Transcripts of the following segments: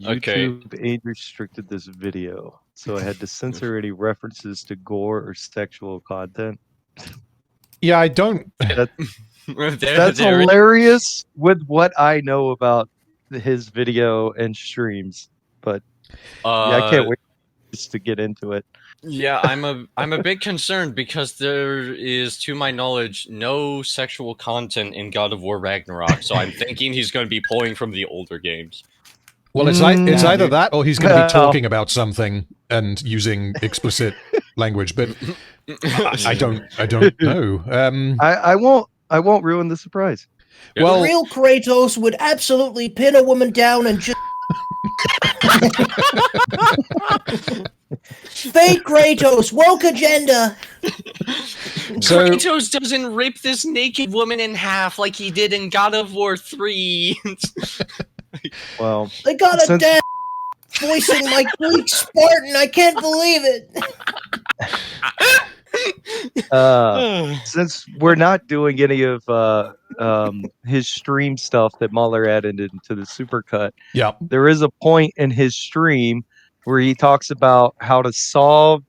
Okay. YouTube age restricted this video, so I had to censor any references to gore or sexual content. Yeah, I don't. That's hilarious with what I know about his video and streams, but yeah, I can't wait just to get into it. Yeah, I'm a bit concerned because there is, to my knowledge, no sexual content in God of War Ragnarok. So I'm thinking he's going to be pulling from the older games. Well, it's either that or he's going to be talking about something and using explicit language. But I don't know. I won't ruin the surprise. Well, real Kratos would absolutely pin a woman down and just. Fake Kratos, woke agenda. So Kratos doesn't rip this naked woman in half like he did in God of War 3. Well, they got a damn voicing my Greek Spartan. I can't believe it. Since we're not doing any of his stream stuff that Mahler added into the supercut, there is a point in his stream where he talks about how to solve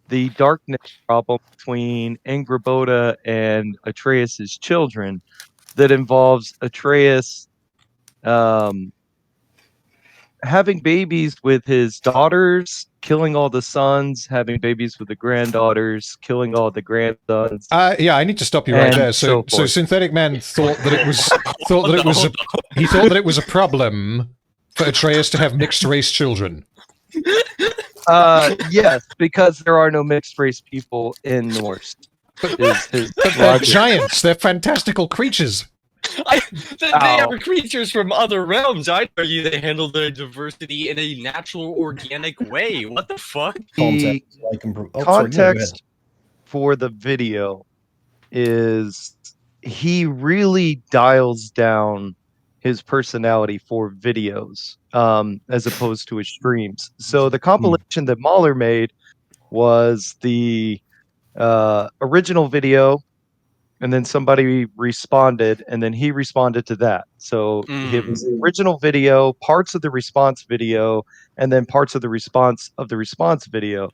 the darkness problem between Angrboda and Atreus's children that involves Atreus having babies with his daughters, killing all the sons, having babies with the granddaughters, killing all the grandsons. Yeah, I need to stop you right there. So Synthetic Man thought that it was he thought that it was a problem for Atreus to have mixed race children. Yes, because there are no mixed race people in Norse. They're giants. They're fantastical creatures. They are creatures from other realms. I'd argue they handle their diversity in a natural, organic way. What the fuck? Context for the video is he really dials down his personality for videos as opposed to his streams. So the compilation that Mahler made was the original video, and then somebody responded, and then he responded to that. So it was the original video, parts of the response video, and then parts of the response video.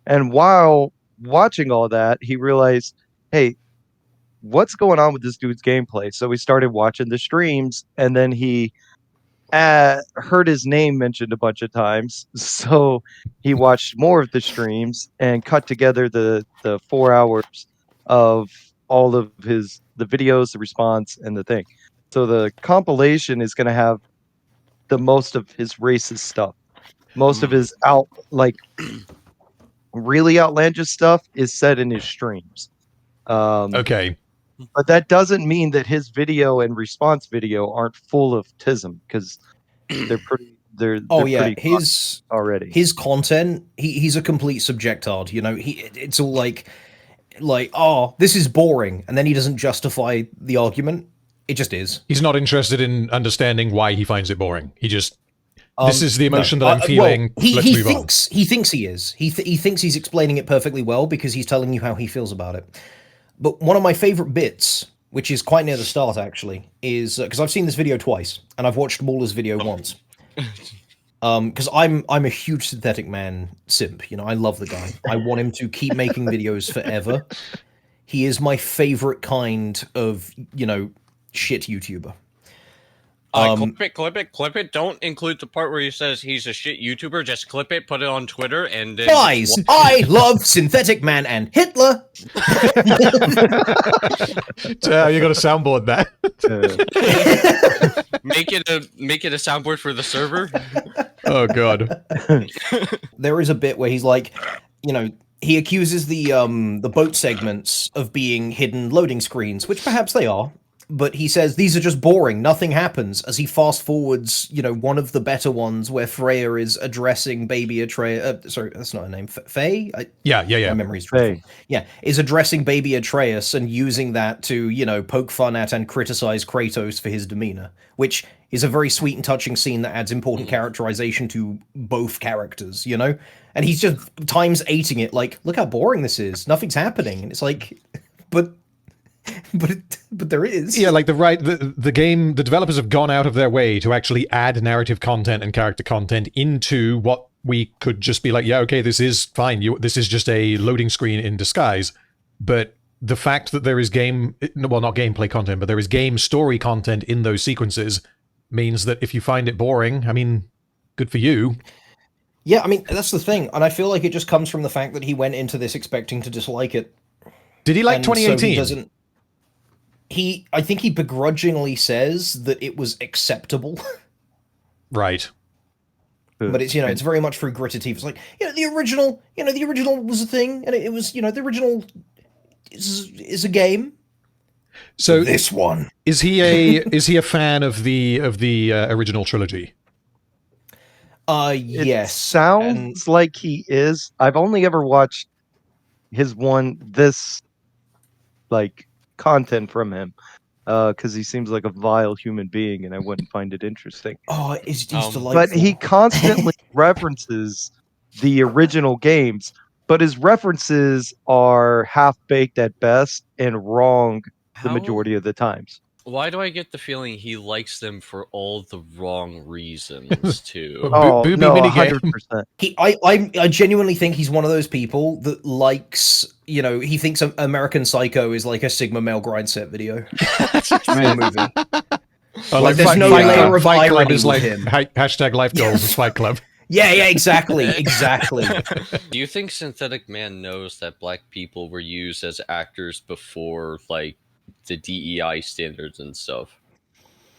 And while watching all that, he realized, hey, what's going on with this dude's gameplay? So he started watching the streams, and then he heard his name mentioned a bunch of times. So he watched more of the streams and cut together the 4 hours of all of the videos, the response, and the thing. So the compilation is going to have the most of his racist stuff. Most of his really outlandish stuff is said in his streams. Okay. But that doesn't mean that his video and response video aren't full of tism, because they're pretty. They're pretty already. His content. He's a complete subjectard. You know, it's all like, oh, this is boring, and then he doesn't justify the argument. It just is. He's not interested in understanding why he finds it boring. He just this is the emotion that I'm feeling. He thinks he is. He thinks he's explaining it perfectly well because he's telling you how he feels about it. But one of my favorite bits, which is quite near the start actually, is because I've seen this video twice and I've watched Mauler's video once. Because I'm a huge Synthetic Man simp. You know, I love the guy. I want him to keep making videos forever. He is my favorite kind of, shit YouTuber. Clip it. Don't include the part where he says he's a shit YouTuber. Just clip it, put it on Twitter, and then guys, I love Synthetic Man and Hitler. You got to soundboard that. make it a soundboard for the server. Oh god. There is a bit where he's like, he accuses the boat segments of being hidden loading screens, which perhaps they are. But he says these are just boring. Nothing happens as he fast forwards, one of the better ones where Freya is addressing baby Atreus. Sorry, that's not her name. Faye? Yeah. My memory's Faye. Yeah, is addressing baby Atreus and using that to, poke fun at and criticize Kratos for his demeanor, which is a very sweet and touching scene that adds important characterization to both characters, And he's just times 8ing it like, look how boring this is. Nothing's happening. And it's like, but but there is. Yeah, like the game, the developers have gone out of their way to actually add narrative content and character content into what we could just be like, yeah, okay, this is fine. This is just a loading screen in disguise. But the fact that there is not gameplay content, but there is game story content in those sequences means that if you find it boring, I mean, good for you. Yeah, I mean, that's the thing. And I feel like it just comes from the fact that he went into this expecting to dislike it. Did he like And 2018? So I think he begrudgingly says that it was acceptable. Right. But it's, it's very much through gritted teeth. It's like, the original was a thing, and it was, the original is a game. So this one. Is he a fan of the original trilogy? Yes. It sounds like he is. I've only ever watched this content from him. Because he seems like a vile human being, and I wouldn't find it interesting. Oh, he's delightful. But he constantly references the original games, but his references are half-baked at best and wrong the majority of the times. Why do I get the feeling he likes them for all the wrong reasons, too? Oh, Booby no, minigame. 100%. I genuinely think he's one of those people that likes, he thinks American Psycho is like a Sigma male grind set video. Movie. There's no layer of Fight Club irony is with like him. hashtag life goals is Fight Club. Yeah, exactly. Do you think Synthetic Man knows that black people were used as actors before, the DEI standards and stuff?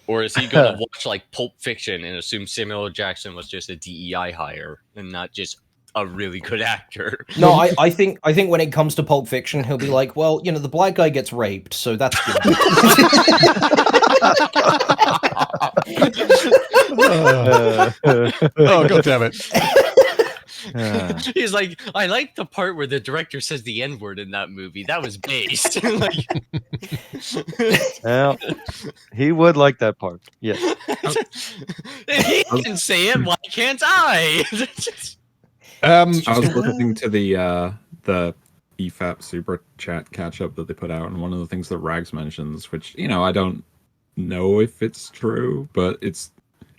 Or is he going to watch, Pulp Fiction and assume Samuel L. Jackson was just a DEI hire and not just a really good actor? No, I think when it comes to Pulp Fiction, he'll be like, well, the black guy gets raped, so that's good. Oh, God damn it. He's like, I like the part where the director says the N-word in that movie. That was based. Well, he would like that part. Yes. He can say it. Why can't I? I was listening to the EFAP super chat catch up that they put out, and one of the things that Rags mentions, which I don't know if it's true, but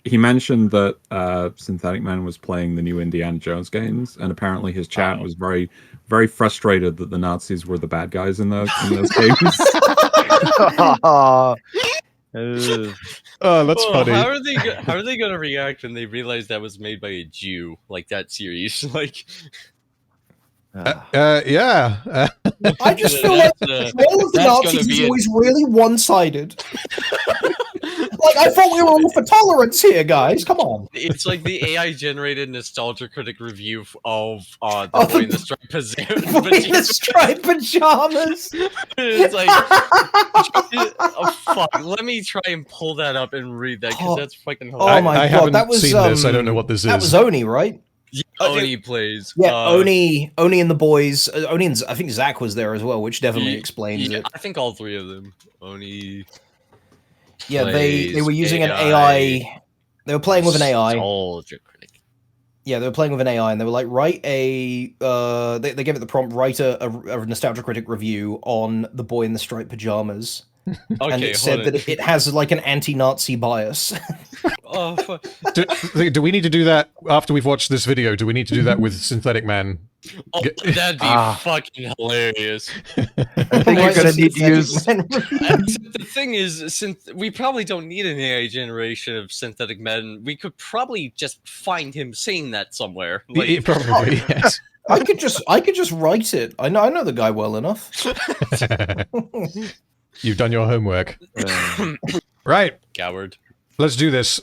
he mentioned that Synthetic Man was playing the new Indiana Jones games, and apparently his chat was very, very frustrated that the Nazis were the bad guys in those games. Oh, that's funny. How are they going to react when they realize that was made by a Jew, like that series? Yeah. I just feel like the role of the Nazis is always really one-sided. I thought we were all for tolerance here, guys. Come on. It's like the AI-generated nostalgia critic review of the Boy in the Striped Pajamas. Boy in the Striped Pajamas. It's like, oh fuck! Let me try and pull that up and read that because that's fucking hilarious. Oh my god, haven't that was seen this. I don't know what this is. That was Oni, right? Yeah, Oni plays. Yeah, Oni and the boys. Oni and I think Zach was there as well, which definitely explains it. I think all three of them. Oni. Yeah, they were using an AI. They were playing with an AI. Yeah, they were playing with an AI, and they were like, write a. They gave it the prompt, write a nostalgia critic review on the Boy in the Striped Pajamas. Okay, and it said that it has an anti-Nazi bias. Oh, fuck. Do we need to do that after we've watched this video? Do we need to do that with Synthetic Man? Oh, that'd be fucking hilarious. I think you're gonna need to use. The thing is, we probably don't need an AI generation of Synthetic Men. We could probably just find him saying that somewhere. Probably, yes. I could just write it. I know the guy well enough. You've done your homework. Right. Coward. Let's do this.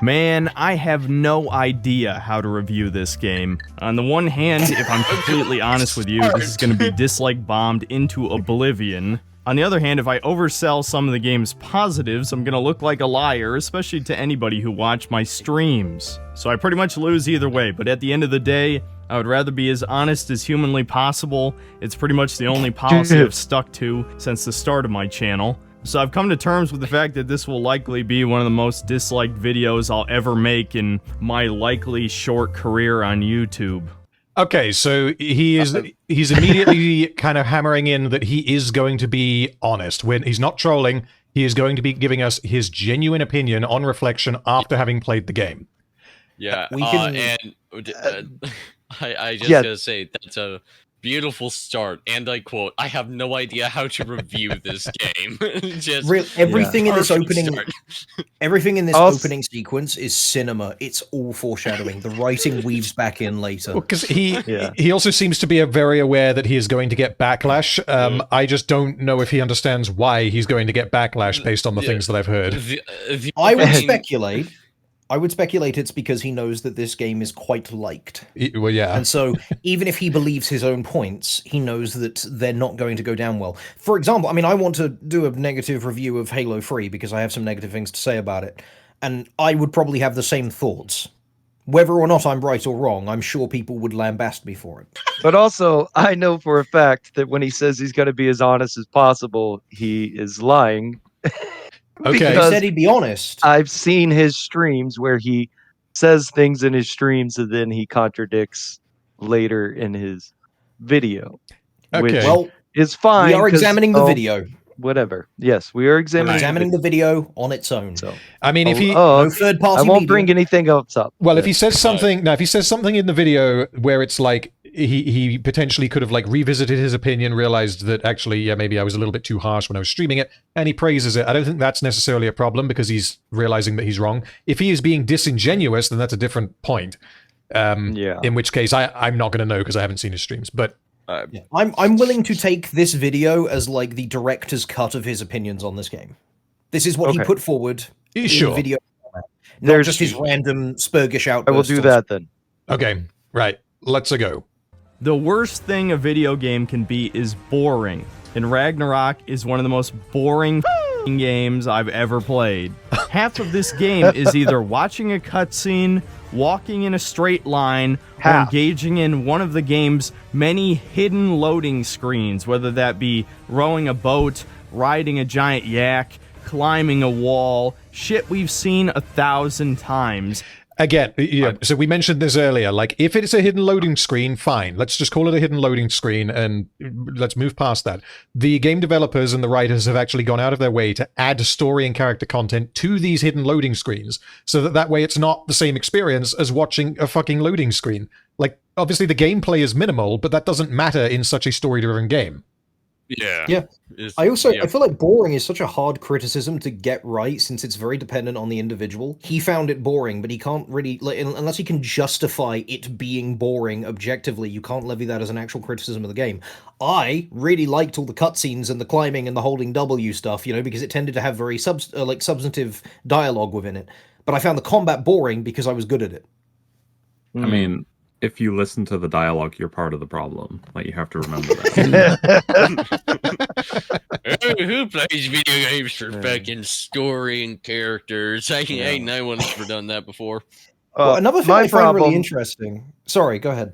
Man, I have no idea how to review this game. On the one hand, if I'm completely honest with you, this is going to be dislike bombed into oblivion. On the other hand, if I oversell some of the game's positives, I'm going to look like a liar, especially to anybody who watched my streams. So I pretty much lose either way, but at the end of the day, I would rather be as honest as humanly possible. It's pretty much the only policy I've stuck to since the start of my channel. So I've come to terms with the fact that this will likely be one of the most disliked videos I'll ever make in my likely short career on YouTube. Okay, so he's immediately kind of hammering in that he is going to be honest. When he's not trolling, he is going to be giving us his genuine opinion on reflection after having played the game. Yeah, We can- I just Yeah. gotta say that's a beautiful start, and I quote: "I have no idea how to review this game." Just Everything in this perfect opening, start. everything in this Also- opening sequence is cinema. It's all foreshadowing. The writing weaves back in later. Because Yeah. he also seems to be very aware that he is going to get backlash. I just don't know if he understands why he's going to get backlash based on the things that I've heard. I would opening- speculate. I would speculate it's because he knows that this game is quite liked. Well, yeah. And so, even if he believes his own points, he knows that they're not going to go down well. For example, I mean, I want to do a negative review of Halo 3 because I have some negative things to say about it. And I would probably have the same thoughts. Whether or not I'm right or wrong, I'm sure people would lambast me for it. But also, I know for a fact that when he says he's going to be as honest as possible, he is lying. Okay. He Because said he'd be honest. I've seen his streams where he says things in his streams and then he contradicts later in his video. Which Okay. Well, is fine. we are 'cause, examining the oh, video. Whatever. Yes, we are We're examining, examining the video on its own. So, I mean, if he No third party I won't media. bring anything else up. well, if he says something, if he says something in the video where it's like he potentially could have like revisited his opinion, realized that actually, yeah, maybe I was a little bit too harsh when I was streaming it, and he praises it. I don't think that's necessarily a problem because he's realizing that he's wrong. If he is being disingenuous, then that's a different point. Yeah. In which case, I'm not going to know because I haven't seen his streams. But Yeah. I'm willing to take this video as like the director's cut of his opinions on this game. This is what he Okay. put forward in sure, video format, not There's- just his random spurgish I outbursts. will do on that then. okay, right, let's go. The worst thing a video game can be is boring, and Ragnarok is one of the most boring games I've ever played. Half of this game is either watching a cutscene, walking in a straight line, or Half. engaging in one of the game's many hidden loading screens, whether that be rowing a boat, riding a giant yak, climbing a wall, shit we've seen 1,000 times. Again, yeah, so we mentioned this earlier, like, if it's a hidden loading screen, fine. Let's just call it a hidden loading screen, and let's move past that. The game developers and the writers have actually gone out of their way to add story and character content to these hidden loading screens, so that way it's not the same experience as watching a fucking loading screen. Like, obviously the gameplay is minimal, but that doesn't matter in such a story-driven game. Yeah. Yeah. It's- I also yeah. I feel like boring is such a hard criticism to get right since it's very dependent on the individual. He found it boring, but he can't really like, unless he can justify it being boring objectively. You can't levy that as an actual criticism of the game. I really liked all the cutscenes and the climbing and the holding W stuff, you know, because it tended to have very substantive dialogue within it. But I found the combat boring because I was good at it. I mean, if you listen to the dialogue, you're part of the problem. Like, you have to remember that. Who plays video games for fucking story and characters? Ain't no one ever done that before. Well, another thing my I find really problem- interesting. Sorry, go ahead.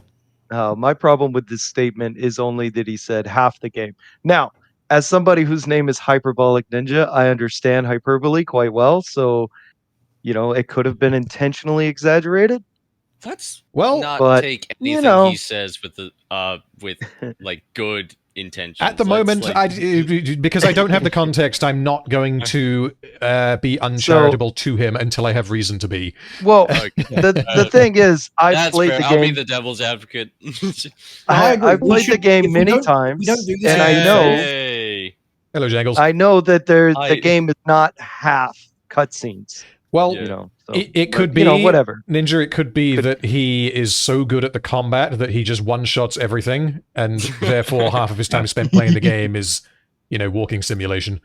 My problem with this statement is only that he said half the game. Now, as somebody whose name is Hyperbolic Ninja, I understand hyperbole quite well. So, you know, it could have been intentionally exaggerated. Let's Well, not but, take you anything know. he says with the with like good intentions. At the Let's, moment, like, because I don't have the context, I'm not going to be uncharitable to him until I have reason to be. Well, okay. the thing is, I've That's played fair. the I'll be game. the devil's advocate. I agree. I've We played the should- game if we many don't- times, we don't do this and again. I know Hey. Hello, Jangles. I know that the I- game is not half cutscenes. Well, Yeah. You know, so, it but, could be, you know, whatever. Ninja, it could be that he is so good at the combat that he just one-shots everything, and therefore half of his time spent playing the game is, you know, walking simulation.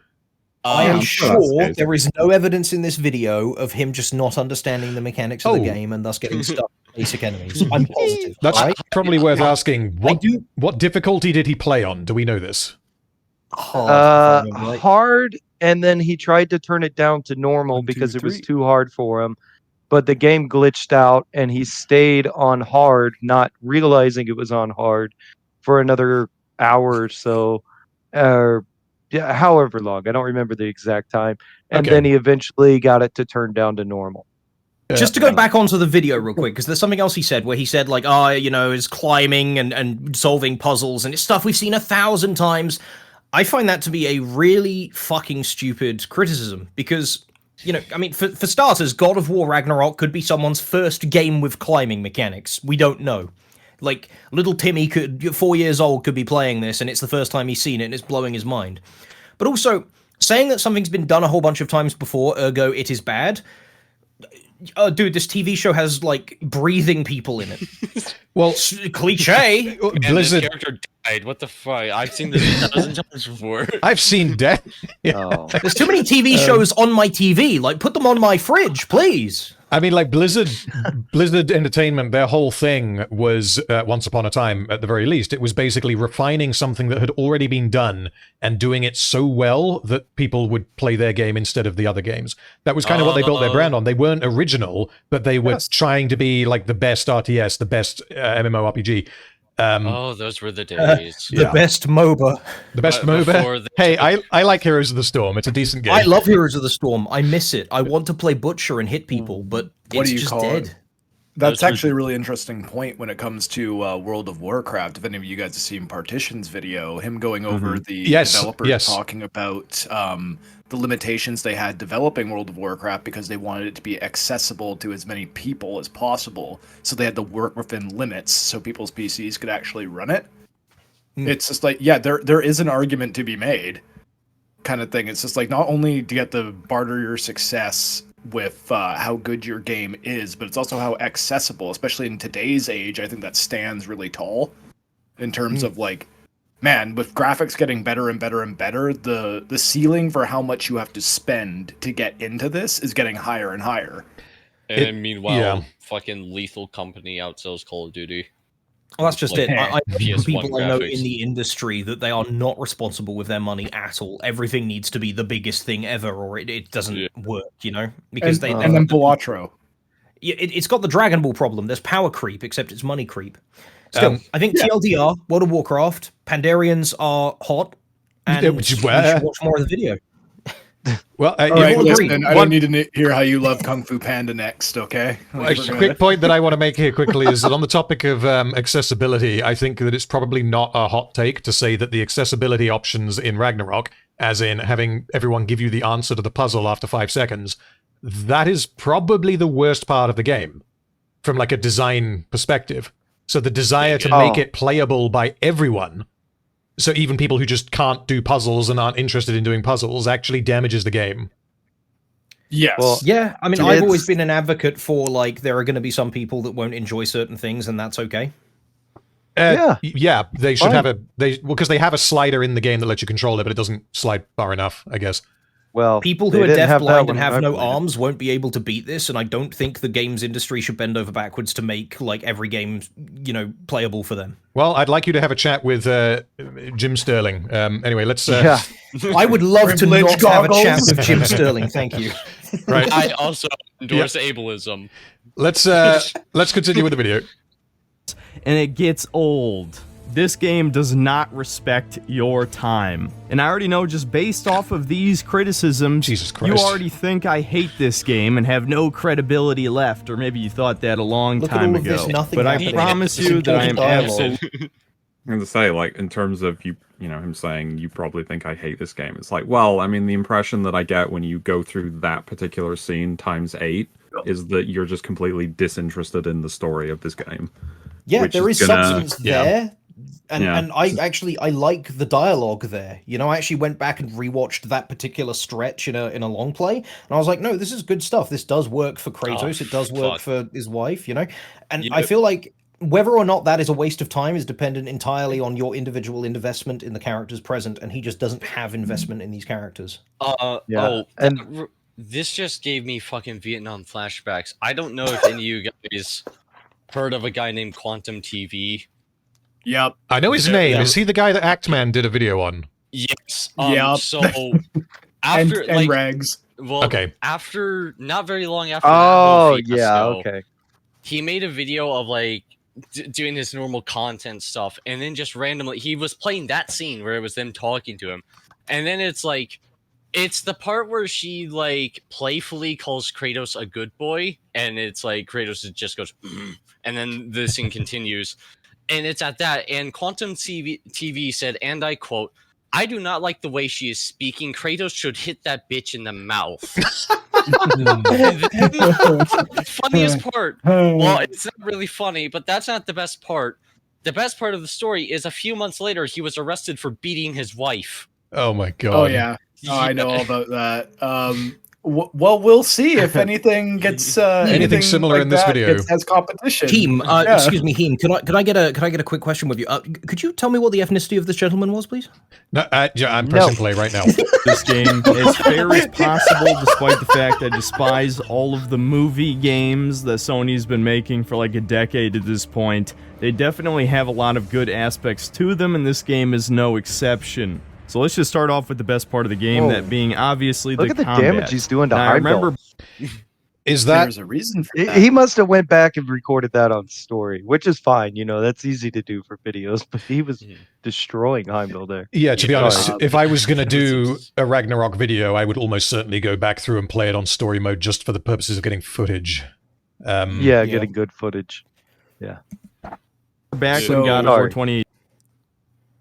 I Um, am I'm sure that's the sure case. there is no evidence in this video of him just not understanding the mechanics of the Oh. game and thus getting stuck with basic enemies. I'm positive. That's right? probably worth asking. I do What difficulty did he play on? Do we know this? hard. if I remember right. Hard, and then he tried to turn it down to normal 1, 2, because it was 3. too hard for him. But the game glitched out, and he stayed on hard, not realizing it was on hard, for another hour or so, or yeah, however long. I don't remember the exact time. And Okay. then he eventually got it to turn down to normal. Just to go back onto the video real quick, because there's something else he said where he said, like, is climbing and solving puzzles, and it's stuff we've seen 1,000 times. I find that to be a really fucking stupid criticism, because, I mean, for starters, God of War Ragnarok could be someone's first game with climbing mechanics. We don't know. Like, little Timmy 4 years old, could be playing this, and it's the first time he's seen it, and it's blowing his mind. But also, saying that something's been done a whole bunch of times before, ergo it is bad. Dude, this TV show has, like, breathing people in it. Well, cliche. And Blizzard. this character died. What the fuck? I've seen this 1,000 times before. I've seen death. Oh. There's too many TV shows on my TV. Like, put them on my fridge, please. I mean, like Blizzard Entertainment, their whole thing was, once upon a time, at the very least, it was basically refining something that had already been done and doing it so well that people would play their game instead of the other games. That was kind of what they built their brand on. They weren't original, but they were trying to be like the best RTS, the best MMORPG. Those were the days. The best MOBA. The best MOBA. Hey, I like Heroes of the Storm. It's a decent game. I love Heroes of the Storm. I miss it. I want to play Butcher and hit people, but What it's do you just call dead. it? That's actually a really interesting point when it comes to World of Warcraft. If any of you guys have seen Partition's video, him going over the developers talking about the limitations they had developing World of Warcraft because they wanted it to be accessible to as many people as possible. So they had to work within limits so people's PCs could actually run it. It's just like, there is an argument to be made kind of thing. It's just like, not only do you get to barter your success with how good your game is, but it's also how accessible, especially in today's age. I think that stands really tall in terms of like, man, with graphics getting better and better and better, the ceiling for how much you have to spend to get into this is getting higher and higher. And meanwhile, fucking Lethal Company outsells Call of Duty. Well, that's just it. I know PS1 people I know graphics. in the industry that they are not responsible with their money at all. Everything needs to be the biggest thing ever, or it doesn't work, because and then Balatro. It's got the Dragon Ball problem. There's power creep, except it's money creep. Still, I think TLDR, World of Warcraft, Pandarians are hot, and you should watch more of the video. Well, all right, listen, I don't need to hear how you love Kung Fu Panda next, okay? A quick point that I want to make here quickly is that on the topic of accessibility, I think that it's probably not a hot take to say that the accessibility options in Ragnarok, as in having everyone give you the answer to the puzzle after 5 seconds, that is probably the worst part of the game from like a design perspective. So the desire to make it playable by everyone, so even people who just can't do puzzles and aren't interested in doing puzzles, actually damages the game. Yes. Well, Yeah, I mean, I've always been an advocate for, like, there are going to be some people that won't enjoy certain things, and that's okay. Yeah, they should have because they have a slider in the game that lets you control it, but it doesn't slide far enough, I guess. Well, People who are deaf-blind and have no arms won't be able to beat this, and I don't think the games industry should bend over backwards to make, like, every game, playable for them. Well, I'd like you to have a chat with Jim Sterling. Anyway, let's... I would love to not have a chat with Jim Sterling, thank you. Right. I also endorse ableism. Let's continue with the video. And it gets old. This game does not respect your time. And I already know, just based off of these criticisms, Jesus Christ, you already think I hate this game and have no credibility left, or maybe you thought that a long time ago. But I promise you that I am absolutely... I'm going to say, like, in terms of him saying, you probably think I hate this game. It's like, well, I mean, the impression that I get when you go through that particular scene times 8 is that you're just completely disinterested in the story of this game. Yeah, there is substance there. And I like the dialogue there. I actually went back and rewatched that particular stretch in a long play, and I was like, no, this is good stuff. This does work for Kratos. It does work for his wife, And I feel like whether or not that is a waste of time is dependent entirely on your individual investment in the characters present, and he just doesn't have investment in these characters. This just gave me fucking Vietnam flashbacks. I don't know if any of you guys heard of a guy named Quantum TV. Yep. I know his name. Is he the guy that Actman did a video on? Yes. Yep. So after and Rags. Well, okay. After not very long after. Okay. He made a video of like doing his normal content stuff, and then just randomly he was playing that scene where it was them talking to him, and then it's like It's the part where she like playfully calls Kratos a good boy, and it's like Kratos just goes, and then the scene continues, and it's at that. And Quantum TV said, and I quote, "I do not like the way she is speaking. Kratos should hit that bitch in the mouth." Funniest part. Well, it's not really funny, but that's not the best part. The best part of the story is a few months later, he was arrested for beating his wife. Oh my god. Oh yeah. Oh, I know all about that. Well, we'll see if anything gets anything similar like in this video as competition. Heem, excuse me, Heem. Can I get a quick question with you? Could you tell me what the ethnicity of this gentleman was, please? No, I'm pressing play right now. This game, as fair as possible, despite the fact I despise all of the movie games that Sony's been making for like a decade at this point. They definitely have a lot of good aspects to them, and this game is no exception. So let's just start off with the best part of the game, that being obviously the combat. Look at the damage he's doing to Heimdall. I remember. Is that there's a reason for that? He must have went back and recorded that on story, which is fine. You know, that's easy to do for videos. But he was destroying Heimdall there. Yeah, to be honest, if I was going to do a Ragnarok video, I would almost certainly go back through and play it on story mode just for the purposes of getting footage. Getting good footage. Yeah. Back when God of War 20.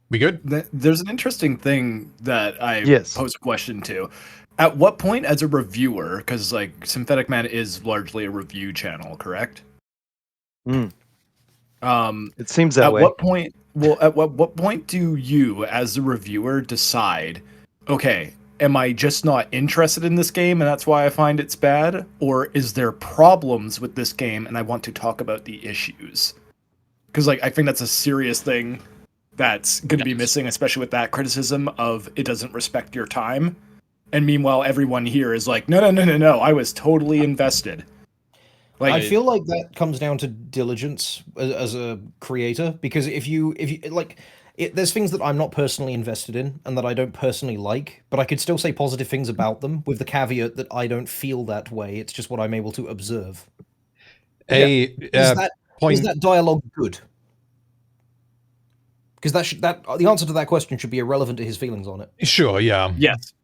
We good? There's an interesting thing that I pose a question to. At what point, as a reviewer, because like Synthetic Man is largely a review channel, correct? It seems that way. At what point? Well, at what point do you, as the reviewer, decide? Okay, am I just not interested in this game, and that's why I find it's bad, or is there problems with this game, and I want to talk about the issues? Because like I think that's a serious thing that's going to be missing, especially with that criticism of it doesn't respect your time. And meanwhile, everyone here is like, no, I was totally invested. Like, I feel like that comes down to diligence as a creator, because if you like, there's things that I'm not personally invested in and that I don't personally like, but I could still say positive things about them with the caveat that I don't feel that way. It's just what I'm able to observe. Is that dialogue good? Because the answer to that question should be irrelevant to his feelings on it. Sure, yeah. Yes.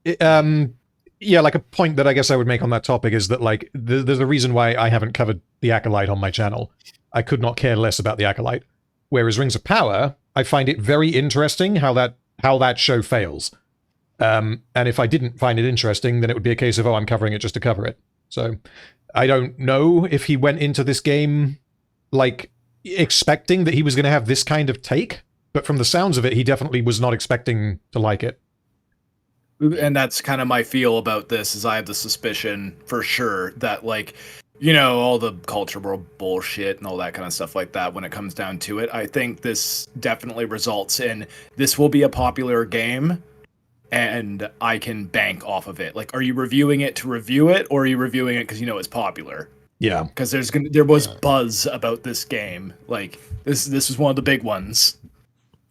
Like a point that I guess I would make on that topic is that like there's a reason why I haven't covered the Acolyte on my channel. I could not care less about the Acolyte. Whereas Rings of Power, I find it very interesting how that show fails. And if I didn't find it interesting, then it would be a case of, I'm covering it just to cover it. So I don't know if he went into this game like expecting that he was going to have this kind of take. But from the sounds of it, he definitely was not expecting to like it. And that's kind of my feel about this, is I have the suspicion for sure that, like, you know, all the culture war bullshit and all that kind of stuff like that, when it comes down to it, I think this definitely results in this will be a popular game and I can bank off of it. Like, are you reviewing it to review it, or are you reviewing it because you know it's popular? Yeah. Because there was buzz about this game. Like, this was one of the big ones.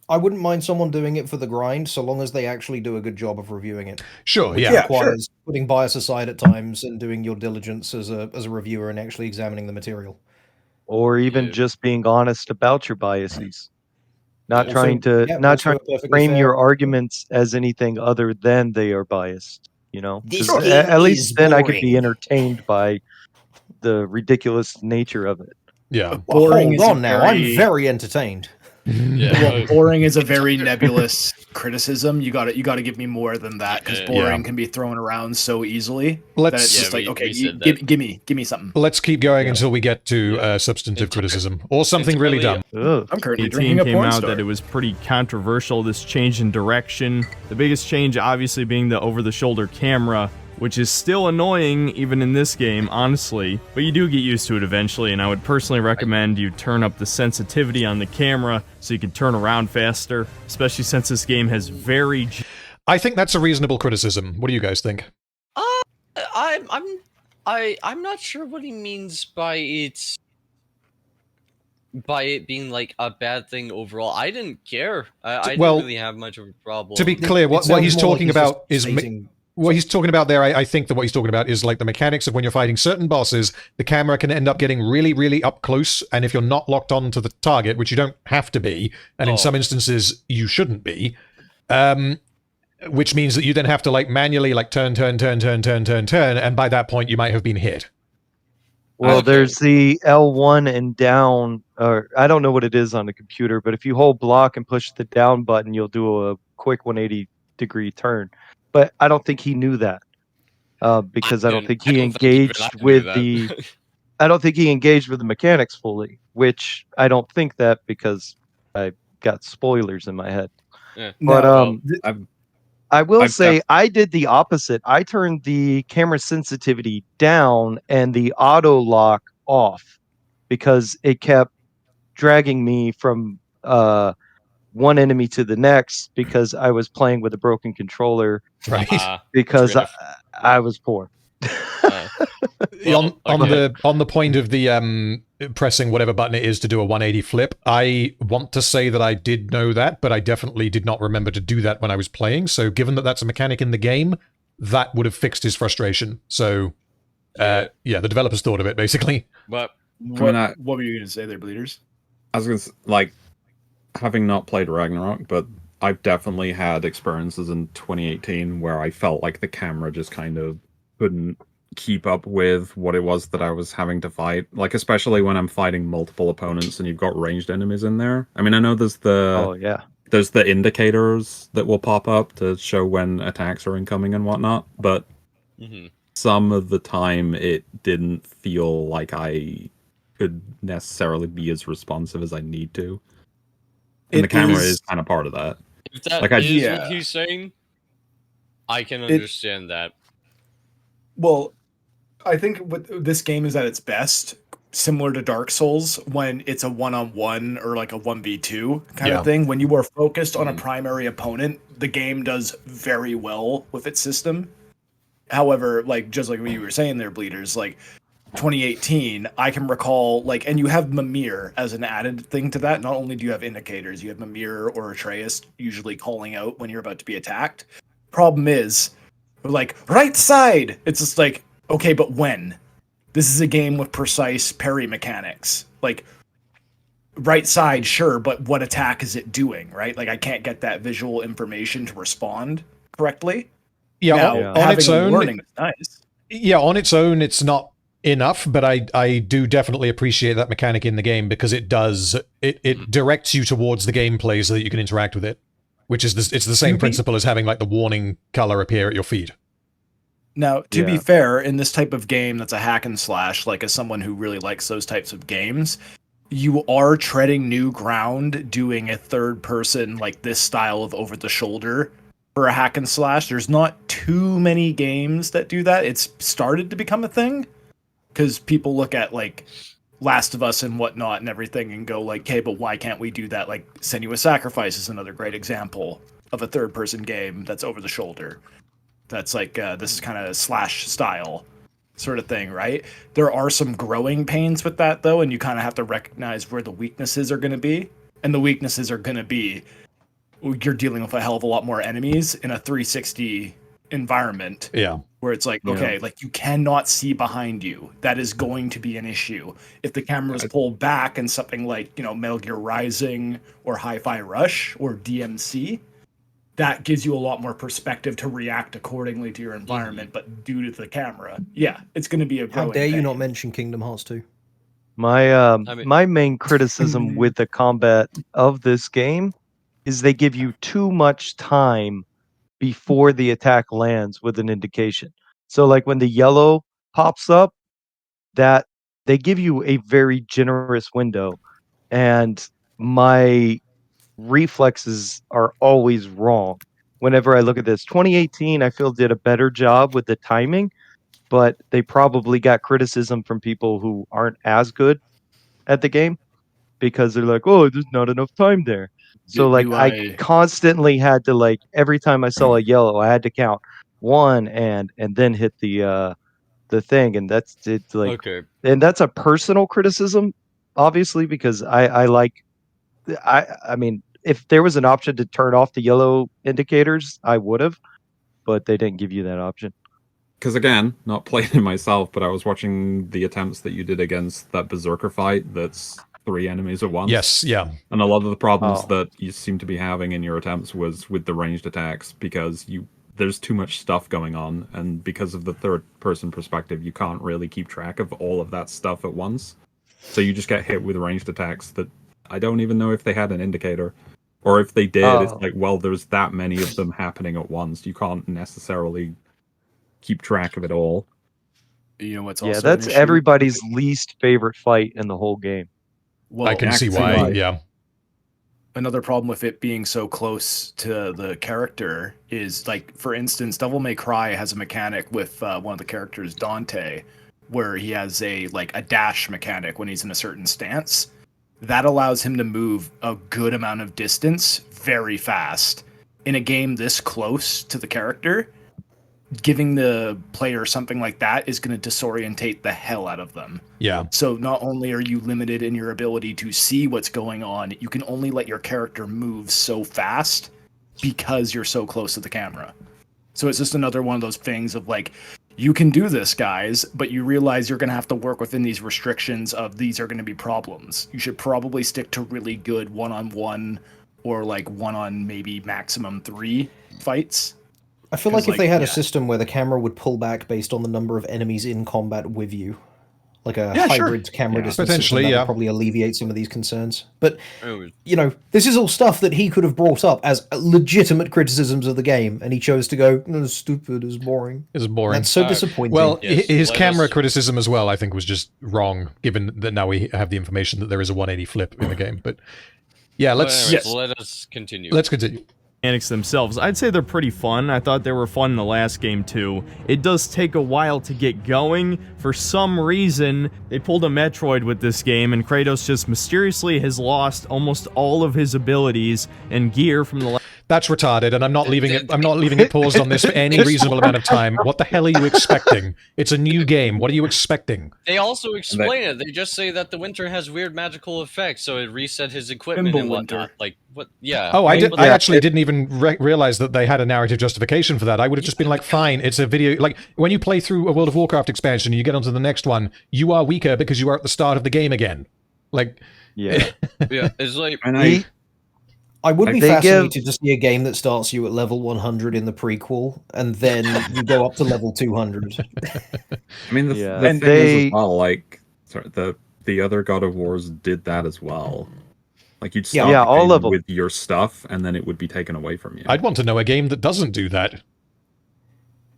I wouldn't mind someone doing it for the grind, so long as they actually do a good job of reviewing it. Sure, Which requires putting bias aside at times and doing your diligence as a reviewer and actually examining the material. Or even just being honest about your biases. Not trying to frame your arguments as anything other than they are biased. You know, at least then I could be entertained by the ridiculous nature of it. Yeah, hold on now. I'm very entertained. Well, boring is a very nebulous criticism. You got to give me more than that, because boring can be thrown around so easily. It's just like, okay, give me something. Let's keep going until we get to substantive criticism or something really dumb. I'm currently drinking a porn came out star. that it was pretty controversial, this change in direction. The biggest change obviously being the over-the-shoulder camera, which is still annoying even in this game, honestly, but you do get used to it eventually, and I would personally recommend you turn up the sensitivity on the camera so you can turn around faster, especially since this game has very... I think that's a reasonable criticism. What do you guys think? I'm not sure what he means by it being like a bad thing overall. I didn't care. I didn't really have much of a problem. To be clear, what he's talking about is... What he's talking about there, I think that what he's talking about is like the mechanics of when you're fighting certain bosses, the camera can end up getting really, really up close, and if you're not locked on to the target, which you don't have to be, and in some instances you shouldn't be, which means that you then have to like manually like turn, and by that point you might have been hit. Well, there's the L1 and down, or I don't know what it is on the computer, but if you hold block and push the down button, you'll do a quick 180-degree turn. But I don't think he knew that because I don't think he engaged with the. I don't think he engaged with the mechanics fully, which I don't think that because I got spoilers in my head. Yeah. But I will say I did the opposite. I turned the camera sensitivity down and the auto lock off because it kept dragging me from one enemy to the next because I was playing with a broken controller. Right. Because I was poor. On the point of the pressing whatever button it is to do a 180 flip, I want to say that I did know that, but I definitely did not remember to do that when I was playing. So given that that's a mechanic in the game, that would have fixed his frustration. So the developers thought of it basically. But what were you going to say there, Bleeders? I was going to like, having not played Ragnarok, but I've definitely had experiences in 2018 where I felt like the camera just kind of couldn't keep up with what it was that I was having to fight. Like, especially when I'm fighting multiple opponents and you've got ranged enemies in there. I mean, I know there's there's the indicators that will pop up to show when attacks are incoming and whatnot, but some of the time it didn't feel like I could necessarily be as responsive as I need to. And the camera is kind of part of that. If that what he's saying, I can understand that. Well, I think what this game is at its best, similar to Dark Souls, when it's a one-on-one or like a 1v2 kind of thing. When you are focused on a primary opponent, the game does very well with its system. However, like just like what you were saying there, Bleeders, like 2018, I can recall, like, and you have Mimir as an added thing to that. Not only do you have indicators, you have Mimir or Atreus usually calling out when you're about to be attacked. Problem is, like, right side! It's just like, okay, but when? This is a game with precise parry mechanics. Like, right side, sure, but what attack is it doing, right? Like, I can't get that visual information to respond correctly. Yeah, now, on its own, warning is nice. Yeah, on its own, it's not enough, but I do definitely appreciate that mechanic in the game because it directs you towards the gameplay so that you can interact with it, which is it's the same principle as having like the warning color appear at your feed. Now, to be fair, in this type of game that's a hack and slash, like as someone who really likes those types of games, you are treading new ground doing a third person like this style of over the shoulder for a hack and slash. There's not too many games that do that. It's started to become a thing because people look at like Last of Us and whatnot and everything and go like, okay, but why can't we do that? Like Senua's Sacrifice is another great example of a third person game that's over the shoulder. That's like this kind of slash style sort of thing, right? There are some growing pains with that though, and you kind of have to recognize where the weaknesses are going to be. And the weaknesses are going to be you're dealing with a hell of a lot more enemies in a 360 environment. Yeah. Where it's like, okay, like you cannot see behind you. That is going to be an issue. If the camera is pulled back and something like, Metal Gear Rising or Hi-Fi Rush or DMC, that gives you a lot more perspective to react accordingly to your environment. But due to the camera, it's going to be a growing How dare you thing. not mention Kingdom Hearts 2? My main criticism with the combat of this game is they give you too much time before the attack lands with an indication. So like when the yellow pops up, that they give you a very generous window, and my reflexes are always wrong whenever I look at this. 2018, I feel did a better job with the timing, but they probably got criticism from people who aren't as good at the game because they're like, oh, there's not enough time there. So like I constantly had to, like, every time I saw a yellow, I had to count one and then hit the thing, and that's it. Like, and that's a personal criticism, obviously, because I mean, if there was an option to turn off the yellow indicators, I would have, but they didn't give you that option. Because again, not playing it myself, but I was watching the attempts that you did against that Berserker fight that's 3 enemies at once. Yes, yeah. And a lot of the problems that you seem to be having in your attempts was with the ranged attacks, because there's too much stuff going on, and because of the third-person perspective, you can't really keep track of all of that stuff at once. So you just get hit with ranged attacks that I don't even know if they had an indicator. Or if they did, it's like, well, there's that many of them happening at once. You can't necessarily keep track of it all. You know what's also Yeah, that's everybody's least favorite fight in the whole game. Well, I can see why, yeah. Another problem with it being so close to the character is, like, for instance, Devil May Cry has a mechanic with one of the characters, Dante, where he has a dash mechanic when he's in a certain stance. That allows him to move a good amount of distance very fast. In a game this close to the character, giving the player something like that is going to disorientate the hell out of them. Yeah. So not only are you limited in your ability to see what's going on, you can only let your character move so fast because you're so close to the camera. So it's just another one of those things of like, you can do this, guys, but you realize you're going to have to work within these restrictions of these are going to be problems. You should probably stick to really good one-on-one or like one-on maybe maximum 3 fights. I feel like if they had a system where the camera would pull back based on the number of enemies in combat with you, like a hybrid camera distance system, that would probably alleviate some of these concerns. But, you know, this is all stuff that he could have brought up as legitimate criticisms of the game, and he chose to go, no, it's stupid, it's boring. It's boring. That's so disappointing. Well, his camera criticism as well, I think, was just wrong, given that now we have the information that there is a 180 flip in the game. But, yeah, let us continue. Let's continue. Mechanics themselves, I'd say they're pretty fun. I thought they were fun in the last game too. It does take a while to get going. For some reason, they pulled a Metroid with this game, and Kratos just mysteriously has lost almost all of his abilities and gear from the That's retarded, and I'm not leaving it. I'm not leaving it paused on this for any reasonable amount of time. What the hell are you expecting? It's a new game. What are you expecting? They also explain it. They just say that the winter has weird magical effects, so it reset his equipment and whatnot. Like what? Yeah. Oh, I actually didn't even realize that they had a narrative justification for that. I would have just been like, fine, it's a video. Like when you play through a World of Warcraft expansion, and you get onto the next one, you are weaker because you are at the start of the game again. Like, yeah, it's like. I would be fascinated to see a game that starts you at level 100 in the prequel, and then you go up to level 200. I mean, the thing is as well, like, the other God of Wars did that as well. Like, you'd start all of them with your stuff, and then it would be taken away from you. I'd want to know a game that doesn't do that.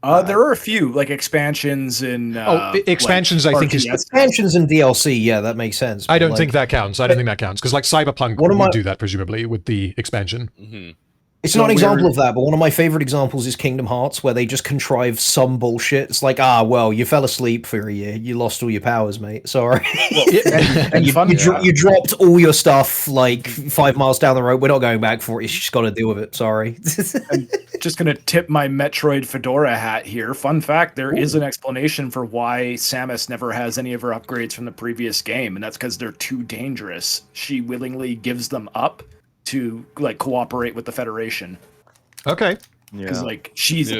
There are a few, like expansions and expansions. Like, I think expansions and DLC. Yeah, that makes sense. I don't think that counts. I don't think that counts because like Cyberpunk would do that presumably with the expansion. Mm-hmm. It's not an example of that, but one of my favorite examples is Kingdom Hearts, where they just contrive some bullshit. It's like, well, you fell asleep for a year, you lost all your powers, mate. Sorry, and you dropped all your stuff like 5 miles down the road. We're not going back for it. You just got to deal with it. Sorry. I'm just gonna tip my Metroid fedora hat here. Fun fact: there is an explanation for why Samus never has any of her upgrades from the previous game, and that's because they're too dangerous. She willingly gives them up to like cooperate with the Federation. Okay. Because like she's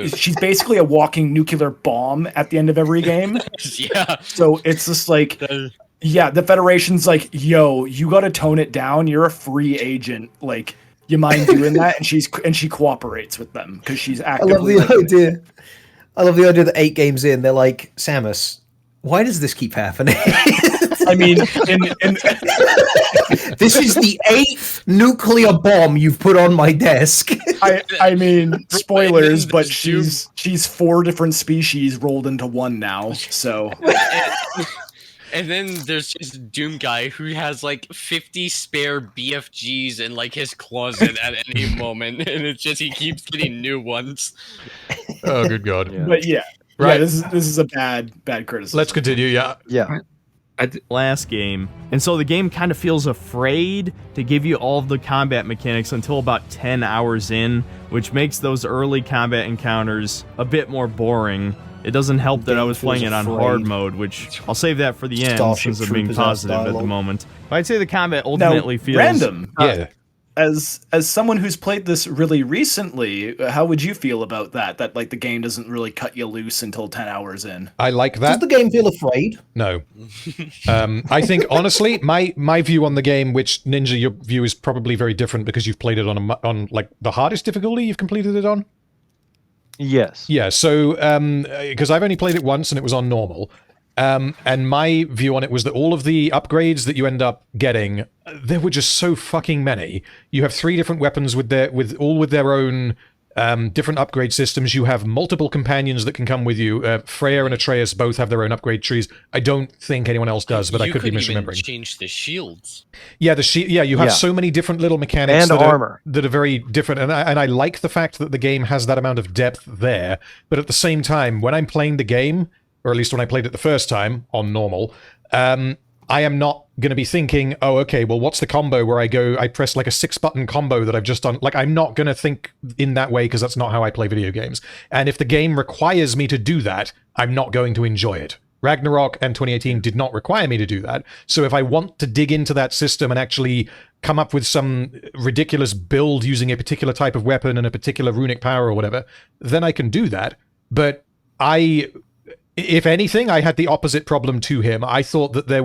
basically a walking nuclear bomb at the end of every game. Yeah. So it's just like the Federation's like, yo, you gotta tone it down. You're a free agent. Like, you mind doing that? And she cooperates with them because she's actively. I love the idea that 8 games in, they're like, Samus, why does this keep happening? I mean, this is the 8th nuclear bomb you've put on my desk. I mean, spoilers, but she's 4 different species rolled into one now. So, and then there's just Doom guy who has like 50 spare BFGs in like his closet at any moment, and it's just he keeps getting new ones. Oh, good God! But right. This is a bad criticism. Let's continue. Yeah. Last game, and so the game kind of feels afraid to give you all of the combat mechanics until about 10 hours in, which makes those early combat encounters a bit more boring. It doesn't help that I was playing it on hard mode, which I'll save that for the end since I'm being positive at the moment. But I'd say the combat ultimately feels random. as someone who's played this really recently, how would you feel about that? That like the game doesn't really cut you loose until 10 hours in. I like that. Does the game feel afraid? No. I think honestly, my view on the game, which Ninja, your view is probably very different because you've played it on like the hardest difficulty you've completed it on. Yes. Yeah. So because I've only played it once and it was on normal. And my view on it was that all of the upgrades that you end up getting, there were just so fucking many. You have 3 different weapons with their own different upgrade systems. You have multiple companions that can come with you. Freya and Atreus both have their own upgrade trees. I don't think anyone else does, but I could be misremembering. Even change the shields. Yeah, you have so many different little mechanics and armor that are very different, and I like the fact that the game has that amount of depth there. But at the same time, when I'm playing the game, or at least when I played it the first time on normal, I am not going to be thinking, oh, okay, well, what's the combo where I press like a 6-button combo that I've just done? Like, I'm not going to think in that way because that's not how I play video games. And if the game requires me to do that, I'm not going to enjoy it. Ragnarok and 2018 did not require me to do that. So if I want to dig into that system and actually come up with some ridiculous build using a particular type of weapon and a particular runic power or whatever, then I can do that. But if anything, I had the opposite problem to him. I thought that it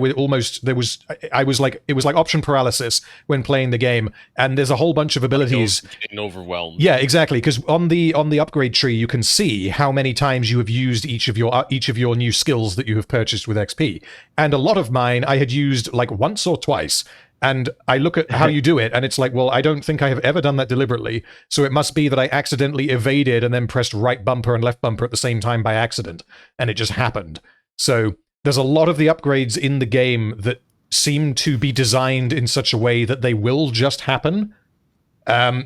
was like option paralysis when playing the game, and there's a whole bunch of abilities. Getting overwhelmed. Yeah, exactly. Because on the upgrade tree, you can see how many times you have used each of your new skills that you have purchased with XP, and a lot of mine I had used like once or twice. And I look at how you do it, and it's like, well, I don't think I have ever done that deliberately, so it must be that I accidentally evaded and then pressed right bumper and left bumper at the same time by accident, and it just happened. So there's a lot of the upgrades in the game that seem to be designed in such a way that they will just happen,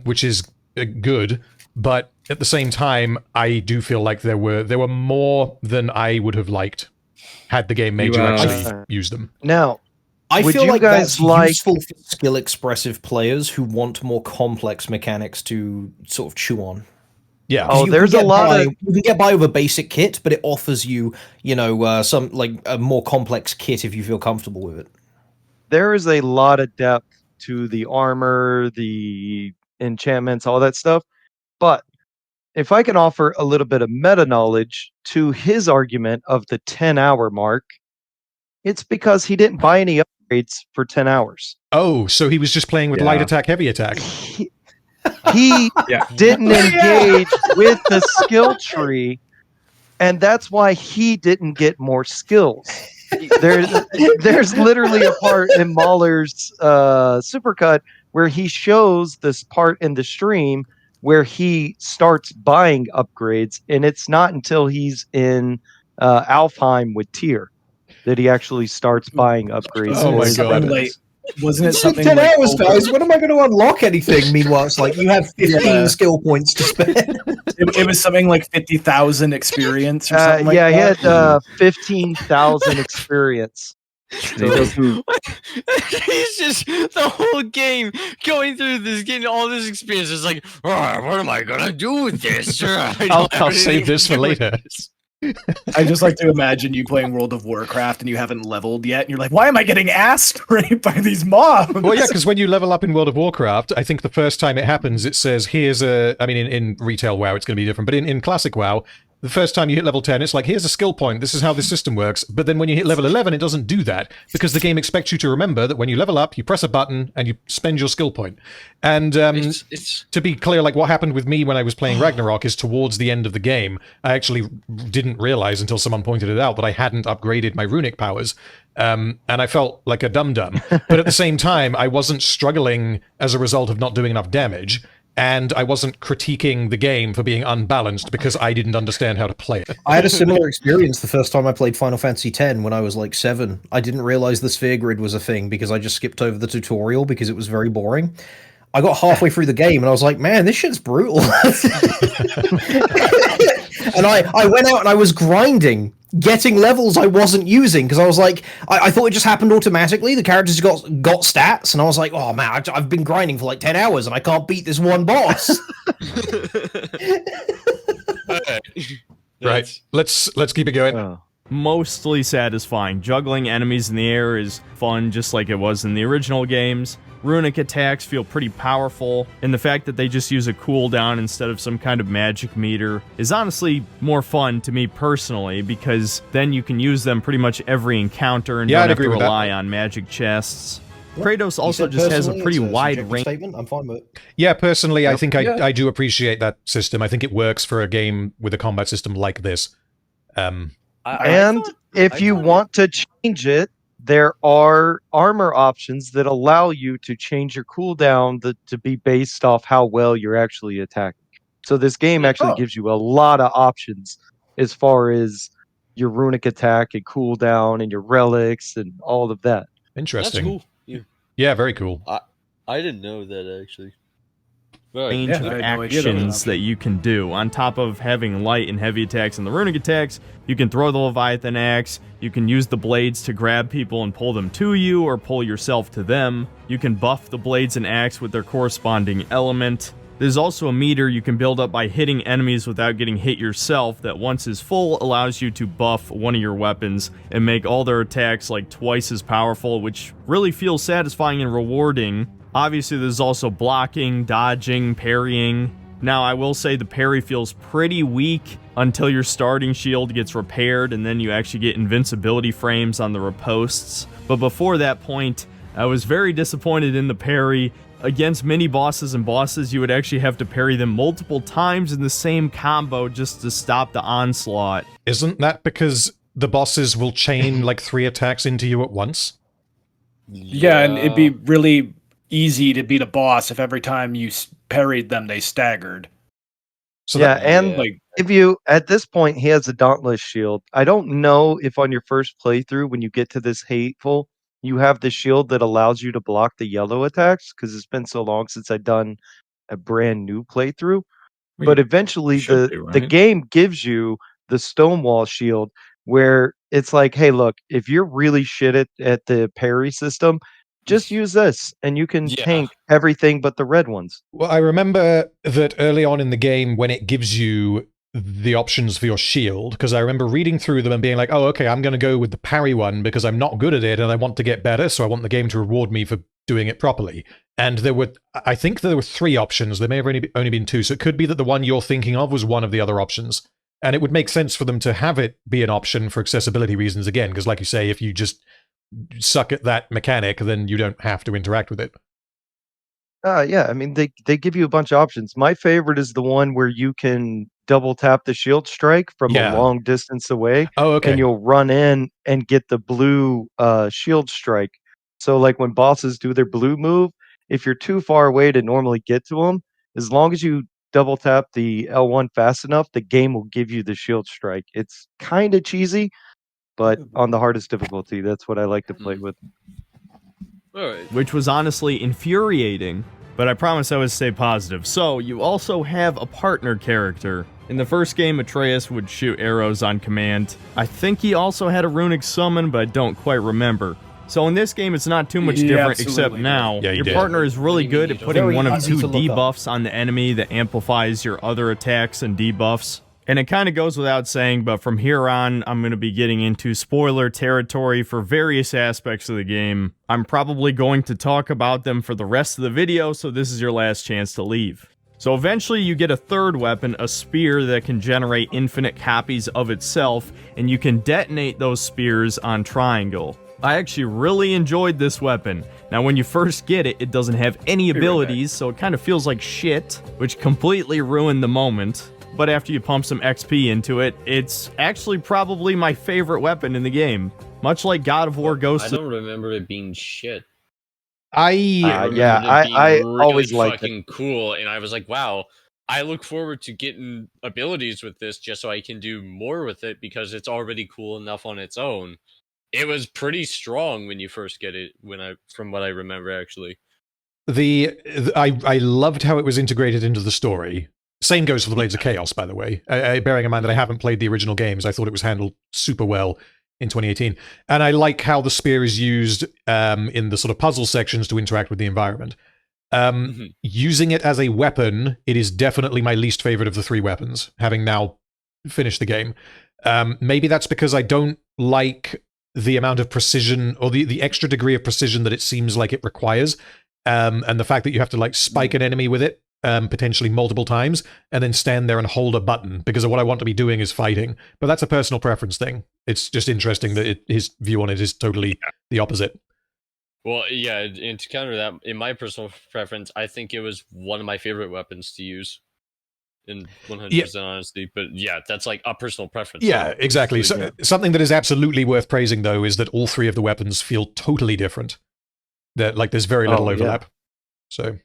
which is good, but at the same time, I do feel like there were more than I would have liked had the game made you actually use them. Now, I would feel you like guys that's like- useful for skill-expressive players who want more complex mechanics to sort of chew on. Yeah. Oh, You there's can a get lot by- of- You can get by with a basic kit, but it offers you, some like a more complex kit if you feel comfortable with it. There is a lot of depth to the armor, the enchantments, all that stuff. But if I can offer a little bit of meta knowledge to his argument of the 10-hour mark, it's because he didn't buy any upgrades for 10 hours. Oh, so he was just playing with light attack, heavy attack. He didn't engage with the skill tree, and that's why he didn't get more skills. There's literally a part in Mahler's supercut where he shows this part in the stream where he starts buying upgrades, and it's not until he's in Alfheim with Tyr that he actually starts buying upgrades. Oh my god. Like, wasn't it something 10 like hours, guys. When am I going to unlock anything? Meanwhile, it's like you have 15 skill points to spend. It was something like 50,000 experience or something like yeah, that? he had 15,000 experience. He's just the whole game going through this, getting all this experience. It's like, what am I gonna do with this? I'll save this for later. I just like to imagine you playing World of Warcraft and you haven't leveled yet, and you're like, why am I getting asked right by these mobs? Well, yeah, because when you level up in World of Warcraft, I think the first time it happens, it says, here's a... I mean, in retail WoW, it's going to be different, but in Classic WoW, the first time you hit level 10, it's like, here's a skill point, this is how this system works. But then when you hit level 11, it doesn't do that, because the game expects you to remember that when you level up, you press a button, and you spend your skill point. And to be clear, like, what happened with me when I was playing Ragnarok is towards the end of the game, I actually didn't realize until someone pointed it out that I hadn't upgraded my runic powers. And I felt like a dum-dum. But at the same time, I wasn't struggling as a result of not doing enough damage. And I wasn't critiquing the game for being unbalanced because I didn't understand how to play it. I had a similar experience the first time I played Final Fantasy X when I was like 7. I didn't realize the sphere grid was a thing because I just skipped over the tutorial because it was very boring. I got halfway through the game and I was like, man, this shit's brutal. And I went out and I was grinding, getting levels I wasn't using because I was like, I thought it just happened automatically. The characters got stats, and I was like, oh man, I've been grinding for like 10 hours and I can't beat this one boss. Right, let's keep it going. mostly satisfying. Juggling enemies in the air is fun, just like it was in the original games. Runic attacks feel pretty powerful, and the fact that they just use a cooldown instead of some kind of magic meter is honestly more fun to me personally, because then you can use them pretty much every encounter and don't have to rely on magic chests. Kratos also just has a pretty wide range. I'm fine with it. Yeah, personally, I think I do appreciate that system. I think it works for a game with a combat system like this. If you want to change it, there are armor options that allow you to change your cooldown to be based off how well you're actually attacking. So this game actually gives you a lot of options as far as your runic attack and cooldown and your relics and all of that. Interesting. That's cool. Yeah, very cool. I didn't know that, actually. Range of actions that you can do. On top of having light and heavy attacks and the runic attacks, you can throw the Leviathan axe, you can use the blades to grab people and pull them to you, or pull yourself to them. You can buff the blades and axe with their corresponding element. There's also a meter you can build up by hitting enemies without getting hit yourself that, once is full, allows you to buff one of your weapons and make all their attacks like twice as powerful, which really feels satisfying and rewarding. Obviously, there's also blocking, dodging, parrying. Now, I will say the parry feels pretty weak until your starting shield gets repaired, and then you actually get invincibility frames on the riposts. But before that point, I was very disappointed in the parry. Against mini-bosses and bosses, you would actually have to parry them multiple times in the same combo just to stop the onslaught. Isn't that because the bosses will chain like 3 attacks into you at once? Yeah, and it'd be really easy to beat a boss if every time you parried them, they staggered. So if you, at this point, he has a dauntless shield. I don't know if on your first playthrough, when you get to this hateful, you have the shield that allows you to block the yellow attacks, because it's been so long since I've done a brand new playthrough. But eventually the game gives you the Stonewall shield, where it's like, hey, look, if you're really shit at the parry system, just use this, and you can tank everything but the red ones. Well, I remember that early on in the game, when it gives you the options for your shield, because I remember reading through them and being like, oh, okay, I'm going to go with the parry one because I'm not good at it and I want to get better, so I want the game to reward me for doing it properly. And I think there were 3 options. There may have only been 2, so it could be that the one you're thinking of was one of the other options. And it would make sense for them to have it be an option for accessibility reasons again, because like you say, if you just suck at that mechanic, then you don't have to interact with it. Yeah, I mean, they give you a bunch of options. My favorite is the one where you can double tap the shield strike from a long distance away. Oh, okay. And you'll run in and get the blue shield strike. So like when bosses do their blue move, if you're too far away to normally get to them, as long as you double tap the L1 fast enough, the game will give you the shield strike. It's kind of cheesy, but on the hardest difficulty, that's what I like to play with. Which was honestly infuriating, but I promise I would stay positive. So, you also have a partner character. In the first game, Atreus would shoot arrows on command. I think he also had a runic summon, but I don't quite remember. So in this game, it's not too much different, except now your partner is really good at putting one of 2 debuffs on the enemy that amplifies your other attacks and debuffs. And it kind of goes without saying, but from here on, I'm going to be getting into spoiler territory for various aspects of the game. I'm probably going to talk about them for the rest of the video, so this is your last chance to leave. So eventually you get a 3rd weapon, a spear that can generate infinite copies of itself, and you can detonate those spears on triangle. I actually really enjoyed this weapon. Now when you first get it, it doesn't have any abilities, so it kind of feels like shit, which completely ruined the moment. But after you pump some XP into it, it's actually probably my favorite weapon in the game. Much like God of War Ghost. I don't remember it being shit. I always liked it. Cool, and I was like, wow, I look forward to getting abilities with this just so I can do more with it because it's already cool enough on its own. It was pretty strong when you first get it, from what I remember, actually. I loved how it was integrated into the story. Same goes for the Blades of Chaos, by the way. Bearing in mind that I haven't played the original games, I thought it was handled super well in 2018. And I like how the spear is used in the sort of puzzle sections to interact with the environment. Using it as a weapon, it is definitely my least favorite of the 3 weapons, having now finished the game. Maybe that's because I don't like the amount of precision or the extra degree of precision that it seems like it requires, and the fact that you have to like spike an enemy with it potentially multiple times and then stand there and hold a button because of what I want to be doing is fighting. But that's a personal preference thing. It's just interesting that his view on it is totally the opposite. Well, yeah, and to counter that, in my personal preference, I think it was one of my favorite weapons to use. In 100% honesty, but yeah, that's like a personal preference. Yeah, exactly. So, something that is absolutely worth praising, though, is that all three of the weapons feel totally different. That like there's very little overlap. So,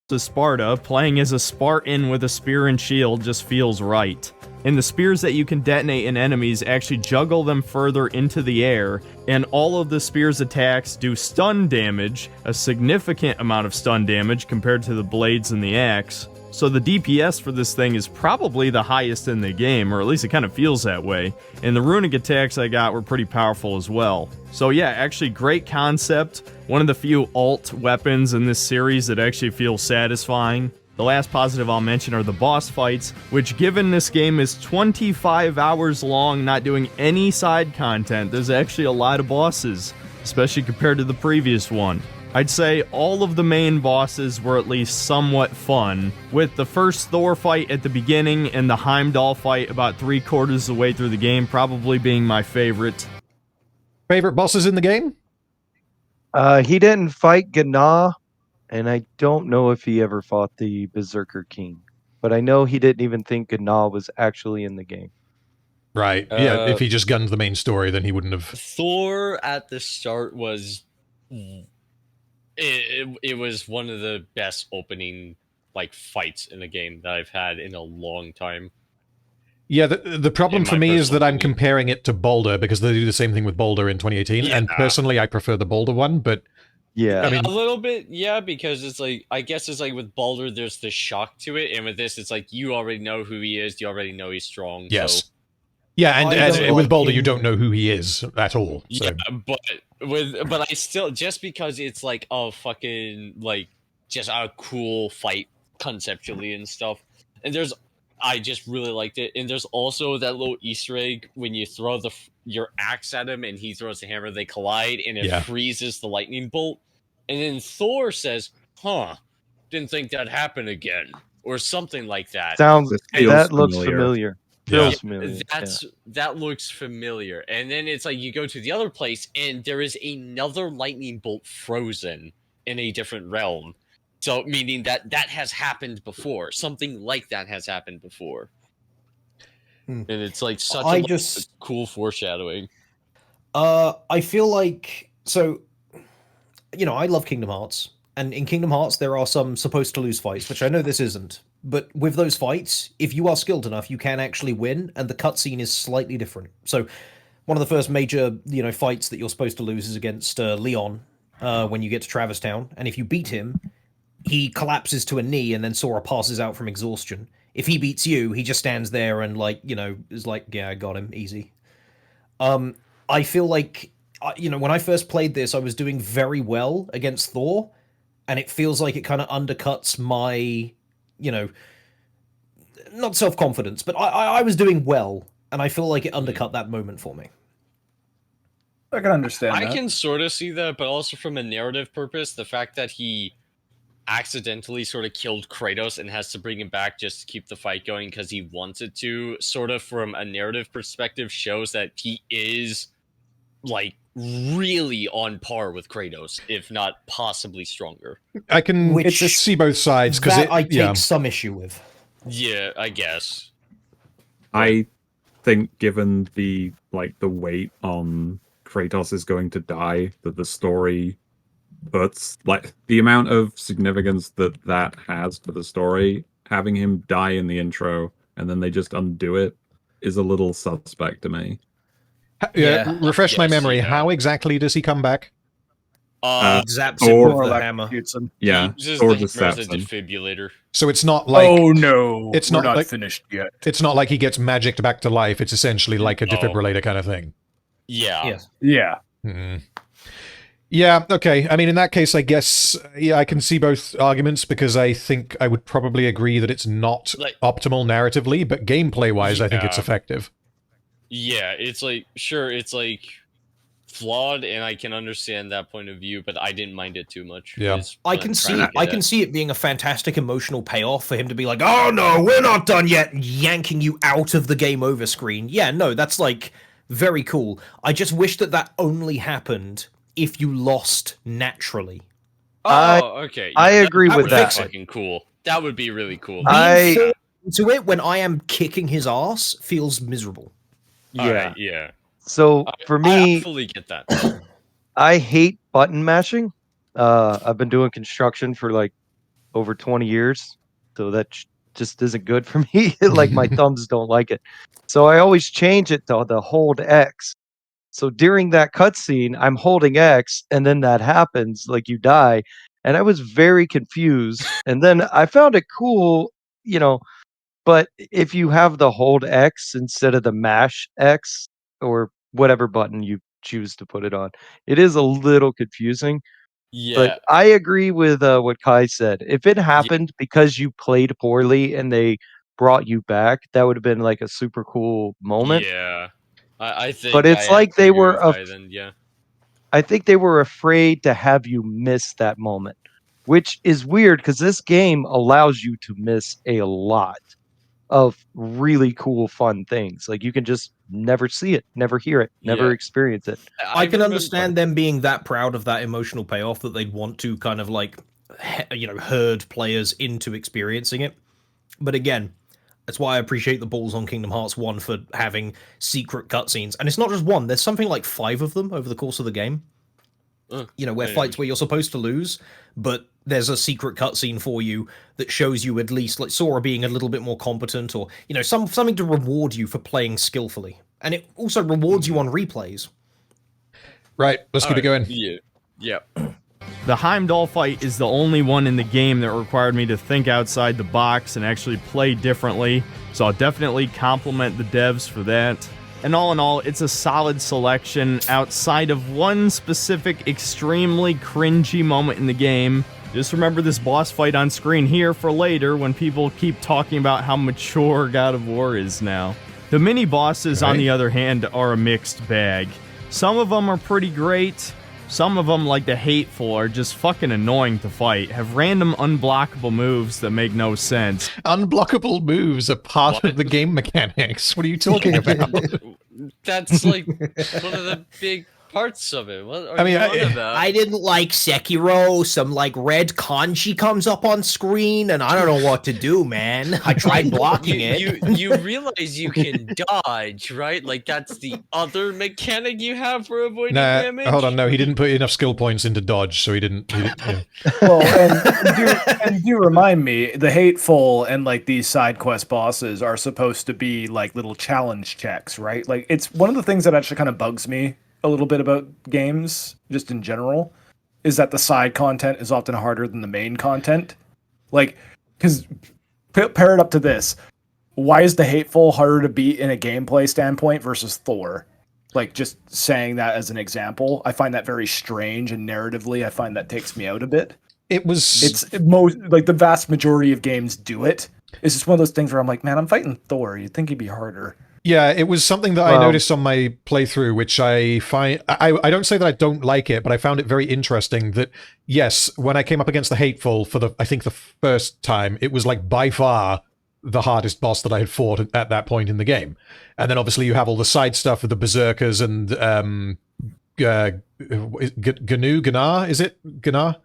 to Sparta, playing as a Spartan with a spear and shield just feels right. And the spears that you can detonate in enemies actually juggle them further into the air, and all of the spear's attacks do stun damage, a significant amount of stun damage compared to the blades and the axe. So the DPS for this thing is probably the highest in the game, or at least it kind of feels that way. And the runic attacks I got were pretty powerful as well. So yeah, actually great concept. One of the few alt weapons in this series that actually feels satisfying. The last positive I'll mention are the boss fights, which given this game is 25 hours long, not doing any side content, there's actually a lot of bosses, especially compared to the previous one. I'd say all of the main bosses were at least somewhat fun, with the first Thor fight at the beginning and the Heimdall fight about 3/4 of the way through the game probably being my favorite. Favorite bosses in the game? He didn't fight Gná, and I don't know if he ever fought the Berserker King. But I know he didn't even think Gná was actually in the game. Right. Yeah, if he just gunned the main story, then he wouldn't have... Thor at the start was... It was one of the best opening like fights in a game that I've had in a long time. Yeah, the problem for me is that I'm comparing it to Boulder because they do the same thing with Boulder in 2018, and personally I prefer the Boulder one, but yeah, I mean, a little bit, yeah, because it's like, I guess it's like with Boulder there's the shock to it, and with this it's like you already know who he is, you already know he's strong. Yes. So. Yeah, and with Boulder you don't know who he is at all. So. Yeah, but I still, just because it's like a fucking like just a cool fight conceptually and stuff, and I just really liked it. And there's also that little Easter egg when you throw your axe at him and he throws the hammer, they collide and it freezes the lightning bolt, and then Thor says, "Huh, didn't think that'd happen again," or something like that. That looks familiar. That looks familiar, and then it's like you go to the other place and there is another lightning bolt frozen in a different realm, so meaning that has happened before. Something like that has happened before, and it's like such a cool foreshadowing. I feel like, so, you know, I love Kingdom Hearts, and in Kingdom Hearts there are some supposed to lose fights, which I know this isn't. But with those fights, if you are skilled enough, you can actually win, and the cutscene is slightly different. So, one of the first major, fights that you're supposed to lose is against Leon when you get to Traverse Town, and if you beat him, he collapses to a knee, and then Sora passes out from exhaustion. If he beats you, he just stands there and is like, yeah, I got him, easy. I feel like, when I first played this, I was doing very well against Thor, and it feels like it kind of undercuts my... not self-confidence, but I was doing well, and I feel like it undercut that moment for me. I can understand that. I can sort of see that, but also from a narrative purpose, the fact that he accidentally sort of killed Kratos and has to bring him back just to keep the fight going because he wanted to, sort of from a narrative perspective, shows that he is, like, really on par with Kratos, if not possibly stronger. I can see both sides, because I take some issue with. Yeah, I guess. I think given the weight on Kratos is going to die that the story puts, like the amount of significance that has for the story, having him die in the intro and then they just undo it is a little suspect to me. Refresh my memory. How exactly does he come back? Zaps him with the hammer. Yeah, Thor just zaps him. Defibrillator. So it's not like... Oh no, it's not like, finished yet. It's not like he gets magicked back to life. It's essentially like a defibrillator kind of thing. Yeah. Yeah. Mm-hmm. Yeah, okay. I mean, in that case, I guess, I can see both arguments, because I think I would probably agree that it's not optimal narratively, but gameplay-wise, I think it's effective. Yeah, it's like, sure, it's like flawed, and I can understand that point of view, but I didn't mind it too much. Yeah, I can see it. I can see it being a fantastic emotional payoff for him to be like, "Oh no, we're not done yet," and yanking you out of the game over screen. Yeah, no, that's like very cool. I just wish that only happened if you lost naturally. Oh, okay. Yeah, I agree with that. That would be fucking cool. That would be really cool. Being forced into it when I am kicking his ass feels miserable. Yeah. Right, yeah. So for me, I fully get that. I hate button mashing. I've been doing construction for like over 20 years, so that just isn't good for me. Like my thumbs don't like it. So I always change it to the hold X. So during that cutscene, I'm holding X, and then that happens, like you die, and I was very confused. And then I found it cool, but if you have the hold X instead of the mash X or whatever button you choose to put it on, it is a little confusing. Yeah. But I agree with what Kai said. If it happened because you played poorly and they brought you back, that would have been like a super cool moment. Yeah. I think. But it's like they were. Yeah. I think they were afraid to have you miss that moment, which is weird because this game allows you to miss a lot of really cool, fun things. Like you can just never see it, never hear it, never experience it. I can understand them being that proud of that emotional payoff that they'd want to kind of like, herd players into experiencing it. But again, that's why I appreciate the balls on Kingdom Hearts 1 for having secret cutscenes. And it's not just one, there's something like 5 of them over the course of the game. Where fights where you're supposed to lose, but there's a secret cutscene for you that shows you at least like Sora being a little bit more competent, or something to reward you for playing skillfully, and it also rewards you on replays. Right, let's keep it going. Yeah. The Heimdall Fight is the only one in the game that required me to think outside the box and actually play differently, so I'll definitely compliment the devs for that. And all in all, it's a solid selection outside of one specific extremely cringy moment in the game. Just remember this boss fight on screen here for later when people keep talking about how mature God of War is now. The mini-bosses, on the other hand, are a mixed bag. Some of them are pretty great. Some of them, like the Hateful, are just fucking annoying to fight, have random unblockable moves that make no sense. Unblockable moves are part of the game mechanics. What are you talking about? That's like one of the big parts of it. What are you on about? I didn't like Sekiro. Some like red kanji comes up on screen, and I don't know what to do, man. I tried blocking it. You realize you can dodge, right? Like that's the other mechanic you have for avoiding damage. Hold on, no, he didn't put enough skill points into dodge, so he didn't yeah. Well, and do remind me, the Hateful and like these side quest bosses are supposed to be like little challenge checks, right? Like it's one of the things that actually kind of bugs me a little bit about games, just in general, is that the side content is often harder than the main content. Like, because pair it up to this. Why is the Hateful harder to beat in a gameplay standpoint versus Thor? Like, just saying that as an example, I find that very strange, and narratively, I find that takes me out a bit. It's most, like, the vast majority of games do it. It's just one of those things where I'm like, man, I'm fighting Thor. You'd think he'd be harder. Yeah, it was something that I noticed on my playthrough, which I find... I don't say that I don't like it, but I found it very interesting that, yes, when I came up against the Hateful for I think the first time, it was like by far the hardest boss that I had fought at that point in the game. And then obviously you have all the side stuff with the Berserkers and Gnar, is it? Gnar?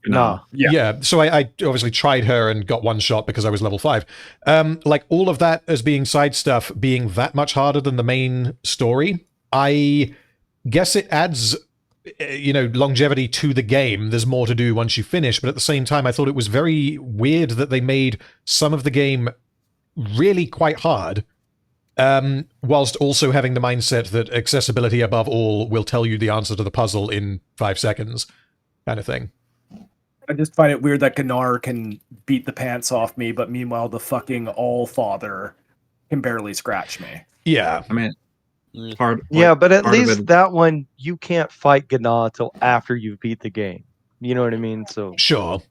Nah. Yeah. So I obviously tried her and got one shot because I was level 5. Like all of that as being side stuff being that much harder than the main story, I guess it adds, longevity to the game. There's more to do once you finish, but at the same time, I thought it was very weird that they made some of the game really quite hard, whilst also having the mindset that accessibility above all will tell you the answer to the puzzle in 5 seconds, kind of thing. I just find it weird that Gnar can beat the pants off me, but meanwhile the fucking All-Father can barely scratch me. Yeah. I mean, but at least that one, you can't fight Gnar till after you beat the game. You know what I mean? So sure.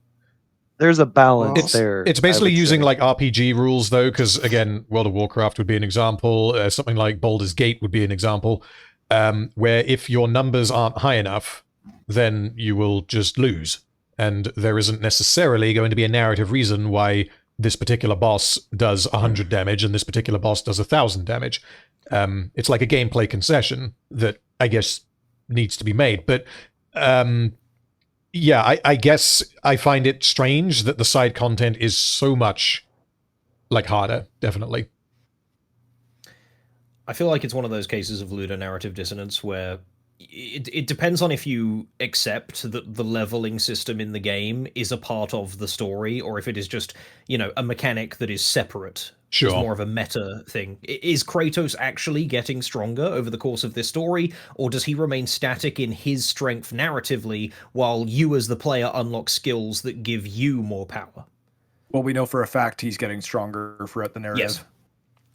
there's a balance there. It's basically using like RPG rules though, because again, World of Warcraft would be an example. Something like Baldur's Gate would be an example, where if your numbers aren't high enough, then you will just lose, and there isn't necessarily going to be a narrative reason why this particular boss does 100 damage and this particular boss does 1,000 damage. It's like a gameplay concession that I guess needs to be made, but. Yeah, I guess I find it strange that the side content is so much, like, harder, definitely. I feel like it's one of those cases of ludonarrative dissonance where it depends on if you accept that the leveling system in the game is a part of the story, or if it is just, you know, a mechanic that is separate. Sure. It's more of a meta thing. Is Kratos actually getting stronger over the course of this story, or does he remain static in his strength narratively, while you as the player unlock skills that give you more power? Well, we know for a fact he's getting stronger throughout the narrative. Yes.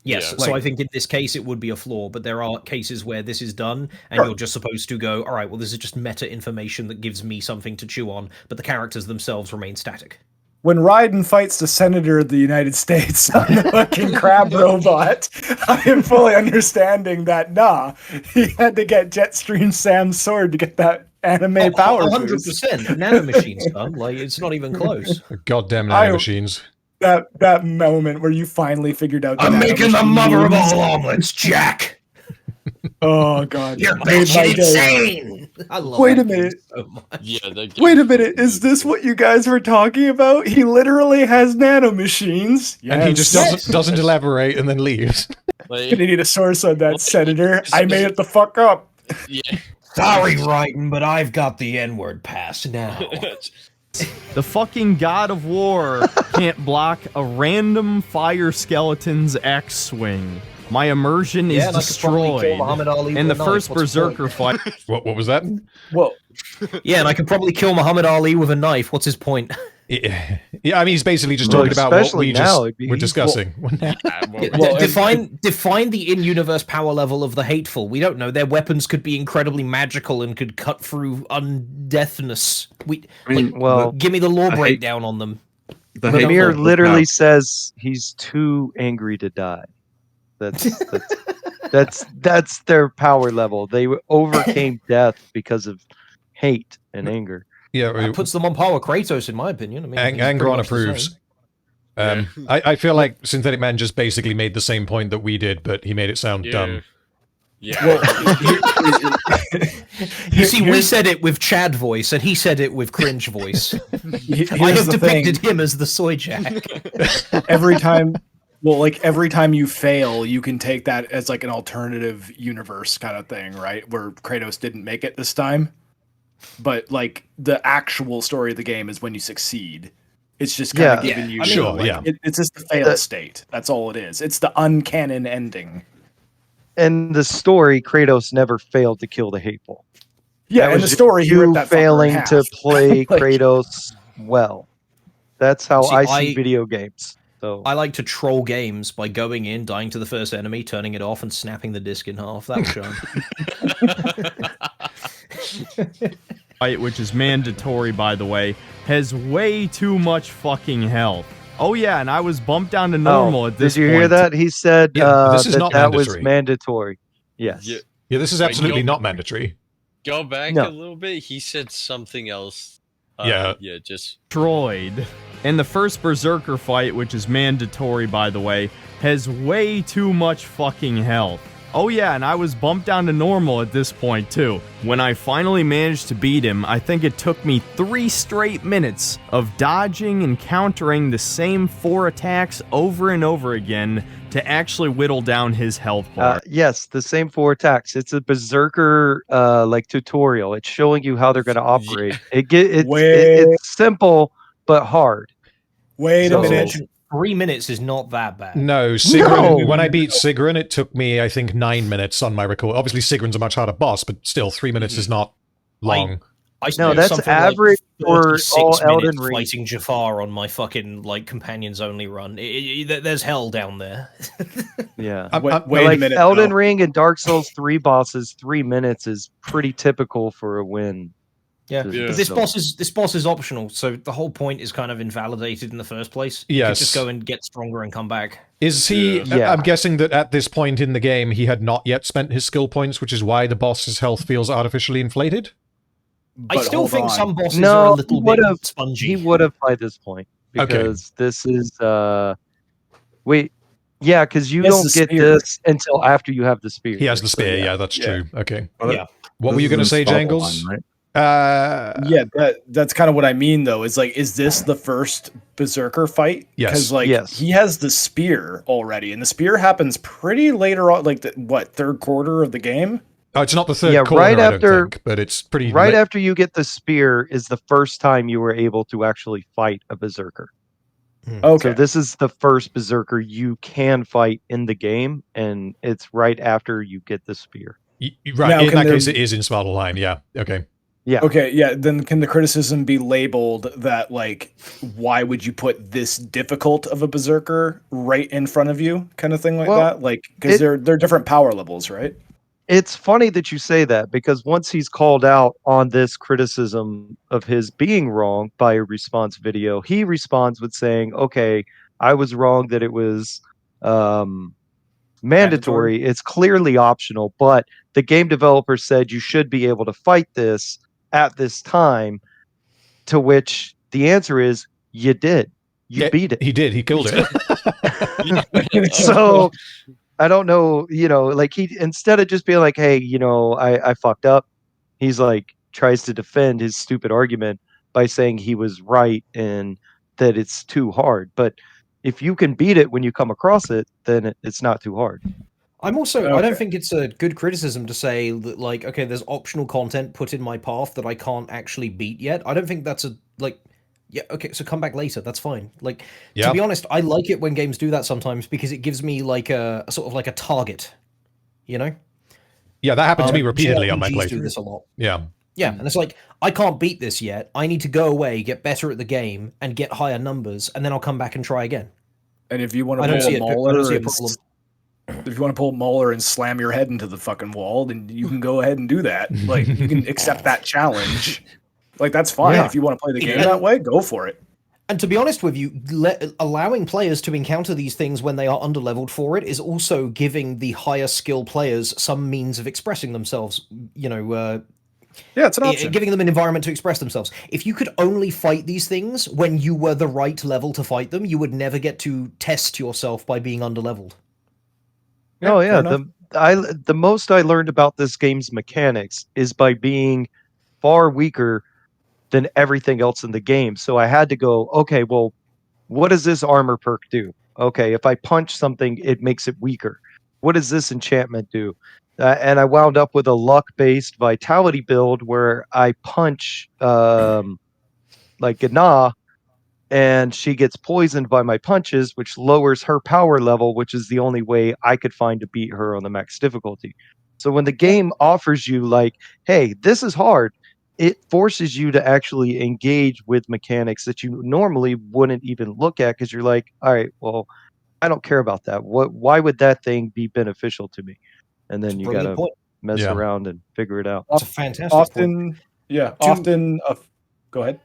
Yes, Yeah. so I think in this case it would be a flaw, but there are cases where this is done, and you're just supposed to go, all right, well, this is just meta information that gives me something to chew on, but the characters themselves remain static. When Raiden fights the Senator of the United States on the fucking crab robot, I am fully understanding that, he had to get Jetstream Sam's sword to get that anime power 100%. boost. Nanomachines, son. Like, it's not even close. Goddamn nanomachines. That moment where you finally figured out I'm making the mother of all omelets, Jack! Oh, God. You're batshit insane! I love Wait a that game minute. so much. Yeah. Wait a minute, is this what you guys were talking about? He literally has nanomachines. And he just doesn't elaborate and then leaves. Like, Gonna need a source on that, Senator. I made it the fuck up. yeah. Sorry, Raiden, but I've got the N-word pass now. The fucking God of War can't block a random fire skeleton's X-swing. My immersion is and I could probably kill destroyed. Muhammad Ali And the with a knife. first What's the point? Berserker fight. What was that? Well, Yeah, and I could probably kill Muhammad Ali with a knife. What's his point? Yeah, I mean, he's basically just Well, talking about what especially we now, just it'd be- were discussing. Define the in-universe power level of the hateful. We don't know. Their weapons could be incredibly magical and could cut through undeathness. Give me the lore breakdown on them. Mimir literally says he's too angry to die. That's their power level. They overcame death because of hate and anger. Yeah, That puts them on par with Kratos, in my opinion. I mean, he's Angron pretty much the approves. same. I feel like Synthetic Man just basically made the same point that we did, but he made it sound dumb. Yeah. You see, we said it with Chad voice, and he said it with cringe voice. I have depicted him as the soy jack. every time you fail, you can take that as like an alternative universe kind of thing, right? Where Kratos didn't make it this time. But like the actual story of the game is when you succeed. It's just kind of giving you it's just the fail state. That's all it is. It's the uncanon ending. And the story, Kratos never failed to kill the hateful. Yeah, and the story, he ripped that fucker in failing half. to play Kratos well. That's how See, I see video games. So I like to troll games by going in, dying to the first enemy, turning it off, and snapping the disc in half. That was fun. Fight, which is mandatory, by the way, has way too much fucking health. Oh yeah, and I was bumped down to normal at this Did you point. hear that? He said this is not that was mandatory. mandatory. Yes. Yeah, this is absolutely not mandatory. Go back a little bit. He said something else. Yeah, just Destroyed. And the first Berserker fight, which is mandatory, by the way, has way too much fucking health. Oh yeah, and I was bumped down to normal at this point too. When I finally managed to beat him, I think it took me 3 straight minutes of dodging and countering the same 4 attacks over and over again to actually whittle down his health bar. Yes, the same 4 attacks. It's a Berserker like tutorial. It's showing you how they're going to operate. It's simple but hard. Wait a minute. 3 minutes is not that bad. No, Sigrun, when I beat Sigrun, it took me, I think, 9 minutes on my record. Obviously, Sigrun's a much harder boss, but still, 3 minutes is not long. That's average for all Elden Ring. Fighting Jafar on my fucking like companions only run. There's hell down there. Yeah. Wait a minute. Elden Ring and Dark Souls 3 bosses, 3 minutes is pretty typical for a win. Yeah, but this boss is optional, so the whole point is kind of invalidated in the first place. You could just go and get stronger and come back. Is he? Yeah. I'm guessing that at this point in the game, he had not yet spent his skill points, which is why the boss's health feels artificially inflated. I still think some bosses are a little bit spongy. He would have by this point, because this is wait. Yeah, because you don't get this until after you have the spear. He has the spear. Yeah, that's true. Okay. Yeah. What were you going to say, Jangles? Right? Yeah, that's kind of what I mean, though. Is like, is this the first Berserker fight? Yes. Because like he has the spear already, and the spear happens pretty later on, like third quarter of the game. Oh, it's not the third quarter, I don't think, but it's pretty. Right after you get the spear is the first time you were able to actually fight a Berserker. Okay. So this is the first Berserker you can fight in the game, and it's right after you get the spear. Right. Now, in that case, it is in Svartalheim. Yeah. Okay. Yeah. Okay. Yeah. Then can the criticism be labeled that, like, why would you put this difficult of a Berserker right in front of you, kind of thing like that? Like, because they're different power levels, right? It's funny that you say that, because once he's called out on this criticism of his being wrong by a response video, he responds with saying, okay, I was wrong that it was mandatory. It's clearly optional, but the game developer said you should be able to fight this at this time, to which the answer is you did. You beat it. He did. He killed it. So I don't know, like, he, instead of just being like, hey, I fucked up, he's like, tries to defend his stupid argument by saying he was right and that it's too hard. But if you can beat it when you come across it, then it's not too hard. I'm also, I don't think it's a good criticism to say that, like, okay, there's optional content put in my path that I can't actually beat yet. I don't think that's yeah, okay, so come back later. That's fine. Like, to be honest, I like it when games do that sometimes, because it gives me like a sort of like a target, Yeah, that happened to me repeatedly on my playthrough. Do this a lot. Yeah, and it's like, I can't beat this yet. I need to go away, get better at the game, and get higher numbers, and then I'll come back and try again. And if you want to pull a Mauler, if you want to pull Mauler and slam your head into the fucking wall, then you can go ahead and do that. Like, you can accept that challenge. Like, that's fine. If you want to play the game that way, go for it. And to be honest with you, allowing players to encounter these things when they are underleveled for it is also giving the higher skill players some means of expressing themselves, it's an option. Giving them an environment to express themselves. If you could only fight these things when you were the right level to fight them, you would never get to test yourself by being underleveled. Oh yeah, the most I learned about this game's mechanics is by being far weaker than everything else in the game. So I had to go, okay, well, what does this armor perk do? Okay, if I punch something, it makes it weaker. What does this enchantment do? And I wound up with a luck-based vitality build where I punch like Gna, and she gets poisoned by my punches, which lowers her power level, which is the only way I could find to beat her on the max difficulty. So when the game offers you, like, hey, this is hard, it forces you to actually engage with mechanics that you normally wouldn't even look at, because you're like, all right, well, I don't care about that. Why would that thing be beneficial to me? And then you gotta mess around and figure it out. It's a fantastic point. Go ahead.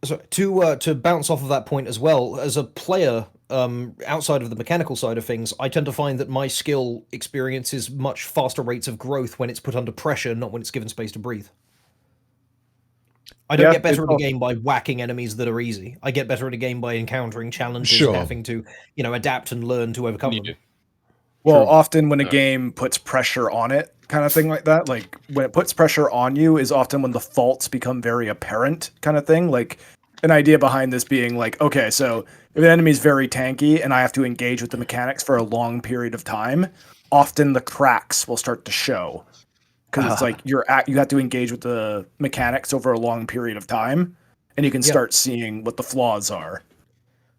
So to bounce off of that point as well, as a player, outside of the mechanical side of things, I tend to find that my skill experiences much faster rates of growth when it's put under pressure, not when it's given space to breathe. I don't get better at a game by whacking enemies that are easy. I get better at a game by encountering challenges and having to, adapt and learn to overcome them. Well, often when a game puts pressure on it, kind of thing like that, like when it puts pressure on you is often when the faults become very apparent, kind of thing. Like, an idea behind this being like, okay, so if an enemy's very tanky and I have to engage with the mechanics for a long period of time, often the cracks will start to show. Because it's like you have to engage with the mechanics over a long period of time, and you can start seeing what the flaws are.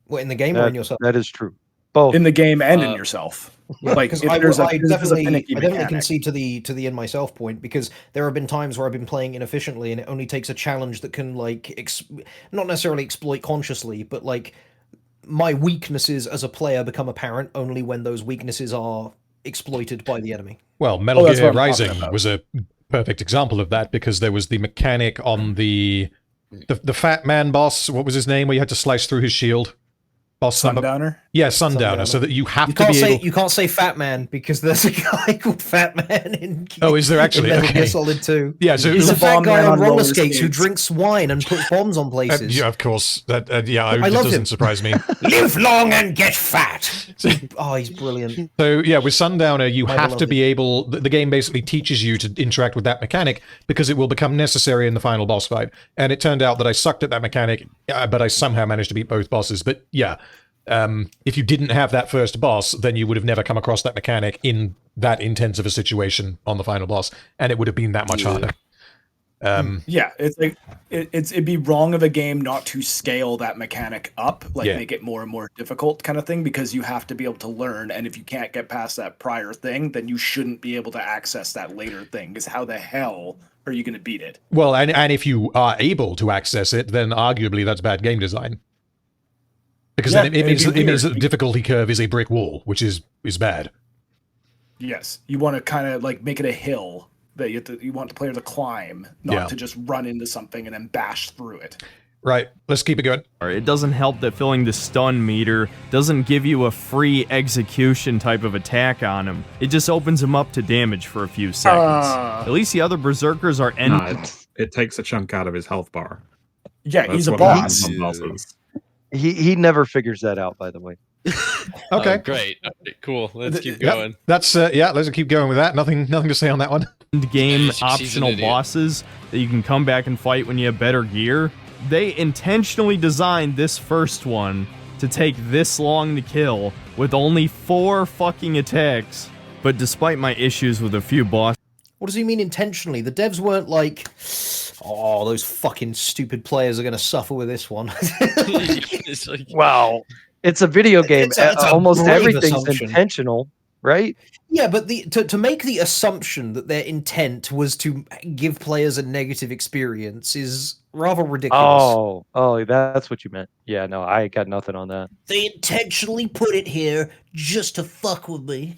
Well, in the game or in yourself? That is true. Both. In the game and in yourself. Like, if I there's a definitely mechanic. concede to the in myself point, because there have been times where I've been playing inefficiently, and it only takes a challenge that can, like, not necessarily exploit consciously, but, like, my weaknesses as a player become apparent only when those weaknesses are exploited by the enemy. Well, Metal Gear Rising was a perfect example of that, because there was the mechanic on the fat man boss. What was his name? Where you had to slice through his shield. Boss Sundowner? Yeah, Sundowner. So that you have to be able... You can't say Fat Man, because there's a guy called Fat Man in... Oh, is there actually? Metal Gear Solid 2. Yeah, so... He's a fat guy on roller skates skates who drinks wine and puts bombs on places. Yeah, of course. That it love doesn't him. surprise me. Live long and get fat! Oh, he's brilliant. So, yeah, with Sundowner, you have to be able... The game basically teaches you to interact with that mechanic, because it will become necessary in the final boss fight. And it turned out that I sucked at that mechanic, but I somehow managed to beat both bosses. But, yeah... if you didn't have that first boss, then you would have never come across that mechanic in that intense of a situation on the final boss, and it would have been that much harder. Yeah, it's like it'd be wrong of a game not to scale that mechanic up, like make it more and more difficult, kind of thing, because you have to be able to learn. And if you can't get past that prior thing, then you shouldn't be able to access that later thing. Because how the hell are you going to beat it? Well, and if you are able to access it, then arguably that's bad game design. Because then it means that the difficulty curve is a brick wall, which is bad. Yes, you want to kind of like make it a hill that you want the player to climb, not to just run into something and then bash through it. Right, let's keep it going. It doesn't help that filling the stun meter doesn't give you a free execution type of attack on him. It just opens him up to damage for a few seconds. At least the other berserkers are it takes a chunk out of his health bar. Yeah, he's a boss. He never figures that out, by the way. Okay, great. Okay, cool. Let's keep going. That's let's keep going with that. Nothing to say on that one. Game optional bosses that you can come back and fight when you have better gear. They intentionally designed this first one to take this long to kill with only 4 fucking attacks. But despite my issues with a few bosses... What does he mean intentionally? The devs weren't like, oh, those fucking stupid players are going to suffer with this one. It's like, wow. It's a video game. It's a almost brave everything's assumption. intentional, right? Yeah, but to make the assumption that their intent was to give players a negative experience is rather ridiculous. Oh, that's what you meant. Yeah, no, I got nothing on that. They intentionally put it here just to fuck with me.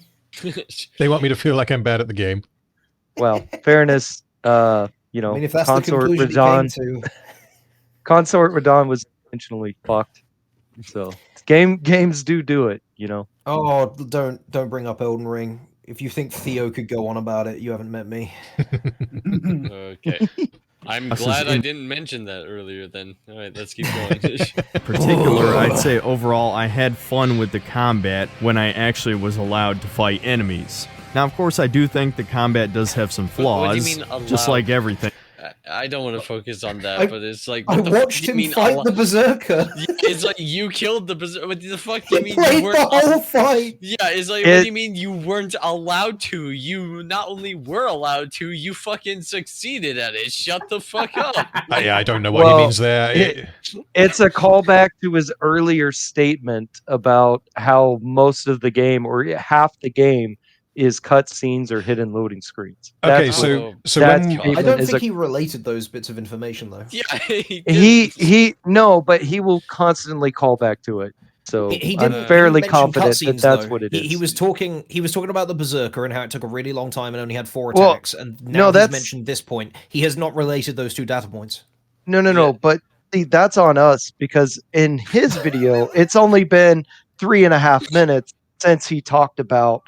They want me to feel like I'm bad at the game. Well, fairness, I mean, if that's Consort the conclusion you came to. Consort Radon was intentionally fucked. So games do it, you know. Oh, don't bring up Elden Ring. If you think Theo could go on about it, you haven't met me. Okay. I'm glad I didn't mention that earlier then. All right, let's keep going. Particular, I'd say overall I had fun with the combat when I actually was allowed to fight enemies. Now, of course, I do think the combat does have some flaws, what do you mean allowed? just like everything. I don't want to focus on that, but it's like... I watched him fight the Berserker. It's like, you killed the Berserker. What the fuck do you mean played you weren't... the whole fight! Yeah, it's like, what do you mean you weren't allowed to? You not only were allowed to, you fucking succeeded at it. Shut the fuck up. I don't know what he means there. It's a callback to his earlier statement about how most of the game, or half the game, is cutscenes or hidden loading screens. Okay, that's so when I don't think he related those bits of information though. Yeah, he no, but he will constantly call back to it. So I'm fairly confident that that's what it is. He was talking about the Berserker and how it took a really long time and only had 4 attacks. And now he's mentioned this point. He has not related those 2 data points. No. But see, that's on us, because in his video, it's only been 3.5 minutes since he talked about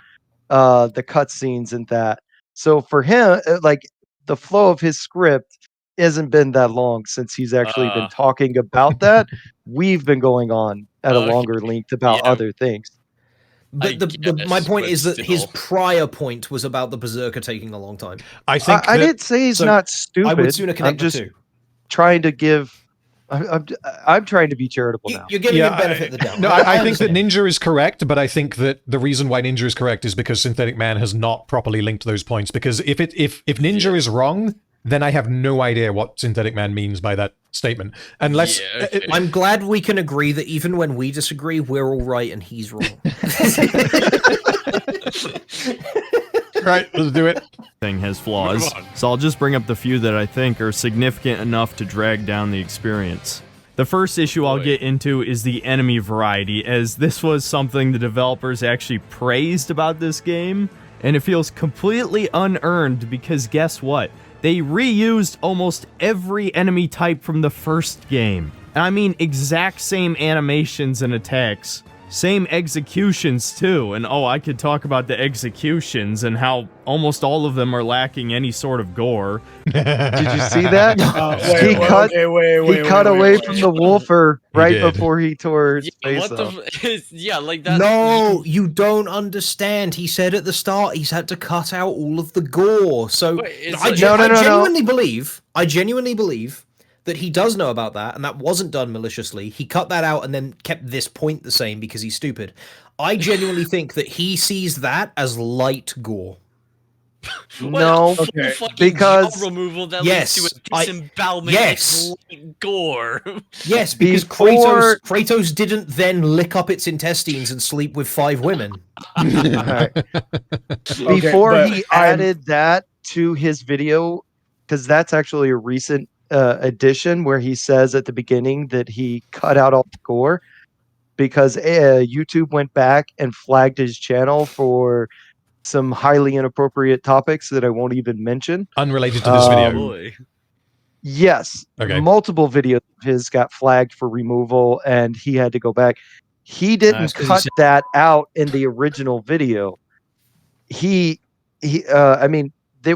the cutscenes and that. So for him, like, the flow of his script hasn't been that long since he's actually been talking about that. We've been going on at a longer length about other things. But my point is that his prior point was about the Berserker taking a long time. I think I didn't say he's not stupid. I would sooner connect I'm just the 2. trying to give. I'm trying to be charitable now. You're giving him benefit of the doubt. No, I think that Ninja is correct, but I think that the reason why Ninja is correct is because Synthetic Man has not properly linked those points. Because if Ninja is wrong, then I have no idea what Synthetic Man means by that statement. Unless I'm glad we can agree that even when we disagree, we're all right and he's wrong. Right, let's do it. Thing has flaws, so I'll just bring up the few that I think are significant enough to drag down the experience. The first issue I'll get into is the enemy variety, as this was something the developers actually praised about this game, And it feels completely unearned because guess what? They reused almost every enemy type from the first game. I mean, exact same animations and attacks. Same executions, too. And I could talk about the executions and how almost all of them are lacking any sort of gore. Did you see that? He cut away from the wolfer right before he tore his face off. Like that. No, you don't understand. He said at the start he's had to cut out all of the gore. So I genuinely believe that he does know about that, and that wasn't done maliciously. He cut that out and then kept this point the same because he's stupid. I genuinely think that he sees that as light gore. No, because removal that leads to a disembowelment gore. Yes, because Kratos didn't then lick up its intestines and sleep with 5 women. Before he added that to his video, because that's actually a recent addition where he says at the beginning that he cut out all the gore because YouTube went back and flagged his channel for some highly inappropriate topics that I won't even mention. Unrelated to this video. Yes. Okay. Multiple videos of his got flagged for removal and he had to go back. He didn't cut that out in the original video. It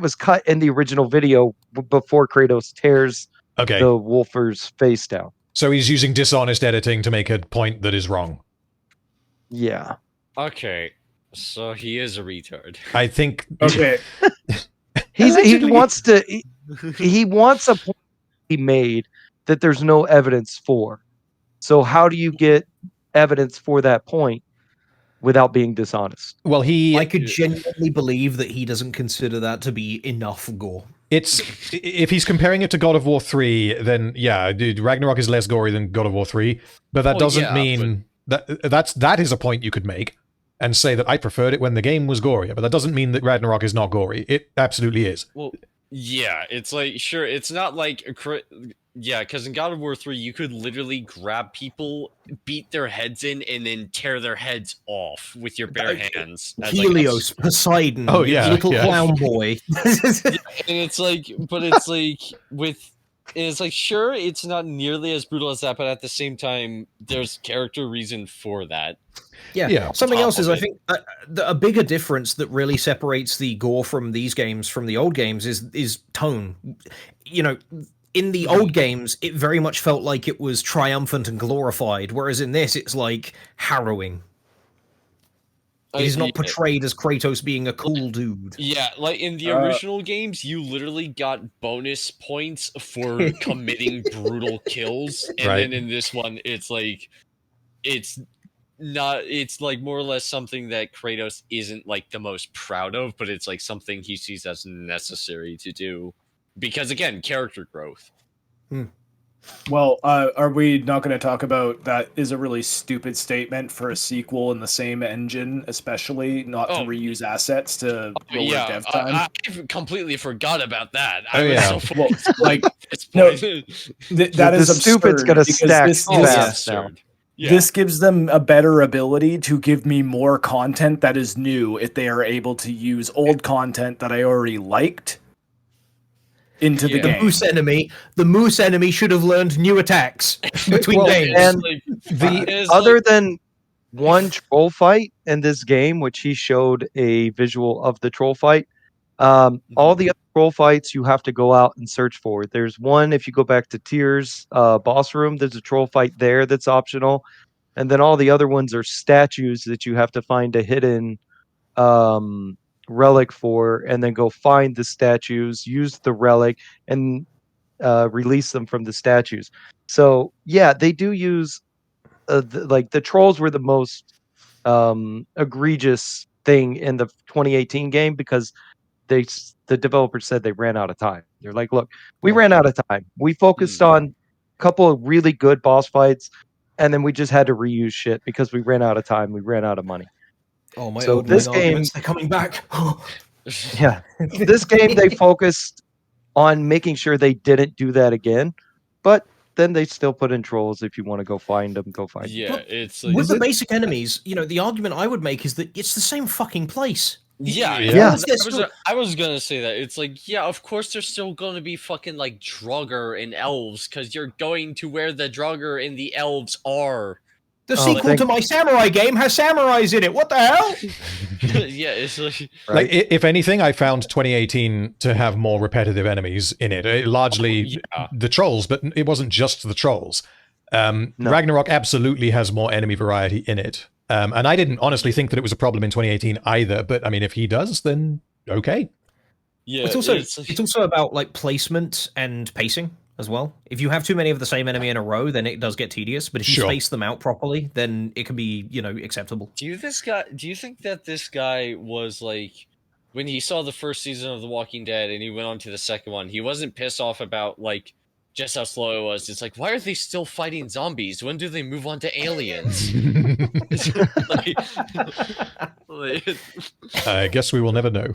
was cut in the original video before Kratos tears the wolfer's face down. So he's using dishonest editing to make a point that is wrong. Yeah. Okay. So he is a retard. I think. Okay. he wants a point he made that there's no evidence for. So how do you get evidence for that point without being dishonest? Well, I could genuinely believe that he doesn't consider that to be enough gore. If he's comparing it to God of War 3, then yeah, Ragnarok is less gory than God of War 3, but that doesn't mean that is a point you could make and say that I preferred it when the game was gorier, but that doesn't mean that Ragnarok is not gory. It absolutely is. Well, yeah, it's like, sure, it's not like because in God of War 3, you could literally grab people, beat their heads in, and then tear their heads off with your bare hands. Helios, Poseidon, little clown boy. And it's like, but it's like, it's like, sure, it's not nearly as brutal as that, but at the same time, there's character reason for that. Yeah. Something else is, I think, a bigger difference that really separates the gore from these games from the old games is tone. You know, in the old games, it very much felt like it was triumphant and glorified, whereas in this, it's like harrowing. He's not portrayed as Kratos being a cool dude. Yeah, like in the original games, you literally got bonus points for committing brutal kills, and then in this one, it's like it's like more or less something that Kratos isn't like the most proud of, but it's like something he sees as necessary to do because, again, character growth. Well, are we not going to talk about that is a really stupid statement for a sequel in the same engine, especially not to reuse assets to lower dev time? I completely forgot about that. That is absurd. Stupid's going to stack fast now. Yeah. This gives them a better ability to give me more content that is new if they are able to use old content that I already liked into the game. The moose enemy should have learned new attacks between games. And other than one troll fight in this game, which he showed a visual of the troll fight, all the other troll fights you have to go out and search for. There's one, if you go back to Tyr's boss room, there's a troll fight there that's optional. And then all the other ones are statues that you have to find a hidden relic for, and then go find the statues, use the relic, and release them from the statues. So yeah, they do use the trolls were the most egregious thing in the 2018 game because the developers said they ran out of time. They're like, look, we ran out of time. We focused on a couple of really good boss fights, and then we just had to reuse shit because we ran out of time. We ran out of money. Oh my! So this game, they're coming back. Yeah, this game they focused on making sure they didn't do that again, but then they still put in trolls. If you want to go find them, go find them. Yeah, it's like, with the basic enemies. You know, the argument I would make is that it's the same fucking place. Yeah. I was gonna say that. It's like, yeah, of course there's still gonna be fucking like Draugr and elves, because you're going to where the Draugr and the elves are. The sequel to my samurai game has samurais in it. What the hell? Yeah, it's like... Like, if anything, I found 2018 to have more repetitive enemies in it. Largely the trolls, but it wasn't just the trolls. No. Ragnarok absolutely has more enemy variety in it. And I didn't honestly think that it was a problem in 2018 either, but I mean, if he does, then okay. Yeah, it's also about like placement and pacing as well. If you have too many of the same enemy in a row, then it does get tedious. But if you space them out properly, then it can be, acceptable. Do you think that this guy was like, when he saw the first season of The Walking Dead and he went on to the second one, he wasn't pissed off about like just how slow it was? It's like, why are they still fighting zombies? When do they move on to aliens? I guess we will never know.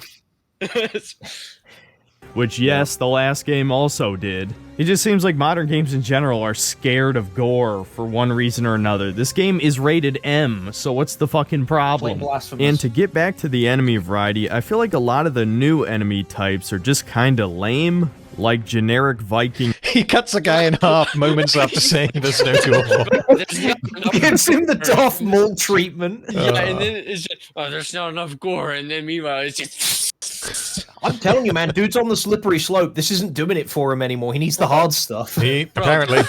Which, yes, the last game also did. It just seems like modern games in general are scared of gore for one reason or another. This game is rated M, so what's the fucking problem? And to get back to the enemy variety, I feel like a lot of the new enemy types are just kinda lame. Like generic Viking. He cuts a guy in half moments after saying there's no gore. Gives him the Darth Maul treatment. Yeah, and then it's just, there's not enough gore, and then meanwhile it's just... I'm telling you, man, dude's on the slippery slope. This isn't doing it for him anymore. He needs the hard stuff. Apparently.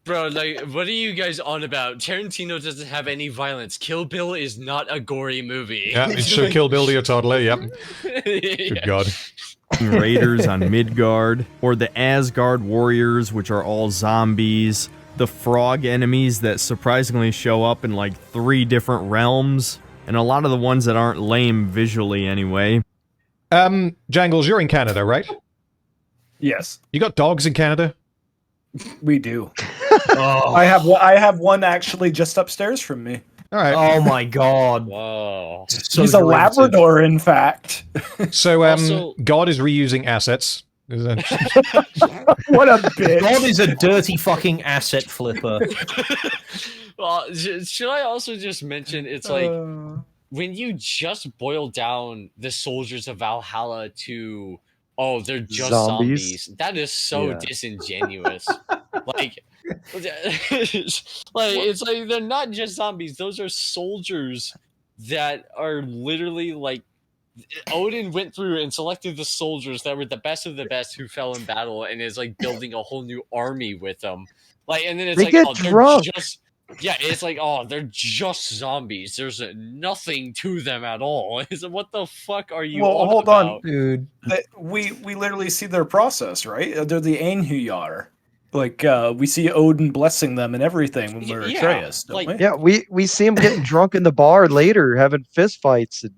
Bro, like, what are you guys on about? Tarantino doesn't have any violence. Kill Bill is not a gory movie. Yeah, it should Kill Bill to your toddler, yep. Good God. Raiders on Midgard, or the Asgard warriors, which are all zombies, the frog enemies that surprisingly show up in like 3 different realms, and a lot of the ones that aren't lame visually anyway. Jangles, you're in Canada, right? Yes. You got dogs in Canada? We do. I have one actually just upstairs from me. All right. Oh my God! Whoa. So he's a Labrador, in fact. So, God is reusing assets. What a bitch! God is a dirty fucking asset flipper. Well, should I also just mention, it's like, when you just boil down the soldiers of Valhalla to, oh, they're just zombies, that is so disingenuous. Like, it's like they're not just zombies, those are soldiers that are literally like, Odin went through and selected the soldiers that were the best of the best who fell in battle and is like building a whole new army with them. Like, and then it's like, oh, they're just, it's like, oh, they're just zombies. There's nothing to them at all. What the fuck are you hold about? on, dude. We literally see their process, right? They're the Einhujar. Like, we see Odin blessing them and everything when we're Atreus, don't we? Yeah, we see him getting drunk in the bar later, having fist fights. And,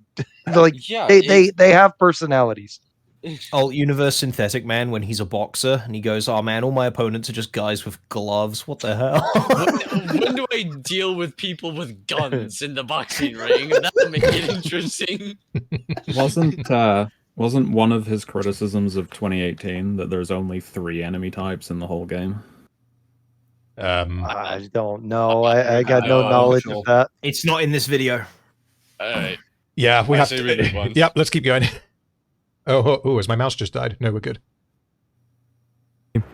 like, they have personalities. Alt universe synthetic man when he's a boxer and he goes, oh man, all my opponents are just guys with gloves. What the hell? When do I deal with people with guns in the boxing ring? That'll make it interesting. Wasn't one of his criticisms of 2018 that there's only 3 enemy types in the whole game? I don't know. I got no knowledge of that. It's not in this video. Yeah, we have to. Yep, let's keep going. Oh, has my mouse just died? No, we're good.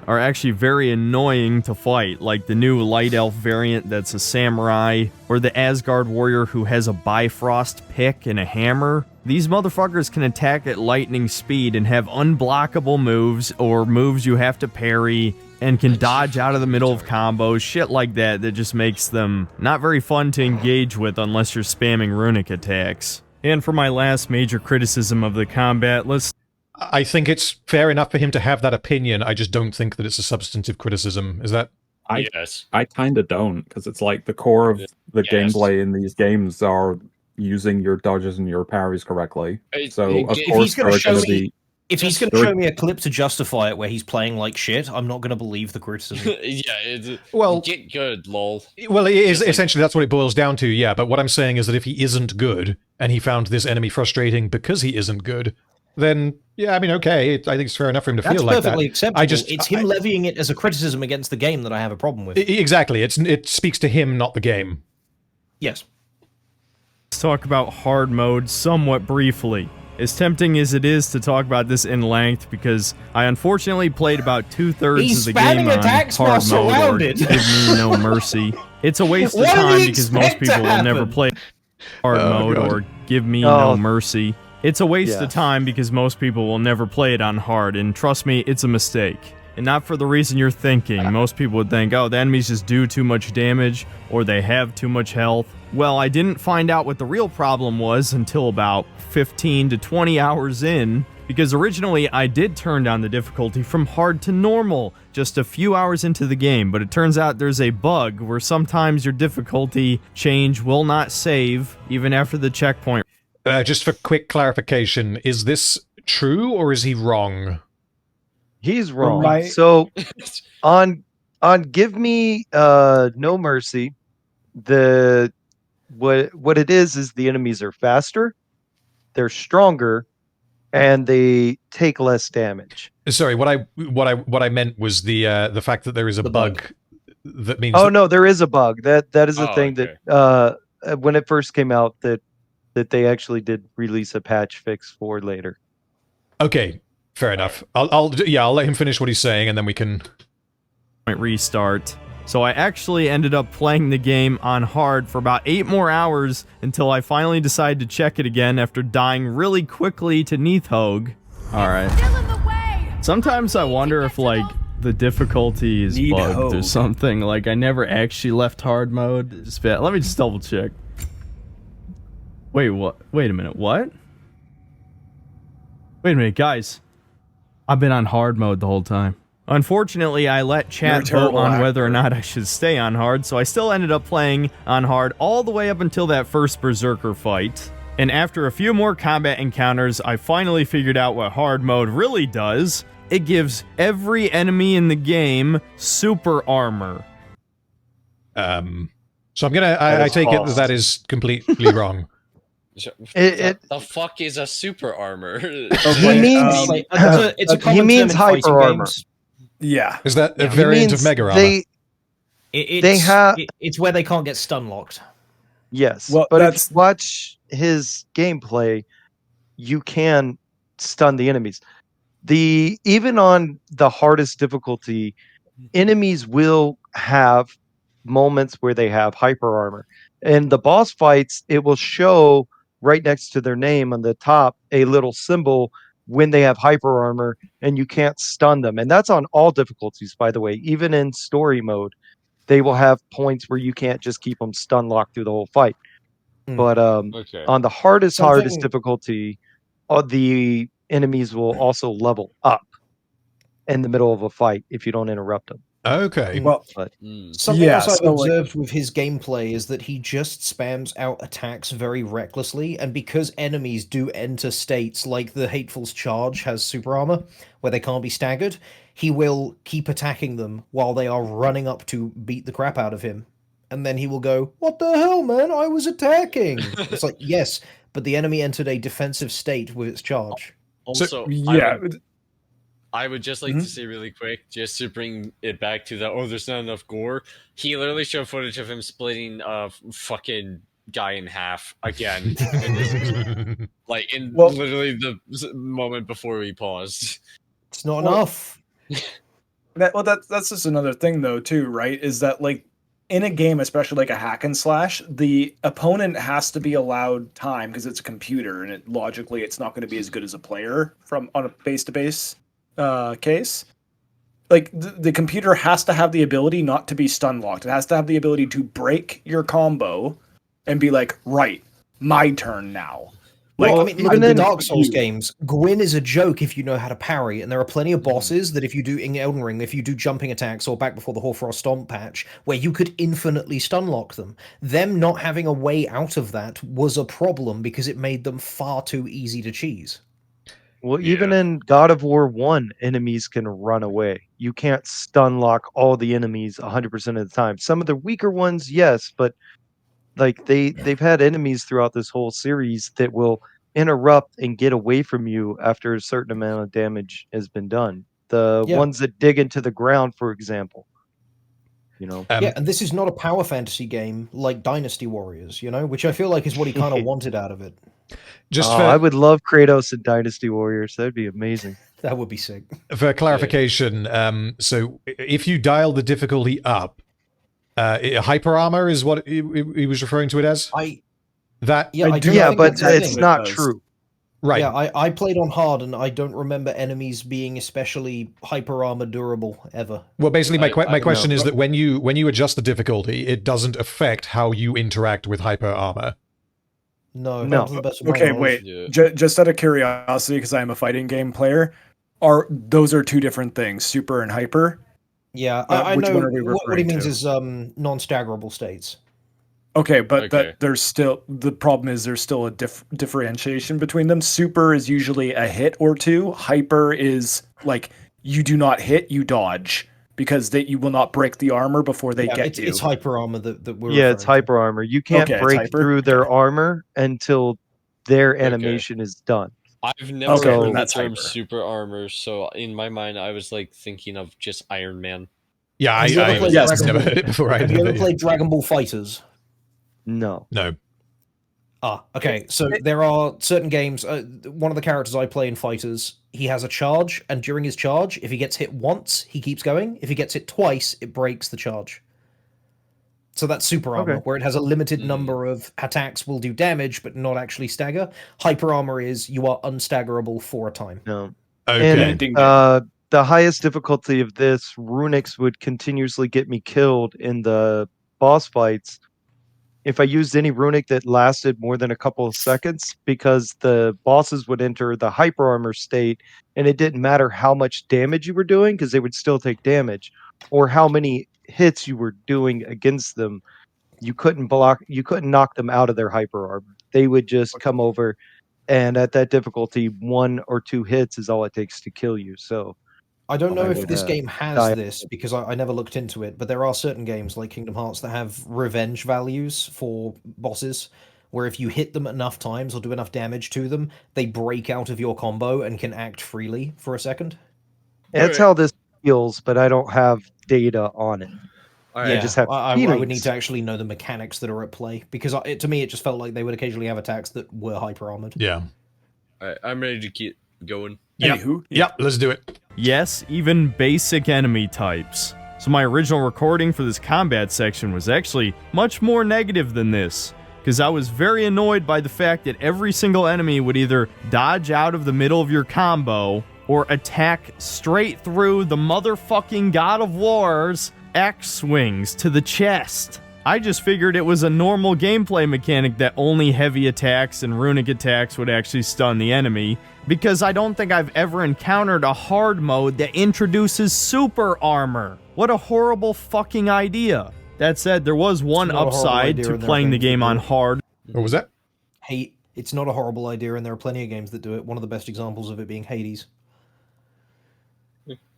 Are actually very annoying to fight, like the new light elf variant that's a samurai, or the Asgard warrior who has a Bifrost pick and a hammer. These motherfuckers can attack at lightning speed and have unblockable moves, or moves you have to parry, and can dodge out of the middle of combos, shit like that just makes them not very fun to engage with unless you're spamming runic attacks. And for my last major criticism of the combat, I think it's fair enough for him to have that opinion. I just don't think that it's a substantive criticism. Is that? I kind of don't, because it's like the core of the gameplay in these games are using your dodges and your parries correctly. So of course there are going to be. If he's going to show me a clip to justify it where he's playing like shit, I'm not going to believe the criticism. Get good, lol. Well, it is essentially that's what it boils down to, yeah. But what I'm saying is that if he isn't good, and he found this enemy frustrating because he isn't good, then, yeah, I mean, okay, I think it's fair enough for him to feel like that. That's perfectly acceptable. It's him levying it as a criticism against the game that I have a problem with. Exactly. It speaks to him, not the game. Yes. talk about hard mode somewhat briefly. As tempting as it is to talk about this in length, because I unfortunately played about 2/3 of the game on hard mode or Give Me No Mercy. It's a waste of time because most people will never play hard mode or Give Me No Mercy. It's a waste of time because most people will never play it on hard, and trust me, it's a mistake. And not for the reason you're thinking. Most people would think, oh, the enemies just do too much damage, or they have too much health. Well, I didn't find out what the real problem was until about 15 to 20 hours in, because originally I did turn down the difficulty from hard to normal just a few hours into the game, but it turns out there's a bug where sometimes your difficulty change will not save even after the checkpoint. Just for quick clarification, is this true or is he wrong? He's wrong. So on Give Me No Mercy, what it is the enemies are faster, they're stronger, and they take less damage. Sorry, what I meant was the fact that there is a bug that means. Oh no, there is a bug. That is a thing that when it first came out that they actually did release a patch fix for later. Okay, fair enough. I'll let him finish what he's saying, and then we can restart. So I actually ended up playing the game on hard for about 8 more hours until I finally decided to check it again after dying really quickly to Neathog. Alright. Sometimes I wonder if, like, the difficulty is bugged or something. Like, I never actually left hard mode. Let me just double check. Wait, what? Wait a minute, what? Wait a minute, guys. I've been on hard mode the whole time. Unfortunately, I let chat vote on whether or not I should stay on hard, so I still ended up playing on hard all the way up until that first Berserker fight. And after a few more combat encounters, I finally figured out what hard mode really does. It gives every enemy in the game super armor. So I take it that is completely wrong. What the fuck is a super armor? He means hyper armor. Yeah. Is that a variant of Mega Armor? It's where they can't get stun locked. Yes, well, but if you watch his gameplay, you can stun the enemies. Even on the hardest difficulty, enemies will have moments where they have hyper armor. In the boss fights, it will show right next to their name on the top a little symbol when they have hyper armor, and you can't stun them. And that's on all difficulties, by the way. Even in story mode, they will have points where you can't just keep them stun locked through the whole fight. But on the hardest difficulty, the enemies will also level up in the middle of a fight if you don't interrupt them. Okay. Well, something else I've observed with his gameplay is that he just spams out attacks very recklessly, and because enemies do enter states like the Hateful's Charge has super armor, where they can't be staggered, he will keep attacking them while they are running up to beat the crap out of him. And then he will go, "What the hell, man? I was attacking!" It's like, yes, but the enemy entered a defensive state with its charge. Also, I would just like to say really quick, just to bring it back to the, there's not enough gore. He literally showed footage of him splitting a fucking guy in half again. Literally the moment before we paused. It's not enough. That's just another thing, though, too, right? Is that, like, in a game, especially like a hack and slash, the opponent has to be allowed time because it's a computer, and logically it's not going to be as good as a player on a base-to-base case. Like, the computer has to have the ability not to be stun locked. It has to have the ability to break your combo and be like, right, my turn now. Like, I mean, even in Dark Souls games, Gwyn is a joke if you know how to parry, and there are plenty of bosses that if you do in Elden Ring, if you do jumping attacks or back before the Hoarfrost Stomp patch, where you could infinitely stun lock them. Them not having a way out of that was a problem because it made them far too easy to cheese. Well, even in God of War 1, enemies can run away. You can't stun lock all the enemies 100% of the time. Some of the weaker ones, yes, but like they've had enemies throughout this whole series that will interrupt and get away from you after a certain amount of damage has been done. The ones that dig into the ground, for example. You know. Yeah, and this is not a power fantasy game like Dynasty Warriors, you know, which I feel like is what he kind of wanted out of it. I would love Kratos and Dynasty Warriors. That'd be amazing. That would be sick. For clarification, so if you dial the difficulty up, hyper armor is what he was referring to it as. But it's not true. Right. Yeah, I played on hard, and I don't remember enemies being especially hyper armor durable ever. Well, basically, my question is that when you adjust the difficulty, it doesn't affect how you interact with hyper armor. No. Okay, wait. Yeah. Just out of curiosity, because I am a fighting game player, those are two different things, super and hyper? Yeah, I know what he means is non-staggerable states. Okay, but that there's still the problem is there's still a differentiation between them. Super is usually a hit or two. Hyper is like you do not hit, you dodge because you will not break the armor before they get you. It's hyper armor that we're. Yeah, it's hyper armor. You can't break through their armor until their animation is done. I've never heard the term super armor, so in my mind, I was like thinking of just Iron Man. Yeah, I never heard it before. Have you ever played Dragon Ball Fighters? No. Okay. So there are certain games. One of the characters I play in Fighters, he has a charge, and during his charge, if he gets hit once, he keeps going. If he gets hit twice, it breaks the charge. So that's super armor, where it has a limited number of attacks will do damage, but not actually stagger. Hyper armor is you are unstaggerable for a time. No. Okay. And, the highest difficulty of this, runics would continuously get me killed in the boss fights if I used any runic that lasted more than a couple of seconds, because the bosses would enter the hyper armor state, and it didn't matter how much damage you were doing, because they would still take damage, or how many hits you were doing against them. You couldn't knock them out of their hyper armor. They would just come over, and at that difficulty, 1 or 2 hits is all it takes to kill you. So I don't know if this game has this, because I never looked into it, but there are certain games like Kingdom Hearts that have revenge values for bosses, where if you hit them enough times or do enough damage to them, they break out of your combo and can act freely for a second. That's how this feels, but I don't have data on it. I just have I would need to actually know the mechanics that are at play, because to me it just felt like they would occasionally have attacks that were hyper armored. Yeah. All right, I'm ready to keep going. Yep, let's do it. Yes, even basic enemy types. So my original recording for this combat section was actually much more negative than this, because I was very annoyed by the fact that every single enemy would either dodge out of the middle of your combo or attack straight through the motherfucking God of War's X-swings to the chest. I just figured it was a normal gameplay mechanic that only heavy attacks and runic attacks would actually stun the enemy, because I don't think I've ever encountered a hard mode that introduces super armor. What a horrible fucking idea. That said, there was one upside to playing the game on hard. What was that? It's not a horrible idea, and there are plenty of games that do it. One of the best examples of it being Hades.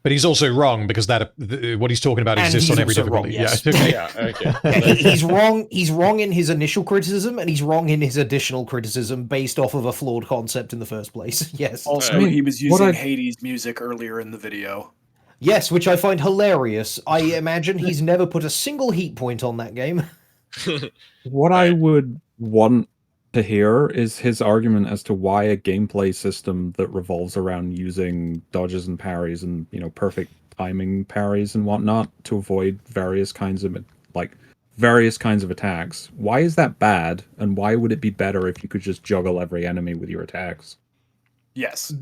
But he's also wrong, because what he's talking about exists on every difficulty. Yes. Okay. He's wrong. He's wrong in his initial criticism, and he's wrong in his additional criticism based off of a flawed concept in the first place. Yes. Also, he was using Hades music earlier in the video. Yes, which I find hilarious. I imagine he's never put a single heat point on that game. What I would want to hear is his argument as to why a gameplay system that revolves around using dodges and parries and, perfect timing parries and whatnot to avoid various kinds of attacks. Why is that bad? And why would it be better if you could just juggle every enemy with your attacks? Yes.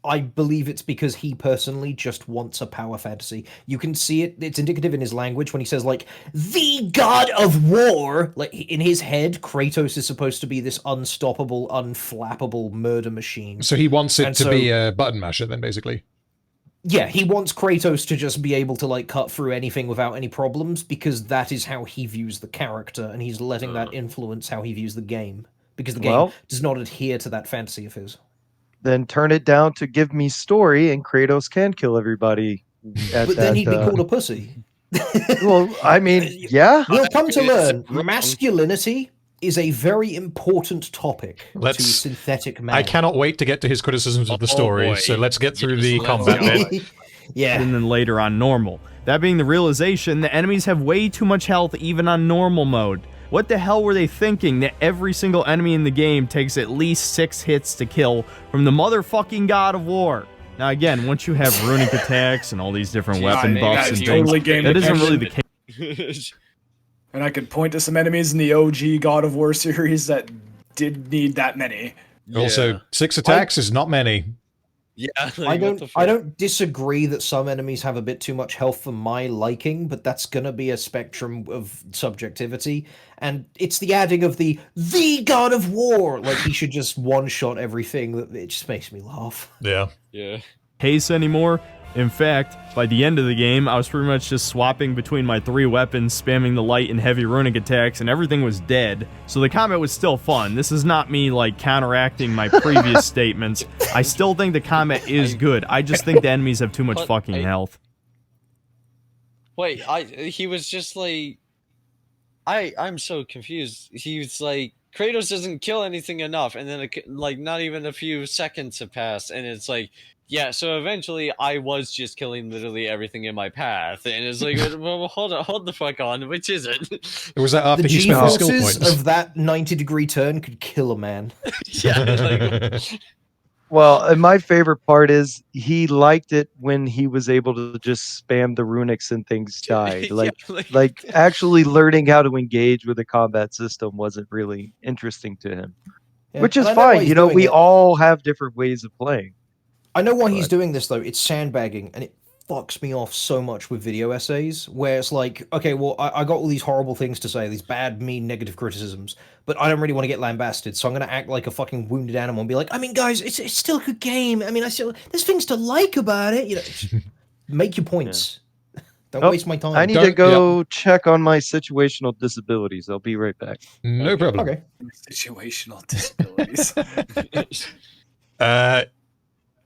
I believe it's because he personally just wants a power fantasy. You can see it. It's indicative in his language when he says, like, the God of War. Like, in his head, Kratos is supposed to be this unstoppable, unflappable murder machine. So he wants it to be a button masher, then, basically. Yeah, he wants Kratos to just be able to, like, cut through anything without any problems, because that is how he views the character, and he's letting that influence how he views the game. Because the game does not adhere to that fantasy of his. Then turn it down to give me story, and Kratos can kill everybody. But then he'd be called a pussy. Well, I mean, yeah. We'll come to learn masculinity is a very important topic to synthetic man. I cannot wait to get to his criticisms of the story, so let's get through the combat bit. Yeah. And then later on normal. That being the realization that enemies have way too much health even on normal mode. What the hell were they thinking that every single enemy in the game takes at least 6 hits to kill from the motherfucking God of War? Now again, once you have runic attacks and all these different weapon buffs and things, that isn't really the case. And I could point to some enemies in the OG God of War series that did need that many. Also, 6 attacks is not many. Yeah, like, I don't disagree that some enemies have a bit too much health for my liking, but that's gonna be a spectrum of subjectivity, and it's the adding of the God of War, like he should just one-shot everything. That it just makes me laugh. Yeah. Case anymore. In fact, by the end of the game, I was pretty much just swapping between my 3 weapons, spamming the light and heavy runic attacks, and everything was dead. So the combat was still fun. This is not me, like, counteracting my previous statements. I still think the combat is good. I just think the enemies have too much fucking health. Wait, he was just like... I'm so confused. He was like, Kratos doesn't kill anything enough, and then, like, not even a few seconds have passed, and it's like... Yeah, so eventually I was just killing literally everything in my path, and it's like, well, hold the fuck on, which is it? It was that after he spent his skill points. Of that 90-degree turn could kill a man. Well, and my favorite part is he liked it when he was able to just spam the runics and things died. Like actually learning how to engage with the combat system wasn't really interesting to him, which is fine. You know, we all have different ways of playing. I know why he's doing this, though. It's sandbagging, and it fucks me off so much with video essays, where it's like, okay, well, I got all these horrible things to say, these bad, mean, negative criticisms, but I don't really want to get lambasted, so I'm going to act like a fucking wounded animal and be like, I mean, guys, it's still a good game. I mean, there's things to like about it. You know, make your points. Don't waste my time. I need to go check on my situational disabilities. I'll be right back. No problem. Okay. Situational disabilities.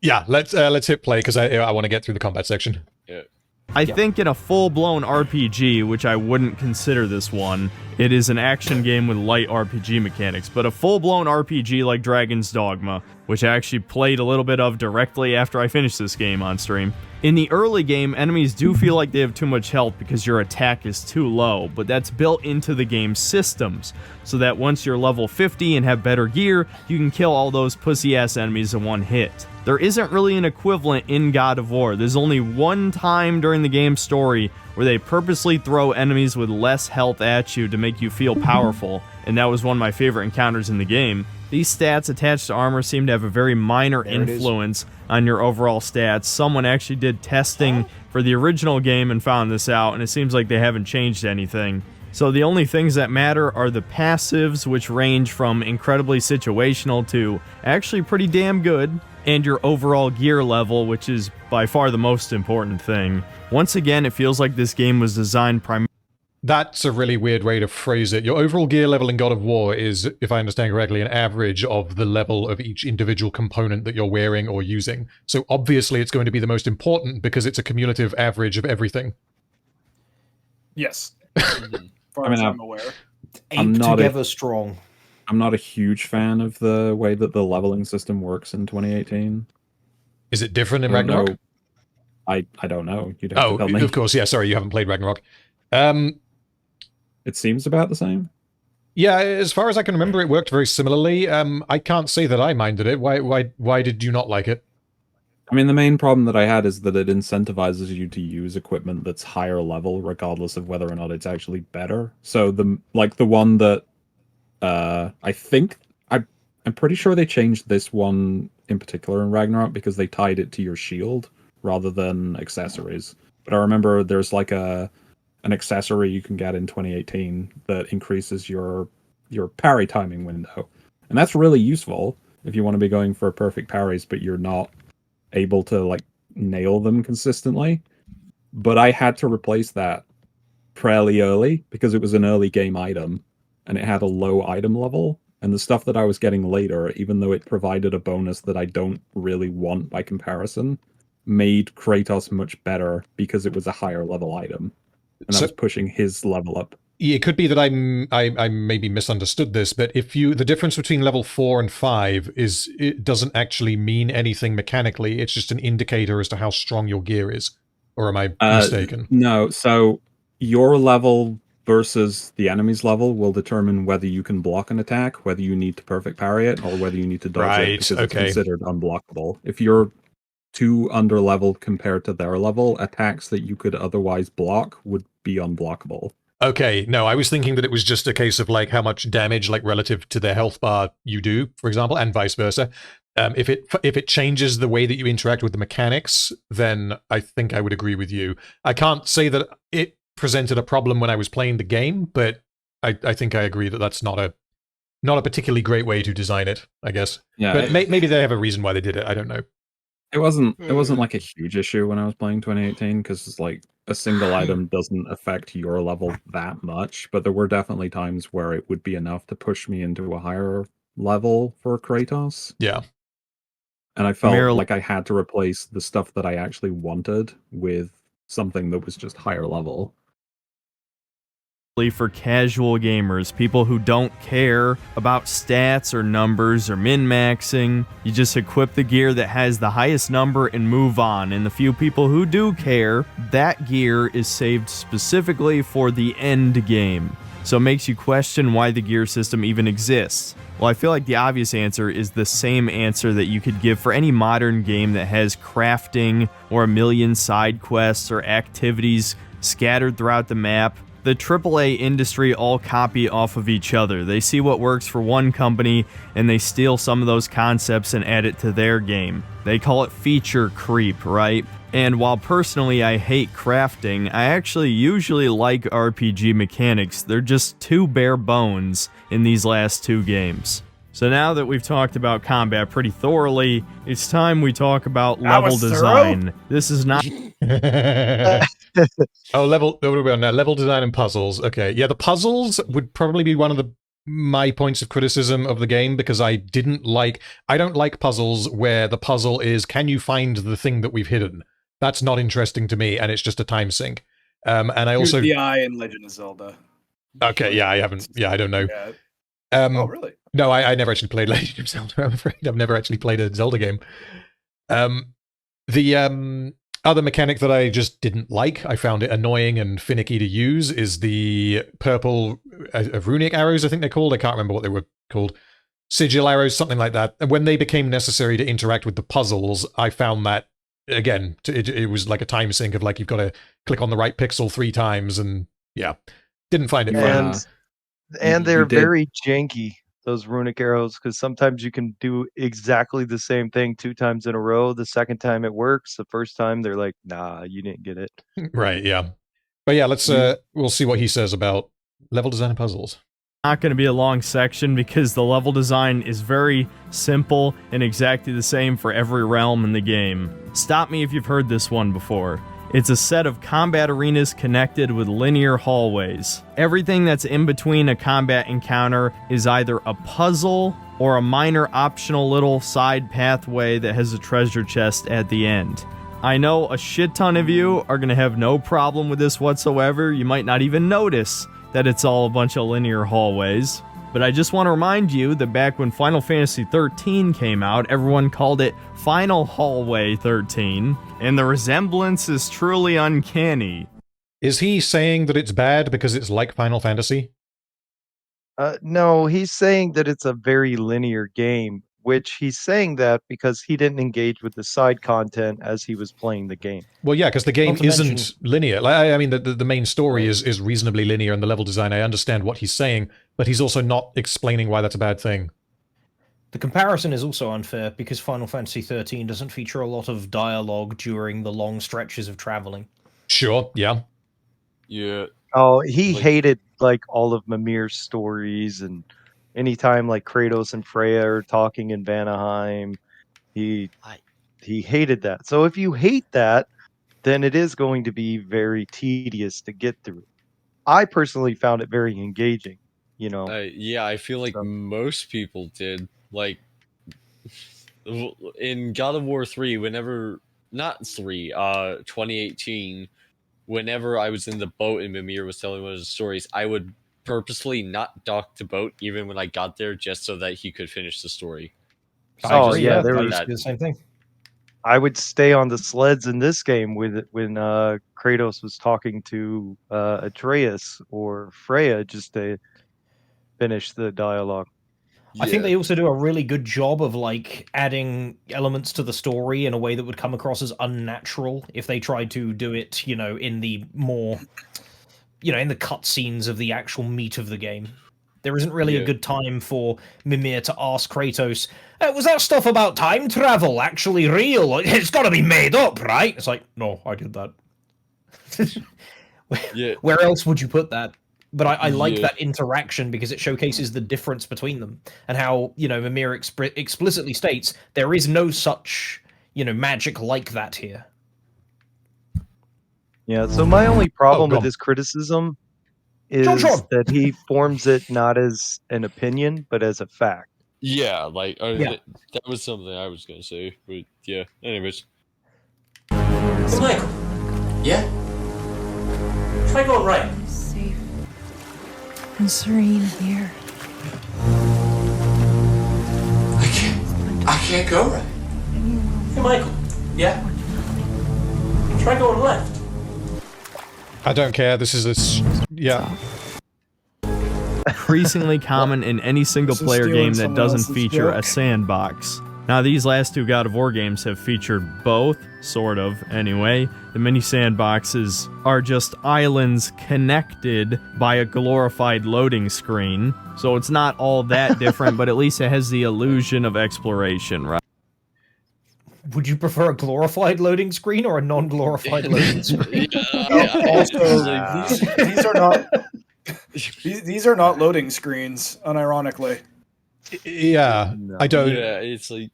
Yeah, let's hit play because I want to get through the combat section. Yeah. I think in a full-blown RPG, which I wouldn't consider this one, it is an action game with light RPG mechanics, but a full-blown RPG like Dragon's Dogma, which I actually played a little bit of directly after I finished this game on stream. In the early game, enemies do feel like they have too much health because your attack is too low, but that's built into the game's systems, so that once you're level 50 and have better gear, you can kill all those pussy-ass enemies in one hit. There isn't really an equivalent in God of War. There's only one time during the game's story where they purposely throw enemies with less health at you to make you feel powerful, and that was one of my favorite encounters in the game. These stats attached to armor seem to have a very minor influence on your overall stats. Someone actually did testing for the original game and found this out, and it seems like they haven't changed anything. So the only things that matter are the passives, which range from incredibly situational to actually pretty damn good, and your overall gear level, which is by far the most important thing. Once again, it feels like this game was designed primarily... That's a really weird way to phrase it. Your overall gear level in God of War is, if I understand correctly, an average of the level of each individual component that you're wearing or using. So obviously it's going to be the most important because it's a cumulative average of everything. Yes. Far as I'm aware. Ape together strong. I'm not a huge fan of the way that the leveling system works in 2018. Is it different in Ragnarok? I don't know. You'd have to tell me. Of course, yeah. Sorry, you haven't played Ragnarok. It seems about the same. Yeah, as far as I can remember, it worked very similarly. I can't say that I minded it. Why did you not like it? I mean, the main problem that I had is that it incentivizes you to use equipment that's higher level, regardless of whether or not it's actually better. So the one that I think I'm pretty sure they changed this one in particular in Ragnarok because they tied it to your shield rather than accessories. But I remember there's like an accessory you can get in 2018 that increases your parry timing window, and that's really useful if you want to be going for perfect parries, but you're not able to like nail them consistently. But I had to replace that fairly early because it was an early game item and it had a low item level, and the stuff that I was getting later, even though it provided a bonus that I don't really want by comparison, made Kratos much better because it was a higher level item, and I was pushing his level up. it could be that I maybe misunderstood this, but if the difference between level 4 and 5 is it doesn't actually mean anything mechanically. It's just an indicator as to how strong your gear is. Or am I mistaken? No. So your level versus the enemy's level will determine whether you can block an attack, whether you need to perfect parry it, or whether you need to dodge it because it's considered unblockable. If you're too under leveled compared to their level, attacks that you could otherwise block would be unblockable. Okay, no, I was thinking that it was just a case of like how much damage, like relative to their health bar, you do, for example, and vice versa. If it changes the way that you interact with the mechanics, then I think I would agree with you. I can't say that it presented a problem when I was playing the game, but I think I agree that that's not a particularly great way to design it, I guess. Yeah, but maybe they have a reason why they did it. I don't know. It wasn't like a huge issue when I was playing 2018 because it's like a single item doesn't affect your level that much, but there were definitely times where it would be enough to push me into a higher level for Kratos. Yeah. And I felt like I had to replace the stuff that I actually wanted with something that was just higher level. For casual gamers, people who don't care about stats or numbers or min-maxing. You just equip the gear that has the highest number and move on. And the few people who do care, that gear is saved specifically for the end game. So it makes you question why the gear system even exists. Well, I feel like the obvious answer is the same answer that you could give for any modern game that has crafting or a million side quests or activities scattered throughout the map. The AAA industry all copy off of each other. They see what works for one company and they steal some of those concepts and add it to their game. They call it feature creep, right? And while personally I hate crafting, I actually usually like RPG mechanics. They're just too bare bones in these last two games. So now that we've talked about combat pretty thoroughly, it's time we talk about level design. This is not... level design and puzzles. Okay, yeah, the puzzles would probably be one of my points of criticism of the game because I don't like puzzles where the puzzle is, can you find the thing that we've hidden? That's not interesting to me, and it's just a time sink. And I also the eye in Legend of Zelda. Okay, yeah, I haven't. Yeah, I don't know. Yeah. Oh, really? No, I never actually played Legend of Zelda. I'm afraid I've never actually played a Zelda game. The other mechanic that I just didn't like, I found it annoying and finicky to use, is the purple runic arrows, I think they're called. I can't remember what they were called. Sigil arrows, something like that. And when they became necessary to interact with the puzzles, I found that, again, it was like a time sink of like, you've got to click on the right pixel 3 times, and yeah, didn't find it fun. And they're very janky, those runic arrows, because sometimes you can do exactly the same thing 2 times in a row. The second time it works. The first time they're like, nah, you didn't get it. Right, yeah. But yeah, we'll see what he says about level design and puzzles. Not going to be a long section because the level design is very simple and exactly the same for every realm in the game. Stop me if you've heard this one before. It's a set of combat arenas connected with linear hallways. Everything that's in between a combat encounter is either a puzzle or a minor optional little side pathway that has a treasure chest at the end. I know a shit ton of you are going to have no problem with this whatsoever. You might not even notice that it's all a bunch of linear hallways. But I just want to remind you that back when Final Fantasy XIII came out, everyone called it Final Hallway 13, and the resemblance is truly uncanny. Is he saying that it's bad because it's like Final Fantasy? No, he's saying that it's a very linear game, which he's saying that because he didn't engage with the side content as he was playing the game. Well, yeah, because the game isn't linear. Like, I mean, the main story is reasonably linear, and the level design, I understand what he's saying, but he's also not explaining why that's a bad thing. The comparison is also unfair because Final Fantasy XIII doesn't feature a lot of dialogue during the long stretches of traveling. Sure, yeah. Yeah. Oh, he hated like all of Mimir's stories, and anytime like Kratos and Freya are talking in Vanaheim, he hated that. So if you hate that, then it is going to be very tedious to get through. I personally found it very engaging, you know. Yeah, I feel like most people did. Like in God of War 3, 2018, whenever I was in the boat and Mimir was telling one of the stories, I would purposely not dock the boat even when I got there, just so that he could finish the story. So oh yeah, there I was used to do the same thing. I would stay on the sleds in this game when Kratos was talking to Atreus or Freya just to finish the dialogue. I think they also do a really good job of like adding elements to the story in a way that would come across as unnatural if they tried to do it, in the more, in the cutscenes of the actual meat of the game. There isn't really a good time for Mimir to ask Kratos, was that stuff about time travel actually real? It's got to be made up, right? It's like, no, I did that. Where else would you put that? But I like that interaction because it showcases the difference between them and how, Mimir explicitly states there is no such, magic like that here. Yeah, so my only problem with this criticism is that he forms it not as an opinion, but as a fact. Yeah, like, that was something I was going to say, but yeah, anyways. Hey, Michael. Yeah? Try going right. Safe and serene here. I can't go right. Hey, Michael. Yeah? Try going left. I don't care. This is increasingly common in any single-player game that doesn't feature a sandbox. Now, these last two God of War games have featured both, sort of, anyway. The mini sandboxes are just islands connected by a glorified loading screen, so it's not all that different, but at least it has the illusion of exploration, right? Would you prefer a glorified loading screen or a non-glorified loading screen? These are not loading screens, unironically. Yeah, no. I don't. Yeah, it's like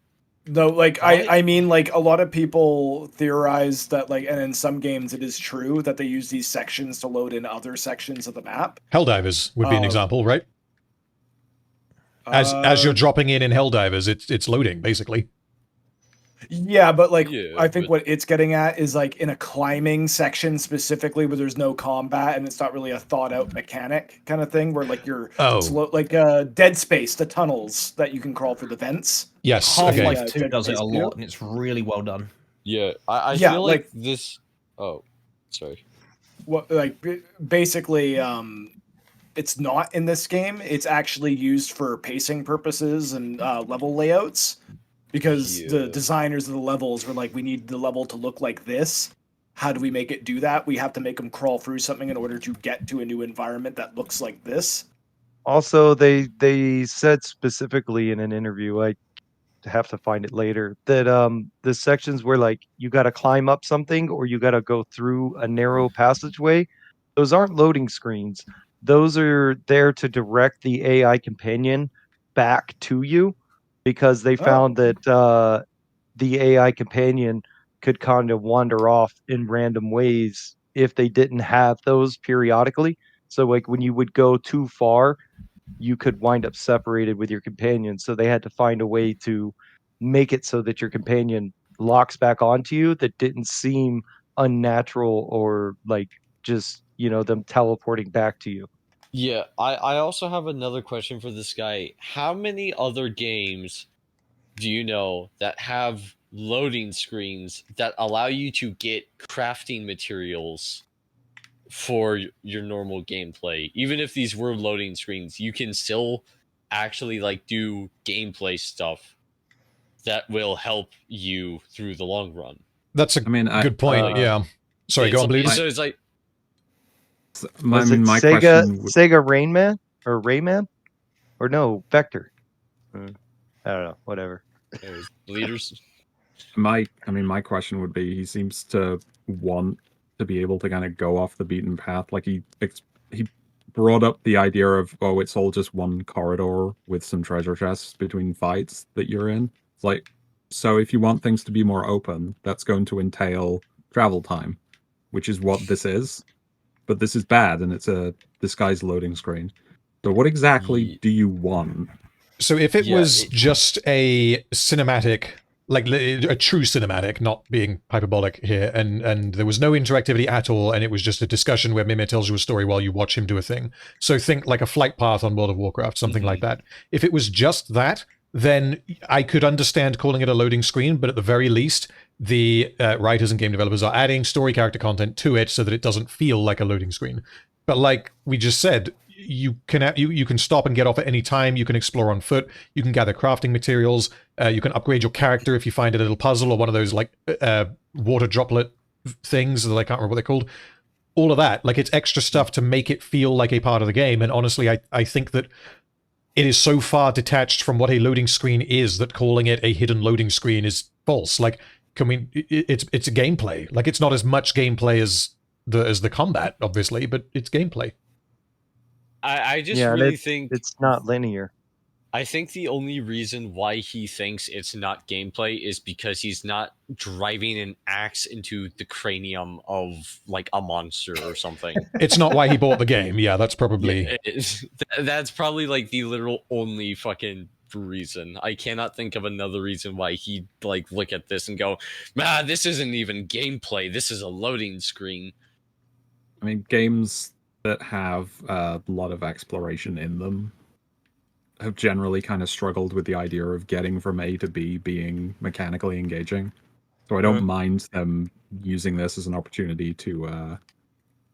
no, like I mean, like a lot of people theorize that, like, and in some games it is true that they use these sections to load in other sections of the map. Helldivers would be an example, right? As you're dropping in Helldivers, it's loading basically. Yeah, but like I think what it's getting at is like in a climbing section specifically where there's no combat and it's not really a thought out mechanic kind of thing where like you're like Dead Space, the tunnels that you can crawl through the vents. Yes, Half-Life 2 does it a lot and it's really well done. Yeah, I feel like this. Oh, sorry. What basically it's not in this game. It's actually used for pacing purposes and level layouts. Because the designers of the levels were like, we need the level to look like this. How do we make it do that? We have to make them crawl through something in order to get to a new environment that looks like this. Also, they said specifically in an interview, I have to find it later, that the sections where like you got to climb up something or you got to go through a narrow passageway, those aren't loading screens. Those are there to direct the AI companion back to you. Because they found that the AI companion could kind of wander off in random ways if they didn't have those periodically. So like when you would go too far, you could wind up separated with your companion. So they had to find a way to make it so that your companion locks back onto you that didn't seem unnatural or like just, them teleporting back to you. Yeah, I also have another question for this guy. How many other games do you know that have loading screens that allow you to get crafting materials for your normal gameplay? Even if these were loading screens, you can still actually like do gameplay stuff that will help you through the long run. That's a good point. Yeah. Sorry, go on, please. So it's like my Sega Rain Man or Rayman or no Vector. I don't know. Whatever. Bleeders. My question would be: he seems to want to be able to kind of go off the beaten path. Like he brought up the idea of it's all just one corridor with some treasure chests between fights that you're in. It's like, so if you want things to be more open, that's going to entail travel time, which is what this is. But this is bad, and it's a disguised loading screen. So what exactly do you want? So if it was just a cinematic like a true cinematic, not being hyperbolic here, and there was no interactivity at all, and it was just a discussion where Mimir tells you a story while you watch him do a thing. So think like a flight path on World of Warcraft, something like that. If it was just that, then I could understand calling it a loading screen, but at the very least, the writers and game developers are adding story character content to it so that it doesn't feel like a loading screen. But like we just said, you can stop and get off at any time. You can explore on foot. You can gather crafting materials. You can upgrade your character if you find a little puzzle or one of those like water droplet things that I can't remember what they're called. All of that, like it's extra stuff to make it feel like a part of the game. And honestly, I think that it is so far detached from what a loading screen is that calling it a hidden loading screen is false. Like, it's a gameplay. Like, it's not as much gameplay as the combat, obviously, but it's gameplay. I just really think it's not linear. I think the only reason why he thinks it's not gameplay is because he's not driving an axe into the cranium of like a monster or something. It's not why he bought the game. Yeah, that's probably that's probably like the literal only fucking reason. I cannot think of another reason why he'd like look at this and go, "Man, this isn't even gameplay. This is a loading screen." I mean, games that have a lot of exploration in them have generally kind of struggled with the idea of getting from A to B being mechanically engaging. So I don't mind them using this as an opportunity to, as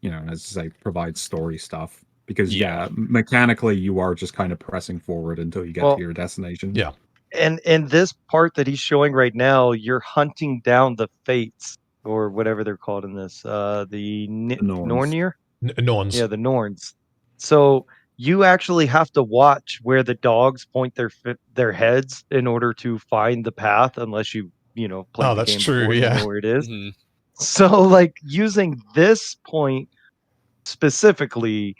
I say, provide story stuff. Because, mechanically, you are just kind of pressing forward until you get to your destination. Yeah. And in this part that he's showing right now, you're hunting down the Fates, or whatever they're called in this, the Nornir? Norns. Yeah, the Norns. So you actually have to watch where the dogs point their heads in order to find the path, unless you play the game true. before Yeah, you know where it is. So like using this point specifically,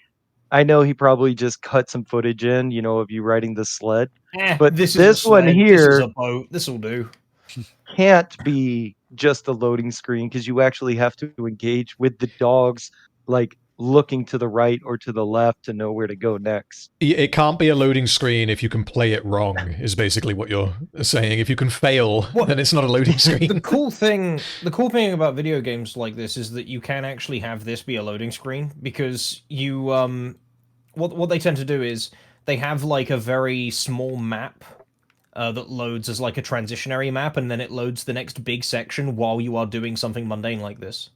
I know he probably just cut some footage in, of you riding the sled. But this one here, this is a boat. This will do. Can't be just a loading screen because you actually have to engage with the dogs, like looking to the right or to the left to know where to go next. It can't be a loading screen if you can play it wrong, is basically what you're saying. If you can fail, then it's not a loading screen. The cool thing about video games like this is that you can actually have this be a loading screen, because you what they tend to do is they have like a very small map that loads as like a transitionary map, and then it loads the next big section while you are doing something mundane like this.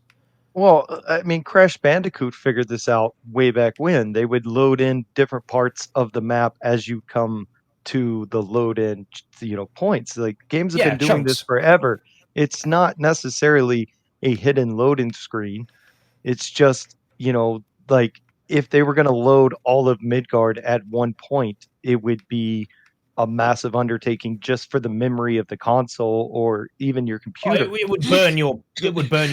Well, I mean, Crash Bandicoot figured this out way back when. They would load in different parts of the map as you come to the load in, points. Like games have been doing this forever. It's not necessarily a hidden loading screen. It's just, like if they were going to load all of Midgard at one point, it would be a massive undertaking just for the memory of the console or even your computer. It would burn your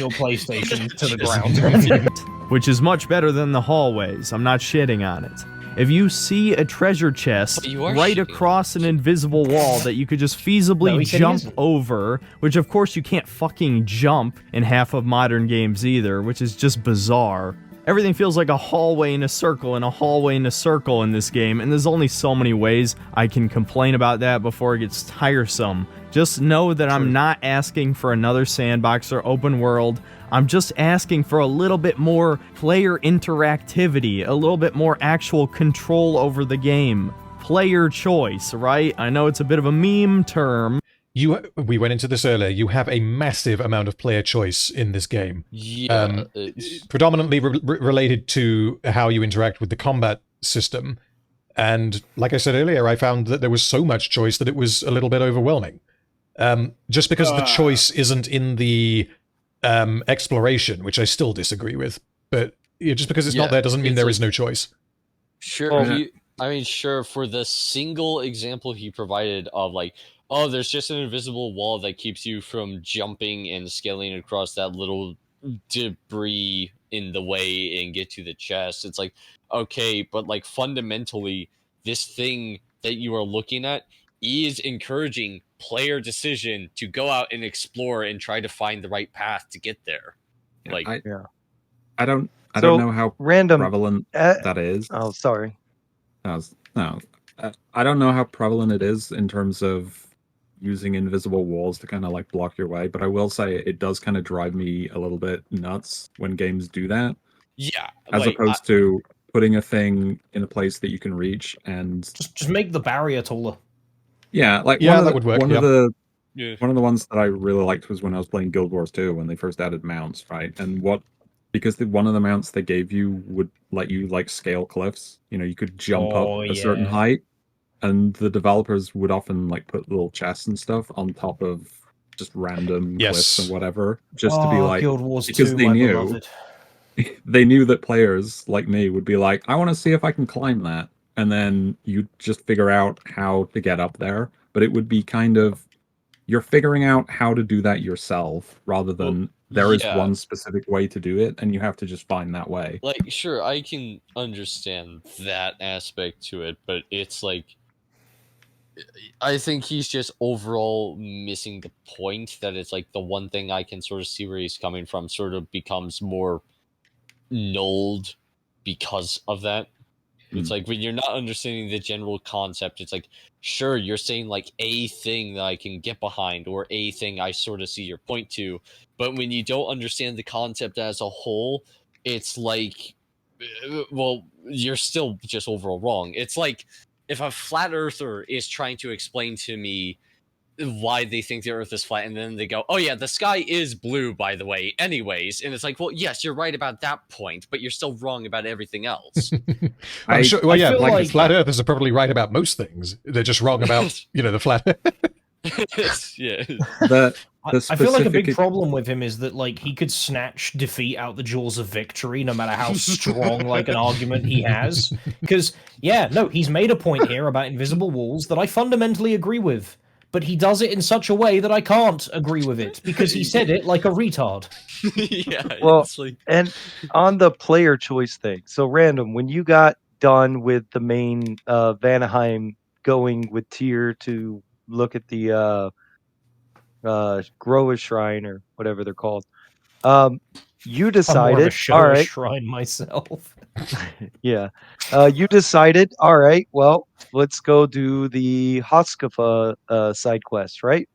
PlayStation to the ground. Which is much better than the hallways. I'm not shitting on it. If you see a treasure chest right across an invisible wall that you could just feasibly jump over, which of course you can't fucking jump in half of modern games either, which is just bizarre. Everything feels like a hallway in a circle and a hallway in a circle in this game, and there's only so many ways I can complain about that before it gets tiresome. Just know that I'm not asking for another sandbox or open world. I'm just asking for a little bit more player interactivity, a little bit more actual control over the game. Player choice, right? I know it's a bit of a meme term. We went into this earlier. You have a massive amount of player choice in this game. Yeah, predominantly related to how you interact with the combat system. And like I said earlier, I found that there was so much choice that it was a little bit overwhelming. Just because the choice isn't in the exploration, which I still disagree with, but just because it's not there doesn't mean there is no choice. Sure, sure. For the single example he provided of like, oh, there's just an invisible wall that keeps you from jumping and scaling across that little debris in the way and get to the chest. It's like, okay, but like fundamentally, this thing that you are looking at is encouraging player decision to go out and explore and try to find the right path to get there. I don't know how prevalent that is. Oh, sorry. No, I don't know how prevalent it is in terms of using invisible walls to kind of like block your way. But I will say it does kind of drive me a little bit nuts when games do that. Yeah, as opposed to putting a thing in a place that you can reach and just make the barrier taller. Yeah, like that would work. One of the ones that I really liked was when I was playing Guild Wars 2 when they first added mounts, right? And because one of the mounts they gave you would let you like scale cliffs. You know, you could jump up a certain height, and the developers would often like put little chests and stuff on top of just random cliffs and whatever, just to be like Guild Wars because 2, they my knew beloved. they knew that players like me would be like, I want to see if I can climb that, and then you just figure out how to get up there. But it would be kind of you're figuring out how to do that yourself rather than there is one specific way to do it and you have to just find that way. Like, sure, I can understand that aspect to it, but it's like I think he's just overall missing the point that it's like the one thing I can sort of see where he's coming from sort of becomes more nulled because of that. It's like when you're not understanding the general concept, it's like, sure, you're saying like a thing that I can get behind or a thing I sort of see your point to, but when you don't understand the concept as a whole, it's like, well, you're still just overall wrong. It's like if a flat earther is trying to explain to me why they think the earth is flat, and then they go, oh yeah, the sky is blue, by the way, anyways, and it's like, well, yes, you're right about that point, but you're still wrong about everything else. I'm sure, well, yeah, like flat earthers are probably right about most things. They're just wrong about, the flat yeah. I feel like a big problem with him is that like he could snatch defeat out the jaws of victory no matter how strong like an argument he has. Because he's made a point here about invisible walls that I fundamentally agree with. But he does it in such a way that I can't agree with it because he said it like a retard. Well, and on the player choice thing, so Random, when you got done with the main Vanaheim going with Tyr to look at the Groa Shrine or whatever they're called, you decided, all right, shrine myself. You decided, all right, well, let's go do the Hoskafa side quest, right?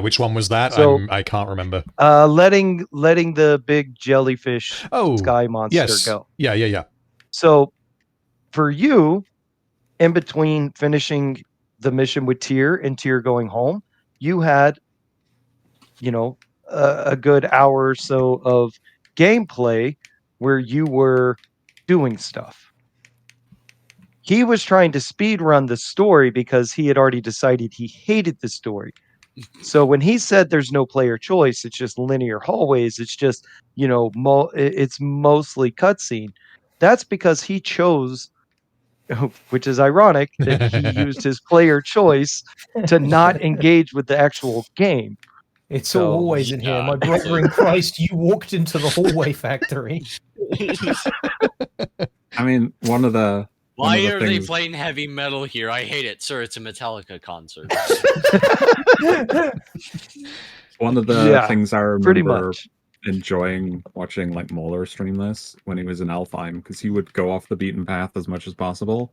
Which one was that? So, I can't remember. Letting the big jellyfish sky monster go. Yeah. So for you, in between finishing the mission with Tyr and Tyr going home, you had, a good hour or so of gameplay where you were doing stuff. He was trying to speed run the story because he had already decided he hated the story. So when he said there's no player choice, it's just linear hallways. It's just, it's mostly cutscene. That's because he chose, which is ironic, that he used his player choice to not engage with the actual game. It's all hallways in here. My brother in Christ, you walked into the hallway factory. I mean, one of the they playing heavy metal here? I hate it, sir. It's a Metallica concert. One of the things I remember enjoying watching like Moeller stream this when he was in Alfheim, because he would go off the beaten path as much as possible,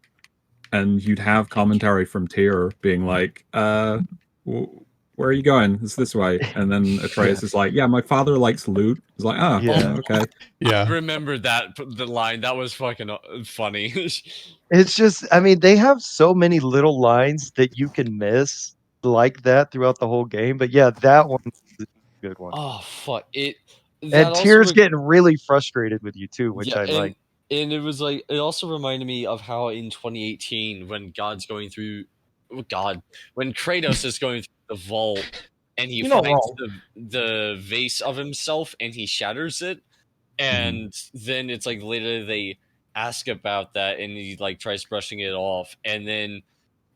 and you'd have commentary from Tyr being like, where are you going? It's this way. And then Atreus is like, yeah, my father likes loot. He's like, okay. Yeah. I remember the line. That was fucking funny. It's just, I mean, they have so many little lines that you can miss like that throughout the whole game. But yeah, that one is a good one. Oh, fuck. And Tyr's getting really frustrated with you too, which I like. And it was like, it also reminded me of how in 2018, when when Kratos is going through the vault and he finds the vase of himself and he shatters it, and then it's like later they ask about that and he like tries brushing it off, and then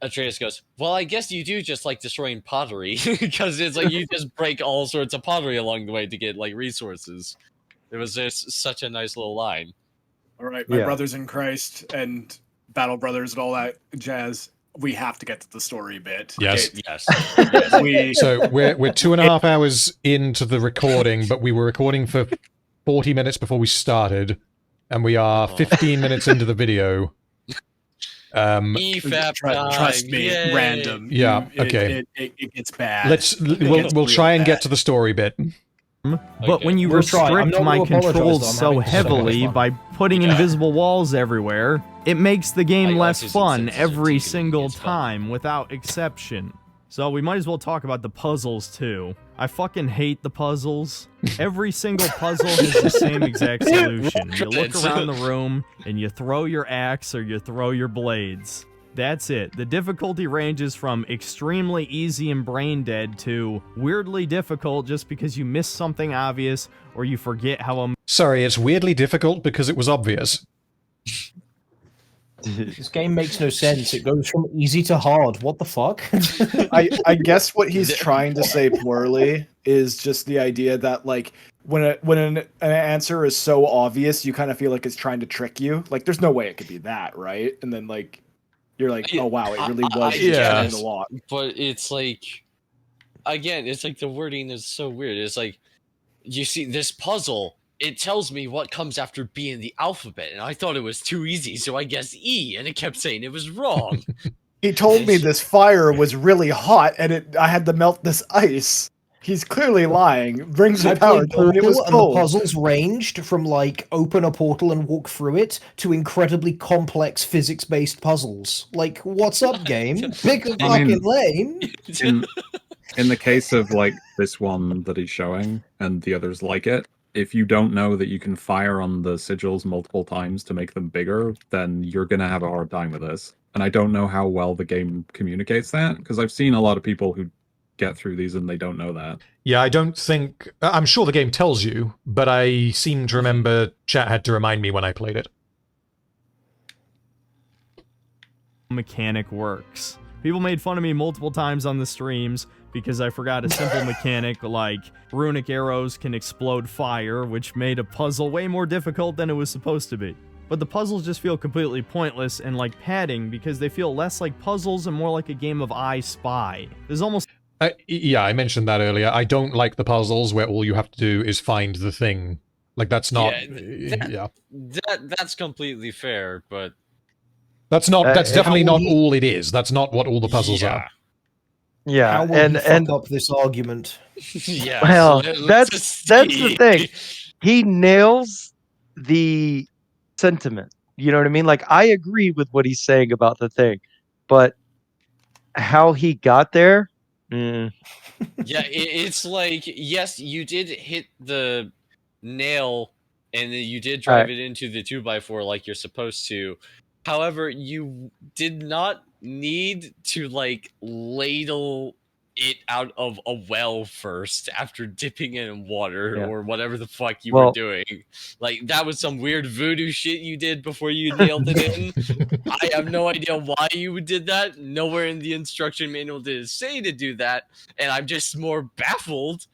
Atreus goes, well, I guess you do just like destroying pottery because it's like you just break all sorts of pottery along the way to get like resources. It was just such a nice little line. All right, my brothers in Christ and Battle Brothers and all that jazz. We have to get to the story bit. Yes. Yes. So we're 2.5 hours into the recording, but we were recording for 40 minutes before we started, and we are 15 minutes into the video. EFAP Trust me, Yay. random. Yeah, okay. It gets bad. We'll try and get to the story bit. But when you restrict my controls so heavily by putting invisible walls everywhere, it makes the game less fun every single time, without exception. So we might as well talk about the puzzles too. I fucking hate the puzzles. Every single puzzle has the same exact solution. You look around the room, and you throw your axe or you throw your blades. That's it. The difficulty ranges from extremely easy and brain dead to weirdly difficult just because you miss something obvious or you forget how Sorry, it's weirdly difficult because it was obvious. This game makes no sense. It goes from easy to hard. What the fuck? I guess what he's trying to say poorly is just the idea that, like, when an answer is so obvious, you kind of feel like it's trying to trick you. Like, there's no way it could be that, right? And then, like, you're like, oh wow, it really was a lot. But it's like, again, it's like the wording is so weird. It's like, you see this puzzle, it tells me what comes after B in the alphabet, and I thought it was too easy, so I guessed E, and it kept saying it was wrong. He told me this fire was really hot, and I had to melt this ice. He's clearly lying. Rings of power told me it was cold. And the puzzles ranged from, like, open a portal and walk through it to incredibly complex physics-based puzzles. Like, what's up, game? Pick a fucking lane. In the case of, like, this one that he's showing, and the others like it, if you don't know that you can fire on the sigils multiple times to make them bigger, then you're going to have a hard time with this. And I don't know how well the game communicates that, because I've seen a lot of people who get through these and they don't know that. Yeah, I don't think... I'm sure the game tells you, but I seem to remember chat had to remind me when I played it. Mechanic works. People made fun of me multiple times on the streams because I forgot a simple mechanic like runic arrows can explode fire, which made a puzzle way more difficult than it was supposed to be. But the puzzles just feel completely pointless and like padding because they feel less like puzzles and more like a game of I Spy. There's almost... yeah, I mentioned that earlier. I don't like the puzzles where all you have to do is find the thing. Like, that's not... That's completely fair, but... That's definitely not all it is. That's not what all the puzzles are. Yeah, how will you fuck up this argument? Yeah. Well, that's the thing. He nails the sentiment. You know what I mean? Like, I agree with what he's saying about the thing, but how he got there... Yeah, it's like, yes, you did hit the nail, and then you did drive it into the 2x4 like you're supposed to. However, you did not need to, like, ladle it out of a well first after dipping it in water or whatever the fuck you were doing. Like, that was some weird voodoo shit you did before you nailed it in. I have no idea why you did that. Nowhere in the instruction manual did it say to do that, and I'm just more baffled.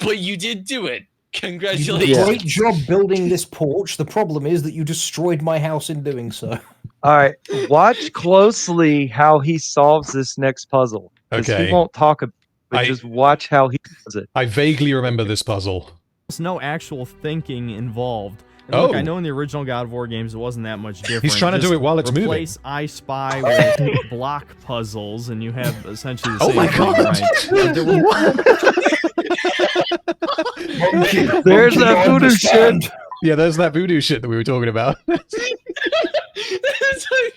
But you did do it. Congratulations. You did a great job building this porch. The problem is that you destroyed my house in doing so. All right, watch closely how he solves this next puzzle. Okay. He won't talk about it, but just watch how he does it. I vaguely remember this puzzle. There's no actual thinking involved. And look, I know in the original God of War games it wasn't that much different. He's trying to do it while it's moving. Replace I Spy with block puzzles, and you have essentially the same thing, right? There's that voodoo shit. Yeah, there's that voodoo shit that we were talking about.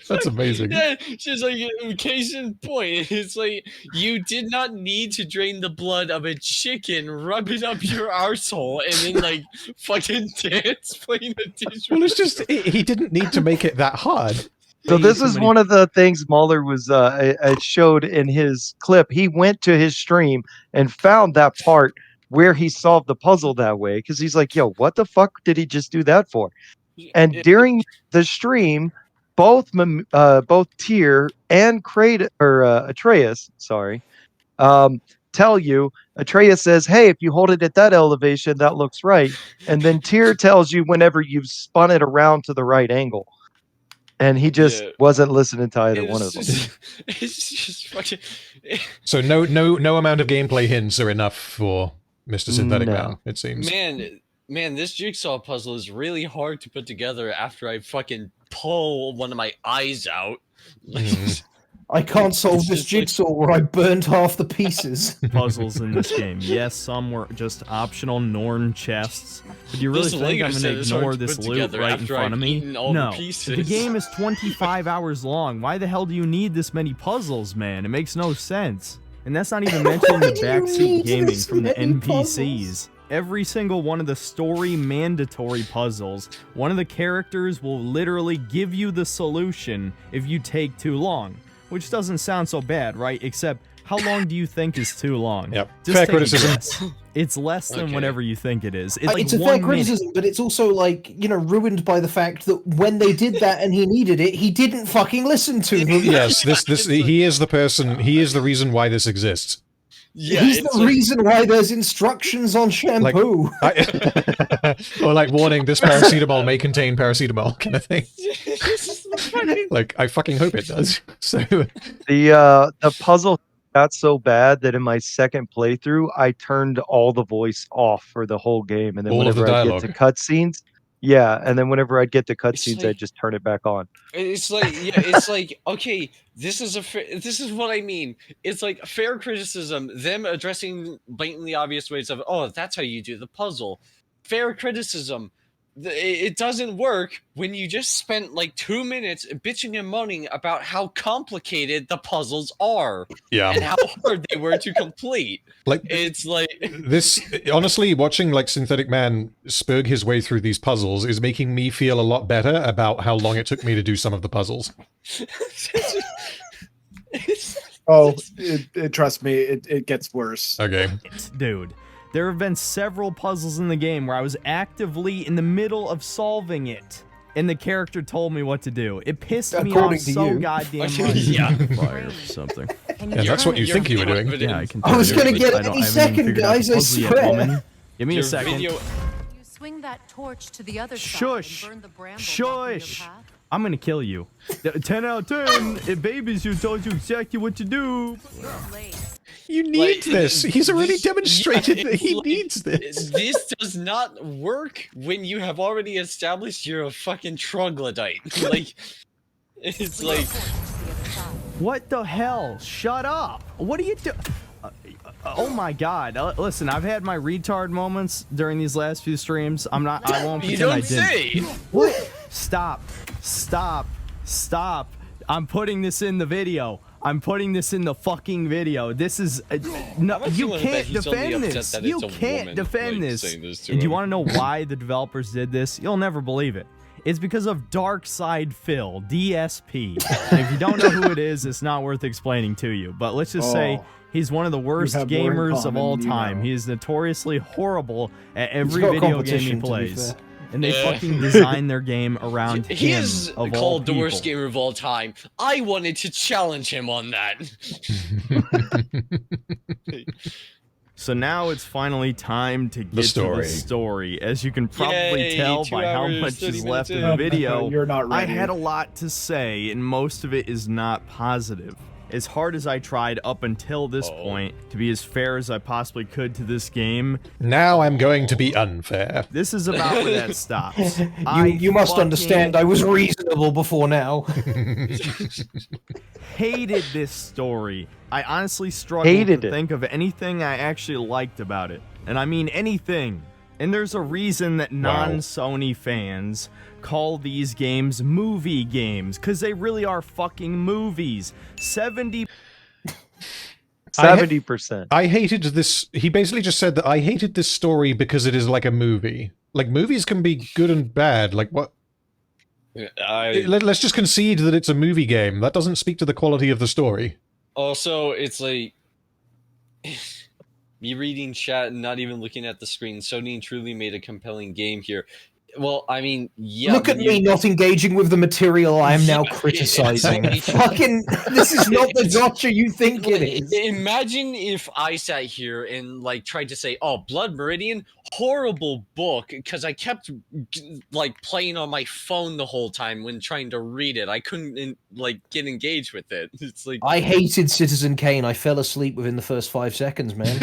That's amazing. Yeah, just like, case in point, it's like, you did not need to drain the blood of a chicken, rub it up your arsehole, and then, like, fucking dance playing a dish. Well, it's just, he didn't need to make it that hard. So this is one of the things Mahler was showed in his clip. He went to his stream and found that part where he solved the puzzle that way, because he's like, yo, what the fuck did he just do that for? And during the stream, both Tyr and Atreus, tell you, Atreus says, hey, if you hold it at that elevation, that looks right. And then Tyr tells you whenever you've spun it around to the right angle. And he just wasn't listening to either one of them. It's just fucking... So no amount of gameplay hints are enough for Mr. Synthetic Man, it seems. Man, this jigsaw puzzle is really hard to put together after I fucking pull one of my eyes out. I can't solve this jigsaw where I burned half the pieces. Puzzles in this game. Yes, some were just optional Norn chests. But you really think I'm going to ignore this loot right in front of me? No. The game is 25 hours long. Why the hell do you need this many puzzles, man? It makes no sense. And that's not even mentioning the backseat gaming from the NPCs. Every single one of the story mandatory puzzles, one of the characters will literally give you the solution if you take too long. Which doesn't sound so bad, right? Except, how long do you think is too long? Yep. Fair criticism. It's less than whatever you think it is. It's, it's a fair criticism, but it's also, like, you know, ruined by the fact that when they did that and he needed it, he didn't fucking listen to them. Yes, he is the person, he is the reason why this exists. Yeah, he's the reason why there's instructions on shampoo. Or like, warning, this paracetamol may contain paracetamol, kind of thing. Like, I fucking hope it does. So the puzzle got so bad that in my second playthrough, I turned all the voice off for the whole game, and then whenever I get to cutscenes, and then whenever I'd get to cutscenes, I'd just turn it back on. It's like, it's like, okay, this is what I mean. It's like fair criticism, them addressing blatantly obvious ways of, oh, that's how you do the puzzle. Fair criticism. It doesn't work when you just spent like 2 minutes bitching and moaning about how complicated the puzzles are. Yeah. And how hard they were to complete. Like, it's like this, honestly, watching like Synthetic Man spurg his way through these puzzles is making me feel a lot better about how long it took me to do some of the puzzles. Trust me, it gets worse. Okay. Dude. There have been several puzzles in the game where I was actively in the middle of solving it, and the character told me what to do. It pissed me off so goddamn much. Fire or something. Yeah, that's what you think you were doing. Yeah, I can. I was gonna get it any second, guys. I swear. Give me a second. You swing that torch to the other Shush. side and burn the bramble Shush. blocking your path. I'm gonna kill you. 10 out of 10. It babies you, told you exactly what to do. You need this. He's already demonstrated that he needs this. This does not work when you have already established you're a fucking troglodyte. Like, it's like, what the hell? Shut up. What are you doing? Oh my god. Listen, I've had my retard moments during these last few streams. I won't pretend I didn't. What? Stop. I'm putting this in the video. I'm putting this in the fucking video. This is no, you can't defend this. You can't defend this. And do you want to know why the developers did this? You'll never believe it. It's because of Dark Side Phil, DSP. And if you don't know who it is, it's not worth explaining to you. But let's just say he's one of the worst gamers of all time. He is notoriously horrible at every video game he plays. And they fucking designed their game around him. He is called the worst gamer of all time. I wanted to challenge him on that. So now it's finally time to get to the story. As you can probably tell by how much is left in the video, You're not ready. I had a lot to say, and most of it is not positive. As hard as I tried up until this point to be as fair as I possibly could to this game, now I'm going to be unfair. This is about where that stops. You must understand, I was reasonable before now. Hated this story. I honestly struggled to think of anything I actually liked about it. And I mean anything. And there's a reason that non-Sony fans call these games movie games, because they really are fucking movies. 70%. I hated this. He basically just said that I hated this story because it is like a movie. Like, movies can be good and bad. Like, what? Let's just concede that it's a movie game. That doesn't speak to the quality of the story. Also, it's like me reading chat and not even looking at the screen. Sony truly made a compelling game here. Well, I mean, yeah. Look at me not engaging with the material I am now criticizing. Fucking, this is not the gotcha you think it is. Imagine if I sat here and like tried to say, "Oh, Blood Meridian, horrible book," because I kept like playing on my phone the whole time when trying to read it. I couldn't like get engaged with it. It's like I hated Citizen Kane. I fell asleep within the first 5 seconds, man.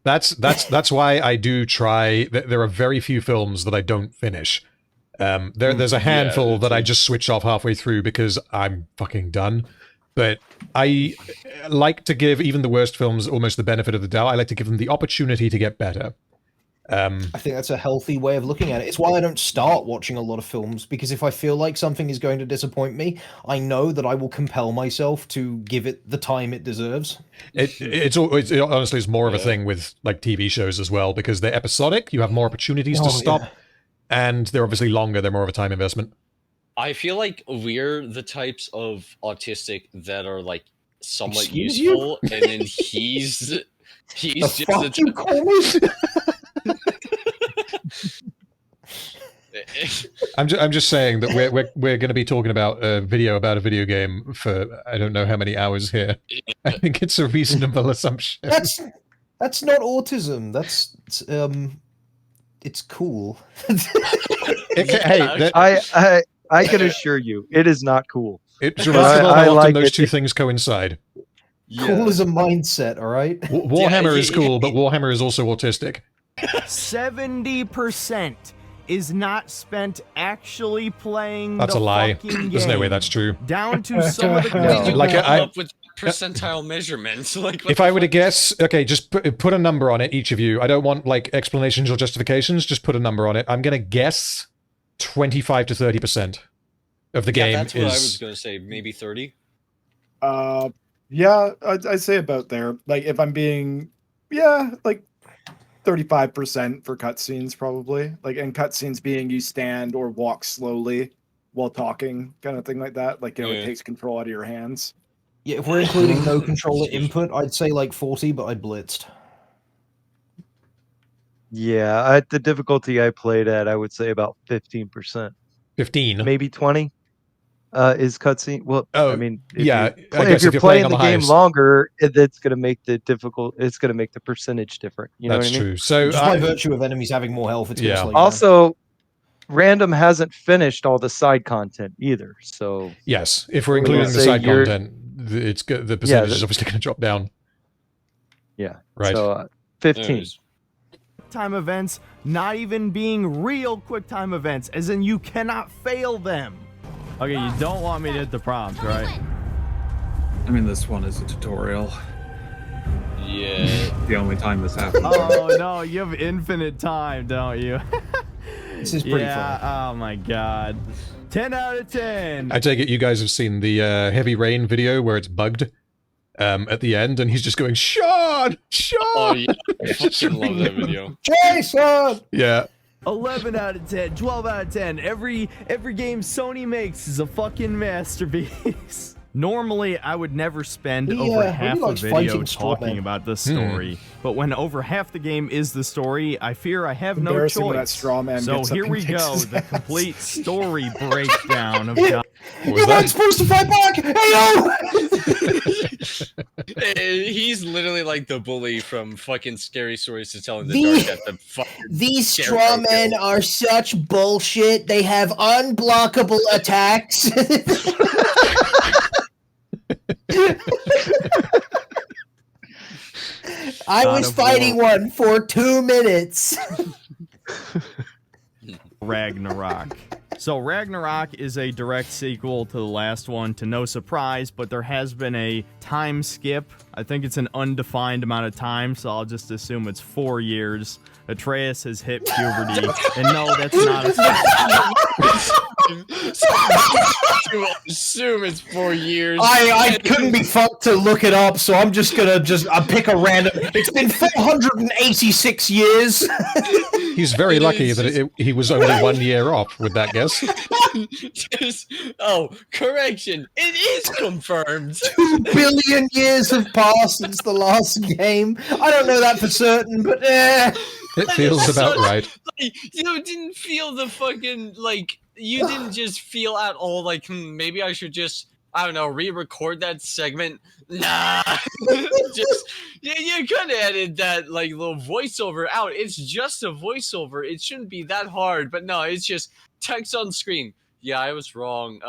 That's why I do try. There are very few films that I don't finish. There's a handful that I just switch off halfway through because I'm fucking done. But I like to give even the worst films almost the benefit of the doubt. I like to give them the opportunity to get better. I think that's a healthy way of looking at it. It's why I don't start watching a lot of films, because if I feel like something is going to disappoint me, I know that I will compel myself to give it the time it deserves. It honestly is more of a thing with like TV shows as well, because they're episodic. You have more opportunities to stop, and they're obviously longer. They're more of a time investment. I feel like we're the types of autistic that are like somewhat Excuse useful, and then he's The just fuck you call me? I'm just saying that we're going to be talking about a video game for I don't know how many hours here. I think it's a reasonable assumption. That's not autism. That's it's cool. I can assure you, it is not cool. It's remarkable how often those two things coincide. Cool is a mindset, all right? Warhammer is cool, but Warhammer is also autistic. 70% is not spent actually playing That's the a lie. fucking There's no game. way that's true. Down to some of the no. Like up with percentile measurements. Like, if I were to guess, okay, just put a number on it, each of you. I don't want like explanations or justifications. Just put a number on it. I'm gonna guess 25 to 30% of the game that's is. What I was gonna say, maybe 30. Yeah, I'd say about there. Like if I'm being, like 35% for cutscenes probably. Like, and cutscenes being you stand or walk slowly while talking, kind of thing like that. Like, you know, it takes control out of your hands. Yeah, if we're including no controller input, I'd say like 40, but I blitzed. Yeah, at the difficulty I played at, I would say about 15%. 15? Maybe 20 is cutscene. Well, I mean, if you're playing the game longer, it's going to make the it's going to make the percentage different. You know what I mean? True. So just by virtue of enemies having more health, it's going to slow you Also, Random hasn't finished all the side content either. So yes, if we're including the side content, the percentage is obviously going to drop down. Yeah. Right. So 15. Time events not even being real quick time events, as in you cannot fail them. Okay, you don't want me to hit the prompt, right? I mean, this one is a tutorial. Yeah. The only time this happens. Oh no, you have infinite time, don't you? This is pretty fun. Oh my god. 10 out of 10. I take it you guys have seen the Heavy Rain video where it's bugged at the end, and he's just going, Sean! Oh yeah, I fucking love that video. Jason! Yeah. 11 out of 10, 12 out of 10. Every game Sony makes is a fucking masterpiece. Normally, I would never spend over half a video talking about the story, but when over half the game is the story, I fear I have no choice. So here we go, the complete story breakdown of God. You're not supposed to fight back! Hey, yo! He's literally like the bully from fucking Scary Stories to Tell in the Dark at the fucking These straw men are such bullshit. They have unblockable attacks. I was fighting one for 2 minutes. Ragnarok. So Ragnarok is a direct sequel to the last one, to no surprise, but there has been a time skip. I think it's an undefined amount of time, so I'll just assume it's 4 years. Atreus has hit puberty, and no, that's not a to assume it's 4 years. I couldn't be fucked to look it up, so I'm just gonna pick a random. It's been 486 years. He's very lucky that he was only 1 year off with that guess. Correction. It is confirmed. 2 billion years have passed since the last game. I don't know that for certain, but it feels about right. Like, you didn't feel the fucking, like, you didn't just feel at all like, maybe I should just, I don't know, re-record that segment. Nah. You could have edited that, like, little voiceover out. It's just a voiceover. It shouldn't be that hard, but no, it's just text on screen. Yeah, I was wrong.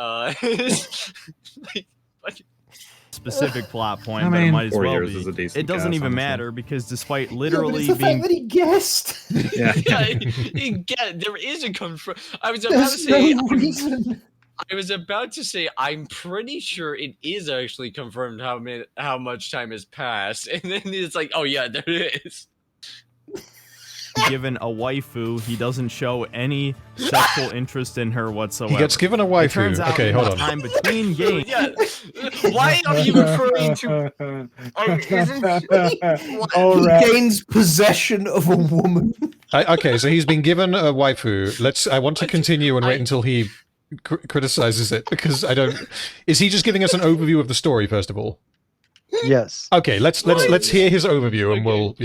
specific plot point, but it might as 4 well years be. is a decent It doesn't guess, even honestly. matter because despite Yeah, but literally it's the being fact that he guessed. Yeah. There is a confirm. I was There's no reason. I was about to say I'm pretty sure it is actually confirmed how much time has passed, and then it's like, oh yeah, there it is. given a waifu, he doesn't show any sexual interest in her whatsoever. He gets given a waifu. It turns out Okay, in hold the on. time between games. Yeah. Why are you referring to? He gains possession of a woman. Okay, so he's been given a waifu. I want to continue and wait until he criticizes it, because I don't. Is he just giving us an overview of the story first of all? Yes. Okay, let's hear his overview and we'll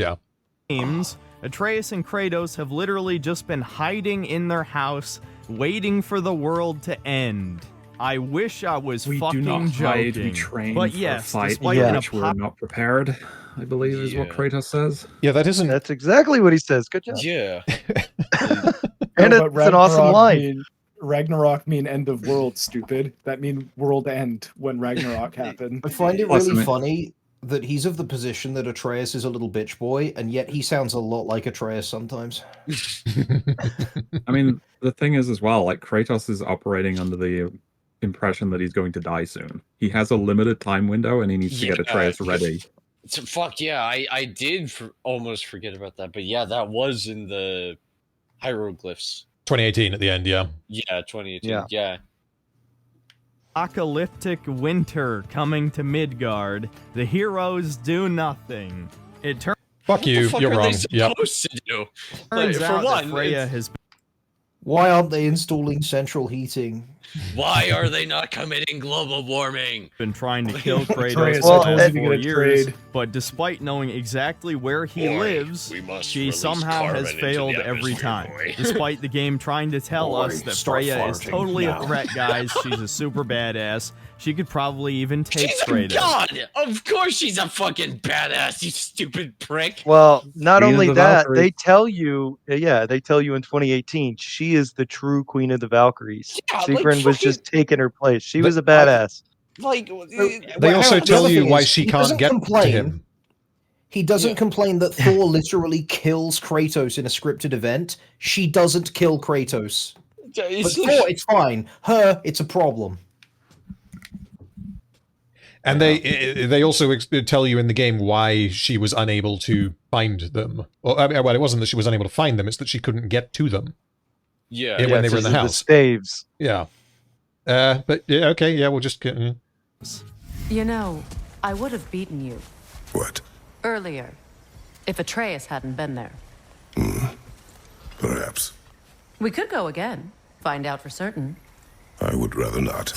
Games. Atreus and Kratos have literally just been hiding in their house, waiting for the world to end. I wish I was fucking do not hide, joking. we train but for yes, a fight despite in in which we're not prepared, I believe is what Kratos says. Yeah, that isn't. That's exactly what he says. Good job. Yeah. And No, it's an awesome line. Ragnarok mean end of world, stupid. That mean world end when Ragnarok happened. I find it really funny that he's of the position that Atreus is a little bitch boy, and yet he sounds a lot like Atreus sometimes. I mean, the thing is as well, like Kratos is operating under the impression that he's going to die soon. He has a limited time window and he needs to get Atreus ready. Fuck yeah, I did almost forget about that, but yeah, that was in the hieroglyphs. 2018 at the end, yeah. Yeah, 2018. Yeah. Apocalyptic winter coming to Midgard. The heroes do nothing. It turns. Fuck you. You're wrong. Yep. To do? Turns For out one, that Freya has. Why aren't they installing central heating? Why are they not committing global warming? Been trying to kill Kratos Atreus, for I told you to 4 get a years, trade. but despite knowing exactly where he lives, she release somehow has carbon into failed the every atmosphere, time. boy. Despite the game trying to tell Boy, us that start Freya is farting totally now. a threat, guys. She's a super badass. She could probably even take She's a Kratos. god! Of course she's a fucking badass, you stupid prick! Well, not Queen of only the that, Valkyries. they tell you in 2018, she is the true Queen of the Valkyries. Yeah, Sigrun was just taking her place. She was a But- badass. Like, They also the tell other you thing why is, she he can't doesn't get to complain. him. He doesn't complain that Thor literally kills Kratos in a scripted event. She doesn't kill Kratos. But Thor, it's fine. Her, it's a problem. And they also tell you in the game why she was unable to find them. Well, it wasn't that she was unable to find them; it's that she couldn't get to them. Yeah, when they were in the because of house. staves. Yeah. But yeah, okay, yeah, we'll just. You know, I would have beaten you What? earlier if Atreus hadn't been there. Perhaps. We could go again, find out for certain. I would rather not.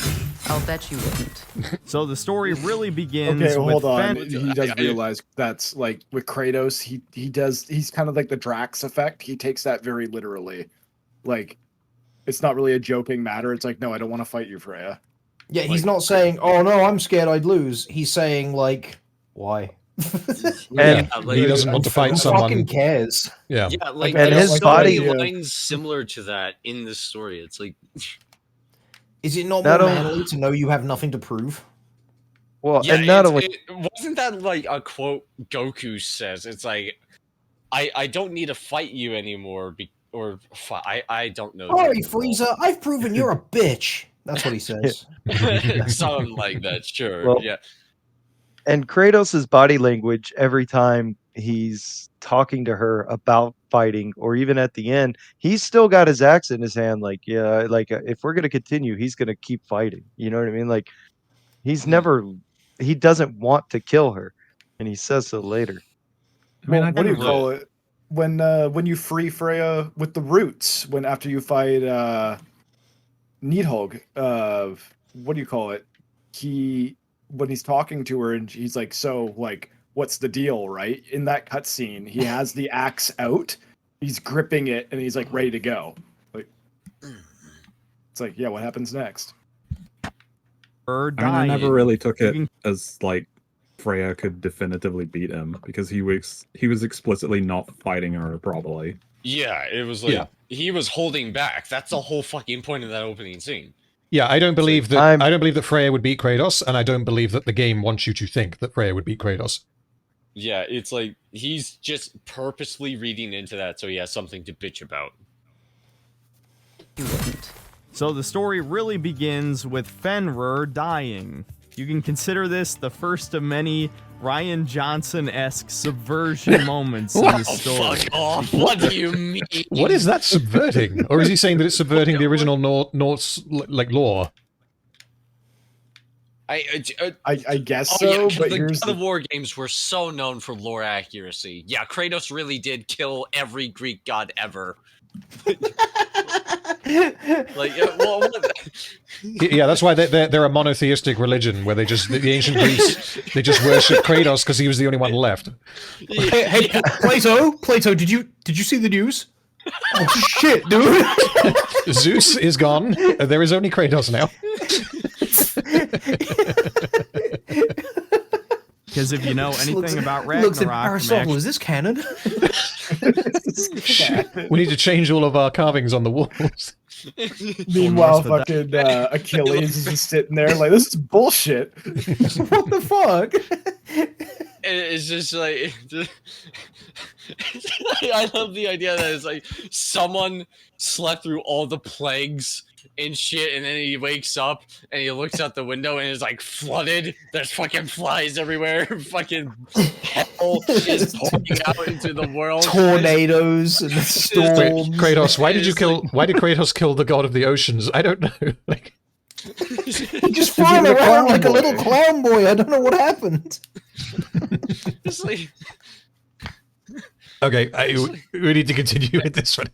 I'll bet you wouldn't. So the story really begins Okay, with hold on. Fen- He does realize that's like with Kratos, he's kind of like the Drax effect. He takes that very literally. Like, it's not really a joking matter. It's like, no, I don't want to fight you, Freya. Yeah, he's not saying, "Oh no, I'm scared I'd lose." He's saying, like, "Why?" And he doesn't want to fight Who someone. fucking cares? Yeah. Yeah, like And there's his so body- many lines similar to that in this story. It's like, Is it not Not more only- manly to know you have nothing to prove? Well, yeah, and not it's- only wasn't that like a quote Goku says? It's like, I don't need to fight you anymore. I don't know. Sorry, Frieza, I've proven you're a bitch. That's what he says. Something like that. Sure. Well, yeah. and Kratos' body language every time he's talking to her about fighting, or even at the end, he's still got his axe in his hand. Like, yeah, like if we're gonna continue, he's gonna keep fighting. You know what I mean? Like, he doesn't want to kill her, and he says so later. I mean, What do you call it? When you free Freya with the roots, after you fight Nidhogg, what do you call it? When he's talking to her and he's like, so like, what's the deal, right? In that cutscene, he has the axe out, he's gripping it, and he's like ready to go. Like, it's like, yeah, what happens next? I never really took it as like Freya could definitively beat him because he was explicitly not fighting her properly. Yeah, it was like he was holding back. That's the whole fucking point of that opening scene. Yeah, I don't believe that. I don't believe that Freya would beat Kratos, and I don't believe that the game wants you to think that Freya would beat Kratos. Yeah, it's like he's just purposely reading into that so he has something to bitch about. You wouldn't. So the story really begins with Fenrir dying. You can consider this the first of many Ryan Johnson-esque subversion moments in the story. Fuck off! What do you mean? What is that subverting? Or is he saying that it's subverting the original Norse like lore? I guess so, yeah, but the here's God of War games were so known for lore accuracy. Yeah, Kratos really did kill every Greek god ever. Like, well, yeah, that's why they're a monotheistic religion where the ancient Greeks they just worship Kratos because he was the only one left. Hey, Plato, did you see the news? Oh shit, dude! Zeus is gone. There is only Kratos now. Because if you know anything about Ragnarok, Aristotle, is this canon? We need to change all of our carvings on the walls. Meanwhile, fucking Achilles is just sitting there like, this is bullshit. What the fuck? It's just like I love the idea that it's like someone slept through all the plagues and shit, and then he wakes up and he looks out the window and it's like flooded. There's fucking flies everywhere. Fucking hell is pouring out into the world. Tornadoes and storms. Kratos, why did Kratos kill the god of the oceans? I don't know. Like, he just flying around like a little clown boy. I don't know what happened. It's like... Okay, we need to continue with this one.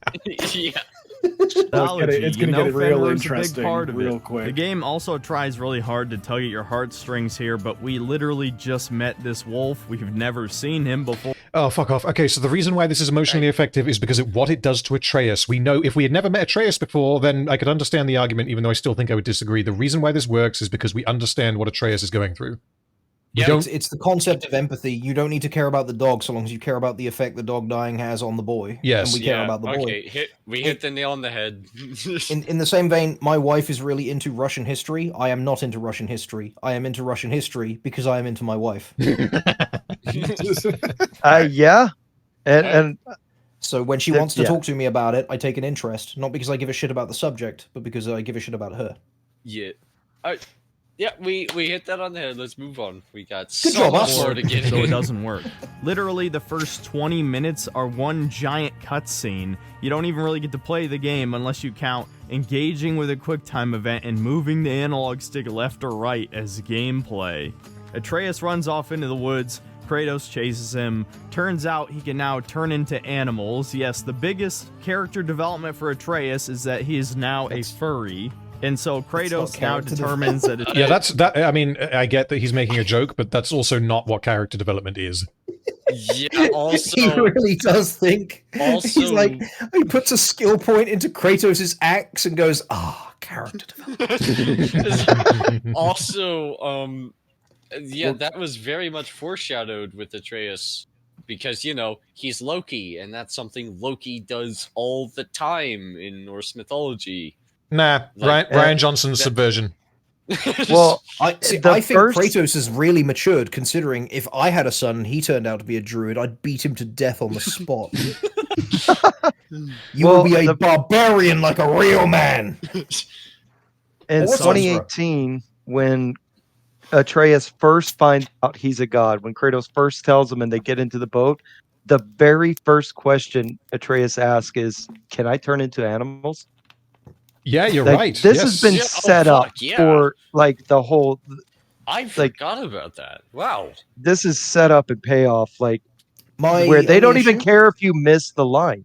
Yeah. It's gonna get real interesting real quick. The game also tries really hard to tug at your heartstrings here, but we literally just met this wolf. We've never seen him before. Oh, fuck off. Okay, so the reason why this is emotionally effective is because of what it does to Atreus. We know if we had never met Atreus before, then I could understand the argument, even though I still think I would disagree. The reason why this works is because we understand what Atreus is going through. Yeah, it's the concept of empathy. You don't need to care about the dog so long as you care about the effect the dog dying has on the boy. Yes. And we care about the boy. We hit the nail on the head. In the same vein, my wife is really into Russian history. I am not into Russian history. I am into Russian history because I am into my wife. Yeah. And so when she wants to talk to me about it, I take an interest. Not because I give a shit about the subject, but because I give a shit about her. Yeah. Yeah, we hit that on the head. Let's move on. We got Good so job, much more to get So in. it doesn't work. Literally, the first 20 minutes are one giant cutscene. You don't even really get to play the game unless you count engaging with a QuickTime event and moving the analog stick left or right as gameplay. Atreus runs off into the woods. Kratos chases him. Turns out he can now turn into animals. Yes, the biggest character development for Atreus is that he is now a furry. And so Kratos now determines that... Yeah, that's that. I mean, I get that he's making a joke, but that's also not what character development is. Yeah, also... He really does think. Also... He's like, he puts a skill point into Kratos' axe and goes, character development. Also, yeah, that was very much foreshadowed with Atreus. Because, you know, he's Loki, and that's something Loki does all the time in Norse mythology. Nah, like, Ryan Johnson's subversion. Well, I think Kratos has really matured, considering if I had a son and he turned out to be a druid, I'd beat him to death on the spot. You will be a barbarian like a real man. In 2018, when Atreus first finds out he's a god, when Kratos first tells him and they get into the boat, the very first question Atreus asks is, "Can I turn into animals?" Yeah, you're right. This has been set up for like the whole. I forgot about that. Wow. This is set up and payoff, like where they don't even care if you miss the line.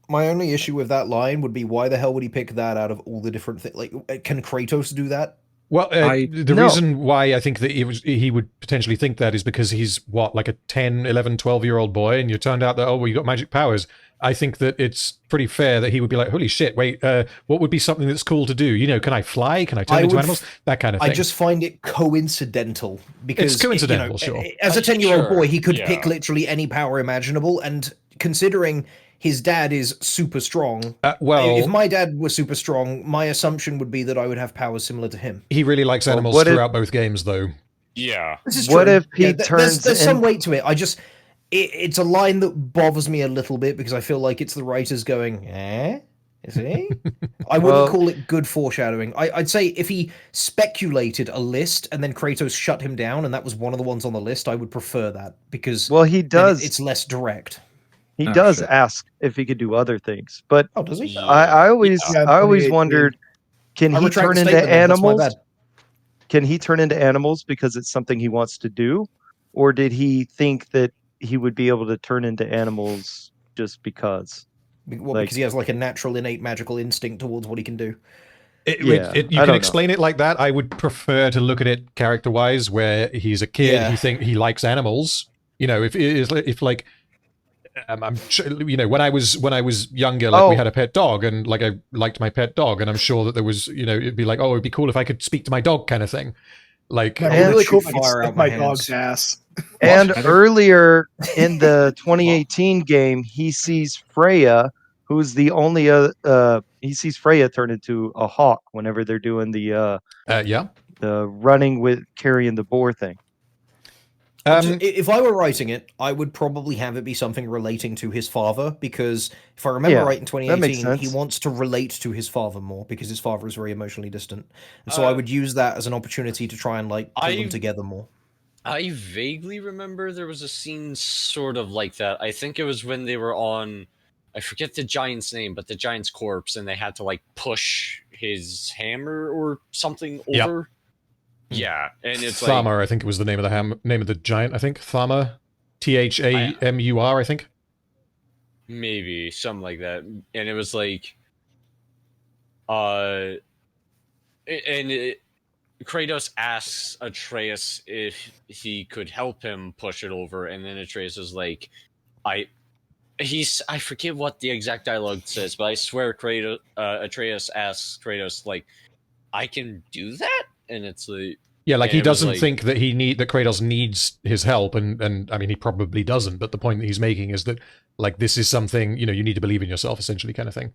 My only issue with that line would be, why the hell would he pick that out of all the different things? Like, can Kratos do that? Well, the reason why I think that he would potentially think that is because he's, like a 10, 11, 12-year-old boy, and you turned out that, you got magic powers. I think that it's pretty fair that he would be like, holy shit, wait, what would be something that's cool to do? You know, can I fly? Can I turn into animals? That kind of thing. I just find it coincidental. Because it's coincidental, sure. As a 10-year-old boy, he could pick literally any power imaginable, and considering his dad is super strong. Well, if my dad was super strong, my assumption would be that I would have powers similar to him. He really likes animals throughout both games, though. Yeah. This is what true. if he turns? There's some weight to it. It's a line that bothers me a little bit because I feel like it's the writers going, eh? Is he? I wouldn't call it good foreshadowing. I'd say if he speculated a list and then Kratos shut him down and that was one of the ones on the list, I would prefer that because he does. It's less direct. He does ask if he could do other things, but does he? I always wondered, can he turn into animals? Can he turn into animals because it's something he wants to do, or did he think that he would be able to turn into animals just because? Well, because he has like a natural, innate, magical instinct towards what he can do. You can explain it like that. I would prefer to look at it character-wise, where he's a kid, he likes animals. You know, if like. When I was younger, like we had a pet dog, and like I liked my pet dog, and I'm sure that there was, it'd be like, oh, it'd be cool if I could speak to my dog, kind of thing. Like, really cool if I could stick my dog's ass. And earlier in the 2018 game, he sees Freya, who's the only he sees Freya turn into a hawk whenever they're doing the running with carrying the boar thing. If I were writing it, I would probably have it be something relating to his father, because if I remember right, in 2018, he wants to relate to his father more because his father is very emotionally distant, and so I would use that as an opportunity to try and like put them together more. I vaguely remember there was a scene sort of like that. I think it was when they were on, I forget the giant's name, but the giant's corpse, and they had to like push his hammer or something over. Yeah, and it's Thamur, I think it was the name of the name of the giant. I think Thamur, Thamur, I think. Maybe something like that, and it was like, Kratos asks Atreus if he could help him push it over, and then Atreus is like, I forget what the exact dialogue says, but I swear Atreus asks Kratos like, I can do that? And it's like, like he doesn't think that that Kratos needs his help, and I mean he probably doesn't. But the point that he's making is that like this is something you need to believe in yourself, essentially, kind of thing.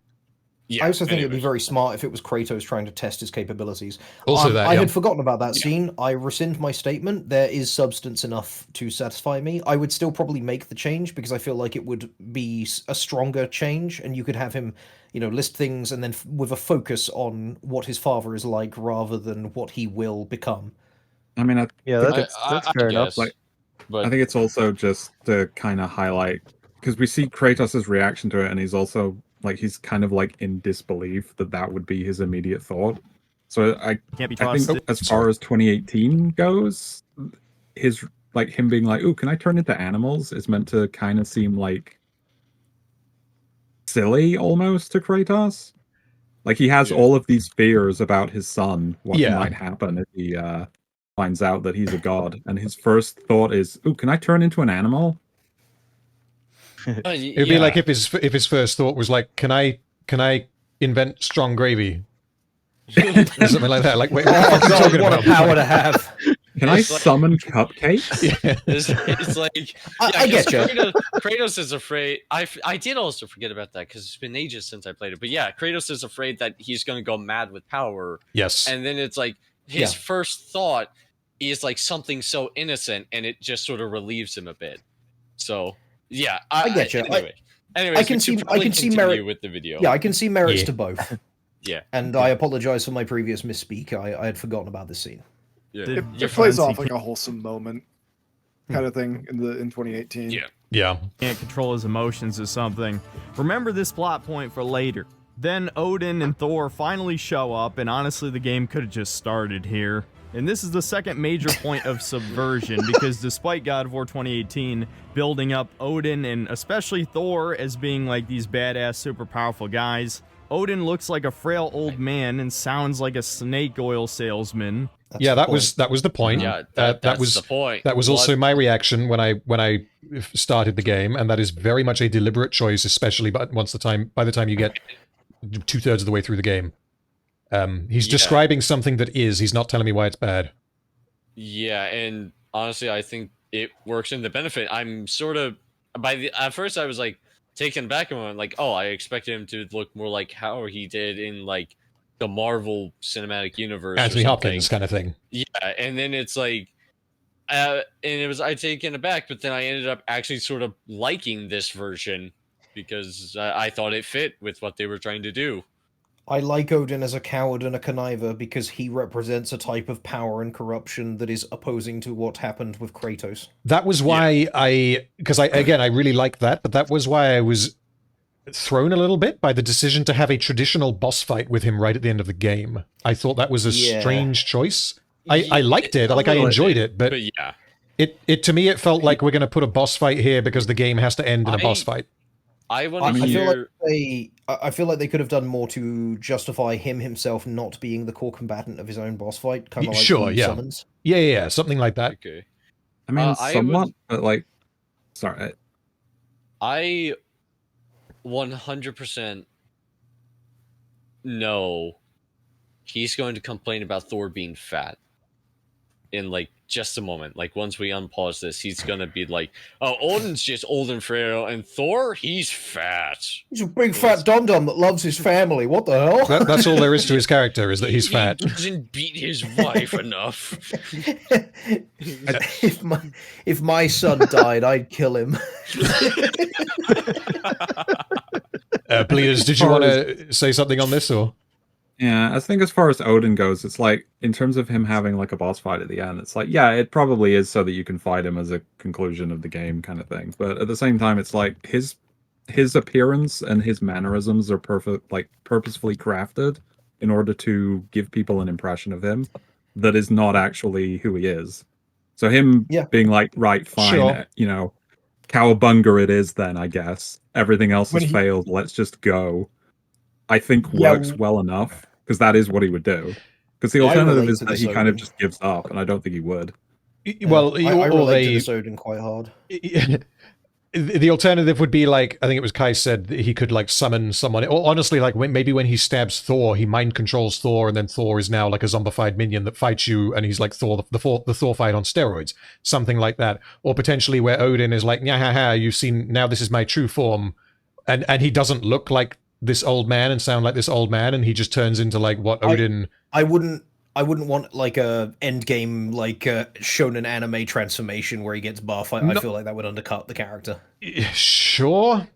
Yeah, I also think it'd be very smart if it was Kratos trying to test his capabilities. Also, I had forgotten about that scene. I rescind my statement. There is substance enough to satisfy me. I would still probably make the change because I feel like it would be a stronger change, and you could have him, list things and then with a focus on what his father is like rather than what he will become. I mean, that's fair enough. Like, but I think it's also just to kind of highlight, because we see Kratos' reaction to it, and he's also like he's kind of like in disbelief that would be his immediate thought. So I think as far as 2018 goes, his like him being like, "Ooh, can I turn into animals?" is meant to kind of seem like silly almost to Kratos. Like he has all of these fears about his son, what might happen if he finds out that he's a god, and his first thought is, "Ooh, can I turn into an animal?" It'd be like if his first thought was like, "Can I invent strong gravy?" Or something like that. Like, wait, what a power to have! Can I summon cupcakes? It's like, I get you. Kratos is afraid. I did also forget about that because it's been ages since I played it. But yeah, Kratos is afraid that he's going to go mad with power. Yes. And then it's like his first thought is like something so innocent, and it just sort of relieves him a bit. So yeah, I get you. Anyways, I can see merit with the video. Yeah, I can see merits to both. Yeah, and I apologize for my previous misspeak. I had forgotten about this scene. Yeah. It plays off like a wholesome moment kind of thing in 2018. Yeah. Can't control his emotions or something. Remember this plot point for later. Then Odin and Thor finally show up, and honestly the game could have just started here. And this is the second major point of subversion, because despite God of War 2018 building up Odin and especially Thor as being like these badass super powerful guys, Odin looks like a frail old man and sounds like a snake oil salesman. That was the point. Yeah, that was the point. That was also my reaction when I started the game, and that is very much a deliberate choice, especially by the time you get 2/3 of the way through the game. He's describing something that is. He's not telling me why it's bad. Yeah, and honestly, I think it works in the benefit. I'm sort of at first I was like, taken back a moment. Like, oh, I expected him to look more like how he did in like the Marvel Cinematic Universe, Anthony Hopkins kind of thing. Yeah, and then it's like, and it was I taken aback, but then I ended up actually sort of liking this version because I thought it fit with what they were trying to do. I like Odin as a coward and a conniver because he represents a type of power and corruption that is opposing to what happened with Kratos. That was why I really liked that, but that was why I was thrown a little bit by the decision to have a traditional boss fight with him right at the end of the game. I thought that was a strange choice. I liked it, like I enjoyed it, but yeah. It to me it felt like we're going to put a boss fight here because the game has to end in a boss fight. I feel like they could have done more to justify him himself not being the core combatant of his own boss fight, kind of like summons. Yeah, something like that. Okay. I mean, somewhat, but like, sorry. I 100% know he's going to complain about Thor being fat in like just a moment. Like once we unpause this, he's gonna be like, "Oh, Odin's just old and frail, and Thor, he's fat. He's a big fat dom-dom that loves his family. What the hell?" That's all there is to his character, is that he's fat. He doesn't beat his wife enough. If my son died, I'd kill him. Bleeders, did you want to say something on this, or? Yeah, I think as far as Odin goes, it's like, in terms of him having like a boss fight at the end, it's like, yeah, it probably is so that you can fight him as a conclusion of the game kind of thing. But at the same time, it's like his appearance and his mannerisms are purposefully crafted in order to give people an impression of him that is not actually who he is. So him being like, right, fine, cowabunga it is then, I guess. Everything else has failed, let's just go. I think works well enough, because that is what he would do. Because the alternative is that he kind of just gives up, and I don't think he would. Well, I relate to this Odin quite hard. The alternative would be like, I think it was Kai said that he could like summon someone. Or honestly, like maybe when he stabs Thor, he mind controls Thor, and then Thor is now like a zombified minion that fights you, and he's like Thor, the Thor fight on steroids, something like that. Or potentially where Odin is like, "Nyahaha, you've seen, now this is my true form," and he doesn't look like this old man and sound like this old man, and he just turns into like what Odin. I wouldn't want like a end game like shonen anime transformation where he gets buff. I feel like that would undercut the character. Sure.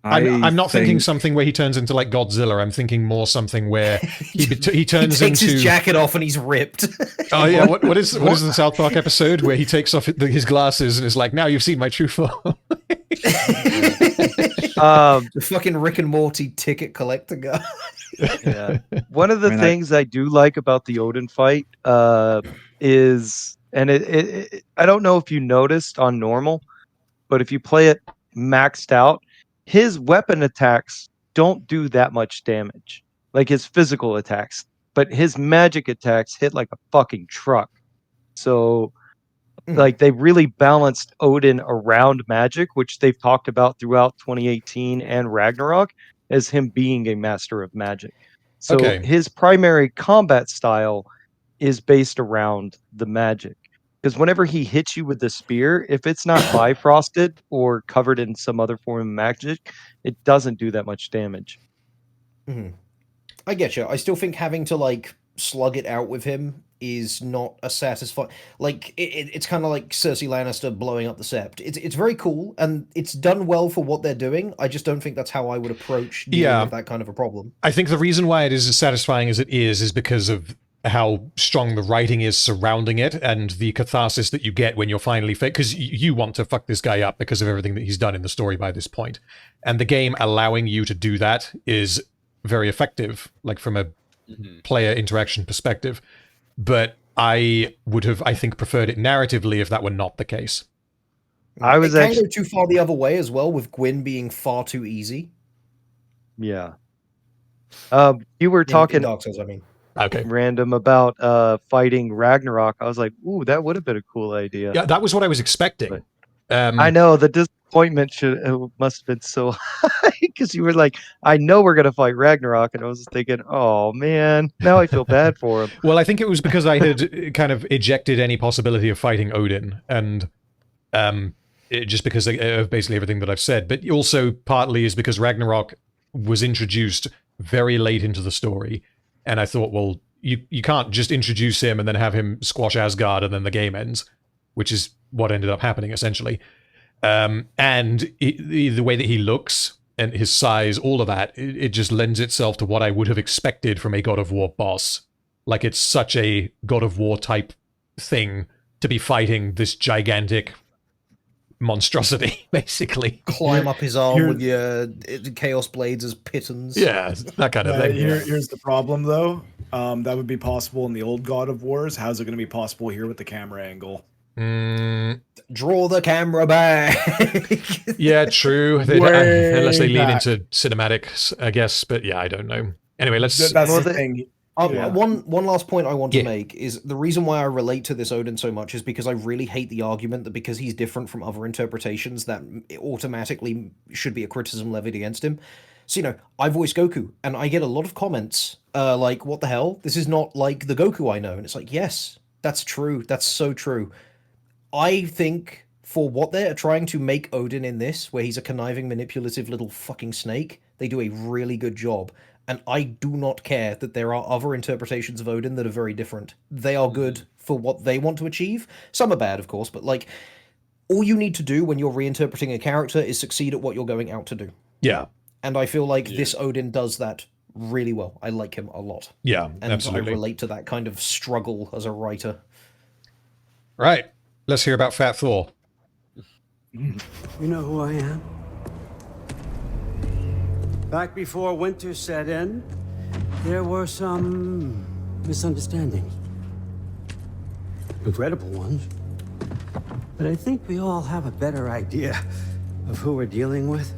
I'm not thinking something where he turns into like Godzilla. I'm thinking more something where he turns he takes into his jacket off and he's ripped. Oh yeah, what is the South Park episode where he takes off his glasses and is like, "Now you've seen my true form." The fucking Rick and Morty ticket collector guy. Yeah. One of the things I do like about the Odin fight is, and I don't know if you noticed on normal, but if you play it maxed out, his weapon attacks don't do that much damage, like his physical attacks, but his magic attacks hit like a fucking truck. So like they really balanced Odin around magic, which they've talked about throughout 2018 and Ragnarok as him being a master of magic. So his primary combat style is based around the magic. Because whenever he hits you with the spear, if it's not bifrosted or covered in some other form of magic, it doesn't do that much damage. I get you. I still think having to like slug it out with him is not a satisfying. Like it's kind of like Cersei Lannister blowing up the Sept. It's very cool and it's done well for what they're doing. I just don't think that's how I would approach dealing with that kind of a problem. I think the reason why it is as satisfying as it is because of how strong the writing is surrounding it and the catharsis that you get when you're finally because you want to fuck this guy up because of everything that he's done in the story by this point, and the game allowing you to do that is very effective, like from a player interaction perspective. But I would have, I think, preferred it narratively if that were not the case. I was actually go too far the other way as well, with Gwyn being far too easy. Yeah. You were talking in Dark Souls, I mean. Okay. Random about fighting Ragnarok. I was like, ooh, that would have been a cool idea. Yeah, that was what I was expecting. I know the disappointment must have been so high because you were like, I know we're gonna fight Ragnarok, and I was thinking, oh man, now I feel bad for him. Well, I think it was because I had kind of ejected any possibility of fighting Odin, and just because of basically everything that I've said, but also partly is because Ragnarok was introduced very late into the story, and I thought, well, you can't just introduce him and then have him squash Asgard and then the game ends, which is what ended up happening, essentially. And the way that he looks and his size, all of that, it just lends itself to what I would have expected from a God of War boss. Like, it's such a God of War type thing to be fighting this gigantic monstrosity, basically. Climb up his arm with your Chaos Blades as pitons. Yeah, that kind of thing. Here's the problem, though. That would be possible in the old God of Wars. How's it going to be possible here with the camera angle? Draw the camera back. Yeah, true. Unless they lean into cinematics, I guess. But yeah, I don't know. Anyway, let's... That's the thing. One last point I want to make is the reason why I relate to this Odin so much is because I really hate the argument that because he's different from other interpretations that it automatically should be a criticism levied against him. So, I voice Goku, and I get a lot of comments like, what the hell? This is not like the Goku I know. And it's like, yes, that's true. That's so true. I think for what they're trying to make Odin in this, where he's a conniving, manipulative little fucking snake, they do a really good job. And I do not care that there are other interpretations of Odin that are very different. They are good for what they want to achieve. Some are bad, of course, but all you need to do when you're reinterpreting a character is succeed at what you're going out to do. Yeah. And I feel like this Odin does that really well. I like him a lot. Yeah, and absolutely. I relate to that kind of struggle as a writer. Right. Let's hear about Fat Thor. You know who I am? Back before winter set in, there were some misunderstandings. Regrettable ones. But I think we all have a better idea of who we're dealing with.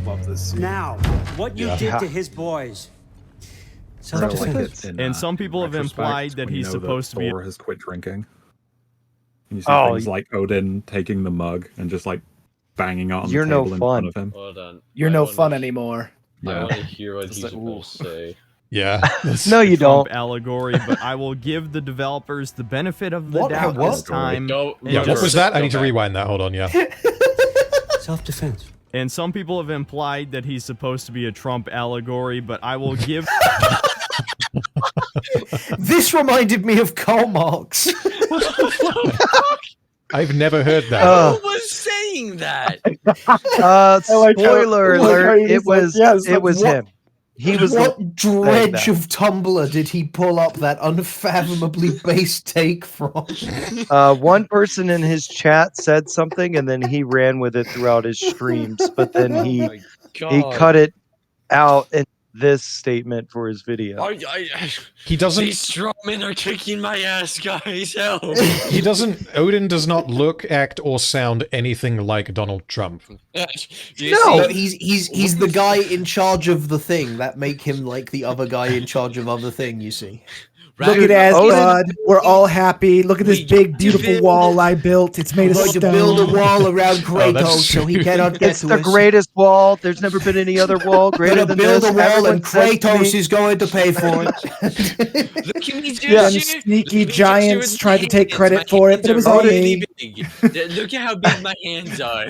Love this scene. Now, what you did to his boys. And some people have implied that he's supposed to be... Thor has quit drinking. And you see things like Odin taking the mug and just banging on the table in front of him. Hold on. You're no fun anymore. I want to hear what he's supposed to say. Yeah. No, you don't. Allegory, but I will give the developers the benefit of the doubt this time. What was that? I need to rewind that. Hold on, yeah. Self-defense. And some people have implied that he's supposed to be a Trump allegory, but I will give... This reminded me of Karl Marx. I've never heard that. Who was saying that? Spoiler alert! It was him. He was. What dredge of Tumblr did he pull up that unfathomably base take from? One person in his chat said something, and then he ran with it throughout his streams. But then he cut it out in this statement for his video. He doesn't. These strong men are kicking my ass, guys. Help! He doesn't. Odin does not look, act, or sound anything like Donald Trump. No, he's the guy in charge of the thing that make him like the other guy in charge of other thing. You see. Look at Asgaard. We're all happy. Look at this big, beautiful wall I built. It's made of stone. To build a wall around Kratos so he cannot get to it. It's the greatest wall. There's never been any other wall greater than this. Build a wall and Kratos is going to pay for it. Look at me, yeah, and sneaky giants tried to take credit for it, but it was all me. Look at how big my hands are.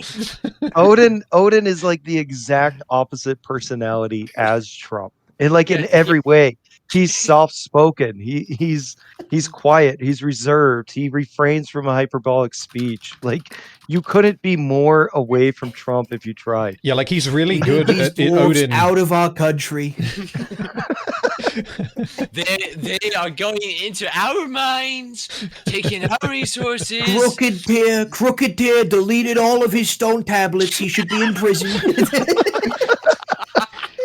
Odin is like the exact opposite personality as Trump. In every way. He's soft-spoken. He's quiet. He's reserved. He refrains from a hyperbolic speech. You couldn't be more away from Trump if you tried. Yeah, he's really good at Odin. Out of our country. They are going into our minds, taking our resources. Crooked Deer deleted all of his stone tablets. He should be in prison.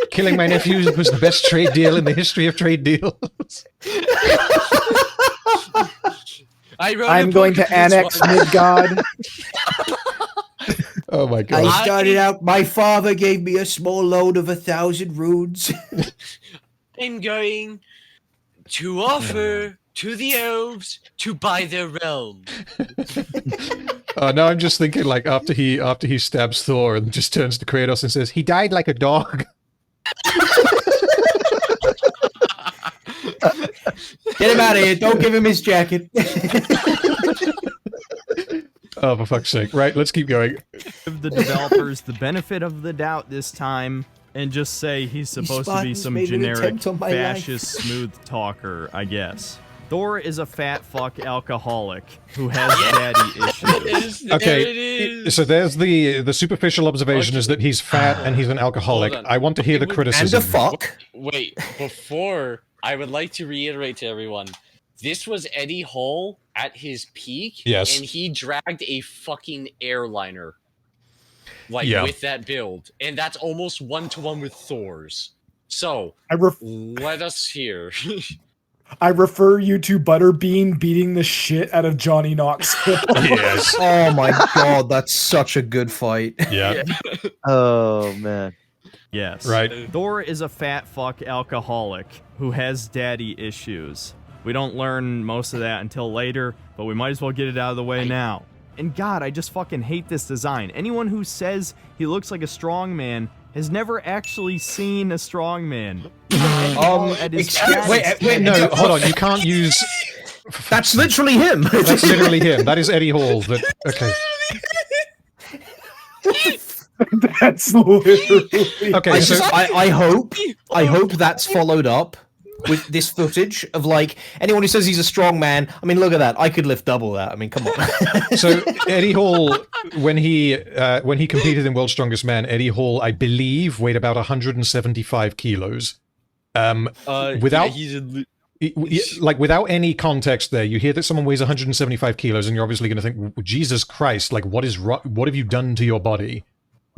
Killing my nephew was the best trade deal in the history of trade deals. I'm going to annex Midgard. Oh my god. I started out, my father gave me a small loan of 1,000 runes. I'm going to offer to the elves to buy their realm. Now I'm just thinking after he stabs Thor and just turns to Kratos and says, "He died like a dog." Get him out of here. Don't give him his jacket. Oh, for fuck's sake. Right, let's keep going. Give the developers the benefit of the doubt this time and just say he's supposed to be some generic fascist smooth talker, I guess. Thor is a fat fuck alcoholic who has daddy issues. Okay, so there's the superficial observation is that he's fat and he's an alcoholic. I want to hear the criticism. And a fuck. Wait, before, I would like to reiterate to everyone, this was Eddie Hall at his peak, yes, and he dragged a fucking airliner, with that build, and that's almost 1-to-1 with Thor's. So, let us hear. I refer you to Butterbean beating the shit out of Johnny Knoxville. Yes. Oh my god, that's such a good fight. Yeah. Oh, man. Yes. Right. Thor is a fat fuck alcoholic who has daddy issues. We don't learn most of that until later, but we might as well get it out of the way now. And God, I just fucking hate this design. Anyone who says he looks like a strong man has never actually seen a strong man. Wait, no, hold on. You can't use. That's literally him. That's literally him. That is Eddie Hall. Okay. That's literally. Okay, I hope that's followed up with this footage of anyone who says he's a strong man. I mean, look at that. I could lift double that. I mean, come on. So Eddie Hall, when he competed in World's Strongest Man, Eddie Hall, I believe, weighed about 175 kilos. Without without any context there, you hear that someone weighs 175 kilos, and you're obviously going to think, Jesus Christ, what have you done to your body?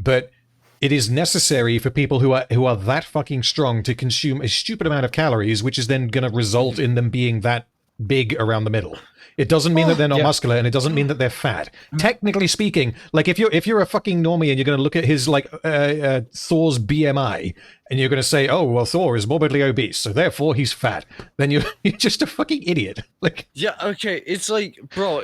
But it is necessary for people who are that fucking strong to consume a stupid amount of calories, which is then going to result in them being that big around the middle. It doesn't mean that they're not muscular, and it doesn't mean that they're fat. Technically speaking, if you're a fucking normie and you're going to look at his Thor's BMI, and you're going to say, oh well, Thor is morbidly obese, so therefore he's fat, then you're just a fucking idiot. Yeah, okay, it's bro,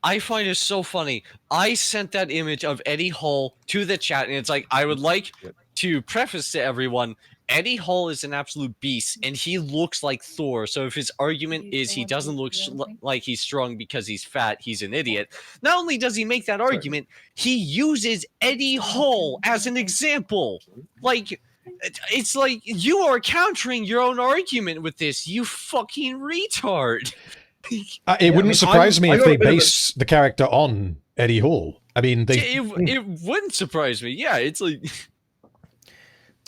I find it so funny. I sent that image of Eddie Hall to the chat, and it's I would like to preface to everyone, Eddie Hall is an absolute beast, and he looks like Thor, so if his argument is he doesn't look like he's strong because he's fat, he's an idiot. Not only does he make that argument, he uses Eddie Hall as an example. It's you are countering your own argument with this, you fucking retard. It wouldn't surprise me if they base the character on Eddie Hall. I mean, it wouldn't surprise me. Yeah, it's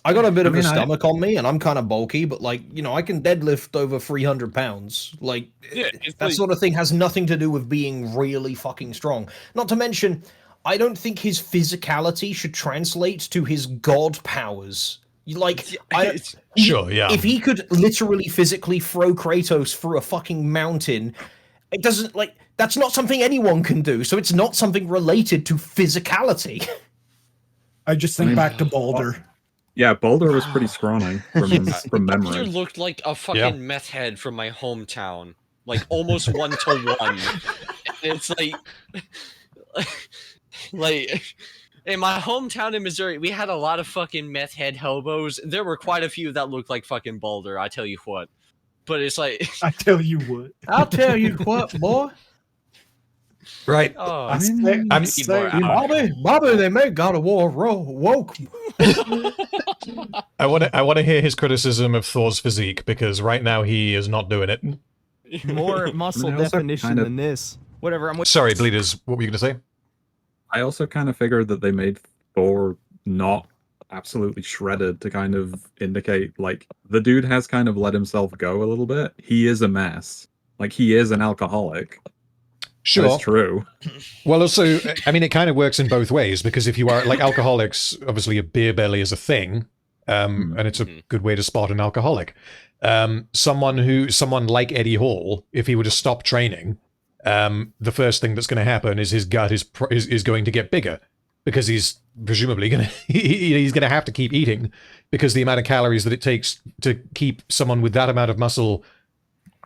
I got a bit of a stomach on me, and I'm kind of bulky, but I can deadlift over 300 pounds. That sort of thing has nothing to do with being really fucking strong. Not to mention, I don't think his physicality should translate to his god powers. Sure, yeah. If he could literally physically throw Kratos through a fucking mountain, it doesn't that's not something anyone can do. So it's not something related to physicality. I just think back to Baldur. Yeah, Baldur was pretty scrawny from memory. Baldur looked like a fucking meth head from my hometown, almost 1-to-1. It's in my hometown in Missouri, we had a lot of fucking meth head hobos. There were quite a few that looked like fucking Baldur, I tell you what. But it's I tell you what. I'll tell you what, boy. Right. Oh, I'm saying, Bobby, they made God of War woke. I want to hear his criticism of Thor's physique, because right now he is not doing it. More muscle definition than this. Whatever. Sorry, Bleeders. What were you going to say? I also kind of figured that they made Thor not absolutely shredded to kind of indicate, the dude has kind of let himself go a little bit. He is a mess. He is an alcoholic. Sure. That's true. Well, also, I mean, it kind of works in both ways, because if you are, alcoholics, obviously a beer belly is a thing, and it's a good way to spot an alcoholic. Someone like Eddie Hall, if he were to stop training, the first thing that's going to happen is his gut is going to get bigger, because he's presumably he's going to have to keep eating, because the amount of calories that it takes to keep someone with that amount of muscle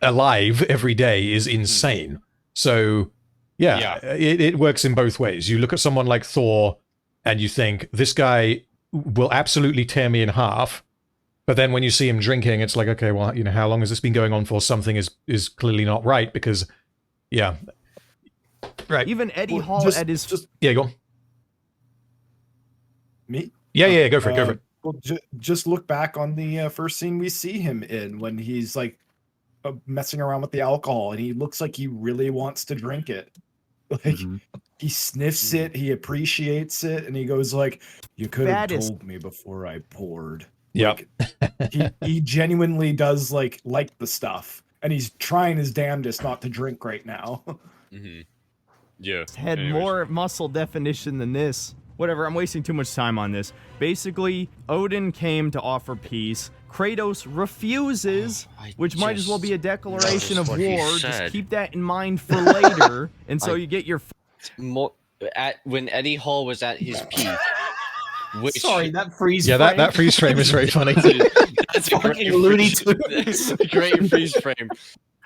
alive every day is insane. So it works in both ways. You look at someone like Thor and you think, this guy will absolutely tear me in half. But then when you see him drinking, it's okay, well, how long has this been going on for? Something is clearly not right, because Right. Even Eddie Hall at his... Yeah, go on. Me? Yeah, go for it, go for it. Well, just look back on the first scene we see him in when he's like messing around with the alcohol and he looks like he really wants to drink it. Like he sniffs it, he appreciates it, and he goes like, "You could have told me before I poured." Yeah, like, he genuinely does like the stuff, and he's trying his damnedest not to drink right now. Yeah, had more muscle definition than this. Whatever, I'm wasting too much time on this. Basically, Odin came to offer peace. Kratos refuses, which might as well be a declaration of war. Just keep that in mind for later. And so you get your... when Eddie Hall was at his peak... Sorry, that freeze frame. Yeah, that freeze frame is very funny. That's a great Looney Tunes. Great freeze frame.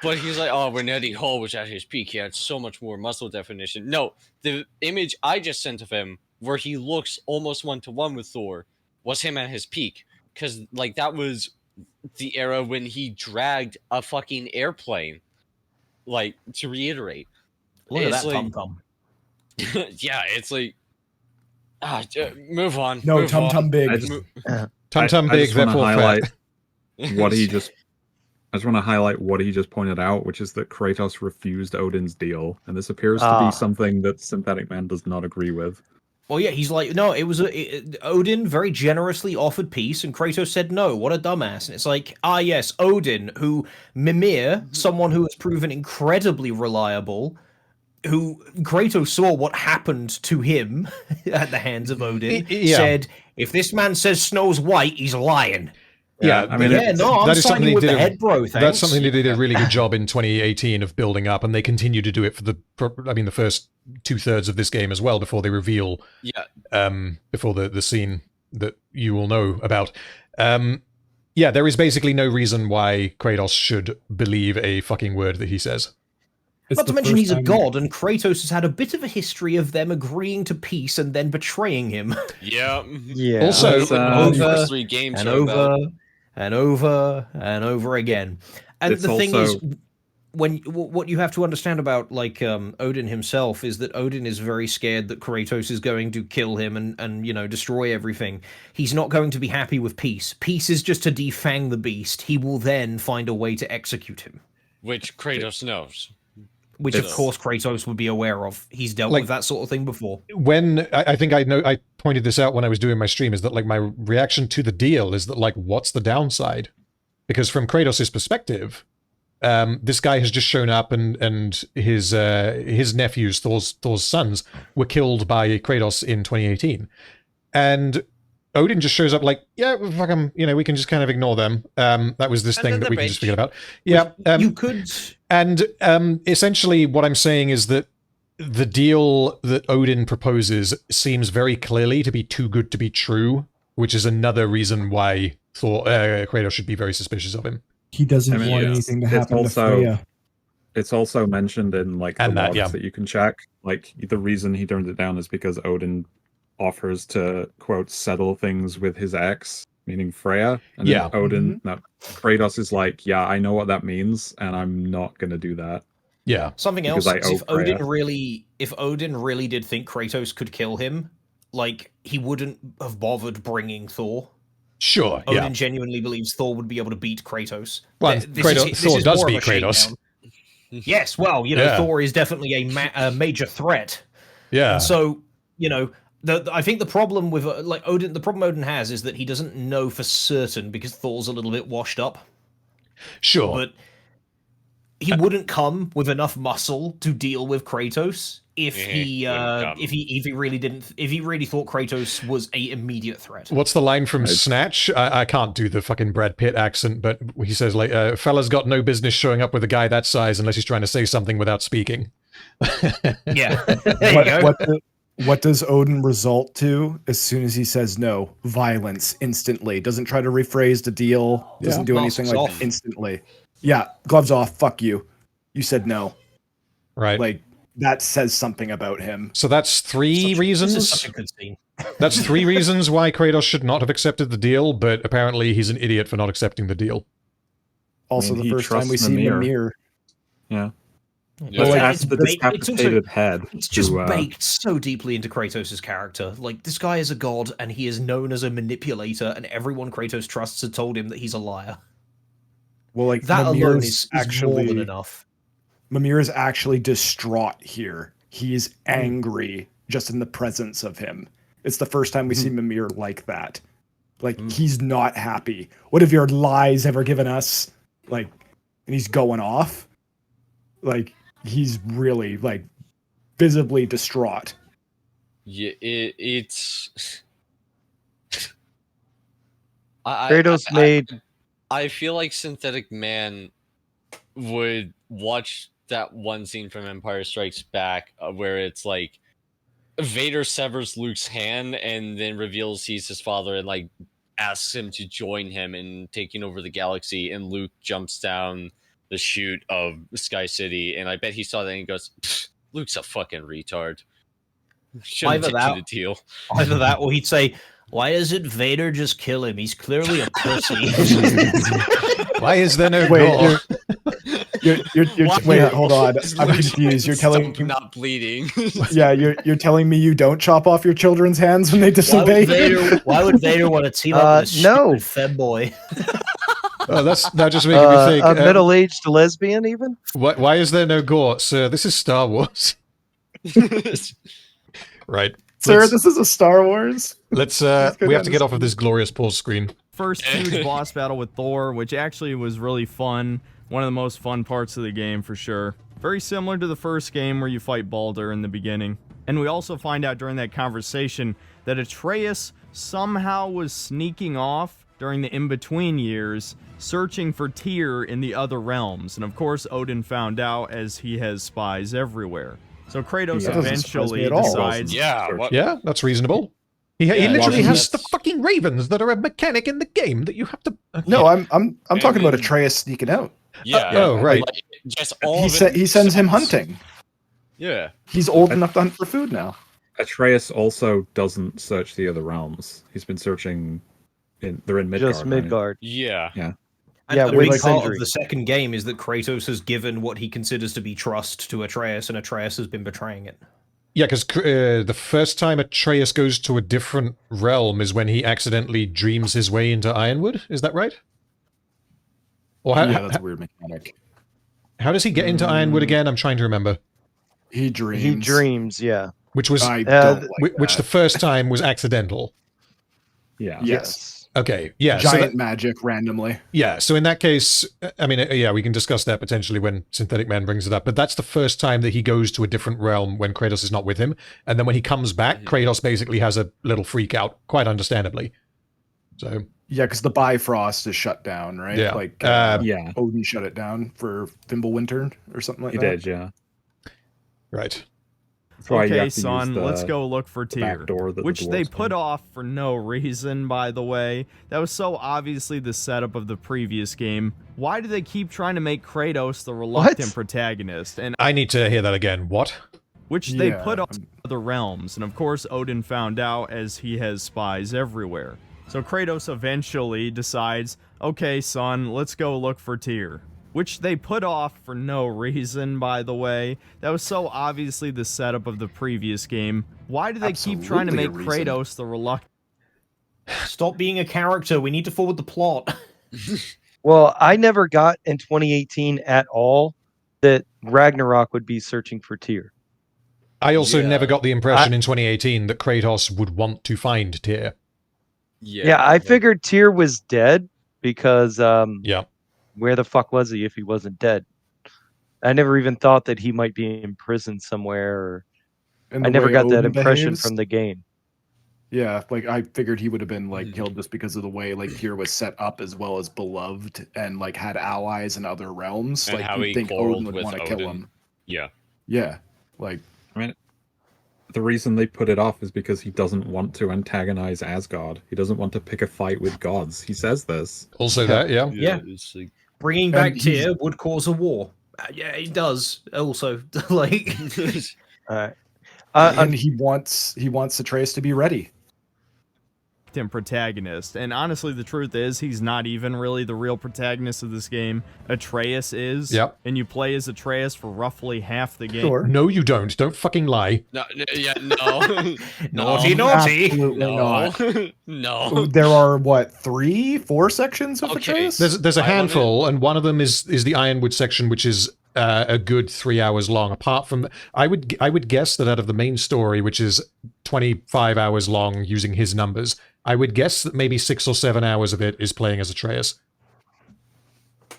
But he's like, oh, when Eddie Hall was at his peak, he had so much more muscle definition. No, the image I just sent of him, where he looks almost one-to-one with Thor, was him at his peak. Because, like, that was the era when he dragged a fucking airplane. Like, to reiterate. Look at that tum-tum. Yeah, it's like... move on. No, tum-tum big. Tum-tum big, therefore highlight what he just... I just want to highlight what he just pointed out, which is that Kratos refused Odin's deal. And this appears to be something that Synthetic Man does not agree with. Well, yeah, he's like, no, it was Odin very generously offered peace, and Kratos said no. What a dumbass! And it's like, yes, Odin, who Mimir, someone who has proven incredibly reliable, who Kratos saw what happened to him at the hands of Odin, said, if this man says snow's white, he's lying. Yeah, I mean, I'm siding with the head bro. Thanks. That's something they did a really good job in 2018 of building up, and they continue to do it for the first 2/3 of this game as well before they reveal, before the scene that you will know about. There is basically no reason why Kratos should believe a fucking word that he says. Not to mention he's a god, and Kratos has had a bit of a history of them agreeing to peace and then betraying him. Yeah. Also, over 3 games and over and over and over again. And the thing is, what you have to understand about Odin himself is that Odin is very scared that Kratos is going to kill him and destroy everything. He's not going to be happy with peace. Peace is just to defang the beast. He will then find a way to execute him, which Kratos knows. Which, of course, Kratos would be aware of. He's dealt with that sort of thing before. When I think I pointed this out when I was doing my stream, is that my reaction to the deal is that what's the downside? Because from Kratos' perspective, this guy has just shown up and his nephews, Thor's sons, were killed by Kratos in 2018, and Odin just shows up fuck them, we can just kind of ignore them. That was this thing that we can just forget about. Yeah, you could. And essentially what I'm saying is that the deal that Odin proposes seems very clearly to be too good to be true, which is another reason why Kratos should be very suspicious of him. He doesn't want anything to happen to Freya. It's also mentioned in the logs that you can check. The reason he turned it down is because Odin offers to, quote, settle things with his ex, meaning Freya. And then Kratos is like, yeah, I know what that means, and I'm not going to do that. Yeah. Something else, if Odin really did think Kratos could kill him, he wouldn't have bothered bringing Thor. Sure, Odin genuinely believes Thor would be able to beat Kratos. Well, Thor does beat Kratos. Yes, well, Thor is definitely a major threat. Yeah. And so, I think the problem with Odin, the problem Odin has is that he doesn't know for certain because Thor's a little bit washed up. Sure, but he wouldn't come with enough muscle to deal with Kratos if he really thought Kratos was a immediate threat. What's the line from Snatch? I can't do the fucking Brad Pitt accent, but he says fella's got no business showing up with a guy that size unless he's trying to say something without speaking. Yeah, there you go. What does Odin result to as soon as he says no? Violence instantly. Doesn't try to rephrase the deal. Doesn't do anything instantly. Yeah, gloves off. Fuck you. You said no. Right. That says something about him. So that's 3 reasons. This is such a good scene. That's 3 reasons why Kratos should not have accepted the deal, but apparently he's an idiot for not accepting the deal. Also, the first time we see Mimir. Yeah. Well, that's the decapitated head. It's just baked so deeply into Kratos' character. Like, this guy is a god, and he is known as a manipulator, and everyone Kratos trusts had told him that he's a liar. Well, like, that alone is more than enough. Mimir is actually distraught here. He is angry just in the presence of him. It's the first time we see Mimir like that. Like, he's not happy. What have your lies ever given us? Like, and he's going off. Like, he's really, like, visibly distraught. Yeah, it's... Kratos made... I feel like Synthetic Man would watch that one scene from Empire Strikes Back where it's like Vader severs Luke's hand and then reveals he's his father and like asks him to join him in taking over the galaxy, and Luke jumps down the chute of Sky City, and I bet he saw that and he goes, Luke's a fucking retard. Either that or he'd say, why doesn't Vader just kill him? He's clearly a pussy. Why is there no Gore? Wait, hold on. I'm confused. You're telling me not bleeding. Yeah, you're telling me you don't chop off your children's hands when they disobey? Why would Vader want to team up with a stupid fed boy? Oh, that's now just making me think. A middle-aged lesbian, even? Why is there no Gore? Sir, this is Star Wars. Right. Sir, this is a Star Wars. Let's we have to get off of this glorious pause screen. First huge boss battle with Thor, which actually was really fun. One of the most fun parts of the game for sure. Very similar to the first game where you fight Baldur in the beginning. And we also find out during that conversation that Atreus somehow was sneaking off during the in-between years, searching for Tyr in the other realms. And of course Odin found out, as he has spies everywhere. So Kratos eventually decides... Yeah, that's reasonable. He literally has the fucking ravens that are a mechanic in the game that you have to... No, I'm talking about Atreus sneaking out. Yeah. Oh, right. Like, just all he sends him hunting. Yeah. He's old enough to hunt for food now. Atreus also doesn't search the other realms. He's been searching... They're in Midgard. Just Midgard. Yeah. Yeah. And a big part of the second game is that Kratos has given what he considers to be trust to Atreus, and Atreus has been betraying it. Yeah, because the first time Atreus goes to a different realm is when he accidentally dreams his way into Ironwood. Is that right? Or yeah, that's a weird mechanic. How does he get into Ironwood again? I'm trying to remember. He dreams. He dreams, yeah. Which was which the first time was accidental. Yeah. Yes. Okay, yeah. Giant magic randomly. Yeah, so in that case, I mean, yeah, we can discuss that potentially when Synthetic Man brings it up, but that's the first time that he goes to a different realm when Kratos is not with him, and then when he comes back, Kratos basically has a little freak out, quite understandably. So... Yeah, because the Bifrost is shut down, right? Yeah. Like, yeah. Odin shut it down for Fimbulwinter or something like that. He did, yeah. Right. Okay, son, let's go look for Tyr, which they put in. off for no reason, by the way. That was so obviously the setup of the previous game. Why do they keep trying to make Kratos the reluctant protagonist? And I need to hear that again. What? Which they put off other realms, and of course Odin found out, as he has spies everywhere. So Kratos eventually decides, okay, son, let's go look for Tyr. Which they put off for no reason, by the way. That was so obviously the setup of the previous game. Why do they keep trying to make Kratos the reluctant... Stop being a character. We need to forward the plot. Well, I never got in 2018 at all that Ragnarok would be searching for Tyr. I also never got the impression in 2018 that Kratos would want to find Tyr. Yeah, I figured Tyr was dead because... yeah. Where the fuck was he if he wasn't dead? I never even thought that he might be in prison somewhere. Or... I never got that impression from the game. Yeah, like I figured he would have been like killed just because of the way like Tyr was set up as well as beloved and like had allies in other realms. And like how you'd think Odin would want to kill him. Yeah. Yeah. Like I mean the reason they put it off is because he doesn't want to antagonize Asgard. He doesn't want to pick a fight with gods. He says this. Also that, yeah. Yeah. Bringing back Tyr would cause a war. Yeah, it does. Also, like, and he wants Atreus to be ready. protagonist. And honestly, the truth is, he's not even really the real protagonist of this game. Atreus is. Yep. And you play as Atreus for roughly half the game. Sure. No, you don't. Don't fucking lie. No, yeah, no. Naughty, naughty. Absolutely No. not. No. There are what 3-4 sections of Atreus? There's a handful, and one of them is the Ironwood section, which is a good 3 hours long. Apart from, I would guess that out of the main story, which is 25 hours long, using his numbers, I would guess that maybe 6 or 7 hours of it is playing as Atreus.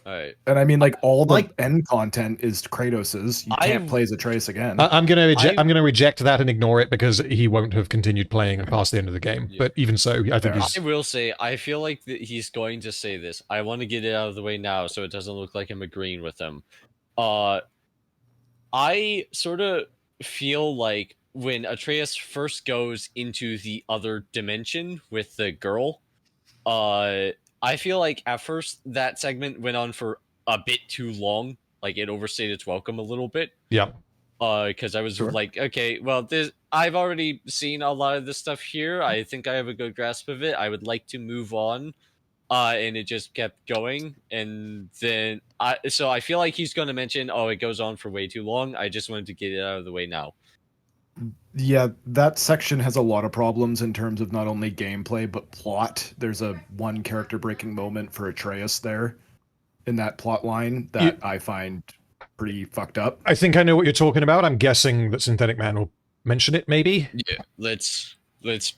All right. And I mean, like, all the end content is Kratos's. You can't play as Atreus again. I'm gonna reject that and ignore it because he won't have continued playing past the end of the game. Yeah. But even so, I think I will say, I feel like he's going to say this. I want to get it out of the way now so it doesn't look like I'm agreeing with him. I sort of feel like when Atreus first goes into the other dimension with the girl, I feel like at first that segment went on for a bit too long. Like it overstayed its welcome a little bit. Yeah. Because I was like, okay, well, I've already seen a lot of this stuff here. I think I have a good grasp of it. I would like to move on. And it just kept going. And then so I feel like he's going to mention, oh, it goes on for way too long. I just wanted to get it out of the way now. Yeah, that section has a lot of problems in terms of not only gameplay, but plot. There's a one character breaking moment for Atreus there in that plot line that I find pretty fucked up. I think I know what you're talking about. I'm guessing that Synthetic Man will mention it, maybe? Yeah, let's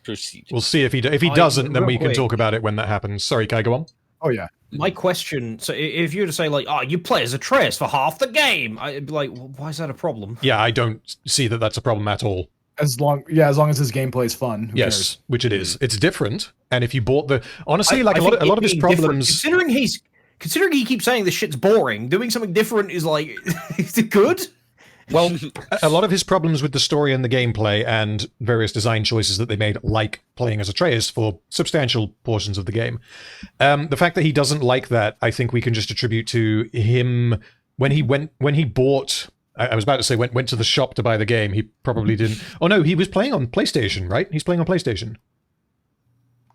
proceed. We'll see if he doesn't, then we can talk about it when that happens. Sorry, Kai, go on. Oh, yeah. My question, so if you were to say, like, oh, you play as Atreus for half the game, I'd be like, well, why is that a problem? Yeah, I don't see that that's a problem at all. As long as his gameplay is fun. Who cares? Which it is. It's different. And if you bought the... Honestly, a lot of his problems... Considering he keeps saying this shit's boring, doing something different is like, is it good? Well, a lot of his problems with the story and the gameplay and various design choices that they made, like playing as Atreus for substantial portions of the game. The fact that he doesn't like that, I think we can just attribute to him when he bought... I was about to say went to the shop to buy the game. He probably didn't. Oh no, he was playing on PlayStation, right? He's playing on PlayStation.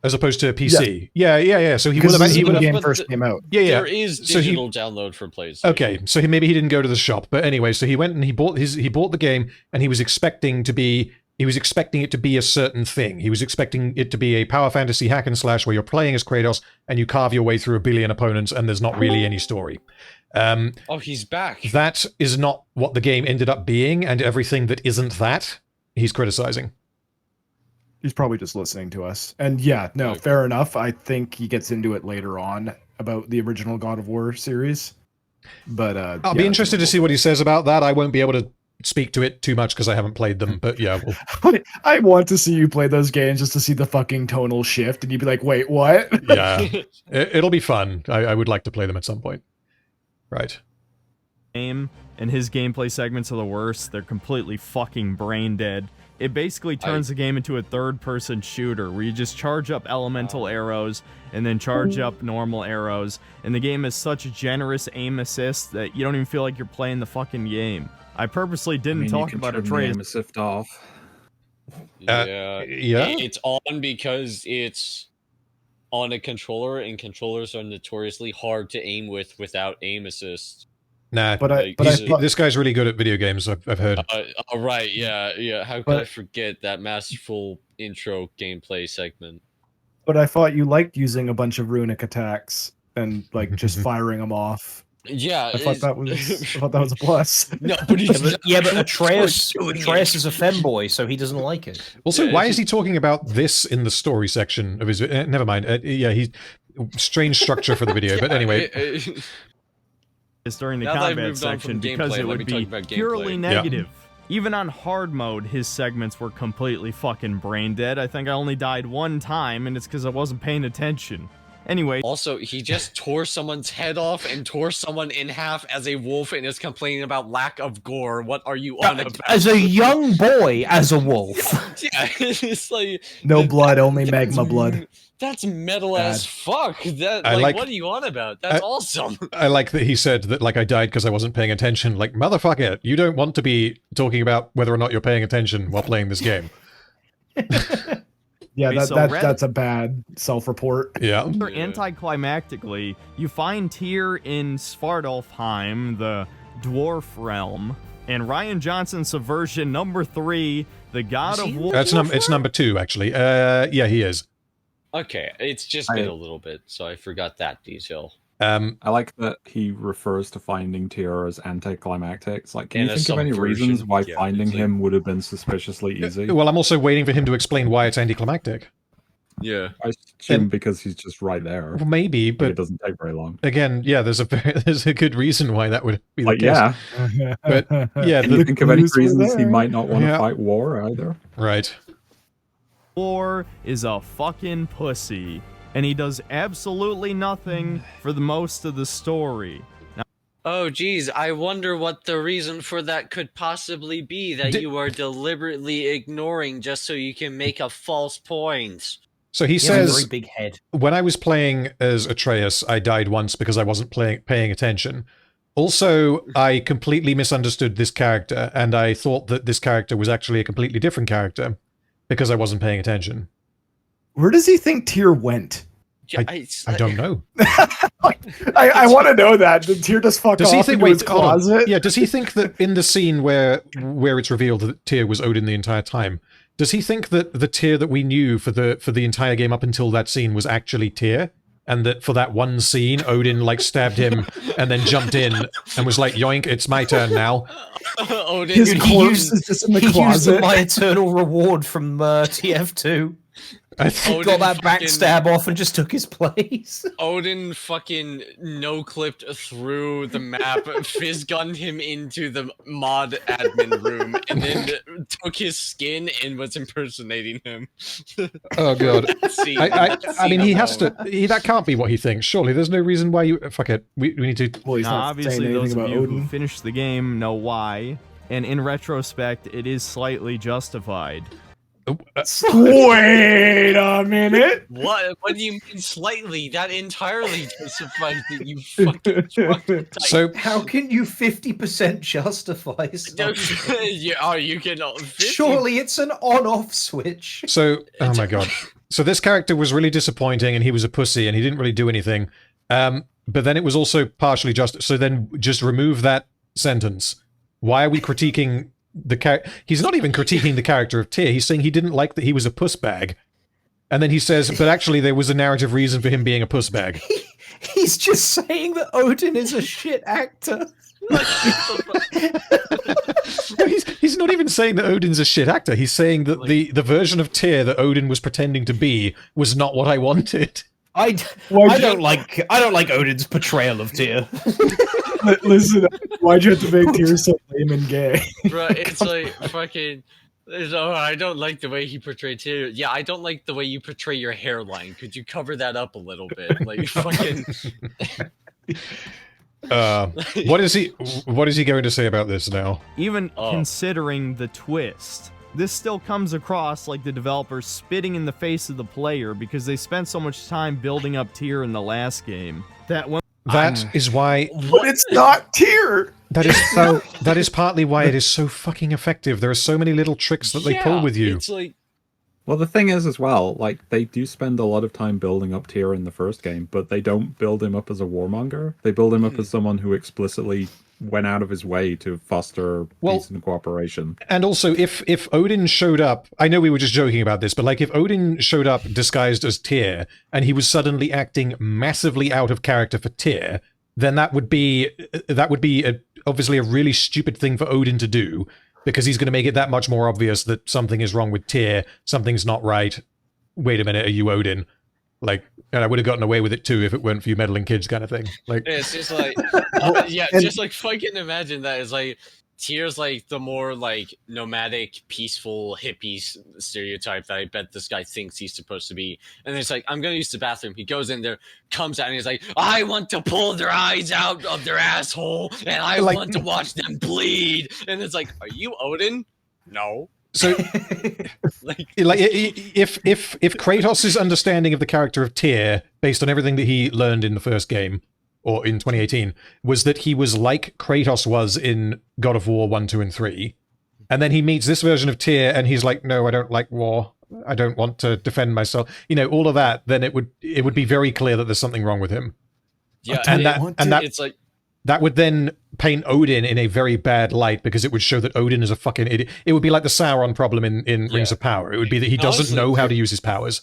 As opposed to PC. Yeah. So he would have... When the game first came out. Yeah. There is digital download for PlayStation. Okay, so maybe he didn't go to the shop. But anyway, so he went and he bought the game, and he was expecting it to be a certain thing. He was expecting it to be a power fantasy hack and slash where you're playing as Kratos and you carve your way through a billion opponents and there's not really any story. Oh, he's back. That is not what the game ended up being, and everything that isn't that, he's criticizing. He's probably just listening to us. And yeah, no, fair enough. I think he gets into it later on about the original God of War series. But I'll be interested to see what he says about that. I won't be able to speak to it too much because I haven't played them, but yeah. I want to see you play those games just to see the fucking tonal shift, and you'd be like, wait, what? Yeah. It'll be fun. I would like to play them at some point. Right. Game and his gameplay segments are the worst. They're completely fucking brain dead. It basically turns the game into a third-person shooter where you just charge up elemental arrows and then charge up normal arrows, and the game has such a generous aim assist that you don't even feel like you're playing the fucking game. I purposely didn't talk about Atreus. Aim assist off. Yeah. It's on because it's on a controller, and controllers are notoriously hard to aim with without aim assist. Nah, this guy's really good at video games, I've heard. Right, yeah. How could I forget that masterful intro gameplay segment? But I thought you liked using a bunch of runic attacks and like just firing them off. Yeah, I thought that was a plus. No, but but Atreus is a femboy, so he doesn't like it. Also, why is he talking about this in the story section of his? Never mind. He's strange structure for the video, but anyway. During the combat section because it would be purely negative. Yeah. Even on hard mode, his segments were completely fucking brain dead. I think I only died one time, and it's because I wasn't paying attention. Anyway. Also, he just tore someone's head off and tore someone in half as a wolf and is complaining about lack of gore. What are you on about? As a young boy, as a wolf. Yeah, it's like... No blood, only magma blood. That's metal as fuck. What are you on about? That's awesome. I like that he said that, like, I died because I wasn't paying attention. Like, motherfucker, you don't want to be talking about whether or not you're paying attention while playing this game. Yeah, Okay, so that's a bad self-report. Yeah. Anticlimactically, you find Tyr in Svartalfheim, the dwarf realm, and Ryan Johnson's subversion number 3, the God of War. It's number 2, actually. Yeah, he is. Okay, it's just been a little bit, so I forgot that detail. I like that he refers to finding Tyr as anticlimactic. It's like, can you And a think of any subversion. reasons why Yeah, finding it's like- him would have been suspiciously easy? Well, I'm also waiting for him to explain why it's anticlimactic. Yeah. I assume because he's just right there. Well, maybe, Like, but it doesn't take very long. again, yeah, there's a good reason why that would be the Like, case. yeah. But yeah, Can you think of any clues were reasons he there. might not want to Yeah. fight war either? Right. War is a fucking pussy, and he does absolutely nothing for the most of the story. Oh, geez, I wonder what the reason for that could possibly be that you are deliberately ignoring just so you can make a false point. So he He has a says, very big head. when I was playing as Atreus, I died once because I wasn't paying attention. Also, I completely misunderstood this character, and I thought that this character was actually a completely different character because I wasn't paying attention. Where does he think Tyr went? Yeah, I don't know. I want to know that. Did Tyr just fuck Does he off think? into Wait, his hold on. closet? Yeah. Does he think that in the scene where it's revealed that Tyr was Odin the entire time? Does he think that the Tyr that we knew for the entire game up until that scene was actually Tyr, and that for that one scene Odin like stabbed him and then jumped in and was like, "Yoink! It's my turn now." Odin, His Dude, corpse is just in the he used closet. my eternal reward from TF2. I think Odin Got that fucking- backstab off and just took his place. Odin fucking no-clipped through the map, fizz-gunned him into the mod admin room, and then took his skin and was impersonating him. Oh god. Scene- I mean, he has to. alone. That can't be what he thinks. Surely, there's no reason why you. Fuck it. We need to. Well, he's Now, not obviously, saying those anything of about you Odin. who finished the game know why, and in retrospect, it is slightly justified. Wait a minute. What do you mean slightly? That entirely justifies that you fucking troglodyte. So How can you 50% justify something? you can 50. Surely it's an on-off switch. So, oh my god. So this character was really disappointing, and he was a pussy, and he didn't really do anything. But then it was also partially just. So then just remove that sentence. Why are we critiquing the character? He's not even critiquing the character of Tyr. He's saying he didn't like that he was a puss bag. And then he says, but actually there was a narrative reason for him being a puss bag. He's just saying that Odin is a shit actor. No, he's not even saying that Odin's a shit actor. He's saying that the version of Tyr that Odin was pretending to be was not what I wanted. I don't like Odin's portrayal of Tyr. Listen, why'd you have to make Tyr so lame and gay? Bro, it's like fucking. Oh, I don't like the way he portrayed Tyr. Yeah, I don't like the way you portray your hairline. Could you cover that up a little bit? Like fucking. What is he going to say about this now? Even considering the twist, this still comes across like the developers spitting in the face of the player because they spent so much time building up Tyr in the last game that when That is why. But it's not Tyr. That is partly why it is so fucking effective. There are so many little tricks that they pull with you. It's like. Well, the thing is as well, like, they do spend a lot of time building up Tyr in the first game, but they don't build him up as a warmonger. They build him up as someone who explicitly went out of his way to foster peace and cooperation. And also, if Odin showed up, I know we were just joking about this, but like if Odin showed up disguised as Tyr, and he was suddenly acting massively out of character for Tyr, then that would be obviously a really stupid thing for Odin to do, because he's going to make it that much more obvious that something is wrong with Tyr, something's not right. Wait a minute, are you Odin? Like, and I would have gotten away with it too if it weren't for you meddling kids, kind of thing. Like, It's just like, just like fucking imagine that. It's like Tyr's like the more like nomadic, peaceful hippie stereotype that I bet this guy thinks he's supposed to be. And it's like, I'm gonna use the bathroom. He goes in there, comes out, and he's like, I want to pull their eyes out of their asshole, and I want to watch them bleed. And it's like, are you Odin? No. So, if Kratos' understanding of the character of Tyr, based on everything that he learned in the first game, or in 2018, was that he was like Kratos was in God of War 1, 2, and 3, and then he meets this version of Tyr, and he's like, no, I don't like war. I don't want to defend myself. You know, all of that. Then it would be very clear that there's something wrong with him. Yeah, it's like that would then paint Odin in a very bad light because it would show that Odin is a fucking idiot. It would be like the Sauron problem in Rings of Power. It would be that he doesn't know how to use his powers.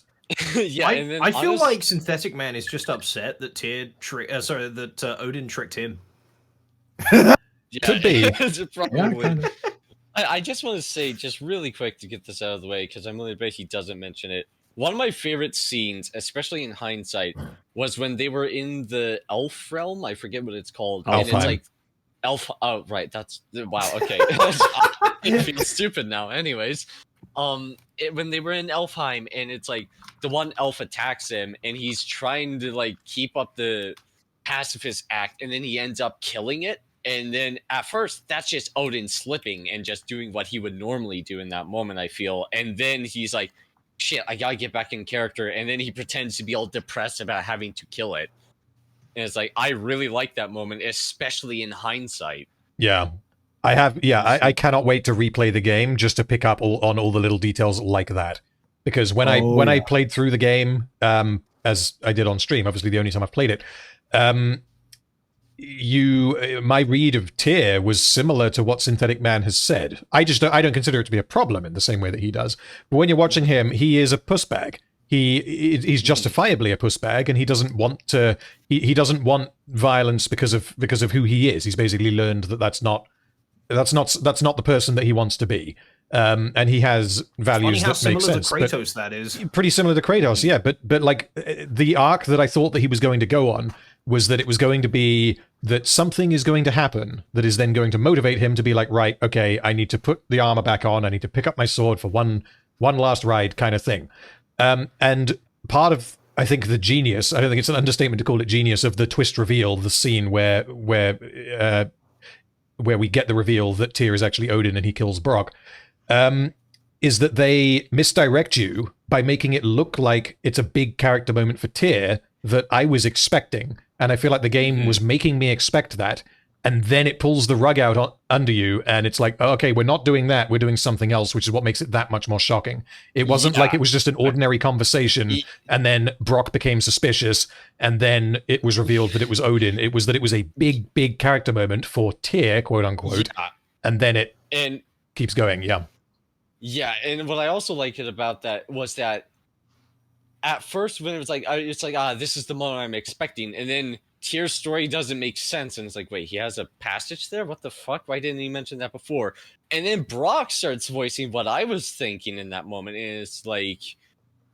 Yeah, I feel like Synthetic Man is just upset that Odin tricked him. Could be. I just want to say, just really quick to get this out of the way, because I'm really bad he doesn't mention it. One of my favorite scenes, especially in hindsight, was when they were in the elf realm. I forget what it's called. Alfheim. And it's like elf. Oh, right. That's wow. Okay, I feel stupid now. Anyways, when they were in Elfheim, and it's like the one elf attacks him, and he's trying to like keep up the pacifist act, and then he ends up killing it. And then at first, that's just Odin slipping and just doing what he would normally do in that moment, I feel. And then he's like, shit, I gotta get back in character. And then he pretends to be all depressed about having to kill it. And it's like, I really like that moment, especially in hindsight. Yeah. I cannot wait to replay the game just to pick up on all the little details like that. Because when I played through the game, as I did on stream, obviously the only time I've played it, my read of Tyr was similar to what Synthetic Man has said. I don't consider it to be a problem in the same way that he does. But when you're watching him, he is a pussbag. He's justifiably a pussbag, and he doesn't want to. He doesn't want violence because of who he is. He's basically learned that that's not the person that he wants to be. And he has values that make sense. Similar to Kratos, that is pretty similar to Kratos, yeah. But like the arc that I thought that he was going to go on was that it was going to be that something is going to happen that is then going to motivate him to be like, right, okay, I need to put the armor back on. I need to pick up my sword for one last ride, kind of thing. And part of, I think, the genius, I don't think it's an understatement to call it genius, of the twist reveal, the scene where we get the reveal that Tyr is actually Odin and he kills Brock, is that they misdirect you by making it look like it's a big character moment for Tyr that I was expecting. And I feel like the game was making me expect that. And then it pulls the rug out under you, and it's like, oh, okay, we're not doing that. We're doing something else, which is what makes it that much more shocking. It wasn't like it was just an ordinary conversation, and then Brock became suspicious, and then it was revealed that it was Odin. It was that it was a big, big character moment for Tyr, quote unquote, and then it keeps going, Yeah, and what I also liked about that was that at first when it was like, this is the moment I'm expecting, and then Tyr's story doesn't make sense, and it's like, wait, he has a passage there? What the fuck? Why didn't he mention that before? And then Brock starts voicing what I was thinking in that moment, and it's like,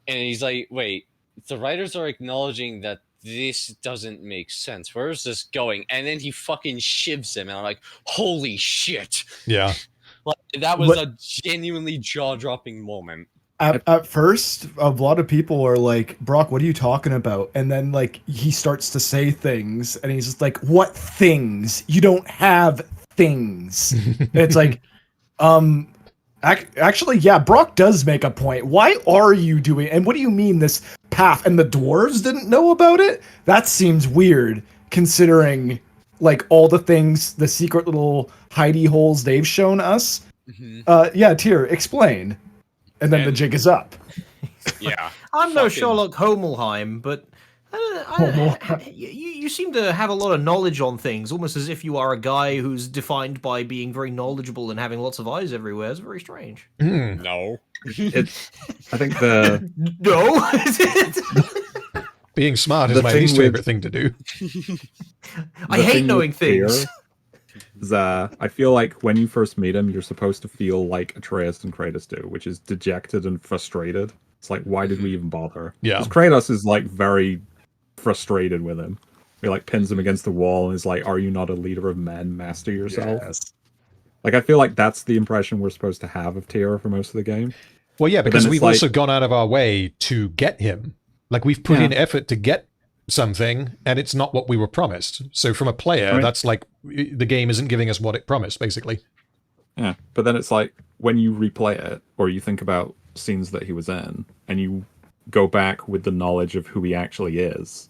and he's like, wait, the writers are acknowledging that this doesn't make sense. Where is this going? And then he fucking shivs him, and I'm like, holy shit. Yeah. Like, that was a genuinely jaw-dropping moment. At first, a lot of people are like, Brock, what are you talking about? And then, like, he starts to say things, and he's just like, what things? You don't have things. And it's like, actually, yeah, Brock does make a point. Why are you doing, and what do you mean this path? And the dwarves didn't know about it? That seems weird, considering, like, all the things, the secret little hidey holes they've shown us. Yeah, Tyr, explain. And then the jig is up. Yeah. I'm no Sherlock Homelheim, but you seem to have a lot of knowledge on things, almost as if you are a guy who's defined by being very knowledgeable and having lots of eyes everywhere. It's very strange. No. I think the... No. Being smart is my least favorite thing to do. I hate knowing things. I feel like when you first meet him, you're supposed to feel like Atreus and Kratos do, which is dejected and frustrated. It's like, why did we even bother? Yeah. Because Kratos is like very frustrated with him. He like pins him against the wall and is like, are you not a leader of men? Master yourself. Yes. Like, I feel like that's the impression we're supposed to have of Tyr for most of the game. Well, yeah, because we've also gone out of our way to get him. Like, we've put in effort to get something, and it's not what we were promised. So from a player, that's like, the game isn't giving us what it promised, basically. Yeah, but then it's like, when you replay it, or you think about scenes that he was in, and you go back with the knowledge of who he actually is,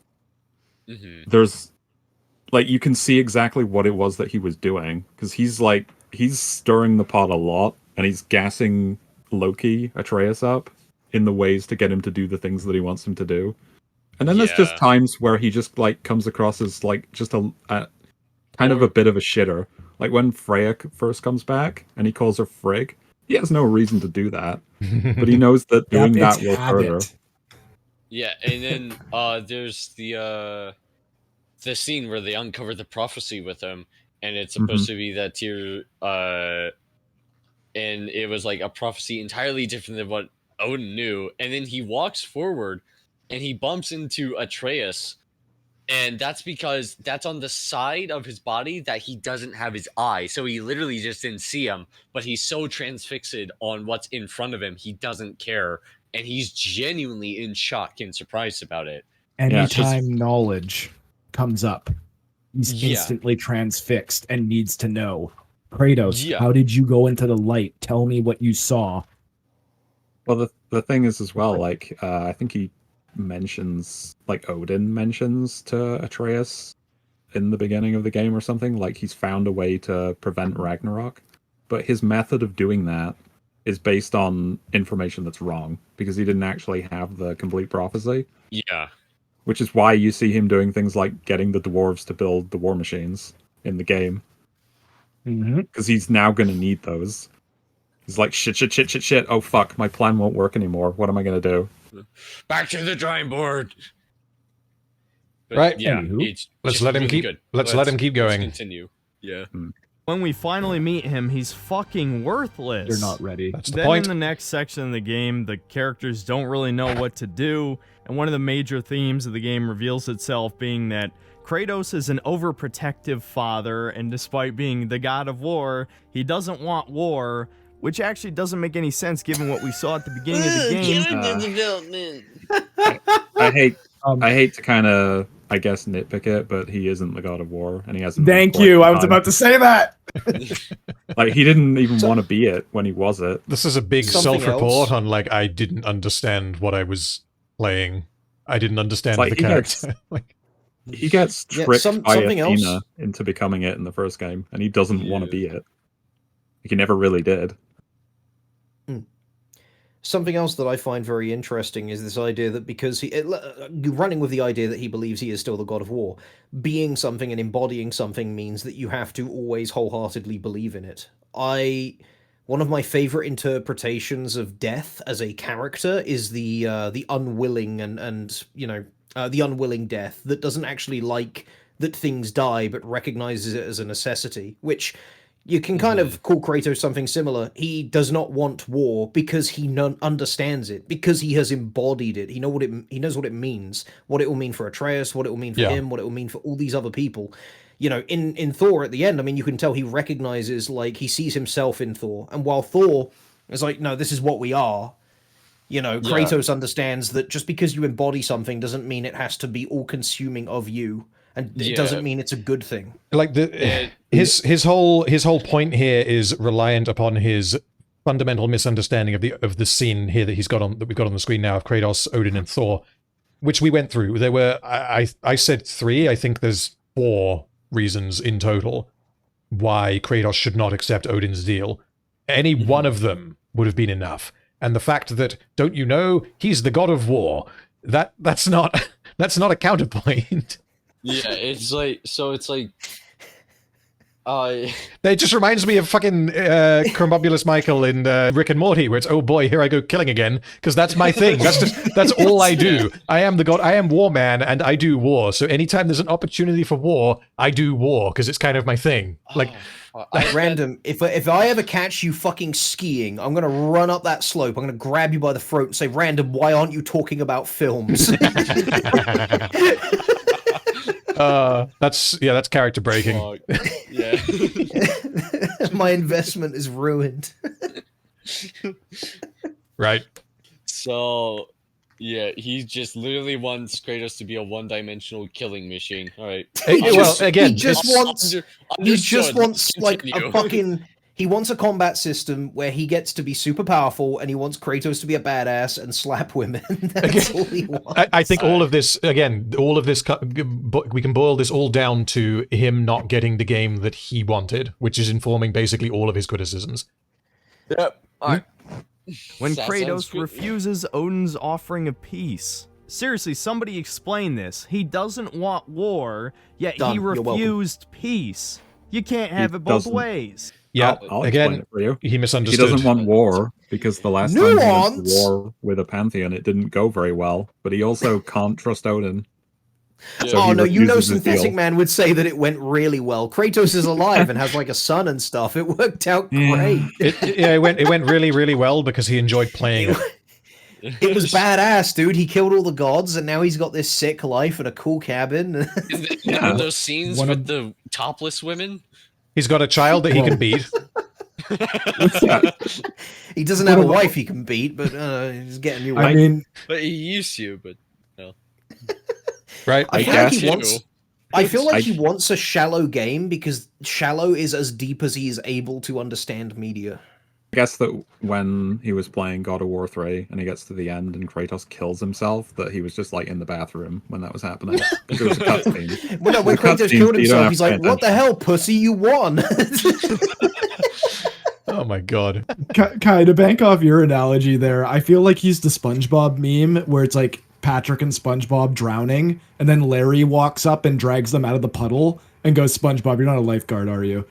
there's, like, you can see exactly what it was that he was doing, because he's stirring the pot a lot, and he's gassing Loki, Atreus, up. in the ways to get him to do the things that he wants him to do. And then there's just times where he just like comes across as like just a kind of a bit of a shitter. Like when Freya first comes back and he calls her Frig, he has no reason to do that, but he knows that doing that will hurt her. Yeah, and then there's the scene where they uncover the prophecy with him, and it's supposed to be that Tyr, and it was like a prophecy entirely different than what Odin knew, and then he walks forward and he bumps into Atreus, and that's because that's on the side of his body that he doesn't have his eye, so he literally just didn't see him, but he's so transfixed on what's in front of him, he doesn't care, and he's genuinely in shock and surprised about it. Anytime knowledge comes up, he's instantly transfixed and needs to know. Kratos, how did you go into the light? Tell me what you saw. Well, the thing is as well, like, I think he mentions, like, Odin mentions to Atreus in the beginning of the game or something, like he's found a way to prevent Ragnarok, but his method of doing that is based on information that's wrong, because he didn't actually have the complete prophecy. Yeah. Which is why you see him doing things like getting the dwarves to build the war machines in the game. Because he's now going to need those. He's like, shit. Oh, fuck, my plan won't work anymore. What am I going to do? Back to the drawing board. But right. Yeah. Let's let him keep. Let's let him keep going. Let's continue. Yeah. When we finally meet him, he's fucking worthless. You're not ready. That's the then point. In the next section of the game, the characters don't really know what to do, and one of the major themes of the game reveals itself being that Kratos is an overprotective father, and despite being the god of war, he doesn't want war, which actually doesn't make any sense given what we saw at the beginning of the game. I hate to kind of, I guess, nitpick it, but he isn't the god of war, and he hasn't. Thank you. I was about to say that. Like, he didn't even want to be it when he was it. This is a big self-report on, like, I didn't understand what I was playing. I didn't understand the character. He gets tricked by Athena into becoming it in the first game, and he doesn't want to be it. He never really did. Something else that I find very interesting is this idea that because running with the idea that he believes he is still the god of war, being something and embodying something means that you have to always wholeheartedly believe in it. One of my favorite interpretations of death as a character is the unwilling and the unwilling death that doesn't actually like that things die but recognizes it as a necessity, which you can kind of call Kratos something similar. He does not want war because he understands it, because he has embodied it. He knows what it means, what it will mean for Atreus, what it will mean for him, what it will mean for all these other people. You know, in Thor at the end, I mean, you can tell he recognizes, like, he sees himself in Thor. And while Thor is like, no, this is what we are, you know, Kratos understands that just because you embody something doesn't mean it has to be all-consuming of you. And it doesn't mean it's a good thing. Like his whole point here is reliant upon his fundamental misunderstanding of the scene here that we've got on the screen now of Kratos, Odin, and Thor, which we went through. There were I said 3. I think there's 4 reasons in total why Kratos should not accept Odin's deal. Any one of them would have been enough. And the fact that, don't you know, he's the god of war. That's not a counterpoint. Yeah, it's like It just reminds me of fucking Crumbobulous Michael in Rick and Morty, where it's, oh boy, here I go killing again, because that's my thing. That's all I do. I am the god. I am war man, and I do war. So anytime there's an opportunity for war, I do war because it's kind of my thing. Like, Random. If I ever catch you fucking skiing, I'm gonna run up that slope. I'm gonna grab you by the throat and say, "Random, why aren't you talking about films?" That's character breaking. Yeah. My investment is ruined. Right. So, yeah, he just literally wants Kratos to be a one-dimensional killing machine. All right. He just wants like a fucking. He wants a combat system where he gets to be super powerful, and he wants Kratos to be a badass and slap women. That's all he wants. I think all of this, we can boil this all down to him not getting the game that he wanted, which is informing basically all of his criticisms. Yep. All right. when That sounds Kratos good. refuses Odin's offering of peace. Seriously, somebody explain this. He doesn't want war, yet Done. he You're welcome. refused peace. You can't have it both doesn't. ways. Yeah, I'll again, explain it for you. he He misunderstood. doesn't want war because the last time he went Nuance! to war with a pantheon, it didn't go very well. But he also can't trust Odin. So Oh he no, you know refuses the Synthetic deal. Man would say that it went really well. Kratos is alive and has like a son and stuff. It worked out great. It went really, really well because he enjoyed playing it. It was badass, dude. He killed all the gods, and now he's got this sick life and a cool cabin. Yeah. Those scenes with the topless women. He's got a child that he can beat. He doesn't have a wife he can beat, but he's getting new. I mean, But he used to, but no. Right? I feel like he wants. I feel like I- he wants a shallow game because shallow is as deep as he is able to understand media. I guess that when he was playing God of War 3 and he gets to the end and Kratos kills himself, that he was just like in the bathroom when that was happening. It was a cutscene. Well, no, when The Kratos cutscenes, killed you don't himself, have he's to pay like, "What the hell, pussy? You won!" Oh my god. Kai, to bank off your analogy there, I feel like he's the SpongeBob meme where it's like Patrick and SpongeBob drowning, and then Larry walks up and drags them out of the puddle and goes, "SpongeBob, you're not a lifeguard, are you?"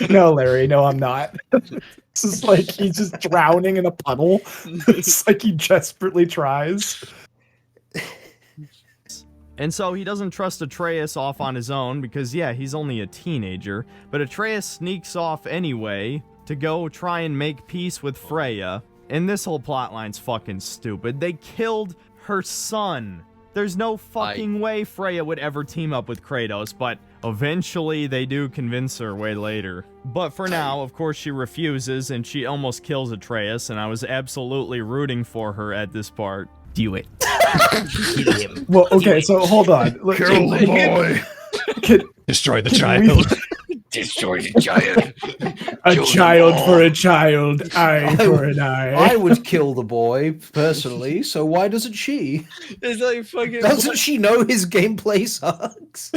No, Larry, no, I'm not. It's just like he's just drowning in a puddle. It's like he desperately tries. And so he doesn't trust Atreus off on his own because, yeah, he's only a teenager. But Atreus sneaks off anyway to go try and make peace with Freya. And this whole plotline's fucking stupid. They killed her son. There's no fucking way Freya would ever team up with Kratos, but eventually they do convince her way later. But for now, of course, she refuses and she almost kills Atreus, and I was absolutely rooting for her at this part. Do it. Kill him. Well, okay, so hold on. Kill the boy. Destroy the child. Destroy the child. A child for a child, eye for an eye. I would kill the boy personally, so why doesn't she? It's like fucking. Doesn't she know his gameplay sucks?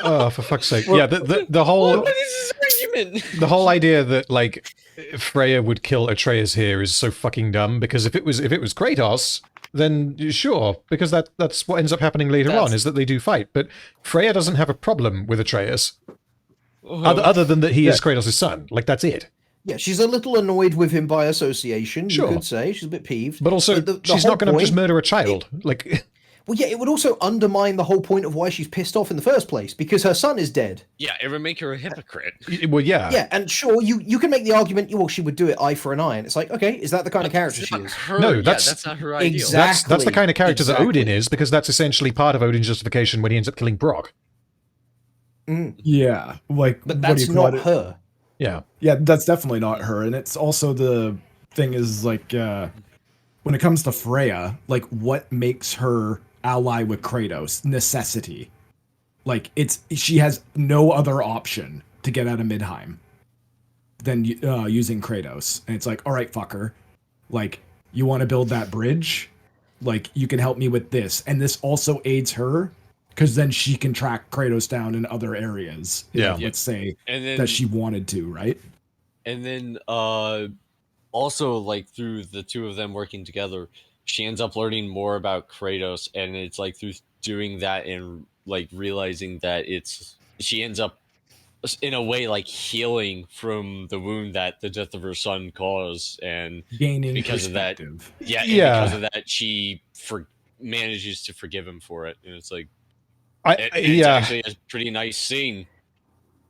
Oh, for fuck's sake. Yeah, the whole What is this argument? the whole idea that like Freya would kill Atreus here is so fucking dumb because if it was Kratos, then sure, because that's what ends up happening later on is that they do fight. But Freya doesn't have a problem with Atreus. Other than that he is Kratos' son. Like that's it. Yeah, she's a little annoyed with him by association, Sure. you could say. She's a bit peeved. But also she's not going to just murder a child. Like Well, yeah, it would also undermine the whole point of why she's pissed off in the first place, because her son is dead. Yeah, it would make her a hypocrite. Well, yeah. Yeah, and sure, you can make the argument, well, she would do it eye for an eye, and it's like, okay, is that the kind of character she is? No, that's not her ideal. Exactly. That's the kind of character that Odin is, because that's essentially part of Odin's justification when he ends up killing Brock. Yeah, like, But what that's do you call not it? her. Yeah. Yeah, that's definitely not her. And it's also the thing is like when it comes to Freya, like what makes her ally with Kratos? Necessity. Like she has no other option to get out of Midheim than using Kratos. And it's like, all right, fucker, like you want to build that bridge? Like you can help me with this. And this also aids her because then she can track Kratos down in other areas. Yeah. Let's say And then, that she wanted to, right? And then also like through the two of them working together, she ends up learning more about Kratos, and it's like through doing that and like realizing that she ends up in a way like healing from the wound that the death of her son caused, and Gaining because of that, perspective. because of that she manages to forgive him for it, and it's like it's actually a pretty nice scene.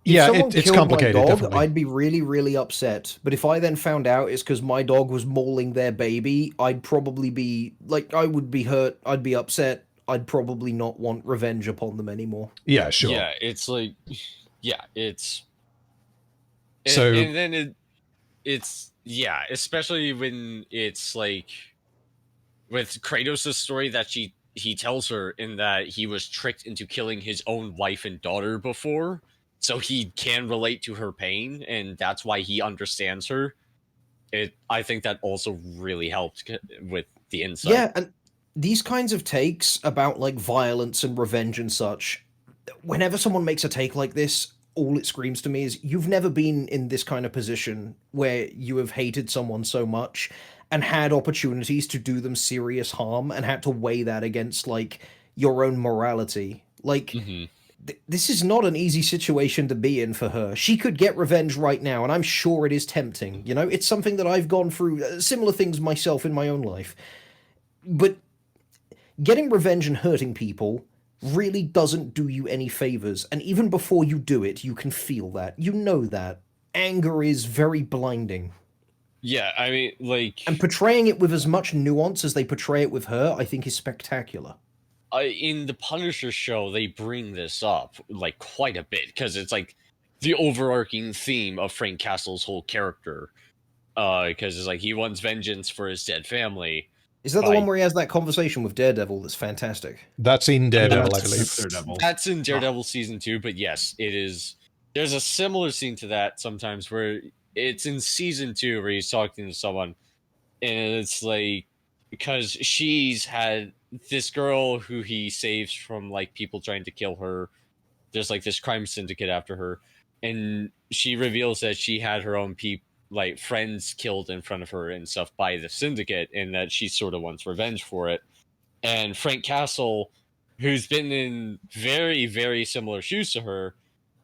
Yeah, someone it's killed complicated, my dog, definitely. I'd be really, really upset. But if I then found out it's because my dog was mauling their baby, I'd probably be like, I would be hurt. I'd be upset. I'd probably not want revenge upon them anymore. Yeah, sure. Yeah, it's like, it's. So and then it's especially when it's like with Kratos' story that he tells her in that he was tricked into killing his own wife and daughter before. So he can relate to her pain, and that's why he understands her. I think that also really helped with the insight. Yeah, and these kinds of takes about like violence and revenge and such, whenever someone makes a take like this, all it screams to me is you've never been in this kind of position where you have hated someone so much and had opportunities to do them serious harm and had to weigh that against like your own morality. Like this is not an easy situation to be in for her. She could get revenge right now, and I'm sure it is tempting. You know, it's something that I've gone through similar things myself in my own life. But getting revenge and hurting people really doesn't do you any favors. And even before you do it, you can feel that. You know that. Anger is very blinding. Yeah, I mean, like... And portraying it with as much nuance as they portray it with her, I think is spectacular. In the Punisher show, they bring this up, like, quite a bit, because it's, like, the overarching theme of Frank Castle's whole character. Because it's like, he wants vengeance for his dead family. Is that the one where he has that conversation with Daredevil that's fantastic? That's in Daredevil, I believe. That's in Daredevil Season 2, but yes, it is. There's a similar scene to that sometimes where it's in Season 2 where he's talking to someone, and it's like, because she's had this girl who he saves from, like, people trying to kill her. There's, like, this crime syndicate after her, and she reveals that she had her own like friends killed in front of her and stuff by the syndicate, and that she sort of wants revenge for it. And Frank Castle, who's been in very, very similar shoes to her,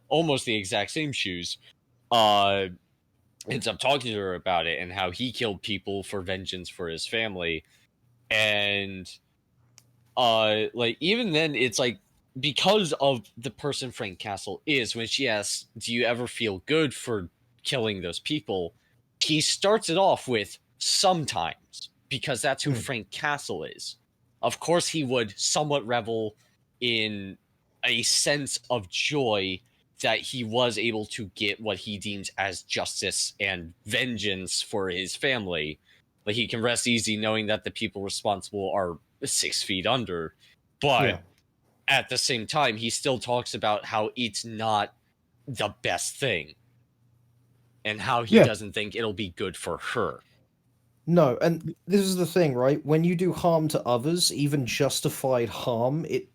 almost the exact same shoes, ends up talking to her about it and how he killed people for vengeance for his family. And like, even then, it's like, because of the person Frank Castle is, when she asks, do you ever feel good for killing those people, he starts it off with sometimes, because that's who Frank Castle is. Of course, he would somewhat revel in a sense of joy that he was able to get what he deems as justice and vengeance for his family. Like, he can rest easy knowing that the people responsible are 6 feet under. But at the same time, he still talks about how it's not the best thing, and how he doesn't think it'll be good for her. No, and this is the thing, right? When you do harm to others, even justified harm, it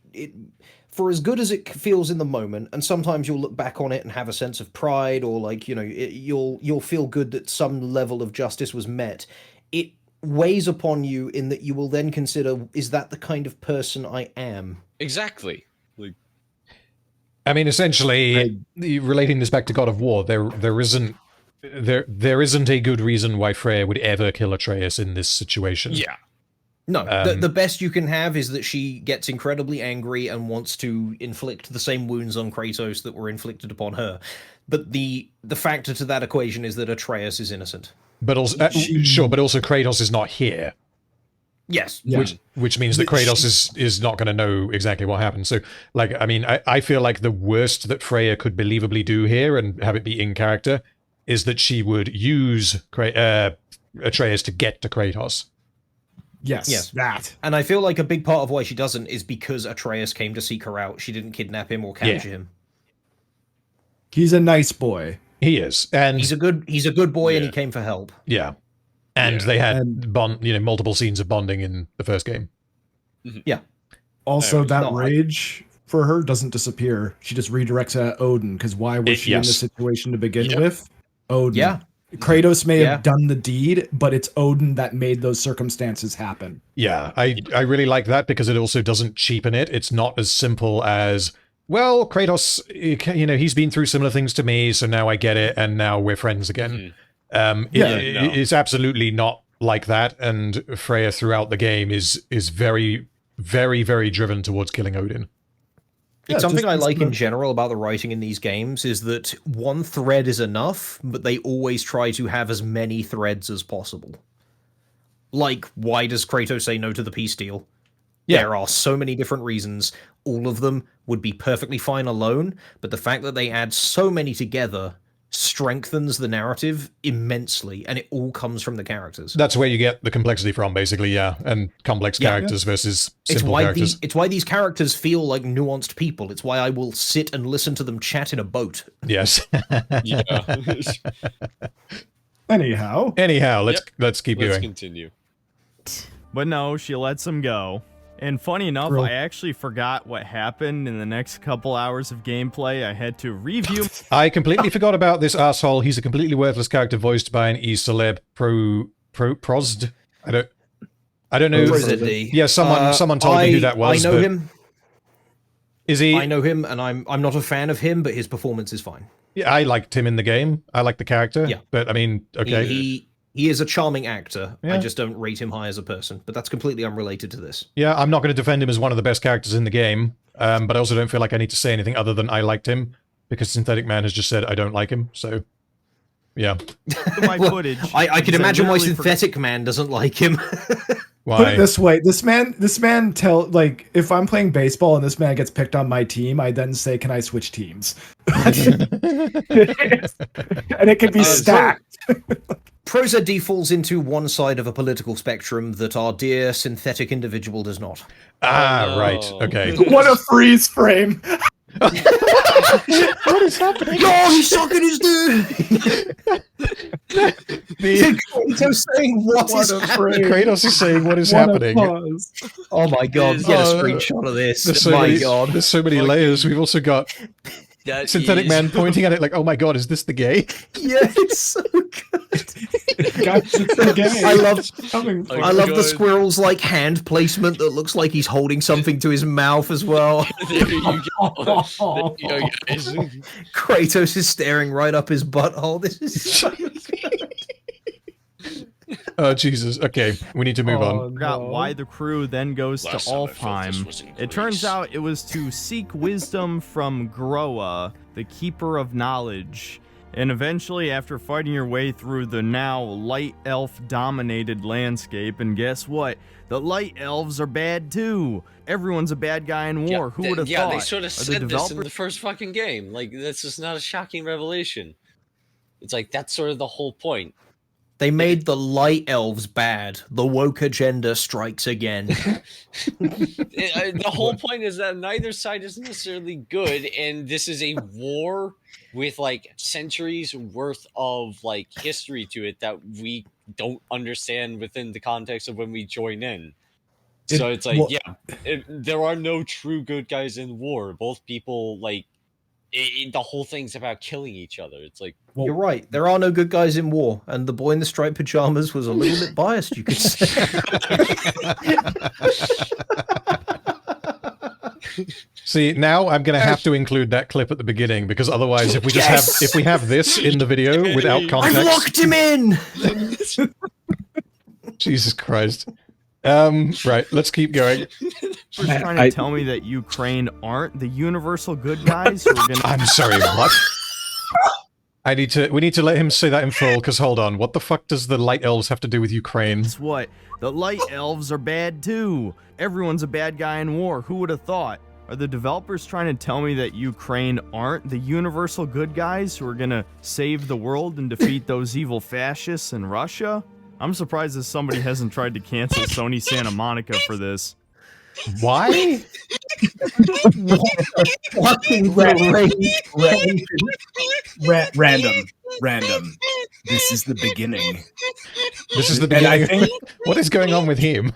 for as good as it feels in the moment, and sometimes you'll look back on it and have a sense of pride, or like, you know, you'll feel good that some level of justice was met. It weighs upon you in that you will then consider, is that the kind of person I am? Exactly. Like, I mean, essentially, relating this back to God of War, there isn't a good reason why Freya would ever kill Atreus in this situation. Yeah. No, the best you can have is that she gets incredibly angry and wants to inflict the same wounds on Kratos that were inflicted upon her. But the factor to that equation is that Atreus is innocent. But also, sure, but also Kratos is not here. Yes. Yeah. Which means that Kratos is not going to know exactly what happened. So, like, I mean, I feel like the worst that Freya could believably do here, and have it be in character, is that she would use Atreus to get to Kratos. Yes, that. And I feel like a big part of why she doesn't is because Atreus came to seek her out. She didn't kidnap him or capture him. He's a nice boy. He is, and he's a good boy, and he came for help. Yeah, and they had multiple scenes of bonding in the first game. Yeah. Also, that rage for her doesn't disappear. She just redirects at Odin, because why was she in this situation to begin with? Odin. Yeah. Kratos may have done the deed, but it's Odin that made those circumstances happen. Yeah, I really like that, because it also doesn't cheapen it. It's not as simple as, well, Kratos, you know, he's been through similar things to me, so now I get it, and now we're friends again. It's absolutely not like that, and Freya throughout the game is very, very, very driven towards killing Odin. It's something I like in general about the writing in these games is that one thread is enough, but they always try to have as many threads as possible. Like, why does Kratos say no to the peace deal? Yeah. There are so many different reasons. All of them would be perfectly fine alone, but the fact that they add so many together strengthens the narrative immensely, and it all comes from the characters. That's where you get the complexity from, basically, and complex characters versus simple characters. It's why these characters feel like nuanced people. It's why I will sit and listen to them chat in a boat. Yes. Anyhow, let's keep going. Let's continue. But no, she lets him go. And funny enough, I actually forgot what happened in the next couple hours of gameplay. I had to review. I completely forgot about this asshole. He's a completely worthless character voiced by an e-celeb prosd. I don't know. Yeah, someone told me who that was. I know him. Is he? I know him, and I'm not a fan of him, but his performance is fine. Yeah, I liked him in the game. I like the character. Yeah, but I mean, okay. He is a charming actor. Yeah. I just don't rate him high as a person. But that's completely unrelated to this. Yeah, I'm not going to defend him as one of the best characters in the game. But I also don't feel like I need to say anything other than I liked him, because Synthetic Man has just said I don't like him. So, yeah. My footage. I can imagine why Synthetic Man doesn't like him. Why? Put it this way: this man if I'm playing baseball and this man gets picked on my team, I then say, "Can I switch teams?" And it can be stacked. Proza falls into one side of a political spectrum that our dear synthetic individual does not. Right. Okay. What a freeze frame! What is happening? Oh, he's sucking his dude! Kratos saying what is happening? Kratos is saying what is happening. Oh my god, get a screenshot of this. God. There's so many layers. We've also got Synthetic Man pointing at it like, oh my god, is this the gay? Yeah, it's so good. Guys, it's the gay. I love the squirrel's like hand placement that looks like he's holding something to his mouth as well. There you go. There you go, guys. Kratos is staring right up his butthole. This is so good. Oh, Jesus. Okay, we need to move on. I forgot why the crew then goes to Alfheim. It turns out it was to seek wisdom from Groa, the Keeper of Knowledge. And eventually, after fighting your way through the now Light Elf-dominated landscape, and guess what? The Light Elves are bad too. Everyone's a bad guy in war. Who would have thought? Yeah, they sort of said this in the first fucking game. Like, this is not a shocking revelation. It's like, that's sort of the whole point. They made the Light Elves bad. The woke agenda strikes again. The whole point is that neither side is necessarily good, and this is a war with like centuries worth of like history to it that we don't understand within the context of when we join in. So it's like, there are no true good guys in war. Both people like the whole thing's about killing each other. It's like, you're right. There are no good guys in war, and the boy in the striped pajamas was a little bit biased, you could say. See, now I'm going to have to include that clip at the beginning, because otherwise, if we just if we have this in the video without context, I locked him in. Jesus Christ. Right, let's keep going. You're trying to tell me that Ukraine aren't the universal good guys? Who are gonna... I'm sorry, what? We need to let him say that in full, because hold on, what the fuck does the Light Elves have to do with Ukraine? Guess what? The Light Elves are bad too. Everyone's a bad guy in war. Who would have thought? Are the developers trying to tell me that Ukraine aren't the universal good guys who are gonna save the world and defeat those evil fascists in Russia? I'm surprised that somebody hasn't tried to cancel Sony Santa Monica for this. Why? Random. This is the beginning. This is the beginning. I think, what is going on with him?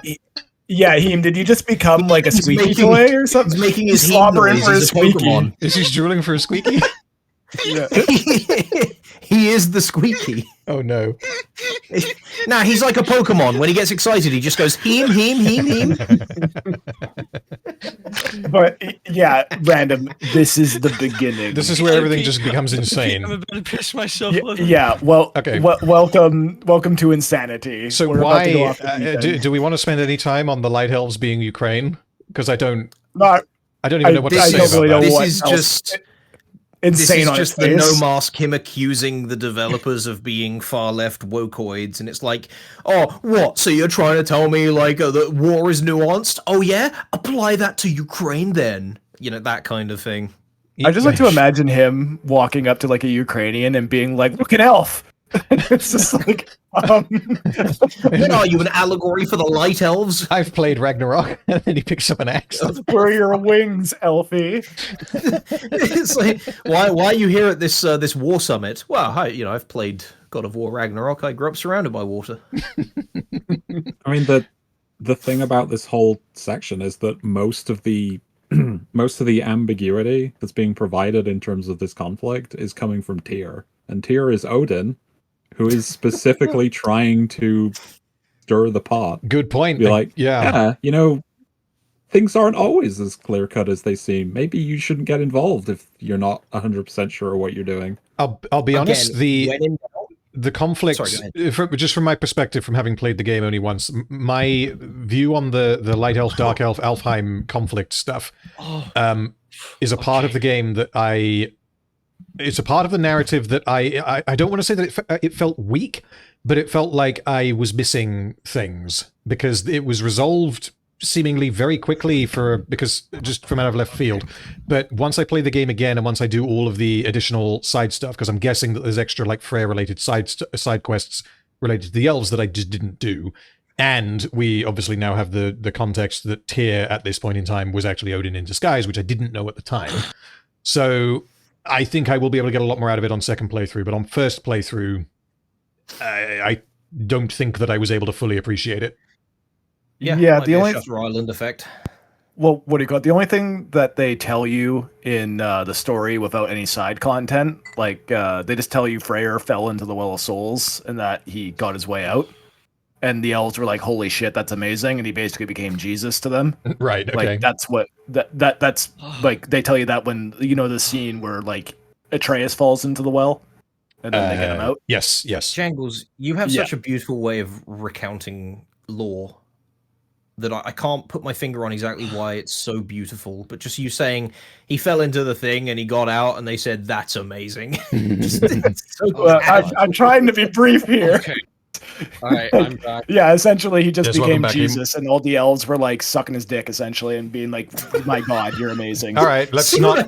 Yeah, Heem, did you just become like a squeaky toy or something? He's making his slobbering for a squeaky. Is he drooling for a squeaky? Yeah. He is the squeaky. Oh no. Nah, he's like a Pokemon. When he gets excited, he just goes heem. But yeah, random. This is the beginning. This is where everything just becomes insane. I'm about to piss myself. Yeah. Well. Okay. Welcome to insanity. So why do we want to spend any time on the Light Elves being Ukraine? Because I don't even know what to say about that. This is just insane. This is just the no mask, him accusing the developers of being far left wokeoids, and it's like, oh, what? So you're trying to tell me like that war is nuanced? Oh yeah, apply that to Ukraine then. You know, that kind of thing. I just like to imagine him walking up to like a Ukrainian and being like, "Look, an elf." It's just like, what are you, an allegory for the Light Elves? I've played Ragnarok, and then he picks up an axe. Where are your wings, Elfie? It's like, why are you here at this this war summit? Well, I've played God of War Ragnarok. I grew up surrounded by water. I mean, the thing about this whole section is that most of the ambiguity that's being provided in terms of this conflict is coming from Tyr. And Tyr is Odin, who is specifically trying to stir the pot. Good point. Be like, yeah, things aren't always as clear-cut as they seem. Maybe you shouldn't get involved if you're not 100% sure what you're doing. I'll be honest, the conflict, just from my perspective, from having played the game only once, my view on the Light Elf, Dark Elf, Elfheim conflict stuff is a part of the game that it's a part of the narrative that I don't want to say that it felt weak, but it felt like I was missing things, because it was resolved seemingly very quickly because just from out of left field. But once I play the game again, and once I do all of the additional side stuff, because I'm guessing that there's extra like Freya related side quests related to the elves that I just didn't do, and we obviously now have the context that Tyr at this point in time was actually Odin in disguise, which I didn't know at the time. So I think I will be able to get a lot more out of it on second playthrough, but on first playthrough, I don't think that I was able to fully appreciate it. Yeah, the only Shutter Island effect. Well, what do you call it? The only thing that they tell you in the story without any side content, like they just tell you Freyr fell into the Well of Souls and that he got his way out, and the elves were like, "Holy shit, that's amazing!" And he basically became Jesus to them. Right. Okay. Like that's what that's like. They tell you that when the scene where like Atreus falls into the well, and then they get him out. Yes. Jangles, you have such a beautiful way of recounting lore that I can't put my finger on exactly why it's so beautiful, but just you saying he fell into the thing and he got out and they said, that's amazing. I'm trying to be brief here. Okay. All right, I'm back. Yeah, essentially he just became Jesus and all the elves were like sucking his dick essentially and being like, my God, you're amazing. All right, let's not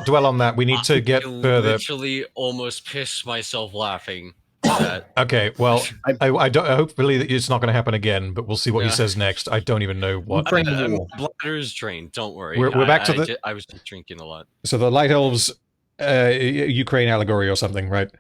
dwell on that. We need to get further. I literally almost pissed myself laughing. Okay, well, I hopefully it's not going to happen again, but we'll see what he says next. I don't even know what. Bladder is drained. Don't worry. We're back to the. I was just drinking a lot. So the Light Elves, Ukraine allegory or something, right?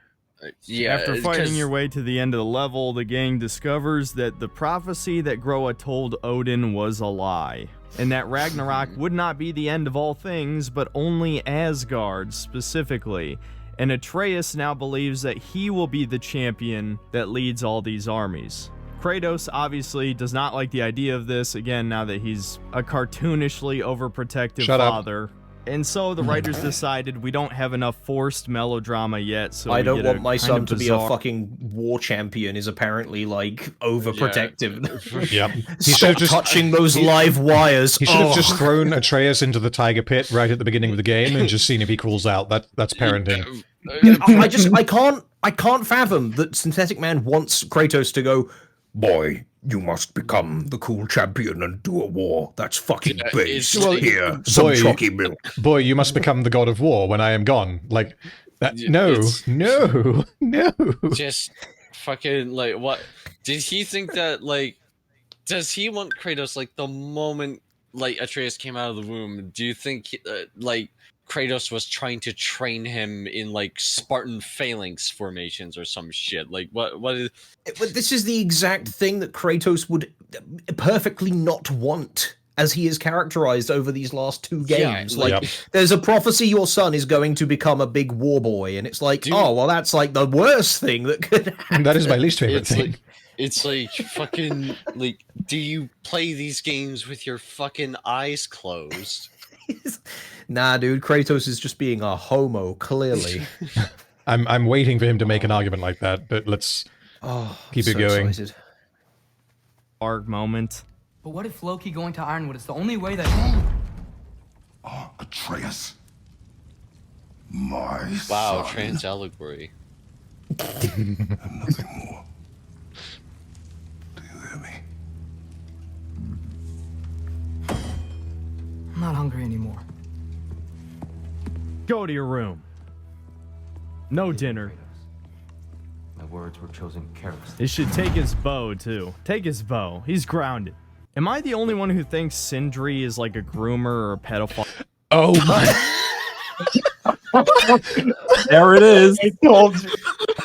Yeah. After fighting your way to the end of the level, the gang discovers that the prophecy that Groa told Odin was a lie, and that Ragnarok would not be the end of all things, but only Asgard specifically. And Atreus now believes that he will be the champion that leads all these armies. Kratos obviously does not like the idea of this, again, now that he's a cartoonishly overprotective father. And so the writers decided we don't have enough forced melodrama yet, so I don't want my son to be a fucking war champion is apparently, like, overprotective. Yeah. He Stop touching those live wires. He should have just thrown Atreus into the tiger pit right at the beginning of the game and just seen if he crawls out. That's parenting. I can't fathom that Synthetic Man wants Kratos to go, boy, you must become the cool champion and do a war. That's fucking base. Here, some chalky milk. Boy, you must become the god of war when I am gone. Like, that, no. Just fucking, like, what? Did he think that, like, does he want Kratos, like, the moment, like, Atreus came out of the womb, do you think, like, Kratos was trying to train him in like Spartan phalanx formations or some shit? Like what is? But this is the exact thing that Kratos would perfectly not want, as he is characterized over these last two games. There's a prophecy your son is going to become a big war boy, and it's like, oh well, that's like the worst thing that could happen. That is my least favorite thing. It's like fucking like, do you play these games with your fucking eyes closed? Nah, dude, Kratos is just being a homo, clearly. I'm waiting for him to make an argument like that, but let's keep it going. Excited. Arg moment. But what if Loki going to Ironwood is the only way that... Atreus. My wow, son. trans allegory. And nothing more. Do you hear me? I'm not hungry anymore. Go to your room. No dinner. My words were chosen carelessly. It should take his bow, too. Take his bow. He's grounded. Am I the only one who thinks Sindri is like a groomer or a pedophile? Oh my... There it is.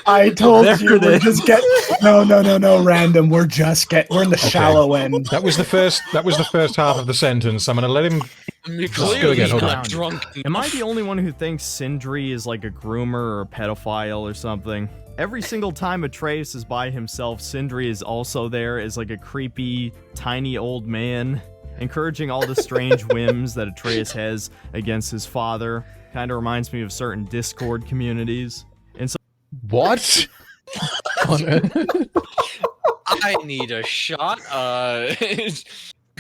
I told you. We're just getting No, random. We're in the shallow end. That was the first half of the sentence. I'm gonna let him just go again. Hold on. Drunk. Am I the only one who thinks Sindri is like a groomer or a pedophile or something? Every single time Atreus is by himself, Sindri is also there as like a creepy, tiny old man, encouraging all the strange whims that Atreus has against his father. Kind of reminds me of certain Discord communities. And so, what? I need a shot.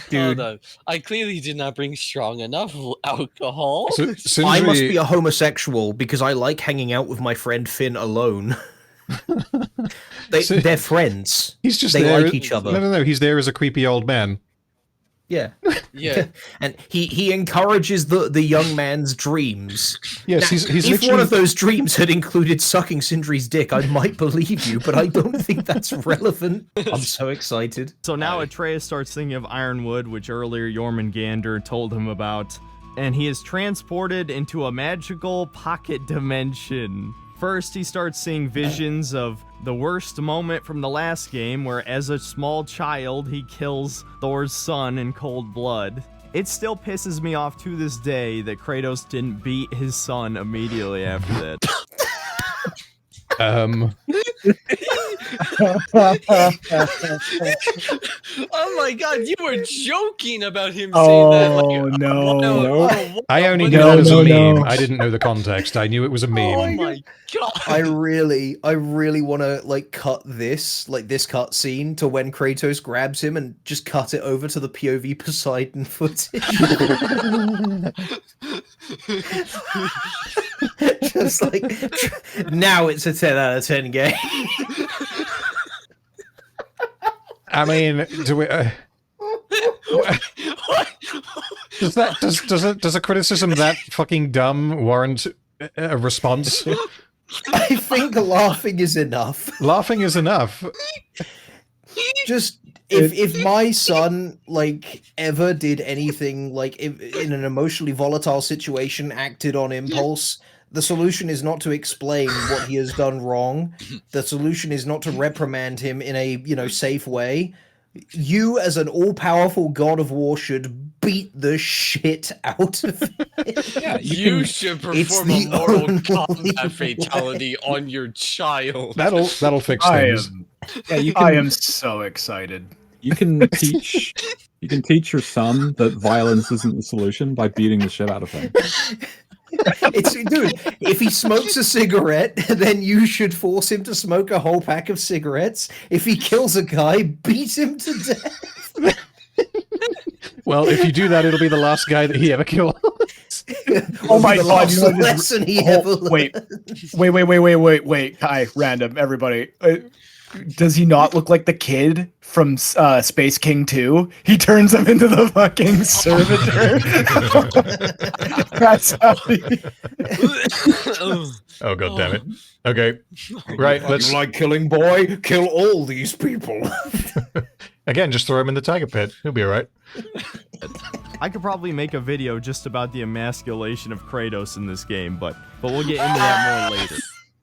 Dude, I clearly did not bring strong enough alcohol. I must be a homosexual because I like hanging out with my friend Finn alone. They're friends. He's just they there. Like each other. No. He's there as a creepy old man. Yeah. Yeah. And he encourages the young man's dreams. Yes, now, he's if literally... one of those dreams had included sucking Sindri's dick, I might believe you, but I don't think that's relevant. I'm so excited. So now Atreus starts thinking of Ironwood, which earlier Jormungandr told him about, and he is transported into a magical pocket dimension. First, he starts seeing visions of the worst moment from the last game, where as a small child, he kills Thor's son in cold blood. It still pisses me off to this day that Kratos didn't beat his son immediately after that. Oh my god, you were joking about him saying that. Like, no. I only knew that as a meme. I didn't know the context. I knew it was a meme. Oh my god. I really want to like cut this cut scene to when Kratos grabs him and just cut it over to the POV Poseidon footage. Just like now it's a 10 out of 10 game. I mean, do we? Does a criticism that fucking dumb warrant a response? I think laughing is enough. Laughing is enough. Just if my son like ever did anything like in an emotionally volatile situation, acted on impulse, the solution is not to explain what he has done wrong. The solution is not to reprimand him in a safe way. You, as an all-powerful god of war, should beat the shit out of him. Yeah, you should perform a Mortal Kombat fatality on your child. That'll fix things. I am so excited. You can teach your son that violence isn't the solution by beating the shit out of him. Dude, if he smokes a cigarette, then you should force him to smoke a whole pack of cigarettes. If he kills a guy, beat him to death. Well, if you do that, it'll be the last guy that he ever kills. Oh my god! You know, lesson he ever wait, Kai, random, everybody. Does he not look like the kid from Space King 2? He turns him into the fucking servitor. That's how Oh god damn it. Okay. Right, let's You like killing, boy? Kill all these people. Again, just throw him in the tiger pit. He'll be alright. I could probably make a video just about the emasculation of Kratos in this game, but we'll get into that more later.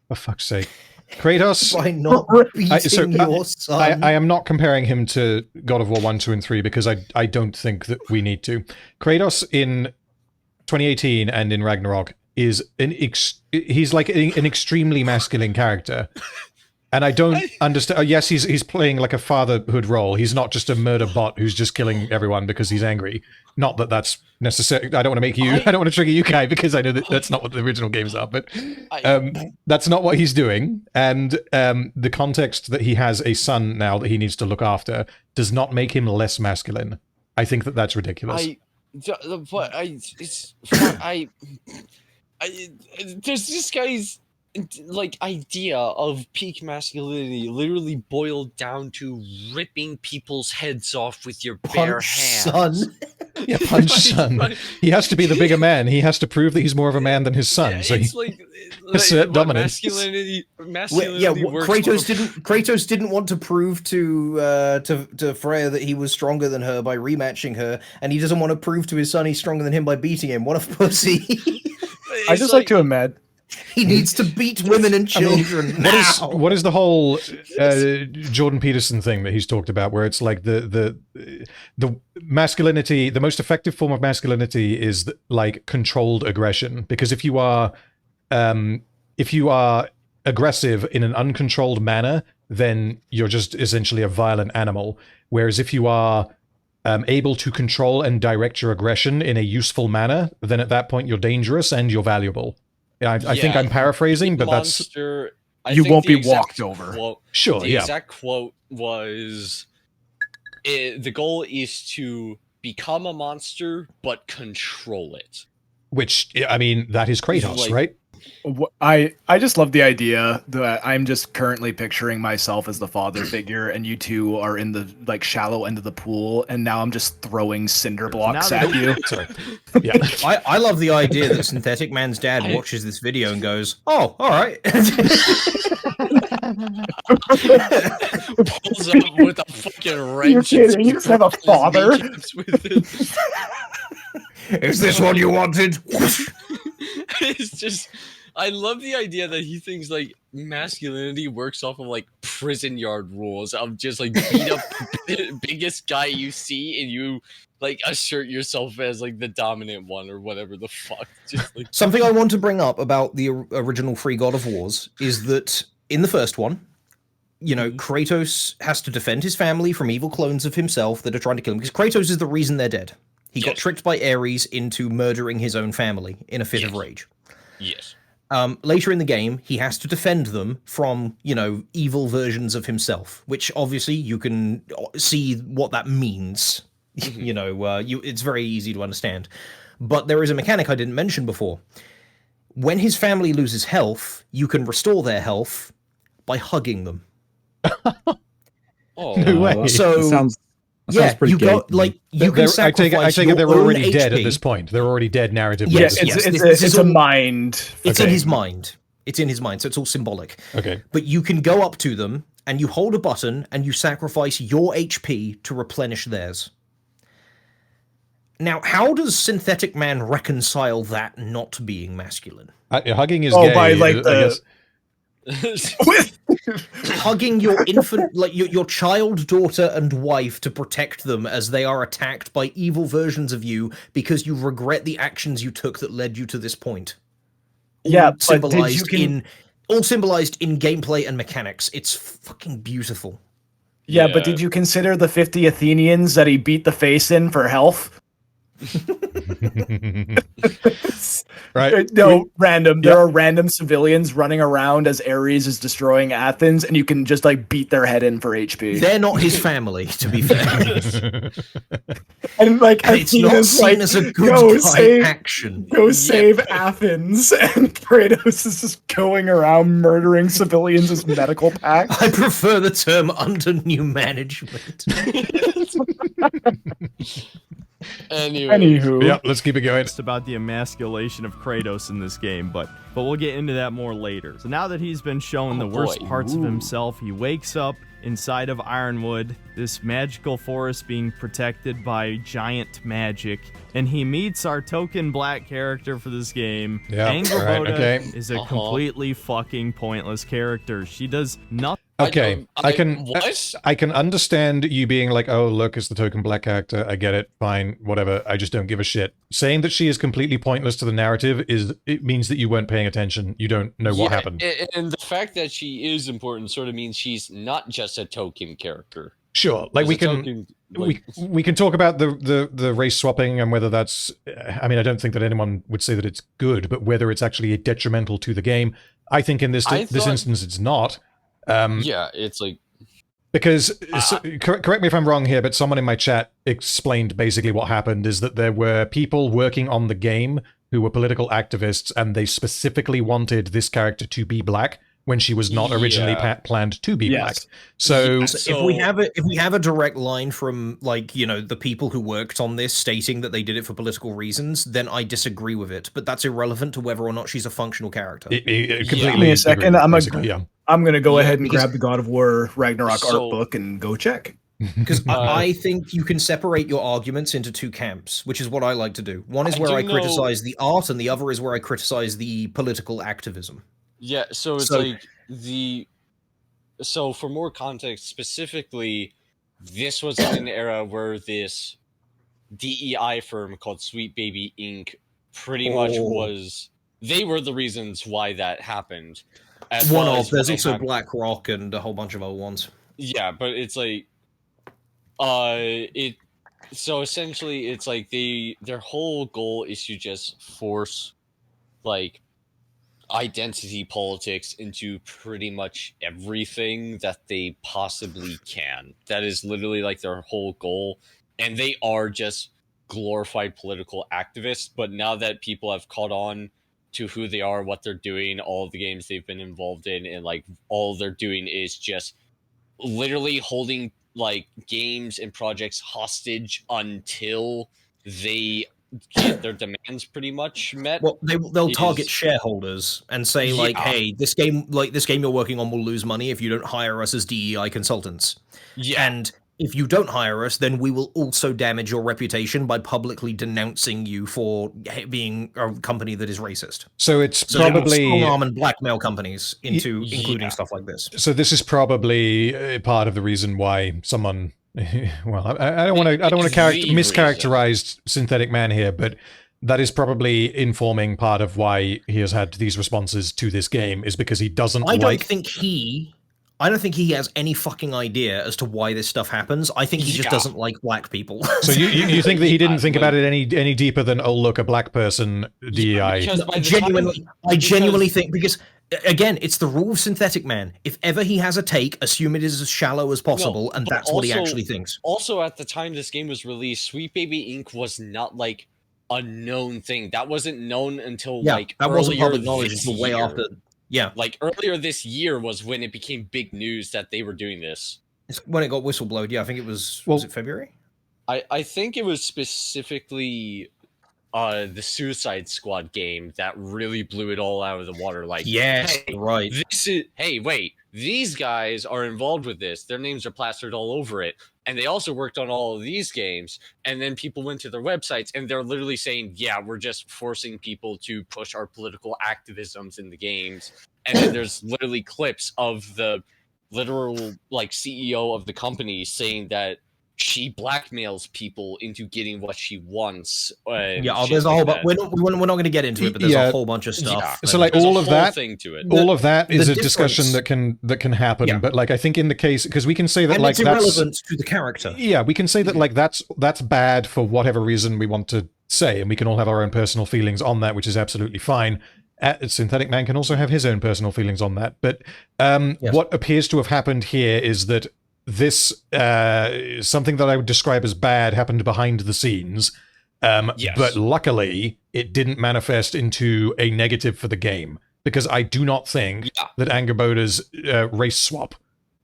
For fuck's sake. Kratos. By not beating your son. I am not comparing him to God of War 1, 2, and 3 because I don't think that we need to. Kratos in 2018 and in Ragnarok is he's like an extremely masculine character. And I don't understand. Yes, he's playing like a fatherhood role. He's not just a murder bot who's just killing everyone because he's angry. Not that that's necessary. I don't want to make you. I don't want to trigger you, Kai, because I know that that's not what the original games are. But that's not what he's doing. And the context that he has a son now that he needs to look after does not make him less masculine. I think that that's ridiculous. There's this guy's like idea of peak masculinity literally boiled down to ripping people's heads off with your bare hands. Son. Yeah, punch son. He has to be the bigger man. He has to prove that he's more of a man than his son. Yeah, so it's assert dominance. Masculinity Kratos didn't want to prove to Freya that he was stronger than her by rematching her, and he doesn't want to prove to his son he's stronger than him by beating him. What a pussy. I just like to imagine. He needs to beat women and children. What is the whole Jordan Peterson thing that he's talked about, where it's like the masculinity, the most effective form of masculinity is like controlled aggression, because if you are aggressive in an uncontrolled manner, then you're just essentially a violent animal. Whereas if you are able to control and direct your aggression in a useful manner, then at that point you're dangerous and you're valuable. I think I'm paraphrasing, but Monster, you won't be walked over. Sure, the exact quote was, the goal is to become a monster, but control it. Which, I mean, that is Kratos, right? I just love the idea that I'm just currently picturing myself as the father figure, and you two are in the like shallow end of the pool, and now I'm just throwing cinder blocks at you. Sorry. Yeah. I love the idea that Synthetic Man's dad watches this video and goes, "Oh, all right." Pulls up with a fucking wrench. You're kidding? You just have a father. Is this what you wanted? It's just, I love the idea that he thinks like masculinity works off of like prison yard rules of just like beat up the biggest guy you see and you like assert yourself as like the dominant one or whatever the fuck. Just like Something I want to bring up about the original 3 God of Wars is that in the first one, you know, Kratos has to defend his family from evil clones of himself that are trying to kill him, because Kratos is the reason they're dead. He got tricked by Ares into murdering his own family in a fit of rage. Yes. Later in the game, he has to defend them from, you know, evil versions of himself, which obviously you can see what that means. You know, it's very easy to understand. But there is a mechanic I didn't mention before. When his family loses health, you can restore their health by hugging them. No way. So you got like you can sacrifice I take it they're your own already dead HP. at this point. They're already dead narratively. Yes, it's a mind. It's in his mind. It's in his mind, so it's all symbolic. Okay. But you can go up to them and you hold a button and you sacrifice your HP to replenish theirs. Now, how does Synthetic Man reconcile that not being masculine? Hugging is gay. By like I guess. Hugging your infant, like your child, daughter, and wife to protect them as they are attacked by evil versions of you because you regret the actions you took that led you to this point. Yeah, symbolized in gameplay and mechanics. It's fucking beautiful. Yeah, but did you consider the 50 Athenians that he beat the face in for health? Right? No, random. There are random civilians running around as Ares is destroying Athens, and you can just like beat their head in for HP. They're not his family, to be fair. And like, and it's not seen as a good action. Go save Athens, and Kratos is just going around murdering civilians as medical packs. I prefer the term under new management. Anywho. Yeah, let's keep it going. It's about the emasculation of Kratos in this game, but we'll get into that more later. So now that he's been shown the worst parts of himself, he wakes up inside of Ironwood, this magical forest being protected by giant magic, and he meets our token black character for this game. Angrboda is a completely fucking pointless character. She does nothing. Okay, I can understand you being like, oh, look, it's the token black character. I get it. Fine, whatever. I just don't give a shit. Saying that she is completely pointless to the narrative it means that you weren't paying attention. You don't know what happened. And the fact that she is important sort of means she's not just a token character. Sure, like we can talk about the race swapping and whether that's. I mean, I don't think that anyone would say that it's good, but whether it's actually detrimental to the game, I think in this instance it's not. It's like because correct me if I'm wrong here, but someone in my chat explained basically what happened is that there were people working on the game who were political activists, and they specifically wanted this character to be black when she was not originally planned to be black. So if we have a direct line from like, you know, the people who worked on this stating that they did it for political reasons, then I disagree with it. But that's irrelevant to whether or not she's a functional character. Completely. Give me a second. I'm gonna go ahead and grab the God of War Ragnarok art book and go check. Because I think you can separate your arguments into two camps, which is what I like to do. One is where I criticize the art, and the other is where I criticize the political activism. Yeah, so it's like So for more context, specifically, this was in an era where this DEI firm called Sweet Baby Inc. pretty much was... They were the reasons why that happened. There's also BlackRock and a whole bunch of other ones. Yeah, but it's like... So essentially, it's like their whole goal is to just force, like, identity politics into pretty much everything that they possibly can. That is literally like their whole goal. And they are just glorified political activists. But now that people have caught on to who they are, what they're doing, all of the games they've been involved in, and like all they're doing is just literally holding like games and projects hostage until they get their demands pretty much met. Well, they'll target shareholders and say like, "Hey, this game you're working on will lose money if you don't hire us as DEI consultants." Yeah, and if you don't hire us, then we will also damage your reputation by publicly denouncing you for being a company that is racist. So it's probably strong arm and blackmail companies into including stuff like this. So this is probably part of the reason why someone. Well, I don't want to mischaracterize Synthetic Man here, but that is probably informing part of why he has had these responses to this game, is because he doesn't I don't think he has any fucking idea as to why this stuff happens. I think he just doesn't like black people. So you think that he didn't think about it any deeper than, oh, look, a black person, DEI? I genuinely think, because again, it's the rule of Synthetic Man. If ever he has a take, assume it is as shallow as possible, and that's what he actually thinks. Also, at the time this game was released, Sweet Baby Inc. was not like a known thing. That wasn't known until like that wasn't public earlier knowledge this until way year. after. Yeah, like earlier this year was when it became big news that they were doing this. It's when it got whistleblowed. Yeah, I think it was. Was it February? I think it was specifically the Suicide Squad game that really blew it all out of the water. Like, yes, hey, right. Wait, these guys are involved with this. Their names are plastered all over it. And they also worked on all of these games. And then people went to their websites and they're literally saying, yeah, we're just forcing people to push our political activisms in the games. And then there's literally clips of the literal like CEO of the company saying that she blackmails people into getting what she wants. There's a whole bunch. We're not going to get into it, but there's a whole bunch of stuff. So like all of that is a discussion that can happen. Yeah. But like I think in the case, because we can say that and like it's irrelevant to the character. Yeah, we can say that like that's bad for whatever reason we want to say, and we can all have our own personal feelings on that, which is absolutely fine. Synthetic Man can also have his own personal feelings on that. But what appears to have happened here is that this something that I would describe as bad happened behind the scenes, but luckily it didn't manifest into a negative for the game, because I do not think that Angerboda's race swap,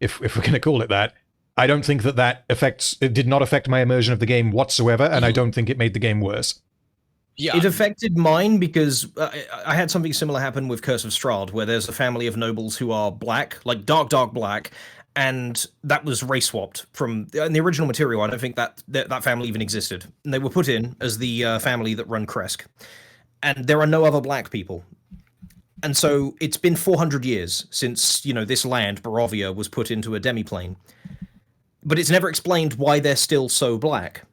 if we're going to call it that, I don't think it did not affect my immersion of the game whatsoever, and I don't think it made the game worse. Yeah, it affected mine because I had something similar happen with Curse of Strahd, where there's a family of nobles who are black, like dark black, and that was race swapped from in the original material. I don't think that family even existed, and they were put in as the family that run Kresk, and there are no other black people. And so it's been 400 years since this land, Barovia, was put into a demiplane, but it's never explained why they're still so black,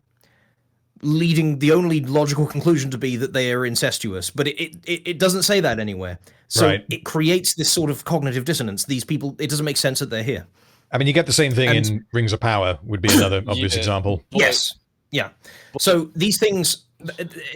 leading the only logical conclusion to be that they are incestuous, but it doesn't say that anywhere. So it creates this sort of cognitive dissonance. These people, it doesn't make sense that they're here. I mean, you get the same thing in Rings of Power, would be another obvious example. Yes. Yeah. So these things,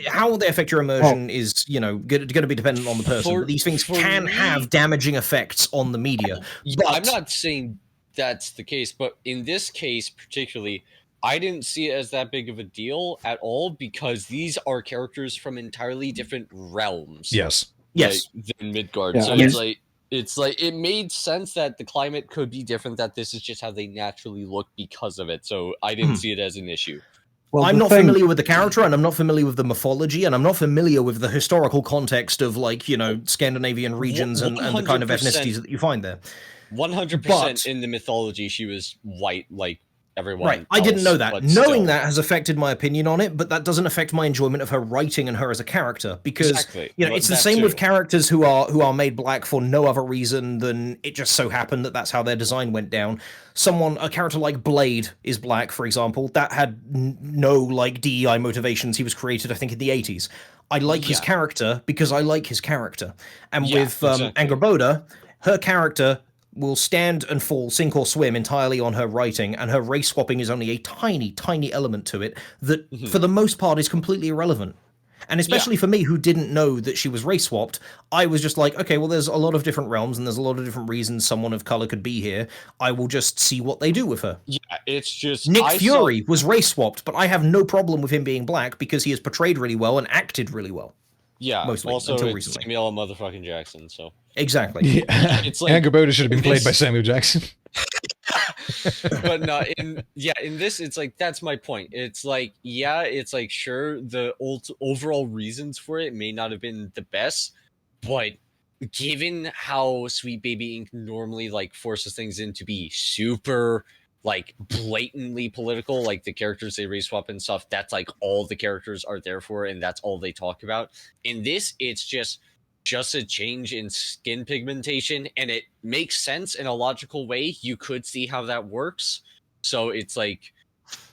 how they affect your immersion is, going to be dependent on the person. But these things can have damaging effects on the media. But I'm not saying that's the case, but in this case particularly, I didn't see it as that big of a deal at all, because these are characters from entirely different realms. Yes. Than Midgard. So it's like it made sense that the climate could be different, that this is just how they naturally look because of it. So I didn't see it as an issue. Well, I'm not familiar with the character, and I'm not familiar with the mythology, and I'm not familiar with the historical context of Scandinavian regions and the kind of ethnicities that you find there. 100% in the mythology, she was white, like everyone. Right, I didn't know that. but Knowing still. that has affected my opinion on it, but that doesn't affect my enjoyment of her writing and her as a character. Because Exactly. you know, Well, it's the that same too. with characters who are made black for no other reason than it just so happened that that's how their design went down. A character like Blade is black, for example, that had no like DEI motivations. He was created, I think, in the 80s. I like his character because I like his character. And with Angrboda, her character will stand and fall, sink or swim entirely on her writing, and her race swapping is only a tiny, tiny element to it that, for the most part, is completely irrelevant. And especially for me, who didn't know that she was race swapped, I was just like, okay, well, there's a lot of different realms, and there's a lot of different reasons someone of color could be here. I will just see what they do with her. Yeah, it's just Nick Fury was race swapped, but I have no problem with him being black because he is portrayed really well and acted really well. Yeah, mostly also until it's recently. Samuel motherfucking Jackson, so Exactly. Yeah. It's like Angrboda should have been played by Samuel Jackson. But no, in this, it's like that's my point. It's like, yeah, it's like sure the overall reasons for it may not have been the best, but given how Sweet Baby Inc. normally like forces things in to be super like blatantly political, like the characters they race swap and stuff, that's like all the characters are there for, and that's all they talk about. In this, it's just a change in skin pigmentation, and it makes sense in a logical way. You could see how that works. So it's like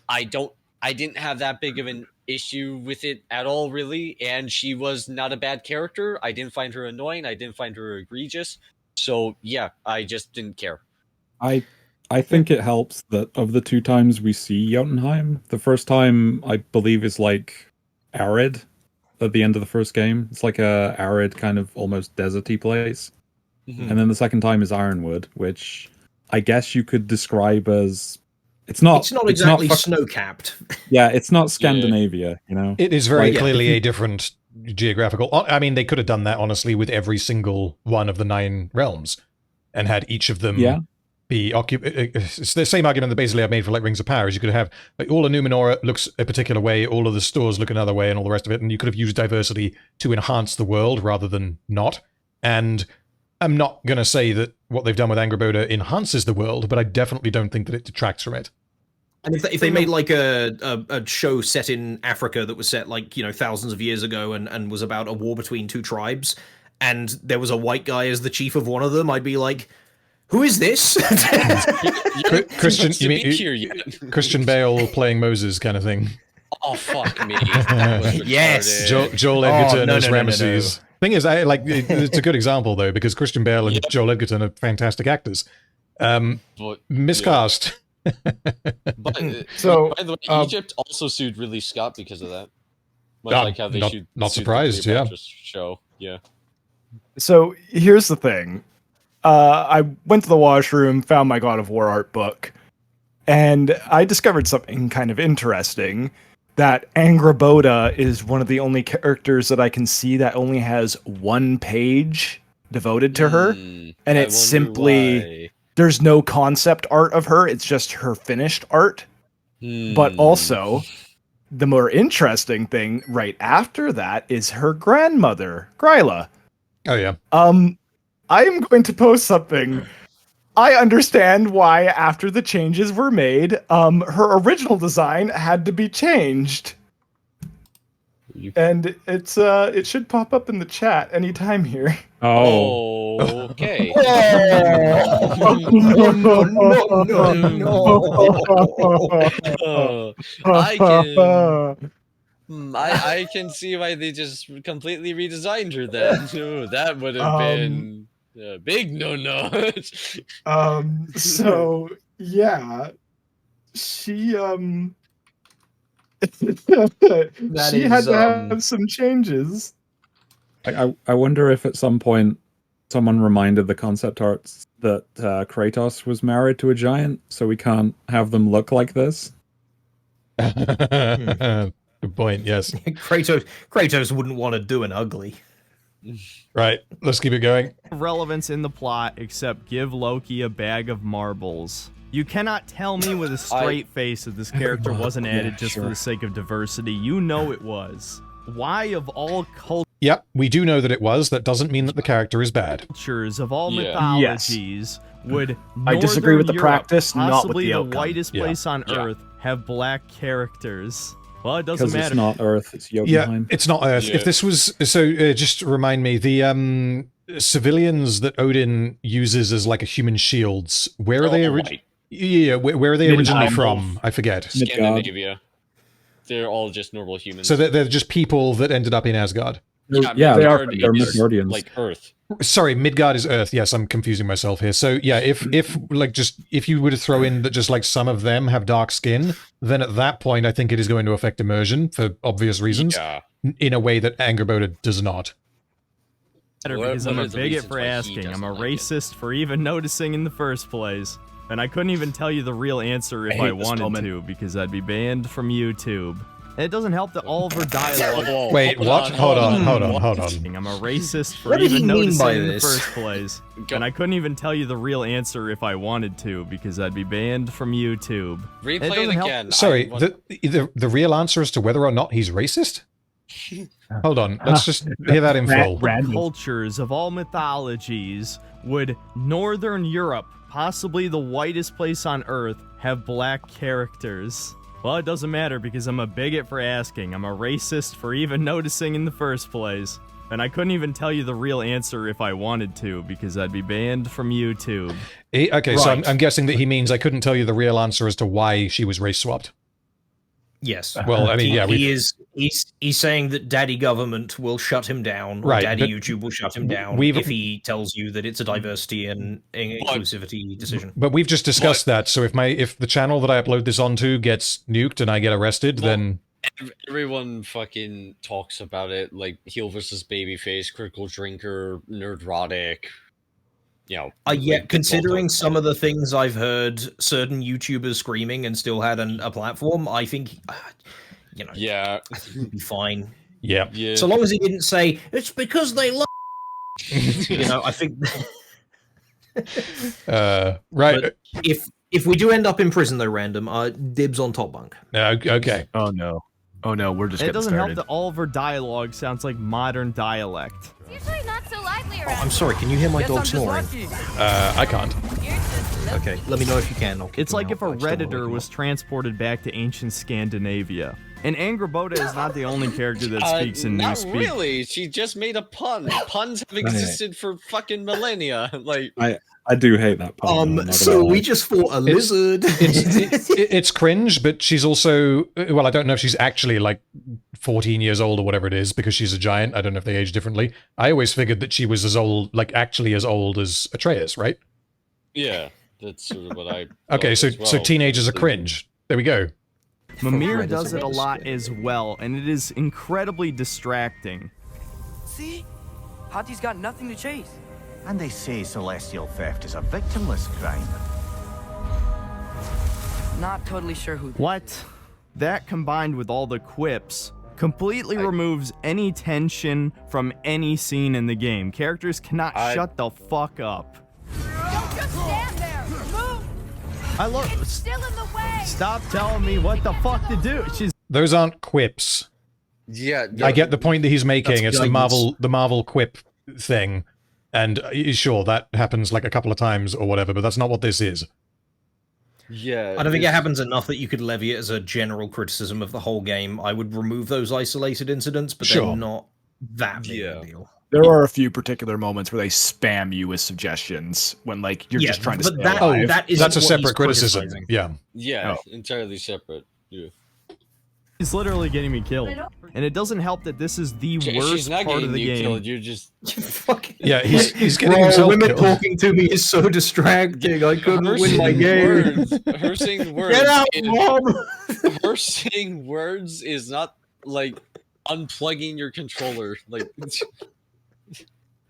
I didn't have that big of an issue with it at all, really, and she was not a bad character. I didn't find her annoying. I didn't find her egregious. So yeah, I just didn't care. I think it helps that of the two times we see Jotunheim, the first time I believe is like arid at the end of the first game. It's like a arid kind of almost deserty place. Mm-hmm. And then the second time is Ironwood, which I guess you could describe as it's not exactly snow-capped. Yeah, it's not Scandinavia, you know. It is very clearly a different geographical. I mean, they could have done that honestly with every single one of the 9 realms and had each of them be occupied. It's the same argument that basically I've made for like Rings of Power. Is you could have like all of Numenor looks a particular way, all of the stores look another way, and all the rest of it, and you could have used diversity to enhance the world rather than not. And I'm not going to say that what they've done with Angrboda enhances the world, but I definitely don't think that it detracts from it. And if they made like a show set in Africa that was set like, you know, thousands of years ago and was about a war between 2 tribes, and there was a white guy as the chief of one of them, I'd be like, who is this? Christian, you mean Christian Bale playing Moses kind of thing? Oh fuck me! Yes, Joel Edgerton as Ramesses. Thing is, it's a good example though because Christian Bale and Joel Edgerton are fantastic actors. Miscast. But so, by the way, Egypt also sued Ridley Scott because of that. Much like how they not surprised, the show. Yeah. So here's the thing. I went to the washroom, found my God of War art book, and I discovered something kind of interesting. That Angrboda is one of the only characters that I can see that only has 1 page devoted to her, and it's simply there's no concept art of her. It's just her finished art. But also, the more interesting thing right after that is her grandmother, Gryla. Oh yeah. I am going to post something. I understand why after the changes were made, her original design had to be changed. And it's it should pop up in the chat anytime here. Oh. Okay. I can see why they just completely redesigned her then. That would have been a big no. So yeah. She she had to have some changes. I wonder if at some point someone reminded the concept arts that Kratos was married to a giant, so we can't have them look like this. Good point, yes. Kratos wouldn't want to do an ugly. Right, let's keep it going. Relevance in the plot, except give Loki a bag of marbles. You cannot tell me with a straight face that this character wasn't added just for the sake of diversity. You know it was. Why, of all cultures... Yep, we do know that it was. That doesn't mean that the character is bad. Cultures of all mythologies would I disagree with the Northern Europe, practice, not with possibly the the outcome. whitest place on Earth, have black characters. Well, it doesn't Because matter. it's not Earth, it's Jotunheim. Yeah, it's not Earth. If this was... So, just remind me, the civilians that Odin uses as like a human shields, where are they originally... Yeah, where are they originally from? I forget. Scandinavia. They're all just normal humans. So they're just people that ended up in Asgard. Yeah, they are. They're Midgardians. Like Earth. Sorry, Midgard is Earth. Yes, I'm confusing myself here. So yeah, if you were to throw in that just like some of them have dark skin, then at that point I think it is going to affect immersion for obvious reasons. Yeah. In a way that Angerboda does not. Because I'm a bigot for asking. I'm a racist for even noticing in the first place. And I couldn't even tell you the real answer if I wanted to, because I'd be banned from YouTube. And it doesn't help that all of her dialogue... Wait, what? Hold on. I'm a racist for even noticing in the first place. And I couldn't even tell you the real answer if I wanted to, because I'd be banned from YouTube. Replay it again. Sorry, the real answer as to whether or not he's racist? Hold on, let's just hear that in full. Cultures of all mythologies would Northern Europe, possibly the whitest place on Earth, have black characters. Well, it doesn't matter because I'm a bigot for asking. I'm a racist for even noticing in the first place. And I couldn't even tell you the real answer if I wanted to, because I'd be banned from YouTube. Okay, so I'm guessing that he means I couldn't tell you the real answer as to why she was race swapped. Yes. Well, I mean, he's saying that Daddy Government will shut him down, or Right, Daddy but YouTube will shut him down if he tells you that it's a diversity and inclusivity decision. But we've just discussed that, so if the channel that I upload this onto gets nuked and I get arrested, then... Everyone fucking talks about it, like heel versus babyface, critical drinker, nerdrotic. You know, yet considering some of the things I've heard certain YouTubers screaming and still had a platform, I think, I think he'd be fine. Yeah. So long as he didn't say it's because they love. I think. Right. But if we do end up in prison though, random, dibs on top bunk. Okay. Oh no, we're just. It doesn't help that all of her dialogue sounds like modern dialect. Usually not so lively around. I'm sorry, can you hear my dog snoring? I can't. Okay, let me know if you can. It's like if a Redditor was transported back to ancient Scandinavia. And Angerboda is not the only character that speaks in not Newspeak. Really, she just made a pun. Puns have existed for fucking millennia. Like I do hate that pun. So we just fought a lizard. It's cringe, but she's also... Well, I don't know if she's actually like 14 years old or whatever it is, because she's a giant. I don't know if they age differently. I always figured that she was as old, like actually as old as Atreus, right? Yeah, that's sort of what I... Okay, so teenagers are cringe. There we go. Mimir does it a lot as well, and it is incredibly distracting. See? Hati's got nothing to chase. And they say celestial theft is a victimless crime. Not totally sure who... What? That combined with all the quips completely removes any tension from any scene in the game. Characters cannot shut the fuck up. Don't just stand there. Move. It's still in the way. Stop telling me what the fuck to do. Those aren't quips. Yeah, I get the point that he's making. It's the Marvel quip thing. And sure, that happens like a couple of times or whatever, but that's not what this is. Yeah. I don't think it happens enough that you could levy it as a general criticism of the whole game. I would remove those isolated incidents, but they're not that big a deal. There are a few particular moments where they spam you with suggestions when, like, you're just trying to stay alive. That's a separate criticism. Yeah. Yeah, entirely separate. Yeah. He's literally getting me killed. And it doesn't help that this is the worst part of the game. Killed, you're just... Yeah, he's getting himself women killed. Talking to me is so distracting. I couldn't win my game. Her saying words... Get out, Mom! Her saying words is not, like, unplugging your controller. Like...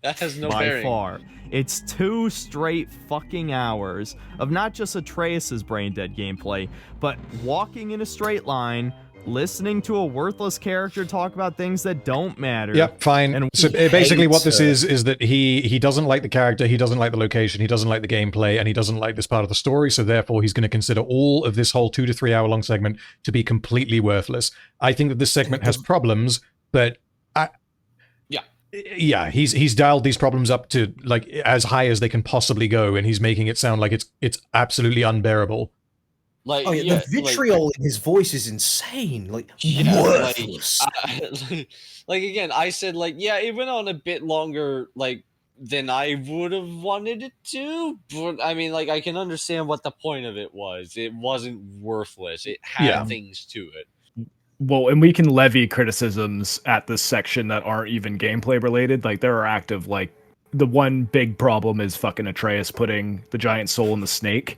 That has no bearing. By far. It's 2 straight fucking hours of not just Atreus' brain-dead gameplay, but walking in a straight line, listening to a worthless character talk about things that don't matter. Yep, fine. And so basically what this is that he doesn't like the character, he doesn't like the location, he doesn't like the gameplay, and he doesn't like this part of the story, so therefore he's going to consider all of this whole 2 to 3 hour long segment to be completely worthless. I think that this segment has problems, but Yeah, he's dialed these problems up to like as high as they can possibly go, and he's making it sound like it's absolutely unbearable. Like, the vitriol in his voice is insane. Like, worthless. Like again, I said like, yeah, it went on a bit longer, like than I would have wanted it to. But I mean, like, I can understand what the point of it was. It wasn't worthless. It had things to it. Well, and we can levy criticisms at this section that aren't even gameplay related. Like, there are active, like, the one big problem is fucking Atreus putting the giant soul in the snake.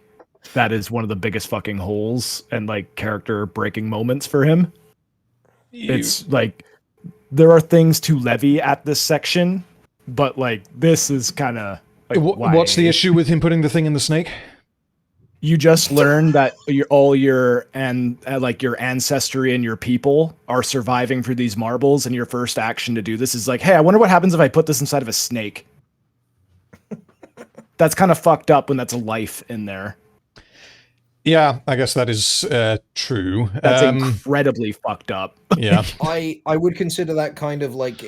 That is one of the biggest fucking holes and, like, character breaking moments for him. It's like, there are things to levy at this section, but, like, this is kind of like, what's the issue with him putting the thing in the snake? You just learn that all your ancestry and your people are surviving through these marbles, and your first action to do this is like, hey, I wonder what happens if I put this inside of a snake. That's kind of fucked up when that's a life in there. Yeah, I guess that is true. That's incredibly fucked up. Yeah. I would consider that kind of like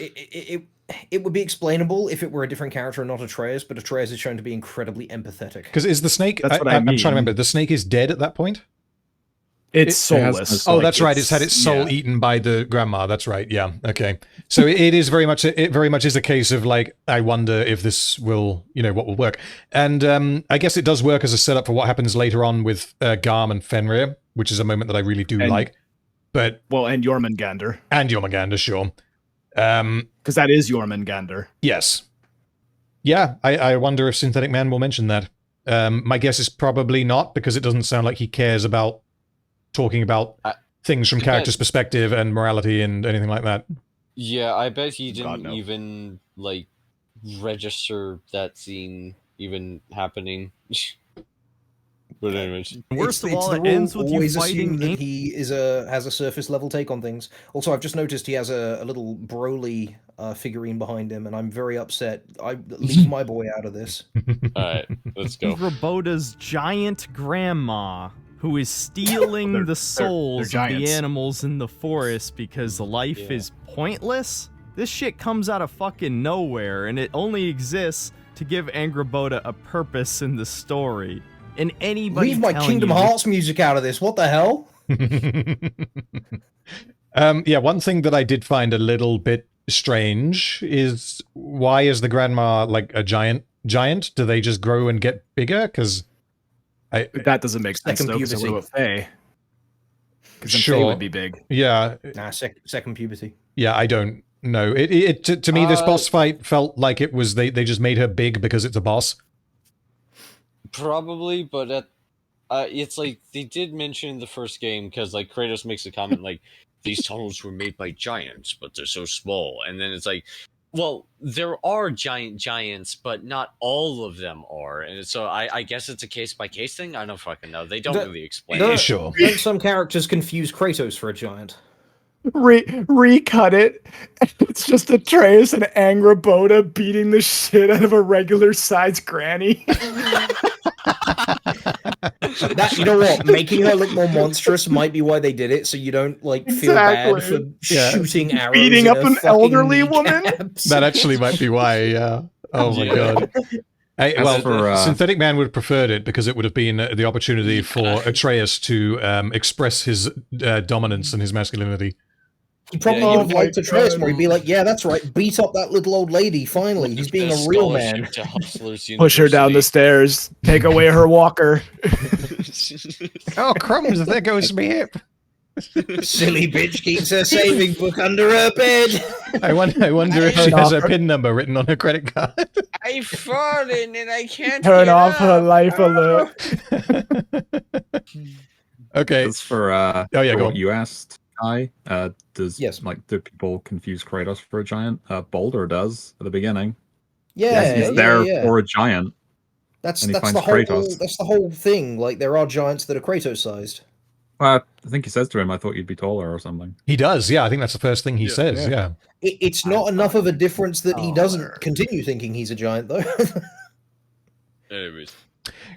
it would be explainable if it were a different character and not Atreus, but Atreus is shown to be incredibly empathetic. Because is the snake... That's what I mean. I'm trying to remember. The snake is dead at that point? It's soulless. Oh, that's right. It's had its soul eaten by the grandma. That's right. Yeah. Okay. So it is very much... It very much is a case of, like, I wonder if this will... what will work. And I guess it does work as a setup for what happens later on with Garm and Fenrir, which is a moment that I really do like. But... Well, and Jormungandr. And Jormungandr, sure. Because that is Jormungandr. Yes. Yeah, I wonder if Synthetic Man will mention that. My guess is probably not, because it doesn't sound like he cares about talking about things from character's perspective and morality and anything like that. Yeah, I bet he didn't even, like, register that scene even happening. But anyways, worst of all, it ends with you fighting. That he has a surface level take on things. Also, I've just noticed he has a little Broly figurine behind him, and I'm very upset. I leave my boy out of this. All right, let's go. Rabota's giant grandma, who is stealing the souls of the animals in the forest because life is pointless. This shit comes out of fucking nowhere, and it only exists to give Angrboda a purpose in the story. And anybody leave my Kingdom Hearts music out of this. What the hell? Yeah, one thing that I did find a little bit strange is why is the grandma like a giant? Do they just grow and get bigger? Because that doesn't make sense though. Because what about Faye? Because then Faye would be big. Yeah. Nah, second puberty. Yeah, I don't know. To me, this boss fight felt like it was they just made her big because it's a boss. Probably, but it's like they did mention in the first game, because like Kratos makes a comment like, these tunnels were made by giants, but they're so small. And then it's like, well, there are giants, but not all of them are. And so I guess it's a case-by-case thing? I don't fucking know. They don't really explain it. Sure. Some characters confuse Kratos for a giant. Recut it. It's just Atreus and Angrboda beating the shit out of a regular sized granny. That, you know what? Making her look more monstrous might be why they did it, so you don't like feel bad for shooting arrows, beating up an elderly woman. That actually might be why. Yeah. Oh my god. Synthetic Man would have preferred it because it would have been the opportunity for Atreus to express his dominance and his masculinity. He probably would have liked Atreus more. He'd be like, yeah, that's right. Beat up that little old lady, finally. He's being a real man. Push her down the stairs. Take away her walker. Oh, crumbs, there goes me hip. Silly bitch keeps her saving book under her bed. I wonder if she has her PIN number written on her credit card. I've fallen and I can't turn off her life alert. Okay. That's for what you asked, Kai. Do people confuse Kratos for a giant? Baldur does at the beginning. Yeah, he's there for a giant. That's the whole thing. Like, there are giants that are Kratos sized. I think he says to him, I thought you'd be taller or something. He does, yeah. I think that's the first thing he says, yeah. It's not enough of a difference that he doesn't continue thinking he's a giant, though. Anyways.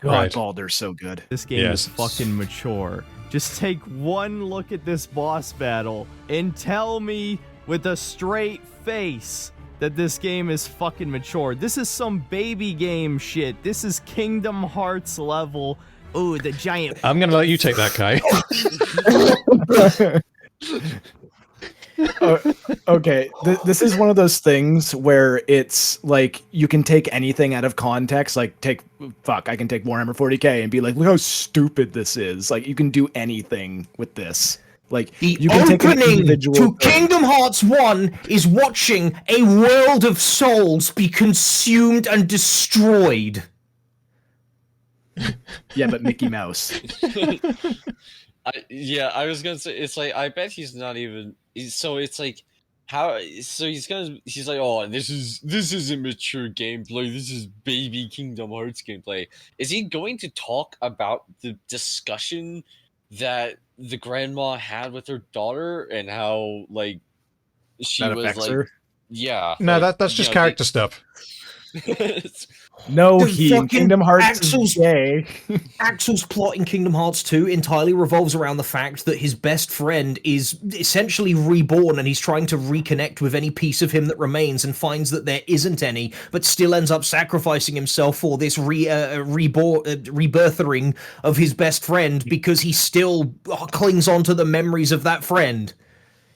God, Baldur's so good. This game is fucking mature. Just take one look at this boss battle and tell me with a straight face that this game is fucking mature. This is some baby game shit. This is Kingdom Hearts level. Ooh, the giant. I'm gonna let you take that, Kai. Okay, this is one of those things where it's like you can take anything out of context. Like I can take Warhammer 40k and be like, look how stupid this is. Like you can do anything with this. Like the you can take an individual to Kingdom Hearts 1 is watching a world of souls be consumed and destroyed. Yeah, but Mickey Mouse. I was gonna say, it's like, I bet he's not even. So it's like, how? So he's like, oh, this isn't mature gameplay. This is baby Kingdom Hearts gameplay. Is he going to talk about the discussion that the grandma had with her daughter and how like she that was affects like, her? Yeah, No, like, that's just character stuff. No, Dude, Kingdom Hearts is gay. Axel's plot in Kingdom Hearts 2 entirely revolves around the fact that his best friend is essentially reborn and he's trying to reconnect with any piece of him that remains and finds that there isn't any, but still ends up sacrificing himself for this rebirthing of his best friend because he still clings on to the memories of that friend.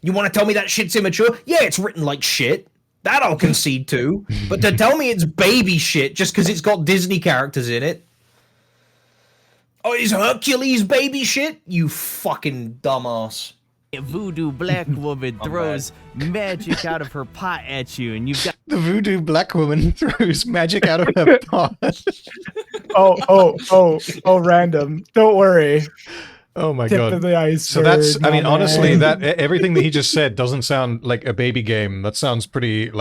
You want to tell me that shit's immature? Yeah, it's written like shit. That I'll concede to. But to tell me it's baby shit just because it's got Disney characters in it. Oh, is Hercules baby shit? You fucking dumbass. A voodoo black woman throws magic out of her pot at you, and you've got the voodoo black woman throws magic out of her pot. Random. Don't worry. Oh my Tip god! of the iceberg, So that's, I mean, my honestly, man. that everything that he just said doesn't sound like a baby game. That sounds pretty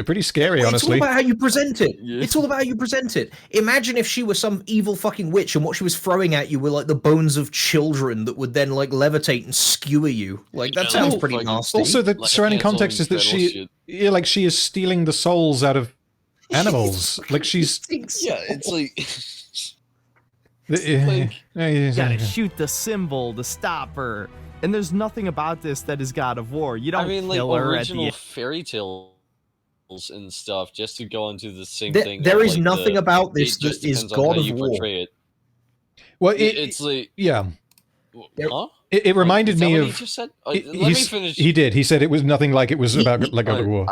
pretty scary, honestly. It's all about how you present it. Yeah. It's all about how you present it. Imagine if she was some evil fucking witch and what she was throwing at you were like the bones of children that would then like levitate and skewer you. Like that sounds pretty nasty. Also, the like surrounding context is that she is stealing the souls out of animals. Like she's it's like. You gotta shoot the symbol to stop her. And there's nothing about this that is God of War. You don't kill her at the original end. fairy tales and stuff, just to go into the same thing. There is nothing about this that is God of War. Well, it's like, yeah. Huh? It reminded me of. He just said? Let me finish. He did. He said it was nothing like it was about like God of War.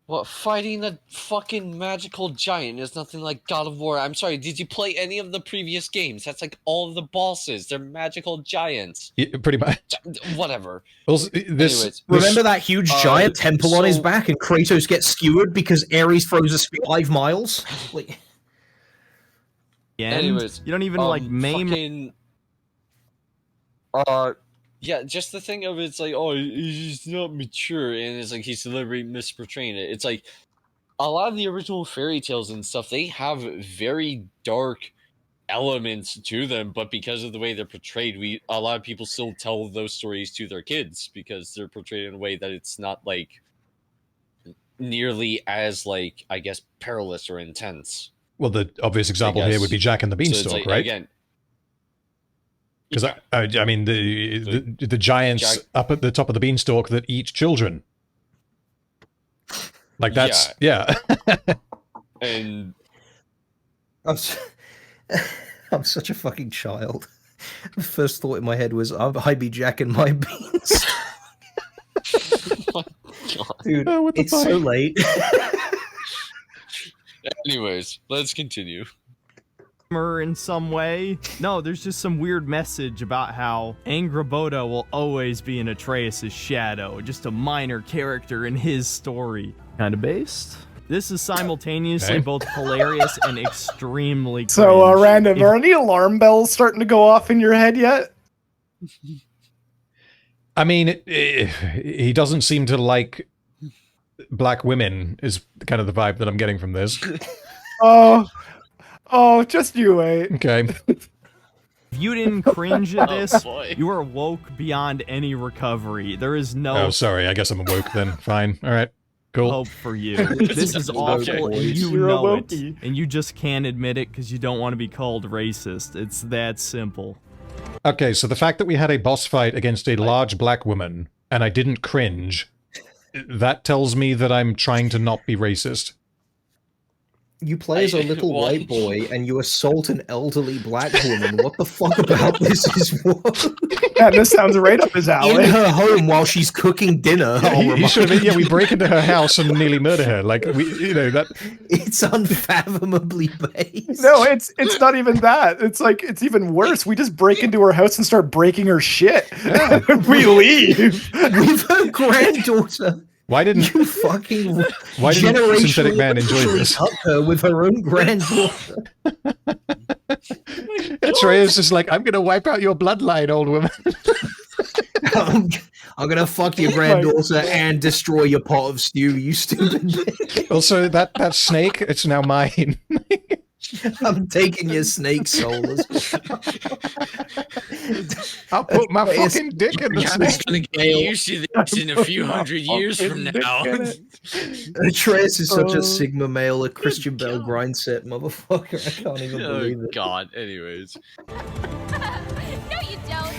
What, fighting a fucking magical giant is nothing like God of War. I'm sorry, did you play any of the previous games? That's like all of the bosses. They're magical giants. Yeah, pretty much. Whatever. Also, remember that huge giant temple on his back and Kratos gets skewered because Ares throws a spear 5 miles? Like... Anyways, you don't even like maim. Yeah, just the thing of it's like, oh, he's not mature, and it's like he's deliberately misportraying it. It's like a lot of the original fairy tales and stuff, they have very dark elements to them, but because of the way they're portrayed, a lot of people still tell those stories to their kids because they're portrayed in a way that it's not like nearly as like, I guess, perilous or intense. Well, the obvious example here would be Jack and the Beanstalk, so like, right? Again, because I mean the giants up at the top of the beanstalk that eat children, like that's and I'm such a fucking child. The first thought in my head was I be Jack and my beans. Dude, it's so late. Anyways, let's continue. In some way. No, there's just some weird message about how Angrboda will always be in Atreus' shadow, just a minor character in his story. Kind of based. This is simultaneously both hilarious and extremely cringe. So, Random, are any alarm bells starting to go off in your head yet? I mean, he doesn't seem to like black women, is kind of the vibe that I'm getting from this. Oh, just you wait. Okay. If you didn't cringe at this, you are woke beyond any recovery. There is no... Oh, sorry. I guess I'm woke then. Fine. All right. Cool. Hope for you. This is awful, and you know it. And you just can't admit it because you don't want to be called racist. It's that simple. Okay, so the fact that we had a boss fight against a large black woman and I didn't cringe, that tells me that I'm trying to not be racist. You play as a little white boy and you assault an elderly black woman. What the fuck about this is what? Yeah, this sounds right up his alley. In her home while she's cooking dinner. You should have, yeah, we break into her house and nearly murder her. Like, that. It's unfathomably based. No, it's not even that. It's like, it's even worse. We just break into her house and start breaking her shit. Yeah. We leave. With her granddaughter. Why didn't Synthetic Man enjoy this? Up her with her own granddaughter. Atreus is like, I'm gonna wipe out your bloodline, old woman. I'm gonna fuck your granddaughter and destroy your pot of stew, you stupid. Also, that snake, it's now mine. I'm taking your snake soul as well. I'll put my fucking dick in the snake. Gonna get used to this in a few hundred years from now. Atreus is such a Sigma male, a Christian Bale grind set motherfucker. I can't even believe it. Oh god, anyways. No, you don't.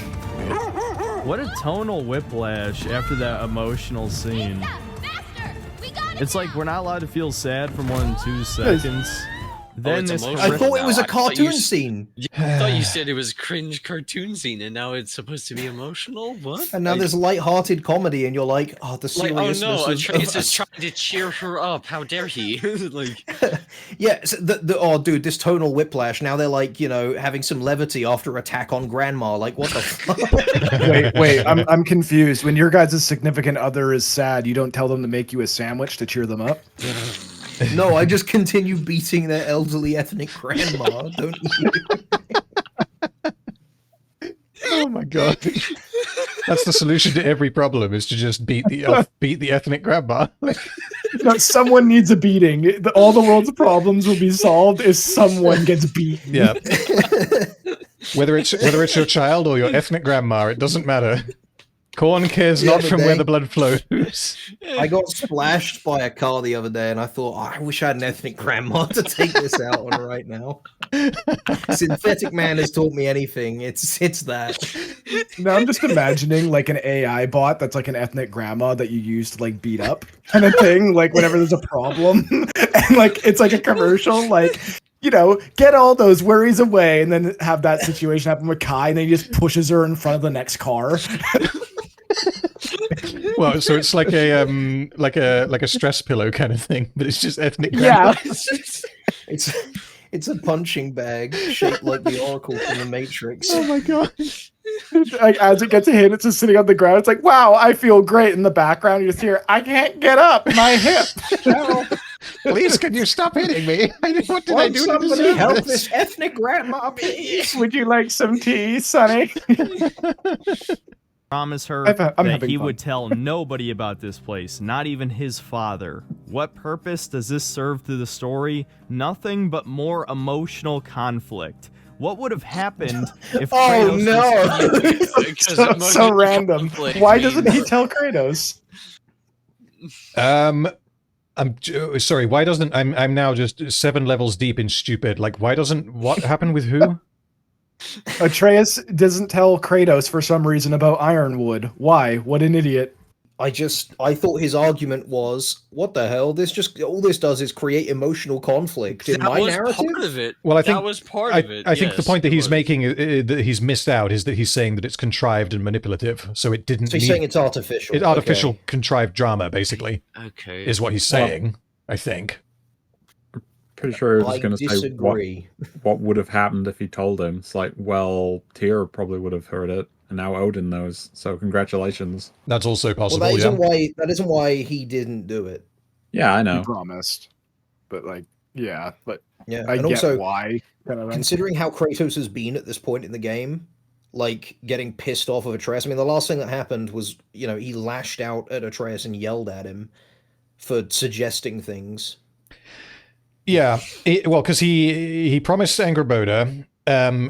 What a tonal whiplash after that emotional scene. It's like we're not allowed to feel sad for more than 2 seconds. Then this I thought it was a cartoon scene. I thought you said it was a cringe cartoon scene, and now it's supposed to be emotional. What? And now there's light-hearted comedy, and you're like, oh, the seriousness. Like, oh no, Atreus is trying to cheer her up. How dare he? Like, yeah. So oh, dude, this tonal whiplash. Now they're like, having some levity after attack on Grandma. Like, what the fuck? wait. I'm confused. When your guys' significant other is sad, you don't tell them to make you a sandwich to cheer them up? No, I just continue beating their elderly ethnic grandma, don't you? Oh my god. That's the solution to every problem, is to just beat the ethnic grandma. No, someone needs a beating. All the world's problems will be solved if someone gets beaten. Yeah. Whether it's your child or your ethnic grandma, it doesn't matter. Corn cares not from where the blood flows. I got splashed by a car the other day, and I thought, I wish I had an ethnic grandma to take this out on right now. Synthetic Man has taught me anything. It's that. No, I'm just imagining like an AI bot that's like an ethnic grandma that you use to like beat up kind of thing. Like whenever there's a problem, and like it's like a commercial, like. Get all those worries away, and then have that situation happen with Kai, and then he just pushes her in front of the next car. Well, so it's like a stress pillow kind of thing, but it's just ethnic grandma. Yeah. It's a punching bag shaped like the Oracle from the Matrix. Oh my gosh. Like as it gets hit, it's just sitting on the ground. It's like, wow, I feel great. In the background, you just hear, I can't get up, my hip. Please, can you stop hitting me? What did I do to deserve help this? ethnic grandma, please? Would you like some tea, Sonny? Promise her that he would tell nobody about this place, not even his father. What purpose does this serve to the story? Nothing but more emotional conflict. What would have happened if Kratos was so random. Why doesn't he tell Kratos? I'm sorry, why doesn't I'm now just 7 levels deep in stupid. Like, why doesn't what happened with who? Atreus doesn't tell Kratos for some reason about Ironwood. Why? What an idiot. I thought his argument was, what the hell? All this does is create emotional conflict in my narrative. Part of it. Well, I think that was part of it. I think the point that he's making, that he's missed out, is that he's saying that it's contrived and manipulative. So it didn't. So he's saying it's artificial. It's artificial, contrived drama, basically. Okay. Is what he's saying. I think. Pretty sure he was going to say what would have happened if he told him. It's like, well, Tyr probably would have heard it, and now Odin knows. So congratulations. That's also possible. Well, that isn't why he didn't do it. Yeah, I know. He promised, but I and get also, why. Considering how Kratos has been at this point in the game, like getting pissed off of Atreus. I mean, the last thing that happened was, he lashed out at Atreus and yelled at him for suggesting things. Yeah, well, because he promised Angrboda.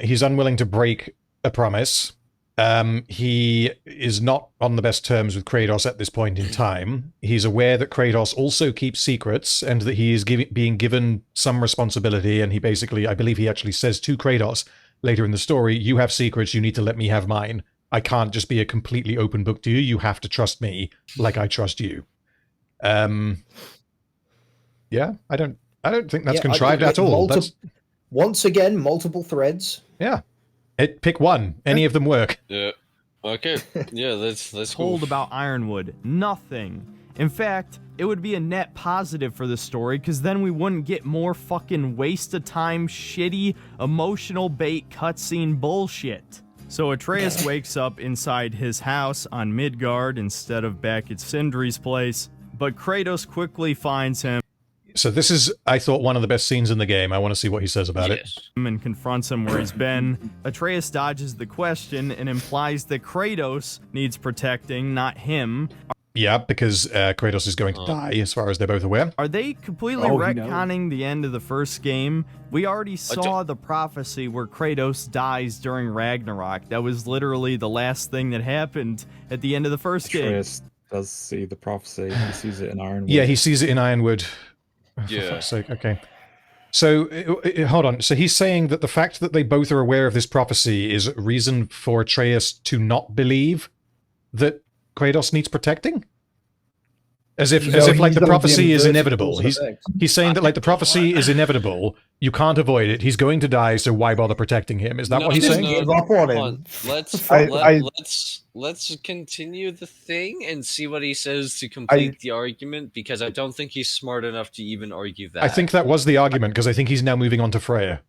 He's unwilling to break a promise. He is not on the best terms with Kratos at this point in time. He's aware that Kratos also keeps secrets and that he is being given some responsibility. And he basically, I believe he actually says to Kratos later in the story, you have secrets, you need to let me have mine. I can't just be a completely open book to you. You have to trust me like I trust you. Yeah, I don't think that's contrived at all. Once again, multiple threads. Yeah. Pick one. Any of them work. Yeah. Okay. Yeah, let's told about Ironwood. Nothing. In fact, it would be a net positive for the story, because then we wouldn't get more fucking waste of time, shitty, emotional bait cutscene bullshit. So Atreus wakes up inside his house on Midgard instead of back at Sindri's place, but Kratos quickly finds him. So this is, I thought, one of the best scenes in the game. I want to see what he says about it. And confronts him where he's been. Atreus dodges the question and implies that Kratos needs protecting, not him. Yeah, because Kratos is going to die, as far as they're both aware. Are they completely retconning the end of the first game? We already saw the prophecy where Kratos dies during Ragnarok. That was literally the last thing that happened at the end of the first Atreus game. does see the prophecy. He sees it in Ironwood. Yeah, he sees it in Ironwood. Yeah. For fuck's sake. Okay. So, hold on. So he's saying that the fact that they both are aware of this prophecy is reason for Atreus to not believe that Kratos needs protecting? As if like the prophecy is inevitable. He's saying that like the prophecy is inevitable. You can't avoid it. He's going to die, so why bother protecting him? Is that what he's saying? Give up on him. Let's continue the thing and see what he says to complete the argument, because I don't think he's smart enough to even argue that. I think that was the argument, because I think he's now moving on to Freya.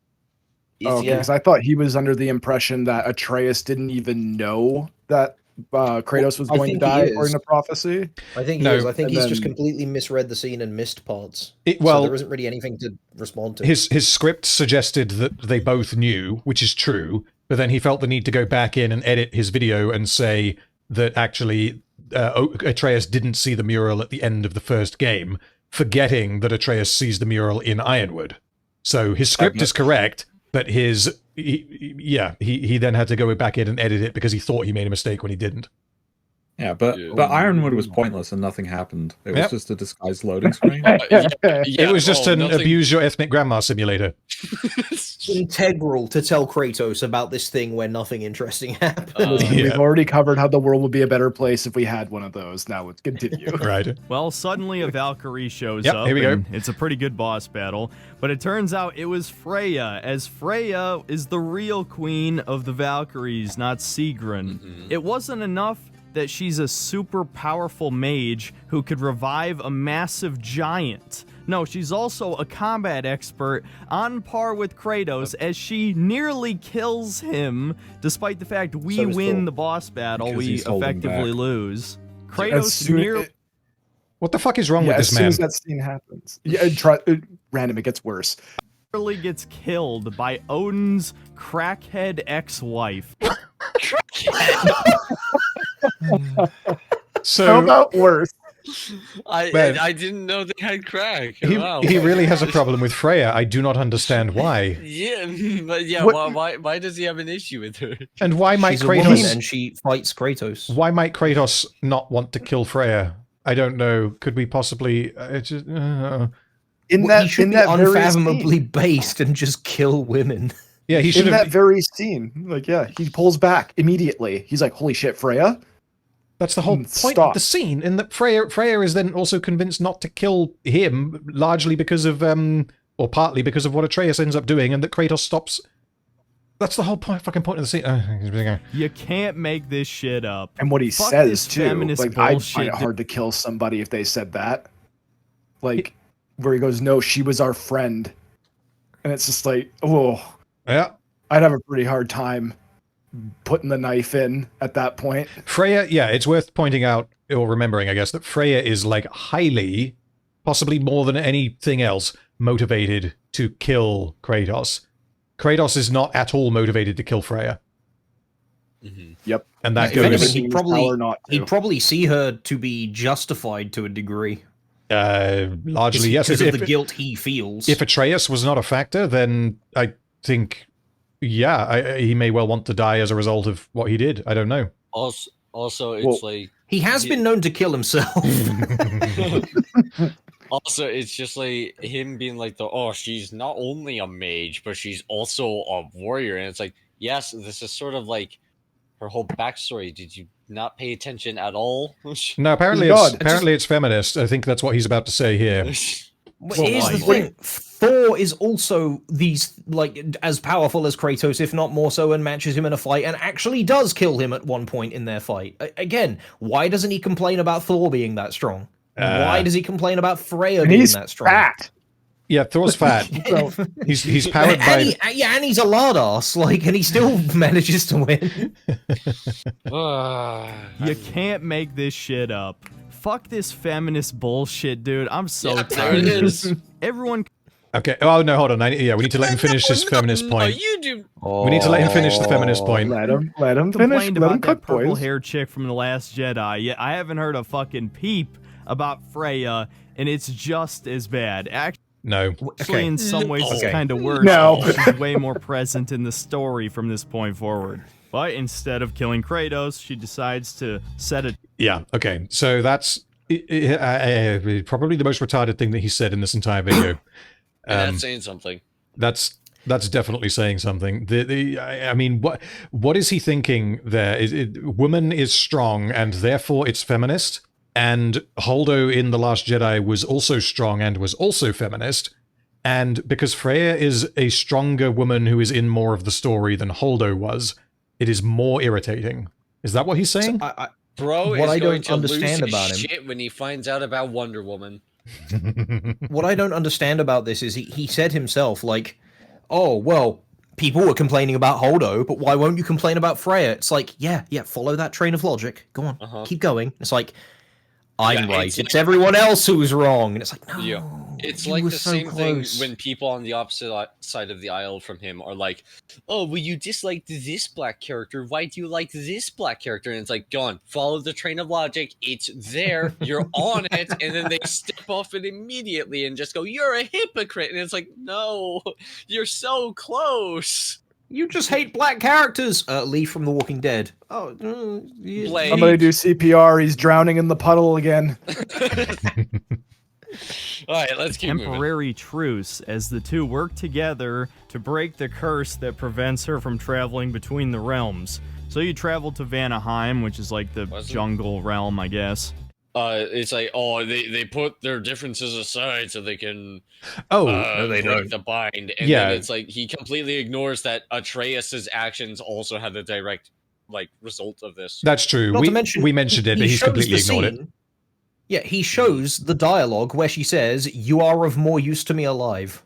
Oh, because I thought he was under the impression that Atreus didn't even know that Kratos was going to die according to prophecy. I think he is. I think he's just completely misread the scene and missed parts. So there isn't really anything to respond to. His script suggested that they both knew, which is true, but then he felt the need to go back in and edit his video and say that actually Atreus didn't see the mural at the end of the first game, forgetting that Atreus sees the mural in Ironwood. So his script is correct, but he then had to go back in and edit it because he thought he made a mistake when he didn't. Yeah, but Ironwood was pointless and nothing happened. It was just a disguised loading screen. It was just an abuse your ethnic grandma simulator. Integral to tell Kratos about this thing where nothing interesting happened. We've already covered how the world would be a better place if we had one of those. Now let's continue. Right. Well, suddenly a Valkyrie shows up. Here we go. It's a pretty good boss battle, but it turns out it was Freya, as Freya is the real queen of the Valkyries, not Sigrun. It wasn't enough that she's a super powerful mage who could revive a massive giant. No, she's also a combat expert on par with Kratos, as she nearly kills him, despite the fact we win the boss battle, we effectively lose. Kratos nearly... What the fuck is wrong with this man? As soon as that scene happens. Random, it gets worse. Nearly gets killed by Odin's crackhead ex-wife. So how about worse? I didn't know they had crack. He really has a problem with Freya. I do not understand why. Yeah, but why does he have an issue with her? And why might She's a Kratos woman and she fights Kratos? Why might Kratos not want to kill Freya? I don't know. Could we possibly? He should be unfathomably based and just kill women. Yeah, he should. In that very scene, he pulls back immediately. He's like, "Holy shit, Freya!" That's the whole point of the scene. In that Freya is then also convinced not to kill him, largely because of or partly because of what Atreus ends up doing, and that Kratos stops. That's the whole fucking point of the scene. You can't make this shit up. And what he says too, like, I'd find it hard to kill somebody if they said that. Like, where he goes, "No, she was our friend," and it's just like, oh, yeah, I'd have a pretty hard time putting the knife in at that point. Freya, yeah, it's worth pointing out or remembering, I guess, that Freya is like highly, possibly more than anything else, motivated to kill Kratos. Kratos is not at all motivated to kill Freya. Yep. And that If anything, goes... he'd probably see her to be justified to a degree. Largely, yes. Because of the guilt he feels. If Atreus was not a factor, then I think, yeah, he may well want to die as a result of what he did. I don't know. Also, it's like... He has been known to kill himself. Also, it's just like him being like, she's not only a mage, but she's also a warrior. And it's like, yes, this is sort of like her whole backstory. Did you not pay attention at all? No, apparently it's feminist. I think that's what he's about to say here. Well, here's the thing: Thor is also as powerful as Kratos, if not more so, and matches him in a fight, and actually does kill him at one point in their fight. Again, why doesn't he complain about Thor being that strong? Why does he complain about Freya being that strong? Fat. Yeah, Thor's fat. he's powered by. And he's a lard ass, and he still manages to win. You can't make this shit up. Fuck this feminist bullshit, dude. I'm so tired of this. Everyone. Okay. Oh no, hold on. We need to let him finish his feminist point. You do. We need to let him finish the feminist point. Let him finish. Complained Let him about cook, that purple boys. hair chick from The Last Jedi. Yeah, I haven't heard a fucking peep about Freya, and it's just as bad. No. Actually, in some ways, it's kind of worse. No. She's way more present in the story from this point forward. But instead of killing Kratos, she decides to set it. Yeah. Okay. So that's probably the most retarded thing that he said in this entire video. And that's saying something. That's definitely saying something. I mean, what is he thinking there? Woman is strong, and therefore it's feminist. And Holdo in The Last Jedi was also strong and was also feminist. And because Freya is a stronger woman who is in more of the story than Holdo was, it is more irritating. Is that what he's saying? So Bro what is I going don't to understand lose about his him. shit when he finds out about Wonder Woman. What I don't understand about this is he said himself, oh, well, people were complaining about Holdo, but why won't you complain about Freya? It's yeah, follow that train of logic. Go on, keep going. It's I'm right. It's everyone else who's wrong. And it's no. Yeah. It's like the same thing when people on the opposite side of the aisle from him are like, oh, well, you disliked this black character. Why do you like this black character? And it's go on, follow the train of logic. It's there. You're on it. And then they step off it immediately and just go, you're a hypocrite. And it's no, you're so close. You just hate black characters. Lee from The Walking Dead. Oh, yeah. Somebody do CPR. He's drowning in the puddle again. All right, let's keep temporary moving. truce as the two work together to break the curse that prevents her from traveling between the realms. So you travel to Vanaheim, which is the jungle realm, I guess. It's they put their differences aside so they can no, they break don't. the bind, and then it's he completely ignores that Atreus's actions also had the direct result of this. That's true. We mentioned it, but he's completely ignored it. Yeah, he shows the dialogue where she says, "You are of more use to me alive."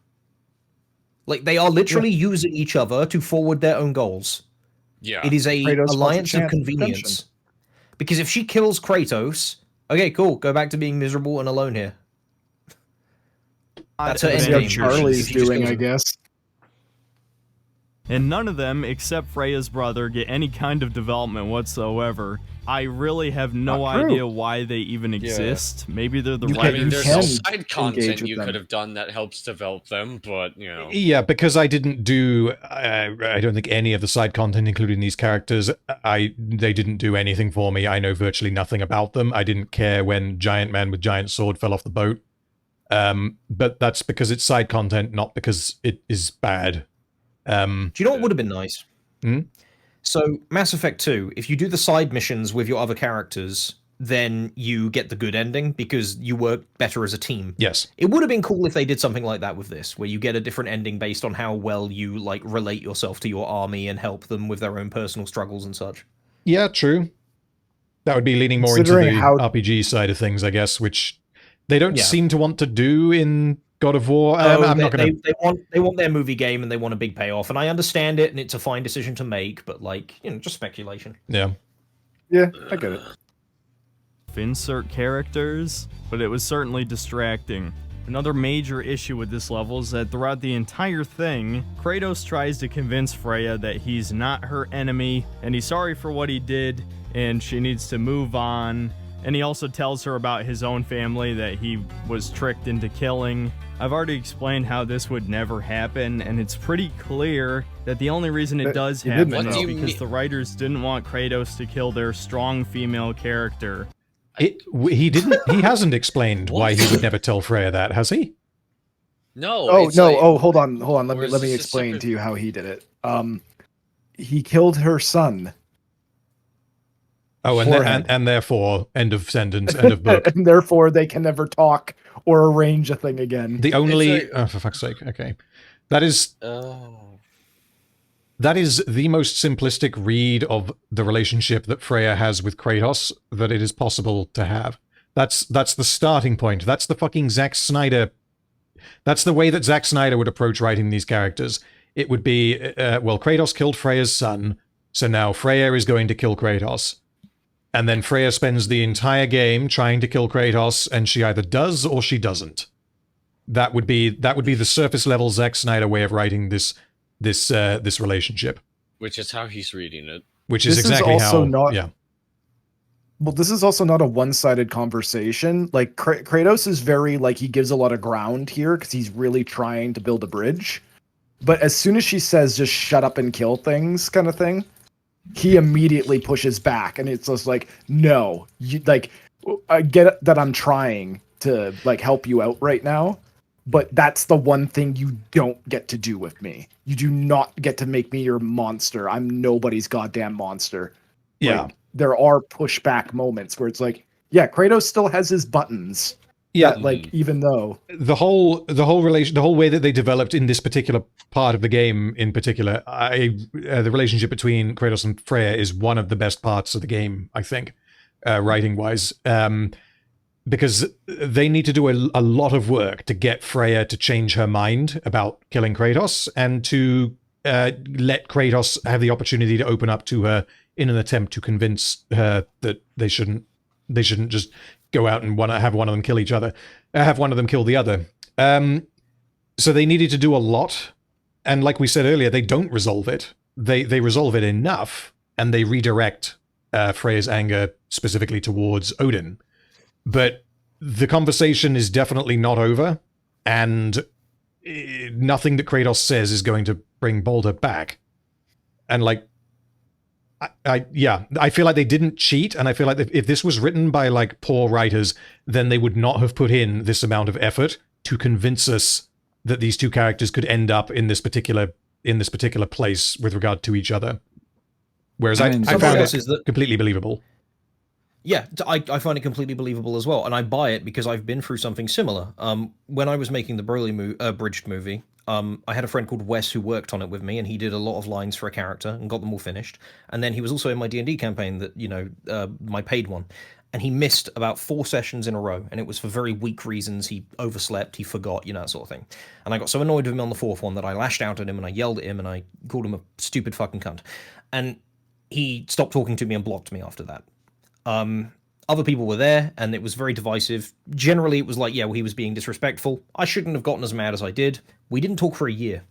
They are literally using each other to forward their own goals. Yeah, it is a Kratos alliance of wants convenience. Because if she kills Kratos, okay, cool, go back to being miserable and alone here. That's her endgame. Charlie's doing, I guess. And none of them, except Freya's brother, get any kind of development whatsoever. I really have no idea why they even exist. Maybe they're the writers. There's some side content you could have done that helps develop them, but Yeah, because I didn't do. I don't think any of the side content, including these characters, they didn't do anything for me. I know virtually nothing about them. I didn't care when Giant Man with Giant Sword fell off the boat. But that's because it's side content, not because it is bad. Do you know what would have been nice? So, Mass Effect 2, if you do the side missions with your other characters, then you get the good ending because you work better as a team. Yes. It would have been cool if they did something like that with this, where you get a different ending based on how well you relate yourself to your army and help them with their own personal struggles and such. Yeah, true. That would be leaning more into the RPG side of things, I guess, which they don't seem to want to do in God of War. I'm not gonna... they want their movie game and they want a big payoff, and I understand it, and it's a fine decision to make, but just speculation. Yeah, I get it. Insert characters, but it was certainly distracting. Another major issue with this level is that throughout the entire thing, Kratos tries to convince Freya that he's not her enemy, and he's sorry for what he did, and she needs to move on. And he also tells her about his own family that he was tricked into killing. I've already explained how this would never happen, and it's pretty clear that the only reason it does happen is because the writers didn't want Kratos to kill their strong female character. He hasn't explained why he would never tell Freya that, has he? No. Hold on. Let me explain to you how he did it. He killed her son Oh, and therefore, end of sentence, end of book. And therefore, they can never talk or arrange a thing again. The only... oh, for fuck's sake, okay. That is... that is the most simplistic read of the relationship that Freya has with Kratos that it is possible to have. That's the starting point. That's the fucking Zack Snyder... That's the way that Zack Snyder would approach writing these characters. It would be, well, Kratos killed Freya's son, so now Freya is going to kill Kratos. And then Freya spends the entire game trying to kill Kratos, and she either does or she doesn't. That would be the surface level Zack Snyder way of writing this relationship. Which is how he's reading it. Which is exactly how. Yeah. Well, this is also not a one-sided conversation. Like Kratos is very like he gives a lot of ground here because he's really trying to build a bridge. But as soon as she says just shut up and kill things kind of thing, he immediately pushes back, and it's just like, no, you like, I get that I'm trying to like help you out right now, but that's the one thing you don't get to do with me. You do not get to make me your monster. I'm nobody's goddamn monster. Yeah. Like, there are pushback moments where it's like, yeah, Kratos still has his buttons. Yeah, that, like even though the whole way that they developed in this particular part of the game, in particular, the relationship between Kratos and Freya is one of the best parts of the game, I think, writing wise, because they need to do a lot of work to get Freya to change her mind about killing Kratos and to let Kratos have the opportunity to open up to her in an attempt to convince her that they shouldn't just go out and have one of them kill each other, have one of them kill the other. So they needed to do a lot, and like we said earlier, they don't resolve it. They resolve it enough, and they redirect Freya's anger specifically towards Odin. But the conversation is definitely not over, and nothing that Kratos says is going to bring Balder back. And like, I feel like they didn't cheat, and I feel like if this was written by like poor writers, then they would not have put in this amount of effort to convince us that these two characters could end up in this particular place with regard to each other. Whereas I found it completely believable. Yeah, I find it completely believable as well, and I buy it because I've been through something similar. When I was making the Broly bridged movie, I had a friend called Wes who worked on it with me, and he did a lot of lines for a character and got them all finished. And then he was also in my D&D campaign that, my paid one. And he missed about 4 sessions in a row, and it was for very weak reasons. He overslept, he forgot, that sort of thing. And I got so annoyed with him on the 4th one that I lashed out at him, and I yelled at him, and I called him a stupid fucking cunt. And he stopped talking to me and blocked me after that. Other people were there, and it was very divisive. Generally, it was like, yeah, well, he was being disrespectful. I shouldn't have gotten as mad as I did. We didn't talk for a year.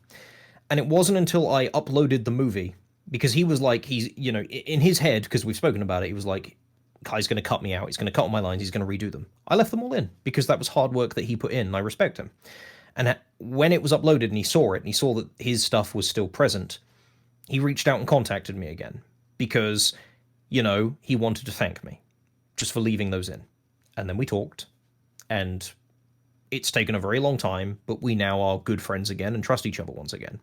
And it wasn't until I uploaded the movie, because he was like, he's, in his head, because we've spoken about it, he was like, Kai's going to cut me out. He's going to cut all my lines. He's going to redo them. I left them all in, because that was hard work that he put in, and I respect him. And when it was uploaded and he saw it, and he saw that his stuff was still present, he reached out and contacted me again, because, he wanted to thank me just for leaving those in. And then we talked, and it's taken a very long time, but we now are good friends again and trust each other once again.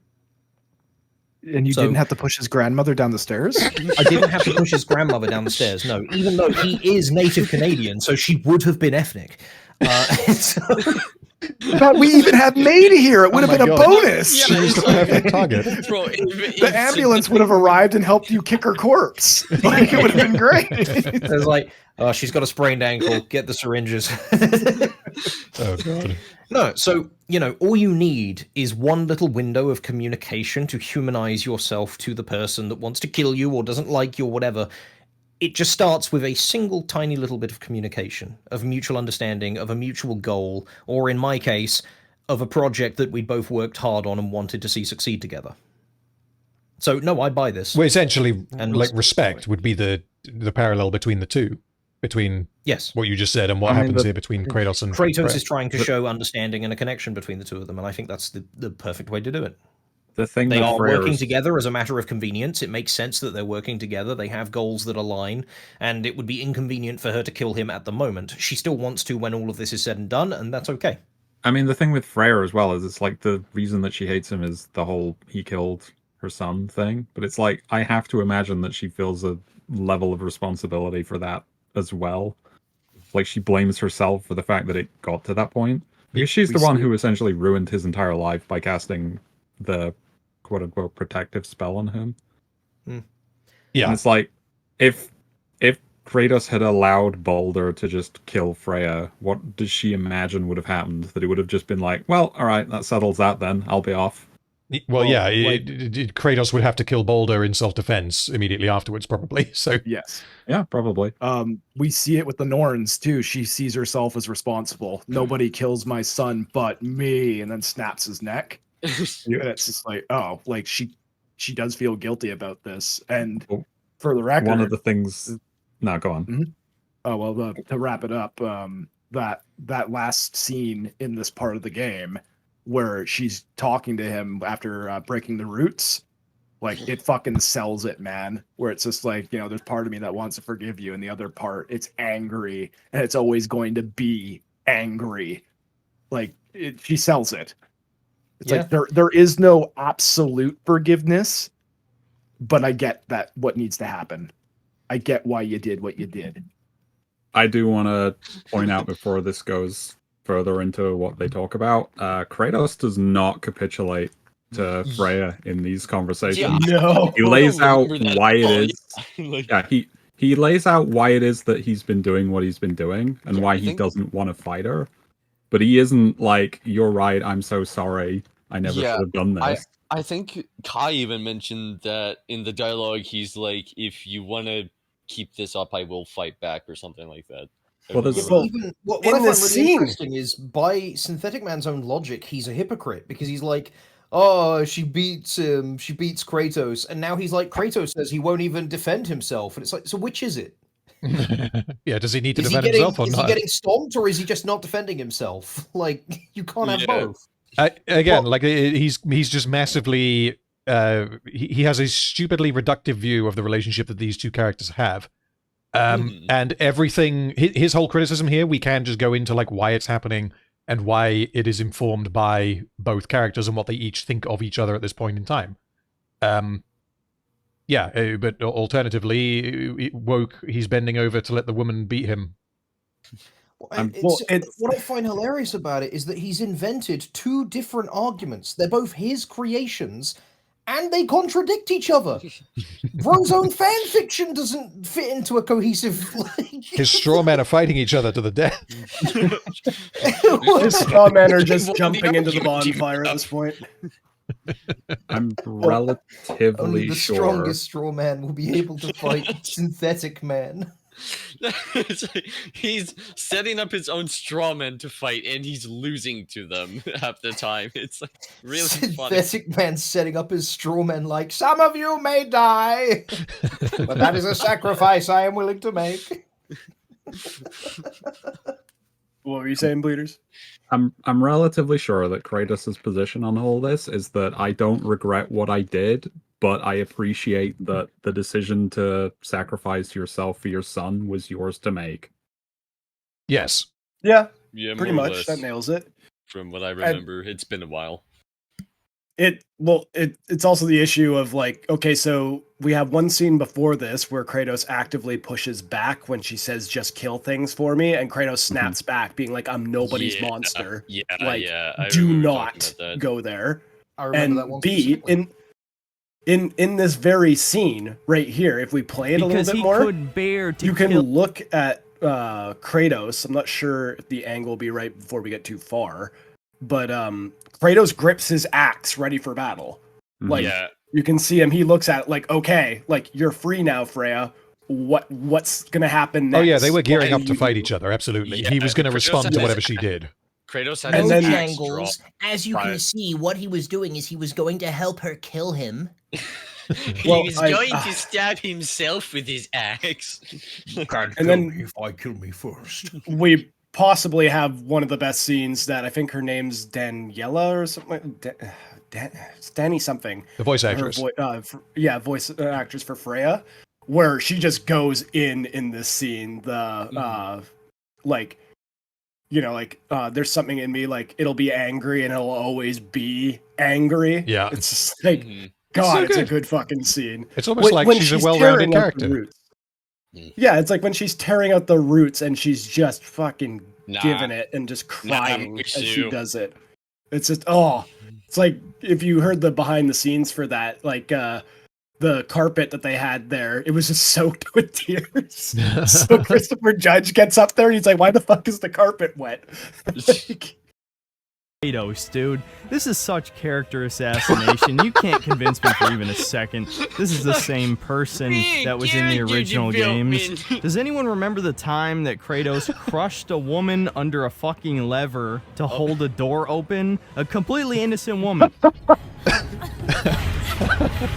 And you didn't have to push his grandmother down the stairs? I didn't have to push his grandmother down the stairs, no. Even though he is native Canadian, so she would have been ethnic. God, we even had Maid here. It would have been a bonus. She was the perfect target. The ambulance would have arrived and helped you kick her corpse. Like, it would have been great. It was like, oh, she's got a sprained ankle. Get the syringes. Oh, God. No, so, all you need is one little window of communication to humanize yourself to the person that wants to kill you or doesn't like you or whatever. It just starts with a single tiny little bit of communication, of mutual understanding, of a mutual goal, or in my case, of a project that we both worked hard on and wanted to see succeed together. So, no, I buy this. Well, essentially, respect would be the parallel between the two. Between what you just said and what happens here between Kratos and Kratos is trying to show understanding and a connection between the two of them, and I think that's the perfect way to do it. The thing they are working together as a matter of convenience. It makes sense that they're working together. They have goals that align, and it would be inconvenient for her to kill him at the moment. She still wants to when all of this is said and done, and that's okay. I mean, the thing with Freya as well is it's like the reason that she hates him is the whole he killed her son thing, but it's like I have to imagine that she feels a level of responsibility for that as well. Like she blames herself for the fact that it got to that point. Because she's the one who essentially ruined his entire life by casting the quote-unquote protective spell on him. Yeah. And it's like, if Kratos had allowed Balder to just kill Freya, what does she imagine would have happened? That it would have just been like, well, alright, that settles that then, I'll be off. Well, yeah, Kratos would have to kill Balder in self-defense immediately afterwards, probably. So yes, yeah, probably. We see it with the Norns too. She sees herself as responsible. Nobody kills my son but me, and then snaps his neck. And it's just like, oh, like she does feel guilty about this. And for the record, one of the things. No, go on. Mm-hmm. Oh well, to wrap it up, that last scene in this part of the game where she's talking to him after breaking the roots, like it fucking sells it, man. Where it's just like, you know, there's part of me that wants to forgive you, and the other part, it's angry, and it's always going to be angry. Like she sells it. It's like there is no absolute forgiveness, but I get that what needs to happen. I get why you did what you did. I do want to point out before this goes further into what they talk about, Kratos does not capitulate to Freya in these conversations. Yeah, no. He lays out why it is. Like, he lays out why it is that he's been doing what he's been doing and why he doesn't want to fight her. But he isn't like, you're right, I'm so sorry, I never should have done this. I think Kai even mentioned that in the dialogue. He's like, if you want to keep this up, I will fight back, or something like that. Well, even what I find really interesting is, by Synthetic Man's own logic, he's a hypocrite, because he's like, oh, she beats him, she beats Kratos, and now he's like, Kratos says he won't even defend himself, and it's like, so which is it? Yeah, does he need to defend himself or not? Is he getting stomped, or is he just not defending himself? Like, you can't have both. He's just massively he has a stupidly reductive view of the relationship that these two characters have. And everything, his whole criticism here, we can just go into like why it's happening and why it is informed by both characters and what they each think of each other at this point in time. But alternatively, woke, he's bending over to let the woman beat him. What I find hilarious about it is that he's invented two different arguments. They're both his creations, and they contradict each other. Bro's own fan fiction doesn't fit into a cohesive. His straw men are fighting each other to the death. His straw men are just jumping into the bonfire at this point. I'm relatively Only the sure strongest straw man will be able to fight Synthetic Man. He's setting up his own strawmen to fight, and he's losing to them half the time. It's like really funny. Synthetic Man setting up his straw men like, some of you may die, but that is a sacrifice I am willing to make. What were you saying, Bleeders? I'm relatively sure that Kratos' position on all this is that I don't regret what I did, but I appreciate that the decision to sacrifice yourself for your son was yours to make. Yes. Yeah, Yeah, pretty more or much. less. That nails it. From what I remember, it's been a while. It's also the issue of like, okay, so we have one scene before this where Kratos actively pushes back when she says, just kill things for me, and Kratos snaps back being like, I'm nobody's monster. Yeah, like, I do remember not talking about that. go there. I remember that one specifically. in this very scene right here, if we play it a little bit more, you can look at Kratos. I'm not sure if the angle will be right before we get too far, but Kratos grips his axe ready for battle. Like, you can see him, he looks at it like, okay, like, you're free now, Freya. What's gonna happen next? Oh yeah, they were gearing up to fight each other, absolutely. He was gonna respond to whatever she did. Kratos had and his then axe angles, as you can see, what he was doing is he was going to help her kill him. He was going to stab himself with his axe. You can't kill me if I kill me first. We possibly have one of the best scenes that I think her name's Daniela or something. It's Danny something. The voice actress. Voice actress for Freya, where she just goes in this scene. There's something in me, like, it'll be angry and it'll always be angry. Yeah. It's just like, God, it's a good fucking scene. It's almost like she's a well-rounded character. Yeah, it's like when she's tearing out the roots and she's just fucking giving it and just crying as she does it. It's just it's like if you heard the behind the scenes for that, like the carpet that they had there, it was just soaked with tears. So Christopher Judge gets up there and he's like, "Why the fuck is the carpet wet?" Kratos, dude. This is such character assassination. You can't convince me for even a second. This is the same person that was in the original games. Does anyone remember the time that Kratos crushed a woman under a fucking lever to hold a door open? A completely innocent woman.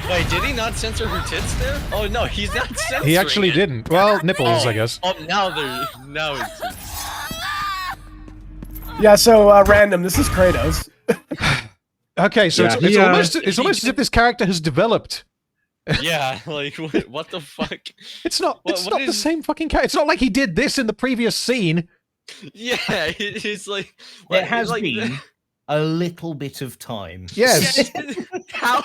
Wait, did he not censor her tits there? Oh no, he's not censoring. He actually didn't. Well, nipples, I guess. Oh, now it's. Yeah, so random. This is Kratos. Okay, so it's almost as if this character has developed. Yeah, like what the fuck? It's not. It's not the same fucking character. It's not like he did this in the previous scene. Yeah, it's like there has been a little bit of time. Yes. How?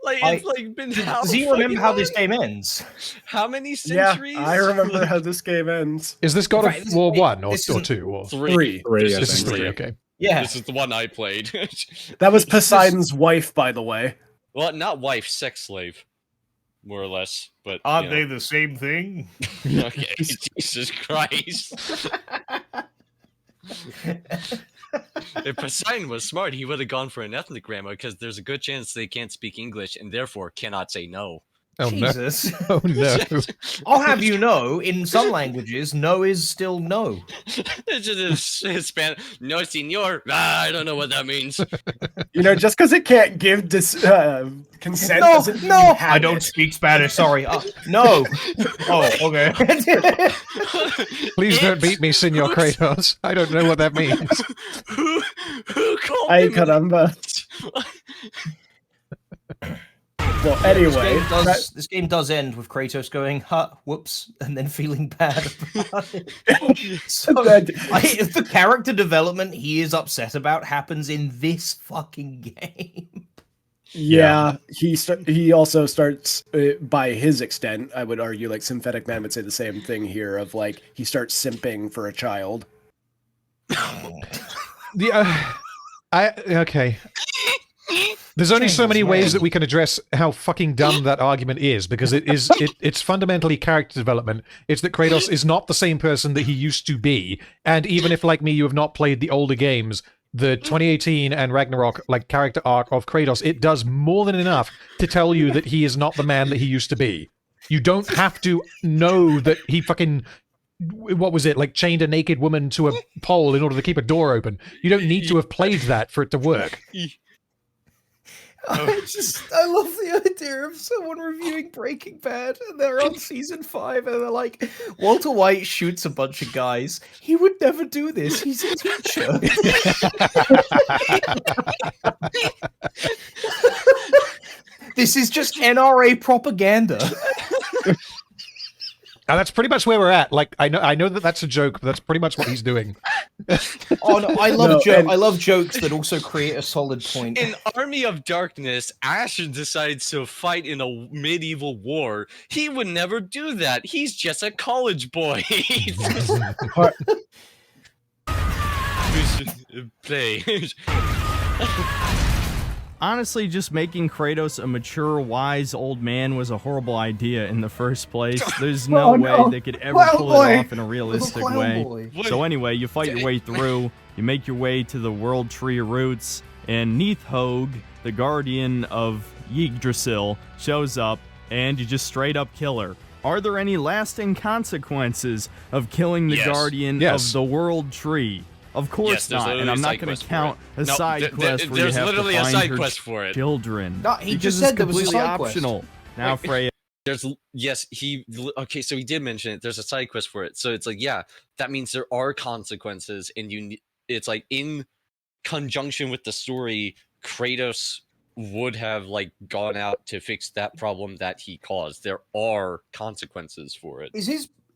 Like it's like been how? Does he remember how this game ends? How many centuries? Yeah, I remember how this game ends. Is this God of War 1 or 2 or 3? This is 3. Okay. Yeah. This is the one I played. That was Poseidon's wife, by the way. Well, not wife, sex slave, more or less. But aren't they the same thing? Okay, Jesus Christ. If Poseidon was smart, he would have gone for an ethnic grammar because there's a good chance they can't speak English and therefore cannot say no. Oh, Jesus. No. Oh no. I'll have you know, in some languages, no is still no. It's just Hispanic. No, señor. I don't know what that means. You know, just because it can't give consent doesn't mean you have I don't speak Spanish, sorry. No. Oh, okay. Please don't beat me, Senor Kratos. I don't know what that means. Who called Ay, me? caramba. Well, anyway, this game does end with Kratos going, whoops, and then feeling bad about it. So, the character development he is upset about happens in this fucking game. Yeah, he also starts, by his extent, I would argue, like Synthetic Man would say the same thing here, of like, he starts simping for a child. Okay. There's only so many ways that we can address how fucking dumb that argument is, because it's fundamentally character development. It's that Kratos is not the same person that he used to be, and even if, like me, you have not played the older games, the 2018 and Ragnarok like character arc of Kratos, it does more than enough to tell you that he is not the man that he used to be. You don't have to know that he fucking... What was it? Like chained a naked woman to a pole in order to keep a door open. You don't need to have played that for it to work. I love the idea of someone reviewing Breaking Bad and they're on season 5 and they're like, Walter White shoots a bunch of guys. He would never do this. He's a teacher. This is just NRA propaganda. And that's pretty much where we're at. Like, I know that that's a joke, but that's pretty much what he's doing. Oh no, I love jokes that also create a solid point. In Army of Darkness, Ash decides to fight in a medieval war. He would never do that. He's just a college boy. Play. Honestly, just making Kratos a mature, wise old man was a horrible idea in the first place. There's no way they could ever pull it off in a realistic way. So anyway, you fight your way through, you make your way to the World Tree Roots, and Nidhogg, the guardian of Yggdrasil, shows up, and you just straight up kill her. Are there any lasting consequences of killing the guardian of the World Tree? Of course not, and I'm not going to count a side quest where you have to find side her quest for it. children. No, he just it's said there was a completely side quest. optional. Now, Freya. Okay, so he did mention it. There's a side quest for it. So it's like, yeah, that means there are consequences, and it's like in conjunction with the story, Kratos would have like gone out to fix that problem that he caused. There are consequences for it.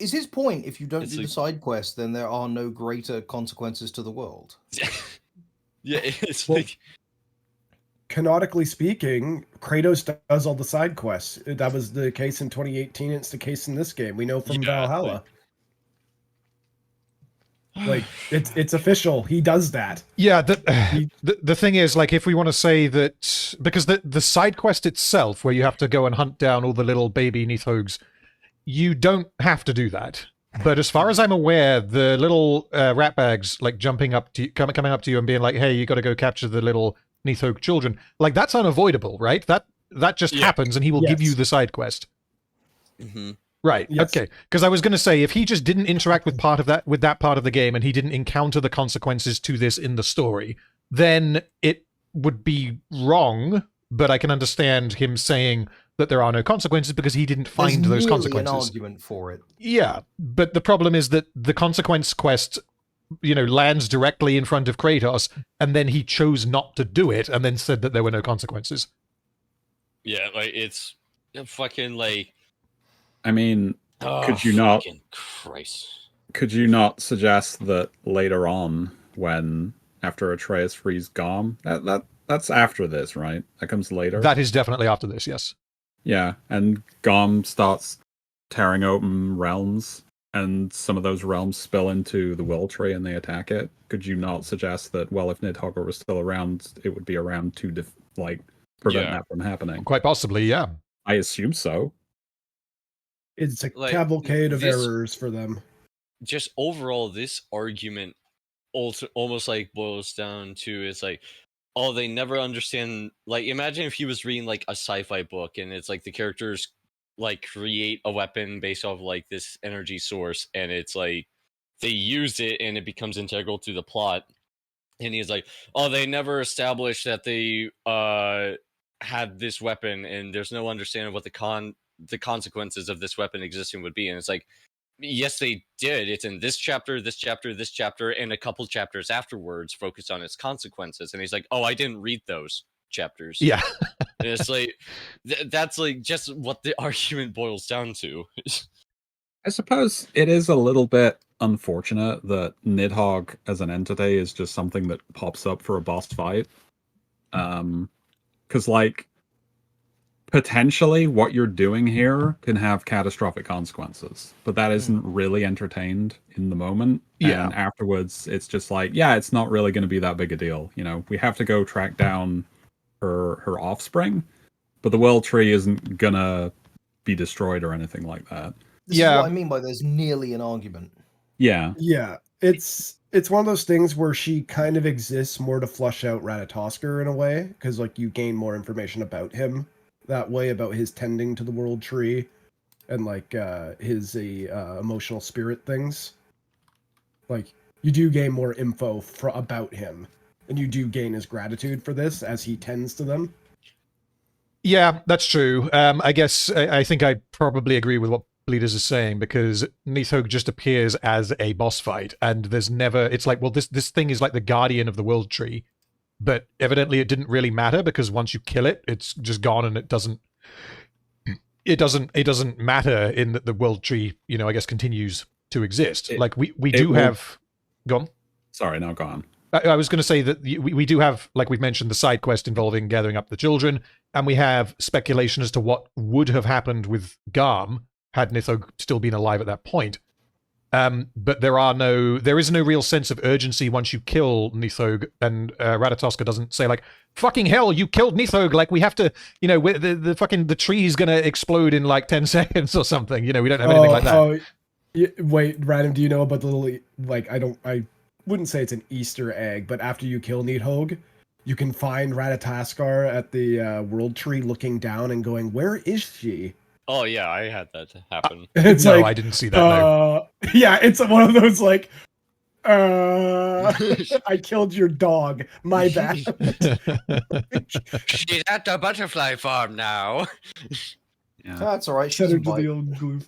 Is his point, if you don't do the side quest, then there are no greater consequences to the world? Yeah, it's like... canonically speaking, Kratos does all the side quests. That was the case in 2018. It's the case in this game. We know from Valhalla. Like it's official. He does that. Yeah, the thing is, like, if we want to say that, because the side quest itself, where you have to go and hunt down all the little baby Nidhogg's, you don't have to do that. But as far as I'm aware, the little rat bags, like, jumping up to you, coming up to you and being like, "Hey, you got to go capture the little Nidhogg children," like, that's unavoidable, right? That just happens, and he will give you the side quest. Mm-hmm. Right. Yes. Okay. Because I was going to say, if he just didn't interact with that part of the game, and he didn't encounter the consequences to this in the story, then it would be wrong. But I can understand him saying that there are no consequences because he didn't find those consequences. An argument for it. Yeah, but the problem is that the consequence quest, lands directly in front of Kratos, and then he chose not to do it, and then said that there were no consequences. Yeah, like, it's fucking like. I mean, could you not? Christ. Could you not suggest that later on, after Atreus frees Garm, that's after this, right? That comes later. That is definitely after this, yes. Yeah, and Garm starts tearing open realms, and some of those realms spill into the Will Tree, and they attack it. Could you not suggest that, well, if Nidhogg was still around, it would be around to prevent that from happening? Quite possibly, yeah. I assume so. It's a cavalcade of errors for them. Just overall, this argument also almost like boils down to, it's like, oh, they never understand. Like, imagine if he was reading like a sci-fi book, and it's like the characters like create a weapon based off like this energy source, and it's like they use it and it becomes integral to the plot. And he's like, oh, they never established that they had this weapon, and there's no understanding of what the consequences of this weapon existing would be. And it's like, yes, they did. It's in this chapter, and a couple chapters afterwards focused on its consequences. And he's like, oh, I didn't read those chapters. Yeah. And it's like, that's like just what the argument boils down to. I suppose it is a little bit unfortunate that Nidhogg as an entity is just something that pops up for a boss fight. Because, potentially what you're doing here can have catastrophic consequences, but that isn't really entertained in the moment. Yeah. And afterwards, it's just like, yeah, it's not really going to be that big a deal. We have to go track down her offspring, but the Will Tree isn't going to be destroyed or anything like that. This is what I mean by there's nearly an argument. Yeah. Yeah. It's one of those things where she kind of exists more to flush out Ratatoskr in a way, because you gain more information about him that way, about his tending to the World Tree and his emotional spirit things. You do gain more info about him, and you do gain his gratitude for this as he tends to them. Yeah, that's true. I guess I think I probably agree with what Bleeders is saying, because Nidhogg just appears as a boss fight, and there's never, it's like, well, this thing is like the guardian of the World Tree, but evidently it didn't really matter, because once you kill it, it's just gone, and it doesn't matter in that the World Tree, I guess, continues to exist. We do have... Go on. Sorry, no, go on. I was going to say that we do have, like we've mentioned, the side quest involving gathering up the children, and we have speculation as to what would have happened with Garm had Nidhogg still been alive at that point. But there is no real sense of urgency once you kill Nidhogg, and Ratatoskr doesn't say fucking hell, you killed Nidhogg, we have to, the tree is going to explode in 10 seconds or something. We don't have anything like that. Wait, Radham, do you know about the little, I wouldn't say it's an Easter egg, but after you kill Nidhogg, you can find Ratatoskr at the World Tree looking down and going, where is she? Oh yeah, I had that happen. It's no, I didn't see that. No. Yeah, it's one of those I killed your dog. My bad. She's at the butterfly farm now. Yeah. That's all right. Set her to the old glue.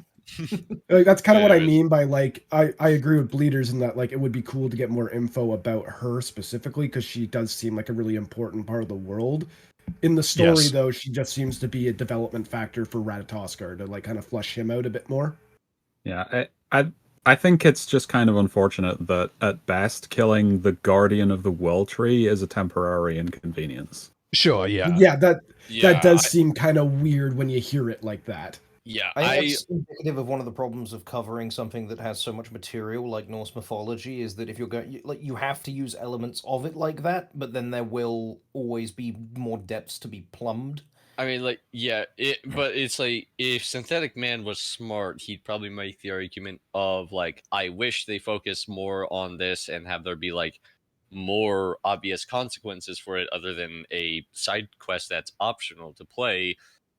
That's kind of what I mean by I agree with Bleeders in that it would be cool to get more info about her specifically, because she does seem like a really important part of the world. In the story, though, she just seems to be a development factor for Ratatoskr to kind of flush him out a bit more. Yeah, I think it's just kind of unfortunate that at best killing the guardian of the Will Tree is a temporary inconvenience. Sure, yeah. Yeah, that does seem kind of weird when you hear it like that. Yeah, I think it's indicative of one of the problems of covering something that has so much material like Norse mythology is that if you're going, you have to use elements of it like that, but then there will always be more depths to be plumbed. I mean, like, yeah, but it's like, if Synthetic Man was smart, he'd probably make the argument of, like, I wish they focus more on this and have there be, like, more obvious consequences for it other than a side quest that's optional to play.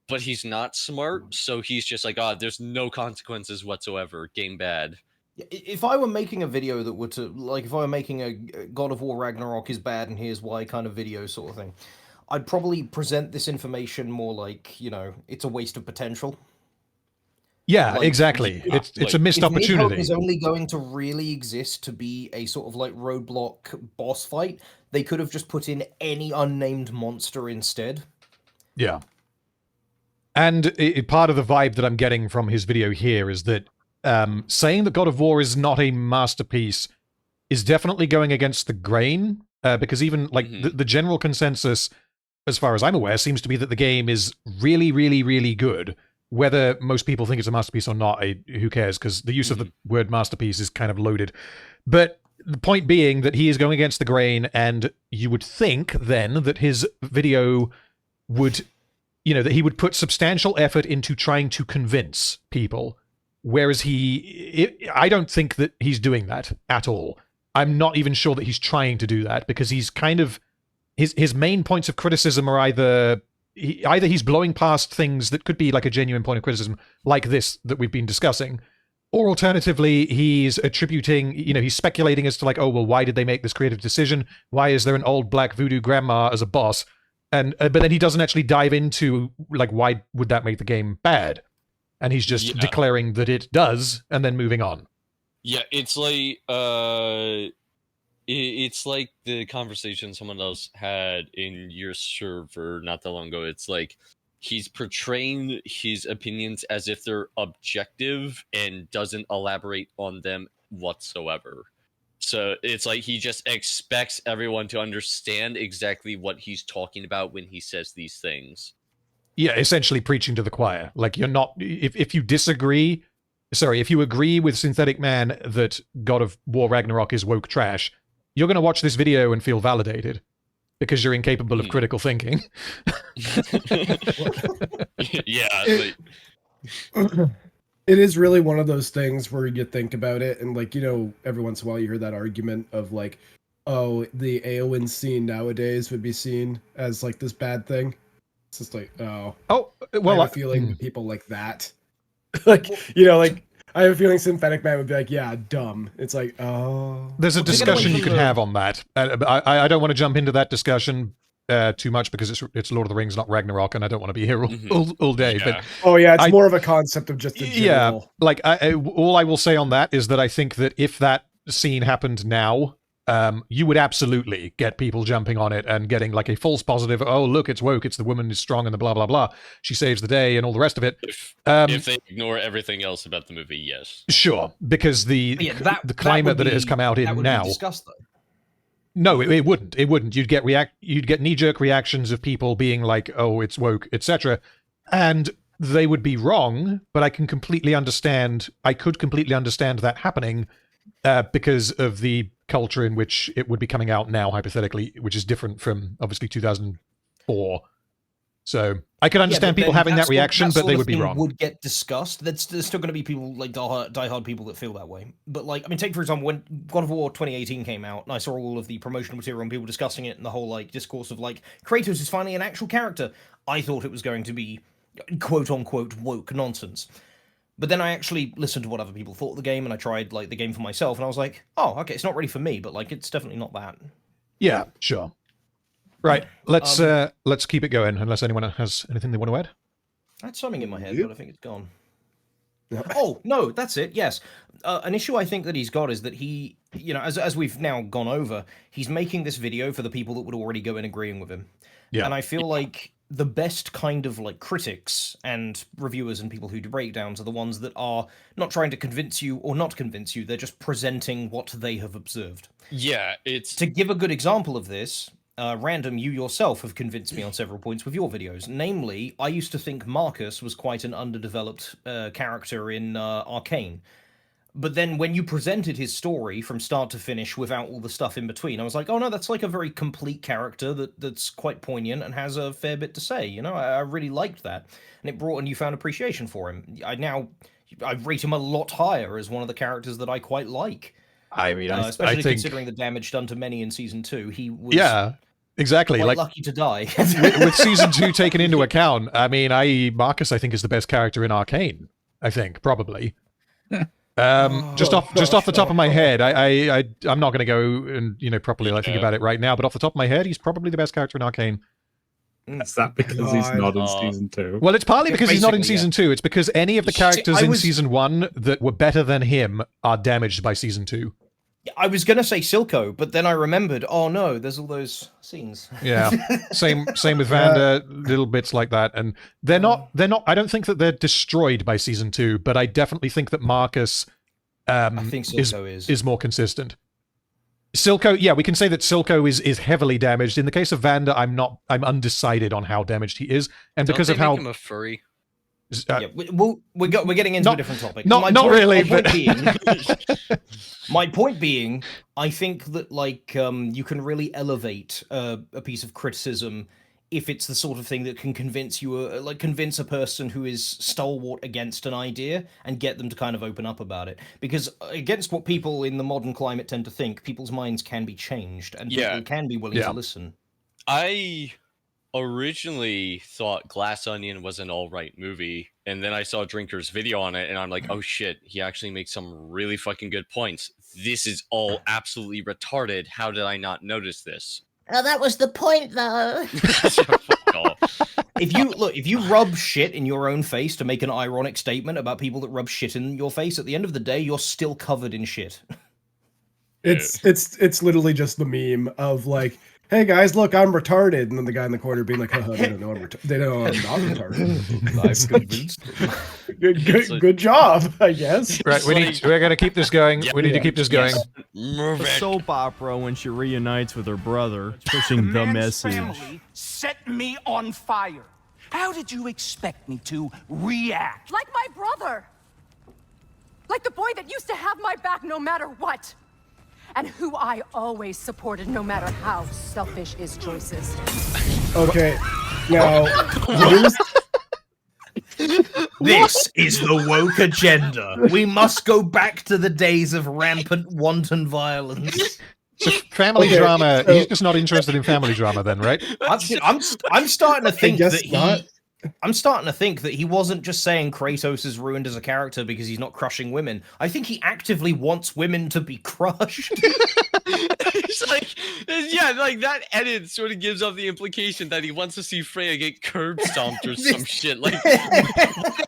But he's not smart, so he's just like, there's no consequences whatsoever. Game bad. If I were making a video that were to, like, if I were making a God of War Ragnarok is bad and here's why kind of video sort of thing, I'd probably present this information more like, it's a waste of potential. Yeah, like, exactly. It's a missed opportunity. If is only going to really exist to be a sort of like roadblock boss fight, they could have just put in any unnamed monster instead. Yeah. And part of the vibe that I'm getting from his video here is that saying that God of War is not a masterpiece is definitely going against the grain, because even like the general consensus, as far as I'm aware, seems to be that the game is really, really, really good. Whether most people think it's a masterpiece or not, who cares? Because the use of the word masterpiece is kind of loaded. But the point being that he is going against the grain, and you would think then that his video would, that he would put substantial effort into trying to convince people. Whereas I don't think that he's doing that at all. I'm not even sure that he's trying to do that, because he's kind of, his main points of criticism are either he's blowing past things that could be like a genuine point of criticism, like this that we've been discussing, or alternatively, he's attributing, he's speculating as to like, oh, well, why did they make this creative decision? Why is there an old black voodoo grandma as a boss? And but then he doesn't actually dive into like, why would that make the game bad? And he's just declaring that it does, and then moving on. Yeah, it's like the conversation someone else had in your server not that long ago. It's like he's portraying his opinions as if they're objective and doesn't elaborate on them whatsoever. So it's like he just expects everyone to understand exactly what he's talking about when he says these things. Yeah, essentially preaching to the choir. Like, you're not, if you disagree, if you agree with Synthetic Man that God of War Ragnarok is woke trash, you're going to watch this video and feel validated because you're incapable of critical thinking. Yeah. It is really one of those things where you think about it and like, every once in a while you hear that argument of like, oh, the Eowyn scene nowadays would be seen as like this bad thing. It's just like, well, I have a feeling people like that, like, like, I have a feeling Synthetic Man would be like, yeah, dumb. It's like, oh. There's a discussion you could have on that. I don't want to jump into that discussion too much because it's Lord of the Rings, not Ragnarok, and I don't want to be here all day. Yeah. But it's more of a concept of just a general. Yeah, like, all I will say on that is that I think that if that scene happened now, you would absolutely get people jumping on it and getting like a false positive, oh, look, it's woke, it's the woman who's strong and the blah, blah, blah. She saves the day and all the rest of it. If they ignore everything else about the movie, yes. Sure, because the climate that it has come out in now. Discussed, though. No, it wouldn't. It wouldn't. You'd get knee-jerk reactions of people being like, oh, it's woke, etc. And they would be wrong, but I could completely understand that happening because of the culture in which it would be coming out now, hypothetically, which is different from obviously 2004. So I could understand people having that reaction, but they would be wrong. Would get discussed. There's still going to be people like diehard people that feel that way. But like, I mean, take for example when God of War 2018 came out, and I saw all of the promotional material and people discussing it, and the whole like discourse of like Kratos is finally an actual character. I thought it was going to be quote unquote woke nonsense. But then I actually listened to what other people thought of the game, and I tried like the game for myself, and I was like, oh, okay, it's not really for me, but like it's definitely not that. Yeah, sure. Right, let's keep it going, unless anyone has anything they want to add. I had something in my head, but I think it's gone. Oh, no, that's it, yes. An issue I think that he's got is that he, as we've now gone over, he's making this video for the people that would already go in agreeing with him. Yeah. And I feel like the best kind of like critics and reviewers and people who do breakdowns are the ones that are not trying to convince you or not convince you, they're just presenting what they have observed. Yeah, it's... To give a good example of this, Random, you yourself have convinced me on several points with your videos. Namely, I used to think Marcus was quite an underdeveloped character in Arcane. But then when you presented his story from start to finish without all the stuff in between, I was like, oh no, that's like a very complete character that's quite poignant and has a fair bit to say. You know, I really liked that. And it brought a newfound appreciation for him. I rate him a lot higher as one of the characters that I quite like. I mean, especially I think, considering the damage done to many in season 2, he was exactly quite like lucky to die. with season 2 taken into account. I mean, Marcus I think is the best character in Arcane. I think probably. Just off the top of my head, I'm not going to go and properly think about it right now, but off the top of my head, he's probably the best character in Arcane. Is that because he's not in season 2? Well, it's partly because he's not in season 2. It's because any of the characters in season 1 that were better than him are damaged by season 2. I was going to say Silco, but then I remembered, oh no, there's all those scenes. Yeah, same with Vanda, little bits like that, and they're not. I don't think that they're destroyed by season 2, but I definitely think that Marcus, I think Silco is more consistent. Silco, yeah, we can say that Silco is heavily damaged. In the case of Vanda, I'm undecided on how damaged he is, and because of how make him a furry. We're getting into a different topic. Not really. My point being, I think that you can really elevate a piece of criticism if it's the sort of thing that can convince you, convince a person who is stalwart against an idea and get them to kind of open up about it. Because against what people in the modern climate tend to think, people's minds can be changed and people can be willing to listen. I originally thought Glass Onion was an alright movie, and then I saw Drinker's video on it, and I'm like, oh shit, he actually makes some really fucking good points. This is all absolutely retarded. How did I not notice this? Oh, that was the point, though. If you rub shit in your own face to make an ironic statement about people that rub shit in your face, at the end of the day, you're still covered in shit. It's literally just the meme of hey guys, look, I'm retarded, and then the guy in the corner being like, haha, they don't know I'm not retarded. Good job, I guess. Right, we're gonna keep this going. We need to keep this going. The soap opera when she reunites with her brother, pushing the message. Family set me on fire. How did you expect me to react? Like my brother. Like the boy that used to have my back no matter what. And who I always supported no matter how selfish his choices. Okay, now This is the woke agenda. We must go back to the days of rampant wanton violence. So family drama. He's just not interested in family drama, then, right? I'm starting to think that I'm starting to think that he wasn't just saying Kratos is ruined as a character because he's not crushing women. I think he actively wants women to be crushed. It's that edit sort of gives off the implication that he wants to see Freya get curb stomped or some shit. What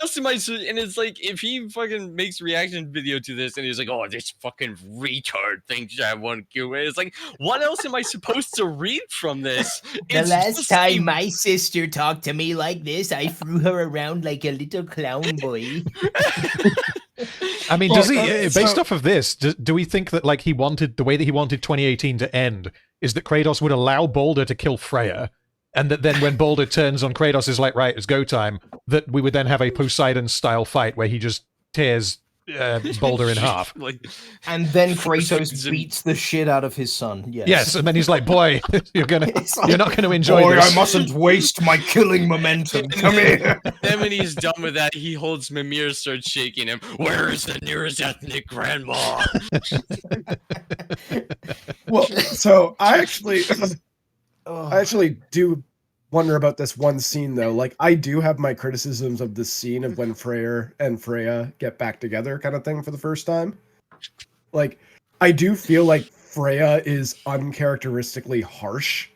else am I? And it's if he fucking makes a reaction video to this and he's like, oh, this fucking retard thinks I want to kill it. It's what else am I supposed to read from this? The last time my sister talked to me like this, I threw her around like a little clown boy. I mean, does he, based off of this, do we think that he wanted, the way that he wanted 2018 to end is that Kratos would allow Balder to kill Freya, and that then when Balder turns on Kratos is like, right, it's go time, that we would then have a Poseidon-style fight where he just tears Balder in half. And then Kratos beats the shit out of his son. Yes, and then he's like, boy, you're not gonna enjoy boy, this. I mustn't waste my killing momentum. Come here. Then when he's done with that, he holds Mimir, starts shaking him. Where is the nearest ethnic grandma? Well, so I actually do wonder about this one scene though. I do have my criticisms of the scene of when Freyr and Freya get back together kind of thing for the first time. I do feel like Freya is uncharacteristically harsh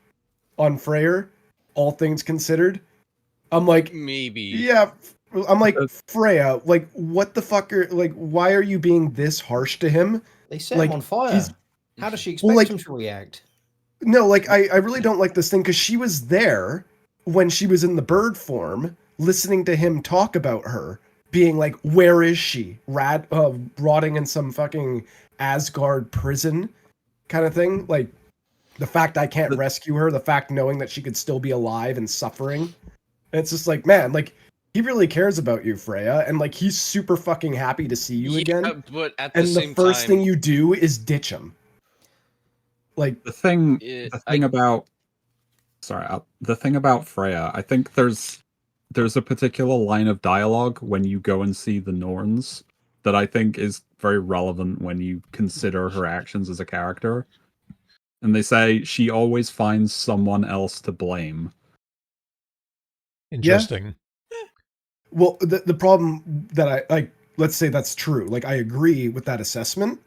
on Freyr, all things considered. I'm like, maybe. Yeah, I'm like, Freya, what the fuck why are you being this harsh to him? They set him on fire. How does she expect him to react? No, I really don't like this thing because she was there when she was in the bird form, listening to him talk about her, being like, where is she? Rotting in some fucking Asgard prison kind of thing. The fact I can't rescue her, the fact knowing that she could still be alive and suffering. And it's just like, man, like, he really cares about you, Freya, and like he's super fucking happy to see you again. But at the same the first time, thing you do is ditch him. Like the thing about Freya, I think there's a particular line of dialogue when you go and see the Norns that I think is very relevant when you consider her actions as a character. And they say she always finds someone else to blame. Interesting. Yeah. Well, the problem that I like, let's say that's true. Like, I agree with that assessment.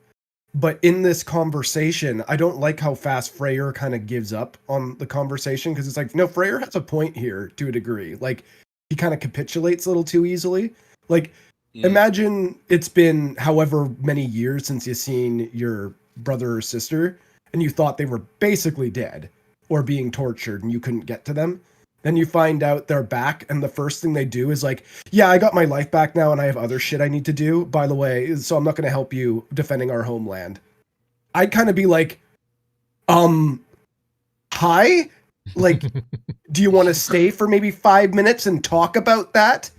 But in this conversation, I don't like how fast Freyr kind of gives up on the conversation, because it's like, no, Freyr has a point here to a degree. Like, he kind of capitulates a little too easily. Like, imagine it's been however many years since you've seen your brother or sister, and you thought they were basically dead or being tortured and you couldn't get to them. Then you find out they're back, and the first thing they do is like, yeah, I got my life back now and I have other shit I need to do, by the way, so I'm not going to help you defending our homeland. I'd kind of be like, hi? Like, do you want to stay for maybe 5 minutes and talk about that?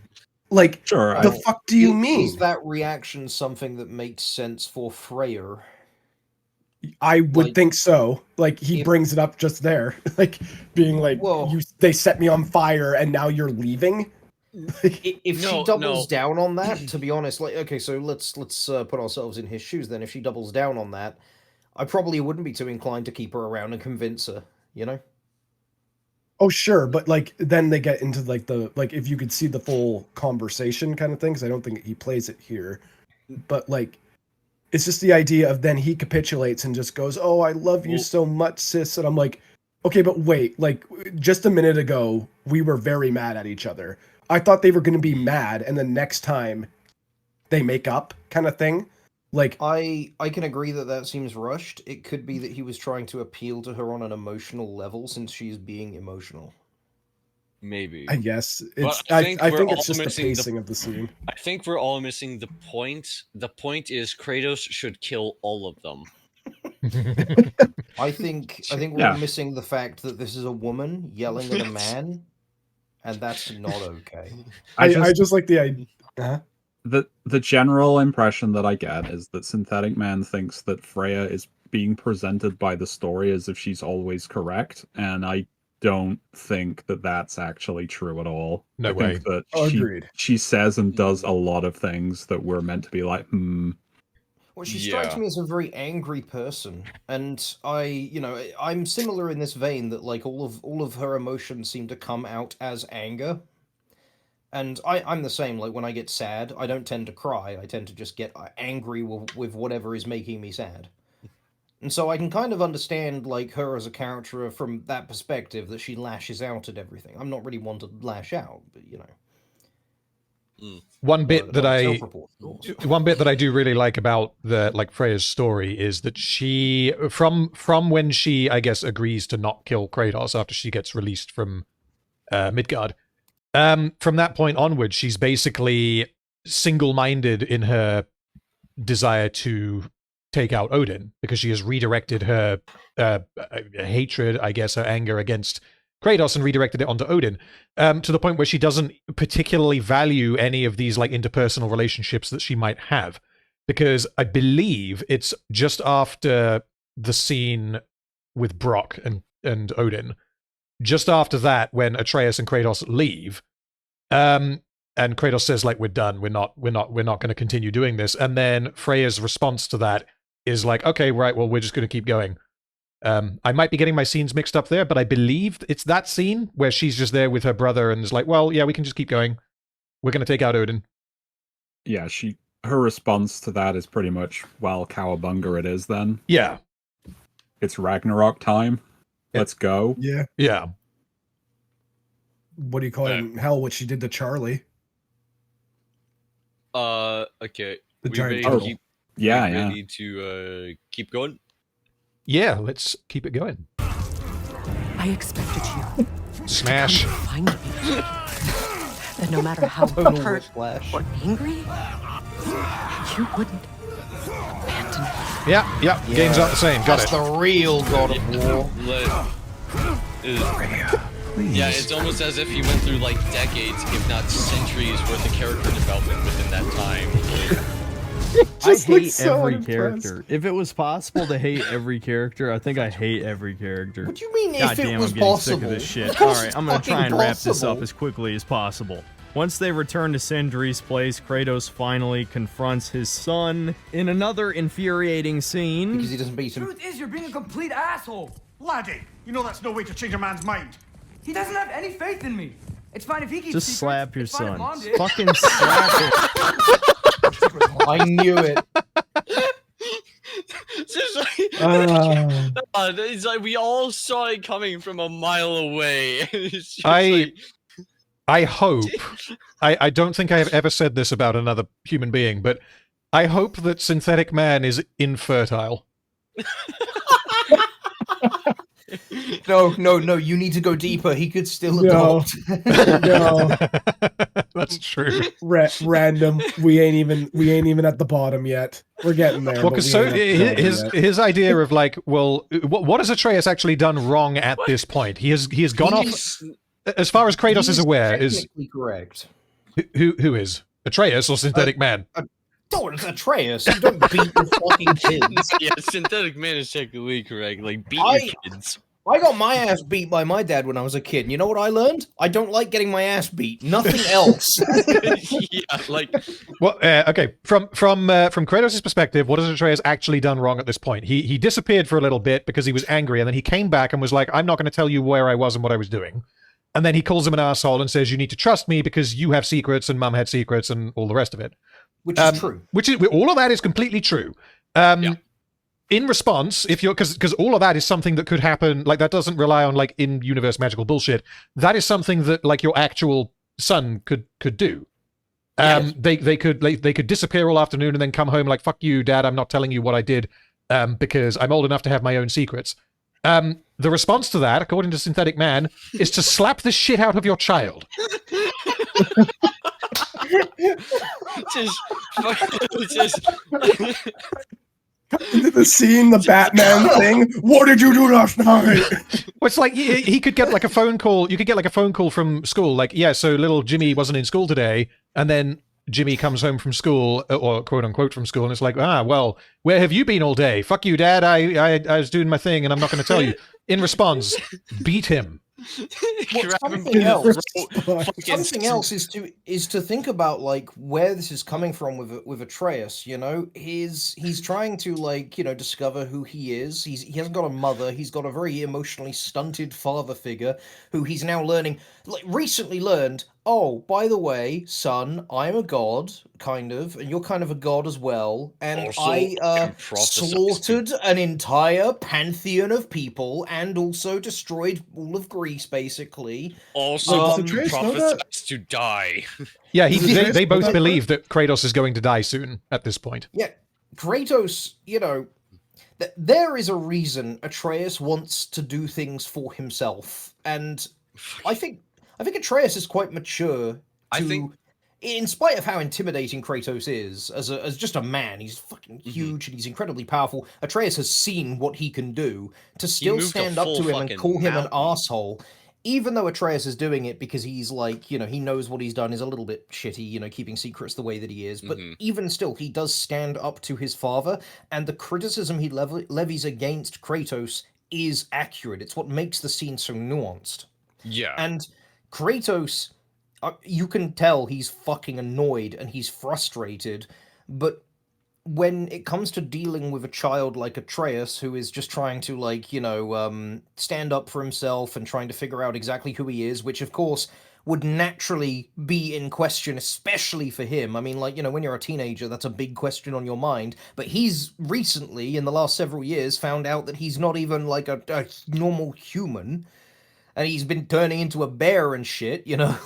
Like, sure, the fuck do you mean? Is that reaction something that makes sense for Freyr? I would think so. Like, he brings it up just there. Like, being like, they set me on fire and now you're leaving? If she doubles down on that, to be honest, like, okay, so let's put ourselves in his shoes then. If she doubles down on that, I probably wouldn't be too inclined to keep her around and convince her, you know? Oh, sure, but like then they get into like if you could see the full conversation kind of thing, because I don't think he plays it here, but like it's just the idea of then he capitulates and just goes, "Oh, I love you so much, sis," and I'm like, okay, but wait, like just a minute ago we were very mad at each other. I thought they were going to be mad, and the next time they make up, kind of thing. Like I can agree that seems rushed. It could be that he was trying to appeal to her on an emotional level since she's being emotional. Maybe. I guess it's. I think it's just the pacing of the scene. I think we're all missing the point. The point is Kratos should kill all of them. I think we're missing the fact that this is a woman yelling at a man, and that's not okay. I just like the idea. The general impression that I get is that Synthetic Man thinks that Freya is being presented by the story as if she's always correct, and I don't think that that's actually true at all. No way. Think that she says and does a lot of things that we're meant to be like, Well, she strikes me as a very angry person, and I'm similar in this vein that like all of her emotions seem to come out as anger. And I'm the same, like when I get sad, I don't tend to cry, I tend to just get angry with whatever is making me sad. And so I can kind of understand like her as a character from that perspective, that she lashes out at everything. I'm not really one to lash out, but you know. One bit that I do really like about Freya's story is that she from when she, I guess, agrees to not kill Kratos after she gets released from Midgard. From that point onward, she's basically single-minded in her desire to take out Odin, because she has redirected her hatred, I guess, her anger against Kratos, and redirected it onto Odin, to the point where she doesn't particularly value any of these like interpersonal relationships that she might have, because I believe it's just after the scene with Brock and Odin. Just after that, when Atreus and Kratos leave, and Kratos says, like, we're done, we're not going to continue doing this, and then Freya's response to that is like, okay, right, well, we're just going to keep going. I might be getting my scenes mixed up there, but I believe it's that scene where she's just there with her brother and is like, well, yeah, we can just keep going. We're going to take out Odin. Yeah, her response to that is pretty much, well, cowabunga it is then. Yeah. It's Ragnarok time. Let's go. Yeah. Yeah. What do you call it? Hell, what she did to Charlie. Okay. The giant ready ready to keep going? Yeah, let's keep it going. I expected you. Smash. To find me. That no matter how hurt or angry, you wouldn't abandon me. Yeah. Games aren't the same. Got That's it. the real God of War. Yeah, it's almost as if he went through like decades, if not centuries, worth of character development within that time. I hate every character. If it was possible to hate every character, I think I hate every character. What do you mean God if it damn, was I'm getting possible? sick of this shit. Of course Alright, I'm gonna it's try and fucking wrap this possible. up as quickly as possible. Once they return to Sindri's place, Kratos finally confronts his son in another infuriating scene. Because he doesn't beat him. Truth is, you're being a complete asshole. Laddie, you know that's no way to change a man's mind. He doesn't have any faith in me. It's fine if he keeps Just secrets. slap your It's fine if son. Mom did. Fucking slap it. I knew it. It's just like, it's like we all saw it coming from a mile away. It's just I hope, I don't think I have ever said this about another human being, but I hope that synthetic man is infertile. No, you need to go deeper. He could still No. adopt. No. That's true. Random. We ain't even at the bottom yet. We're getting there. Well, because so his idea of like, well, what has Atreus actually done wrong at this point? He has gone off. As far as Kratos is aware, is correct. Who is Atreus or synthetic man? Don't, it's Atreus. You don't beat your fucking kids. Yeah, synthetic man is technically correct. Like, beat your kids. I got my ass beat by my dad when I was a kid. And you know what I learned? I don't like getting my ass beat. Nothing else. Yeah, like. Well, okay. From Kratos' perspective, what has Atreus actually done wrong at this point? He disappeared for a little bit because he was angry, and then he came back and was like, "I'm not going to tell you where I was and what I was doing." And then he calls him an asshole and says, "You need to trust me because you have secrets and Mum had secrets and all the rest of it." Which is true. Which is all of that is completely true. In response, if you're because all of that is something that could happen, like that doesn't rely on like in-universe magical bullshit. That is something that like your actual son could do. They could disappear all afternoon and then come home like, "Fuck you, Dad, I'm not telling you what I did because I'm old enough to have my own secrets." The response to that, according to Synthetic Man, is to slap the shit out of your child. Just into the scene, the Batman thing. What did you do last night? Well, it's like he could get like a phone call. You could get like a phone call from school, like, "Yeah, so little Jimmy wasn't in school today," and then Jimmy comes home from school, or quote unquote from school, and it's like, "Ah, well, where have you been all day? Fuck you, Dad. I was doing my thing, and I'm not going to tell you." In response, beat him. Something else is to think about like where this is coming from with Atreus. You know, he's trying to like discover who he is. He hasn't got a mother. He's got a very emotionally stunted father figure who he's now recently learned. Oh, by the way, son, I'm a god, kind of, and you're kind of a god as well. And Also, I slaughtered an entire pantheon of people and also destroyed all of Greece, basically. Also, prophesies to die. Yeah, they both believe that Kratos is going to die soon at this point. Yeah, Kratos, there is a reason Atreus wants to do things for himself. And I think Atreus is quite mature in spite of how intimidating Kratos is as just a man. He's fucking huge and he's incredibly powerful. Atreus has seen what he can do. To still stand up to him and call him an asshole, even though Atreus is doing it because he's like, he knows what he's done is a little bit shitty, keeping secrets the way that he is. But even still, he does stand up to his father, and the criticism he levies against Kratos is accurate. It's what makes the scene so nuanced. Yeah. And Kratos, you can tell he's fucking annoyed and he's frustrated, but when it comes to dealing with a child like Atreus, who is just trying to, stand up for himself and trying to figure out exactly who he is, which, of course, would naturally be in question, especially for him. I mean, when you're a teenager, that's a big question on your mind, but he's recently, in the last several years, found out that he's not even, a normal human. And he's been turning into a bear and shit, you have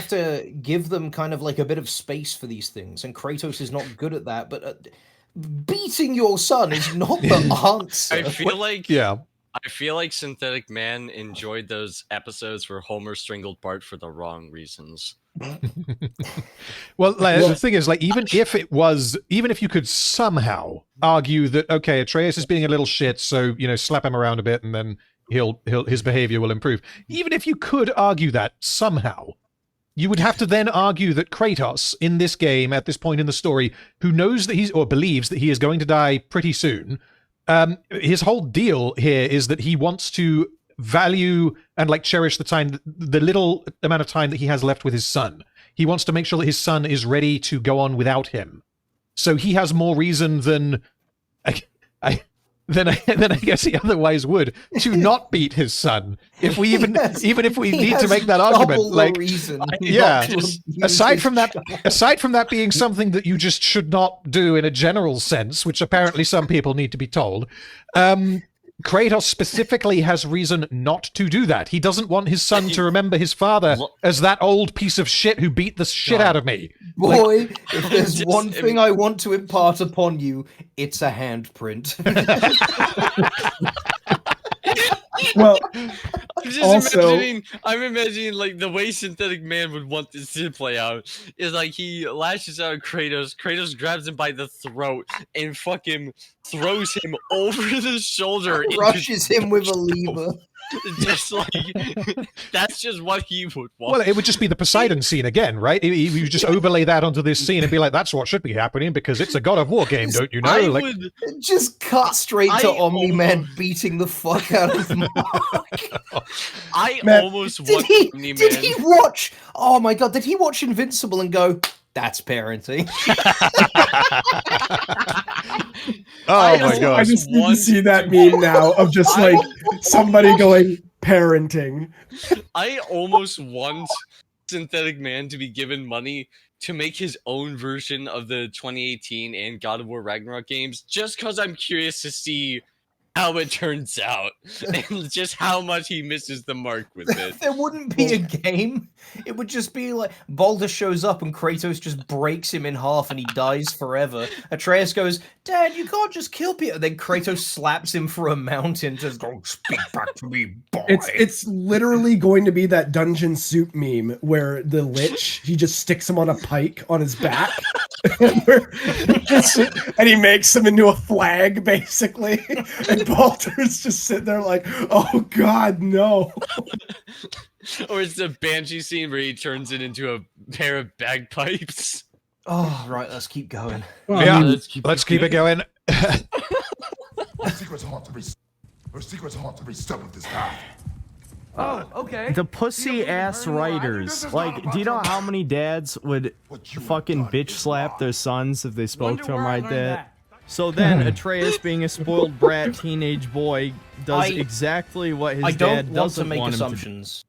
to give them kind of a bit of space for these things. And Kratos is not good at that, but beating your son is not the answer. I feel like I feel like Synthetic Man enjoyed those episodes where Homer strangled Bart for the wrong reasons. Well, the thing is, like, even if you could somehow argue that, okay, Atreus is being a little shit, so, slap him around a bit and then his behavior will improve. Even if you could argue that somehow, you would have to then argue that Kratos in this game at this point in the story, who knows that believes that he is going to die pretty soon, his whole deal here is that he wants to value and cherish the little amount of time that he has left with his son. He wants to make sure that his son is ready to go on without him. So he has more reason than I guess he otherwise would to not beat his son. If we even if we need to make that argument, reason aside from that being something that you just should not do in a general sense, which apparently some people need to be told, Kratos specifically has reason not to do that. He doesn't want his son to remember his father as that old piece of shit who beat the shit out of me. Boy, if there's one thing I want to impart upon you, it's a handprint. Well, I'm imagining like the way Synthetic Man would want this to play out is like he lashes out at Kratos grabs him by the throat and fucking throws him over the shoulder, crushes him with a lever. Just like that's just what he would want. Well, it would just be the Poseidon scene again, right? You just overlay that onto this scene and be like, that's what should be happening because it's a God of War game, don't you know? Just cut straight to Omni-Man beating the fuck out of Mark. Almost want Omni-Man. Did he watch? Oh my god! Did he watch Invincible and go, "That's parenting"? Oh my god! I just need to see that meme now of just like somebody going parenting. I almost want Synthetic Man to be given money to make his own version of the 2018 and God of War Ragnarok games, just because I'm curious to see how it turns out and just how much he misses the mark with it. There wouldn't be a game. It would just be like Baldur shows up and Kratos just breaks him in half and he dies forever. Atreus goes, "Dad, you can't just kill people." Then Kratos slaps him for a mountain, just go, "Speak back to me, boy." It's literally going to be that Dungeon Soup meme where the Lich, he just sticks him on a pike on his back. And he makes him into a flag, basically. And Baltur's just sitting there like, "Oh God, no!" Or it's the Banshee scene where he turns it into a pair of bagpipes. Oh, right, let's keep going. Yeah, let's keep it going. Our secrets haunt every step of this path. Oh, okay. The pussy ass writers. Like, do you know how many dads would fucking bitch slap their sons if they spoke to them like that? So then Atreus, being a spoiled brat teenage boy, does exactly what his dad doesn't want him assumptions.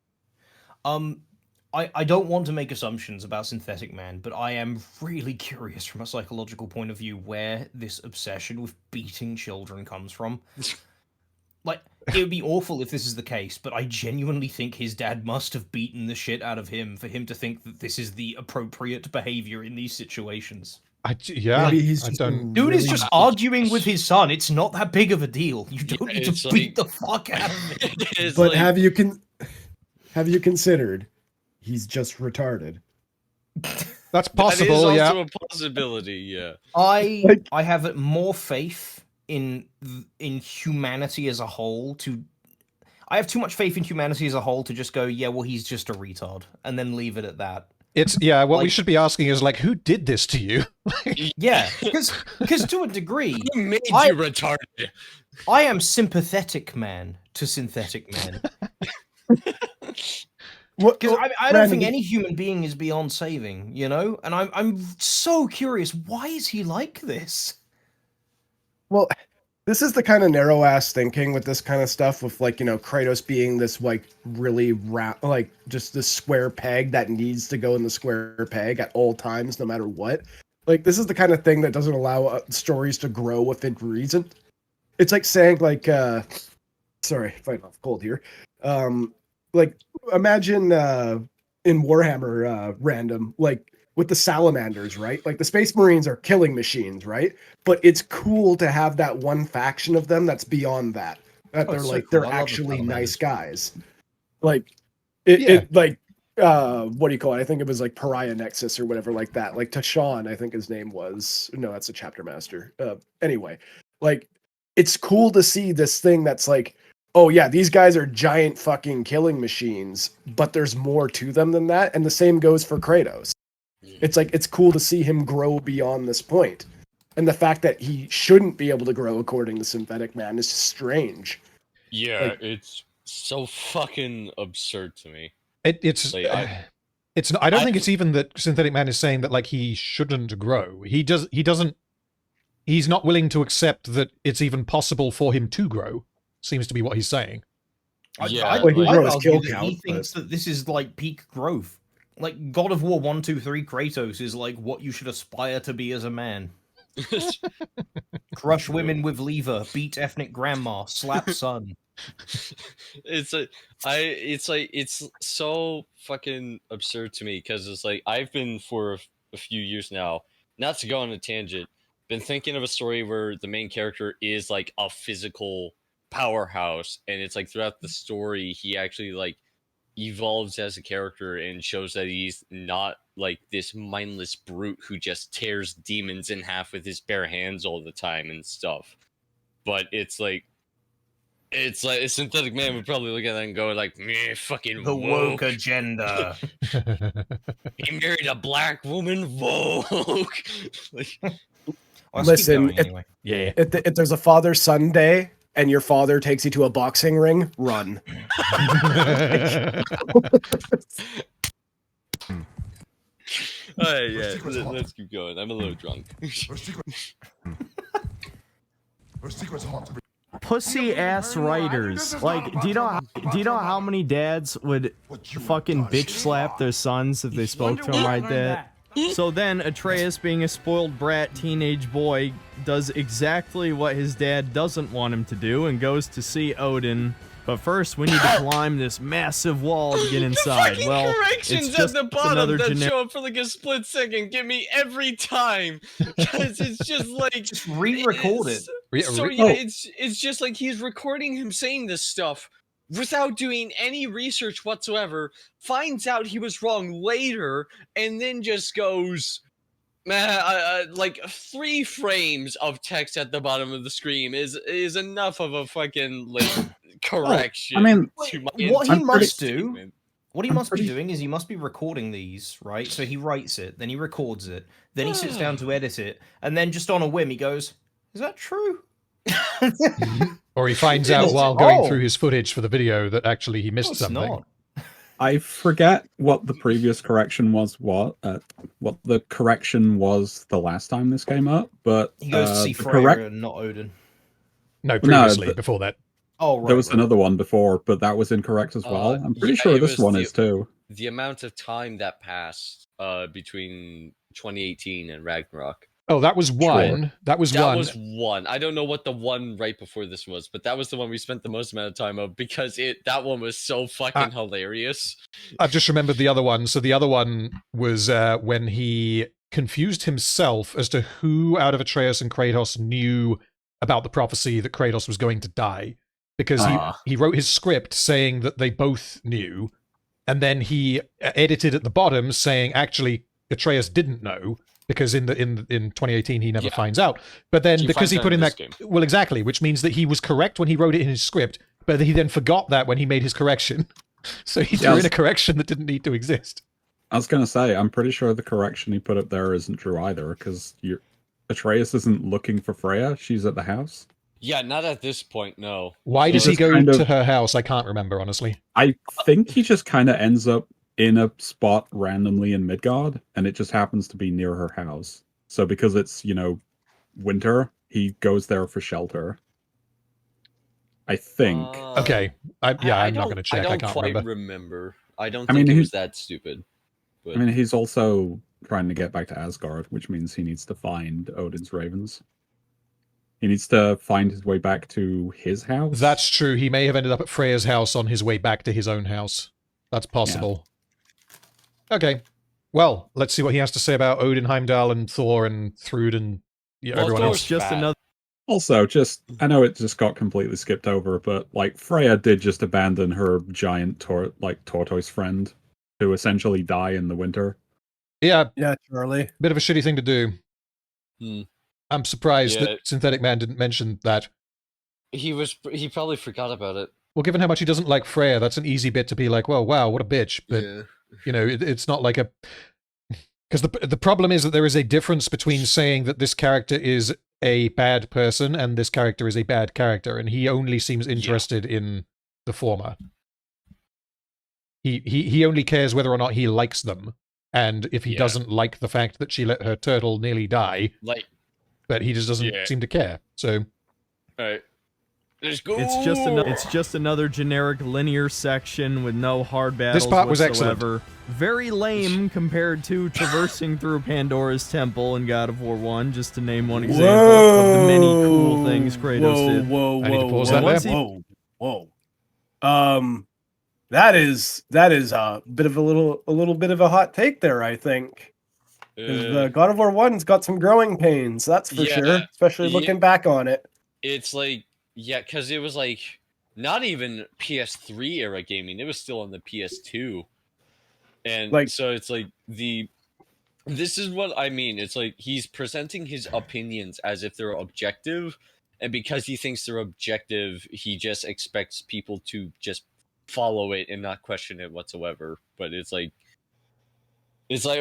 I don't want to make assumptions about Synthetic Man, but I am really curious from a psychological point of view where this obsession with beating children comes from. Like, it would be awful if this is the case, but I genuinely think his dad must have beaten the shit out of him for him to think that this is the appropriate behavior in these situations. Maybe he's just Dude is just arguing with his son. It's not that big of a deal. You don't need to beat the fuck out of him. But have you considered he's just retarded? That's possible. That is yeah, also a possibility. Yeah. I have more faith in humanity as a whole I have too much faith in humanity as a whole to just go, yeah, well, he's just a retard, and then leave it at that. What we should be asking is, like, who did this to you? Yeah, because to a degree, who made you retarded? I am sympathetic man to Synthetic Man. Because I don't think any human being is beyond saving, you know? And I'm so curious, why is he like this? Well, this is the kind of narrow ass thinking with this kind of stuff, with like, Kratos being this like really like just this square peg that needs to go in the square peg at all times, no matter what. Like, this is the kind of thing that doesn't allow stories to grow within reason. It's like saying like, sorry, fighting off cold here. Like, imagine in Warhammer random, like with the salamanders, right? Like, the Space Marines are killing machines, right? But it's cool to have that one faction of them that's beyond that. that they're it's so like cool. they're I love the actually nice Salamanders. guys. Like it like what do you call it? I think it was like Pariah Nexus or whatever like that. Like Tashawn, I think his name was. No, that's a chapter master. Anyway, like it's cool to see this thing that's like, oh yeah, these guys are giant fucking killing machines, but there's more to them than that. And the same goes for Kratos. It's like it's cool to see him grow beyond this point. And the fact that he shouldn't be able to grow according to Synthetic Man is just strange. Yeah, Like, it's so fucking absurd to me. It's Like, it's not, I don't think it's even that Synthetic Man is saying that like he shouldn't grow. He's not willing to accept that it's even possible for him to grow. Seems to be what he's saying. I Well, he I'd grow his argue kill that he count, thinks that this is like peak growth. Like God of War 1, 2, 3 Kratos is like what you should aspire to be as a man. Crush women with lever, beat ethnic grandma, slap son. It's so fucking absurd to me because it's like I've been for a few years now, not to go on a tangent, been thinking of a story where the main character is like a physical powerhouse, and it's like throughout the story he actually like evolves as a character and shows that he's not like this mindless brute who just tears demons in half with his bare hands all the time and stuff. But it's like a Synthetic Man would probably look at that and go like, meh, fucking The woke agenda. He married a black woman, woke. Like, listen, anyway. if there's a father-son day and your father takes you to a boxing ring, run. Alright, yeah, let's keep going. I'm a little drunk. Pussy ass writers. Like, do you know how many dads would fucking bitch slap their sons if they spoke to them like that? So then Atreus, being a spoiled brat teenage boy, does exactly what his dad doesn't want him to do and goes to see Odin. But first, we need to climb this massive wall to get inside. Well, corrections it's just at the bottom that generic. show up for like a split second get me every time. Because it's just like just re-record it. So yeah, it's just like he's recording him saying this stuff without doing any research whatsoever, finds out he was wrong later, and then just goes, man, like 3 frames of text at the bottom of the screen is enough of a fucking like correction. I mean, what he must do, what he must be doing is he must be recording these, right? So he writes it, then he records it, then he sits down to edit it, and then just on a whim he goes, "Is that true?" Or he finds out while going through his footage for the video that actually he missed something. Not. I forget what the previous correction was. What the correction was the last time this came up, but He goes to see Freya and not Odin. No, previously, before that. Oh, right. There was another one before, but that was incorrect as well. I'm pretty sure this one is too. The amount of time that passed between 2018 and Ragnarok. Oh, that was one. Sure. That was one. I don't know what the one right before this was, but that was the one we spent the most amount of time of because that one was so fucking hilarious. I've just remembered the other one. So the other one was when he confused himself as to who out of Atreus and Kratos knew about the prophecy that Kratos was going to die. Because he wrote his script saying that they both knew, and then he edited at the bottom saying actually Atreus didn't know. Because in 2018 he never finds out, but then because he put in that well exactly, which means that he was correct when he wrote it in his script, but he then forgot that when he made his correction, so he threw in a correction that didn't need to exist. I was gonna say I'm pretty sure the correction he put up there isn't true either, because Atreus isn't looking for Freya; she's at the house. Yeah, not at this point, no. Why does he go to her house? I can't remember honestly. I think he just kind of ends up in a spot randomly in Midgard, and it just happens to be near her house. So because it's, winter, he goes there for shelter. I think. Okay. I'm not going to check. I can't quite remember. I don't think it was that stupid. But... I mean, he's also trying to get back to Asgard, which means he needs to find Odin's ravens. He needs to find his way back to his house. That's true. He may have ended up at Freya's house on his way back to his own house. That's possible. Yeah. Okay, well, let's see what he has to say about Odin, Heimdall, and Thor, and Thrud, and everyone else. Just another Also, I know it just got completely skipped over, but like Freya did just abandon her giant tortoise friend to essentially die in the winter. Yeah. Yeah, Charlie. Bit of a shitty thing to do. I'm surprised Yeah. that Synthetic Man didn't mention that. He probably forgot about it. Well, given how much he doesn't like Freya, that's an easy bit to be like, well, wow, what a bitch. But, you know, it's not like a... Because the problem is that there is a difference between saying that this character is a bad person and this character is a bad character, and he only seems interested in the former. He only cares whether or not he likes them, and if he doesn't like the fact that she let her turtle nearly die, but he just doesn't seem to care. So, alright, let's go. It's just another generic linear section with no hard battles This part was whatsoever. excellent. Very lame compared to traversing through Pandora's temple in God of War 1, just to name one example of the many cool things Kratos did. I need to pause that there. Whoa. That is a bit of a little bit of a hot take there, I think. God of War 1's got some growing pains, that's for sure, especially looking back on it. It's like, because it was like not even PS3 era gaming; it was still on the PS2, and so it's like this is what I mean. It's like he's presenting his opinions as if they're objective, and because he thinks they're objective, he just expects people to just follow it and not question it whatsoever. But it's like,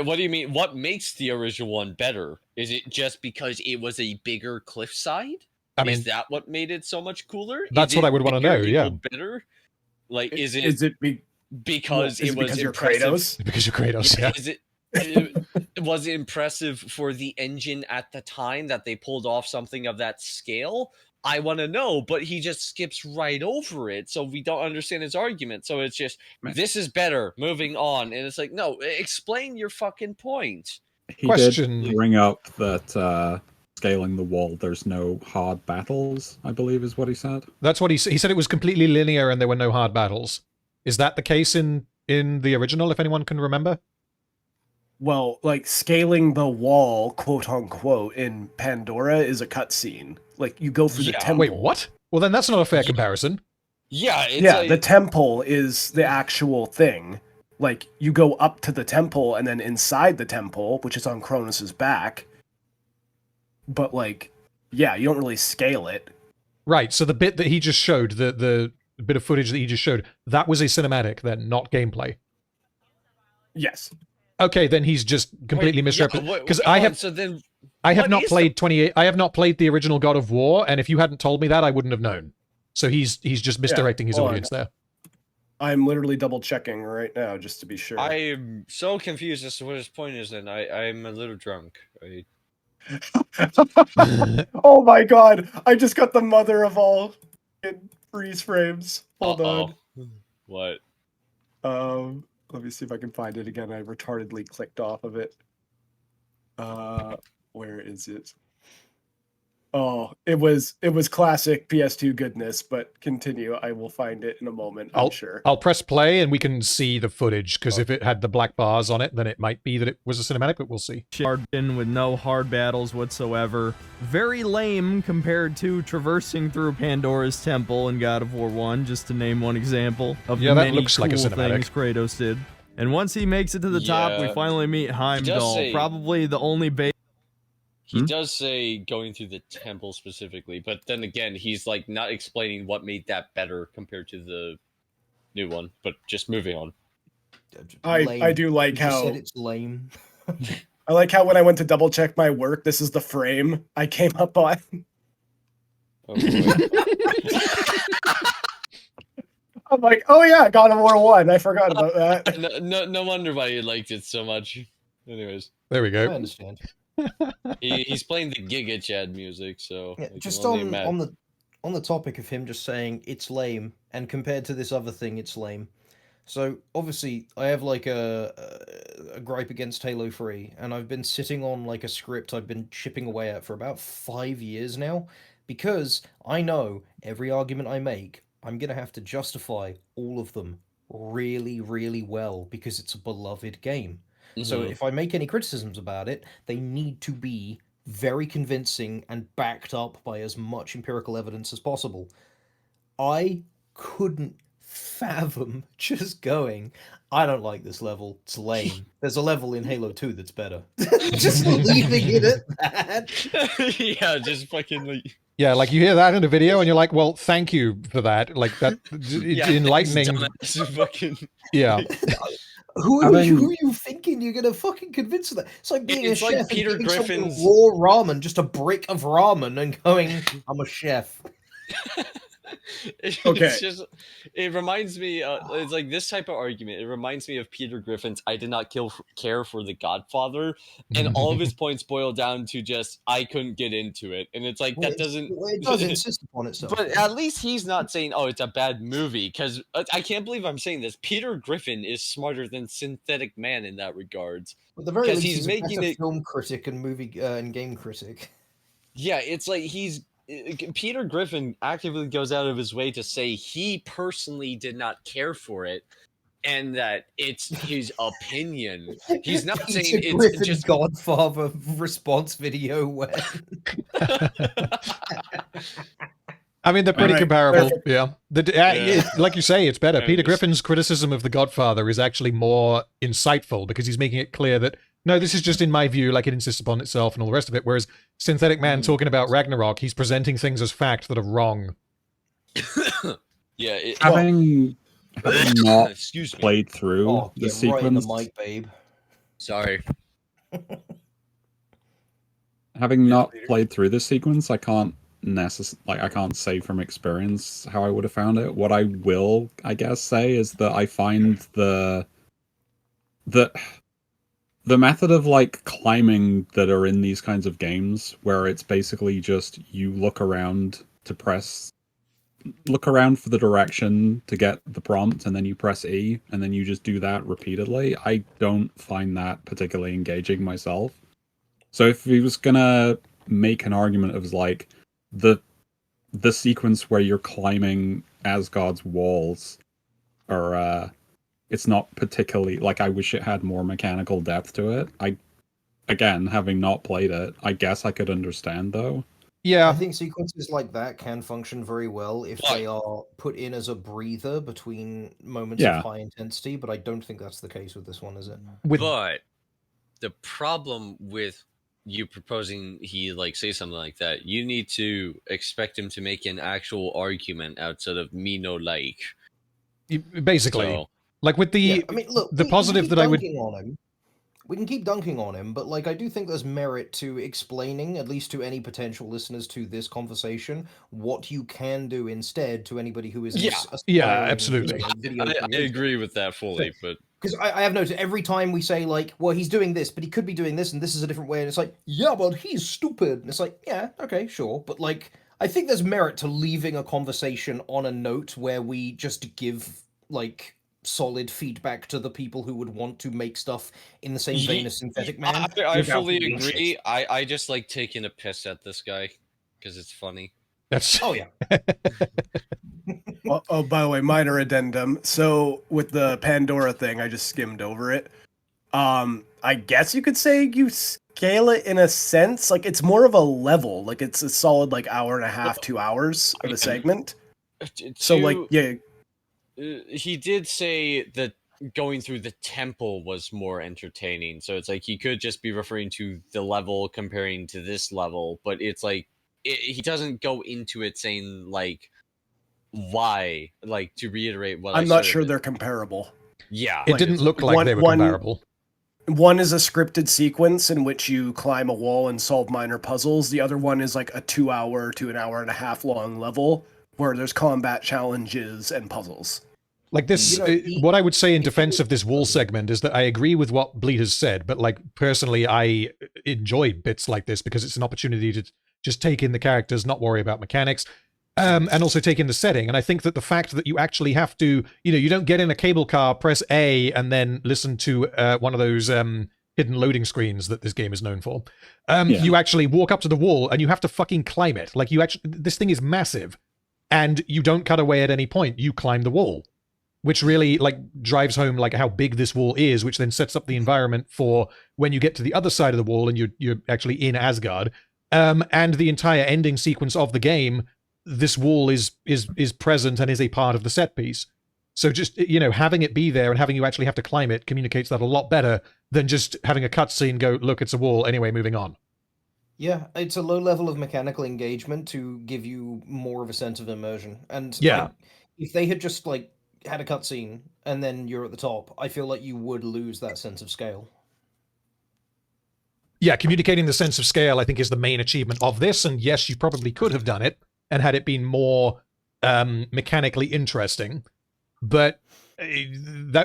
what do you mean? What makes the original one better? Is it just because it was a bigger cliffside? I mean, is that what made it so much cooler? That's what I would want to know. Yeah. Better? Like, is it because it was you're impressive? Kratos? Because you're Kratos, yeah. Is was it impressive for the engine at the time that they pulled off something of that scale? I want to know, but he just skips right over it, so we don't understand his argument. So it's just, this is better, moving on. And it's like, no, explain your fucking point. He did bring up that scaling the wall, there's no hard battles, I believe is what he said. That's what he said. He said it was completely linear and there were no hard battles. Is that the case in the original, if anyone can remember? Well, like, scaling the wall, quote unquote, in Pandora is a cutscene. Like, you go through the temple. Wait, what? Well, then that's not a fair comparison. Yeah, the temple is the actual thing. Like, you go up to the temple, and then inside the temple, which is on Kronos' back. But, like, you don't really scale it. Right, so the bit that he just showed, the bit of footage that he just showed, that was a cinematic, then, not gameplay. Yes. Okay, then he's just completely misrepresented. Because I have not played the original God of War, and if you hadn't told me that, I wouldn't have known. So he's just misdirecting his audience there. I'm literally double checking right now just to be sure. I'm so confused as to what his point is. Then I'm a little drunk. Oh my god! I just got the mother of all freeze frames. Hold on. What? Let me see if I can find it again. I retardedly clicked off of it. Where is it? Oh, it was classic PS2 goodness, but continue. I will find it in a moment, I'm sure. I'll press play and we can see the footage, because if it had the black bars on it, then it might be that it was a cinematic, but we'll see. With no hard battles whatsoever. Very lame compared to traversing through Pandora's temple in God of War 1, just to name one example of the many looks cool like a cinematic. things Kratos did. And once he makes it to the top, we finally meet Heimdall, probably the only base. He does say going through the temple specifically, but then again, he's like not explaining what made that better compared to the new one, but just moving on. I do like how said it's lame. I like how when I went to double check my work, this is the frame I came up on. I'm like, oh yeah, God of War 1. I forgot about that. No wonder why you liked it so much. Anyways, there we go. I understand. He's playing the Giga Chad music, so just on the topic of him just saying it's lame, and compared to this other thing, it's lame. So obviously, I have like a gripe against Halo 3, and I've been sitting on like a script I've been chipping away at for about 5 years now, because I know every argument I make, I'm gonna have to justify all of them really, really well because it's a beloved game. So if I make any criticisms about it, they need to be very convincing and backed up by as much empirical evidence as possible. I couldn't fathom just going, I don't like this level, it's lame. There's a level in Halo 2 that's better. Just leaving it at that. Yeah, just fucking like... Yeah, like you hear that in a video and you're like, well, thank you for that. Like that, Yeah, enlightening. Fucking... Yeah. Who are you thinking you're gonna fucking convince of that? It's like being a chef like Peter and Griffin's raw ramen, just a brick of ramen, and going, I'm a chef. It's just, it reminds me, it's like this type of argument. It reminds me of Peter Griffin's I did not care for The Godfather, and all of his points boil down to just, I couldn't get into it. And it's like, that doesn't... It does insist upon itself. But at least he's not saying, oh, it's a bad movie, because I can't believe I'm saying this. Peter Griffin is smarter than Synthetic Man in that regards. At the very least, he's making a film critic and movie and game critic. Yeah, it's like Peter Griffin actively goes out of his way to say he personally did not care for it, and that it's his opinion. He's not Peter saying it's Griffin's just Godfather response video. Where... I mean, they're pretty comparable. Perfect. Yeah. Like you say, it's better. Peter Griffin's criticism of The Godfather is actually more insightful because he's making it clear that, no, this is just in my view, like it insists upon itself and all the rest of it. Whereas Synthetic Man talking about Ragnarok, he's presenting things as fact that are wrong. Yeah. Having not excuse me. played through the sequence. Right in the mic, babe. Sorry. Having not played through this sequence, I can't I can't say from experience how I would have found it. What I will, I guess, say is that I find the method of like climbing that are in these kinds of games, where it's basically just you look around for the direction to get the prompt, and then you press E, and then you just do that repeatedly. I don't find that particularly engaging myself. So if he was gonna make an argument of like the sequence where you're climbing Asgard's walls, or it's not particularly, like, I wish it had more mechanical depth to it. Again, having not played it, I guess I could understand, though. Yeah. I think sequences like that can function very well if they are put in as a breather between moments of high intensity, but I don't think that's the case with this one, is it? But the problem with you proposing he like say something like that, you need to expect him to make an actual argument outside of me no like. Basically. So, like with the I mean, look, the positive that I would... We can keep dunking on him, but like I do think there's merit to explaining, at least to any potential listeners to this conversation, what you can do instead to anybody who is absolutely. I agree with that fully, but because I have noticed every time we say like, well, he's doing this, but he could be doing this, and this is a different way, and it's like, yeah, but he's stupid, and it's like, yeah, okay, sure, but like, I think there's merit to leaving a conversation on a note where we just give like solid feedback to the people who would want to make stuff in the same vein as Synthetic Man. I fully agree. I just like taking a piss at this guy because it's funny. That's oh yeah. Oh, by the way, minor addendum. So with the Pandora thing, I just skimmed over it. I guess you could say you scale it in a sense. Like it's more of a level. Like it's a solid like hour and a half, 2 hours of a segment. So like yeah. He did say that going through the temple was more entertaining. So it's like he could just be referring to the level comparing to this level, but it's like he doesn't go into it saying like why, like to reiterate what I'm not sure they're comparable. Yeah. It didn't look like they were comparable. One is a scripted sequence in which you climb a wall and solve minor puzzles. The other one is like a 2 hour to an hour and a half long level where there's combat challenges and puzzles. Like this, what I would say in defense of this wall segment is that I agree with what Bleed has said, but like personally, I enjoy bits like this because it's an opportunity to just take in the characters, not worry about mechanics, and also take in the setting. And I think that the fact that you actually have to, you don't get in a cable car, press A, and then listen to one of those hidden loading screens that this game is known for. You actually walk up to the wall and you have to fucking climb it. Like this thing is massive. And you don't cut away at any point. You climb the wall. which really like drives home like how big this wall is, which then sets up the environment for when you get to the other side of the wall and you're actually in Asgard. And the entire ending sequence of the game, this wall is present and is a part of the set piece. So just, you know, having it be there and having you actually have to climb it communicates that a lot better than just having a cutscene go, look, it's a wall, anyway, moving on. Yeah, it's a low level of mechanical engagement to give you more of a sense of immersion. And yeah, like, if they had just like had a cutscene and then you're at the top, I feel like you would lose that sense of scale. Yeah, communicating the sense of scale, I think, is the main achievement of this. And yes, you probably could have done it and had it been more mechanically interesting. But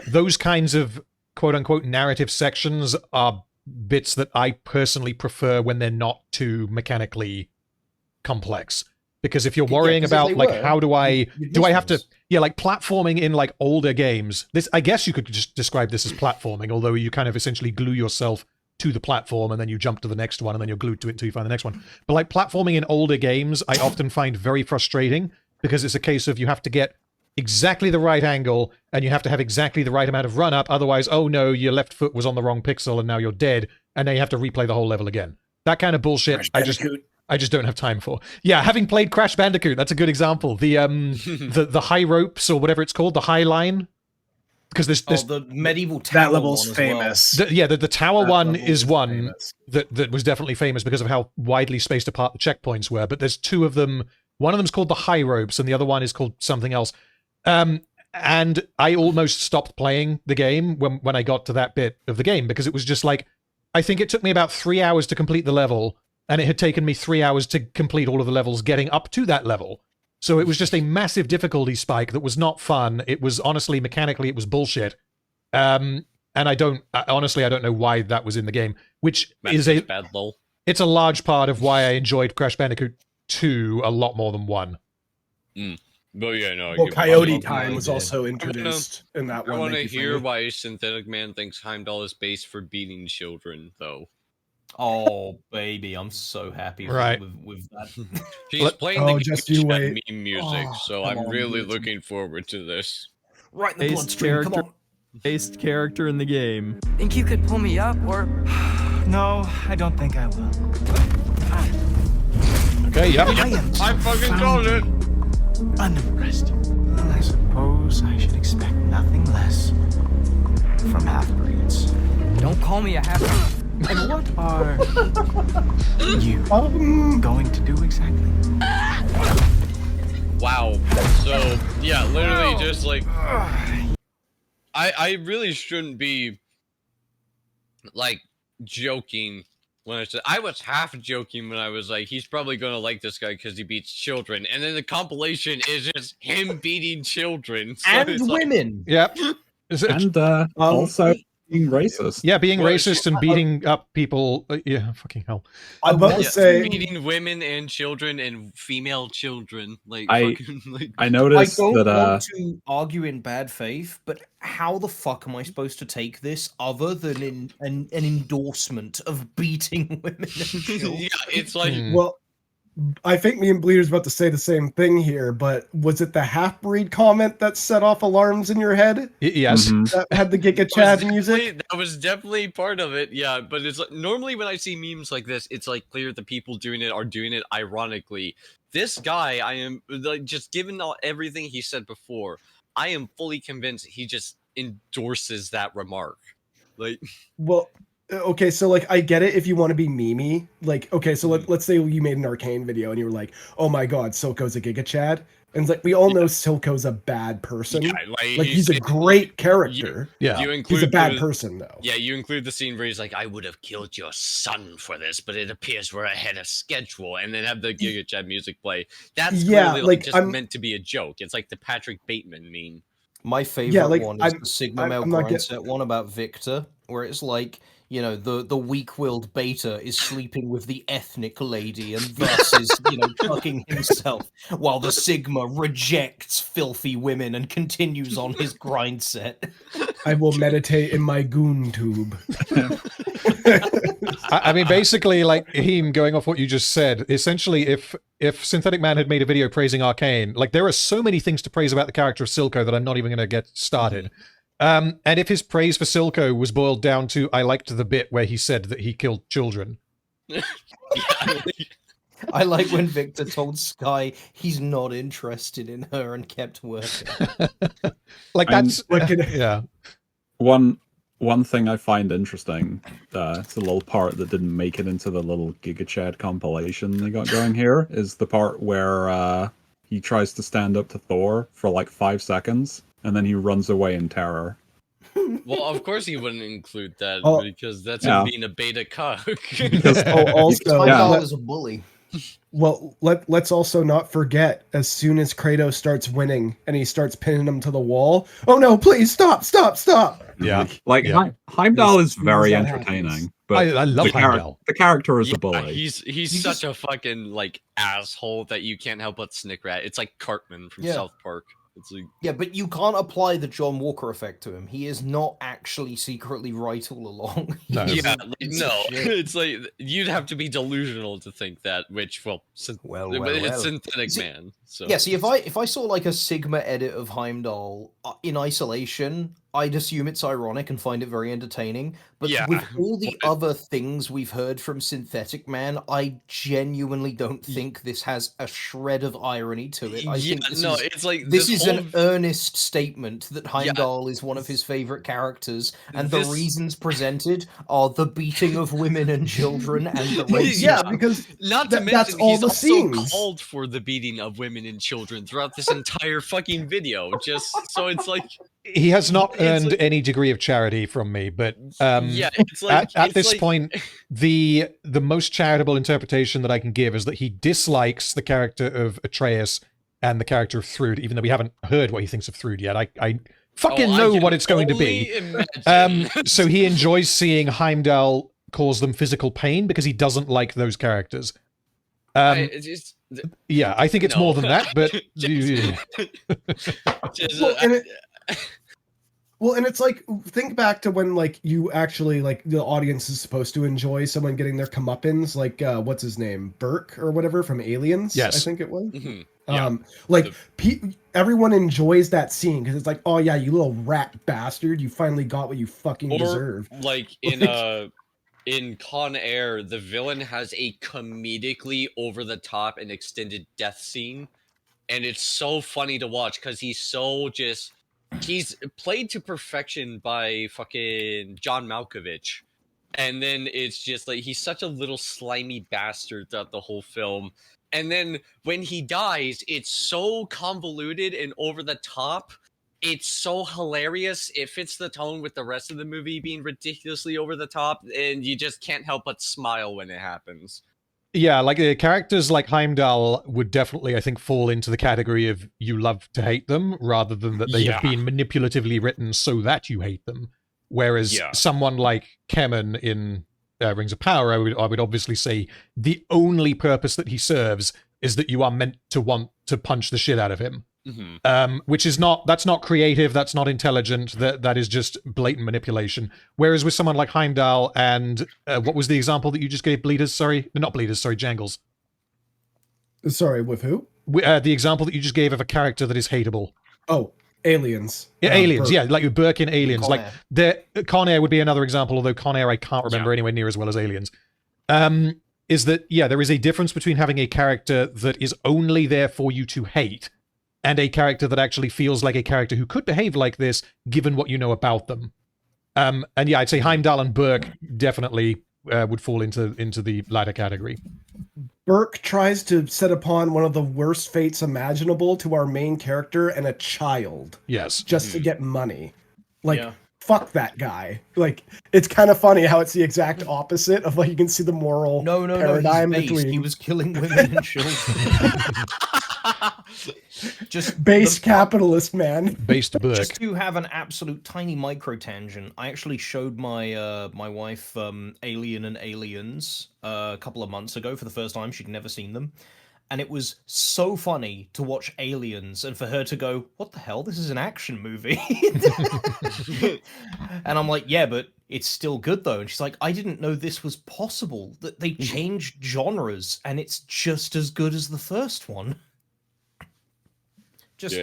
those kinds of quote-unquote narrative sections are bits that I personally prefer when they're not too mechanically complex. Because if you're worrying about, like, how do I have to... Yeah, like, platforming in, like, older games. This, I guess you could just describe this as platforming, although you kind of essentially glue yourself to the platform and then you jump to the next one and then you're glued to it until you find the next one. But like platforming in older games, I often find very frustrating because it's a case of you have to get exactly the right angle and you have to have exactly the right amount of run up. Otherwise, oh no, your left foot was on the wrong pixel and now you're dead. And now you have to replay the whole level again. That kind of bullshit, I just don't have time for. Yeah, having played Crash Bandicoot, that's a good example. The the high ropes or whatever it's called, the high line. Because there's the medieval tower. That level's famous. Well. The tower one is one that was definitely famous because of how widely spaced apart the checkpoints were. But there's two of them. One of them's called the high ropes, and the other one is called something else. And I almost stopped playing the game when I got to that bit of the game because it was just like, I think it took me about 3 hours to complete the level, and it had taken me 3 hours to complete all of the levels getting up to that level. So it was just a massive difficulty spike that was not fun. It was honestly, mechanically, it was bullshit. And honestly, I don't know why that was in the game, which is a bad lull. It's a large part of why I enjoyed Crash Bandicoot 2 a lot more than 1. But yeah, no. Well, Coyote Time was also introduced in that one. I want to hear why Synthetic Man thinks Heimdall is based for beating children, though. Oh, baby, I'm so happy with that. He's playing the meme music, so I'm really looking forward to this. Right in the bloodstream, come on. Based character in the game. Think you could pull me up, or... No, I don't think I will. Okay, yep. I fucking told it. Unimpressed. Well, I suppose I should expect nothing less from half-breeds. Don't call me a half-breed. And what are you going to do exactly? Wow. So, yeah, literally just like... I really shouldn't be, like, joking when I said... I was half joking when I was like, he's probably going to like this guy because he beats children. And then the compilation is just him beating children. So and women. Yep. And also... being racist. Yeah, being racist and beating up people. Yeah, fucking hell. I'm about to say beating women and children and female children. Like I noticed I don't that. Want to argue in bad faith, but how the fuck am I supposed to take this other than an endorsement of beating women and children? Yeah, it's like well. I think me and Bleeder's about to say the same thing here, but was it the half-breed comment that set off alarms in your head? Yes. That had the Giga Chad music? That was definitely part of it, yeah. But it's like, normally when I see memes like this, it's like clear the people doing it are doing it ironically. This guy, I am, like, just given everything he said before, I am fully convinced he just endorses that remark. Like, well... Okay, so like I get it if you want to be memey. Like, okay, so let's say you made an Arcane video and you were like, "Oh my God, Silco's a Giga Chad," and it's like we all know Silco's a bad person. Yeah, like he's a great character. He's a bad person though. Yeah, you include the scene where he's like, "I would have killed your son for this, but it appears we're ahead of schedule," and then have the Giga Chad music play. That's clearly like just meant to be a joke. It's like the Patrick Bateman meme. My favorite one is the Sigma Male Grindset one about Victor, where it's like, you know, the weak-willed beta is sleeping with the ethnic lady and thus is, you know, fucking himself, while the Sigma rejects filthy women and continues on his grind set. I will meditate in my goon tube. I mean, basically, like him going off what you just said. Essentially, if Synthetic Man had made a video praising Arcane, like there are so many things to praise about the character of Silco that I'm not even going to get started. And if his praise for Silco was boiled down to, I liked the bit where he said that he killed children. I like when Victor told Sky he's not interested in her and kept working. Like that's yeah. One thing I find interesting, it's a little part that didn't make it into the little Giga Chad compilation they got going here, is the part where he tries to stand up to Thor for like 5 seconds, and then he runs away in terror. Well, of course he wouldn't include that, because that's him being a beta cuck. Also, Heimdall is a bully. Well, let's also not forget, as soon as Kratos starts winning and he starts pinning him to the wall, oh no, please stop. Yeah. Heimdall is very entertaining. But I love Heimdall. The character is a bully. He's such a fucking like asshole that you can't help but snicker at. It's like Cartman from South Park. It's like... Yeah, but you can't apply the John Walker effect to him. He is not actually secretly right all along. No. Yeah, it's like you'd have to be delusional to think that. Which, it's Synthetic Man. So yeah, see, if I saw like a Sigma edit of Heimdall in isolation, I'd assume it's ironic and find it very entertaining. But with all the other things we've heard from Synthetic Man, I genuinely don't think this has a shred of irony to it. I think this is an earnest statement that Heimdall is one of his favorite characters, and the reasons presented are the beating of women and children and the racism. Yeah, because that's all the scenes. Called for the beating of women and children throughout this entire fucking video. Just so it's like he has not earned any degree of charity from me, but it's like, at this point, the most charitable interpretation that I can give is that he dislikes the character of Atreus and the character of Thrud, even though we haven't heard what he thinks of Thrud yet. I fucking know what it's going to be. So he enjoys seeing Heimdall cause them physical pain because he doesn't like those characters. Yeah, I think it's more than that, but Well, and it's like, think back to when like you actually like the audience is supposed to enjoy someone getting their comeuppance, like what's his name, Burke or whatever from Aliens. Yes, I think it was. Everyone enjoys that scene because it's like, oh yeah, you little rat bastard, you finally got what you fucking deserve. Like in Con Air, the villain has a comedically over the top and extended death scene, and it's so funny to watch because he's played to perfection by fucking John Malkovich. And then it's just like, he's such a little slimy bastard throughout the whole film. And then when he dies, it's so convoluted and over the top. It's so hilarious. It fits the tone with the rest of the movie being ridiculously over the top. And you just can't help but smile when it happens. Yeah, like characters like Heimdall would definitely, I think, fall into the category of you love to hate them, rather than that they have been manipulatively written so that you hate them. Whereas someone like Kemen in Rings of Power, I would obviously say the only purpose that he serves is that you are meant to want to punch the shit out of him. Which is that's not creative, that's not intelligent, that is just blatant manipulation. Whereas with someone like Heimdall and what was the example that you just gave, Jangles? Sorry, with who? The example that you just gave of a character that is hateable. Oh, Aliens. Yeah, Aliens, Burke. Yeah, like Burke in Aliens. Like Con Air would be another example, although Con Air I can't remember anywhere near as well as Aliens. Is that, there is a difference between having a character that is only there for you to hate and a character that actually feels like a character who could behave like this, given what you know about them. And I'd say Heimdall and Burke definitely would fall into the latter category. Burke tries to set upon one of the worst fates imaginable to our main character and a child. Yes. Just to get money. Fuck that guy. Like, it's kind of funny how it's the exact opposite of, like, you can see the moral paradigm between. He was killing women and children. Just based capitalist, man. Based Burke. Just to have an absolute tiny micro tangent, I actually showed my my wife Alien and Aliens a couple of months ago for the first time. She'd never seen them. And it was so funny to watch Aliens and for her to go, what the hell? This is an action movie. And I'm like, yeah, but It's still good though. And she's like, I didn't know this was possible. That they changed genres and it's just as good as the first one. Just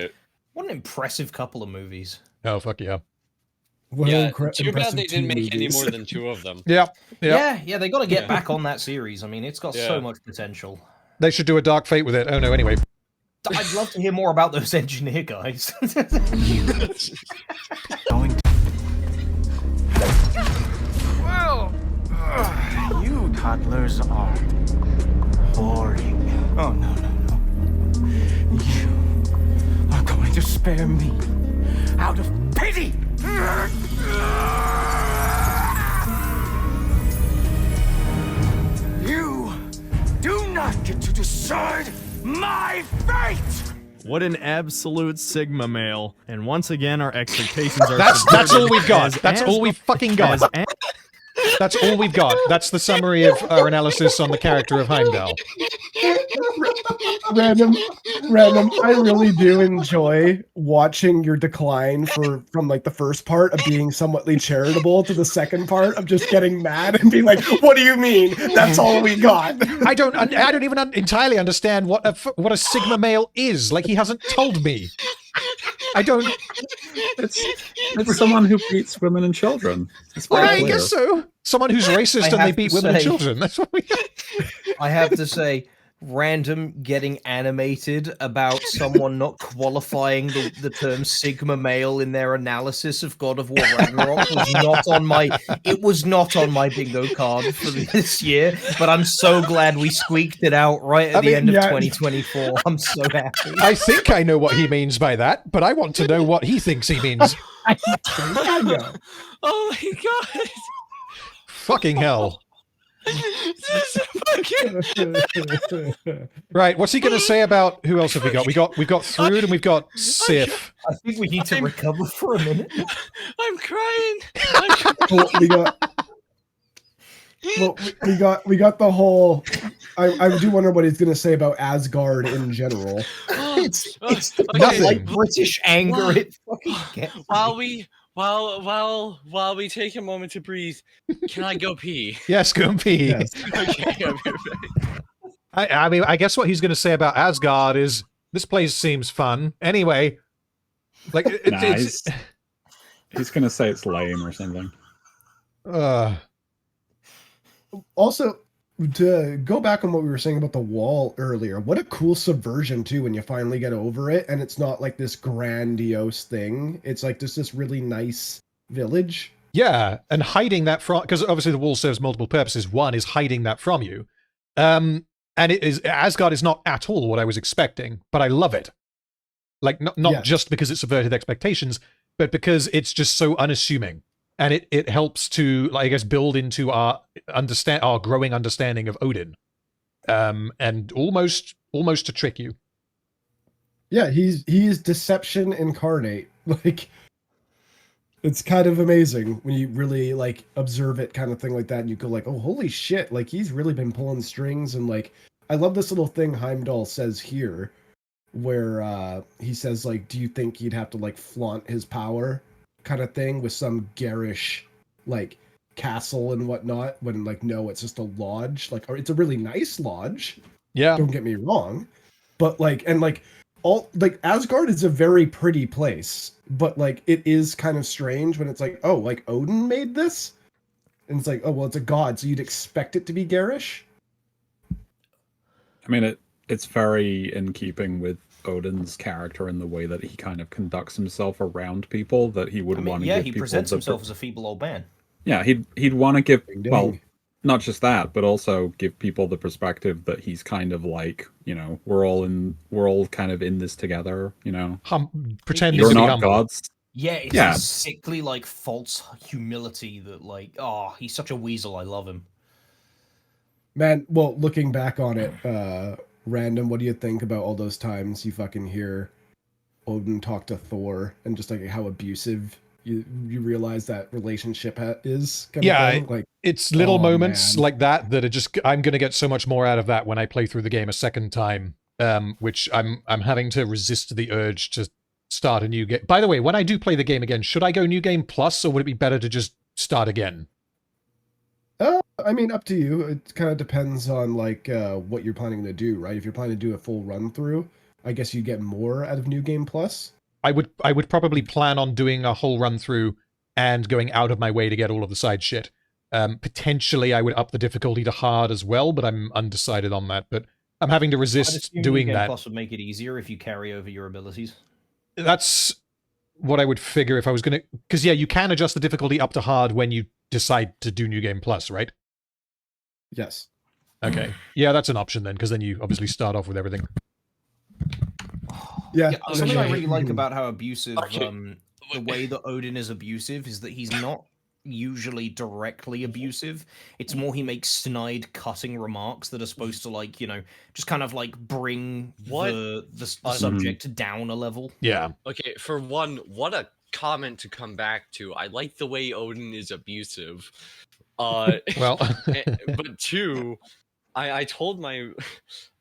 what an impressive couple of movies. Oh fuck yeah. Yeah, too bad they didn't make any more than 2 of them. Yeah. Yeah, they got to get back on that series. I mean, it's got so much potential. They should do a Dark Fate with it. Oh no, anyway. I'd love to hear more about those engineer guys. Well, you toddlers are boring. Oh, no. You are going to spare me out of pity. You do not get to decide my fate! What an absolute Sigma male. And once again, our expectations are... That's all we've got. That's all we've fucking got. That's all we've got. That's the summary of our analysis on the character of Heimdall. Random, I really do enjoy watching your decline from like the first part of being somewhatly charitable to the second part of just getting mad and being like, what do you mean? That's all we got. I don't even entirely understand what a Sigma male is. Like, he hasn't told me. I don't... It's someone who beats women and children. I guess so. Someone who's racist and they beat women and children. That's what we... I have to say, Random getting animated about someone not qualifying the term Sigma male in their analysis of God of War Ragnarok was not on my bingo card for this year, but I'm so glad we squeaked it out right at the end of 2024. I'm so happy. I think I know what he means by that, but I want to know what he thinks he means. I know. Oh my god. Fucking hell. Right, what's he going to say about who else have we got? We've got Thrud and we've got Sif. I think we need to recover for a minute. I'm crying. We got the whole. I do wonder what he's going to say about Asgard in general. It's nothing like British anger. It fucking gets While we take a moment to breathe, can I go pee? Yes, go and pee. Yes. Okay, I'll be back. I mean, I guess what he's going to say about Asgard is, this place seems fun. Anyway, like, he's going to say it's lame or something. Also, to go back on what we were saying about the wall earlier, what a cool subversion too when you finally get over it and it's not like this grandiose thing. It's like just this really nice village. Yeah, and hiding that from, because obviously the wall serves multiple purposes. One is hiding that from you. And it is, Asgard is not at all what I was expecting, but I love it. Like, not just because it subverted expectations, but because it's just so unassuming. And it helps to, like, I guess, build into our growing understanding of Odin, and almost to trick you. Yeah, he is deception incarnate. Like, it's kind of amazing when you really like observe it, kind of thing like that, and you go like, oh, holy shit! Like, he's really been pulling strings, and like, I love this little thing Heimdall says here, where he says like, do you think he'd have to like flaunt his power? Kind of thing with some garish like castle and whatnot, when like no, it's just a lodge, like, or it's a really nice lodge, don't get me wrong, but like, and like all like Asgard is a very pretty place, but like it is kind of strange when it's like, oh, like Odin made this, and it's like, oh well, it's a god, so you'd expect it to be garish. I mean, it's very in keeping with Odin's character in the way that he kind of conducts himself around people, that he would want to give people... Yeah, he presents himself as a feeble old man. Yeah, he'd want to give... Well, not just that, but also give people the perspective that he's kind of like, you know, we're all kind of in this together, you know? Pretending you're to be not humble. gods. Yeah, it's a sickly, like, false humility that, like, oh, he's such a weasel, I love him. Man, well, looking back on it, Random, what do you think about all those times you fucking hear Odin talk to Thor and just like how abusive you realize that relationship is? Kind of thing? Like, it's little moments like that are just, I'm going to get so much more out of that when I play through the game a second time, which I'm having to resist the urge to start a new game. By the way, when I do play the game again, should I go New Game Plus, or would it be better to just start again? I mean, up to you. It kind of depends on like what you're planning to do, right? If you're planning to do a full run through, I guess you get more out of New Game Plus. I would probably plan on doing a whole run through and going out of my way to get all of the side shit. Potentially, I would up the difficulty to hard as well, but I'm undecided on that. But I'm having to resist doing that. Plus would make it easier if you carry over your abilities. That's what I would figure if I was going to... Because, yeah, you can adjust the difficulty up to hard when you decide to do New Game Plus, right? Yes. Okay. Yeah, that's an option then, because then you obviously start off with everything. Yeah. Something I really like about how abusive, the way that Odin is abusive is that he's not usually directly abusive. It's more he makes snide cutting remarks that are supposed to, like, you know, just kind of like bring the subject down a level. Yeah. Okay, for one, what a comment to come back to. I like the way Odin is abusive. Well, but two, I told my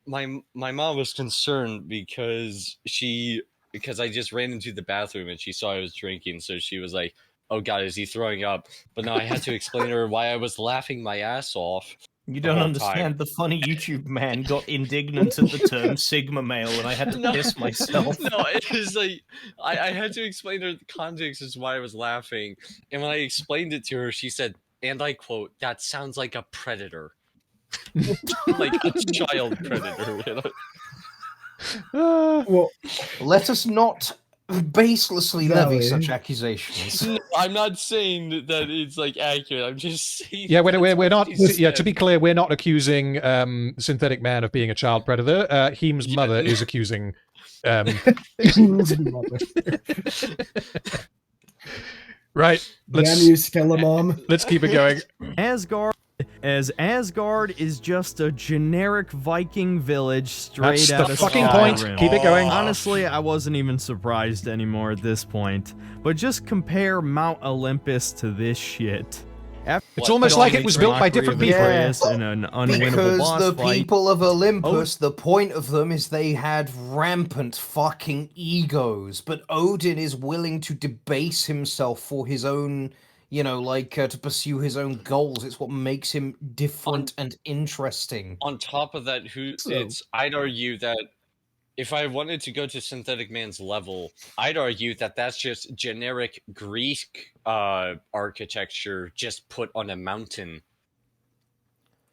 mom was concerned because I just ran into the bathroom and she saw I was drinking, so she was like, "Oh God, is he throwing up?" But now I had to explain to her why I was laughing my ass off. You don't understand. The funny YouTube man got indignant at the term Sigma male, and I had to piss myself. No, it was like I had to explain to her the context as why I was laughing, and when I explained it to her, she said, and I quote, "That sounds like a predator." Like a child predator. You know? Well, let us not baselessly levy such accusations. No, I'm not saying that it's like accurate. I'm just saying. Yeah, we're not. Yeah, to be clear, we're not accusing Synthetic Man of being a child predator. Heem's mother is accusing. Right. Let's keep it going. Asgard is just a generic Viking village straight That's out the of fucking Skyrim. point. Keep it going. Honestly, I wasn't even surprised anymore at this point. But just compare Mount Olympus to this shit. It's almost like it was built by different people. In an unwinnable because boss the fight. people of Olympus, the point of them is they had rampant fucking egos. But Odin is willing to debase himself for his own, you know, like to pursue his own goals. It's what makes him different and interesting. On top of that, I'd argue that if I wanted to go to Synthetic Man's level, I'd argue that that's just generic Greek architecture just put on a mountain.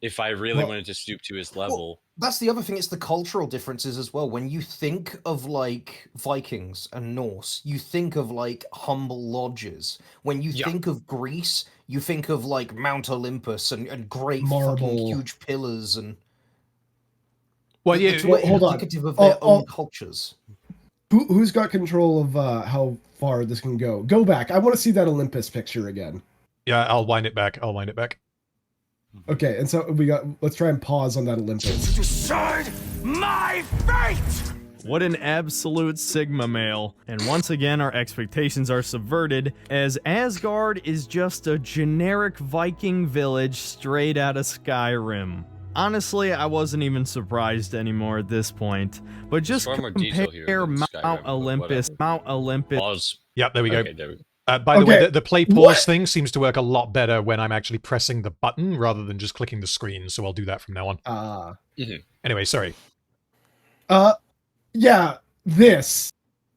If I really wanted to stoop to his level. That's the other thing, it's the cultural differences as well. When you think of, like, Vikings and Norse, you think of, like, humble lodges. When you think of Greece, you think of, like, Mount Olympus and great fucking huge pillars and... Well, yeah, hold on. Indicative of their own cultures. Who's got control of how far this can go? Go back. I want to see that Olympus picture again. Yeah, I'll wind it back. Okay, and so let's try and pause on that Olympus. Decide my fate! What an absolute Sigma male. And once again, our expectations are subverted, as Asgard is just a generic Viking village straight out of Skyrim. Honestly, I wasn't even surprised anymore at this point. But just compare Mount Olympus. Pause. Yep, there we go. Okay, there we go. By the way, the play pause thing seems to work a lot better when I'm actually pressing the button rather than just clicking the screen, so I'll do that from now on. Anyway, sorry. Yeah, this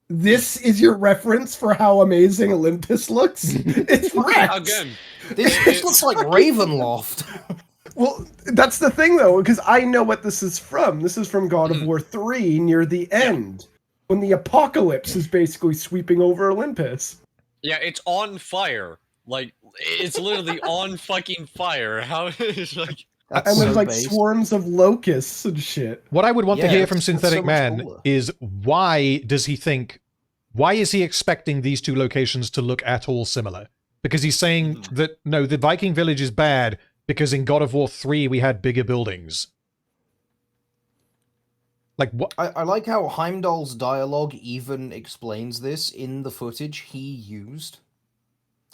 is your reference for how amazing Olympus looks? It's wrecked. Again. This looks like Ravenloft. Well, that's the thing, though, because I know what this is from. This is from God of War 3 near the end, when the apocalypse is basically sweeping over Olympus. Yeah, it's on fire. Like, it's literally on fucking fire. How is like... And there's like swarms of locusts and shit. What I would want to hear from Synthetic Man is why is he expecting these two locations to look at all similar? Because he's saying that, no, the Viking village is bad because in God of War 3 we had bigger buildings. Like what? I like how Heimdall's dialogue even explains this in the footage he used.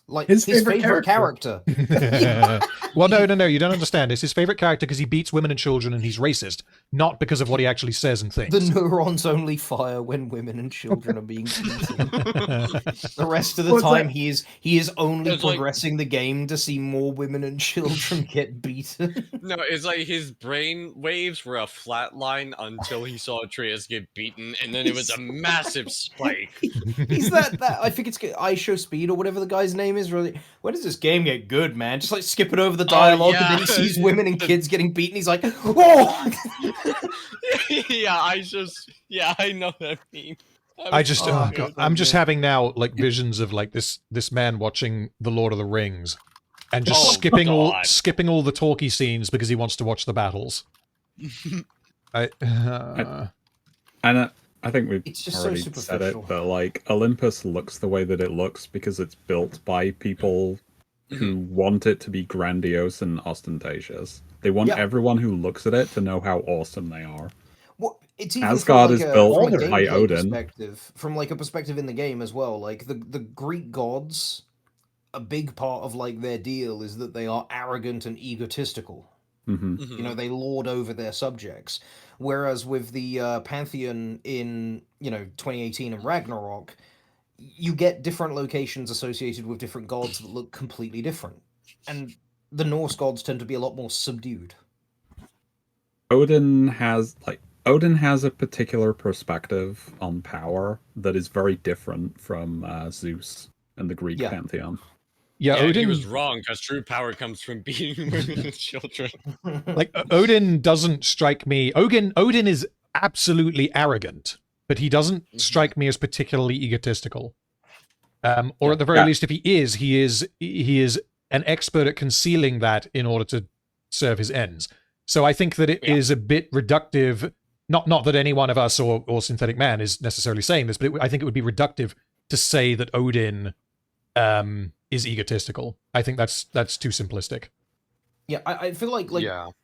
Like His his favorite favorite character. Well, no, you don't understand. It's his favorite character because he beats women and children and he's racist, not because of what he actually says and thinks. The neurons only fire when women and children are being beaten. The rest of the time, he is only progressing the game to see more women and children get beaten. No, it's like his brain waves were a flat line until he saw Atreus get beaten, and then it was a massive spike. He's that I think it's I Show Speed or whatever the guy's name is. Really, when does this game get good, man? Just like skipping over the dialogue, and then he sees women and kids getting beaten. He's like, "Oh!" I know that meme. I'm just having now like visions of like this man watching The Lord of the Rings, and just skipping all the talky scenes because he wants to watch the battles. I think we've already said it, but like Olympus looks the way that it looks because it's built by people who want it to be grandiose and ostentatious. They want everyone who looks at it to know how awesome they are. Well, it's even Asgard like is built from a by Odin. From like a perspective in the game as well. Like the Greek gods, a big part of like their deal is that they are arrogant and egotistical. You know, they lord over their subjects. Whereas with the pantheon in 2018 and Ragnarok, you get different locations associated with different gods that look completely different, and the Norse gods tend to be a lot more subdued. Odin has a particular perspective on power that is very different from Zeus and the Greek pantheon. Yeah, Odin, he was wrong because true power comes from beating women and children. Like Odin doesn't strike me. Odin is absolutely arrogant, but he doesn't strike me as particularly egotistical. Or at the very least, if he is an expert at concealing that in order to serve his ends. So I think that it is a bit reductive. Not that any one of us or Synthetic Man is necessarily saying this, but I think it would be reductive to say that Odin is egotistical. I think that's too simplistic. Yeah, I feel like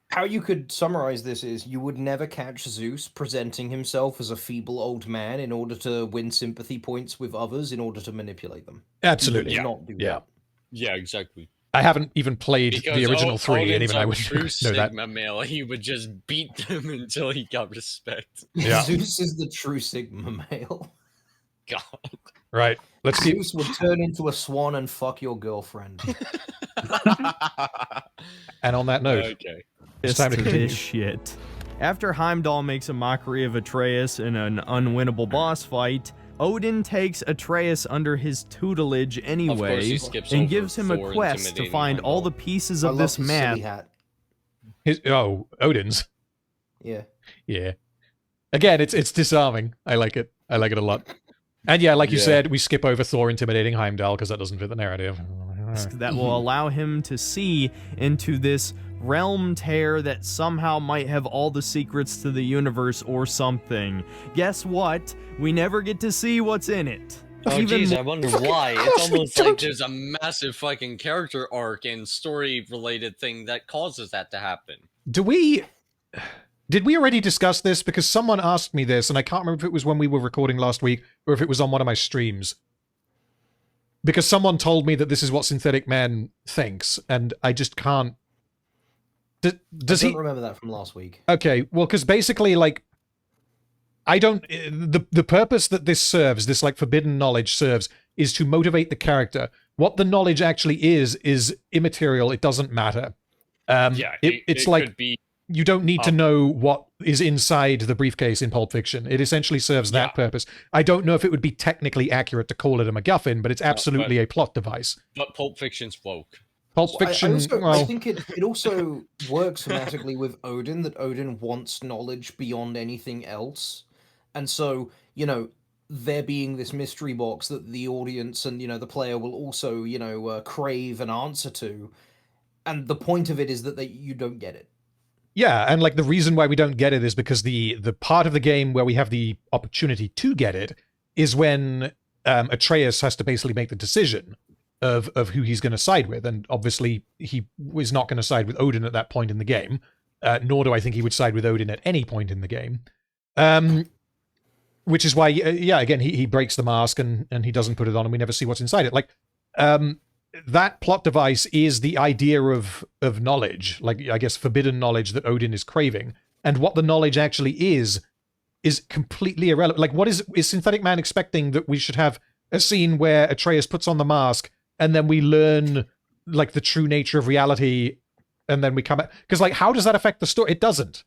how you could summarize this is you would never catch Zeus presenting himself as a feeble old man in order to win sympathy points with others in order to manipulate them. Absolutely. Not do that. Yeah, exactly. I haven't even played the original 3, and even I would know that. Sigma male, he would just beat them until he got respect. Yeah. Zeus is the true Sigma male. God. Right. Zeus would turn into a swan and fuck your girlfriend. And on that note, it's time to this shit. After Heimdall makes a mockery of Atreus in an unwinnable boss fight, Odin takes Atreus under his tutelage anyway and gives him a quest to find all the pieces of this map. Odin's. Yeah. Yeah. Again, it's disarming. I like it. I like it a lot. And yeah, like you said, we skip over Thor intimidating Heimdall because that doesn't fit the narrative. That will allow him to see into this realm tear that somehow might have all the secrets to the universe or something. Guess what? We never get to see what's in it. Oh jeez, I wonder why. It's almost like there's a massive fucking character arc and story-related thing that causes that to happen. Did we already discuss this? Because someone asked me this, and I can't remember if it was when we were recording last week, or if it was on one of my streams. Because someone told me that this is what Synthetic Man thinks, and I just can't... Does I don't remember that from last week. Okay, well, because basically, like... The purpose that this serves, this, like, forbidden knowledge serves, is to motivate the character. What the knowledge actually is immaterial. It doesn't matter. It's like... Could be you don't need to know what is inside the briefcase in Pulp Fiction. It essentially serves that purpose. I don't know if it would be technically accurate to call it a MacGuffin, but it's absolutely a plot device. But Pulp Fiction's woke. Pulp Fiction... I think it also works thematically with Odin, that Odin wants knowledge beyond anything else. And so, there being this mystery box that the audience and, the player will also, crave an answer to. And the point of it is that you don't get it. Yeah, and like the reason why we don't get it is because the part of the game where we have the opportunity to get it is when Atreus has to basically make the decision of who he's going to side with, and obviously he was not going to side with Odin at that point in the game, nor do I think he would side with Odin at any point in the game. Which is why, again, he breaks the mask and he doesn't put it on, and we never see what's inside it. Like, that plot device is the idea of knowledge, like I guess forbidden knowledge that Odin is craving, and what the knowledge actually is completely irrelevant. Like, what is Synthetic Man expecting that we should have a scene where Atreus puts on the mask and then we learn like the true nature of reality, and then we come back? Because like, how does that affect the story? It doesn't.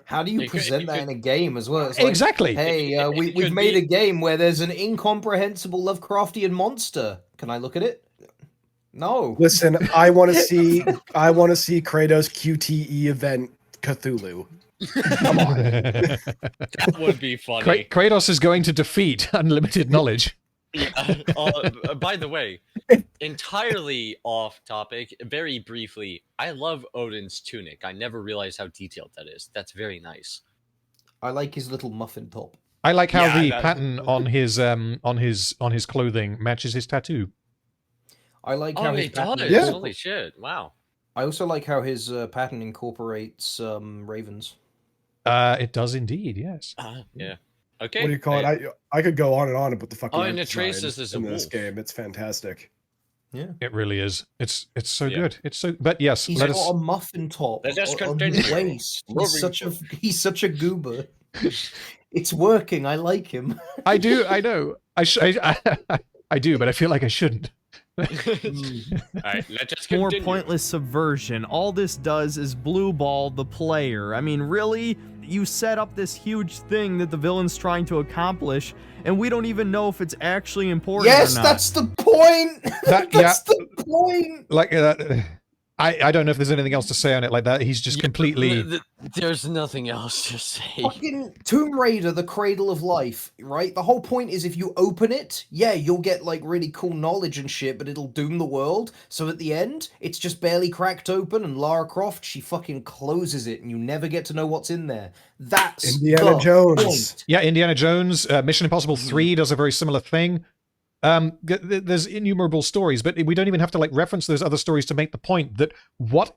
How do you present that in a game as well? It's like, exactly. Hey, we've made a game where there's an incomprehensible Lovecraftian monster. Can I look at it? No. Listen, I want to see Kratos QTE event Cthulhu. Come on. That would be funny. Kratos is going to defeat unlimited knowledge. Yeah. By the way, entirely off topic, very briefly, I love Odin's tunic. I never realized how detailed that is. That's very nice. I like his little muffin top. I like how the pattern on his clothing matches his tattoo. I like how his pattern. Yeah. Holy shit! Wow. I also like how his pattern incorporates ravens. It does indeed. Yes. Yeah. Okay. What do you call it? I could go on and on about the fucking. And Atreus is in this game. It's fantastic. Yeah, it really is. It's so good. It's so. But yes, he's got a muffin top on his waist. He's such a goober. It's working. I like him. I do. I know. I do, but I feel like I shouldn't. All right, let's just continue. More pointless subversion. All this does is blue ball the player. I mean, really? You set up this huge thing that the villain's trying to accomplish, and we don't even know if it's actually important or not. Yes, that's the point! That's the point! Like, I don't know if there's anything else to say on it like that. He's just completely... There's nothing else to say. Fucking Tomb Raider, the Cradle of Life, right? The whole point is if you open it, yeah, you'll get, like, really cool knowledge and shit, but it'll doom the world. So at the end, it's just barely cracked open, and Lara Croft, she fucking closes it, and you never get to know what's in there. That's Indiana Jones. Point. Yeah, Indiana Jones. Mission Impossible 3 does a very similar thing. There's innumerable stories, but we don't even have to like reference those other stories to make the point that what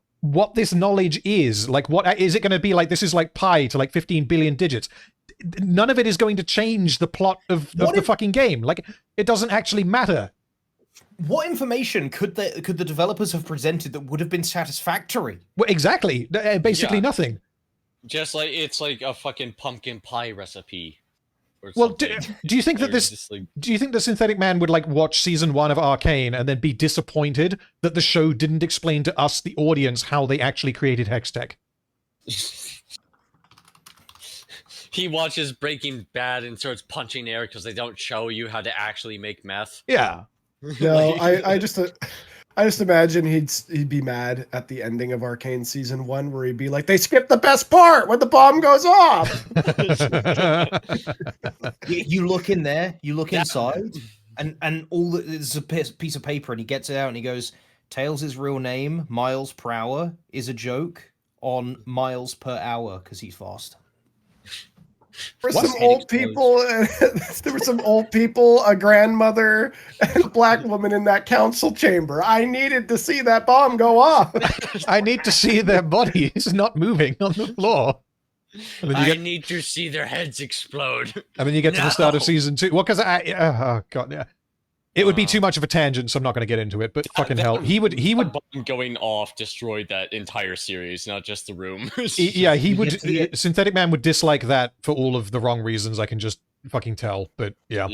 this knowledge is. Like, what is it going to be like? This is like pi to like 15 billion digits. None of it is going to change the plot of the fucking game. Like, it doesn't actually matter. What information could the developers have presented that would have been satisfactory? Well, exactly. Basically nothing. Just like it's like a fucking pumpkin pie recipe. Well, do you think that do you think the Synthetic Man would like watch season 1 of Arcane and then be disappointed that the show didn't explain to us, the audience, how they actually created Hextech? He watches Breaking Bad and starts punching air because they don't show you how to actually make meth. Yeah. No, I just imagine he'd be mad at the ending of Arcane season 1 where he'd be like, they skipped the best part when the bomb goes off. You look in there, you look inside, and there's a piece of paper, and he gets it out and he goes, Tails' real name, miles per hour, is a joke on miles per hour because he's fast. There were some old people, a grandmother, and a black woman in that council chamber. I needed to see that bomb go off. I need to see their bodies not moving on the floor. I need to see their heads explode. And then you get to the start of season 2. Well, because oh god, yeah. It would be too much of a tangent, so I'm not going to get into it. But fucking hell, he would bomb going off destroyed that entire series, not just the room. He would. Synthetic Man would dislike that for all of the wrong reasons. I can just fucking tell. But yeah.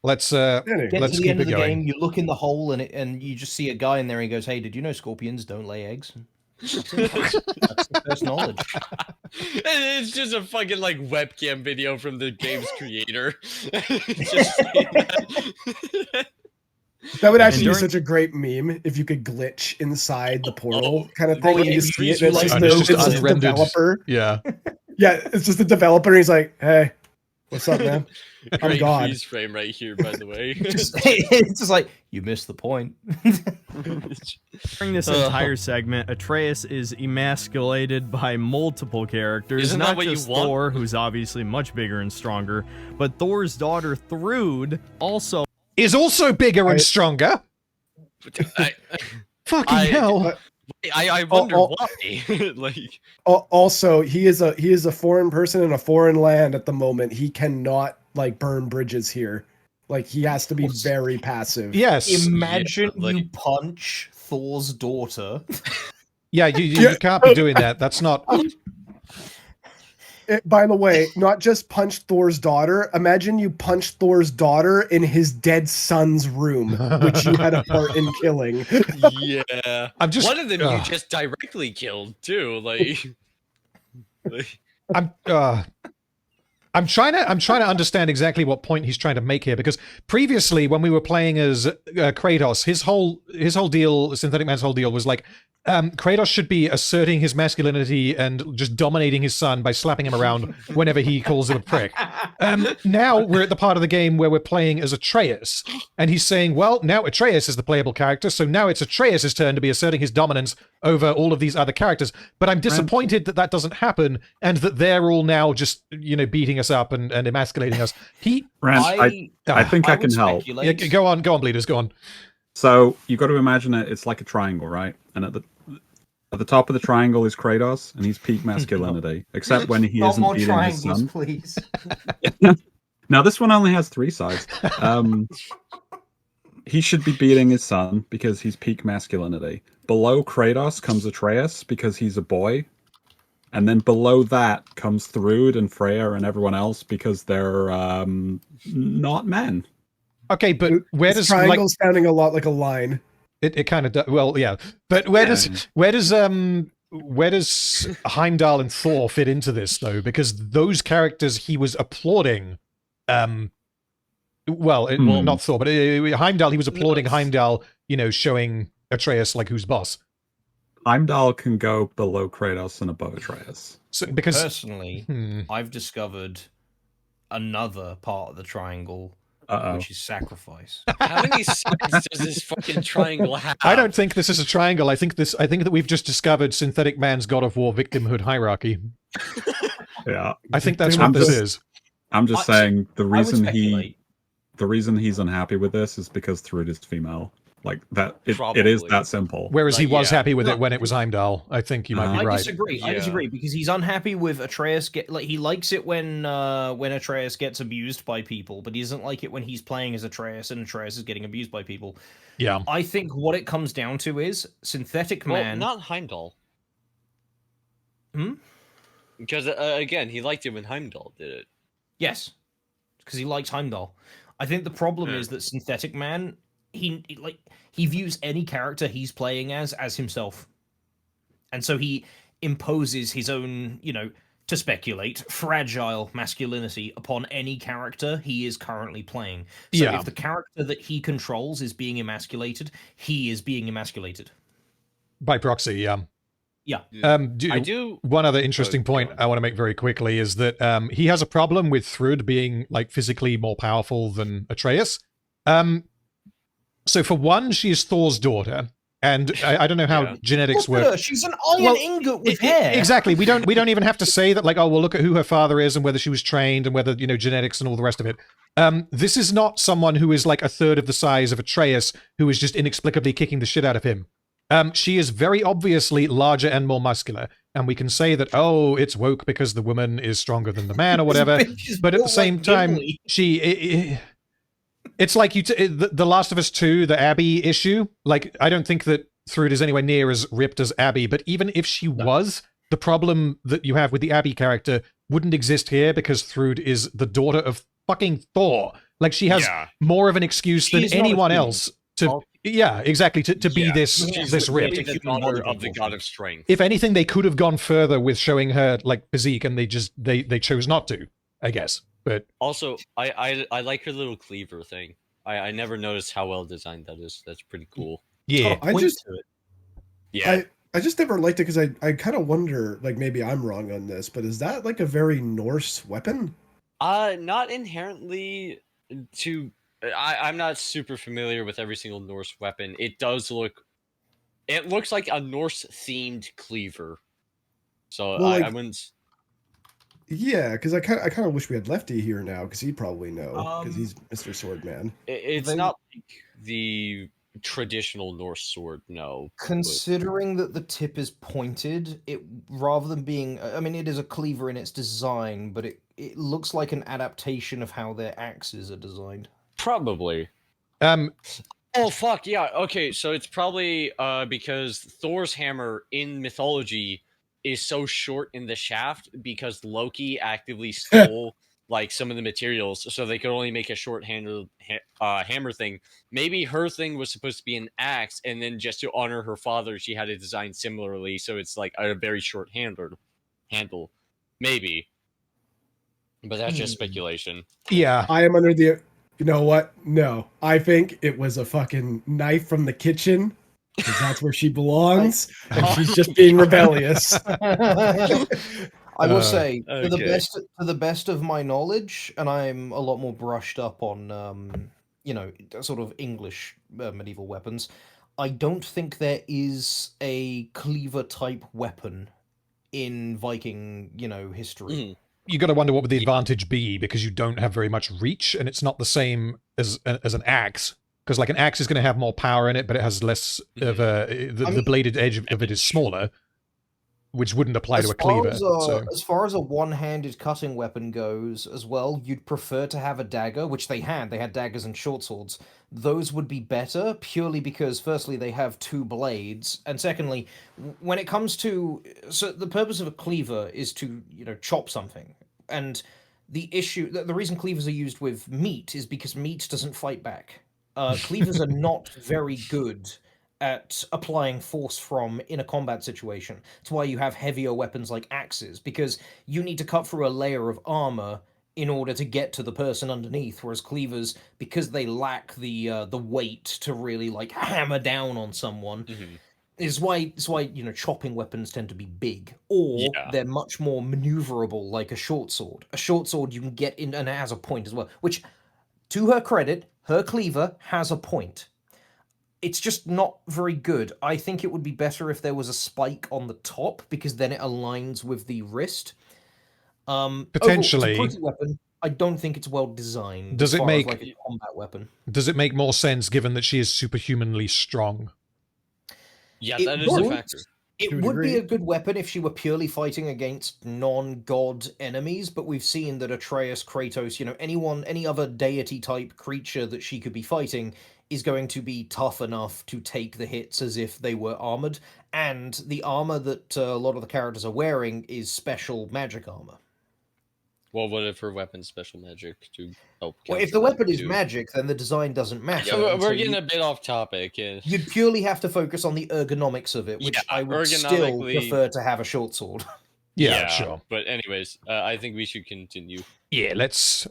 let's keep it going. You look in the hole and you just see a guy in there. And he goes, "Hey, did you know scorpions don't lay eggs?" That's the first knowledge. It's just a fucking like webcam video from the game's creator. That would actually be such a great meme if you could glitch inside the portal kind of thing. And you see it, it's just a developer. Yeah. Yeah, it's just a developer. And he's like, "Hey, what's up, man? I'm God." Freeze frame right here, by the way. It's just like, you missed the point. During this entire segment, Atreus is emasculated by multiple characters. Isn't not that what just you want? Thor, who's obviously much bigger and stronger, but Thor's daughter Thrud is also bigger and stronger. Fucking hell. I wonder why. Like, also, he is a foreign person in a foreign land at the moment. He cannot like burn bridges here. Like he has to be very passive. Yes. Imagine you punch Thor's daughter. Yeah, you can't be doing that. That's not. By the way, not just punch Thor's daughter. Imagine you punch Thor's daughter in his dead son's room, which you had a part in killing. Yeah, I'm just one of them you just directly killed too. Like, I'm trying to understand exactly what point he's trying to make here, because previously when we were playing as Kratos, his whole deal, Synthetic Man's whole deal was like, Kratos should be asserting his masculinity and just dominating his son by slapping him around whenever he calls him a prick. Now we're at the part of the game where we're playing as Atreus, and he's saying, well, now Atreus is the playable character, so now it's Atreus' turn to be asserting his dominance over all of these other characters. But I'm disappointed that that doesn't happen, and that they're all now just, beating us up and emasculating us. I think I can help. Yeah, go on, Bleeders, go on. So you got to imagine it's like a triangle, right? And at the top of the triangle is Kratos, and he's peak masculinity, except when he isn't beating his son. Please. Now this one only has 3 sides. He should be beating his son because he's peak masculinity. Below Kratos comes Atreus because he's a boy. And then below that comes Thrud and Freya and everyone else because they're not men. Okay, but where does triangle's sounding a lot like a line? It kind of does. Well, yeah, but where does Heimdall and Thor fit into this though? Because those characters he was applauding. Not Thor, but Heimdall. He was applauding Heimdall. Showing Atreus like who's boss. Heimdall can go below Kratos and above Atreus. So, because personally, I've discovered another part of the triangle. Which is sacrifice. How many sides does this fucking triangle have? I don't think this is a triangle. I think that we've just discovered Synthetic Man's God of War victimhood hierarchy. Yeah, I think that's what this is. I'm just saying the reason he's unhappy with this is because Thrud is female. Like that, it is that simple. Whereas he was happy with it when it was Heimdall. I think you might be right. I disagree because he's unhappy with Atreus. He likes it when Atreus gets abused by people, but he doesn't like it when he's playing as Atreus and Atreus is getting abused by people. Yeah, I think what it comes down to is Synthetic Man. Not Heimdall. Because again, he liked it when Heimdall did it. Yes, because he likes Heimdall. I think the problem is that Synthetic Man. He views any character he's playing as himself. And so he imposes his own, to speculate, fragile masculinity upon any character he is currently playing. So if the character that he controls is being emasculated, he is being emasculated. By proxy, yeah. Yeah. One other interesting point I want to make very quickly is that he has a problem with Thrud being physically more powerful than Atreus. So for one, she is Thor's daughter, and I don't know how genetics work. She's an iron ingot with hair. Exactly. We don't even have to say that look at who her father is and whether she was trained and whether genetics and all the rest of it. This is not someone who is like a third of the size of Atreus who is just inexplicably kicking the shit out of him. She is very obviously larger and more muscular, and we can say that it's woke because the woman is stronger than the man or whatever. But at the same time, it's like the Last of Us 2, the Abby issue. I don't think that Thrud is anywhere near as ripped as Abby, but even if she was, the problem that you have with the Abby character wouldn't exist here because Thrud is the daughter of fucking Thor. She has more of an excuse than anyone else to... Yeah, exactly, to be this ripped. The daughter of the god of strength. If anything, they could have gone further with showing her physique, and they chose not to, I guess. But also, I like her little cleaver thing. I never noticed how well designed that is. That's pretty cool. Yeah, I just never liked it because I kind of wonder, maybe I'm wrong on this, but is that a very Norse weapon? Not inherently. I'm not super familiar with every single Norse weapon. It looks like a Norse themed cleaver. So I wouldn't. Yeah, because I kind of wish we had Lefty here now, because he'd probably know, because he's Mr. Swordman. It's not like the traditional Norse sword, no. Considering that the tip is pointed, it rather than being, it is a cleaver in its design, but it looks like an adaptation of how their axes are designed. Probably. Oh fuck yeah. Okay, so it's probably because Thor's hammer in mythology is so short in the shaft because Loki actively stole like some of the materials, so they could only make a short hammer thing. Maybe her thing was supposed to be an axe, and then just to honor her father, she had it designed similarly, so it's like a very short handle. Maybe, but that's just speculation. Yeah, I am under the. You know what? No, I think it was a fucking knife from the kitchen, because that's where she belongs, and she's just being rebellious. I will say, to the best of my knowledge, and I'm a lot more brushed up on, sort of English medieval weapons. I don't think there is a cleaver type weapon in Viking, history. You got to wonder what would the advantage be, because you don't have very much reach, and it's not the same as an axe. Because like an axe is going to have more power in it, but it has less of the bladed edge of it is smaller, which wouldn't apply to a cleaver. As far as a one-handed cutting weapon goes, as well, you'd prefer to have a dagger, which they had. They had daggers and short swords. Those would be better purely because, firstly, they have two blades, and secondly, when it comes to the purpose of a cleaver is to chop something, and the reason cleavers are used with meat is because meat doesn't fight back. Cleavers are not very good at applying force from in a combat situation. That's why you have heavier weapons like axes, because you need to cut through a layer of armor in order to get to the person underneath, whereas cleavers, because they lack the weight to really like hammer down on someone, is why chopping weapons tend to be big, or they're much more maneuverable, like a short sword. A short sword you can get in, and it has a point as well, which, to her credit, her cleaver has a point. It's just not very good. I think it would be better if there was a spike on the top, because then it aligns with the wrist. Potentially. Overall, it's a weapon. I don't think it's well designed. Does it make like a combat weapon? Does it make more sense given that she is superhumanly strong? Yeah, that is a factor. It would be a good weapon if she were purely fighting against non-god enemies, but we've seen that Atreus, Kratos, any other deity-type creature that she could be fighting is going to be tough enough to take the hits as if they were armored, and the armor that a lot of the characters are wearing is special magic armor. Well, what if her weapon's special magic to help? Well, if the weapon is magic, then the design doesn't matter. Yeah, we're getting a bit off topic. Yeah. You'd purely have to focus on the ergonomics of it, which I would still prefer to have a short sword. Yeah, sure. But anyways, I think we should continue. Yeah, let's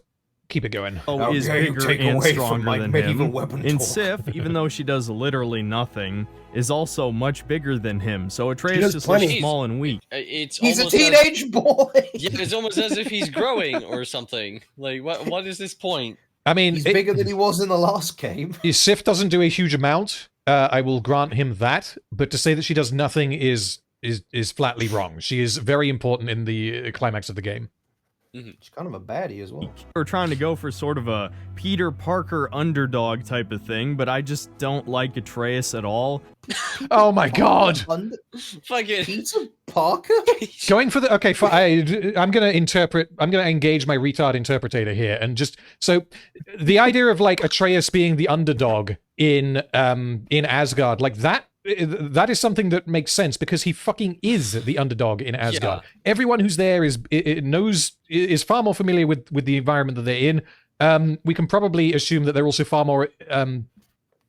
keep it going. Is bigger and stronger than him. In Sif, even though she does literally nothing, is also much bigger than him. So Atreus just looks small and weak. He's a teenage boy. Yeah, it's almost as if he's growing or something. Like, what is this point? I mean, he's bigger than he was in the last game. Sif doesn't do a huge amount. I will grant him that. But to say that she does nothing is flatly wrong. She is very important in the climax of the game. She's kind of a baddie as well. We're trying to go for sort of a Peter Parker underdog type of thing, but I just don't like Atreus at all. Oh my god! Fucking Peter Parker? Going for the I'm gonna engage my retard interpretator here, and just so the idea of like Atreus being the underdog in Asgard, like that is something that makes sense because he fucking is the underdog in Asgard. Yeah. Everyone who's there is far more familiar with the environment that they're in. We can probably assume that they're also far more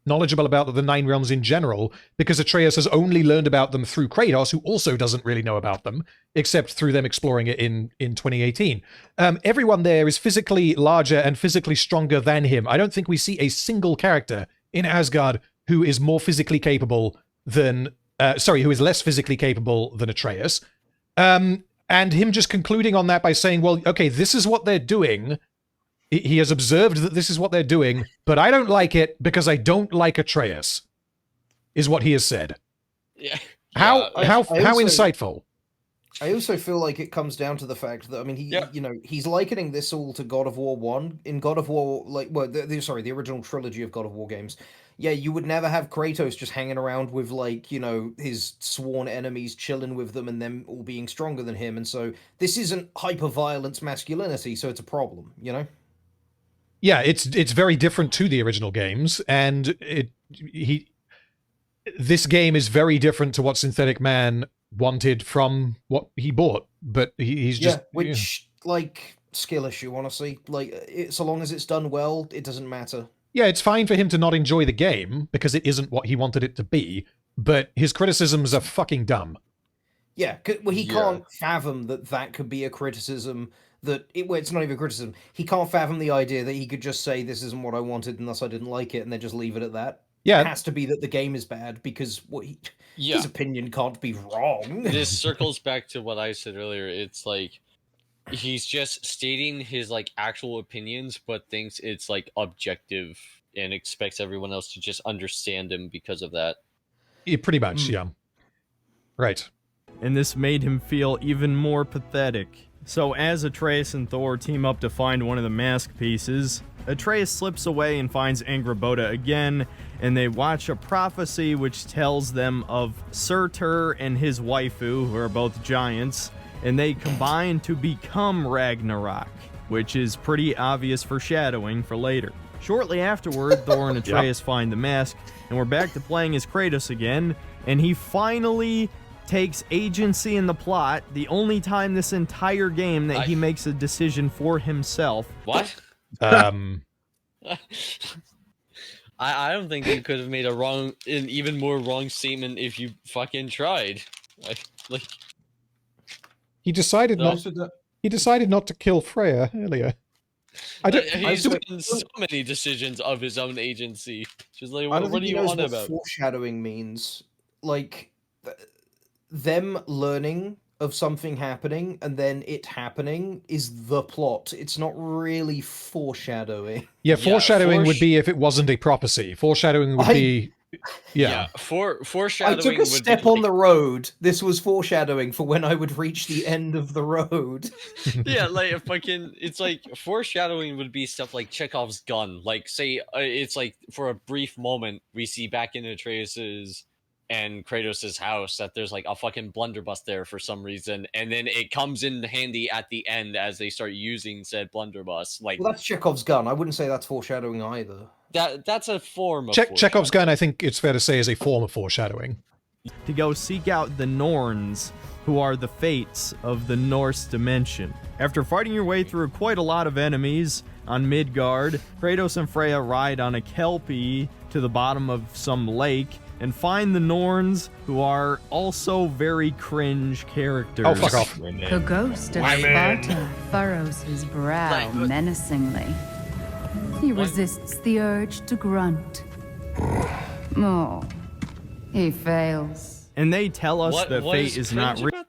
knowledgeable about the Nine Realms in general, because Atreus has only learned about them through Kratos, who also doesn't really know about them, except through them exploring it in 2018. Everyone there is physically larger and physically stronger than him. I don't think we see a single character in Asgard who is more physically capable than, who is less physically capable than Atreus. And him just concluding on that by saying, well, okay, this is what they're doing. He has observed that this is what they're doing, but I don't like it because I don't like Atreus, is what he has said. Yeah. How insightful. I also feel like it comes down to the fact that, I mean, he's likening this all to God of War 1. In God of War, the original trilogy of God of War games, yeah, you would never have Kratos just hanging around with, his sworn enemies, chilling with them, and them all being stronger than him. And so this isn't hyper-violence masculinity, so it's a problem, Yeah, it's very different to the original games, and this game is very different to what Synthetic Man wanted from what he bought, but he's just like skill issue, honestly. Like, so long as it's done well, it doesn't matter. Yeah, it's fine for him to not enjoy the game because it isn't what he wanted it to be, but his criticisms are fucking dumb. Yeah, well, he can't fathom that could be a criticism. It's not even a criticism. He can't fathom the idea that he could just say, this isn't what I wanted, and thus I didn't like it, and then just leave it at that. Yeah. It has to be that the game is bad, because his opinion can't be wrong. This circles back to what I said earlier. It's like, he's just stating his, like, actual opinions, but thinks it's, like, objective, and expects everyone else to just understand him because of that. Yeah, pretty much, yeah. Right. And this made him feel even more pathetic. So as Atreus and Thor team up to find one of the mask pieces, Atreus slips away and finds Angrboda again, and they watch a prophecy which tells them of Surtur and his waifu, who are both giants, and they combine to become Ragnarok, which is pretty obvious foreshadowing for later. Shortly afterward, Thor and Atreus find the mask, and we're back to playing as Kratos again, and he finally takes agency in the plot, the only time this entire game that he makes a decision for himself. What? I don't think you could have made an even more wrong statement if you fucking tried. He decided not to kill Freya earlier. He's making so many decisions of his own agency. Just like, what do you want about? Foreshadowing means, like, them learning of something happening and then it happening is the plot. It's not really foreshadowing. Yeah, foreshadowing would be if it wasn't a prophecy. Foreshadowing would be... Yeah. Foreshadowing. I took a step on the road. This was foreshadowing for when I would reach the end of the road. Yeah, like it's like foreshadowing would be stuff like Chekhov's gun. Like, say it's like for a brief moment we see back in Atreus's and Kratos' house that there's like a fucking blunderbuss there for some reason, and then it comes in handy at the end as they start using said blunderbuss. Like, well, that's Chekhov's gun. I wouldn't say that's foreshadowing either. That's a form of Chekhov's gun, I think it's fair to say, is a form of foreshadowing. To go seek out the Norns, who are the fates of the Norse dimension. After fighting your way through quite a lot of enemies on Midgard, Kratos and Freya ride on a Kelpie to the bottom of some lake and find the Norns, who are also very cringe characters. Oh, fuck off. The ghost of Sparta furrows his brow menacingly. He resists the urge to grunt. Oh, he fails. And they tell us that fate is not real.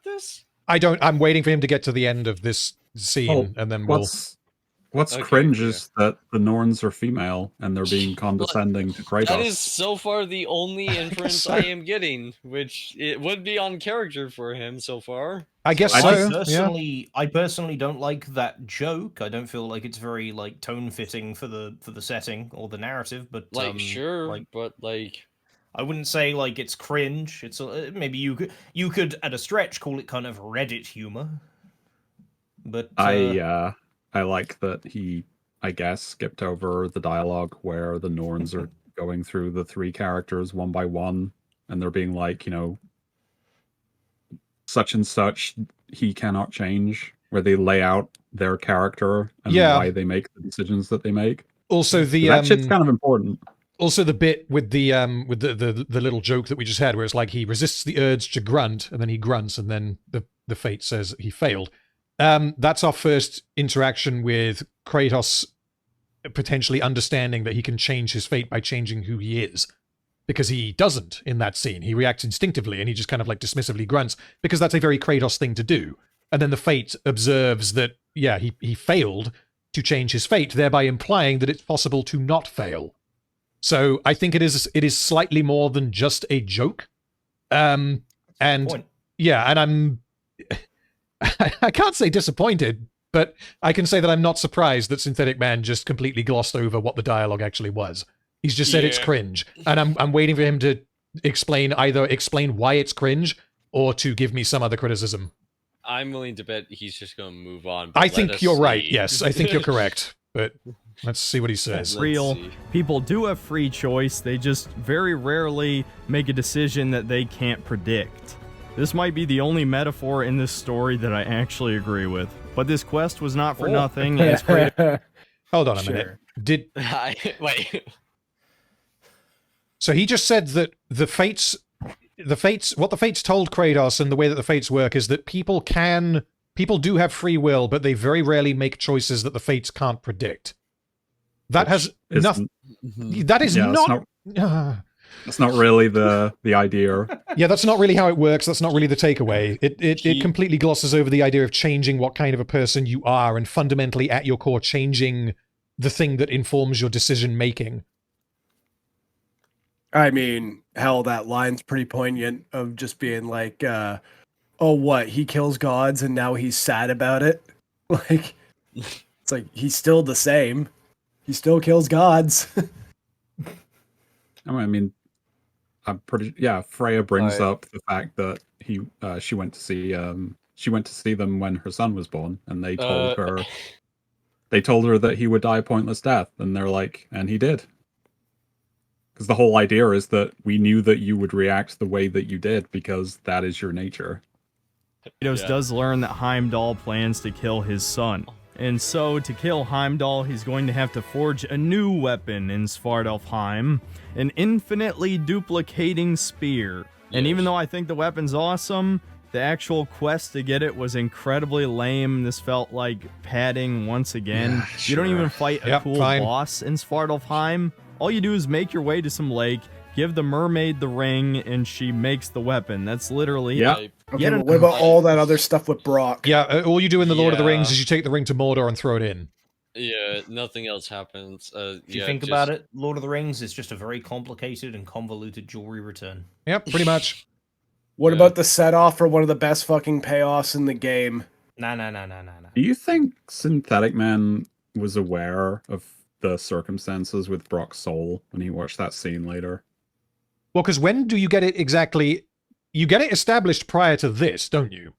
I'm waiting for him to get to the end of this scene, and then we'll... What's cringe is that the Norns are female and they're being condescending to Kratos. That is so far the only inference I am getting, which it would be on character for him so far. I guess I personally don't like that joke. I don't feel like it's very like tone fitting for the setting or the narrative. But but I wouldn't say like it's cringe. It's maybe you could at a stretch call it kind of Reddit humor. But I like that he, I guess, skipped over the dialogue where the Norns are going through the three characters one by one, and they're being like, you know, such and such, he cannot change, where they lay out their character and why they make the decisions that they make. Also, that shit's kind of important. Also, the bit with the little joke that we just had, where it's like he resists the urge to grunt, and then he grunts, and then the fate says he failed. That's our first interaction with Kratos potentially understanding that he can change his fate by changing who he is. Because he doesn't in that scene. He reacts instinctively and he just kind of like dismissively grunts because that's a very Kratos thing to do. And then the fate observes that, yeah, he failed to change his fate, thereby implying that it's possible to not fail. So I think it is slightly more than just a joke. And I'm... I can't say disappointed, but I can say that I'm not surprised that Synthetic Man just completely glossed over what the dialogue actually was. He's just said it's cringe, and I'm waiting for him to explain why it's cringe or to give me some other criticism. I'm willing to bet he's just going to move on. I think you're right. Yes, I think you're correct. But Let's see what he says. Real. People do have free choice. They just very rarely make a decision that they can't predict. This might be the only metaphor in this story that I actually agree with. But this quest was not for nothing. And it's great. Hold on a minute. Wait. So he just said that what the fates told Kratos and the way that the fates work is that people do have free will, but they very rarely make choices that the fates can't predict. That has nothing. That is not. That's not really the idea. Yeah, that's not really how it works. That's not really the takeaway. It completely glosses over the idea of changing what kind of a person you are, and fundamentally at your core changing the thing that informs your decision making. I mean, hell, that line's pretty poignant of just being like, oh, what? He kills gods and now he's sad about it? Like, it's like, he's still the same. He still kills gods. I mean, I'm pretty. Yeah, Freya brings up the fact that she went to see them when her son was born, and they told her that he would die a pointless death, and they're like, and he did. Because the whole idea is that we knew that you would react the way that you did because that is your nature. Kratos does learn that Heimdall plans to kill his son. And so, to kill Heimdall, he's going to have to forge a new weapon in Svartalfheim, an infinitely duplicating spear. And even though I think the weapon's awesome, the actual quest to get it was incredibly lame. This felt like padding once again. Yeah, You don't even fight a cool boss in Svartalfheim. All you do is make your way to some lake, give the mermaid the ring, and she makes the weapon. That's literally Okay, but what about all that other stuff with Brock? Yeah, all you do in the Lord of the Rings is you take the ring to Mordor and throw it in. Yeah, nothing else happens. If you think about it, Lord of the Rings is just a very complicated and convoluted jewelry return. Yep, pretty much. What about the set off for one of the best fucking payoffs in the game? Nah. Do you think Synthetic Man was aware of the circumstances with Brock's soul when he watched that scene later? Well, because when do you get it exactly? You get it established prior to this, don't you?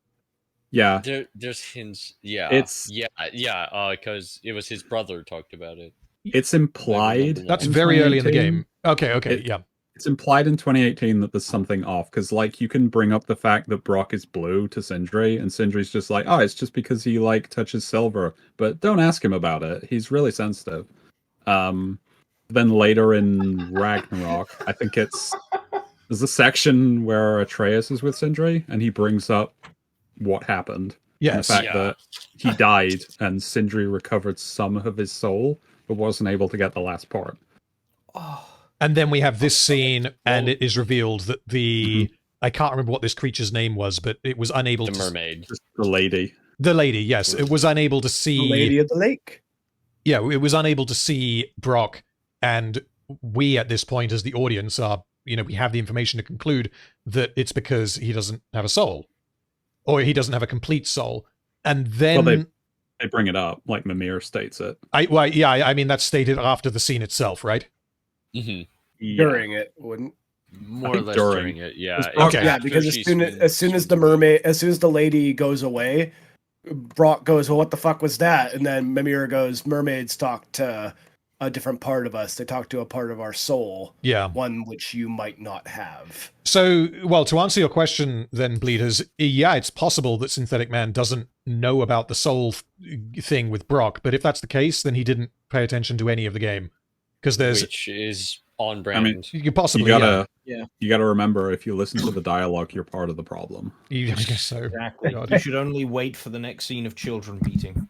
Yeah. There's hints. Yeah. Because it was his brother talked about it. It's implied. That's very early in the game. Okay, yeah. It's implied in 2018 that there's something off, because like you can bring up the fact that Brock is blue to Sindri, and Sindri's just like, oh, it's just because he like touches silver, but don't ask him about it. He's really sensitive. Then later in Ragnarok, I think there's a section where Atreus is with Sindri, and he brings up what happened. Yes. And the fact that he died, and Sindri recovered some of his soul, but wasn't able to get the last part. And then we have this scene, and it is revealed that I can't remember what this creature's name was, but it was unable to... The mermaid. The lady. The lady, yes. It was unable to see... The lady of the lake. Yeah, it was unable to see Brock, and we, at this point, as the audience, we have the information to conclude that it's because he doesn't have a soul. Or he doesn't have a complete soul. And then... Well, they bring it up, like Mimir states it. I mean, that's stated after the scene itself, right? Mm-hmm. During it, wouldn't more or less during it, yeah. Okay. Yeah, because as soon as the lady goes away, Brock goes, well, what the fuck was that? And then Mimir goes, mermaids talk to a different part of us. They talk to a part of our soul. Yeah. One which you might not have. So, well, to answer your question then, Bleeders, yeah, it's possible that Synthetic Man doesn't know about the soul thing with Brock, but if that's the case, then he didn't pay attention to any of the game. Which is on brand. I mean, you possibly you gotta remember, if you listen to the dialogue, you're part of the problem. I guess so. Exactly. You should only wait for the next scene of children beating.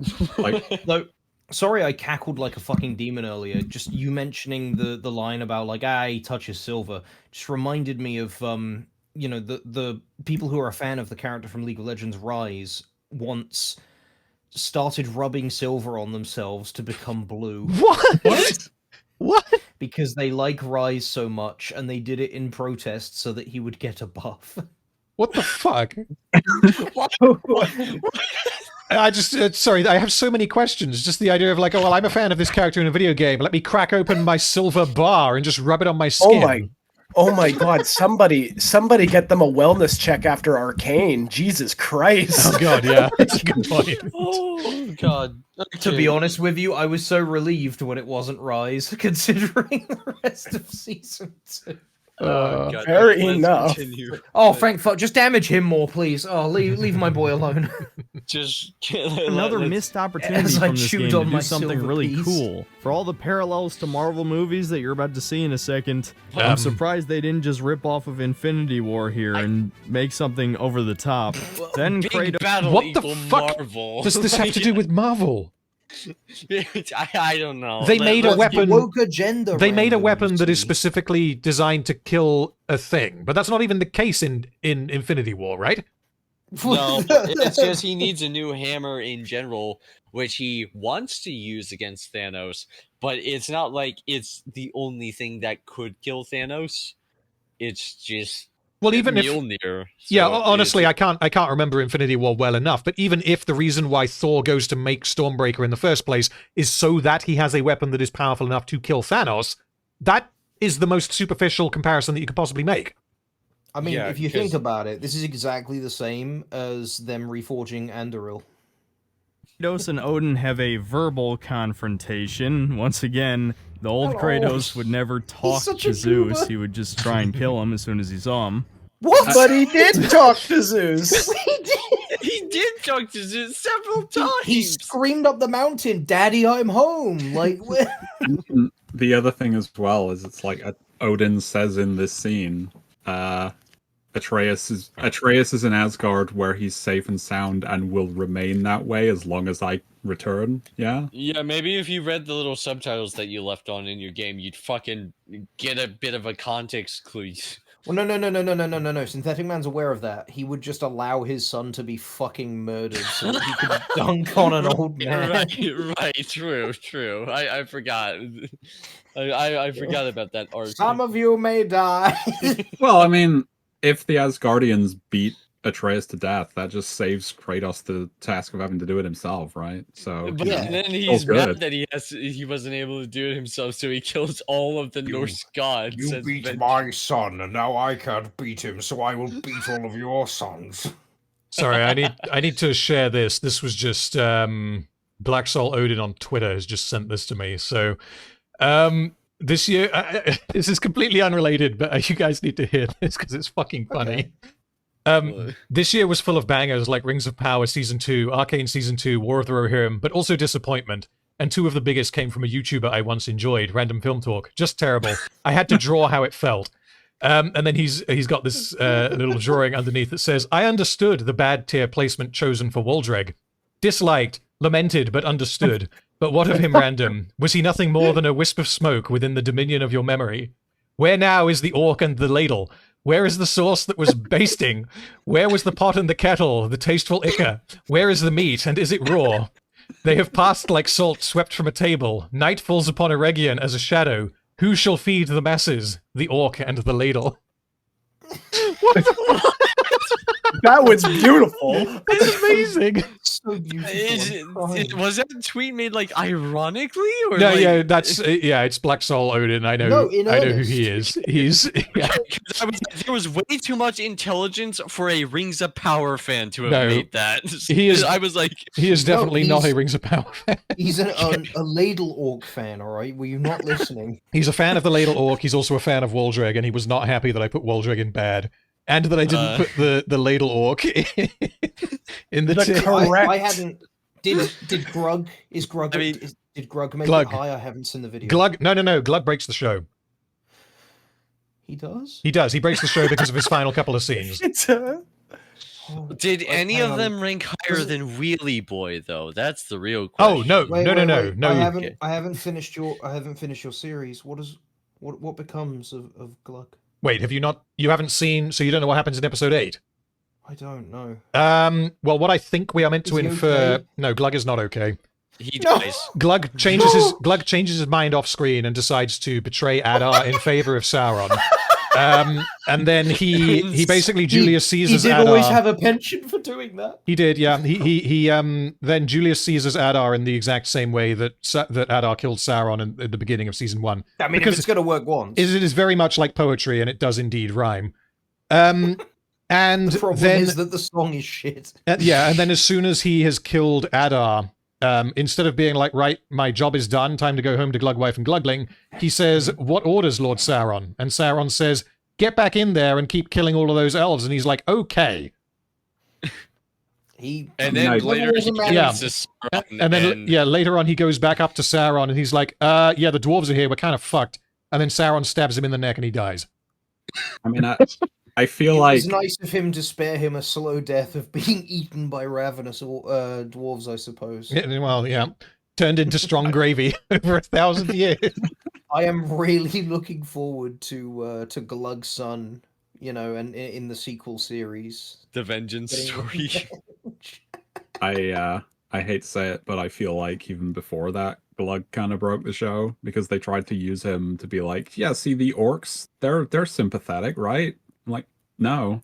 Sorry, I cackled like a fucking demon earlier. Just you mentioning the line about like, he touches silver, just reminded me of the people who are a fan of the character from League of Legends Rise once started rubbing silver on themselves to become blue. What? What? Because they like Rise so much, and they did it in protest so that he would get a buff. What the fuck? I just, sorry, I have so many questions. Just the idea of like, oh, well, I'm a fan of this character in a video game. Let me crack open my silver bar and just rub it on my skin. Oh my god, somebody get them a wellness check after Arcane. Jesus Christ. Oh god, yeah. That's a good point. Oh god. Okay. To be honest with you, I was so relieved when it wasn't Rise, considering the rest of season 2. God, fair let's enough. continue. Oh, thank fuck! Just damage him more, please. Oh, leave my boy alone. Just Another missed opportunity As I from this chewed game on to my do something silver really piece. cool. For all the parallels to Marvel movies that you're about to see in a second, I'm surprised they didn't just rip off of Infinity War here and make something over the top. Then Big Kratos. battle What the equal fuck Marvel. does this have to do with Marvel? I don't know. They made a weapon. Woke agenda. They made a randoms, weapon that is see? specifically designed to kill a thing, but that's not even the case in Infinity War, right? No, it's just he needs a new hammer in general, which he wants to use against Thanos, but it's not like it's the only thing that could kill Thanos. It's just even Mjolnir. Honestly, I can't remember Infinity War well enough, but even if the reason why Thor goes to make Stormbreaker in the first place is so that he has a weapon that is powerful enough to kill Thanos, that is the most superficial comparison that you could possibly make. I mean, if you think about it, this is exactly the same as them reforging Andoril. Kratos and Odin have a verbal confrontation. Once again, the old Kratos would never talk to Zeus. He would just try and kill him as soon as he saw him. What? But he did talk to Zeus. He did talk to Zeus several times. He screamed up the mountain, "Daddy, I'm home!" Like, the other thing as well is it's like Odin says in this scene, Atreus is in Asgard where he's safe and sound and will remain that way as long as I return. Yeah. Yeah, maybe if you read the little subtitles that you left on in your game, you'd fucking get a bit of a context clue. Well, no. Synthetic Man's aware of that. He would just allow his son to be fucking murdered so that he could dunk on an old man. Right, true. I forgot. I forgot about that arc. Some of you may die. Well, I mean, if the Asgardians beat Atreus to death, that just saves Kratos the task of having to do it himself, right? So, but then he's mad that he wasn't able to do it himself, so he kills all of the Norse gods. You beat my son, and now I can't beat him, so I will beat all of your sons. Sorry, I need to share this. This was just Black Soul Odin on Twitter has just sent this to me. So, this year, this is completely unrelated, but you guys need to hear this because it's fucking funny. This year was full of bangers like Rings of Power Season 2, Arcane Season 2, War of the Rohirrim, but also disappointment. And two of the biggest came from a YouTuber I once enjoyed, Random Film Talk. Just terrible. I had to draw how it felt. And then he's got this little drawing underneath that says, I understood the bad tier placement chosen for Waldreg. Disliked, lamented, but understood. But what of him, Random? Was he nothing more than a wisp of smoke within the dominion of your memory? Where now is the orc and the ladle? Where is the sauce that was basting? Where was the pot and the kettle, the tasteful ichor? Where is the meat, and is it raw? They have passed like salt swept from a table. Night falls upon Eregion as a shadow. Who shall feed the masses? The orc and the ladle. What the That was beautiful. It's amazing. So beautiful. Was that tweet made like ironically, or no? like... Yeah, that's it's Black Soul Odin. I know. I know who he is. He's. Yeah. There was way too much intelligence for a Rings of Power fan to have made that. He is. I was like, he is definitely not a Rings of Power fan. He's a Ladle Orc fan. All right, were you not listening? He's a fan of the Ladle Orc. He's also a fan of Waldreg, and he was not happy that I put Waldreg in bad. And that I didn't put the Ladle Orc in the tier. I hadn't. Did Grug? Is Grug? Did Grug make it high? I haven't seen the video. Glug? No. Glug breaks the show. He does? He does. He breaks the show because of his final couple of scenes. Did any of them rank higher than Wheelie Boy though? That's the real question. Oh no. I haven't finished your series. What becomes of Glug? Wait, you haven't seen, so you don't know what happens in episode 8? I don't know. Well, what I think we are meant to infer... Okay? No, Glug is not okay. He dies. Glug changes his mind off screen and decides to betray Adar in favor of Sauron. And then he basically Julius Caesar's He did Adar. always have a penchant for doing that. He did, yeah. He then Julius Caesar's Adar in the exact same way that Adar killed Sauron in the beginning of season 1. I mean, if it's going to work once, it is very much like poetry, and it does indeed rhyme. And the problem then is that the song is shit. yeah, and then as soon as he has killed Adar, instead of being like, right, my job is done, time to go home to Glugwife and Glugling, he says, what orders, Lord Sauron? And Sauron says, get back in there and keep killing all of those elves. And he's like, okay. And then later he goes to Sauron and then later on he goes back up to Sauron and he's like, yeah, the dwarves are here, we're kind of fucked. And then Sauron stabs him in the neck and he dies. I mean, I feel like it's nice of him to spare him a slow death of being eaten by ravenous dwarves, I suppose. Yeah, well, yeah, turned into strong gravy over 1,000 years. I am really looking forward to Glug's son, and in the sequel series, the vengeance story. I hate to say it, but I feel like even before that, Glug kind of broke the show because they tried to use him to be like, yeah, see the orcs, they're sympathetic, right? I'm like, no.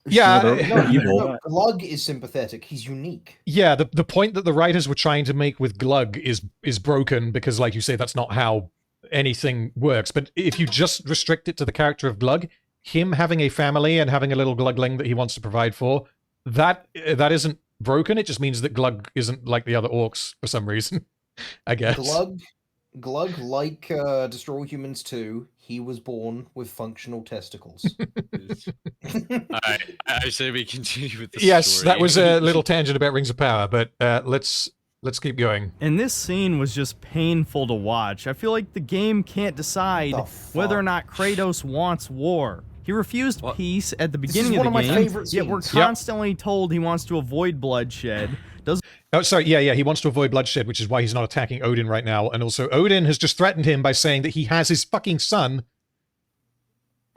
Yeah, they're evil. No, Glug is sympathetic. He's unique. Yeah, the point that the writers were trying to make with Glug is broken because, like you say, that's not how anything works. But if you just restrict it to the character of Glug, him having a family and having a little Glugling that he wants to provide for, that isn't broken. It just means that Glug isn't like the other orcs for some reason, I guess. Glug, like Destroy All Humans 2, he was born with functional testicles. I say we continue with the yes, story. That was a little tangent about Rings of Power, but let's keep going. And this scene was just painful to watch. I feel like the game can't decide whether or not Kratos wants war. He refused peace at the beginning of the game, yet we're constantly told he wants to avoid bloodshed. Oh, sorry, yeah, he wants to avoid bloodshed, which is why he's not attacking Odin right now. And also, Odin has just threatened him by saying that he has his fucking son.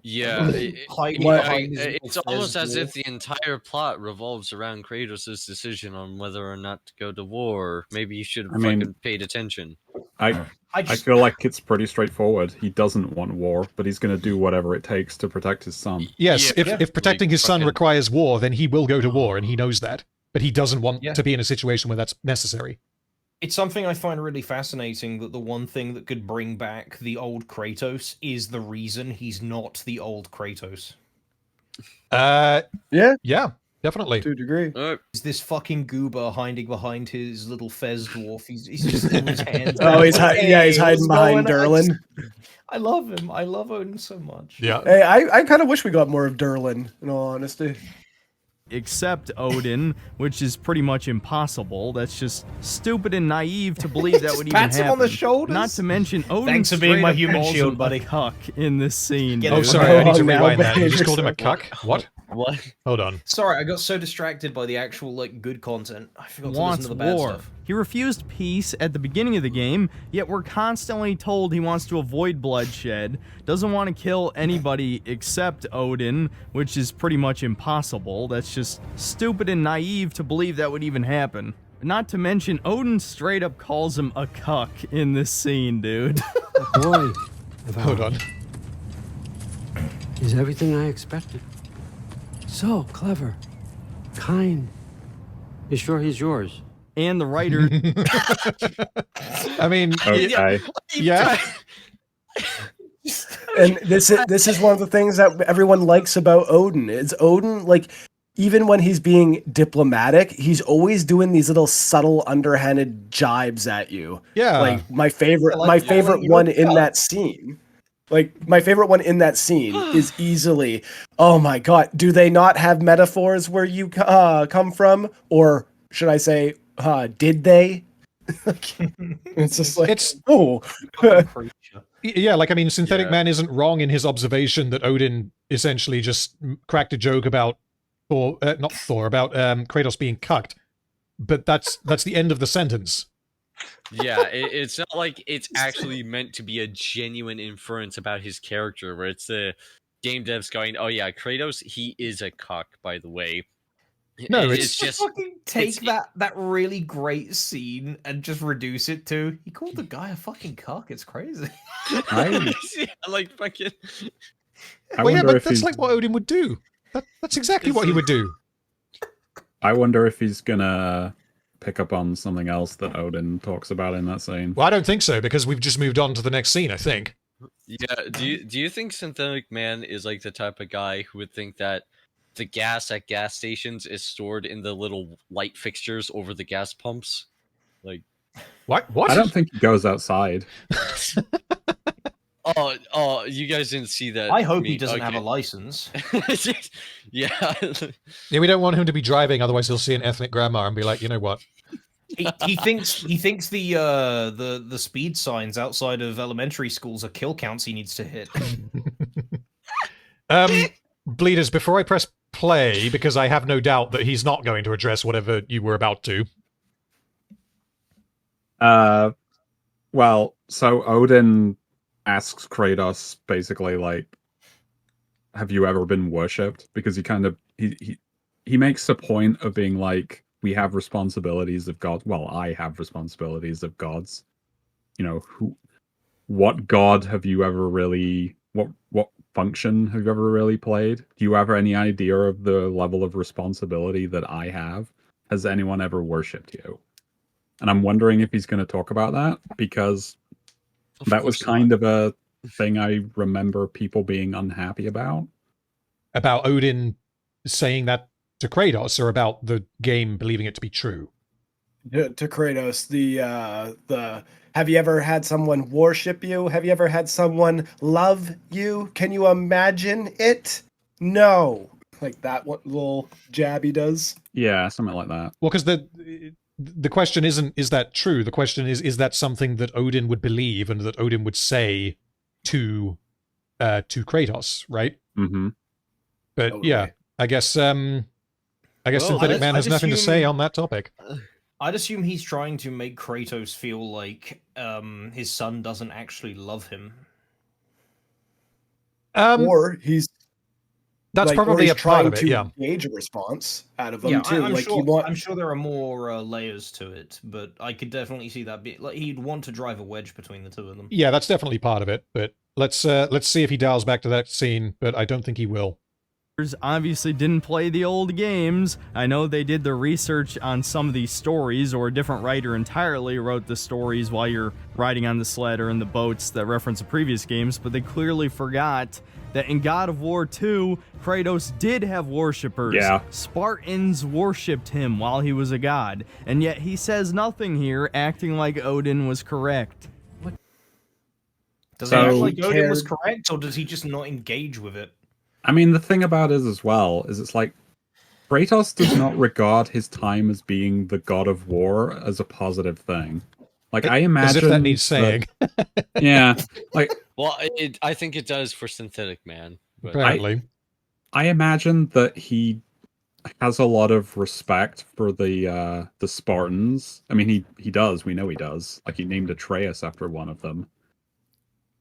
Yeah, it's almost as if the entire plot revolves around Kratos' decision on whether or not to go to war. Maybe you should have fucking paid attention. I feel like it's pretty straightforward. He doesn't want war, but he's going to do whatever it takes to protect his son. Yes, if protecting his son requires war, then he will go to war, and he knows that. But he doesn't want to be in a situation where that's necessary. It's something I find really fascinating that the one thing that could bring back the old Kratos is the reason he's not the old Kratos. Yeah, definitely. To a degree. Is this fucking goober hiding behind his little fez dwarf? He's just in his hands. He's hiding behind Durlin. I love him. I love Odin so much. Yeah. Hey, I kind of wish we got more of Durlin, in all honesty. Except Odin, which is pretty much impossible. That's just stupid and naive to believe that would even happen. Him on the shoulders. Not to mention Odin. Thanks for being my human calls shield, him buddy. A cuck in this scene. Oh, sorry, I need to rewind that. You just called him a cuck? What? What? Hold on. Sorry, I got so distracted by the actual good content. I forgot to listen to the bad stuff. He refused peace at the beginning of the game, yet we're constantly told he wants to avoid bloodshed, doesn't want to kill anybody except Odin, which is pretty much impossible. That's just stupid and naive to believe that would even happen. Not to mention, Odin straight up calls him a cuck in this scene, dude. Boy, hold on. He's everything I expected. So clever, kind. You sure he's yours? And the writer. I mean, okay. Yeah. And this is one of the things that everyone likes about Odin. Is Odin, like, even when he's being diplomatic, he's always doing these little subtle, underhanded jibes at you. Yeah. Like my favorite one in that scene. Like, my favorite one in that scene is easily, oh my god, do they not have metaphors where you come from? Or should I say, did they? It's just like, yeah, like, I mean, Synthetic Man isn't wrong in his observation that Odin essentially just cracked a joke about Kratos being cucked. But that's the end of the sentence. Yeah, it's not like it's actually meant to be a genuine inference about his character, where it's the game devs going, oh yeah, Kratos, he is a cock, by the way. No, it's just fucking take that really great scene and just reduce it to, he called the guy a fucking cock. It's crazy. Yeah, like fucking... Well, yeah, but that's like what Odin would do. That's exactly what he would do. I wonder if he's gonna pick up on something else that Odin talks about in that scene. Well, I don't think so, because we've just moved on to the next scene, I think. Yeah, do you think Synthetic Man is like the type of guy who would think that the gas at gas stations is stored in the little light fixtures over the gas pumps? Like, what? I don't think he goes outside. Oh, you guys didn't see that. I hope he doesn't have a license. Yeah. Yeah, we don't want him to be driving, otherwise he'll see an ethnic grandma and be like, you know what? He thinks the speed signs outside of elementary schools are kill counts he needs to hit. Bleeders, before I press play, because I have no doubt that he's not going to address whatever you were about to. Well, so Odin asks Kratos basically like, have you ever been worshipped? Because he makes the point of being like, we have responsibilities of God. Well, I have responsibilities of gods. You know, what god have you ever really, what function have you ever really played? Do you have any idea of the level of responsibility that I have? Has anyone ever worshipped you? And I'm wondering if he's going to talk about that, because that was kind of a thing I remember people being unhappy about. About Odin saying that to Kratos, or about the game believing it to be true? To Kratos, the have you ever had someone worship you? Have you ever had someone love you? Can you imagine it? No. Like that one little jab he does. Yeah, something like that. Well, because the question isn't, is that true? The question is that something that Odin would believe and that Odin would say to Kratos, right? Mm-hmm. But totally. Yeah, I guess Synthetic Man has nothing to say on that topic. I'd assume he's trying to make Kratos feel like his son doesn't actually love him. Or he's that's like, probably a part of it. to Yeah, gauge a response out of them Yeah, too. I'm sure there are more layers to it, but I could definitely see that. Like he'd want to drive a wedge between the two of them. Yeah, that's definitely part of it. But let's see if he dials back to that scene. But I don't think he will. Obviously didn't play the old games. I know they did the research on some of these stories, or a different writer entirely wrote the stories while you're riding on the sled or in the boats that reference the previous games, but they clearly forgot that in God of War 2, Kratos did have worshippers. Yeah. Spartans worshipped him while he was a god, and yet he says nothing here, acting like Odin was correct. Does he act like Odin was correct, or does he just not engage with it? I mean, the thing about it as well is it's like Kratos does not regard his time as being the god of war as a positive thing. Like, I imagine... As if that needs saying. Yeah. Like, well, I think it does for Synthetic Man. But apparently. I imagine that he has a lot of respect for the Spartans. I mean, he does. We know he does. Like, he named Atreus after one of them.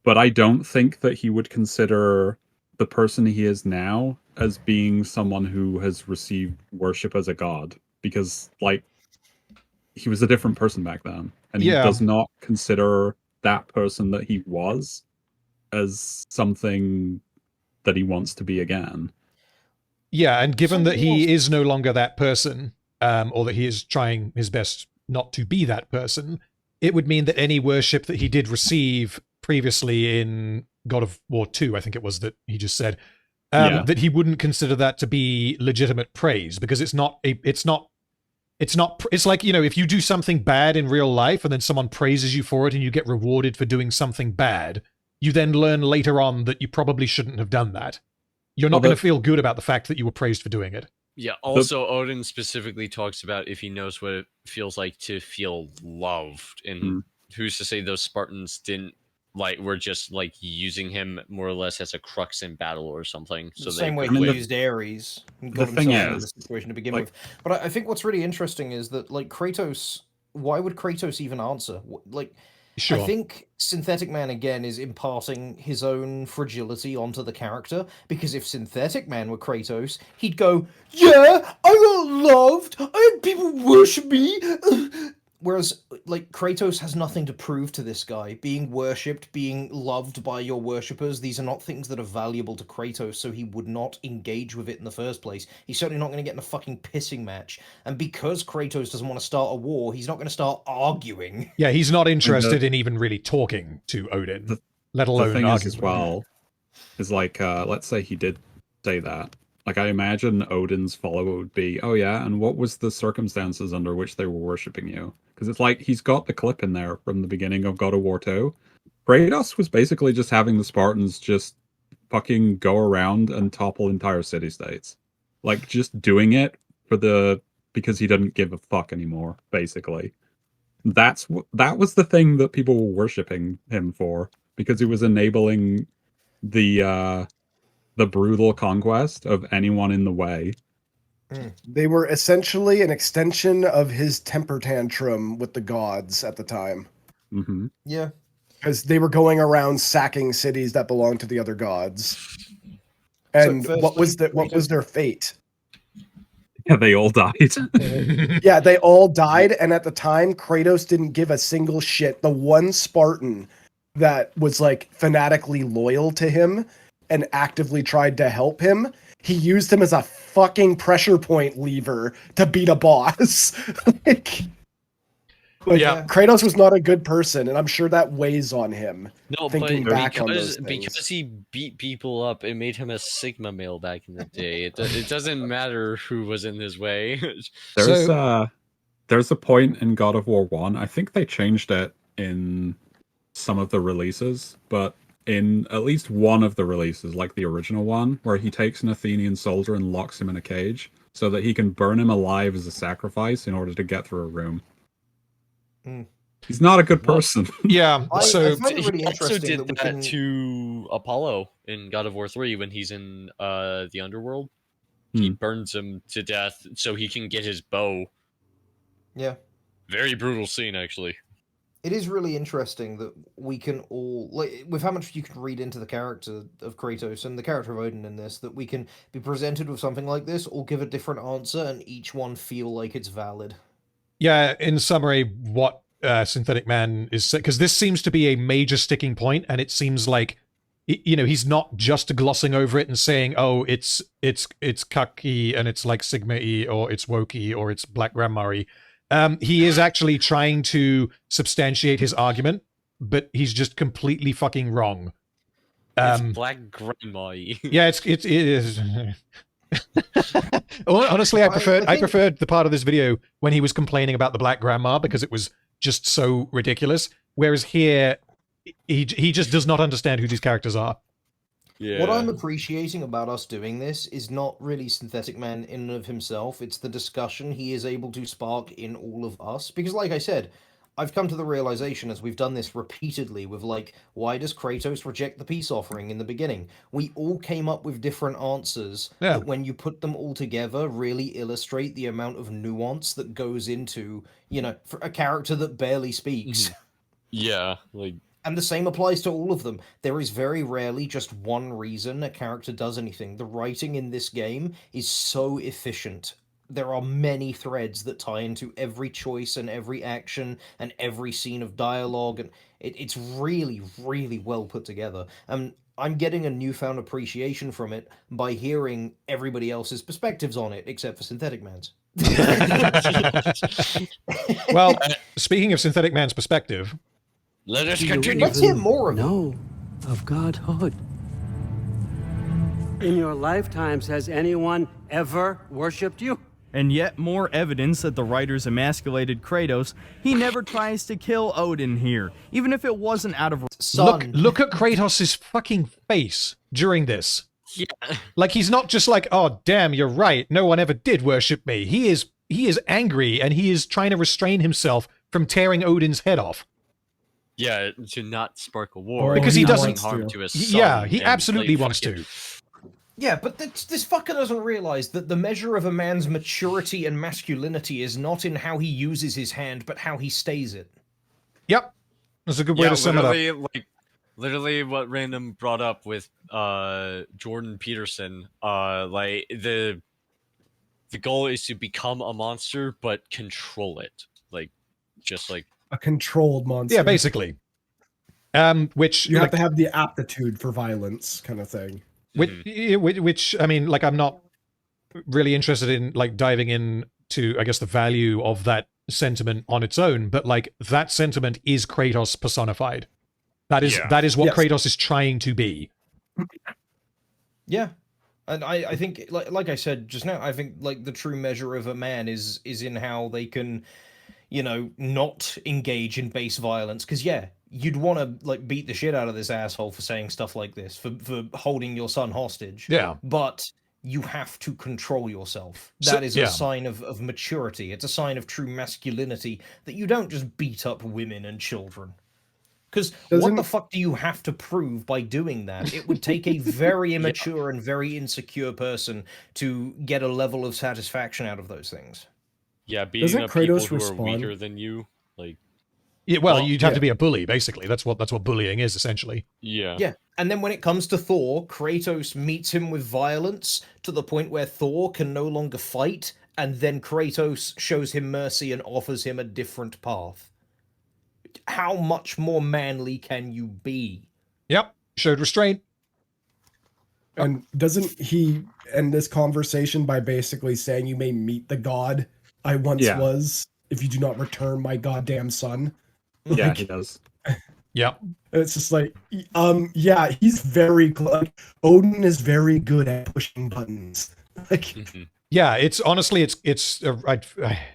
But I don't think that he would consider the person he is now as being someone who has received worship as a god, because like he was a different person back then, and he does not consider that person that he was as something that he wants to be again. Yeah, and given that he is no longer that person, or that he is trying his best not to be that person, it would mean that any worship that he did receive previously in God of War 2, I think it was that he just said, that he wouldn't consider that to be legitimate praise, because it's like, you know, if you do something bad in real life and then someone praises you for it and you get rewarded for doing something bad, you then learn later on that you probably shouldn't have done that. You're not going to feel good about the fact that you were praised for doing it. Yeah, also Odin specifically talks about if he knows what it feels like to feel loved, and who's to say those Spartans didn't, like, were just like using him more or less as a crux in battle or something. So the same way he used Ares and got himself in the situation to begin with. But I think what's really interesting is that, like, Kratos, why would Kratos even answer? Like, sure. I think Synthetic Man again is imparting his own fragility onto the character, because if Synthetic Man were Kratos, he'd go, "Yeah, I got loved. I had people worship me." Whereas, like, Kratos has nothing to prove to this guy. Being worshipped, being loved by your worshippers, these are not things that are valuable to Kratos, so he would not engage with it in the first place. He's certainly not going to get in a fucking pissing match. And because Kratos doesn't want to start a war, he's not going to start arguing. Yeah, he's not interested in even really talking to Odin, let alone the thing arguing. is, as well, is like, let's say he did say that. Like, I imagine Odin's follow-up would be, oh yeah, and what was the circumstances under which they were worshipping you? Because it's like, he's got the clip in there from the beginning of God of War 2. Kratos was basically just having the Spartans just fucking go around and topple entire city-states. Like, just doing it because he didn't give a fuck anymore, basically. That was the thing that people were worshipping him for, because he was enabling the brutal conquest of anyone in the way. They were essentially an extension of his temper tantrum with the gods at the time. Mm-hmm. Yeah. Because they were going around sacking cities that belonged to the other gods. And So what was their fate? Yeah, they all died. Yeah, they all died, and at the time, Kratos didn't give a single shit. The one Spartan that was like fanatically loyal to him and actively tried to help him, he used him as a fucking pressure point lever to beat a boss. Yeah, Kratos was not a good person, and I'm sure that weighs on him. No, thinking but back on those things. because he beat people up, it made him a Sigma male back in the day. It doesn't matter who was in his way. There's a point in God of War 1. I think they changed it in some of the releases, but in at least one of the releases, like the original one, where he takes an Athenian soldier and locks him in a cage so that he can burn him alive as a sacrifice in order to get through a room. He's not a good person. Yeah, so I find it really he also interesting did that we that can... to Apollo in God of War 3 when he's in the underworld. He burns him to death so he can get his bow. Yeah. Very brutal scene, actually. It is really interesting that we can all, like, with how much you can read into the character of Kratos and the character of Odin in this, that we can be presented with something like this, or give a different answer, and each one feel like it's valid. Yeah, in summary, what Synthetic Man is, because this seems to be a major sticking point, and it seems like, you know, he's not just glossing over it and saying, oh, it's cucky and it's like Sigma-y or it's woke-y or it's Black Grandma-y. He is actually trying to substantiate his argument, but he's just completely fucking wrong. It's Black Grandma-y. Yeah, it is. Honestly, I preferred the part of this video when he was complaining about the Black Grandma because it was just so ridiculous. Whereas here, he just does not understand who these characters are. Yeah. What I'm appreciating about us doing this is not really Synthetic Man in and of himself. It's the discussion he is able to spark in all of us. Because, like I said, I've come to the realization as we've done this repeatedly with, like, why does Kratos reject the peace offering in the beginning? We all came up with different answers that when you put them all together really illustrate the amount of nuance that goes into, you know, for a character that barely speaks. Yeah, like... And the same applies to all of them. There is very rarely just one reason a character does anything. The writing in this game is so efficient. There are many threads that tie into every choice and every action and every scene of dialogue, and it's really, really well put together. And I'm getting a newfound appreciation from it by hearing everybody else's perspectives on it, except for Synthetic Man's. Well, speaking of Synthetic Man's perspective... Let us continue. Let's hear more of it. No, of Godhood. In your lifetimes, has anyone ever worshipped you? And yet more evidence that the writers emasculated Kratos. He never tries to kill Odin here, even if it wasn't out of... Look at Kratos' fucking face during this. Yeah. Like, he's not just like, oh, damn, you're right, no one ever did worship me. He is angry, and he is trying to restrain himself from tearing Odin's head off. Yeah, to not spark a war. Because he doesn't... harm to his son. Yeah, he absolutely wants to. Yeah, but this fucker doesn't realize that the measure of a man's maturity and masculinity is not in how he uses his hand, but how he stays it. Yep. That's a good way to sum it up. Literally what Random brought up with Jordan Peterson, like the goal is to become a monster, but control it. Like, just like a controlled monster. Yeah, basically. Which you have to have the aptitude for violence, kind of thing. Which I mean, like, I'm not really interested in like diving into, I guess, the value of that sentiment on its own, but like that sentiment is Kratos personified. That is what Kratos is trying to be. Yeah. And I think, like I said just now, I think like the true measure of a man is in how they can, you know, not engage in base violence. Because you'd want to like beat the shit out of this asshole for saying stuff like this, for holding your son hostage. Yeah. But you have to control yourself. That is a sign of maturity. It's a sign of true masculinity that you don't just beat up women and children. Because what the fuck do you have to prove by doing that? It would take a very immature and very insecure person to get a level of satisfaction out of those things. Yeah, beating up people who are weaker than you, like... Yeah, well, you'd have to be a bully, basically. That's what bullying is, essentially. Yeah. Yeah, and then when it comes to Thor, Kratos meets him with violence to the point where Thor can no longer fight, and then Kratos shows him mercy and offers him a different path. How much more manly can you be? Yep, showed restraint. And doesn't he end this conversation by basically saying, you may meet the god I once was if you do not return my goddamn son? Yeah, Like, he does. Yep. It's just like, yeah, he's very, like, Odin is very good at pushing buttons. Like, yeah, it's honestly,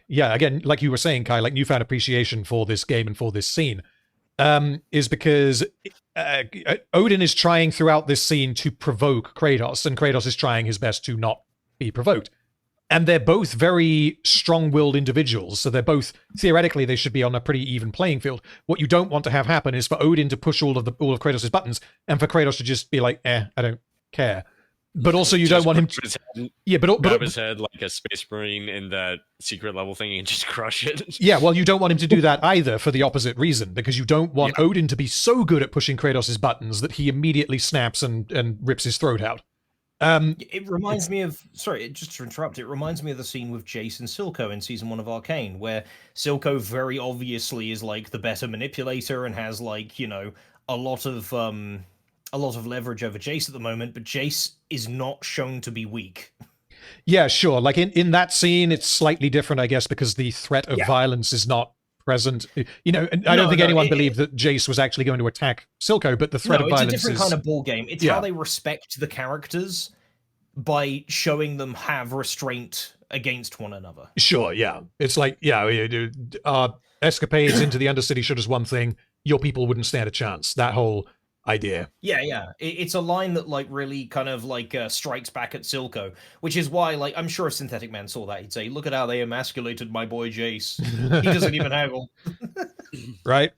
yeah, again, like you were saying, Kai, like newfound appreciation for this game and for this scene, is because Odin is trying throughout this scene to provoke Kratos, and Kratos is trying his best to not be provoked. And they're both very strong-willed individuals, so they're both, theoretically, they should be on a pretty even playing field. What you don't want to have happen is for Odin to push all of Kratos' buttons, and for Kratos to just be like, I don't care. But also, you don't want him to... grab his head like a space marine in that secret level thing and just crush it. Yeah, well, you don't want him to do that either for the opposite reason, because you don't want Odin to be so good at pushing Kratos' buttons that he immediately snaps and rips his throat out. It reminds me of... Sorry, just to interrupt, it reminds me of the scene with Jace and Silco in Season 1 of Arcane, where Silco very obviously is, like, the better manipulator and has, like, you know, a lot of leverage over Jace at the moment, but Jace is not shown to be weak. Yeah, sure. Like in that scene, it's slightly different, I guess, because the threat of violence is not present. You know, I don't think anyone believed that Jace was actually going to attack Silco, but the threat of violence is... it's a different kind of ball game. It's how they respect the characters by showing them have restraint against one another. Sure, yeah. It's like, escapades into the Undercity should as one thing, your people wouldn't stand a chance. That whole idea. Yeah. It's a line that like really kind of like strikes back at Silco, which is why like I'm sure if Synthetic Man saw that, he'd say, "Look at how they emasculated my boy Jace. He doesn't even haggle." Right.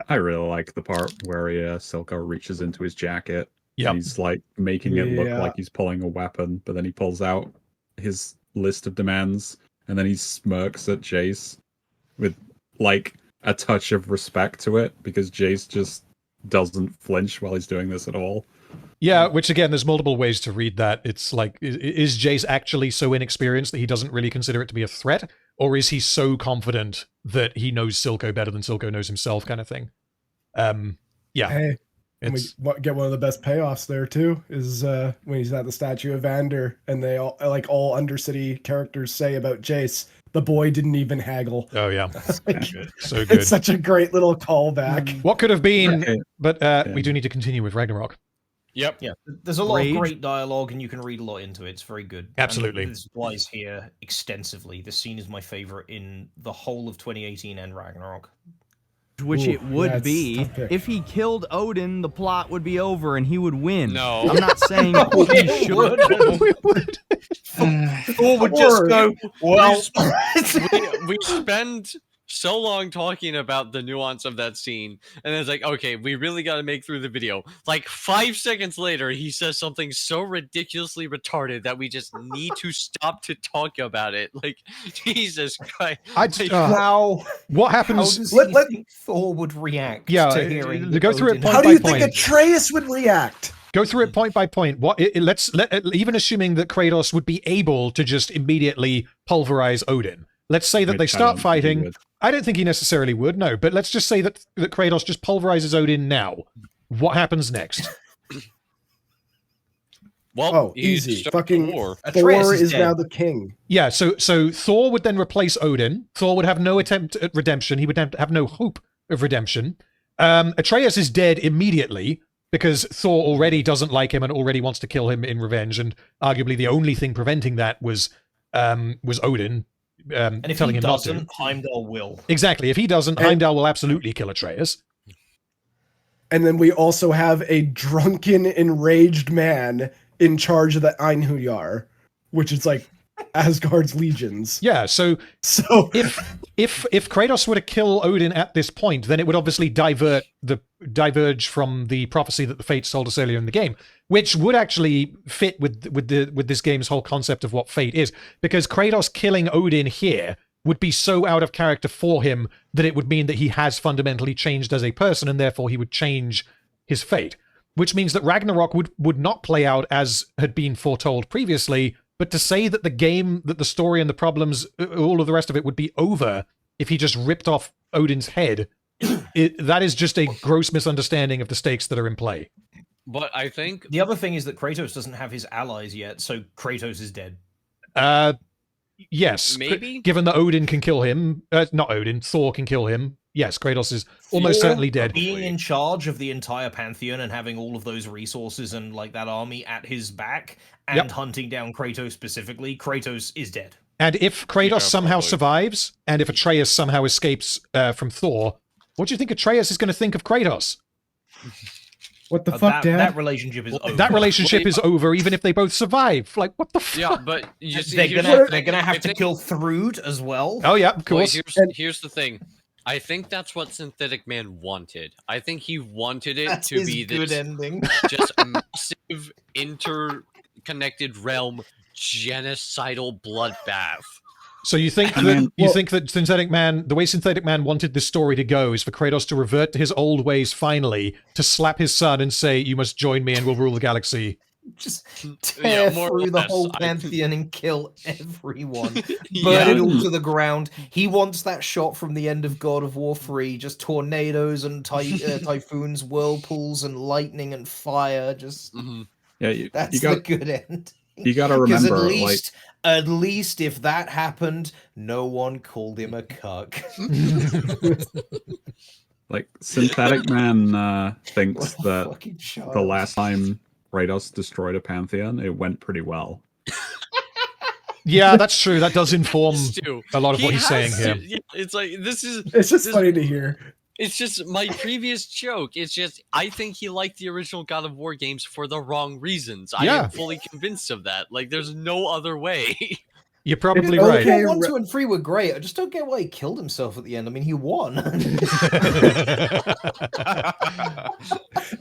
I really like the part where Silco reaches into his jacket. Yeah, he's like making it look like he's pulling a weapon, but then he pulls out his list of demands, and then he smirks at Jace with like a touch of respect to it, because Jace just doesn't flinch while he's doing this at all. Yeah, which again, there's multiple ways to read that. It's like, is Jace actually so inexperienced that he doesn't really consider it to be a threat? Or is he so confident that he knows Silco better than Silco knows himself, kind of thing? Yeah. Hey, we get one of the best payoffs there too, is when he's at the statue of Vander, and they all Undercity characters say about Jace, the boy didn't even haggle. Oh yeah, like, so good. It's such a great little callback. What could have been, but we do need to continue with Ragnarok. Yep. Yeah, there's a lot of great dialogue, and you can read a lot into it. It's very good. Absolutely. And this applies here extensively. This scene is my favorite in the whole of 2018 and Ragnarok. Which it would be. If he killed Odin, the plot would be over and he would win. No. I'm not saying he should. We would. Thor would just go, well, we spend so long talking about the nuance of that scene, and it's like, okay, we really got to make through the video. Like 5 seconds later, he says something so ridiculously retarded that we just need to stop to talk about it. Like, Jesus Christ. What happens? How do you think Thor would react to hearing go through it point How do by you think point. Atreus would react? Go through it point by point. Even assuming that Kratos would be able to just immediately pulverize Odin. Let's say that they start fighting. I don't think he necessarily would, no. But let's just say that Kratos just pulverizes Odin now. What happens next? Well, easy. Fucking Thor Atreus is dead. now the king. Yeah, so Thor would then replace Odin. Thor would have no attempt at redemption. He would have no hope of redemption. Atreus is dead immediately because Thor already doesn't like him and already wants to kill him in revenge. And arguably the only thing preventing that was Odin And if telling he him not to. doesn't, Heimdall will. Exactly. If he doesn't, Heimdall will absolutely kill Atreus. And then we also have a drunken, enraged man in charge of the Einhujar, which is like Asgard's legions. Yeah, so if Kratos were to kill Odin at this point, then it would obviously diverge from the prophecy that the Fates told us earlier in the game, which would actually fit with this game's whole concept of what fate is, because Kratos killing Odin here would be so out of character for him that it would mean that he has fundamentally changed as a person, and therefore he would change his fate. Which means that Ragnarok would not play out as had been foretold previously, but to say that the game, that the story and the problems, all of the rest of it would be over if he just ripped off Odin's head, that is just a gross misunderstanding of the stakes that are in play. But I think... The other thing is that Kratos doesn't have his allies yet, so Kratos is dead. Yes. Maybe? Given that Odin can kill him, not Odin, Thor can kill him. Yes, Kratos is almost certainly dead. Being in charge of the entire pantheon and having all of those resources and like that army at his back and hunting down Kratos specifically, Kratos is dead. And if Kratos somehow survives, and if Atreus somehow escapes from Thor, what do you think Atreus is going to think of Kratos? What the fuck, Dad? That relationship is over. That relationship is over, even if they both survive. Like, what the fuck? Yeah, but you see, they're gonna have to kill Thrud as well. Oh yeah, of course. Here's the thing. I think that's what Synthetic Man wanted. I think he wanted it That's to his be good this ending. just a massive interconnected realm genocidal bloodbath. So you think that Synthetic Man, the way Synthetic Man wanted this story to go, is for Kratos to revert to his old ways finally, to slap his son and say, "You must join me and we'll rule the galaxy." Just tear through the whole pantheon and kill everyone. Burn it all to the ground. He wants that shot from the end of God of War 3, just tornadoes and typhoons, whirlpools and lightning and fire. Just that's the good end. You got to remember, at least if that happened, no one called him a cuck. Like Synthetic Man thinks that the last time Kratos destroyed a pantheon, it went pretty well. Yeah, that's true. That does inform a lot of what he's saying here. Yeah, it's like It's just funny to hear. It's just my previous joke. It's just I think he liked the original God of War games for the wrong reasons. I am fully convinced of that. Like, there's no other way. You're probably right. 1, 2, and 3 were great. I just don't get why he killed himself at the end. I mean, he won.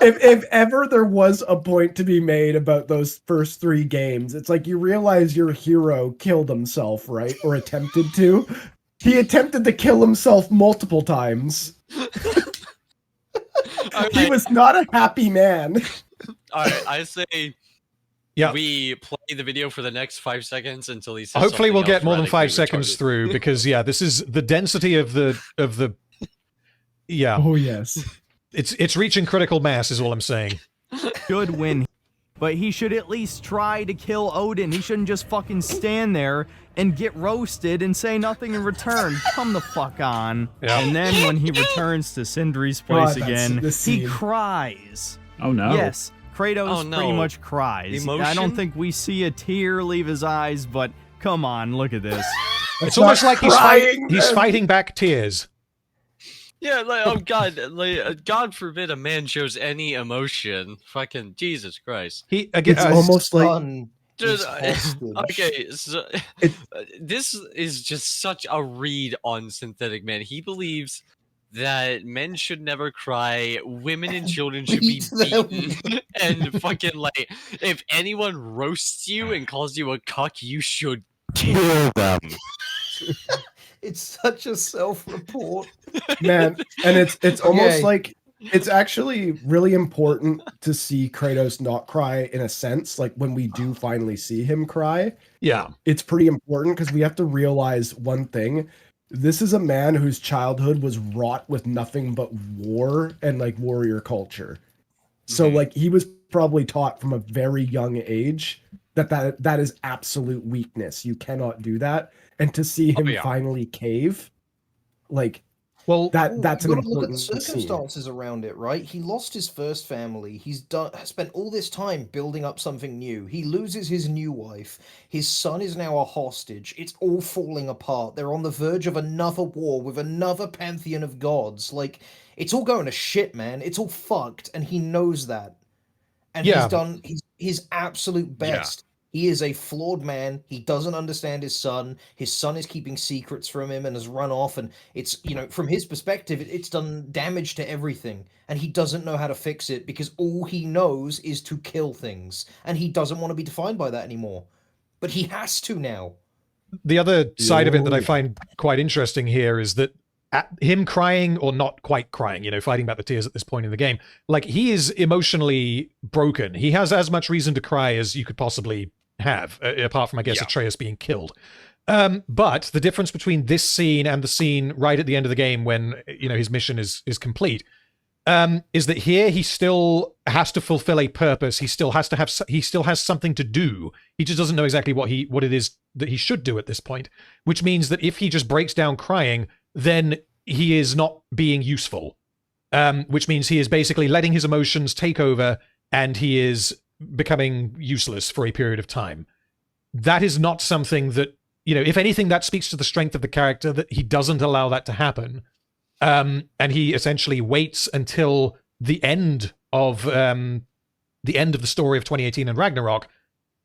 if ever there was a point to be made about those first 3 games, it's like you realize your hero killed himself, right? Or attempted to. He attempted to kill himself multiple times. He was not a happy man. All right, I say... Yeah, we play the video for the next 5 seconds until he says. Hopefully, we'll get more than 5 seconds through because this is the density of the. Yeah. Oh yes. It's reaching critical mass, is all I'm saying. Should win, but he should at least try to kill Odin. He shouldn't just fucking stand there and get roasted and say nothing in return. Come the fuck on. Yeah. And then when he returns to Sindri's place again, he cries. Oh no. Yes. Kratos pretty much cries. Emotion? I don't think we see a tear leave his eyes, but come on, look at this. It's almost like he's fighting back tears. Yeah, like, oh god, like, God forbid a man shows any emotion. Fucking Jesus Christ. It's almost like... Okay, so this is just such a read on Synthetic Man. He believes that men should never cry, women and children should be beaten, and fucking, like, if anyone roasts you and calls you a cuck, you should kill them. It's such a self-report. Man, and it's almost like it's actually really important to see Kratos not cry in a sense, like when we do finally see him cry. Yeah. It's pretty important because we have to realize one thing. this is a man whose childhood was wrought with nothing but war and like warrior culture. So like he was probably taught from a very young age that is absolute weakness. You cannot do that. And to see him finally cave, like, well, that's an You've got to look at important the scene. circumstances around it, right? He lost his first family. He's spent all this time building up something new. He loses his new wife. His son is now a hostage. It's all falling apart. They're on the verge of another war with another pantheon of gods. Like, it's all going to shit, man. It's all fucked, and he knows that. And he's done his absolute best. He is a flawed man. He doesn't understand his son. His son is keeping secrets from him and has run off. And it's, you know, from his perspective, it's done damage to everything. And he doesn't know how to fix it because all he knows is to kill things. And he doesn't want to be defined by that anymore. But he has to now. The other side of it that I find quite interesting here is that him crying, or not quite crying, you know, fighting back the tears at this point in the game, like, he is emotionally broken. He has as much reason to cry as you could possibly have, apart from, I guess, Atreus being killed. But the difference between this scene and the scene right at the end of the game when, you know, his mission is complete, is that here he still has to fulfill a purpose. He still has something to do. He just doesn't know exactly what it is that he should do at this point, which means that if he just breaks down crying, then he is not being useful, which means he is basically letting his emotions take over and he is becoming useless for a period of time. That is not something that, you know, if anything, that speaks to the strength of the character, that he doesn't allow that to happen. And he essentially waits until the end of the story of 2018 and Ragnarok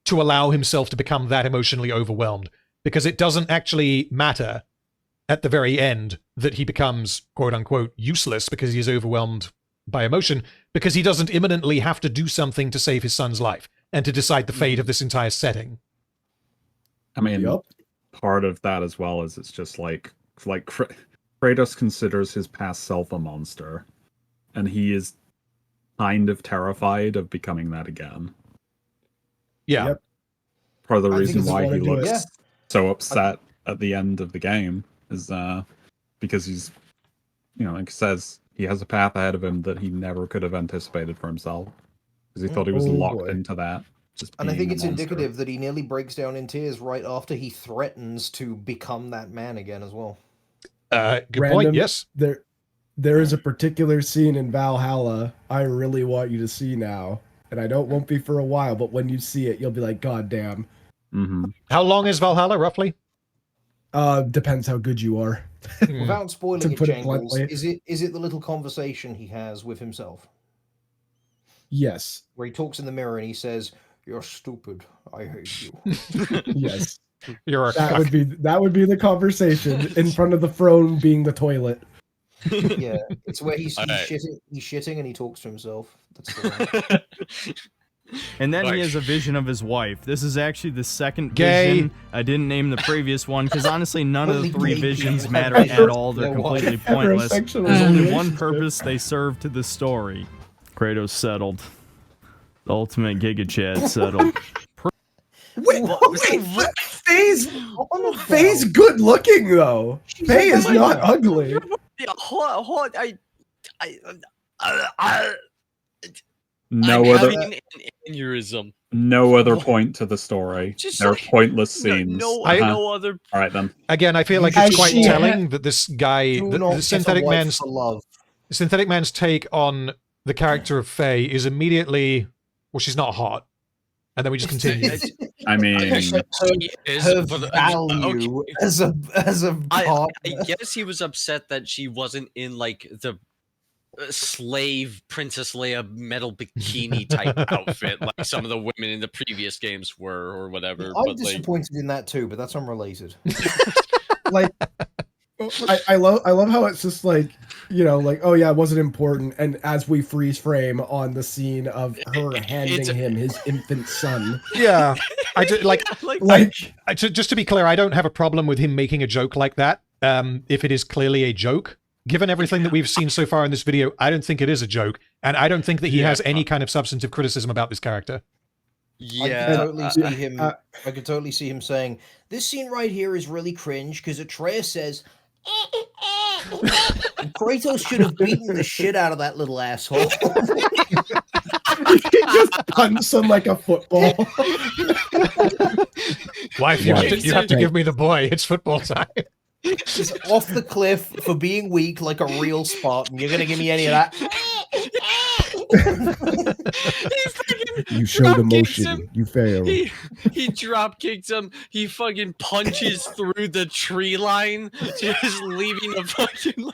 to allow himself to become that emotionally overwhelmed, because it doesn't actually matter at the very end that he becomes, quote unquote, useless because he is overwhelmed by emotion, because he doesn't imminently have to do something to save his son's life and to decide the fate of this entire setting. I mean, part of that as well is it's just like Kratos considers his past self a monster, and he is kind of terrified of becoming that again. Yeah. Part of the reason why he looks so upset at the end of the game is because he's, you know, like it says, he has a path ahead of him that he never could have anticipated for himself, because he thought he was locked into that. And I think it's indicative that he nearly breaks down in tears right after he threatens to become that man again as well. Good point, yes. There is a particular scene in Valhalla I really want you to see now, and I won't be for a while, but when you see it, you'll be like, God damn. How long is Valhalla, roughly? Depends how good you are. Without spoiling it, Jangles, is it the little conversation he has with himself? Yes. Where he talks in the mirror and he says, "You're stupid. I hate you." Yes. That would be the conversation in front of the throne being the toilet. Yeah, it's where he's shitting and he talks to himself. That's the one. And then he has a vision of his wife. This is actually the second Gay. vision. I didn't name the previous one because honestly none of the three visions matter at all. They're completely pointless. There's only one purpose they serve to the story. Kratos settled. The ultimate Giga Chad settled. Wait, Faye's good looking though. Faye is not ugly. No other aneurysm. No other point to the story. They're pointless scenes. No other. All right then. Again, I feel like it's quite telling that this guy, the synthetic man's take on the character of Faye is immediately, well, she's not hot, and then we just continue. I mean, her value as a I guess he was upset that she wasn't in like the slave Princess Leia metal bikini type outfit like some of the women in the previous games were, or whatever. I'm disappointed in that too, but that's unrelated. Like, I love how it's just like, you know, like, oh yeah, it wasn't important, and as we freeze frame on the scene of her handing him his infant son. Yeah, I just, just to be clear, I don't have a problem with him making a joke like that. If it is clearly a joke. Given everything that we've seen so far in this video, I don't think it is a joke, and I don't think that he has any kind of substantive criticism about this character. Yeah, I could totally see him saying, "This scene right here is really cringe because Atreus says, Kratos should have beaten the shit out of that little asshole. He just punts him like a football. Wife, you have to give me the boy. It's football time. He's off the cliff for being weak like a real Spartan. You're gonna give me any of that? You showed emotion. You failed. He drop kicks him. He fucking punches through the tree line, just leaving a fucking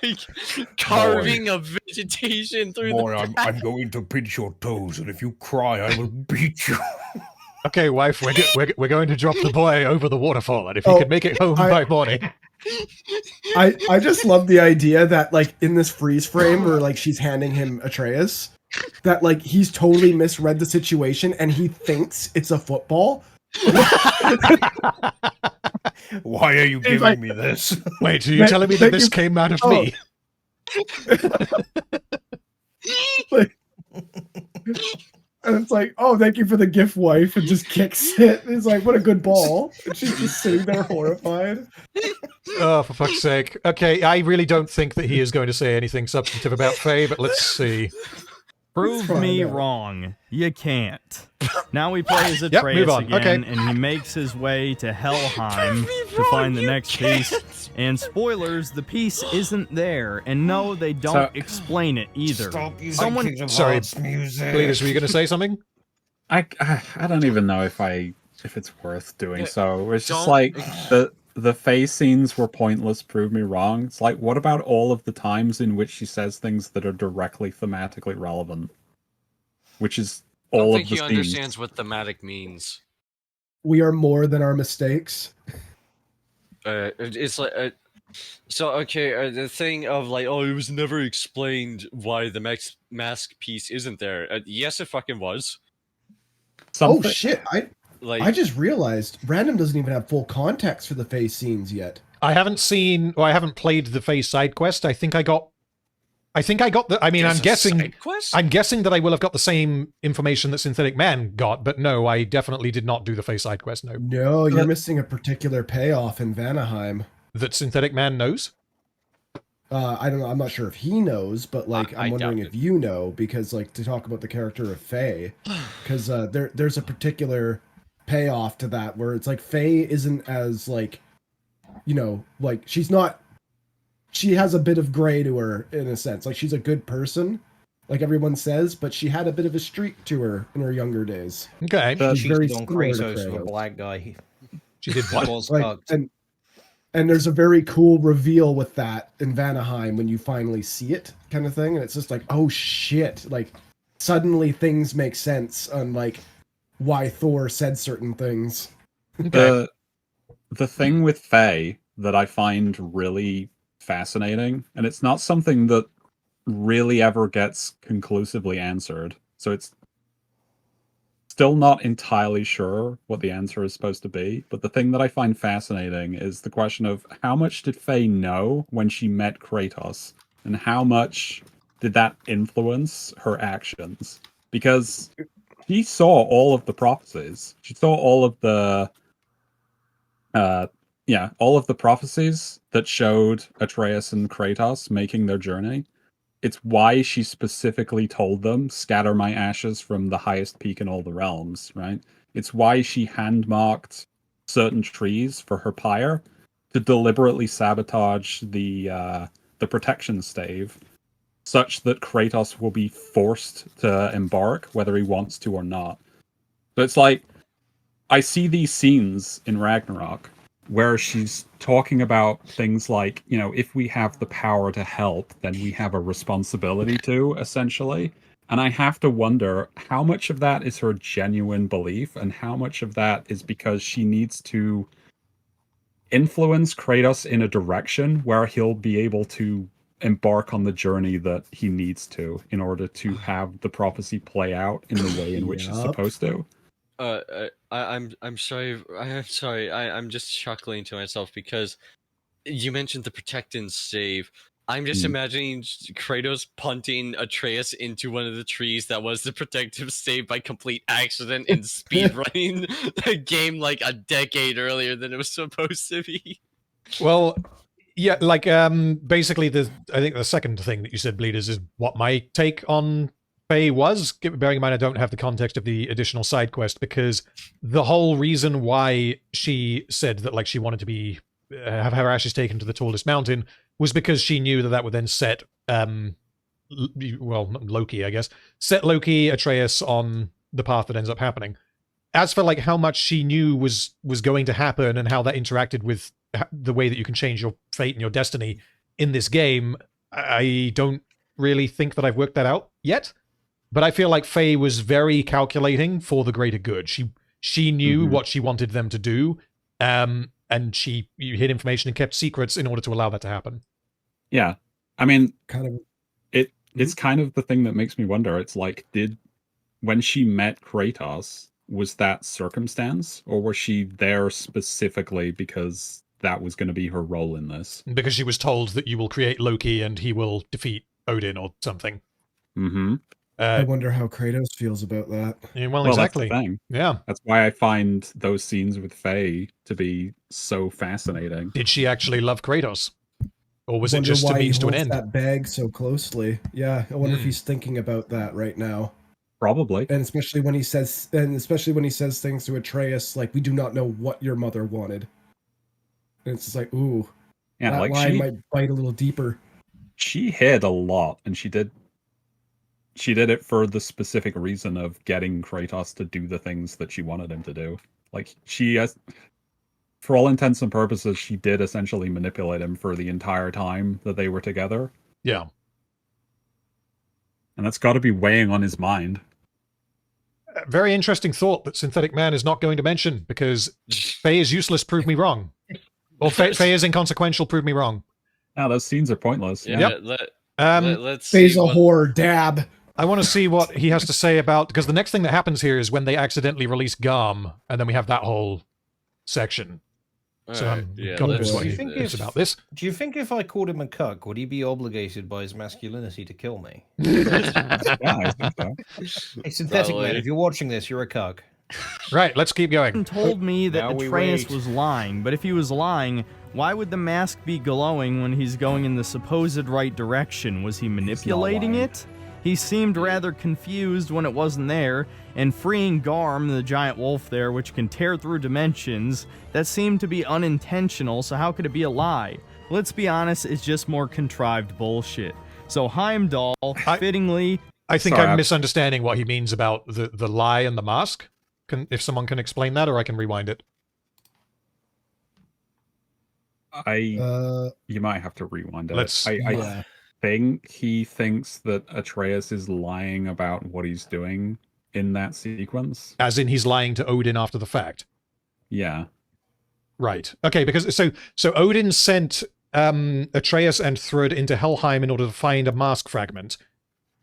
carving of vegetation through the back. I'm going to pinch your toes, and if you cry, I will beat you. Okay, wife, we're going to drop the boy over the waterfall, and if he can make it home by morning. I just love the idea that in this freeze frame where she's handing him Atreus, that he's totally misread the situation and he thinks it's a football. Why are you giving me this? Wait, are you telling me that this came out of me? And it's oh, thank you for the gift, wife, and just kicks it. And he's what a good ball. And she's just sitting there horrified. Oh, for fuck's sake. Okay, I really don't think that he is going to say anything substantive about Faye, but let's see. Prove me wrong. You can't. Now we play as Atreus again, and he makes his way to Helheim to find the next piece. And spoilers, the piece isn't there. And no, they don't explain it either. Sorry, Cletus, were you going to say something? I don't even know if it's worth doing so. It's just the Faye scenes were pointless, prove me wrong. It's what about all of the times in which she says things that are directly thematically relevant? Which is all of the scenes. I don't think he understands what thematic means. We are more than our mistakes. It's the thing of it was never explained why the mask piece isn't there. Yes, it fucking was. Oh shit! I just realized Random doesn't even have full context for the Faye scenes yet. I haven't played the Faye side quest. I think I got the. I mean, I'm guessing that I will have got the same information that Synthetic Man got, but no, I definitely did not do the Faye side quest. No, you're missing a particular payoff in Vanaheim that Synthetic Man knows. I don't know. I'm not sure if he knows, but I'm wondering if you know, because to talk about the character of Faye, because there's a particular payoff to that where it's Faye isn't as she's not. She has a bit of gray to her in a sense. She's a good person, like everyone says, but she had a bit of a streak to her in her younger days. Okay, she's very on Kratos, the black guy. She did what? And there's a very cool reveal with that in Vanaheim when you finally see it, kind of thing, and it's just oh shit! Suddenly things make sense on why Thor said certain things. The thing with Faye that I find really fascinating, and it's not something that really ever gets conclusively answered, so it's still not entirely sure what the answer is supposed to be, but the thing that I find fascinating is the question of how much did Faye know when she met Kratos, and how much did that influence her actions? Because she saw all of the prophecies. She saw all of the all of the prophecies that showed Atreus and Kratos making their journey. It's why she specifically told them, scatter my ashes from the highest peak in all the realms, right? It's why she hand-marked certain trees for her pyre to deliberately sabotage the protection stave, such that Kratos will be forced to embark, whether he wants to or not. So it's I see these scenes in Ragnarok where she's talking about things like, if we have the power to help, then we have a responsibility to, essentially. And I have to wonder how much of that is her genuine belief and how much of that is because she needs to influence Kratos in a direction where he'll be able to embark on the journey that he needs to in order to have the prophecy play out in the way in which it's supposed to. I'm sorry. I'm just chuckling to myself because you mentioned the protect and save. I'm just imagining Kratos punting Atreus into one of the trees that was the protective save by complete accident and speedrunning the game a decade earlier than it was supposed to be. Well, Yeah, like basically I think the second thing that you said, Bleeders, is what my take on Faye was. Bearing in mind I don't have the context of the additional side quest, because the whole reason why she said that like she wanted to be have her ashes taken to the tallest mountain was because she knew that would then set well, Loki, I guess, set Loki, Atreus on the path that ends up happening. As for like how much she knew was going to happen and how that interacted with the way that you can change your fate and your destiny in this game, I don't really think that I've worked that out yet. But I feel like Faye was very calculating for the greater good. She knew what she wanted them to do, and she hid information and kept secrets in order to allow that to happen. Yeah, I mean, kind of. It's kind of the thing that makes me wonder. It's like, when she met Kratos, was that circumstance, or was she there specifically because that was going to be her role in this? Because she was told that you will create Loki and he will defeat Odin or something. Mm-hmm. I wonder how Kratos feels about that. Yeah, well, exactly. That's the thing. Yeah. That's why I find those scenes with Faye to be so fascinating. Did she actually love Kratos? Or was it just a means to an end? That bag so closely. Yeah, I wonder if he's thinking about that right now. Probably. And especially when he says things to Atreus like, "We do not know what your mother wanted." And it's just like, ooh, yeah, that like line might bite a little deeper. She hid a lot, and she did it for the specific reason of getting Kratos to do the things that she wanted him to do. Like, she has, for all intents and purposes, she did essentially manipulate him for the entire time that they were together. Yeah. And that's got to be weighing on his mind. Very interesting thought that Synthetic Man is not going to mention, because Faye is useless, prove me wrong. Or Faye is inconsequential, prove me wrong. No, those scenes are pointless. Yeah, yep. Let's Faye's see a whore, dab. I want to see what he has to say about, because the next thing that happens here is when they accidentally release Garm, and then we have that whole section. So I'm curious what he thinks about this. Do you think if I called him a cuck, would he be obligated by his masculinity to kill me? Yeah, I think so. Hey, Synthetic Man, if you're watching this, you're a cuck. Right, let's keep going. Told me that Atreus was lying, but if he was lying, why would the mask be glowing when he's going in the supposed right direction? Was he manipulating it? He seemed rather confused when it wasn't there, and freeing Garm, the giant wolf there, which can tear through dimensions, that seemed to be unintentional, so how could it be a lie? Let's be honest, it's just more contrived bullshit. So Heimdall, fittingly... I think I'm misunderstanding what he means about the lie and the mask. If someone can explain that, or I can rewind it. You might have to rewind it. I think he thinks that Atreus is lying about what he's doing in that sequence. As in he's lying to Odin after the fact? Yeah. Right. Okay, because so Odin sent Atreus and Thrud into Helheim in order to find a mask fragment.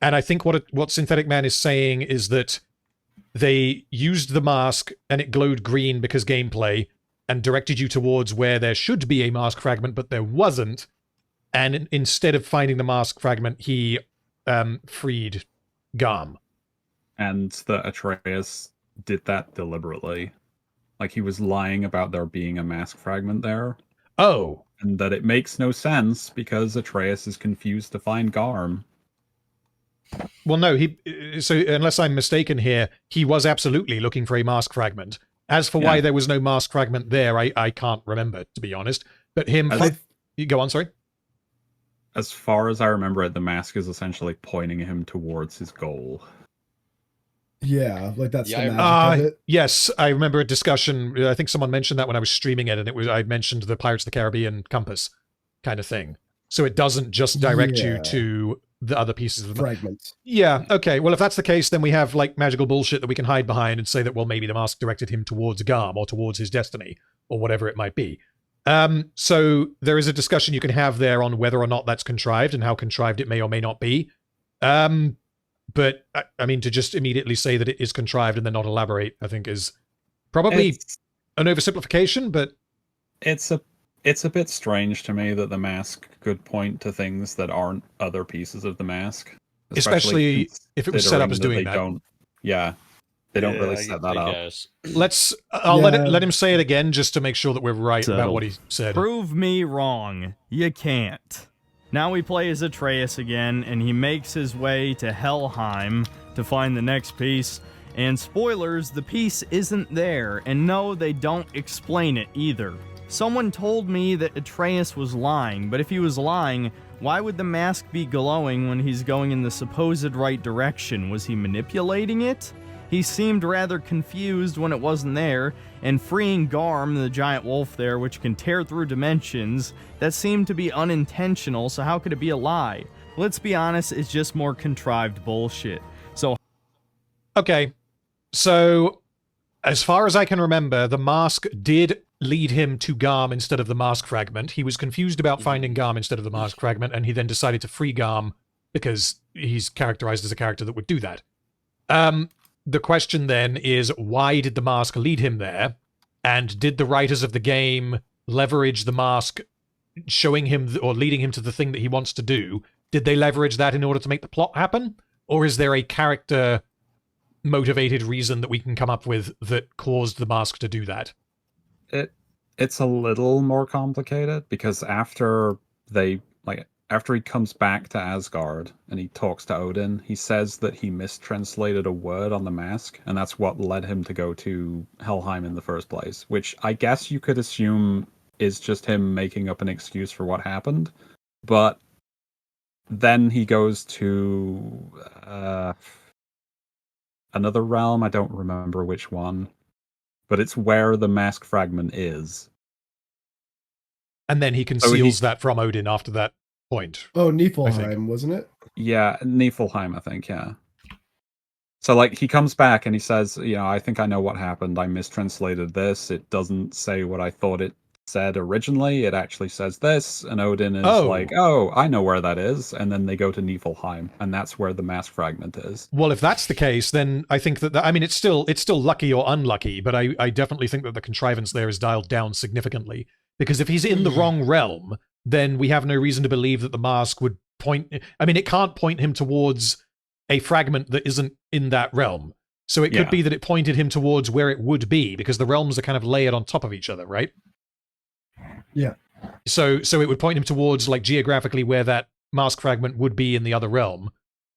And I think what Synthetic Man is saying is that they used the mask and it glowed green because gameplay, and directed you towards where there should be a mask fragment, but there wasn't. And instead of finding the mask fragment, he freed Garm. And that Atreus did that deliberately. Like, he was lying about there being a mask fragment there. Oh. And that it makes no sense because Atreus is confused to find Garm. Well, no, so unless I'm mistaken here, he was absolutely looking for a mask fragment. As for why there was no mask fragment there, I can't remember, to be honest. But you go on, sorry. As far as I remember it, the mask is essentially pointing him towards his goal. Yeah, like that's the magic of it. Yes, I remember a discussion. I think someone mentioned that when I was streaming it, and I mentioned the Pirates of the Caribbean compass kind of thing. So it doesn't just direct you to the other pieces of the fragments. Yeah, okay. Well, if that's the case, then we have like magical bullshit that we can hide behind and say that, well, maybe the mask directed him towards Garm or towards his destiny or whatever it might be. So there is a discussion you can have there on whether or not that's contrived and how contrived it may or may not be. But I mean, to just immediately say that it is contrived and then not elaborate, I think is probably an oversimplification, but it's a bit strange to me that the mask could point to things that aren't other pieces of the mask. Especially if it was set up as doing that. Yeah. They don't really set that up. Let's. Let him say it again just to make sure that we're right about what he said. Prove me wrong. You can't. Now we play as Atreus again, and he makes his way to Helheim to find the next piece. And spoilers, the piece isn't there, and no, they don't explain it either. Someone told me that Atreus was lying, but if he was lying, why would the mask be glowing when he's going in the supposed right direction? Was he manipulating it? He seemed rather confused when it wasn't there, and freeing Garm, the giant wolf there, which can tear through dimensions, that seemed to be unintentional, so how could it be a lie? Let's be honest, it's just more contrived bullshit. So... Okay, so as far as I can remember, the mask did lead him to Garm instead of the mask fragment. He was confused about finding Garm instead of the mask fragment, and he then decided to free Garm because he's characterized as a character that would do that. The question then is, why did the mask lead him there? And did the writers of the game leverage the mask showing him or leading him to the thing that he wants to do? Did they leverage that in order to make the plot happen? Or is there a character motivated reason that we can come up with that caused the mask to do that? It's a little more complicated because after he comes back to Asgard and he talks to Odin, he says that he mistranslated a word on the mask, and that's what led him to go to Helheim in the first place, which I guess you could assume is just him making up an excuse for what happened. But then he goes to another realm, I don't remember which one, but it's where the mask fragment is. And then he conceals that from Odin after that point. Oh, Niflheim, wasn't it? Yeah, Niflheim, I think, yeah. So, he comes back and he says, I think I know what happened. I mistranslated this. It doesn't say what I thought it said originally. It actually says this. And Odin is I know where that is. And then they go to Niflheim, and that's where the mask fragment is. Well, if that's the case, then I think that, it's still lucky or unlucky, but I definitely think that the contrivance there is dialed down significantly. Because if he's in the wrong realm, then we have no reason to believe that the mask would point... it can't point him towards a fragment that isn't in that realm. So it could be that it pointed him towards where it would be, because the realms are kind of layered on top of each other, right? Yeah. So it would point him towards, geographically where that mask fragment would be in the other realm,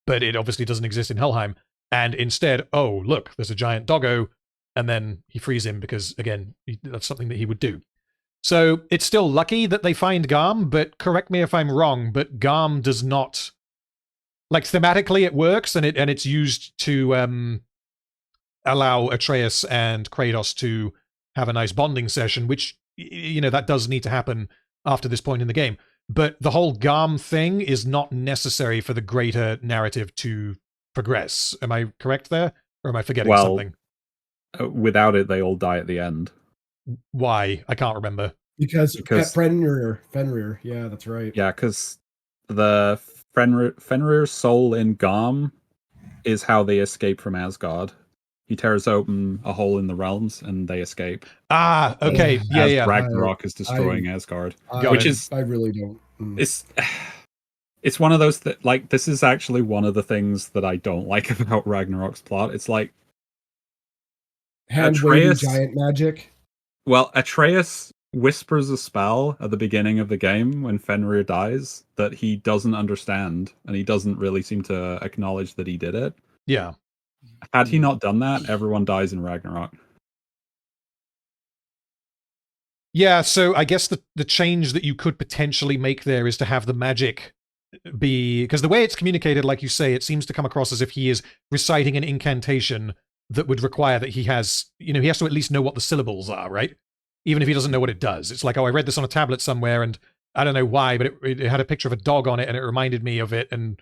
but it obviously doesn't exist in Helheim. And instead, oh, look, there's a giant doggo, and then he frees him because, again, that's something that he would do. So it's still lucky that they find Garm, but correct me if I'm wrong, but Garm does not... thematically it works, and it's used to allow Atreus and Kratos to have a nice bonding session, which, that does need to happen after this point in the game. But the whole Garm thing is not necessary for the greater narrative to progress. Am I correct there? Or am I forgetting something? Without it, they all die at the end. Why? I can't remember. Because Fenrir. Yeah, that's right. Yeah, because the Fenrir's soul in Garm is how they escape from Asgard. He tears open a hole in the realms and they escape. Ah, okay. Yeah. Ragnarok is destroying Asgard. I really don't. It's one of those that, this is actually one of the things that I don't like about Ragnarok's plot. It's hand-waving giant magic. Well, Atreus whispers a spell at the beginning of the game when Fenrir dies that he doesn't understand, and he doesn't really seem to acknowledge that he did it. Yeah. Had he not done that, everyone dies in Ragnarok. Yeah, so I guess the change that you could potentially make there is to have the magic be... Because the way it's communicated, like you say, it seems to come across as if he is reciting an incantation that would require that he has... he has to at least know what the syllables are, right? Even if he doesn't know what it does. It's like, oh, I read this on a tablet somewhere, and I don't know why, but it had a picture of a dog on it, and it reminded me of it, and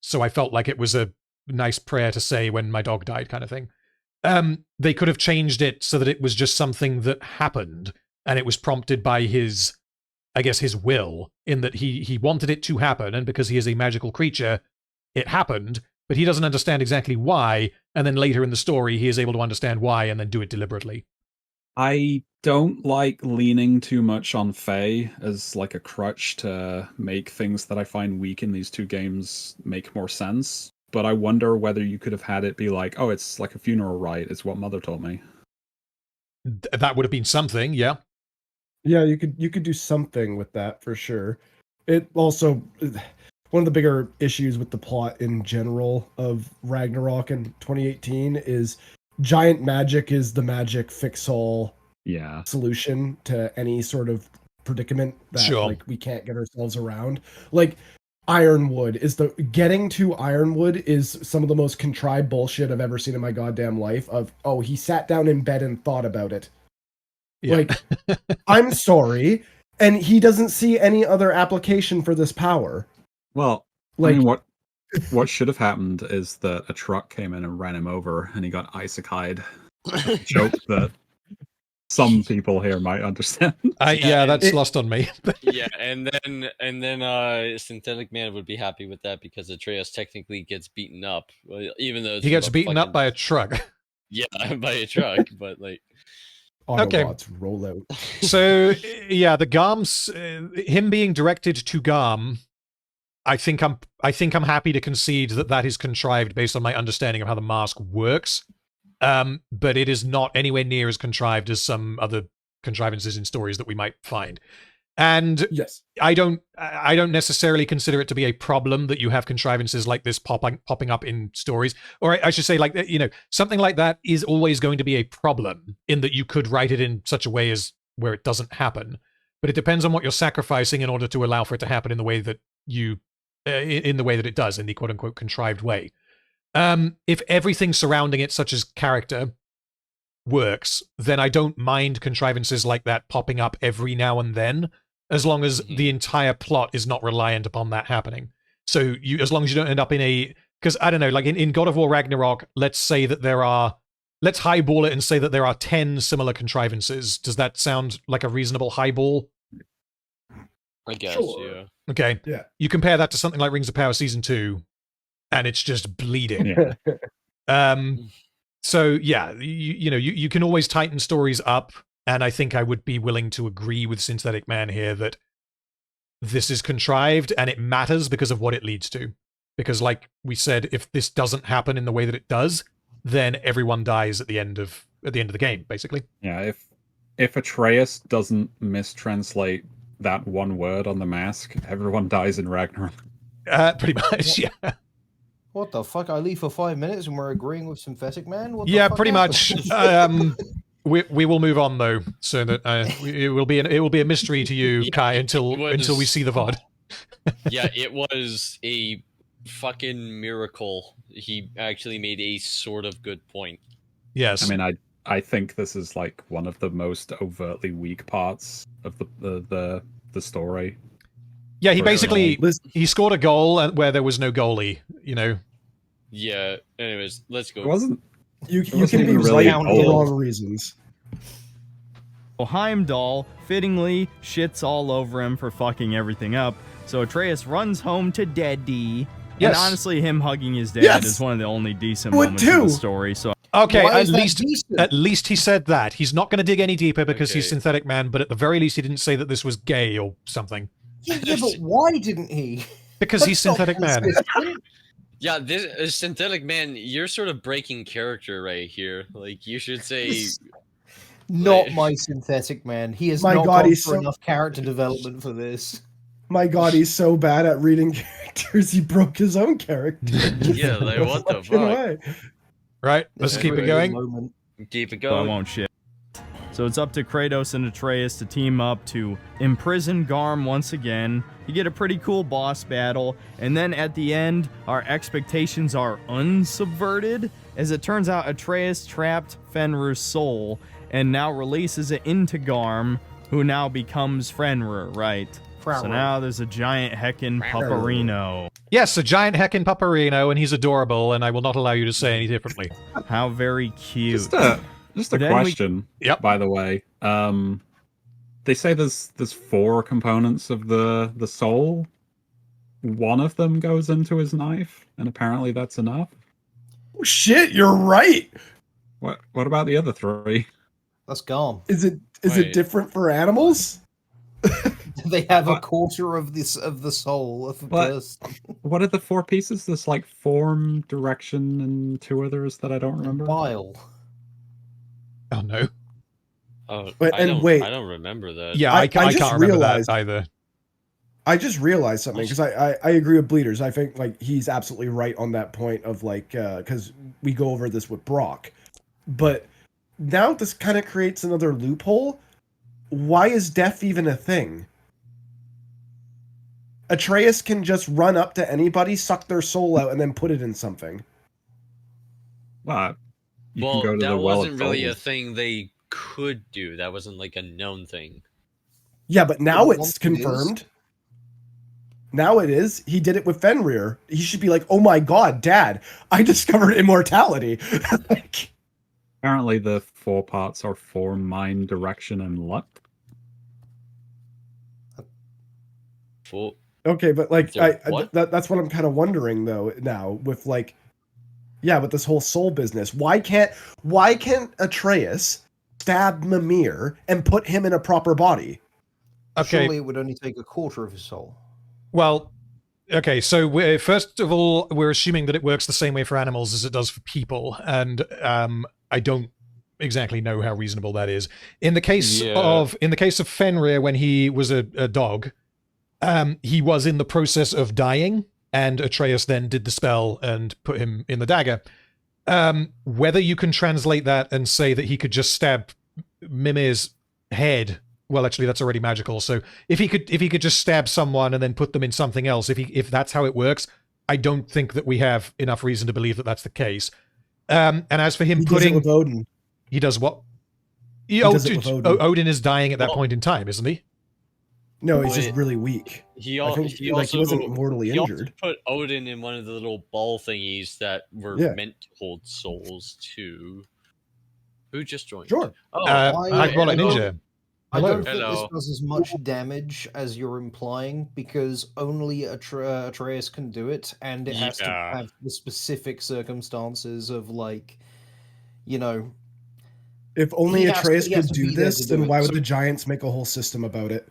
so I felt like it was a nice prayer to say when my dog died, kind of thing. They could have changed it so that it was just something that happened, and it was prompted by his will, in that he wanted it to happen, and because he is a magical creature, it happened, but he doesn't understand exactly why, and then later in the story, he is able to understand why and then do it deliberately. I don't like leaning too much on Faye as a crutch to make things that I find weak in these two games make more sense. but I wonder whether you could have had it be like, oh, it's like a funeral rite. It's what Mother told me. That would have been something, yeah. Yeah, you could do something with that for sure. It also, one of the bigger issues with the plot in general of Ragnarok in 2018 is giant magic is the magic fix-all solution to any sort of predicament that like we can't get ourselves around. Like Ironwood is getting to Ironwood is some of the most contrived bullshit I've ever seen in my goddamn life. Of he sat down in bed and thought about it. Yeah. Like, I'm sorry, and he doesn't see any other application for this power. Well, like, I mean, what should have happened is that a truck came in and ran him over, and he got isekai'd. Joke that some people here might understand. Yeah, that's lost on me. Yeah, and then Synthetic Man would be happy with that because Atreus technically gets beaten up, even though he gets beaten up by a truck. Yeah, by a truck, but like. Autobots roll out. So yeah, the Garm's him being directed to Garm. I think I'm happy to concede that is contrived based on my understanding of how the mask works. But it is not anywhere near as contrived as some other contrivances in stories that we might find. And yes, I don't necessarily consider it to be a problem that you have contrivances like this popping up in stories, or I should say, like, you know, something like that is always going to be a problem in that you could write it in such a way as where it doesn't happen. But it depends on what you're sacrificing in order to allow for it to happen in the way that it does, in the quote unquote contrived way. If everything surrounding it, such as character, works, then I don't mind contrivances like that popping up every now and then, as long as the entire plot is not reliant upon that happening. So as long as you don't end up in because I don't know, like in God of War Ragnarok, let's highball it and say that there are 10 similar contrivances. Does that sound like a reasonable highball? I guess, yeah. Okay. Yeah. You compare that to something like Rings of Power Season 2, and it's just bleeding. Yeah. So yeah, you can always tighten stories up, and I think I would be willing to agree with Synthetic Man here that this is contrived and it matters because of what it leads to. Because like we said, if this doesn't happen in the way that it does, then everyone dies at the end of the game, basically. Yeah, if Atreus doesn't mistranslate that one word on the mask, everyone dies in Ragnarok. Pretty much, yeah. What the fuck? I leave for 5 minutes and we're agreeing with Synthetic Man? What the yeah, fuck pretty happened? much. We will move on though, so that it will be a mystery to you, Kai, until we see the VOD. Yeah, it was a fucking miracle. He actually made a sort of good point. Yes, I mean, I think this is like one of the most overtly weak parts of the story. Yeah, he scored a goal where there was no goalie, you know. Yeah. Anyways, let's go. It wasn't. You can be really right for the wrong reasons. Well, Heimdall fittingly shits all over him for fucking everything up. So Atreus runs home to Daddy. Yes. And honestly, him hugging his dad is one of the only decent moments of the story. So okay, at least he said that. He's not going to dig any deeper because he's Synthetic Man, but at the very least he didn't say that this was gay or something. Yeah, but why didn't he? Because he's Synthetic Man. Yeah, this Synthetic Man, you're sort of breaking character right here. Like, you should say... Not my Synthetic Man. He has not gone for enough character development for this. My God, he's so bad at reading characters, he broke his own character. Yeah, like, what the fuck? Right, let's keep it going. Keep it I going. won't shit. So it's up to Kratos and Atreus to team up to imprison Garm once again. You get a pretty cool boss battle, and then at the end, our expectations are unsubverted, as it turns out Atreus trapped Fenrir's soul, and now releases it into Garm, who now becomes Fenrir, right? So now there's a giant heckin' pupperino. Yes, a giant heckin' pupperino, and he's adorable, and I will not allow you to say any differently. How very cute. Just a question, by the way. They say there's 4 components of the soul. One of them goes into his knife, and apparently that's enough. Oh, shit, you're right. What about the other 3? That's Garm. Is it different for animals? They have a quarter of the soul of a person. What are the 4 pieces? There's like form, direction, and 2 others that I don't remember. Bile. Oh no. Oh, But, I wait. don't remember that. Yeah, I can't remember that either. I just realized something because I agree with Bleeders. I think like he's absolutely right on that point of like because we go over this with Brock, but now this kind of creates another loophole. Why is death even a thing? Atreus can just run up to anybody, suck their soul out, and then put it in something. Well, that wasn't really a thing they could do. That wasn't like a known thing. Yeah, but now it's confirmed. Now it is. He did it with Fenrir. He should be like, oh my god, Dad, I discovered immortality. Like, apparently the 4 parts are form, mind, direction, and luck. Full. Okay, but like that's what I'm kind of wondering though now with like, yeah, with this whole soul business. Why can't Atreus stab Mimir and put him in a proper body? Okay. Surely it would only take a quarter of his soul. Well, okay, so first of all, we're assuming that it works the same way for animals as it does for people, and I don't exactly know how reasonable that is. In the case of Fenrir, when he was a dog, he was in the process of dying, and Atreus then did the spell and put him in the dagger. Whether you can translate that and say that he could just stab Mimir's head. Well, actually, that's already magical. So if he could just stab someone and then put them in something else, if that's how it works, I don't think that we have enough reason to believe that that's the case. And as for him does it with Odin. He does what? Does it with Odin. Odin is dying at that point in time, isn't he? No, he's just really weak. He he wasn't mortally injured. He also put Odin in one of the little ball thingies that were meant to hold souls too. Who just joined? Sure. Hyperbolic Ninja. I don't think this does as much damage as you're implying because only Atreus can do it, and it has to have the specific circumstances of like, you know. If only Atreus could do this, then why would the Giants make a whole system about it?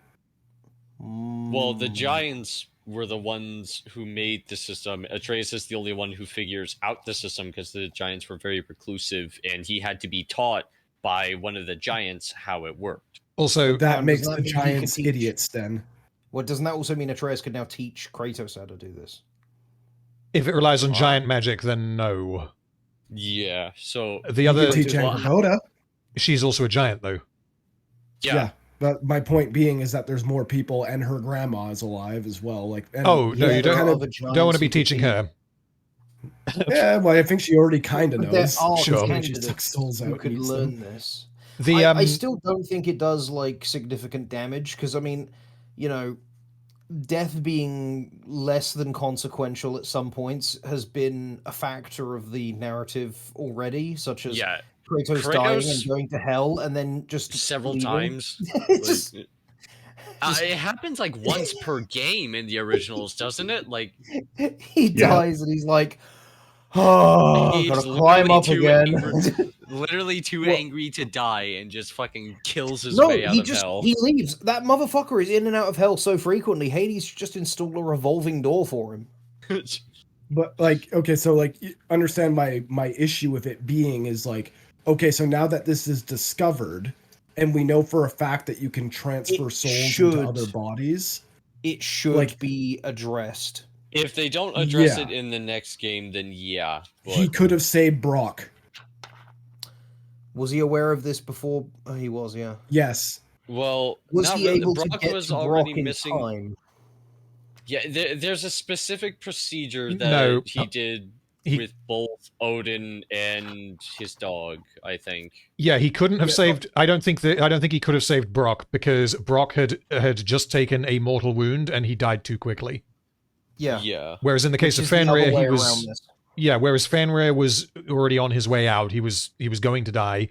Well, the Giants were the ones who made the system. Atreus is the only one who figures out the system because the Giants were very reclusive, and he had to be taught by one of the Giants how it worked. Also, that makes the Giants idiots then. Well, doesn't that also mean Atreus could now teach Kratos how to do this? If it relies on giant magic, then no. Yeah, so... The other... teach Angrboda. She's also a giant, though. Yeah. But my point being is that there's more people, and her grandma is alive as well. Like, no, you don't want to be teaching her. Yeah, well, I think she already kind of knows. Sure. She took souls out. Who could learn this. I still don't think it does like significant damage because I mean, you know, death being less than consequential at some points has been a factor of the narrative already, such as Kratos dying and going to hell and then just several leaving. times. It happens like once per game in the originals, doesn't it? Like he dies and he's like, oh, gotta climb up again. Literally too angry to die and just fucking kills his way out of hell. He leaves. That motherfucker is in and out of hell so frequently. Hades just installed a revolving door for him. But like, okay, so like, understand my issue with it being is like, okay, so now that this is discovered, and we know for a fact that you can transfer souls into other bodies, it should be addressed. If they don't address it in the next game, then yeah. But... He could have saved Brock. Was he aware of this before? Oh, he was, yeah. Yes. Well, was he able Brock to get was to already Brock in missing. Time? Yeah, there's a specific procedure that he did with both Odin and his dog, I think. Yeah, he couldn't have saved. I don't think he could have saved Brock because Brock had just taken a mortal wound and he died too quickly. Yeah. Yeah. Whereas in the case of Fenrir, he was. Yeah, whereas Fenrir was already on his way out. He was going to die.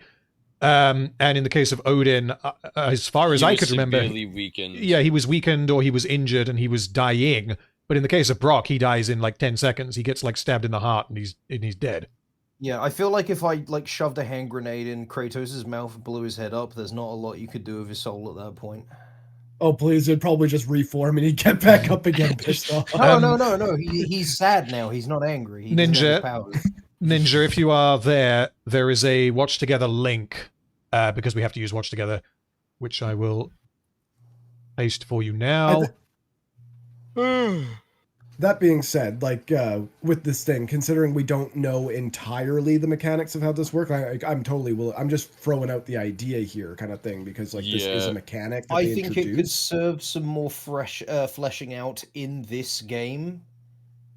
And in the case of Odin, as far as I could remember, he was weakened or he was injured and he was dying. But in the case of Brock, he dies in like 10 seconds. He gets like stabbed in the heart and he's dead. Yeah, I feel like if I like shoved a hand grenade in Kratos' mouth and blew his head up, there's not a lot you could do with his soul at that point. Oh, please, it'd probably just reform and he'd get back up again, pissed off. No. He's sad now. He's not angry. He doesn't have his powers. Ninja, if you are there, there is a Watch Together link, because we have to use Watch Together, which I will paste for you now. That being said, like, with this thing, considering we don't know entirely the mechanics of how this works, I'm totally willing. I'm just throwing out the idea here, kind of thing, because like this is a mechanic that I they think introduced. it could serve some more fleshing out in this game,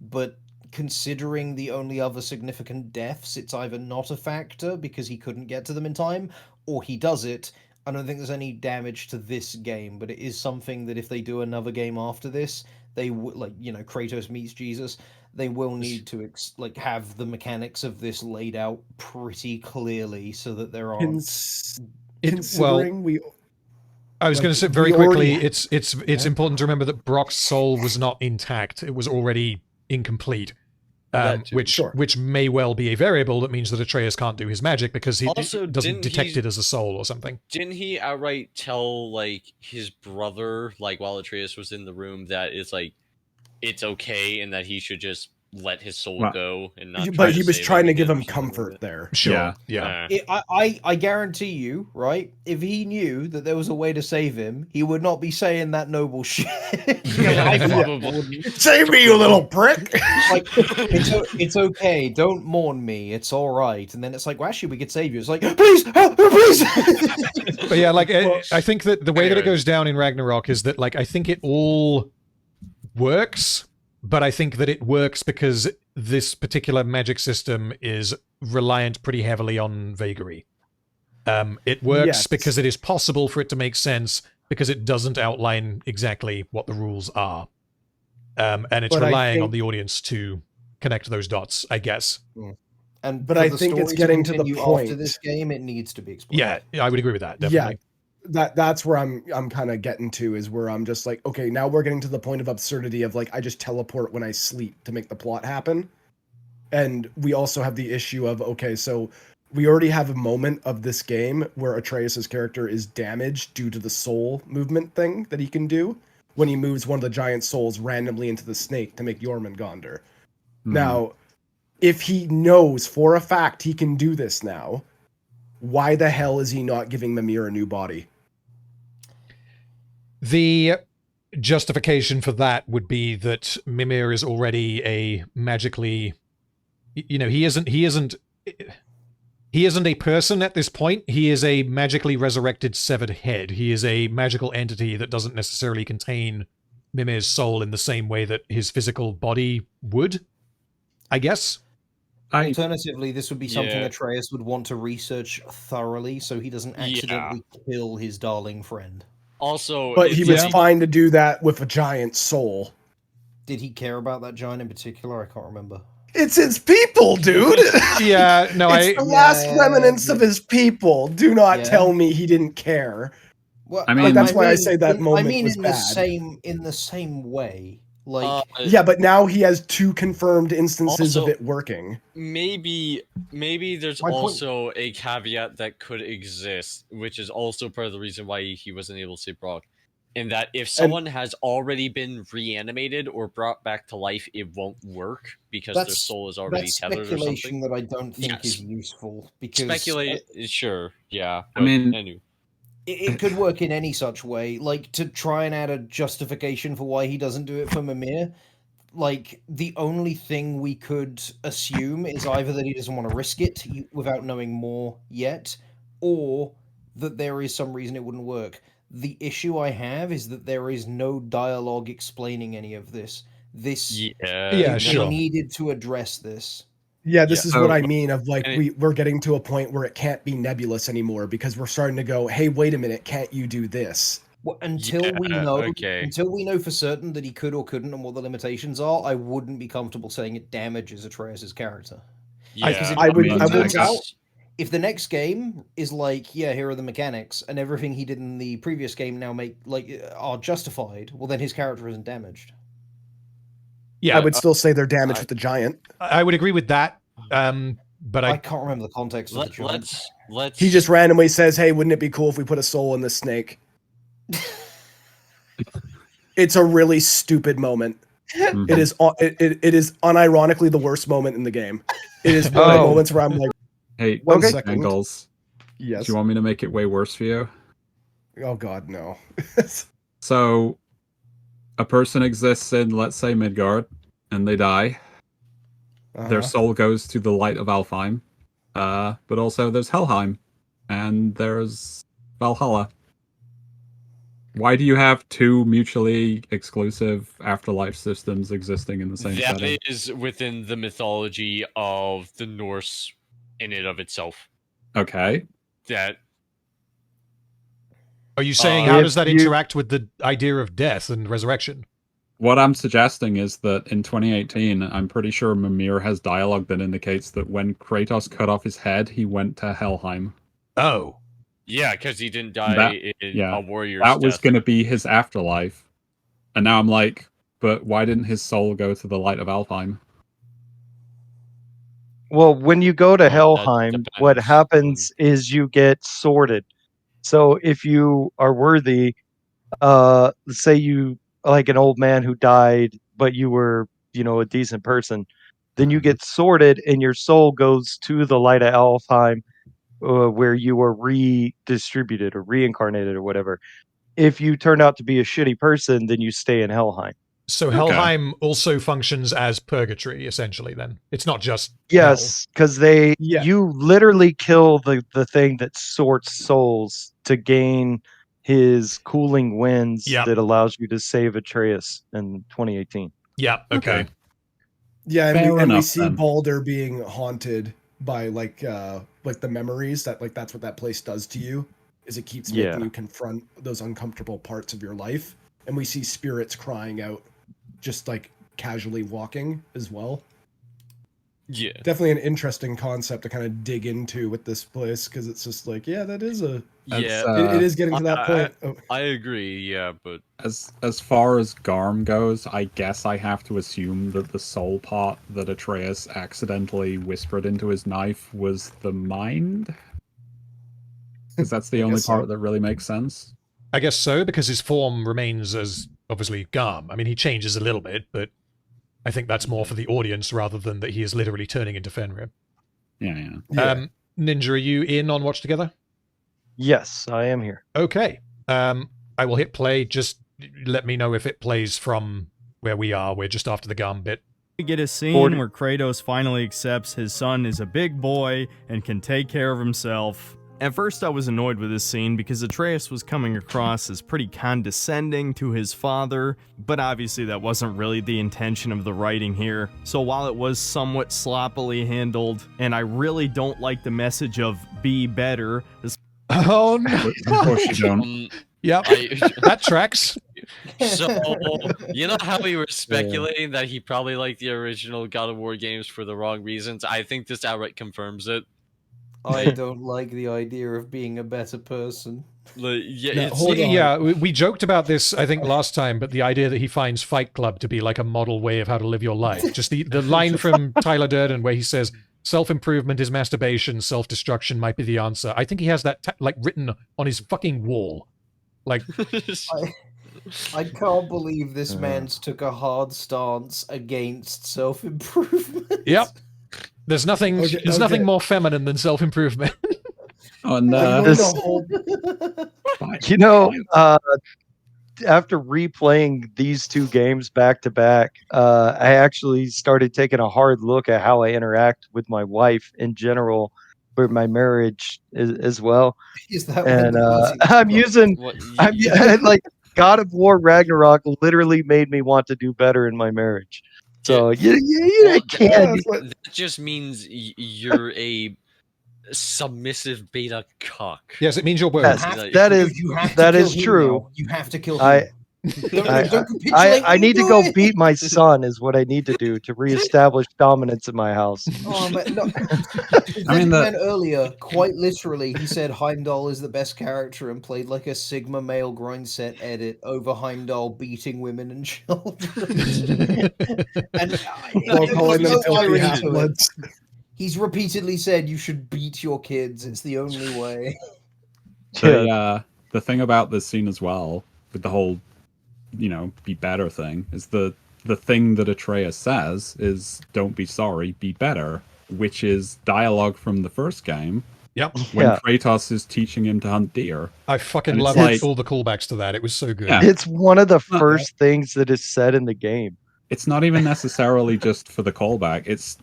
but considering the only other significant deaths, it's either not a factor because he couldn't get to them in time, or he does it. I don't think there's any damage to this game, but it is something that if they do another game after this, they would, like, you know, Kratos meets Jesus, they will need to have the mechanics of this laid out pretty clearly so that there aren't. Considering I was going to say very quickly, it's important to remember that Brock's soul was not intact; it was already incomplete. Which may well be a variable that means that Atreus can't do his magic because he doesn't detect it as a soul or something. Didn't he outright tell like his brother, like while Atreus was in the room, that it's like it's okay and that he should just let his soul go and not? But he was trying to give him comfort there. Sure. Yeah. I guarantee you, right? If he knew that there was a way to save him, he would not be saying that noble shit. Save me, you little prick! Like, it's okay. Don't mourn me. It's all right. And then it's like, well, actually, we could save you. It's like, please, help, please. But yeah, like I think that the way that it goes down in Ragnarok is that, like, I think it all works. But I think that it works because this particular magic system is reliant pretty heavily on vagary. It works because it is possible for it to make sense because it doesn't outline exactly what the rules are. And it's relying on the audience to connect those dots, I guess. But I think it's getting to the point. After this game, it needs to be explored. Yeah, I would agree with that, definitely. Yeah. That's where I'm kind of getting to, is where I'm just like, okay, now we're getting to the point of absurdity of like, I just teleport when I sleep to make the plot happen. And we also have the issue of, okay, so we already have a moment of this game where Atreus's character is damaged due to the soul movement thing that he can do when he moves one of the giant souls randomly into the snake to make Jormungandr. Now, if he knows for a fact he can do this now, why the hell is he not giving Mimir a new body? The justification for that would be that Mimir is already a magically, he isn't a person at this point. He is a magically resurrected severed head. He is a magical entity that doesn't necessarily contain Mimir's soul in the same way that his physical body would, I guess. Alternatively, this would be something Atreus would want to research thoroughly so he doesn't accidentally kill his darling friend. Also, but he was fine to do that with a giant soul. Did he care about that giant in particular? I can't remember. It's his people, dude. Yeah, no, it's the last remnants of his people. Do not tell me he didn't care. Well, I mean, that's why I say that moment was in bad. In the same way. Like, yeah, but now he has two confirmed instances of it working. Maybe there's also a caveat that could exist, which is also part of the reason why he wasn't able to save Brock. In that if someone has already been reanimated or brought back to life, it won't work because their soul is already tethered or something. That's speculation that I don't think is useful. Because sure, yeah. I mean... It could work in any such way, like to try and add a justification for why he doesn't do it for Mimir. Like, the only thing we could assume is either that he doesn't want to risk it without knowing more yet, or that there is some reason it wouldn't work. The issue I have is that there is no dialogue explaining any of this. They needed to address this. Yeah, this is what I mean of like we're getting to a point where it can't be nebulous anymore because we're starting to go, hey, wait a minute, can't you do this? Well, until we know for certain that he could or couldn't and what the limitations are, I wouldn't be comfortable saying it damages Atreus' character. Yeah, if the next game is like, here are the mechanics, and everything he did in the previous game now are justified, well then his character isn't damaged. Yeah, I would still say they're damaged with the giant. I would agree with that, but I can't remember the context of the giant. He just randomly says, "Hey, wouldn't it be cool if we put a soul in this snake?" It's a really stupid moment. Mhm. It is unironically the worst moment in the game. It is one of the moments where I'm like, Hey, one second. Angles. Yes. Do you want me to make it way worse for you? Oh God, no. So, a person exists in, let's say, Midgard, and they die. Their soul goes to the light of Alfheim. But also there's Helheim, and there's Valhalla. Why do you have two mutually exclusive afterlife systems existing in the same setting? That is within the mythology of the Norse in and of itself. Okay. That. Are you saying how does that interact with the idea of death and resurrection? What I'm suggesting is that in 2018, I'm pretty sure Mimir has dialogue that indicates that when Kratos cut off his head, he went to Helheim. Oh. Yeah, because he didn't die in a warrior's That was death. going to be his afterlife. And now I'm like, but why didn't his soul go to the light of Alfheim? Well, when you go to Helheim, what happens is you get sorted. So if you are worthy, say you like an old man who died, but you were, a decent person, then you get sorted and your soul goes to the light of Alfheim, where you are redistributed or reincarnated or whatever. If you turn out to be a shitty person, then you stay in Helheim. So Helheim also functions as purgatory, essentially, then. It's not just Yes, because you literally kill the thing that sorts souls to gain his cooling winds that allows you to save Atreus in 2018. Yeah, okay. Yeah, and Fair we enough, see then. Balder being haunted by like the memories that that's what that place does to you, is it keeps making you confront those uncomfortable parts of your life. And we see spirits crying out, just like casually walking as well. Yeah, definitely an interesting concept to kind of dig into with this place, because it's just like, that is a it is getting to that point. I agree, yeah, but as far as Garm goes, I guess I have to assume that the soul part that Atreus accidentally whispered into his knife was the mind, because that's the only part that really makes sense. I guess so, because his form remains as obviously Garm. I mean, he changes a little bit, but I think that's more for the audience rather than that he is literally turning into Fenrir. Yeah. Ninja, are you in on Watch Together? Yes, I am here. Okay. I will hit play. Just let me know if it plays from where we are. We're just after the Garm bit. We get a scene where Kratos finally accepts his son is a big boy and can take care of himself. At first I was annoyed with this scene because Atreus was coming across as pretty condescending to his father, but obviously that wasn't really the intention of the writing here. So while it was somewhat sloppily handled, and I really don't like the message of be better. Oh no. Of course you don't. Yep, that tracks. So, you know how we were speculating that he probably liked the original God of War games for the wrong reasons? I think this outright confirms it. I don't like the idea of being a better person. We joked about this, I think, last time, but the idea that he finds Fight Club to be like a model way of how to live your life. Just the line from Tyler Durden where he says, self-improvement is masturbation, self-destruction might be the answer. I think he has that written on his fucking wall. Like, I can't believe this man's took a hard stance against self-improvement. Yep. There's nothing more feminine than self-improvement. After replaying these two games back to back, I actually started taking a hard look at how I interact with my wife in general for my marriage as well. Is that and I'm like God of War Ragnarok literally made me want to do better in my marriage. So you can't. That just means you're a submissive beta cock. Yes, it means you're woke. That is true. You have to kill him. I need to go beat my son is what I need to do to reestablish dominance in my house. Earlier, quite literally, he said Heimdall is the best character and played like a Sigma male grind set edit over Heimdall beating women and children. He's repeatedly said you should beat your kids. It's the only way. The thing about this scene as well, with the whole be better thing. Is the thing that Atreus says is don't be sorry, be better, which is dialogue from the first game. Yep. When Kratos is teaching him to hunt deer. I fucking love all the callbacks to that. It was so good. Yeah. It's one of the first things that is said in the game. It's not even necessarily just for the callback. It's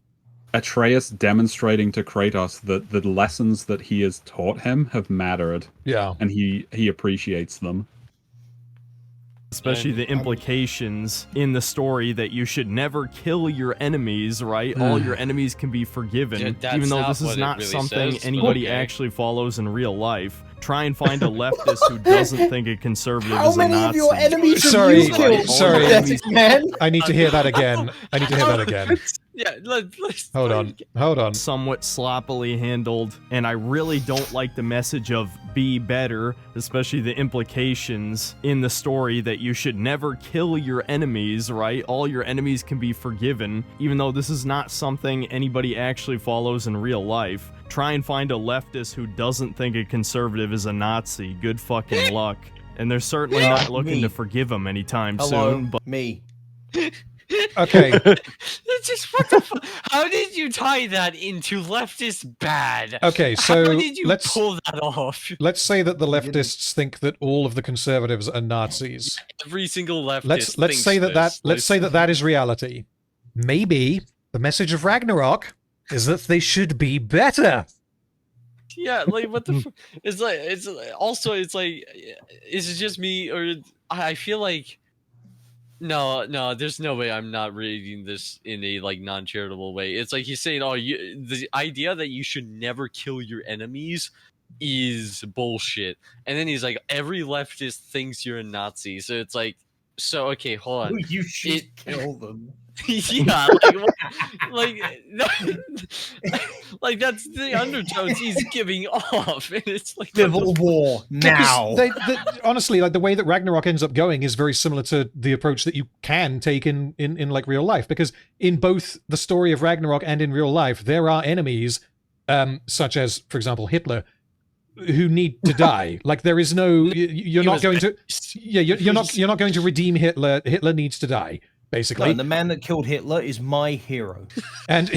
Atreus demonstrating to Kratos that the lessons that he has taught him have mattered. Yeah. And he appreciates them. Especially the implications in the story that you should never kill your enemies, right? All your enemies can be forgiven, even though this is not something anybody actually follows in real life. Try and find a leftist who doesn't think a conservative is a Nazi. How many of your enemies have you killed? Sorry. Man? I need to hear that again. Yeah, let's Hold on. Somewhat sloppily handled, and I really don't like the message of be better, especially the implications in the story that you should never kill your enemies, right? All your enemies can be forgiven, even though this is not something anybody actually follows in real life. Try and find a leftist who doesn't think a conservative is a Nazi. Good fucking luck. And they're certainly not looking to forgive him anytime soon. But me. Okay. It's just what the fuck? How did you tie that into leftist bad? Okay, so how did you pull that off? Let's say that the leftists think that all of the conservatives are Nazis. Every single leftist. Let's say that is reality. Maybe the message of Ragnarok is that they should be better. Yeah, like what the? It's like is it just me or I feel like. No, there's no way I'm not reading this in a non-charitable way. It's like he's saying, the idea that you should never kill your enemies is bullshit. And then he's like, every leftist thinks you're a Nazi. So it's like, okay, hold on. You should kill them. Yeah, like that's the undertones he's giving off, and it's like Civil War now. Honestly, the way that Ragnarok ends up going is very similar to the approach that you can take in real life, because in both the story of Ragnarok and in real life, there are enemies, such as, for example, Hitler, who need to die. There is no you're not going to redeem Hitler. Hitler needs to die. Basically, no, the man that killed Hitler is my hero, and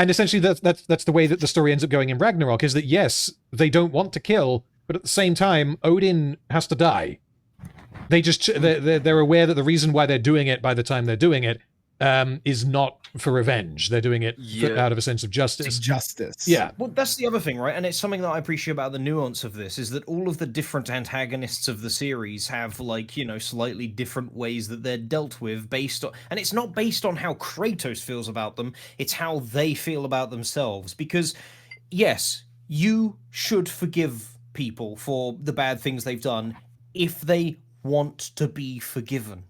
essentially that's the way that the story ends up going in Ragnarok. Is that yes, they don't want to kill, but at the same time, Odin has to die. They're aware that the reason why they're doing it by the time they're doing it is not for revenge. They're doing it out of a sense of justice. Justice. Yeah. Well, that's the other thing, right? And it's something that I appreciate about the nuance of this is that all of the different antagonists of the series have slightly different ways that they're dealt with based on, and it's not based on how Kratos feels about them, it's how they feel about themselves. Because yes, you should forgive people for the bad things they've done if they want to be forgiven.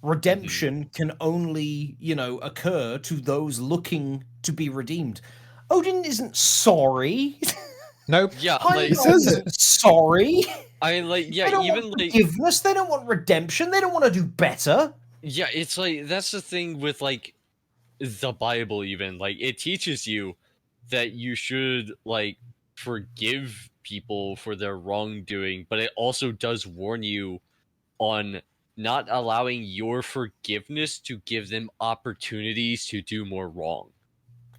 Redemption can only, occur to those looking to be redeemed. Odin isn't sorry. Nope. Yeah, isn't sorry. I mean, they don't want forgiveness. They don't want redemption. They don't want to do better. Yeah, it's that's the thing with the Bible. Even it teaches you that you should forgive people for their wrongdoing, but it also does warn you on not allowing your forgiveness to give them opportunities to do more wrong.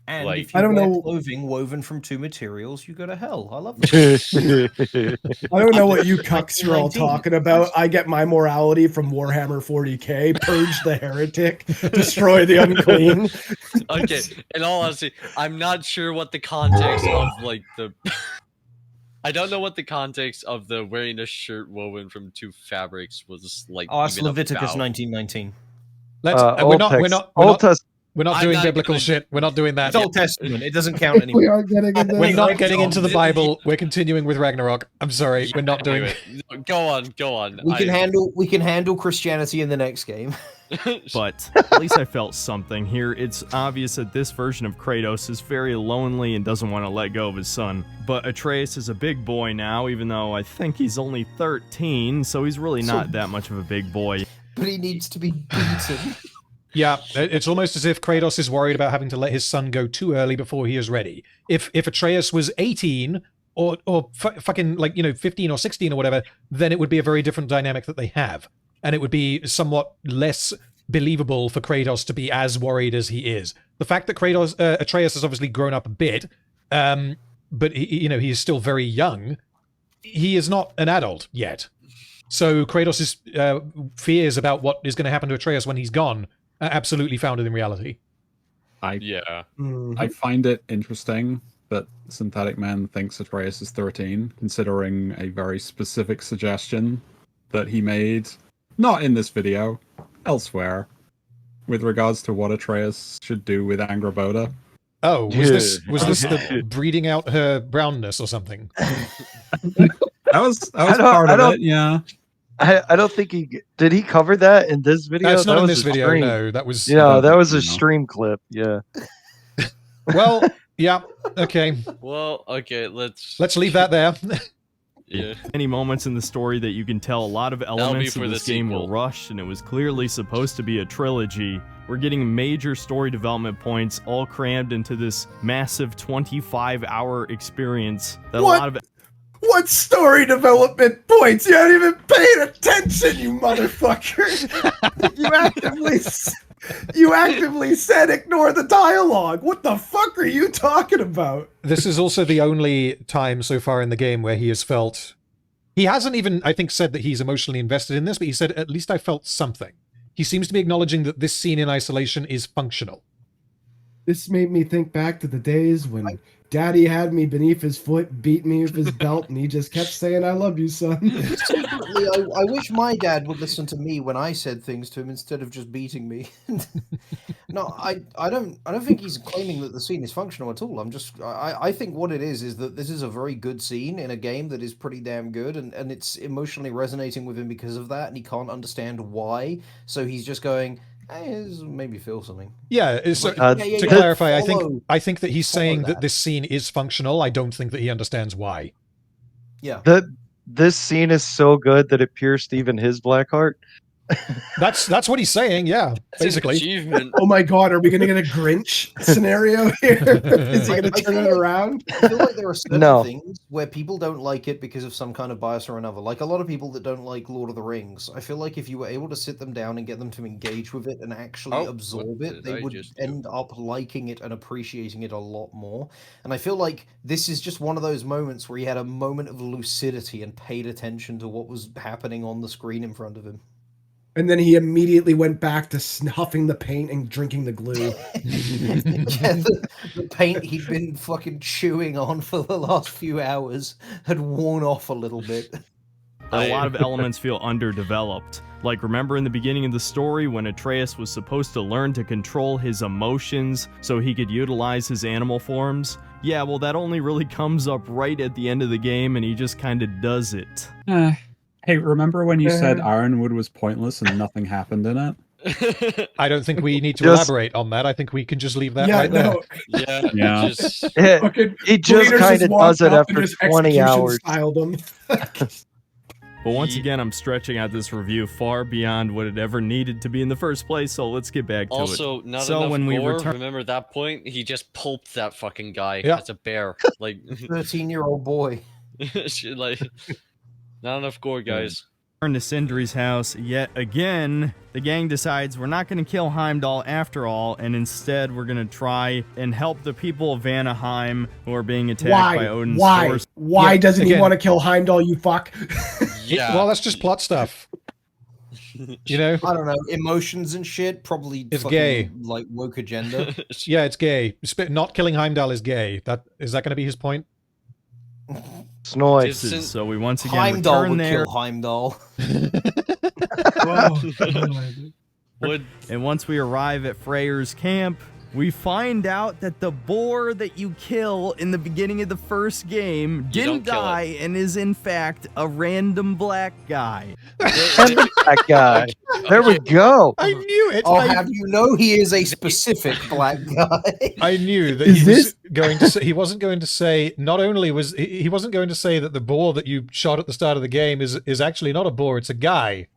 And if you wear clothing woven from two materials, you go to hell. I love that. I don't know what you cucks are all talking about. I get my morality from Warhammer 40k. Purge the heretic, destroy the unclean. Okay, in all honesty, I'm not sure what the context of the... I don't know what the context of the wearing a shirt woven from two fabrics was like. Oh, it's Leviticus 19:19. We're not doing biblical shit. We're not doing that. It's Old Testament. It doesn't count anymore. We are getting into We're not getting into the Bible. We're continuing with Ragnarok. I'm sorry. We're not doing it. Go on. We can handle Christianity in the next game. But at least I felt something here. It's obvious that this version of Kratos is very lonely and doesn't want to let go of his son. But Atreus is a big boy now, even though I think he's only 13, so he's really not that much of a big boy. But he needs to be beaten. Yeah, it's almost as if Kratos is worried about having to let his son go too early before he is ready. If Atreus was 18 fucking like 15 or 16 or whatever, then it would be a very different dynamic that they have, and it would be somewhat less believable for Kratos to be as worried as he is. The fact that Atreus has obviously grown up a bit, but he is still very young. He is not an adult yet, so Kratos' fears about what is going to happen to Atreus when he's gone are absolutely founded in reality. I find it interesting that Synthetic Man thinks Atreus is 13, considering a very specific suggestion that he made, not in this video, elsewhere, with regards to what Atreus should do with Angrboda. Oh, was this the breeding out her brownness or something? that was part of it, yeah. I don't think did he cover that in this video? That's not that in was this video, stream. no. That was that was a stream clip, yeah. Well, yeah, okay. Well, okay, let's leave that there. Yeah. Many moments in the story that you can tell a lot of elements of this game were rushed, and it was clearly supposed to be a trilogy. We're getting major story development points all crammed into this massive 25-hour experience. What story development points? You haven't even paid attention, you motherfucker! You actively said ignore the dialogue. What the fuck are you talking about? This is also the only time so far in the game where he has felt... He hasn't even, I think, said that he's emotionally invested in this, but he said, at least I felt something. He seems to be acknowledging that this scene in isolation is functional. This made me think back to the days when Daddy had me beneath his foot, beat me with his belt, and he just kept saying, I love you, son. Secretly, I wish my dad would listen to me when I said things to him instead of just beating me. No, I don't think he's claiming that the scene is functional at all. I think what it is that this is a very good scene in a game that is pretty damn good, and it's emotionally resonating with him because of that, and he can't understand why. So he's just going, this made me feel something. Yeah, so, to clarify, I think that he's saying that this scene is functional. I don't think that he understands why. Yeah. This scene is so good that it pierced even his black heart. That's what he's saying, yeah, basically. Achievement. Oh my god, are we going to get a Grinch scenario here? Is he going to turn it around? I feel like there are certain things where people don't like it because of some kind of bias or another. Like a lot of people that don't like Lord of the Rings. I feel like if you were able to sit them down and get them to engage with it and actually absorb it, they would end up liking it and appreciating it a lot more. And I feel like this is just one of those moments where he had a moment of lucidity and paid attention to what was happening on the screen in front of him. And then he immediately went back to huffing the paint and drinking the glue. The paint he'd been fucking chewing on for the last few hours had worn off a little bit. A lot of elements feel underdeveloped. Like, remember in the beginning of the story when Atreus was supposed to learn to control his emotions so he could utilize his animal forms? Yeah, well, that only really comes up right at the end of the game, and he just kind of does it. Hey, remember when you said Ironwood was pointless and nothing happened in it? I don't think we need to elaborate on that. I think we can just leave that right there. Yeah. He just kind of does it after 20 hours. But once again, I'm stretching out this review far beyond what it ever needed to be in the first place, so let's get back to it. Also, not enough when Gore, remember that point? He just pulped that fucking guy as a bear. Like 13-year-old boy. Like, not enough Gore, guys. Return to Sindri's house yet again. The gang decides we're not going to kill Heimdall after all, and instead we're going to try and help the people of Vanaheim who are being attacked by Odin's force. Why doesn't he want to kill Heimdall, you fuck? Yeah. Well, that's just plot stuff. You know? I don't know. Emotions and shit, probably it's gay. Like woke agenda. Yeah, it's gay. Not killing Heimdall is gay. Is that going to be his point? Snoy. So we once again Heimdall return would there. kill Heimdall. And once we arrive at Freyr's camp, we find out that the boar that you kill in the beginning of the first game didn't die and is in fact a random black guy. Black guy. There we go. I knew it. Have you know he is a specific black guy? I knew that he was going to say, he wasn't going to say, not only was he wasn't going to say that the boar that you shot at the start of the game is actually not a boar, it's a guy.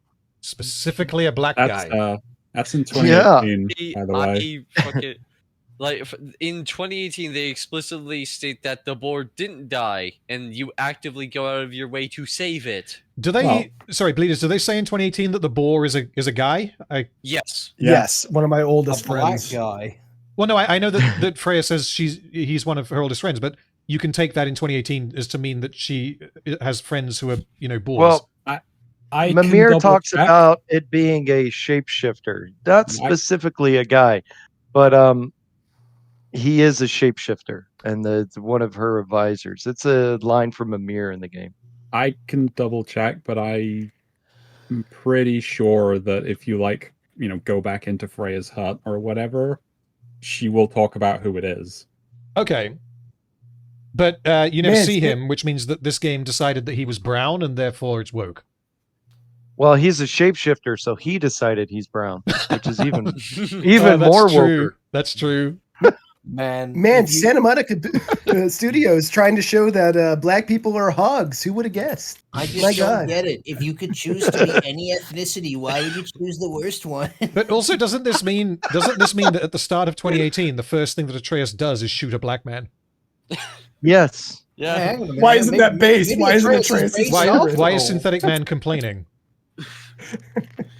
Specifically a black guy. That's in 2018, by the way. Like in 2018, they explicitly state that the boar didn't die, and you actively go out of your way to save it. Do they? Sorry, Bleeders. Do they say in 2018 that the boar is a guy? Yes. Yes, one of my oldest friends. Guy. Well, no, I know that Freya says he's one of her oldest friends, but you can take that in 2018 as to mean that she has friends who are boars. Well, Mimir talks about it being a shapeshifter, not specifically a guy, but he is a shapeshifter, and one of her advisors. It's a line from Mimir in the game. I can double check, but I'm pretty sure that if you go back into Freya's hut or whatever, she will talk about who it is. Okay. But you never see him, which means that this game decided that he was brown, and therefore it's woke. Well, he's a shapeshifter, so he decided he's brown, which is even more woke. That's true. Man, Santa Monica Studios trying to show that black people are hogs. Who would have guessed? I just don't get it. If you could choose to be any ethnicity, why would you choose the worst one? But also, doesn't this mean that at the start of 2018, the first thing that Atreus does is shoot a black man? Yes. Yeah. Why isn't that base? Why isn't Atreus? Why is Synthetic Man complaining?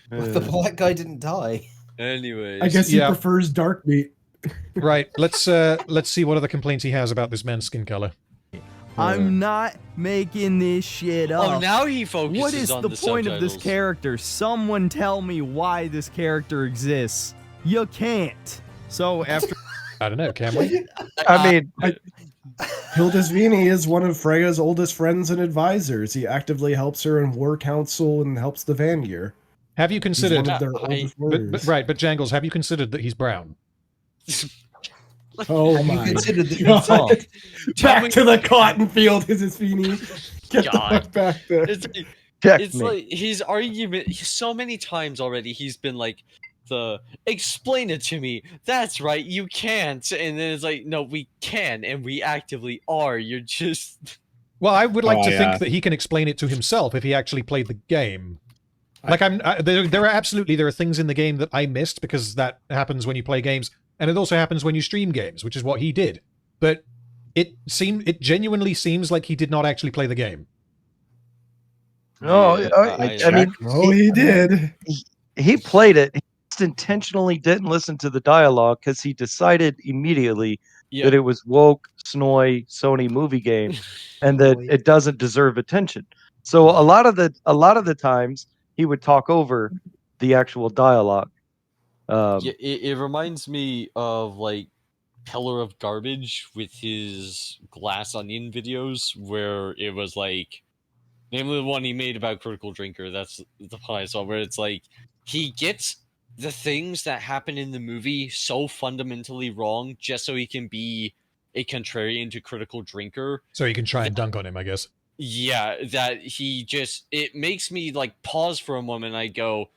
The black guy didn't die. Anyways, I guess he prefers dark meat. Right. Let's see what other complaints he has about this man's skin color. I'm not making this shit up. Oh, now he focuses on What is the point of this character? Someone tell me why this character exists. You can't. So after I don't know, can we? I mean, Hildisvini is one of Freya's oldest friends and advisors. He actively helps her in war council and helps the Vangear. Have you considered? But Jangles, have you considered that he's brown? Oh Have my! you considered that you're tall? Back to the cotton field, Hildisvini. Get the fuck back there. It's like his argument. So many times already, he's been like, explain it to me. That's right, you can't. And then it's like, no, we can, and we actively are. You're just. Well, I would like to think that he can explain it to himself if he actually played the game. Like there are things in the game that I missed because that happens when you play games, and it also happens when you stream games, which is what he did. But it genuinely seems like he did not actually play the game. No, I mean, he did. He played it. He just intentionally didn't listen to the dialogue because he decided immediately that it was woke, Snoy, Sony movie game, and that it doesn't deserve attention. So a lot of the times he would talk over the actual dialogue. It reminds me of like Pillar of Garbage with his Glass Onion videos, where it was like, namely the one he made about Critical Drinker. That's the one I saw, where it's like he gets the things that happen in the movie so fundamentally wrong just so he can be a contrarian to Critical Drinker. So you can try and dunk on him, I guess. Yeah, that it makes me like pause for a moment and I go,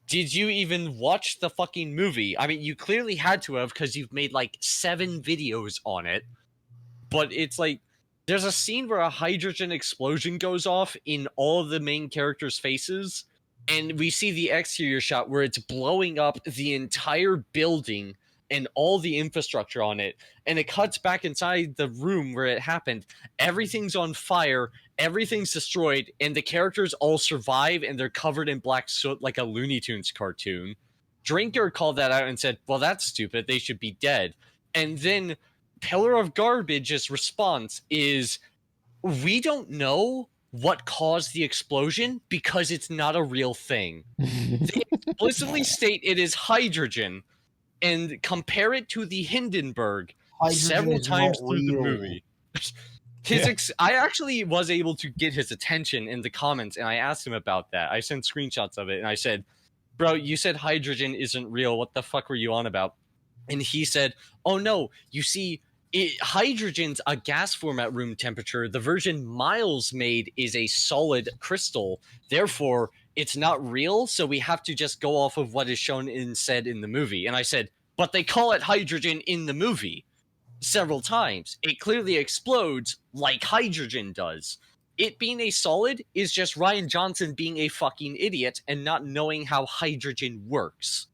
did you even watch the fucking movie? I mean, you clearly had to have because you've made like 7 videos on it. But it's like, there's a scene where a hydrogen explosion goes off in all of the main characters' faces, and we see the exterior shot where it's blowing up the entire building and all the infrastructure on it, and it cuts back inside the room where it happened. Everything's on fire, everything's destroyed, and the characters all survive, and they're covered in black soot like a Looney Tunes cartoon. Drinker called that out and said, well, that's stupid, they should be dead. And then Pillar of Garbage's response is, we don't know what caused the explosion because it's not a real thing. They explicitly state it is hydrogen, and compare it to the Hindenburg several times through the movie. I actually was able to get his attention in the comments, and I asked him about that. I sent screenshots of it, and I said, bro, you said hydrogen isn't real. What the fuck were you on about? And he said, oh no, you see, hydrogen's a gas form at room temperature. The version Miles made is a solid crystal. Therefore, it's not real, so we have to just go off of what is shown and said in the movie. And I said, but they call it hydrogen in the movie several times. It clearly explodes like hydrogen does. It being a solid is just Ryan Johnson being a fucking idiot and not knowing how hydrogen works.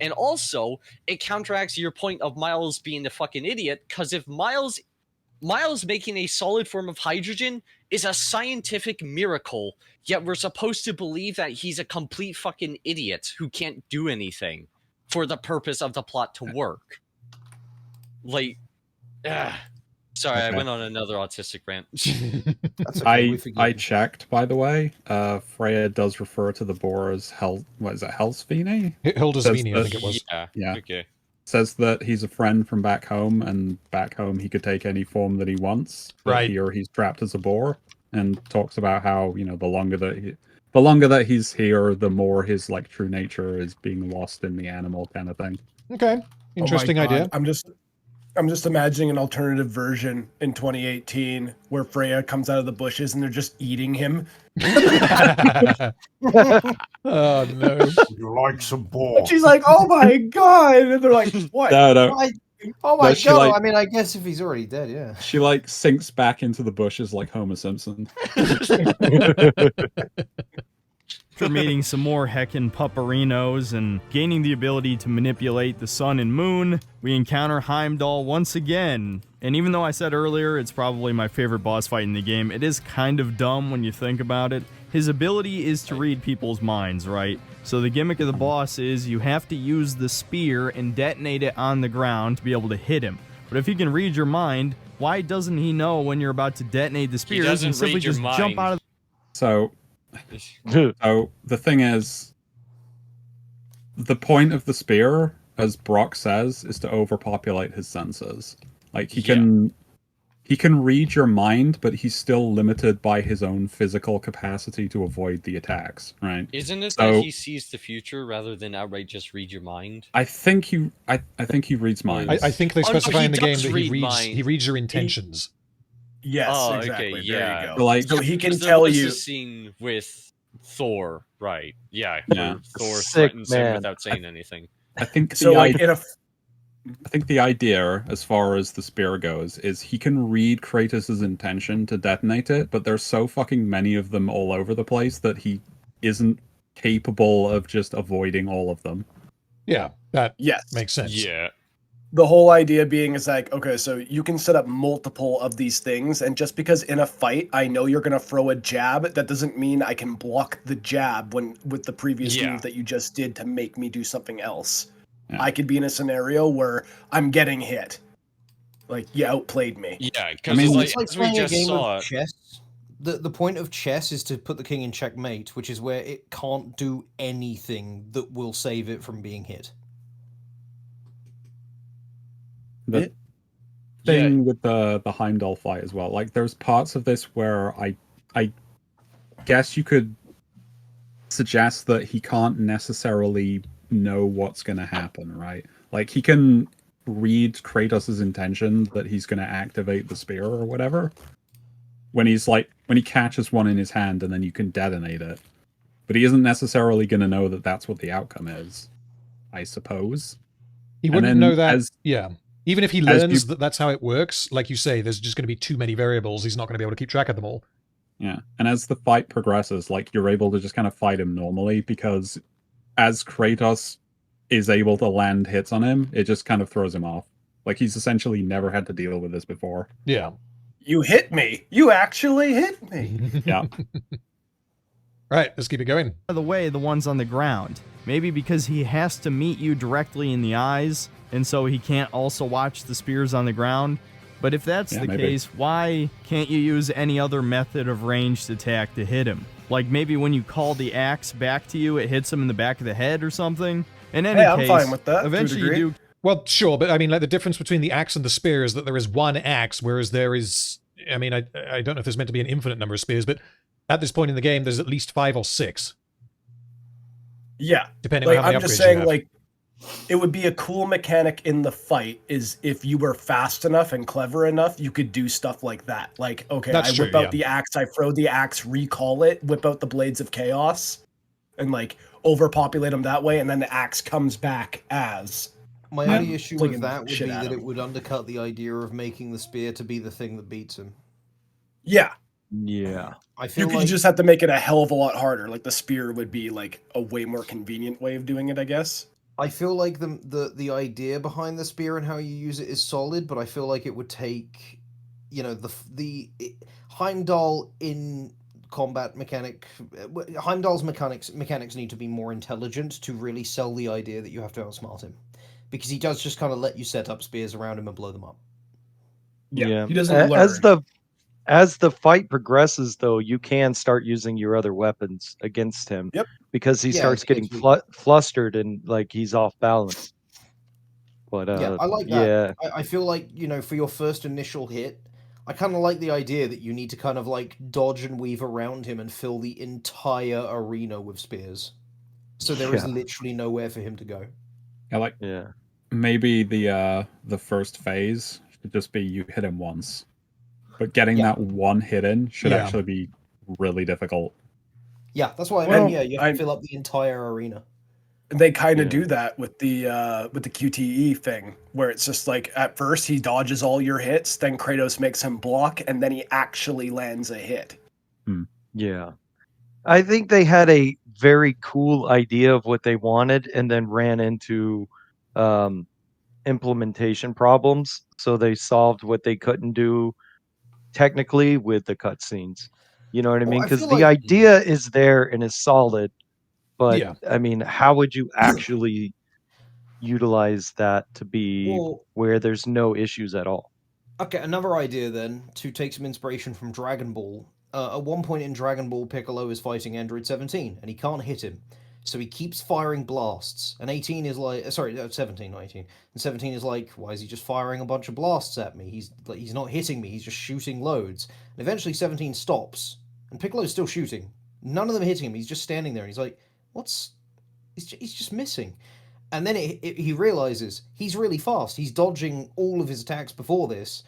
And also, it counteracts your point of Miles being a fucking idiot, because if Miles making a solid form of hydrogen is a scientific miracle, yet we're supposed to believe that he's a complete fucking idiot who can't do anything for the purpose of the plot to work. Like, sorry, I went on another autistic rant. That's okay, I checked, by the way. Freya does refer to the boar as Helsvini? Hildesvini, I think it was. Yeah. Okay. Says that he's a friend from back home, and back home he could take any form that he wants. But right. Here he's trapped as a boar, and talks about how, you know, the longer that he's here, the more his like true nature is being lost in the animal kind of thing. Okay, interesting idea. I'm just imagining an alternative version in 2018 where Freya comes out of the bushes and they're just eating him. Oh no! Would you like some boar? And she's like, "Oh my god!" And they're like, "What?" No. Oh my No, she, god! like- I mean, I guess if he's already dead, yeah. She like sinks back into the bushes like Homer Simpson. After meeting some more heckin' pupperinos and gaining the ability to manipulate the sun and moon, we encounter Heimdall once again. And even though I said earlier it's probably my favorite boss fight in the game, it is kind of dumb when you think about it. His ability is to read people's minds, right? So the gimmick of the boss is you have to use the spear and detonate it on the ground to be able to hit him. But if he can read your mind, why doesn't he know when you're about to detonate the spears and simply just jump out of So the thing is, the point of the spear, as Brock says, is to overpopulate his senses. Like he can read your mind, but he's still limited by his own physical capacity to avoid the attacks, right? Isn't it that he sees the future rather than outright just read your mind? I think he reads minds. I think they specify in the game that he reads your intentions. Yes, oh, exactly. Okay, there yeah. you go. Like, so he can There tell was you. a scene with Thor, right? Yeah. Thor Sick threatens him man. without saying anything. I think So like I think the idea, as far as the spear goes, is he can read Kratos' intention to detonate it, but there's so fucking many of them all over the place that he isn't capable of just avoiding all of them. Yeah, that Yes. makes sense. Yeah. The whole idea being is like, okay, so you can set up multiple of these things, and just because in a fight I know you're gonna throw a jab, that doesn't mean I can block the jab with the previous move that you just did to make me do something else. Yeah. I could be in a scenario where I'm getting hit. Like, you outplayed me. Yeah, because it's like we playing just a game saw of chess. The point of chess is to put the king in checkmate, which is where it can't do anything that will save it from being hit. The thing with the Heimdall fight as well, like there's parts of this where I guess you could suggest that he can't necessarily know what's going to happen, right? Like he can read Kratos' intention that he's going to activate the spear or whatever when he catches one in his hand, and then you can detonate it, but he isn't necessarily going to know that that's what the outcome is, I suppose. He wouldn't know that. Even if he learns that that's how it works, like you say, there's just going to be too many variables. He's not going to be able to keep track of them all. Yeah, and as the fight progresses, like you're able to just kind of fight him normally, because as Kratos is able to land hits on him, it just kind of throws him off. Like he's essentially never had to deal with this before. Yeah. You hit me. You actually hit me. Yeah. Right, let's keep it going. By the way, the ones on the ground. Maybe because he has to meet you directly in the eyes, and so he can't also watch the spears on the ground. But if that's the case, why can't you use any other method of ranged attack to hit him? Like maybe when you call the axe back to you, it hits him in the back of the head or something? In any case, I'm fine with that. Eventually you do. Well, sure, but I mean, like the difference between the axe and the spear is that there is one axe, whereas there is, I mean, I don't know if there's meant to be an infinite number of spears, but at this point in the game, there's at least 5 or 6. Yeah. Depending on how many I'm just upgrades you saying, have. like, it would be a cool mechanic in the fight is if you were fast enough and clever enough, you could do stuff like that. Like, okay, That's whip true, out the axe, I throw the axe, recall it, whip out the blades of chaos, and like overpopulate them that way, and then the axe comes back as. My only issue with that would be shit at that him. it would undercut the idea of making the spear to be the thing that beats him. Yeah. Yeah. I feel You like just have to make it a hell of a lot harder. Like the spear would be like a way more convenient way of doing it, I guess. I feel like the idea behind the spear and how you use it is solid, but I feel like it would take, you know, Heimdall in combat mechanic. Heimdall's mechanics need to be more intelligent to really sell the idea that you have to outsmart him, because he does just kind of let you set up spears around him and blow them up. Yeah. He doesn't learn. As the fight progresses, though, you can start using your other weapons against him. Yep. Because he starts getting flustered and like he's off balance. But yeah, I like that. I feel like, you know, for your first initial hit, I kind of like the idea that you need to kind of like dodge and weave around him and fill the entire arena with spears. So there is literally nowhere for him to go. Maybe the first phase should just be you hit him once. But getting that one hit in should actually be really difficult. Yeah, that's why I mean, you have to fill up the entire arena. They kind of do that with the QTE thing, where it's just like at first he dodges all your hits, then Kratos makes him block, and then he actually lands a hit. Yeah. I think they had a very cool idea of what they wanted and then ran into implementation problems. So they solved what they couldn't do technically with the cutscenes. You know what I mean? Because the idea is there and is solid, but I mean, how would you actually utilize that to be where there's no issues at all? Okay, another idea then, to take some inspiration from Dragon Ball. At one point in Dragon Ball, Piccolo is fighting Android 17, and he can't hit him. So he keeps firing blasts, and 18 is like, 17, not 18. And 17 is like, why is he just firing a bunch of blasts at me? He's not hitting me, he's just shooting loads. And eventually 17 stops, and Piccolo's still shooting. None of them are hitting him, he's just standing there, and he's like, he's just missing. And then he realizes he's really fast, he's dodging all of his attacks before this.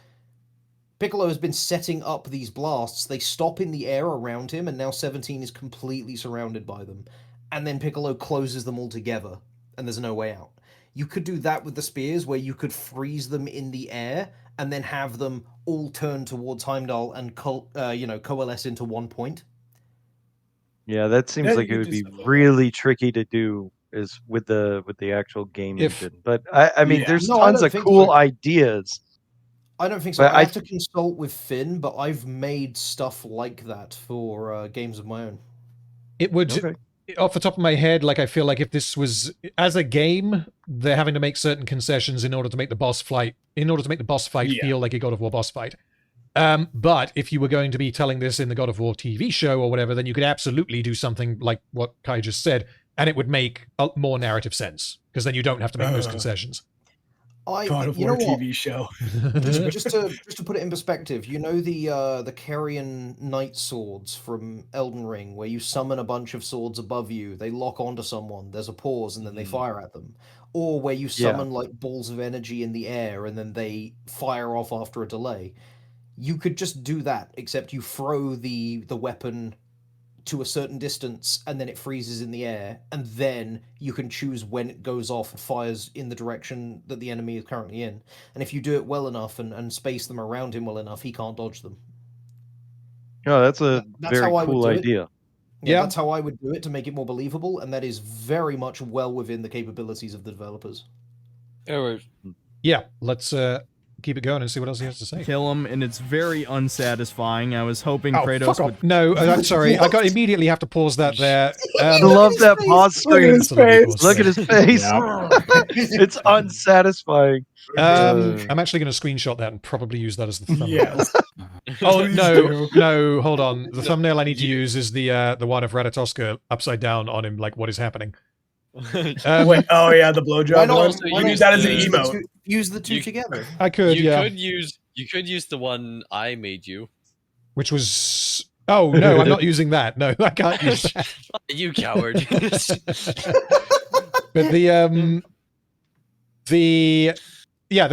Piccolo has been setting up these blasts, they stop in the air around him, and now 17 is completely surrounded by them. And then Piccolo closes them all together, and there's no way out. You could do that with the spears, where you could freeze them in the air, and then have them all turn towards Heimdall and coalesce into one point. Yeah, that seems like it would be really tricky to do is with the actual game engine. But I mean, there's tons of cool ideas. I don't think so. I have to consult with Finn, but I've made stuff like that for games of my own. It would, off the top of my head, like I feel like if this was as a game, they're having to make certain concessions in order to make the boss fight, feel like a God of War boss fight. But if you were going to be telling this in the God of War TV show or whatever, then you could absolutely do something like what Kai just said, and it would make more narrative sense, because then you don't have to make those concessions. God of War TV show. just to put it in perspective, you know the Carrion Knight swords from Elden Ring, where you summon a bunch of swords above you, they lock onto someone, there's a pause, and then they fire at them. Or where you summon like balls of energy in the air, and then they fire off after a delay. You could just do that, except you throw the weapon to a certain distance, and then it freezes in the air, and then you can choose when it goes off and fires in the direction that the enemy is currently in. And if you do it well enough and space them around him well enough, he can't dodge them. Oh, that's a very cool idea. Yeah, that's how I would do it to make it more believable, and that is very much well within the capabilities of the developers. Yeah, let's keep it going and see what else he has to say. Kill him, and it's very unsatisfying. I was hoping Kratos would... No, I'm sorry. I got immediately have to pause that there. I love that pause screen. Look at his face. It's unsatisfying. I'm actually going to screenshot that and probably use that as the thumbnail. Yes. Oh, no, hold on. The thumbnail I need to use is the one of Ratatoska upside down on him, like, what is happening? Wait, oh yeah, the blowjob one. Use that as an emote. Use the two together. I could. You could use the one I made you, which was. Oh no, I'm not using that. No, I can't use that. You coward. But the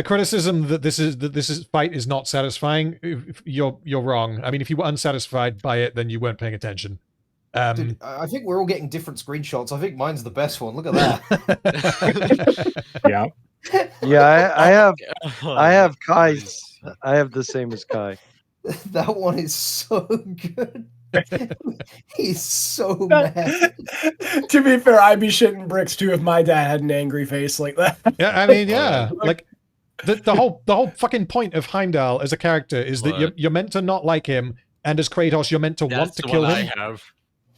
criticism that this fight is not satisfying. You're wrong. I mean, if you were unsatisfied by it, then you weren't paying attention. Dude, I think we're all getting different screenshots. I think mine's the best one. Look at that. Yeah. Yeah, I have Kai's. I have the same as Kai. That one is so good. He's so mad. To be fair, I'd be shitting bricks too if my dad had an angry face like that. Yeah, I mean, yeah, like the whole fucking point of Heimdall as a character is that you're meant to not like him, and as Kratos, you're meant to want to kill him. I have.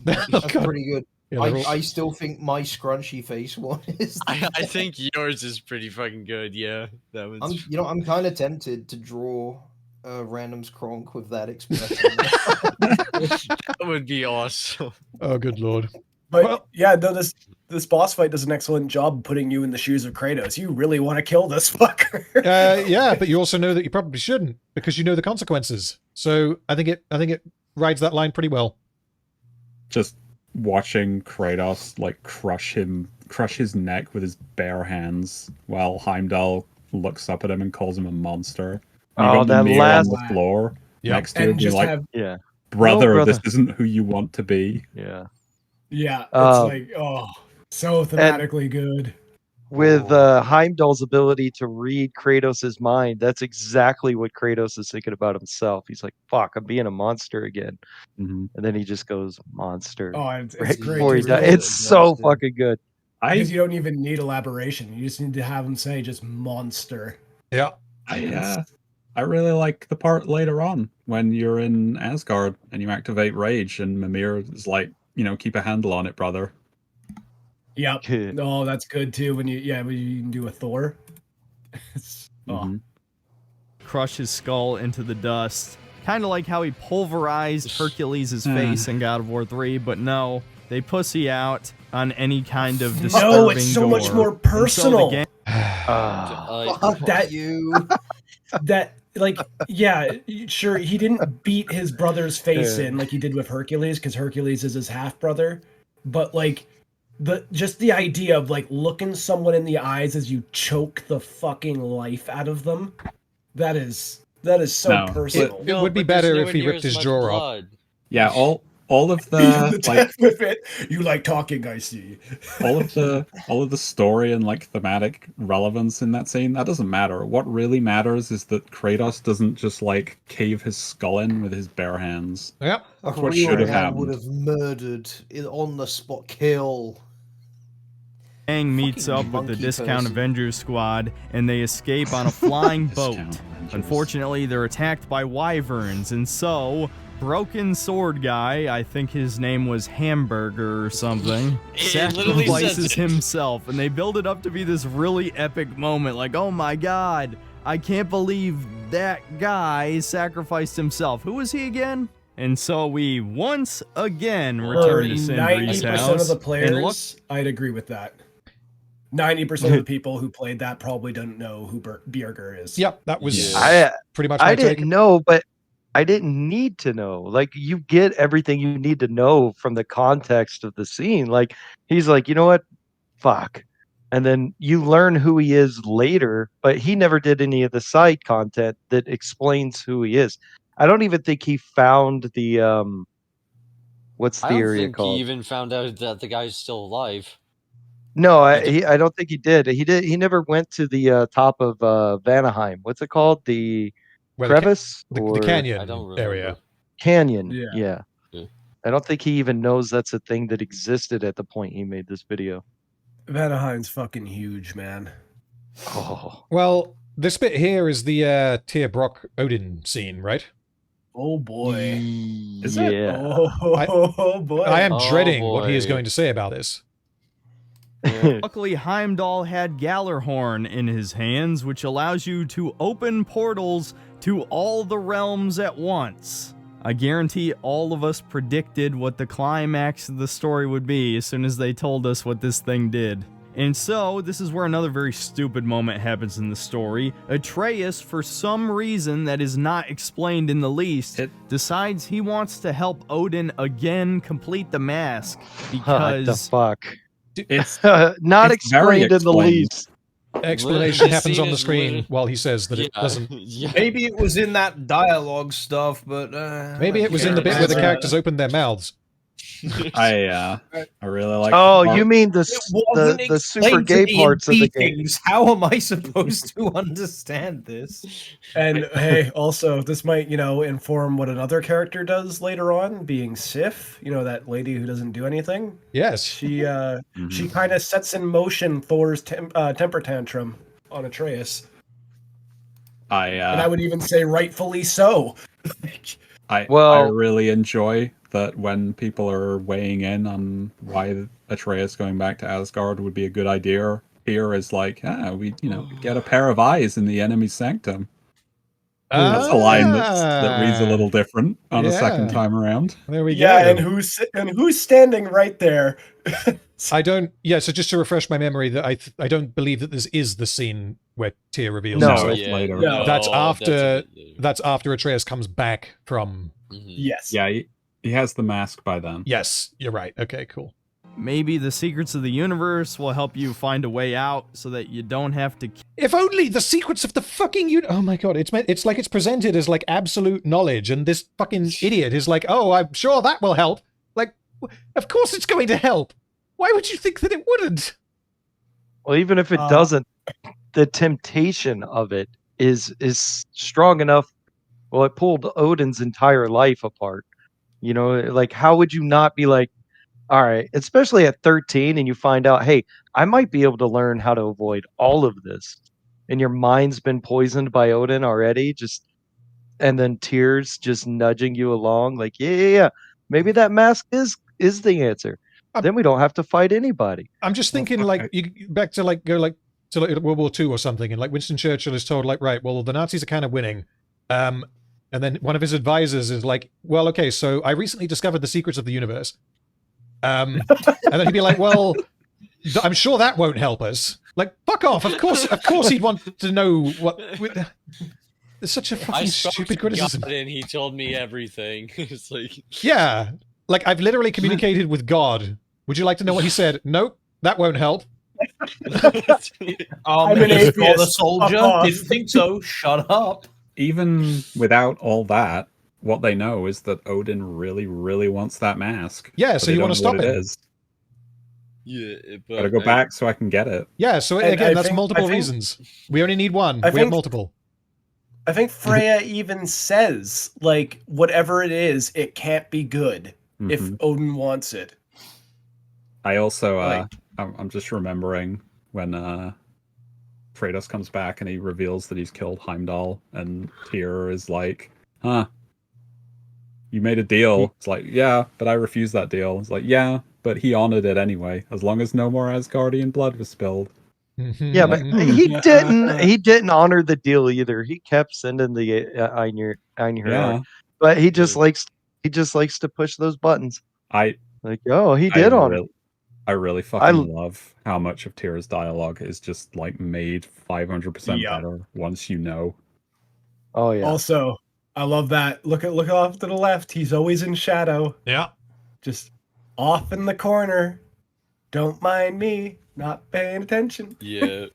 That's pretty good. Yeah, I still think my scrunchy face one is. I think yours is pretty fucking good. Yeah, that was. I'm kind of tempted to draw Random's Kronk with that expression. That would be awesome. Oh, good lord! But yeah, no, this boss fight does an excellent job putting you in the shoes of Kratos. You really want to kill this fucker. Yeah, but you also know that you probably shouldn't because you know the consequences. So I think it rides that line pretty well. Just watching Kratos like crush his neck with his bare hands while Heimdall looks up at him and calls him a monster. That last on the floor next to him, just like, yeah, brother, this isn't who you want to be. Yeah, yeah, it's like so thematically good. With Heimdall's ability to read Kratos' mind, that's exactly what Kratos is thinking about himself. He's like, "Fuck, I'm being a monster again," and then he just goes monster. Oh, it's right great. before he dies. It's so fucking good. Because you don't even need elaboration. You just need to have him say just monster. Yeah. I really like the part later on when you're in Asgard and you activate Rage and Mimir is like, keep a handle on it, brother. Yep. Oh, that's good too. When you can do a Thor. Crush his skull into the dust. Kind of like how he pulverized Hercules' face in God of War 3, but no, they pussy out on any kind of disturbing No, it's so much gore. more personal. Fuck that you. That sure, he didn't beat his brother's face in like he did with Hercules because Hercules is his half brother, but like the idea of like looking someone in the eyes as you choke the fucking life out of them, that is so personal. It would be better if he ripped his jaw off. Yeah, all of the like with it. You like talking, I see. all of the story and like thematic relevance in that scene, that doesn't matter. What really matters is that Kratos doesn't just like cave his skull in with his bare hands. Yep. That's what should have happened. Would have murdered on the spot kill. Aang meets up with the Discount Avengers squad, and they escape on a flying boat. Unfortunately, they're attacked by wyverns, and so Broken Sword Guy, I think his name was Hamburger or something, sacrifices himself, and they build it up to be this really epic moment, like, oh my god, I can't believe that guy sacrificed himself. Who was he again? And so we once again return to Sindri's house. 90% of the players, I'd agree with that. 90% of the people who played that probably don't know who Bjerger is. Yep, that was pretty much. I didn't know, but I didn't need to know. Like, you get everything you need to know from the context of the scene. Like, he's like, you know what? Fuck. And then you learn who he is later, but he never did any of the side content that explains who he is. I don't even think he found the what's the area called? He even found out that the guy's still alive. No, I don't think he did. He never went to the top of Vanaheim. What's it called? The crevice? The canyon area. Canyon. Yeah. I don't think he even knows that's a thing that existed at the point he made this video. Vanaheim's fucking huge, man. Oh. Well, this bit here is the Tyr Brock Odin scene, right? Oh boy. Is it? Oh boy. I am dreading what he is going to say about this. Luckily, Heimdall had Gallarhorn in his hands, which allows you to open portals to all the realms at once. I guarantee all of us predicted what the climax of the story would be as soon as they told us what this thing did. And so, this is where another very stupid moment happens in the story. Atreus, for some reason that is not explained in the least, decides he wants to help Odin again complete the mask because... What the fuck? It's not explained in the least. Explanation happens on the screen while he says that it doesn't. Maybe it was in that dialogue stuff, but maybe it was in the bit where the characters opened their mouths. I really like. Oh, you mean the super gay parts of the game? How am I supposed to understand this? And hey, also this might, inform what another character does later on, being Sif, that lady who doesn't do anything. Yes. She she kind of sets in motion Thor's temper tantrum on Atreus. And I would even say rightfully so. I really enjoy that when people are weighing in on why Atreus going back to Asgard would be a good idea. Here is like, we get a pair of eyes in the enemy's sanctum. That's a line that reads a little different on a second time around. There we go. Yeah, and who's standing right there? I don't. Yeah, so just to refresh my memory, that I don't believe that this is the scene where Tyr reveals himself. Later. No, that's after. That's after Atreus comes back from. Yes. Yeah, he has the mask by then. Yes, you're right. Okay, cool. Maybe the secrets of the universe will help you find a way out so that you don't have to. If only the secrets of the fucking oh my god! It's like it's presented as like absolute knowledge, and this fucking idiot is like, oh, I'm sure that will help. Like, of course it's going to help. Why would you think that it wouldn't? Well, even if it doesn't, the temptation of it is strong enough. Well, it pulled Odin's entire life apart. Like, how would you not be like, all right, especially at 13, and you find out, hey, I might be able to learn how to avoid all of this, and your mind's been poisoned by Odin already, and then tears just nudging you along, like, yeah, maybe that mask is the answer. Then we don't have to fight anybody. I'm just thinking, like, you back to like go like to like World War II or something, and like Winston Churchill is told, like, right, well, the Nazis are kind of winning, and then one of his advisors is like, well, okay, so I recently discovered the secrets of the universe. And then he'd be like, well, I'm sure that won't help us. Like, fuck off. Of course he'd want to know what... It's such a fucking stupid criticism. And he told me everything. It's like... Yeah. Like, I've literally communicated with God. Would you like to know what he said? Nope, that won't help. I'm an atheist. The soldier didn't think so. Shut up. Even without all that, what they know is that Odin really, really wants that mask. Yeah, so you want to stop it. Yeah, but gotta go back so I can get it. Yeah, so again, that's multiple reasons. We only need one. We have multiple. I think Freya even says, like, whatever it is, it can't be good if Odin wants it. I also, I'm just remembering when Kratos comes back and he reveals that he's killed Heimdall, and Tyr is like, you made a deal. It's like, yeah, but I refused that deal. It's like, yeah, but he honored it anyway, as long as no more Asgardian blood was spilled. Yeah, but he didn't honor the deal either. He kept sending the Einhjörd, but he just likes to push those buttons. He did honor it. I really fucking love how much of Tyr's dialogue is just like made 500% better once you know. Oh yeah. Also, I love that. Look off to the left. He's always in shadow. Yeah. Just off in the corner. Don't mind me. Not paying attention. Yeah.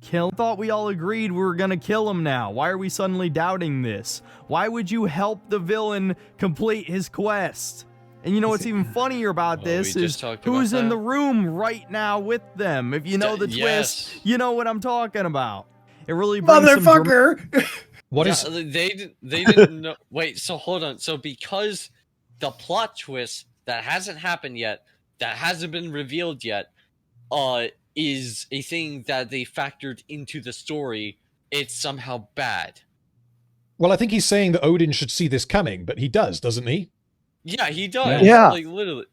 Thought we all agreed we were gonna kill him now. Why are we suddenly doubting this? Why would you help the villain complete his quest? And you know what's even funnier about this is who's in the room right now with them. If you know the twist, you know what I'm talking about. It really brings motherfucker. What is they didn't know? Wait, so hold on. So because the plot twist that hasn't happened yet, that hasn't been revealed yet, is a thing that they factored into the story, it's somehow bad. Well, I think he's saying that Odin should see this coming, but he does, doesn't he? Yeah, he does. Yeah. Like, literally.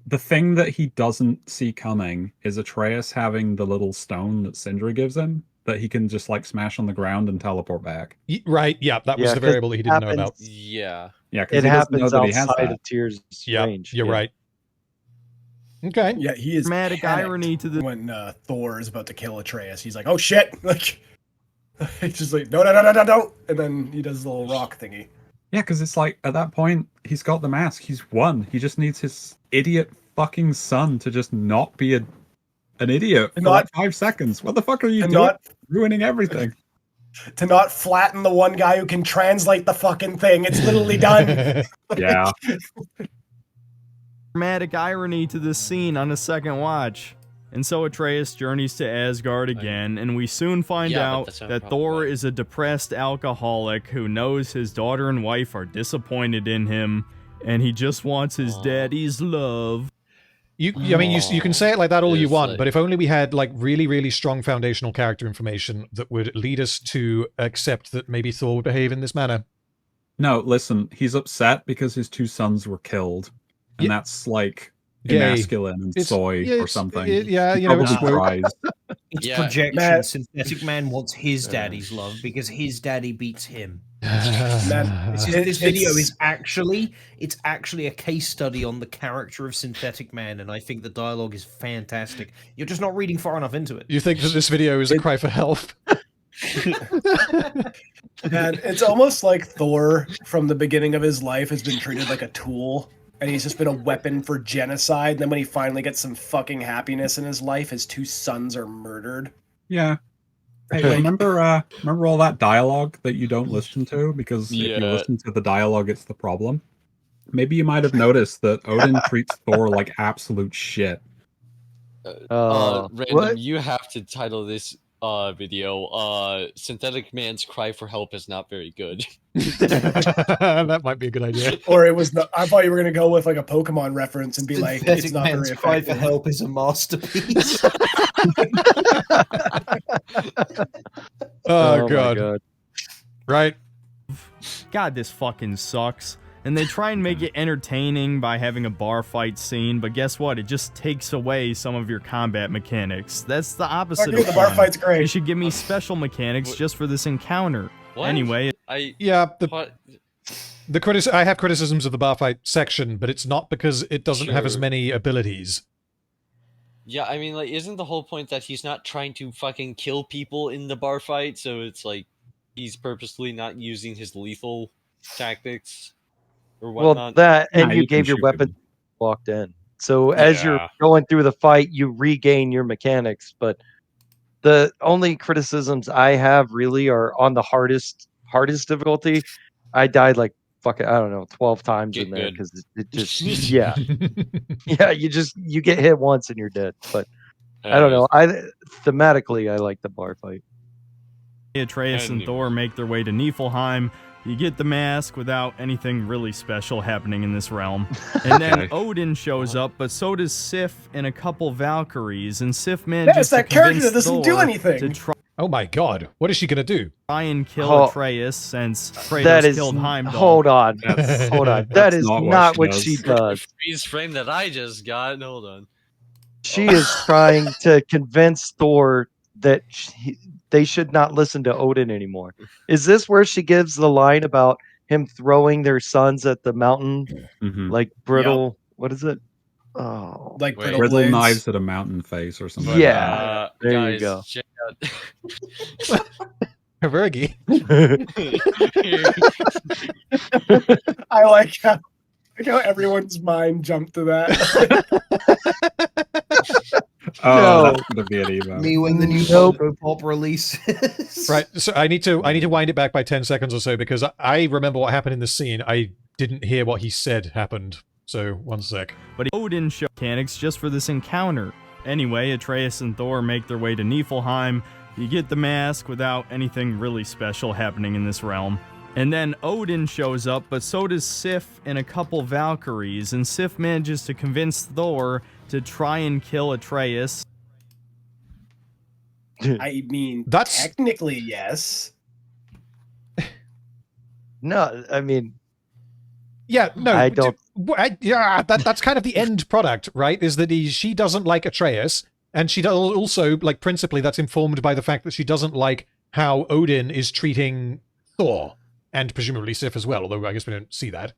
The thing that he doesn't see coming is Atreus having the little stone that Sindri gives him that he can just like smash on the ground and teleport back. Right, yeah, that was the variable that he didn't know about. Yeah. Yeah, it happens outside of Tyr's range. You're right. Okay. Yeah, he is dramatic irony to the when Thor is about to kill Atreus. He's like, "Oh shit!" Like, he's just like, "No!" And then he does the little rock thingy. Yeah, because it's like at that point he's got the mask. He's won. He just needs his idiot fucking son to just not be an idiot for like 5 seconds. What the fuck are you doing? Ruining everything. to not flatten the one guy who can translate the fucking thing. It's literally done. Yeah. Dramatic irony to this scene on a second watch. And so Atreus journeys to Asgard again, and we soon find out that Thor is a depressed alcoholic who knows his daughter and wife are disappointed in him, and he just wants his daddy's love. I mean, you can say it like that all you want, but if only we had like really, really strong foundational character information that would lead us to accept that maybe Thor would behave in this manner. No, listen, he's upset because his 2 sons were killed, and that's like emasculine and soy or something. It's projection. Man. Synthetic Man wants his daddy's love because his daddy beats him. This video is actually a case study on the character of Synthetic Man, and I think the dialogue is fantastic. You're just not reading far enough into it. You think that this video is a cry for help? And it's almost like Thor from the beginning of his life has been treated like a tool, and he's just been a weapon for genocide. And then when he finally gets some fucking happiness in his life, his 2 sons are murdered. Yeah. Hey, remember all that dialogue that you don't listen to? Because if you listen to the dialogue, it's the problem. Maybe you might have noticed that Odin treats Thor like absolute shit. Random, you have to title this video, Synthetic Man's Cry for Help is not very good. That might be a good idea. Or it was not, I thought you were going to go with like a Pokemon reference and be Synthetic like, it's not Man's very Cry effective. for Help is a masterpiece. Oh God. Right. God, this fucking sucks. And they try and make it entertaining by having a bar fight scene, but guess what? It just takes away some of your combat mechanics. That's the opposite of The bar fun. fight's great. You should give me special mechanics just for this encounter. What? Anyway, I have criticisms of the bar fight section, but it's not because it doesn't have as many abilities. Yeah, I mean, like, isn't the whole point that he's not trying to fucking kill people in the bar fight? So it's like he's purposely not using his lethal tactics or whatnot. Well, that and you gave your weapon walked in. So as you're going through the fight, you regain your mechanics. But the only criticisms I have really are on the hardest difficulty. I died like fucking, I don't know, 12 times in there because it just you get hit once and you're dead. But I don't know. Thematically I like the bar fight. Atreus and Thor make their way to Niflheim. You get the mask without anything really special happening in this realm. And then Odin shows up, but so does Sif and a couple Valkyries, and Sif manages to convince doesn't do anything. To try oh my God, what is she gonna do? Try and kill Atreus since Kratos killed Heimdall. Hold on. That is not what she does. Freeze frame that I just got. Hold on. She is trying to convince Thor that they should not listen to Odin anymore. Is this where she gives the line about him throwing their sons at the mountain like brittle? What is it? Oh, like brittle knives at a mountain face or something. Yeah, there guys, you go. Check out. Vergi. I like how everyone's mind jumped to that. That's gonna be an email. Me when the new Popo Pop releases. Right, so I need to wind it back by 10 seconds or so because I remember what happened in this scene. I didn't hear what he said happened. So 1 sec. But Odin shows mechanics just for this encounter. Anyway, Atreus and Thor make their way to Niflheim. You get the mask without anything really special happening in this realm. And then Odin shows up, but so does Sif and a couple Valkyries, and Sif manages to convince Thor to try and kill Atreus. I mean, technically, yes. No, I mean... Yeah, no, I don't... that's kind of the end product, right? Is that she doesn't like Atreus, and she also, like, principally that's informed by the fact that she doesn't like how Odin is treating Thor. And presumably Sif as well, although I guess we don't see that.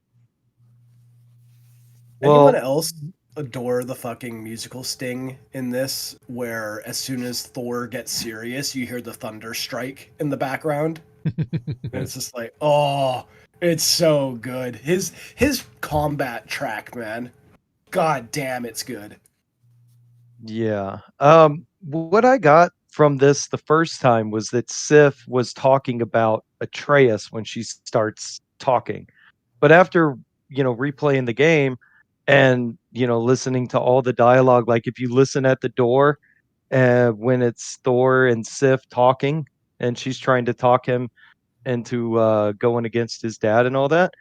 Anyone else adore the fucking musical sting in this, where as soon as Thor gets serious, you hear the thunder strike in the background? And it's just like, oh, it's so good. His combat track, man. God damn, it's good. Yeah. What I got from this the first time was that Sif was talking about Atreus when she starts talking. But after, replaying the game and, listening to all the dialogue, like if you listen at the door when it's Thor and Sif talking and she's trying to talk him into going against his dad and all that,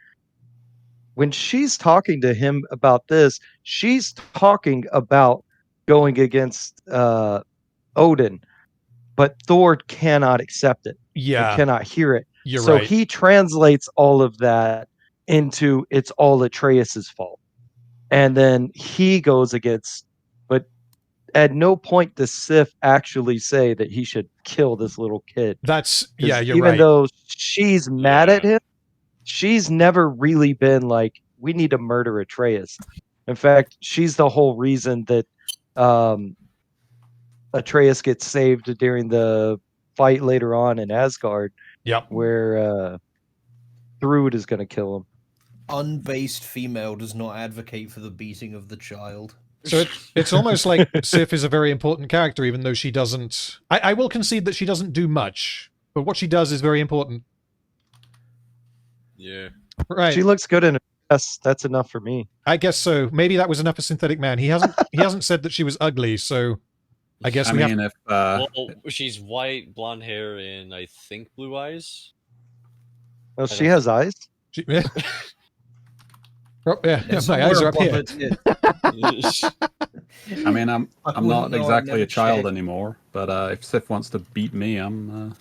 when she's talking to him about this, she's talking about going against Odin, but Thor cannot accept it. Yeah. He cannot hear it. You're so right. he translates all of that into it's all Atreus's fault. And then he goes against, but at no point does Sif actually say that he should kill this little kid. You're right. Even though she's mad at him, she's never really been like, we need to murder Atreus. In fact, she's the whole reason that Atreus gets saved during the fight later on in Asgard. Yep. Where Thrud is going to kill him. Unbased female does not advocate for the beating of the child. So it's almost like Sif is a very important character, even though she doesn't... I will concede that she doesn't do much, but what she does is very important. Yeah. Right. She looks good in a dress. That's enough for me. I guess so. Maybe that was enough for Synthetic Man. He hasn't said that she was ugly, so I guess well, she's white, blonde hair, and I think blue eyes. Oh, she has eyes? Oh, yeah, my eyes are up here. I mean, I'm not exactly a child anymore, but if Sif wants to beat me, I'm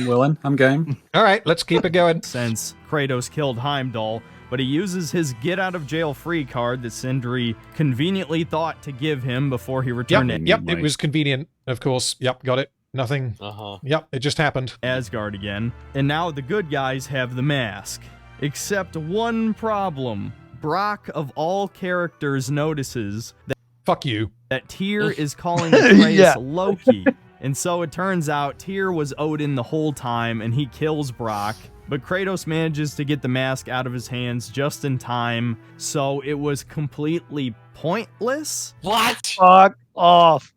willing. I'm game. All right, let's keep it going. Since Kratos killed Heimdall, but he uses his get out of jail free card that Sindri conveniently thought to give him before he returned it. Yep, it was convenient, of course. Yep, got it. Nothing. Yep, it just happened. Asgard again. And now the good guys have the mask. Except one problem. Brock, of all characters, notices that fuck you. That Tyr is calling Atreus Loki. And so it turns out Tyr was Odin the whole time and he kills Brock. But Kratos manages to get the mask out of his hands just in time, so it was completely pointless. What? Fuck off.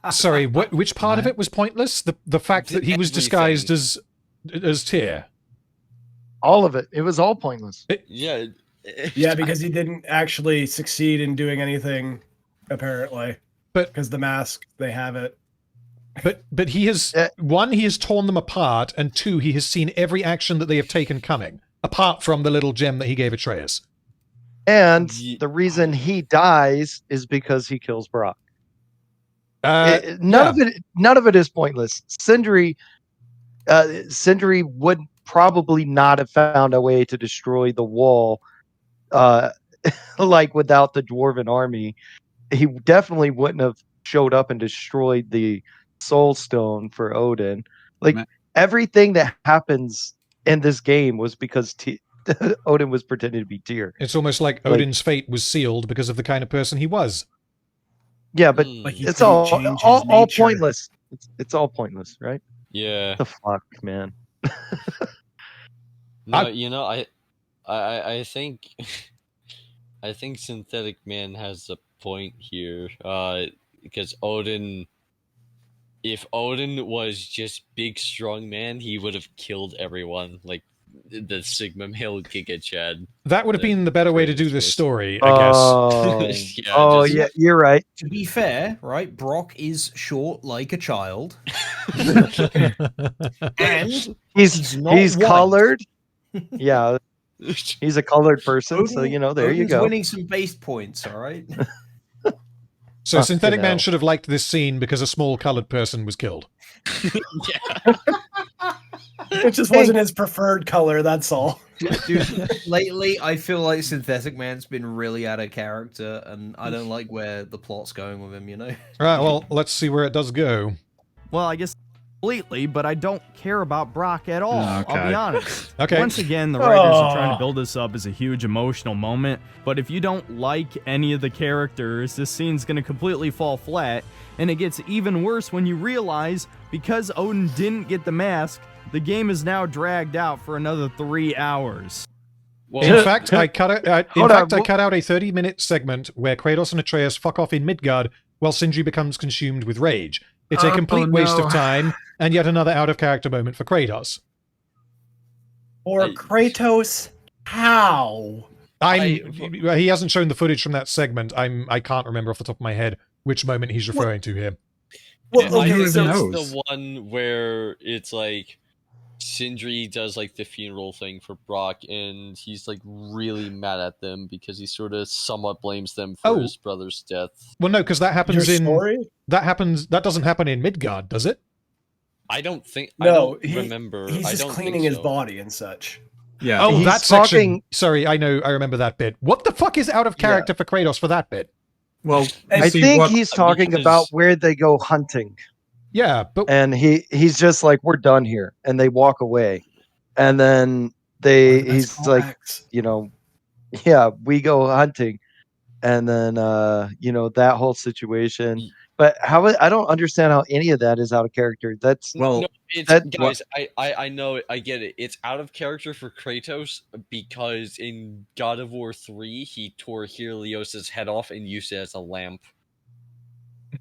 Sorry, which part of it was pointless? The fact that he was disguised as Tyr. All of it. It was all pointless. Yeah, because he didn't actually succeed in doing anything, apparently. But because the mask, they have it. But he has one, he has torn them apart, and two, he has seen every action that they have taken coming, apart from the little gem that he gave Atreus. And the reason he dies is because he kills Brock. None of it is pointless. Sindri would probably not have found a way to destroy the wall, like without the dwarven army. He definitely wouldn't have showed up and destroyed the Soul Stone for Odin. Like everything that happens in this game was because Odin was pretending to be Tyr. It's almost like Odin's fate was sealed because of the kind of person he was. Yeah, but it's all pointless. It's all pointless, right? Yeah. The fuck, man. No, I think I think Synthetic Man has a point here. Because Odin, if Odin was just big strong man, he would have killed everyone, like the Sigma male Giga Chad. That would have been the better way to do this story, I guess. Yeah, you're right. To be fair, right, Brock is short like a child. And he's colored. Yeah. He's a colored person, so there you go. Winning some base points, all right? So Synthetic Man should have liked this scene because a small colored person was killed. It just wasn't his preferred color, that's all. Dude, lately I feel like Synthetic Man's been really out of character, and I don't like where the plot's going with him, Right, well, let's see where it does go. Well, I guess completely, but I don't care about Brock at all. Okay. I'll be honest. Okay. Once again, the writers are trying to build this up as a huge emotional moment, but if you don't like any of the characters, this scene's gonna completely fall flat, and it gets even worse when you realize, because Odin didn't get the mask, the game is now dragged out for another 3 hours. Well, in fact, I cut out a 30-minute segment where Kratos and Atreus fuck off in Midgard while Sindri becomes consumed with rage. It's a complete waste of time, and yet another out-of-character moment for Kratos. Or Kratos, how? He hasn't shown the footage from that segment. I can't remember off the top of my head which moment he's referring to here. Well, I think it's the one where it's like Sindri does like the funeral thing for Brock, and he's like really mad at them because he sort of somewhat blames them for his brother's death. Well, no, because that happens that doesn't happen in Midgard, does it? I don't think. No, I don't remember. He's just cleaning his body and such. Yeah. Oh, that section. Sorry, I remember that bit. What the fuck is out of character for Kratos for that bit? Well, I think he's talking about where they go hunting. Yeah, and he's just like, we're done here, and they walk away, and then he's like, yeah, we go hunting, and then that whole situation. But I don't understand how any of that is out of character. Guys, I know, I get it. It's out of character for Kratos because in God of War 3, he tore Helios's head off and used it as a lamp.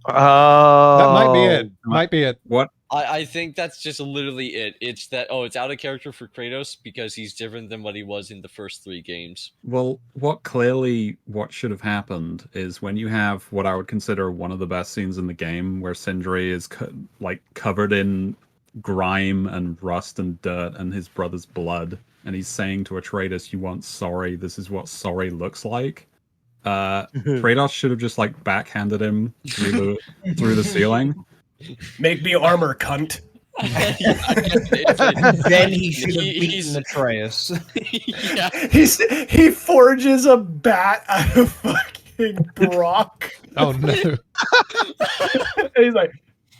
That might be it. Might be it. What? I think that's just literally it. It's that, it's out of character for Kratos because he's different than what he was in the first 3 games. Well, what should have happened is when you have what I would consider one of the best scenes in the game, where Sindri is covered in grime and rust and dirt and his brother's blood, and he's saying to Atreus, "You want sorry? This is what sorry looks like." Kratos should have just backhanded him through the ceiling. Make me armor, cunt. Then he should have beaten Atreus. Yeah. He forges a bat out of fucking Brock. Oh no. He's like,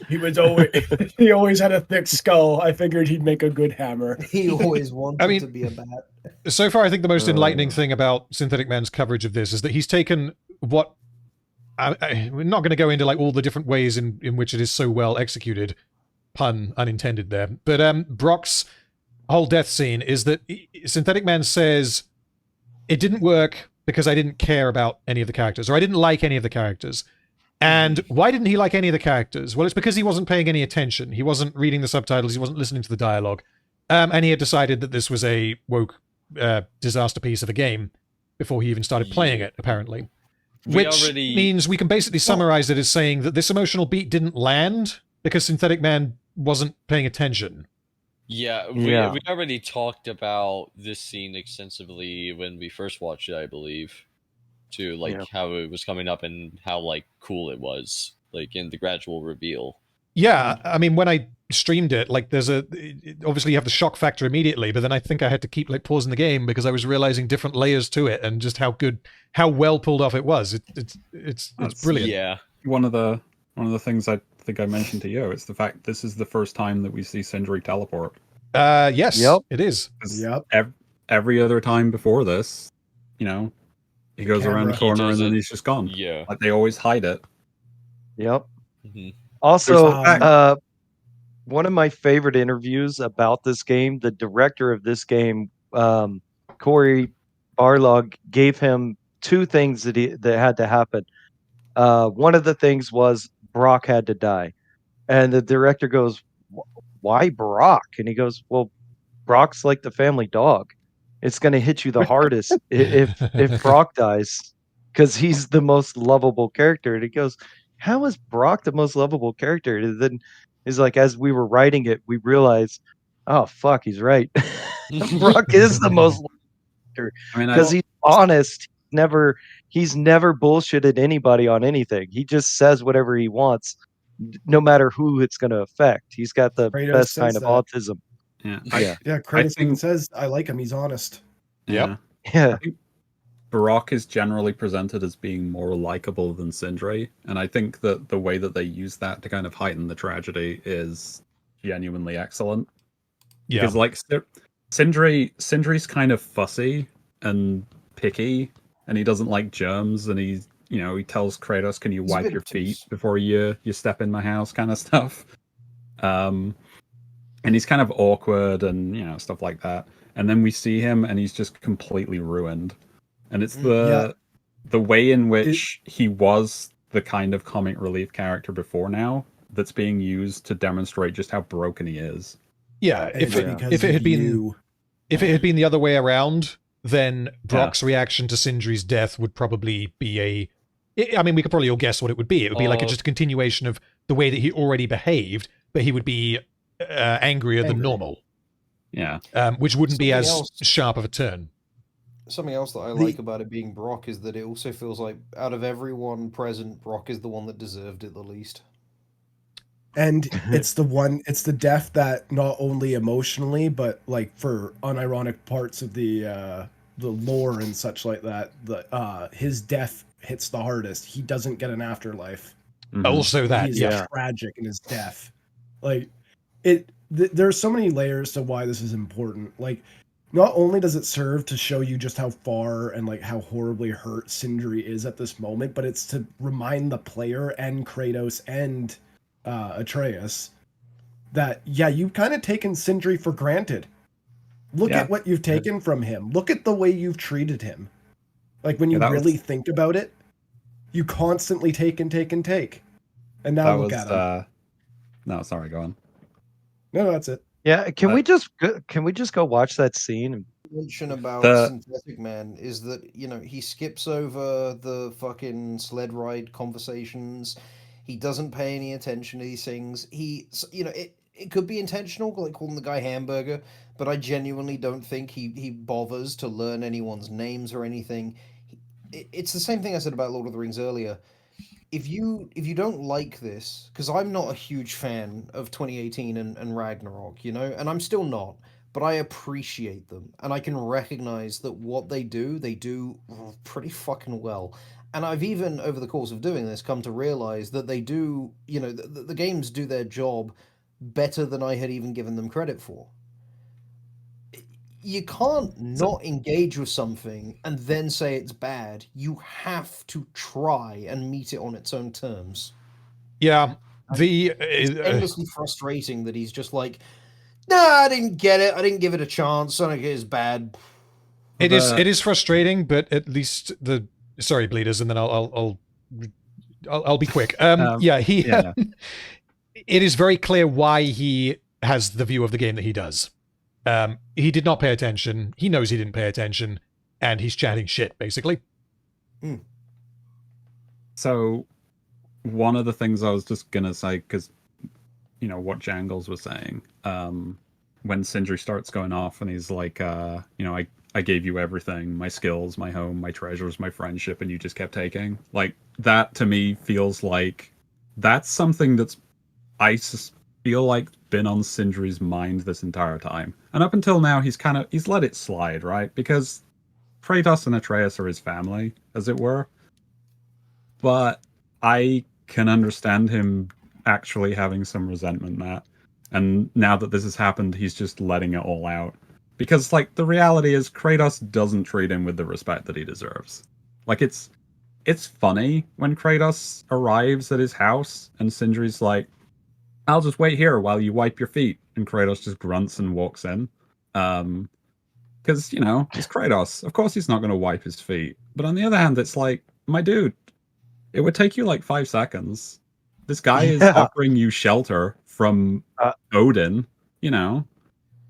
he always had a thick skull. I figured he'd make a good hammer. He always wanted to be a bat. So far, I think the most enlightening thing about Synthetic Man's coverage of this is that he's taken what we're not going to go into all the different ways in which it is so well executed, pun unintended there, but Brock's whole death scene is that Synthetic Man says it didn't work because I didn't care about any of the characters, or I didn't like any of the characters. And why didn't he like any of the characters? Well, it's because he wasn't paying any attention. He wasn't reading the subtitles. He wasn't listening to the dialogue. And he had decided that this was a woke disaster piece of a game before he even started playing it, apparently. Which means we can basically summarize it as saying that this emotional beat didn't land because Synthetic Man wasn't paying attention. Yeah, we already talked about this scene extensively when we first watched it, I believe. To how it was coming up and how cool it was, in the gradual reveal. Yeah, I mean, when I streamed it, there's obviously you have the shock factor immediately, but then I think I had to keep pausing the game because I was realizing different layers to it and just how well pulled off it was. It's brilliant. Yeah, one of the things I think I mentioned to you, it's the fact this is the first time that we see Sindri teleport. Yes, it is. Yep. Every other time before this, he goes around the corner and then he's just gone. Yeah. They always hide it. Yep. Mm-hmm. Also, one of my favorite interviews about this game, the director of this game, Corey Barlog, gave him 2 things that had to happen. One of the things was Brock had to die. And the director goes, "Why Brock?" And he goes, "Well, Brock's like the family dog. It's going to hit you the hardest if Brock dies, because he's the most lovable character." And he goes, "How is Brock the most lovable character?" And then he's like, as we were writing it, we realized, oh fuck, he's right. Brock is the most lovable character because he's honest. He's never bullshitted anybody on anything. He just says whatever he wants, no matter who it's going to affect. He's got the best kind of autism. Yeah, Kratos says, "I like him. He's honest." Yeah. Yeah. I think Brock is generally presented as being more likable than Sindri, and I think that the way that they use that to kind of heighten the tragedy is genuinely excellent. Yeah. Because Sindri's kind of fussy and picky, and he doesn't like germs, and he tells Kratos, "Can you wipe your feet before you step in my house?" kind of stuff. And he's kind of awkward and stuff like that. And then we see him and he's just completely ruined. And it's the way in which he was the kind of comic relief character before now that's being used to demonstrate just how broken he is. Yeah, if it had been the other way around, then Brock's reaction to Sindri's death would probably be I mean, we could probably all guess what it would be. It would be like just a continuation of the way that he already behaved, but he would be angrier than normal. Yeah. Which wouldn't be as sharp of a turn. Something else that I like about it being Brock is that it also feels like out of everyone present, Brock is the one that deserved it the least. And it's the death that not only emotionally, but like for unironic parts of the lore and such like that, his death hits the hardest. He doesn't get an afterlife. Also that, he's tragic in his death. Like there's so many layers to why this is important. Like, not only does it serve to show you just how far and like how horribly hurt Sindri is at this moment, but it's to remind the player and Kratos and Atreus that you've kind of taken Sindri for granted. Look at what you've taken from him. Look at the way you've treated him. Like when you really think about it, you constantly take and take and take. And now look at him. No, sorry, go on. No, that's it. Yeah, can we just go watch that scene? Mention about Synthetic Man is that, you know, he skips over the fucking sled ride conversations. He doesn't pay any attention to these things. He, you know, it could be intentional, like calling the guy Hamburger, but I genuinely don't think he bothers to learn anyone's names or anything. It's the same thing I said about Lord of the Rings earlier. If you don't like this, because I'm not a huge fan of 2018 and Ragnarok, you know, and I'm still not, but I appreciate them, and I can recognize that what they do pretty fucking well. And I've even, over the course of doing this, come to realize that they do, you know, the games do their job better than I had even given them credit for. You can't not engage with something and then say it's bad. You have to try and meet it on its own terms. Yeah, it's endlessly frustrating that he's just like, nah, I didn't get it. I didn't give it a chance. I don't get it's bad. It is frustrating, but at least sorry, Bleeders, and then I'll be quick. It is very clear why he has the view of the game that he does. He did not pay attention. He knows he didn't pay attention, and he's chatting shit, basically. So, one of the things I was just gonna say, because, you know, what Jangles was saying, when Sindri starts going off and he's like, you know, I gave you everything, my skills, my home, my treasures, my friendship, and you just kept taking. Like, that to me feels like that's something that's, I feel like, been on Sindri's mind this entire time. And up until now, he's let it slide, right? Because Kratos and Atreus are his family, as it were. But I can understand him actually having some resentment, Matt. And now that this has happened, he's just letting it all out. Because, like, the reality is Kratos doesn't treat him with the respect that he deserves. Like, it's funny when Kratos arrives at his house and Sindri's like, I'll just wait here while you wipe your feet. And Kratos just grunts and walks in. Because, you know, it's Kratos. Of course he's not going to wipe his feet. But on the other hand, it's like, my dude, it would take you like 5 seconds. This guy is offering you shelter from Odin, you know.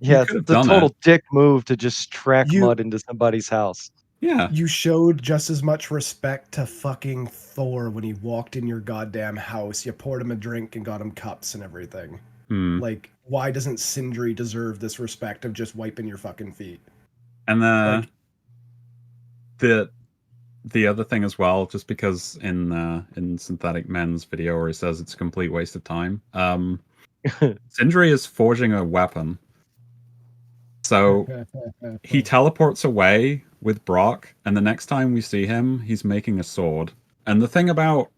Yeah, it's the total dick move to just track mud into somebody's house. Yeah. You showed just as much respect to fucking Thor when he walked in your goddamn house. You poured him a drink and got him cups and everything. Like, why doesn't Sindri deserve this respect of just wiping your fucking feet? And the other thing as well, just because in Synthetic Men's video where he says it's a complete waste of time, Sindri is forging a weapon. So he teleports away with Brock, and the next time we see him, he's making a sword. And the thing about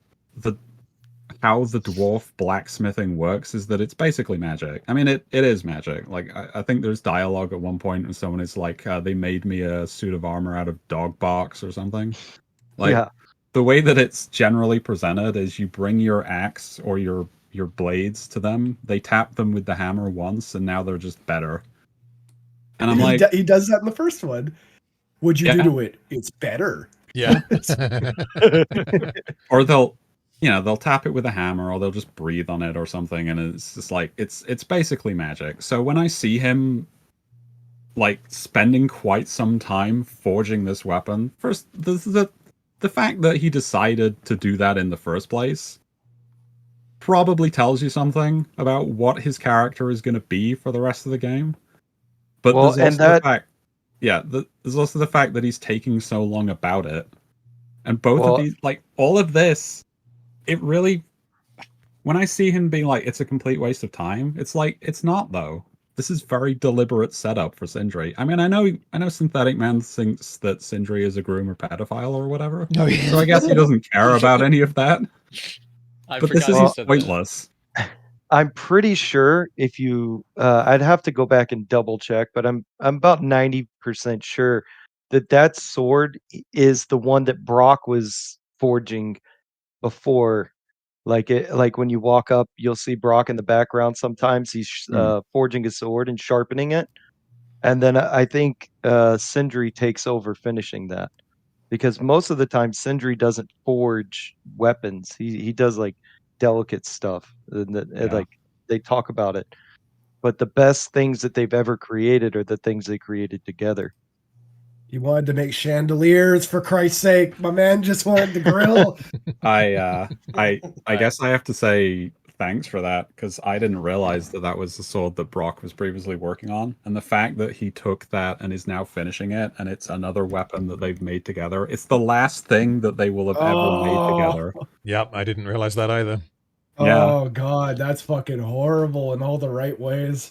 how the dwarf blacksmithing works is that it's basically magic. I mean, it is magic. Like, I think there's dialogue at one point, and someone is like, they made me a suit of armor out of dog barks or something. Like, the way that it's generally presented is you bring your axe or your blades to them, they tap them with the hammer once, and now they're just better. And I'm like, he does that in the first one. What'd you do to it? It's better. Yeah. Or they'll you know, they'll tap it with a hammer or they'll just breathe on it or something, and it's just like it's basically magic. So when I see him like spending quite some time forging this weapon, first the fact that he decided to do that in the first place probably tells you something about what his character is going to be for the rest of the game. But there's also the fact, there's also the fact that he's taking so long about it, and both of these, like all of this. It really, when I see him being like, it's a complete waste of time, it's like, it's not though. This is very deliberate setup for Sindri. I mean, I know Synthetic Man thinks that Sindri is a groomer pedophile or whatever. No, so I guess he doesn't care about any of that. But this is pointless. I'm pretty sure if you, I'd have to go back and double check, but I'm about 90% sure that sword is the one that Brock was forging before. Like when you walk up, you'll see Brock in the background. Sometimes he's forging his sword and sharpening it, and then I think Sindri takes over finishing that, because most of the time Sindri doesn't forge weapons. He does like delicate stuff, and like they talk about it. But the best things that they've ever created are the things they created together. He wanted to make chandeliers, for Christ's sake. My man just wanted the grill. I guess I have to say thanks for that, because I didn't realize that was the sword that Brock was previously working on, and the fact that he took that and is now finishing it, and it's another weapon that they've made together. It's the last thing that they will have ever made together. Yep, I didn't realize that either. Oh god, that's fucking horrible in all the right ways.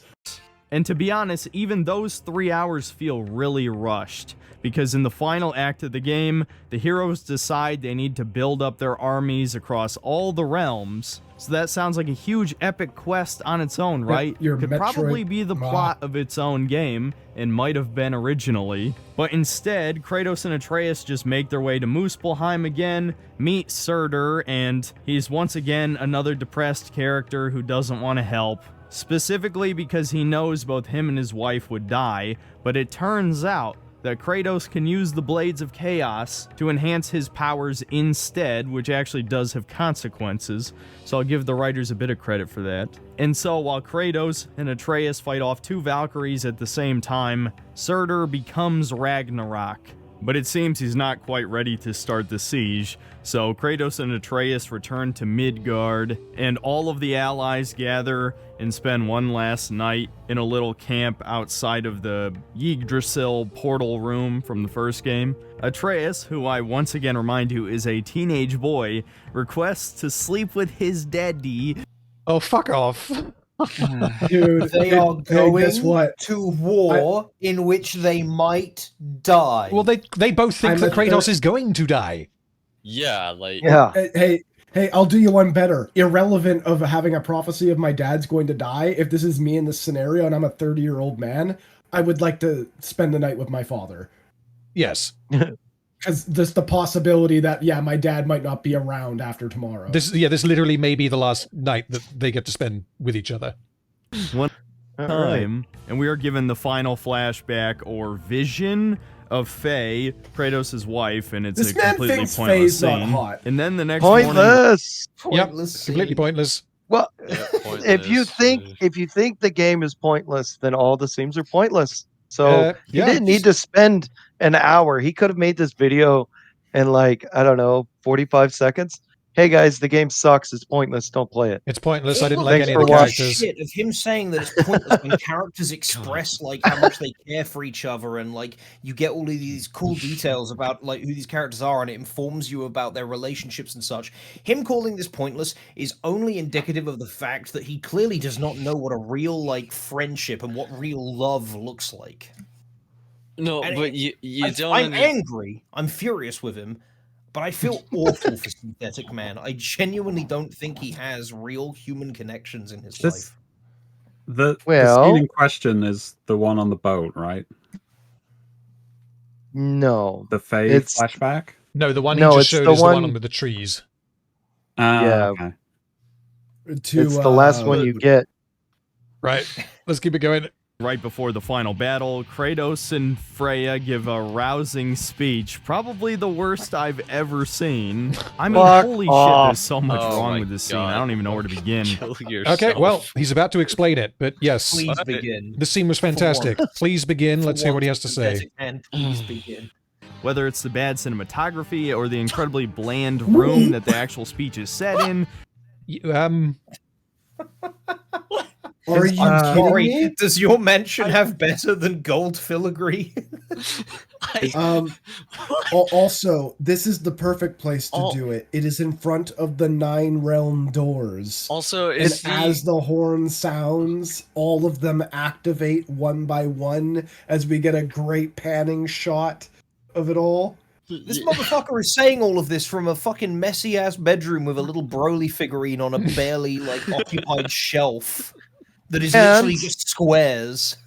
And to be honest, even those 3 hours feel really rushed, because in the final act of the game, the heroes decide they need to build up their armies across all the realms. So that sounds like a huge epic quest on its own, right? Could probably be the plot of its own game, and might have been originally. But instead, Kratos and Atreus just make their way to Muspelheim again, meet Surtur, and he's once again another depressed character who doesn't want to help. Specifically because he knows both him and his wife would die, but it turns out that Kratos can use the Blades of Chaos to enhance his powers instead, which actually does have consequences, so I'll give the writers a bit of credit for that. And so while Kratos and Atreus fight off 2 Valkyries at the same time, Surtur becomes Ragnarok. But it seems he's not quite ready to start the siege, so Kratos and Atreus return to Midgard, and all of the allies gather and spend one last night in a little camp outside of the Yggdrasil portal room from the first game. Atreus, who I once again remind you is a teenage boy, requests to sleep with his daddy. Oh, fuck off. Dude, they are going to war in which they might die. Well, they both think that Kratos is going to die. Yeah, like... Yeah. Hey, I'll do you one better. Irrelevant of having a prophecy of my dad's going to die, if this is me in this scenario and I'm a 30-year-old man, I would like to spend the night with my father. Yes. Because there's the possibility that, my dad might not be around after tomorrow. This literally may be the last night that they get to spend with each other. One time, and we are given the final flashback or vision of Faye, Kratos' wife, and it's a completely pointless scene. And then the next pointless. Pointless. Completely pointless. Well, pointless. if you think the game is pointless, then all the scenes are pointless. So he didn't need to spend an hour. He could have made this video in 45 seconds. Hey guys, the game sucks. It's pointless. Don't play it. It's pointless. I didn't like any of the characters. Shit of him saying that it's pointless when characters express how much they care for each other, and you get all of these cool details about who these characters are, and it informs you about their relationships and such. Him calling this pointless is only indicative of the fact that he clearly does not know what a real friendship and what real love looks like. No, and but you don't. I'm angry. I'm furious with him. But I feel awful for Synthetic Man. I genuinely don't think he has real human connections in his life. The scene in question is the one on the boat, right? No. The Faye flashback? No, the one he just showed is the one with the trees. Okay. It's the last one you get. Right. Let's keep it going. Right before the final battle, Kratos and Freya give a rousing speech, probably the worst I've ever seen. I mean, holy shit, there's so much wrong with this scene. I don't even know where to begin. Okay, well, he's about to explain it, but yes. Please begin. The scene was fantastic. Please begin. Let's hear what he has to say. And please begin. Whether it's the bad cinematography or the incredibly bland room that the actual speech is set in. Are you kidding me? Does your mansion have better than gold filigree? Also, this is the perfect place to do it. It is in front of the 9 realm doors. Also, as the horn sounds, all of them activate one by one as we get a great panning shot of it all. This motherfucker is saying all of this from a fucking messy ass bedroom with a little Broly figurine on a barely occupied shelf that is literally just squares.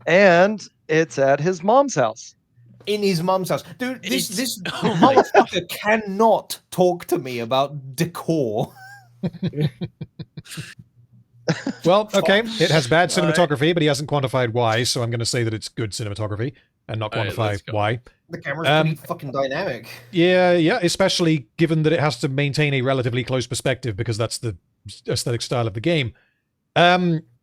And it's at his mom's house. In his mom's house. Dude, this motherfucker cannot talk to me about decor. Well, okay, it has bad cinematography, but he hasn't quantified why, so I'm going to say that it's good cinematography and not quantify why. The camera's pretty fucking dynamic. Yeah, especially given that it has to maintain a relatively close perspective because that's the aesthetic style of the game.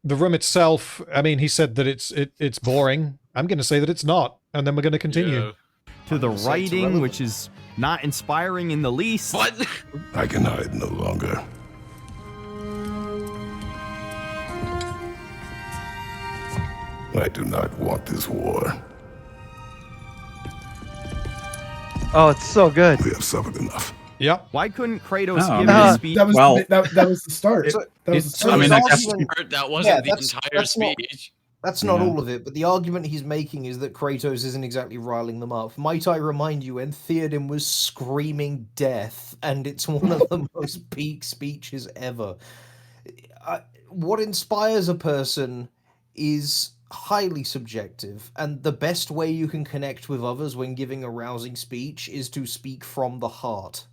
The room itself, I mean, he said that it's boring. I'm going to say that it's not, and then we're going to continue. Yeah. To the writing, which is not inspiring in the least. What? I can hide no longer. I do not want this war. Oh, it's so good. We have suffered enough. Yep. Why couldn't Kratos give his speech? That was the start. That was the start. I mean, that wasn't the entire speech. That's not all of it, but the argument he's making is that Kratos isn't exactly riling them up. Might I remind you, when Theoden was screaming death, and it's one of the most peak speeches ever. What inspires a person is highly subjective, and the best way you can connect with others when giving a rousing speech is to speak from the heart.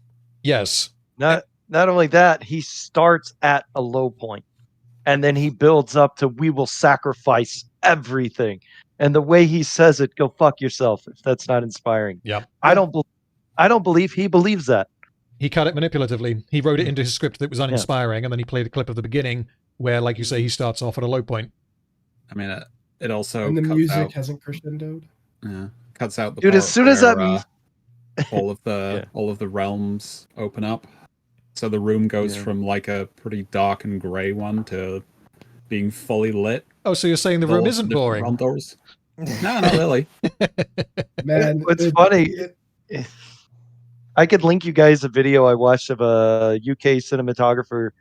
Yes. Not only that, he starts at a low point, and then he builds up to "we will sacrifice everything." And the way he says it, go fuck yourself if that's not inspiring. Yeah. I don't believe he believes that. He cut it manipulatively. He wrote it into his script that was uninspiring, and then he played a clip of the beginning where, like you say, he starts off at a low point. I mean, it also and the cuts music out, hasn't crescendoed. Yeah, cuts out the dude. part As soon as where, that all of the realms open up, so the room goes from like a pretty dark and grey one to being fully lit. Oh, so you're saying the room isn't boring? Realm doors. No, not really. Man, it's funny. I could link you guys a video I watched of a UK cinematographer,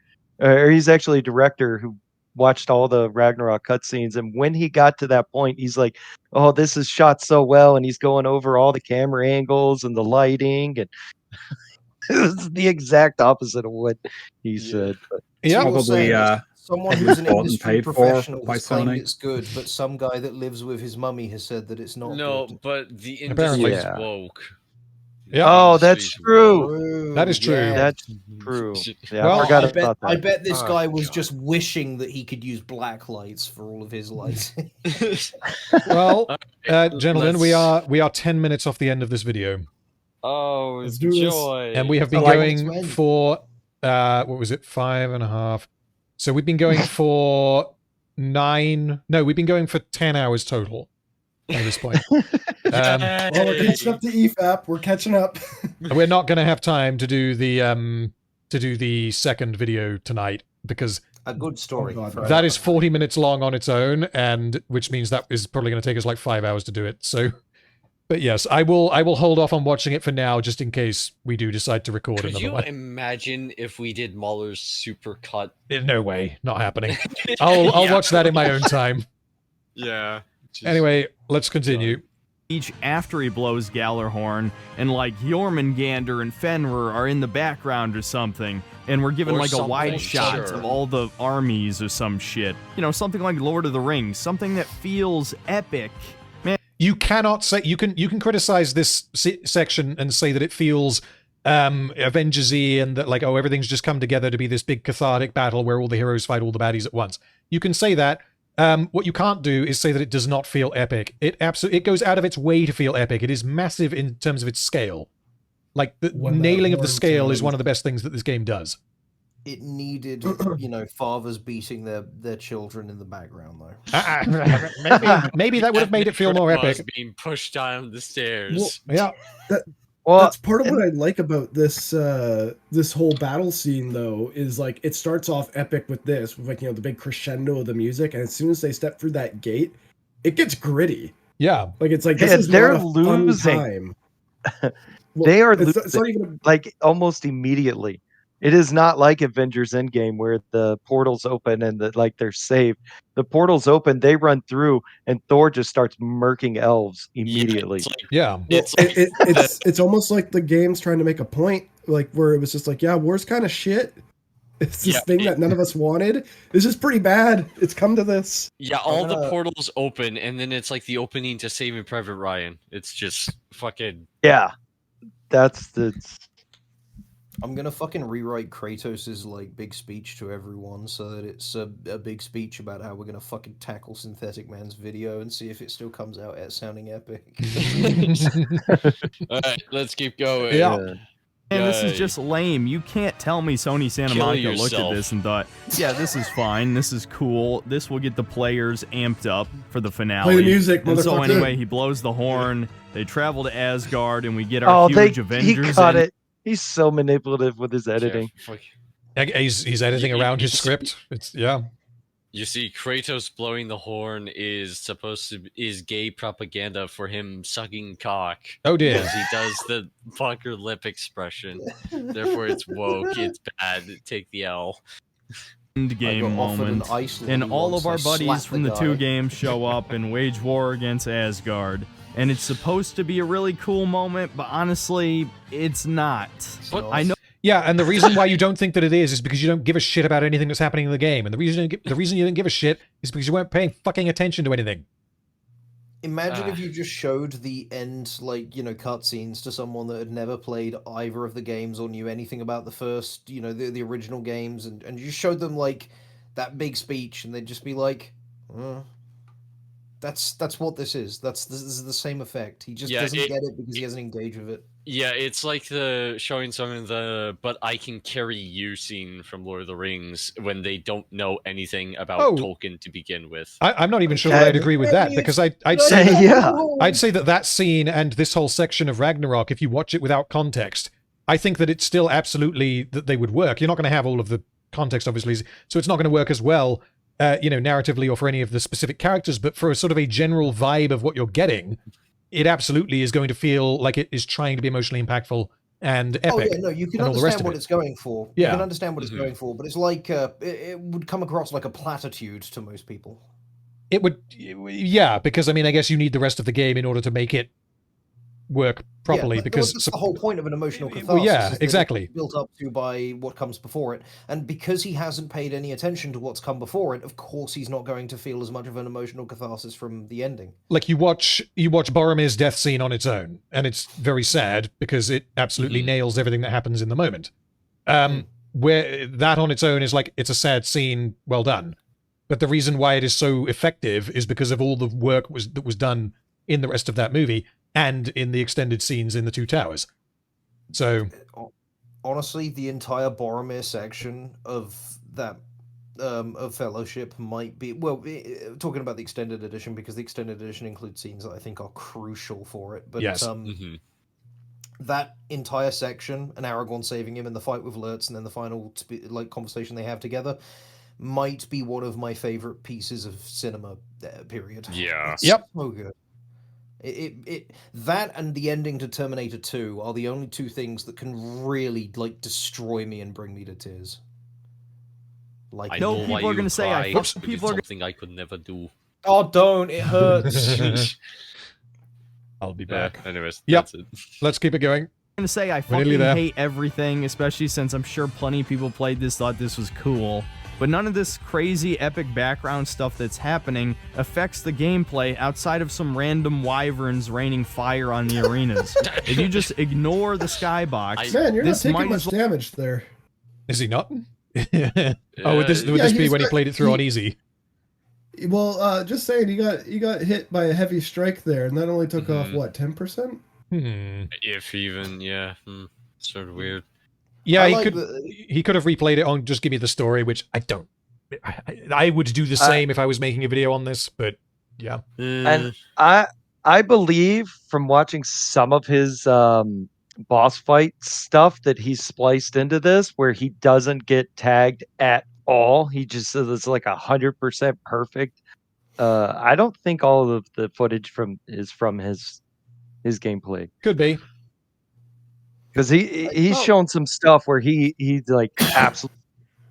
or he's actually a director who watched all the Ragnarok cutscenes, and when he got to that point, he's like, "Oh, this is shot so well," and he's going over all the camera angles and the lighting, and it's the exact opposite of what he said. But probably someone who's an industry professional by has claimed Sony. it's good, but some guy that lives with his mummy has said that it's not. No, good. but the industry's woke. Yeah. Oh, that's true. That is true. Yeah. That's true. Yeah, Well, I forgot about that. I bet this guy was just wishing that he could use black lights for all of his lights. Well, gentlemen, we are 10 minutes off the end of this video. Oh, Let's do this. joy! And we have been going for what was it, 5.5? So we've been going for 9. No, we've been going for 10 hours total at this point. Well, we're catching up to EFAP. We're catching up. We're not going to have time to do the second video tonight because A good story. that is 40 minutes long on its own, and which means that is probably going to take us like 5 hours to do it. So, but yes, I will hold off on watching it for now, just in case we do decide to record Could another you one. imagine if we did Mahler's supercut? No way, not happening. I'll watch that in my own time. Yeah. Anyway, let's continue. Each after he blows Gallarhorn, and like Jormungandr and Fenrir are in the background or something, and we're given Or like a wide something, shot sure. of all the armies or some shit. You know, something like Lord of the Rings, something that feels epic. Man, You cannot say you can criticize this section and say that it feels Avengers-y and that like, oh, everything's just come together to be this big cathartic battle where all the heroes fight all the baddies at once. You can say that. What you can't do is say that it does not feel epic. It goes out of its way to feel epic. It is massive in terms of its scale. Like, the nailing of the scale is one of the best things that this game does. It needed, fathers beating their children in the background, though. Maybe that would have made it feel more epic. Being pushed down the stairs. Yeah. That's part of what I like about this this whole battle scene, though, is like it starts off epic with this, with like the big crescendo of the music, and as soon as they step through that gate, it gets gritty. Yeah, like it's like this is they're not a losing. Fun time. They are it's losing, not even like almost immediately. It is not like Avengers Endgame where the portals open and they're saved. The portals open, they run through, and Thor just starts murking elves immediately. It's almost like the game's trying to make a point, like where it was just like, yeah, war's kind of shit. It's this thing that none of us wanted. This is pretty bad. It's come to this. Yeah, all the portals open, and then it's like the opening to Saving Private Ryan. It's just fucking... Yeah. That's the... I'm gonna fucking rewrite Kratos's like big speech to everyone so that it's a big speech about how we're gonna fucking tackle Synthetic Man's video and see if it still comes out as sounding epic. Alright, let's keep going. Yeah. And this is just lame. You can't tell me Sony Santa Monica looked at this and thought, yeah, this is fine, this is cool, this will get the players amped up for the finale. Play the music, and so motherfucker. anyway, he blows the horn, they travel to Asgard, and we get our huge Avengers. He caught it. He's so manipulative with his editing. He's editing around his script. It's You see, Kratos blowing the horn is gay propaganda for him sucking cock. Oh dear. Because he does the fucker lip expression. Therefore, it's woke. It's bad. Take the L. Endgame moment, and all of our buddies from the two games show up and wage war against Asgard. And it's supposed to be a really cool moment, but honestly, it's not. But I know. Yeah, and the reason why you don't think that it is because you don't give a shit about anything that's happening in the game. And the reason you didn't give a shit is because you weren't paying fucking attention to anything. Imagine if you just showed the end, cutscenes to someone that had never played either of the games or knew anything about the first, the original games, and you showed them, that big speech, and they'd just be like, That's what this is. This is the same effect. He just doesn't get it because he hasn't engaged with it. Yeah, it's like the showing someone the "but I can carry you" scene from Lord of the Rings when they don't know anything about Tolkien to begin with. I'm not even sure that I'd agree with that, because I'd say that scene and this whole section of Ragnarok, if you watch it without context, I think that it's still absolutely that they would work. You're not going to have all of the context, obviously, so it's not going to work as well. Narratively or for any of the specific characters, but for a sort of a general vibe of what you're getting, it absolutely is going to feel like it is trying to be emotionally impactful and epic. Oh yeah, no, you can understand what it's going for. Yeah. You can understand what it's going for, but it's like it would come across like a platitude to most people. It would, yeah, because I mean, I guess you need the rest of the game in order to make it work properly, because that's the whole point of an emotional catharsis. Well, yeah, exactly. It's built up to by what comes before it, and because he hasn't paid any attention to what's come before it, of course he's not going to feel as much of an emotional catharsis from the ending. Like you watch Boromir's death scene on its own, and it's very sad because it absolutely nails everything that happens in the moment. Where that on its own is like, it's a sad scene, well done. But the reason why it is so effective is because of all the work that was done in the rest of that movie and in the extended scenes in the Two Towers. So, honestly, the entire Boromir section of that of Fellowship might be talking about the extended edition, because the extended edition includes scenes that I think are crucial for it. But yes. That entire section, and Aragorn saving him in the fight with Lurtz, and then the final conversation they have together, might be one of my favorite pieces of cinema. Period. Yeah. It's so good. That and the ending to Terminator 2 are the only two things that can really destroy me and bring me to tears. I know people are going to say people are something I could never do. Oh, don't! It hurts. I'll be back. Anyways, that's it. Let's keep it going. I'm going to say I fucking hate everything, especially since I'm sure plenty of people played this, thought this was cool. But none of this crazy epic background stuff that's happening affects the gameplay outside of some random wyverns raining fire on the arenas. If you just ignore the skybox, man, you're not taking much damage there. Is he not? Would this be when he played it through on easy? Well, just saying, you got hit by a heavy strike there, and that only took off what 10%. If even, yeah, sort of weird. Yeah, he could have replayed it on Just Give Me the Story, which I don't. I would do the same if I was making a video on this, but yeah. And I believe from watching some of his boss fight stuff that he's spliced into this, where he doesn't get tagged at all. He just says it's like 100% perfect. I don't think all of the footage is from his gameplay. Could be. Because he's shown some stuff where he like absolutely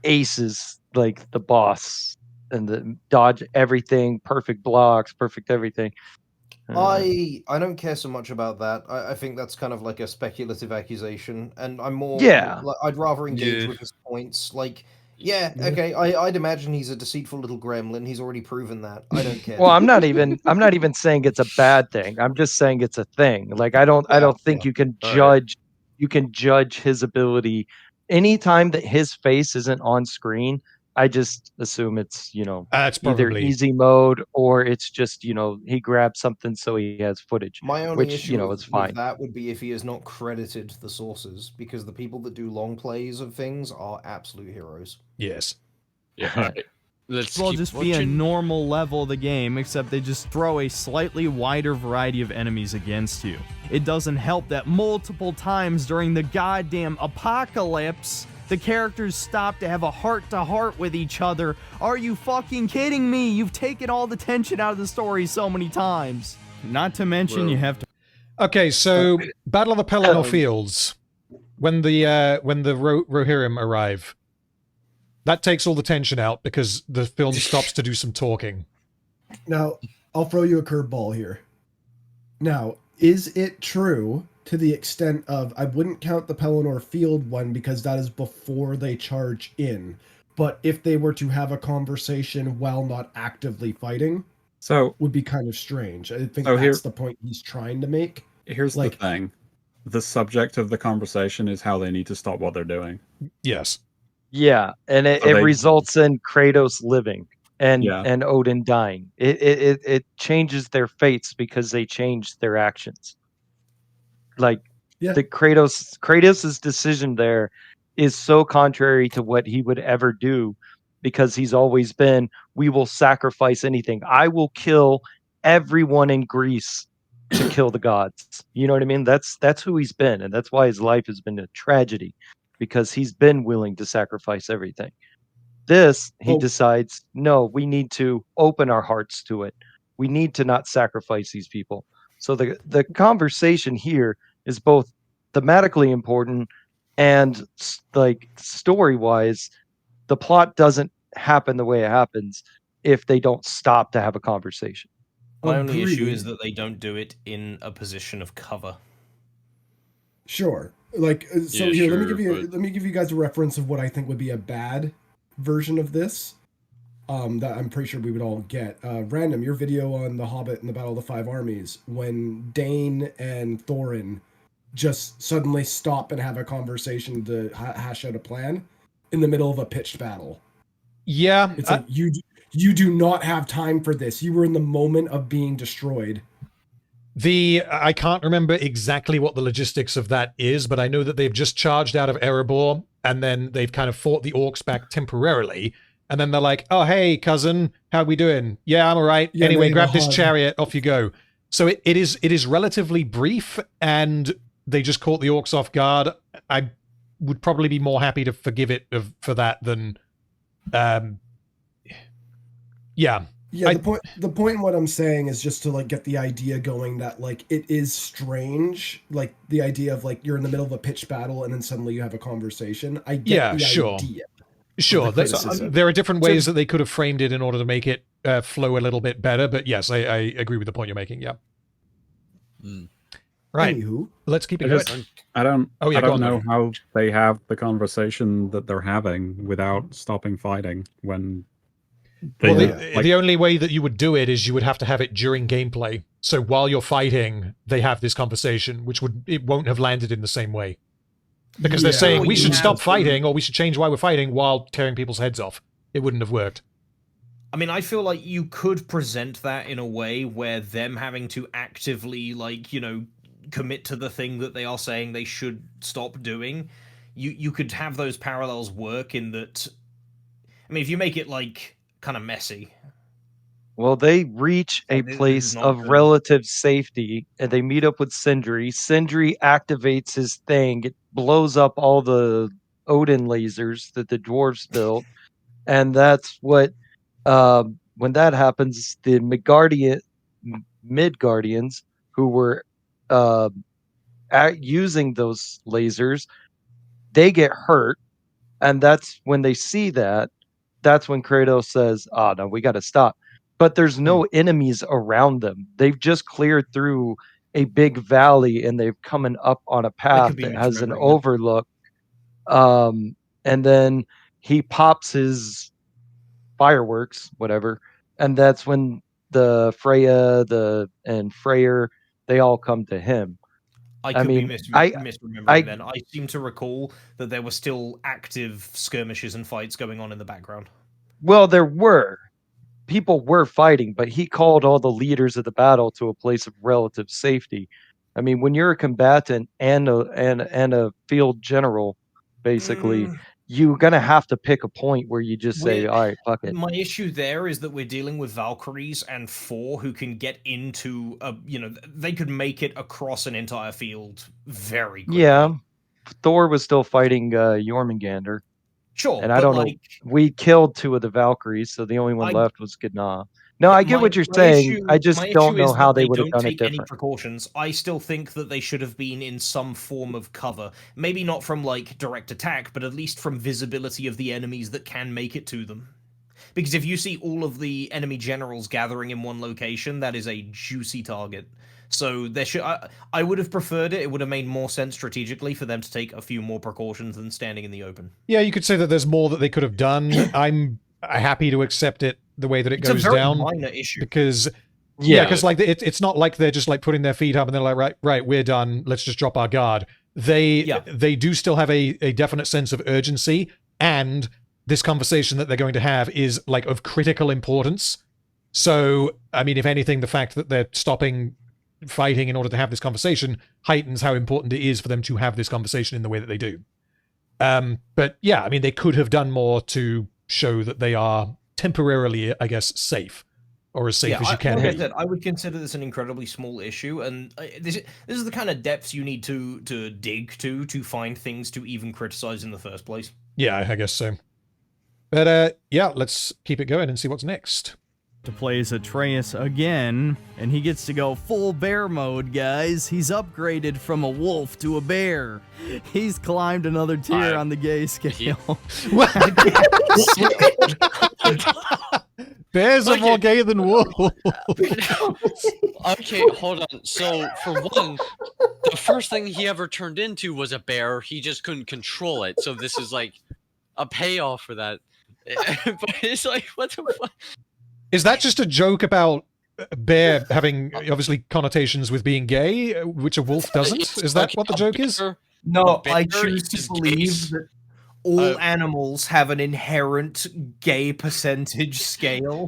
aces like the boss and the dodge everything, perfect blocks, perfect everything. I don't care so much about that. I think that's kind of like a speculative accusation, and I'm more I'd rather engage with his points. Like, okay, I'd imagine he's a deceitful little gremlin. He's already proven that. I don't care. Well, I'm not even saying it's a bad thing. I'm just saying it's a thing. Like I don't think you can judge his ability anytime that his face isn't on screen. I just assume it's, it's either easy mode or it's just, he grabbed something so he has footage. My only which, issue is fine. with that would be if he has not credited the sources, because the people that do long plays of things are absolute heroes. Yes. Yeah. This will just be a normal level of the game, except they just throw a slightly wider variety of enemies against you. It doesn't help that multiple times during the goddamn apocalypse, the characters stop to have a heart-to-heart with each other. Are you fucking kidding me? You've taken all the tension out of the story so many times. Not to mention you have to... Okay, so Battle of the Pelennor Fields. When the Rohirrim arrive, that takes all the tension out because the film stops to do some talking. Now, I'll throw you a curveball here. Now, is it true to the extent of, I wouldn't count the Pelennor Field one because that is before they charge in, but if they were to have a conversation while not actively fighting, would be kind of strange. I think that's the point he's trying to make. Here's the thing. The subject of the conversation is how they need to stop what they're doing. Yes. Yeah, and it results in Kratos living and Odin dying. It changes their fates because they changed their actions. Like the Kratos's decision there is so contrary to what he would ever do, because he's always been, we will sacrifice anything. I will kill everyone in Greece to kill the gods. You know what I mean? That's who he's been, and that's why his life has been a tragedy, because he's been willing to sacrifice everything. This, he decides, no, we need to open our hearts to it. We need to not sacrifice these people. So the conversation here is both thematically important and like story-wise, the plot doesn't happen the way it happens if they don't stop to have a conversation. My only issue is that they don't do it in a position of cover. Sure. Like, so here, let me give you guys a reference of what I think would be a bad version of this. That I'm pretty sure we would all get. Random, your video on The Hobbit and the Battle of the Five Armies, when Dane and Thorin just suddenly stop and have a conversation to hash out a plan in the middle of a pitched battle. Yeah. It's like, you do not have time for this. You were in the moment of being destroyed. I can't remember exactly what the logistics of that is, but I know that they've just charged out of Erebor, and then they've kind of fought the orcs back temporarily, and then they're like, oh, hey, cousin, how we doing? Yeah, I'm all right. Yeah, anyway, grab this chariot, off you go. So it is relatively brief, and they just caught the orcs off guard. I would probably be more happy to forgive it for that than... yeah. Yeah, the point in what I'm saying is just to like get the idea going that like it is strange, like the idea of like you're in the middle of a pitched battle and then suddenly you have a conversation. I get the idea. Sure, there are different ways that they could have framed it in order to make it flow a little bit better, but yes, I agree with the point you're making. Yeah. Right. Anywho, let's keep it going. I don't know then. how they have the conversation that they're having without stopping fighting when. The only way that you would do it is you would have to have it during gameplay. So while you're fighting, they have this conversation, which it won't have landed in the same way. Because they're saying we should stop fighting, or we should change why we're fighting while tearing people's heads off. It wouldn't have worked. mean, I feel like you could present that in a way where them having to actively, like, you know, commit to the thing that they are saying they should stop doing. You could have those parallels work in that. I mean, if you make it like kind of messy. Well, they reach a place of relative safety, and they meet up with Sindri. Sindri activates his thing. It blows up all the Odin lasers that the dwarves built, and that's what. When that happens, the Midgardians, who were using those lasers, they get hurt, and that's when they see that. That's when Kratos says, "Oh no, we got to stop." But there's no enemies around them. They've just cleared through a big valley, and they've coming up on a path that has an overlook. And then he pops his fireworks, whatever, and that's when the Freya, and Freyr, they all come to him. I could be misremembering then. I seem to recall that there were still active skirmishes and fights going on in the background. Well, there were. People were fighting, but he called all the leaders of the battle to a place of relative safety. I mean, when you're a combatant and a field general, basically, you're going to have to pick a point where you just say, all right, fuck it. My issue there is that we're dealing with Valkyries and Thor who can get into, they could make it across an entire field very quickly. Yeah, Thor was still fighting Jormungandr. Sure, and I don't know. We killed 2 of the Valkyries, so the only one left was Gná. No, I get what you're saying. I just don't know how they would have done it different. Any precautions. I still think that they should have been in some form of cover. Maybe not from like direct attack, but at least from visibility of the enemies that can make it to them. Because if you see all of the enemy generals gathering in one location, that is a juicy target. So there should. I would have preferred it. It would have made more sense strategically for them to take a few more precautions than standing in the open. Yeah, you could say that there's more that they could have done. I'm happy to accept it the way that it goes down. It's a very minor issue. Because because like it's not like they're just like putting their feet up and they're like right, we're done. Let's just drop our guard. They do still have a definite sense of urgency, and this conversation that they're going to have is like of critical importance. So I mean, if anything, the fact that they're stopping fighting in order to have this conversation heightens how important it is for them to have this conversation in the way that they do. But yeah, I mean, they could have done more to show that they are temporarily, I guess, safe, or as safe as you can be. I would consider this an incredibly small issue, and this is the kind of depths you need to dig to find things to even criticize in the first place. Yeah, I guess so. But yeah, let's keep it going and see what's next. To play as Atreus again, and he gets to go full bear mode, guys. He's upgraded from a wolf to a bear. He's climbed another tier on the gay scale. Bears are more gay than wolves. Okay, hold on. So, for one, the first thing he ever turned into was a bear. He just couldn't control it. So this is like a payoff for that. But it's like, what the fuck? Is that just a joke about bear having obviously connotations with being gay, which a wolf doesn't? Is that what the joke is? No, I choose to believe that all animals have an inherent gay percentage scale,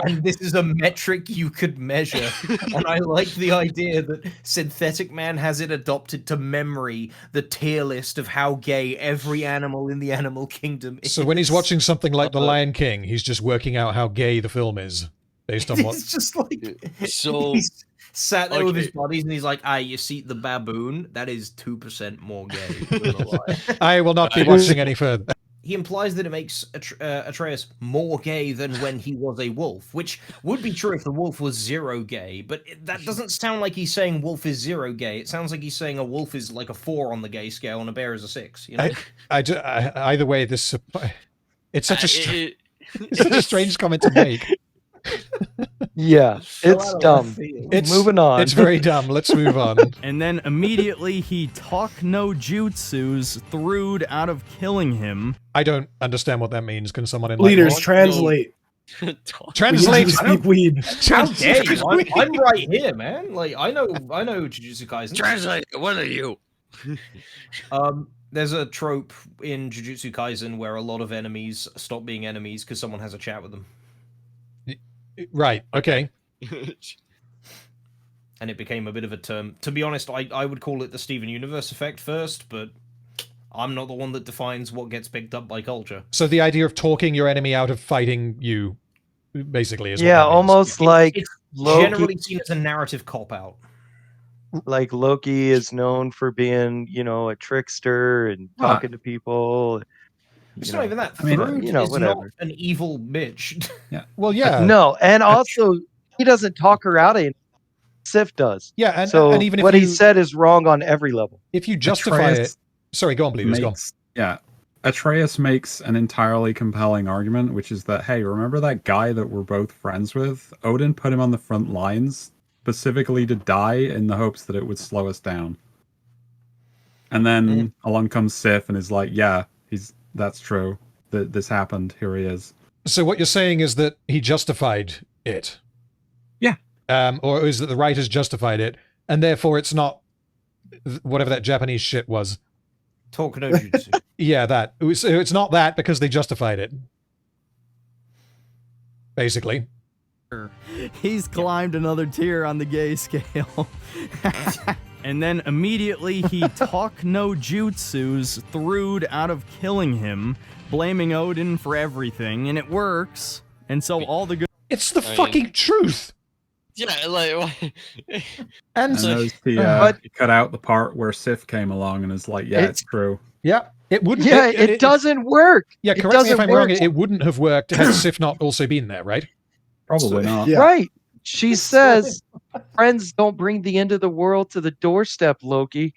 and this is a metric you could measure. And I like the idea that Synthetic Man has it adopted to memory, the tier list of how gay every animal in the animal kingdom is. So when he's watching something like The Lion King, he's just working out how gay the film is, based on what... It's just like... So... He's sat there with his buddies, and he's like, you see the baboon? That is 2% more gay. I will not be watching any further. He implies that it makes Atreus more gay than when he was a wolf, which would be true if the wolf was 0 gay, but that doesn't sound like he's saying wolf is 0 gay. It sounds like he's saying a wolf is like a 4 on the gay scale and a bear is a 6. You know? Either way, this... It's such a strange comment to make. Yeah, it's dumb. It's moving on. It's very dumb. Let's move on. And then immediately he talk no jutsus through out of killing him. I don't understand what that means. Can someone enlighten Leaders, translate. Translate. Speak weed. How dare you? I'm right here, man. Like I know Jujutsu Kaisen. Translate. What are you? There's a trope in Jujutsu Kaisen where a lot of enemies stop being enemies because someone has a chat with them. Right. Okay. And it became a bit of a term. To be honest, I would call it the Steven Universe effect first, but I'm not the one that defines what gets picked up by culture. So the idea of talking your enemy out of fighting you, basically, is yeah, what that means. almost like it's Loki. Generally seen as a narrative cop-out. Like Loki is known for being, a trickster and talking to people. It's not even that. I mean, Thrud is not an evil bitch. Yeah. Well, yeah. No, and also he doesn't talk her out of it. Sif does. Yeah, and so and even if what he you- said is wrong on every level. If you justify Atreus it... Sorry, go on, please. Go on. Yeah. Atreus makes an entirely compelling argument, which is that, hey, remember that guy that we're both friends with? Odin put him on the front lines specifically to die in the hopes that it would slow us down. And then along comes Sif and is like, yeah, that's true. This happened. Here he is. So what you're saying is that he justified it? Yeah. Or is that the writers justified it, and therefore it's not whatever that Japanese shit was? Talk no jutsu. Yeah, that. It's not that because they justified it. Basically. He's climbed another tier on the gay scale. And then immediately he talk no jutsus Thrud out of killing him, blaming Odin for everything, and it works. And so all the good... It's the fucking truth! Yeah, like... and he cut out the part where Sif came along and is like, yeah, it's true. Yeah, it wouldn't... Yeah, it doesn't work. Yeah, It correct me if doesn't I'm wrong, work. it wouldn't have worked had Sif not also been there, right? Probably not. Right. She says, friends don't bring the end of the world to the doorstep, Loki.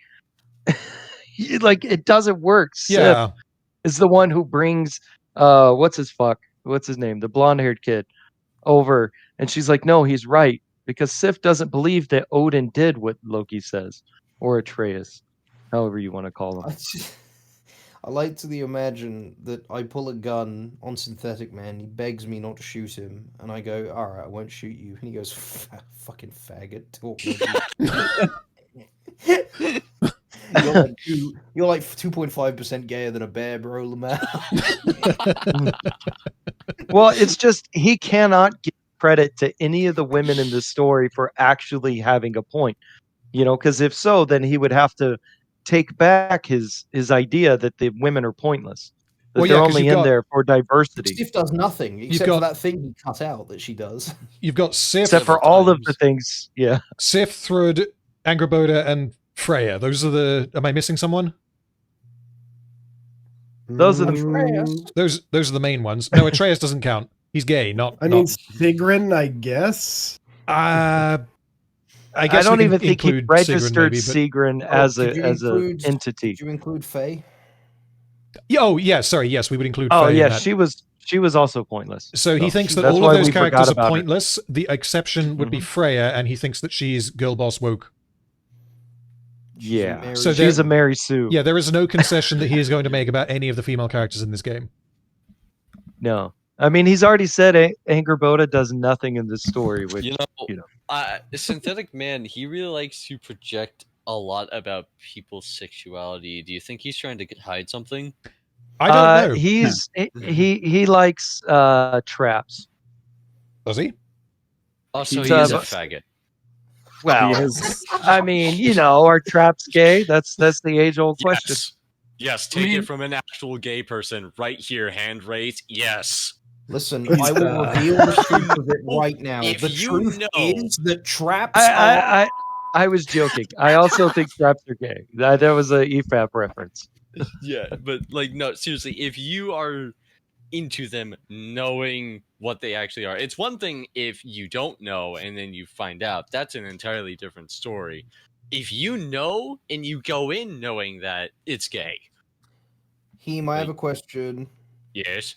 Like, it doesn't work. Yeah. Sif is the one who brings, what's his name? The blonde-haired kid over. And she's like, no, he's right. Because Sif doesn't believe that Odin did what Loki says. Or Atreus. However you want to call him. I like to imagine that I pull a gun on Synthetic Man, he begs me not to shoot him, and I go, alright, I won't shoot you. And he goes, fucking faggot, talk You're like 2.5% gayer than a bear, bro, Lamar. Well, it's just, he cannot give credit to any of the women in the story for actually having a point. Because if so, then he would have to take back his idea that the women are pointless. That they're only in there for diversity. Sif does nothing, except for that thing he cut out that she does. You've got Sif... Except for all of the things, yeah. Sif, Thrud, Angrboda, and Freya. Those are the... Am I missing someone? Those are the... Those are the main ones. No, Atreus doesn't count. He's gay, not... I mean, Sigrun, I guess? I guess I don't even think he include registered Sigrun, Sigrun as an entity. Did you include Faye? Oh, yeah, sorry, yes, we would include Oh, Faye in yeah, that. she was also pointless. So he thinks that that's all why of those we forgot characters are about her. pointless. The exception would be Freya, and he thinks that she's Girlboss woke. Yeah, So she's there- a Mary Sue. Yeah, there is no concession that he is going to make about any of the female characters in this game. No. I mean, he's already said Angrboda does nothing in this story, which, Synthetic Man, he really likes to project a lot about people's sexuality. Do you think he's trying to hide something? I don't know. He likes traps. Does he? Also, He's, he is a but- faggot. Well, I mean, are traps gay? That's the age-old question. Yes, take it from an actual gay person right here, hand raised. Yes. Listen, I will reveal the truth of it right now. If The you truth know- is that traps are... I was joking. I also think traps are gay. That was a EFAP reference. Yeah, but no, seriously, if you are into them knowing what they actually are, it's one thing if you don't know and then you find out. That's an entirely different story. If you know and you go in knowing that it's gay. I have a question. Yes.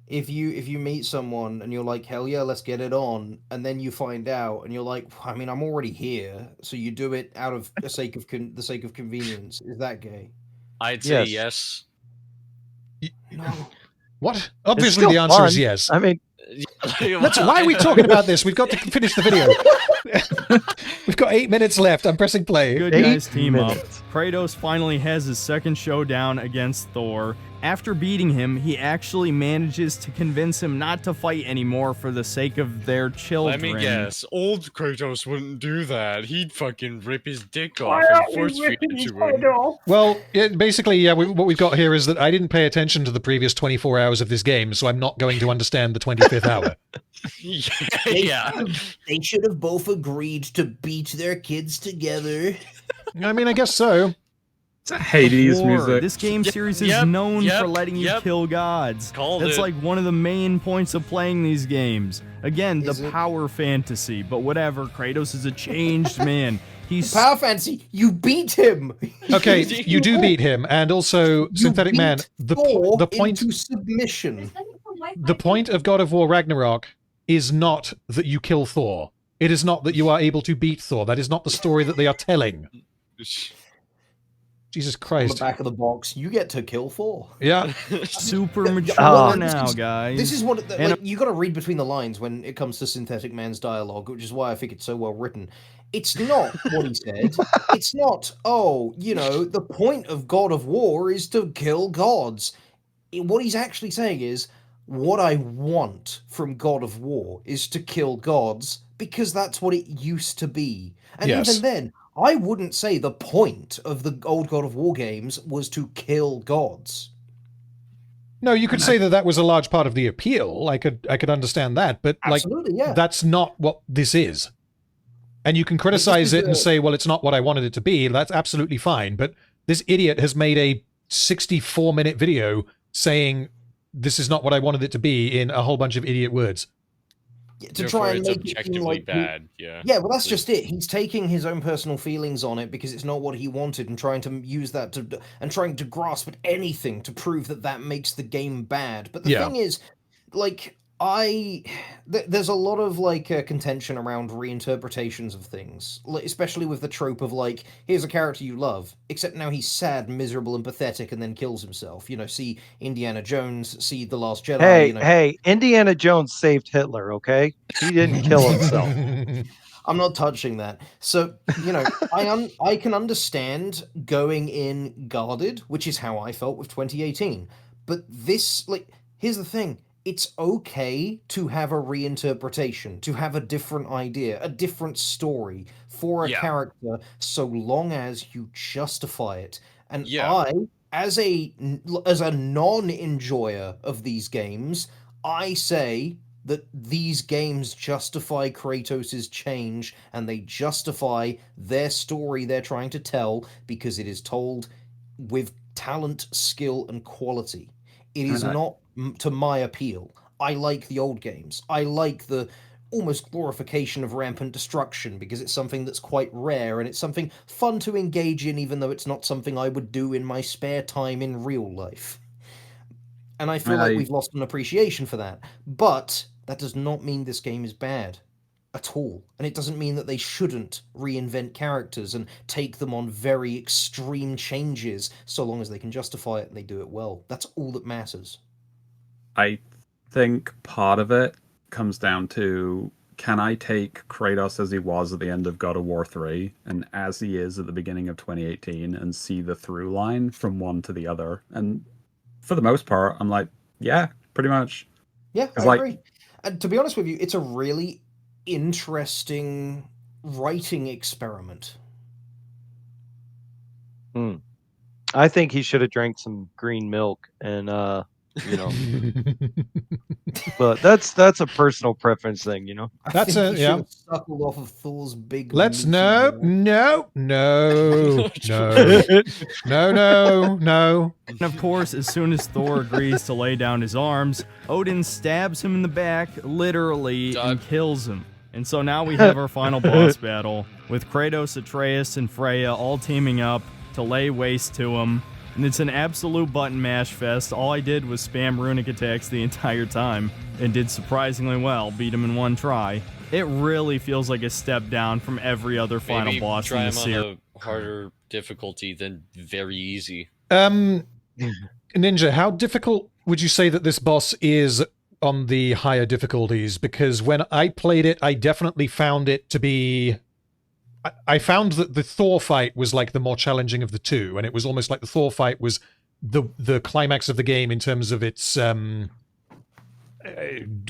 If you meet someone and you're like, hell yeah, let's get it on, and then you find out and you're like, I mean, I'm already here, so you do it out of the sake of convenience. Is that gay? I'd say yes. No. What? Obviously, the answer is yes. I mean, why are we talking about this? We've got to finish the video. We've got 8 minutes left. I'm pressing play. Good guys team up. Kratos finally has his second showdown against Thor, After beating him, he actually manages to convince him not to fight anymore for the sake of their children. Let me guess, old Kratos wouldn't do that. He'd fucking rip his dick off and force feed it to him. Well, basically, yeah, what we've got here is that I didn't pay attention to the previous 24 hours of this game, so I'm not going to understand the 25th hour. They should have both agreed to beat their kids together. I mean, I guess so. Hades music. This game series is known for letting you kill gods. That's like one of the main points of playing these games. Again, the power fantasy, but whatever. Kratos is a changed man. He's power fantasy. You beat him. Okay, you do beat him, and also Synthetic Man. The point into submission. The point of God of War Ragnarok is not that you kill Thor. It is not that you are able to beat Thor. That is not the story that they are telling. Jesus Christ. On the back of the box, you get to kill Thor. Yeah. Super mature now, guys. This is what you got to read between the lines when it comes to Synthetic Man's dialogue, which is why I think it's so well written. It's not what he said. It's not, the point of God of War is to kill gods. What he's actually saying is, what I want from God of War is to kill gods, because that's what it used to be. And even then, I wouldn't say the point of the old God of War games was to kill gods. No, you could say that was a large part of the appeal. I could understand that, but that's not what this is. And you can criticize it and say, well, it's not what I wanted it to be. That's absolutely fine. But this idiot has made a 64-minute video saying this is not what I wanted it to be in a whole bunch of idiot words. To try and make it seem like bad. Yeah, well, that's just it. He's taking his own personal feelings on it because it's not what he wanted, and trying to use that and trying to grasp at anything to prove that makes the game bad. But the thing is, there's a lot of contention around reinterpretations of things, especially with the trope of here's a character you love, except now he's sad, miserable, and pathetic, and then kills himself. See Indiana Jones, see The Last Jedi. Hey, Indiana Jones saved Hitler. Okay, he didn't kill himself. I'm not touching that. So I can understand going in guarded, which is how I felt with 2018. But this, here's the thing. It's okay to have a reinterpretation, to have a different idea, a different story for a character, so long as you justify it. And I, as a non-enjoyer of these games, I say that these games justify Kratos' change, and they justify their story they're trying to tell because it is told with talent, skill, and quality. It is not to my appeal. I like the old games. I like the almost glorification of rampant destruction because it's something that's quite rare and it's something fun to engage in, even though it's not something I would do in my spare time in real life. And I feel like we've lost an appreciation for that. But that does not mean this game is bad at all. And it doesn't mean that they shouldn't reinvent characters and take them on very extreme changes, so long as they can justify it and they do it well. That's all that matters. I think part of it comes down to, can I take Kratos as he was at the end of God of War 3 and as he is at the beginning of 2018 and see the through line from one to the other? And for the most part, I'm like, yeah, pretty much. Yeah, I agree. And to be honest with you, it's a really interesting writing experiment. I think he should have drank some green milk and but that's a personal preference thing, That's suckled off of Thor's big. No. And of course, as soon as Thor agrees to lay down his arms, Odin stabs him in the back, literally, and kills him. And so now we have our final boss battle, with Kratos, Atreus, and Freya all teaming up to lay waste to him. And it's an absolute button mash fest. All I did was spam runic attacks the entire time, and did surprisingly well, beat him in one try. It really feels like a step down from every other final boss in the series. Try him on a harder difficulty than very easy. Ninja, how difficult would you say that this boss is on the higher difficulties? Because when I played it, I definitely found it to be... I found that the Thor fight was like the more challenging of the two, and it was almost like the Thor fight was the climax of the game in terms of its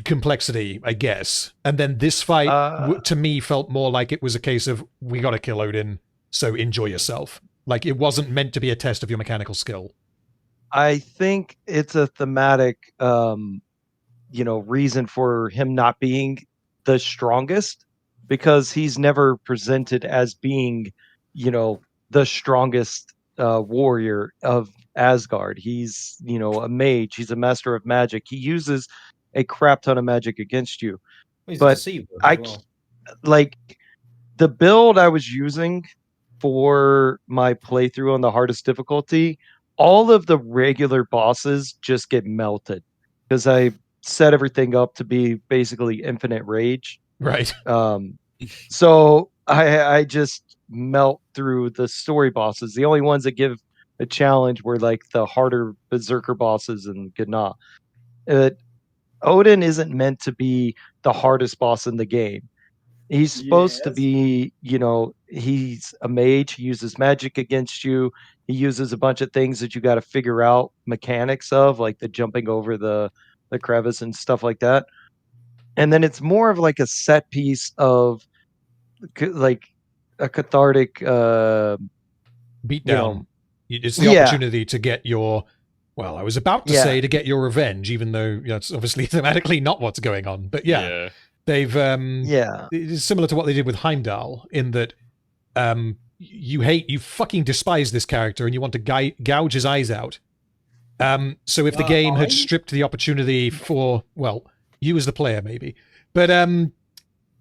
complexity, I guess. And then this fight, to me, felt more like it was a case of, we got to kill Odin, so enjoy yourself. Like, it wasn't meant to be a test of your mechanical skill. I think it's a thematic, reason for him not being the strongest, because he's never presented as being, the strongest warrior of Asgard. He's, a mage. He's a master of magic. He uses a crap ton of magic against you. But like the build I was using for my playthrough on the hardest difficulty, all of the regular bosses just get melted because I set everything up to be basically infinite rage. Right. So I just melt through the story bosses. The only ones that give a challenge were like the harder berserker bosses and Gna. Odin isn't meant to be the hardest boss in the game. He's supposed to be, he's a mage. He uses magic against you. He uses a bunch of things that you got to figure out mechanics of, like the jumping over the crevice and stuff like that. And then it's more of like a set piece of like a cathartic beatdown. It's the opportunity to get your, well, I was about to say to get your revenge, even though it's obviously thematically not what's going on. But they've it's similar to what they did with Heimdall, in that you fucking despise this character and you want to gouge his eyes out. So if the game had stripped the opportunity for, well, you as the player maybe, but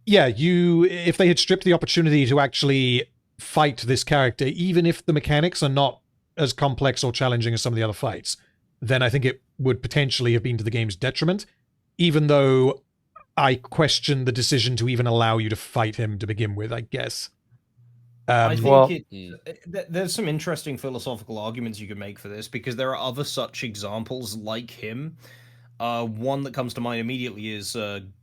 if they had stripped the opportunity to actually fight this character, even if the mechanics are not as complex or challenging as some of the other fights, then I think it would potentially have been to the game's detriment, even though I question the decision to even allow you to fight him to begin with, I guess. I think there's some interesting philosophical arguments you could make for this, because there are other such examples like him. One that comes to mind immediately is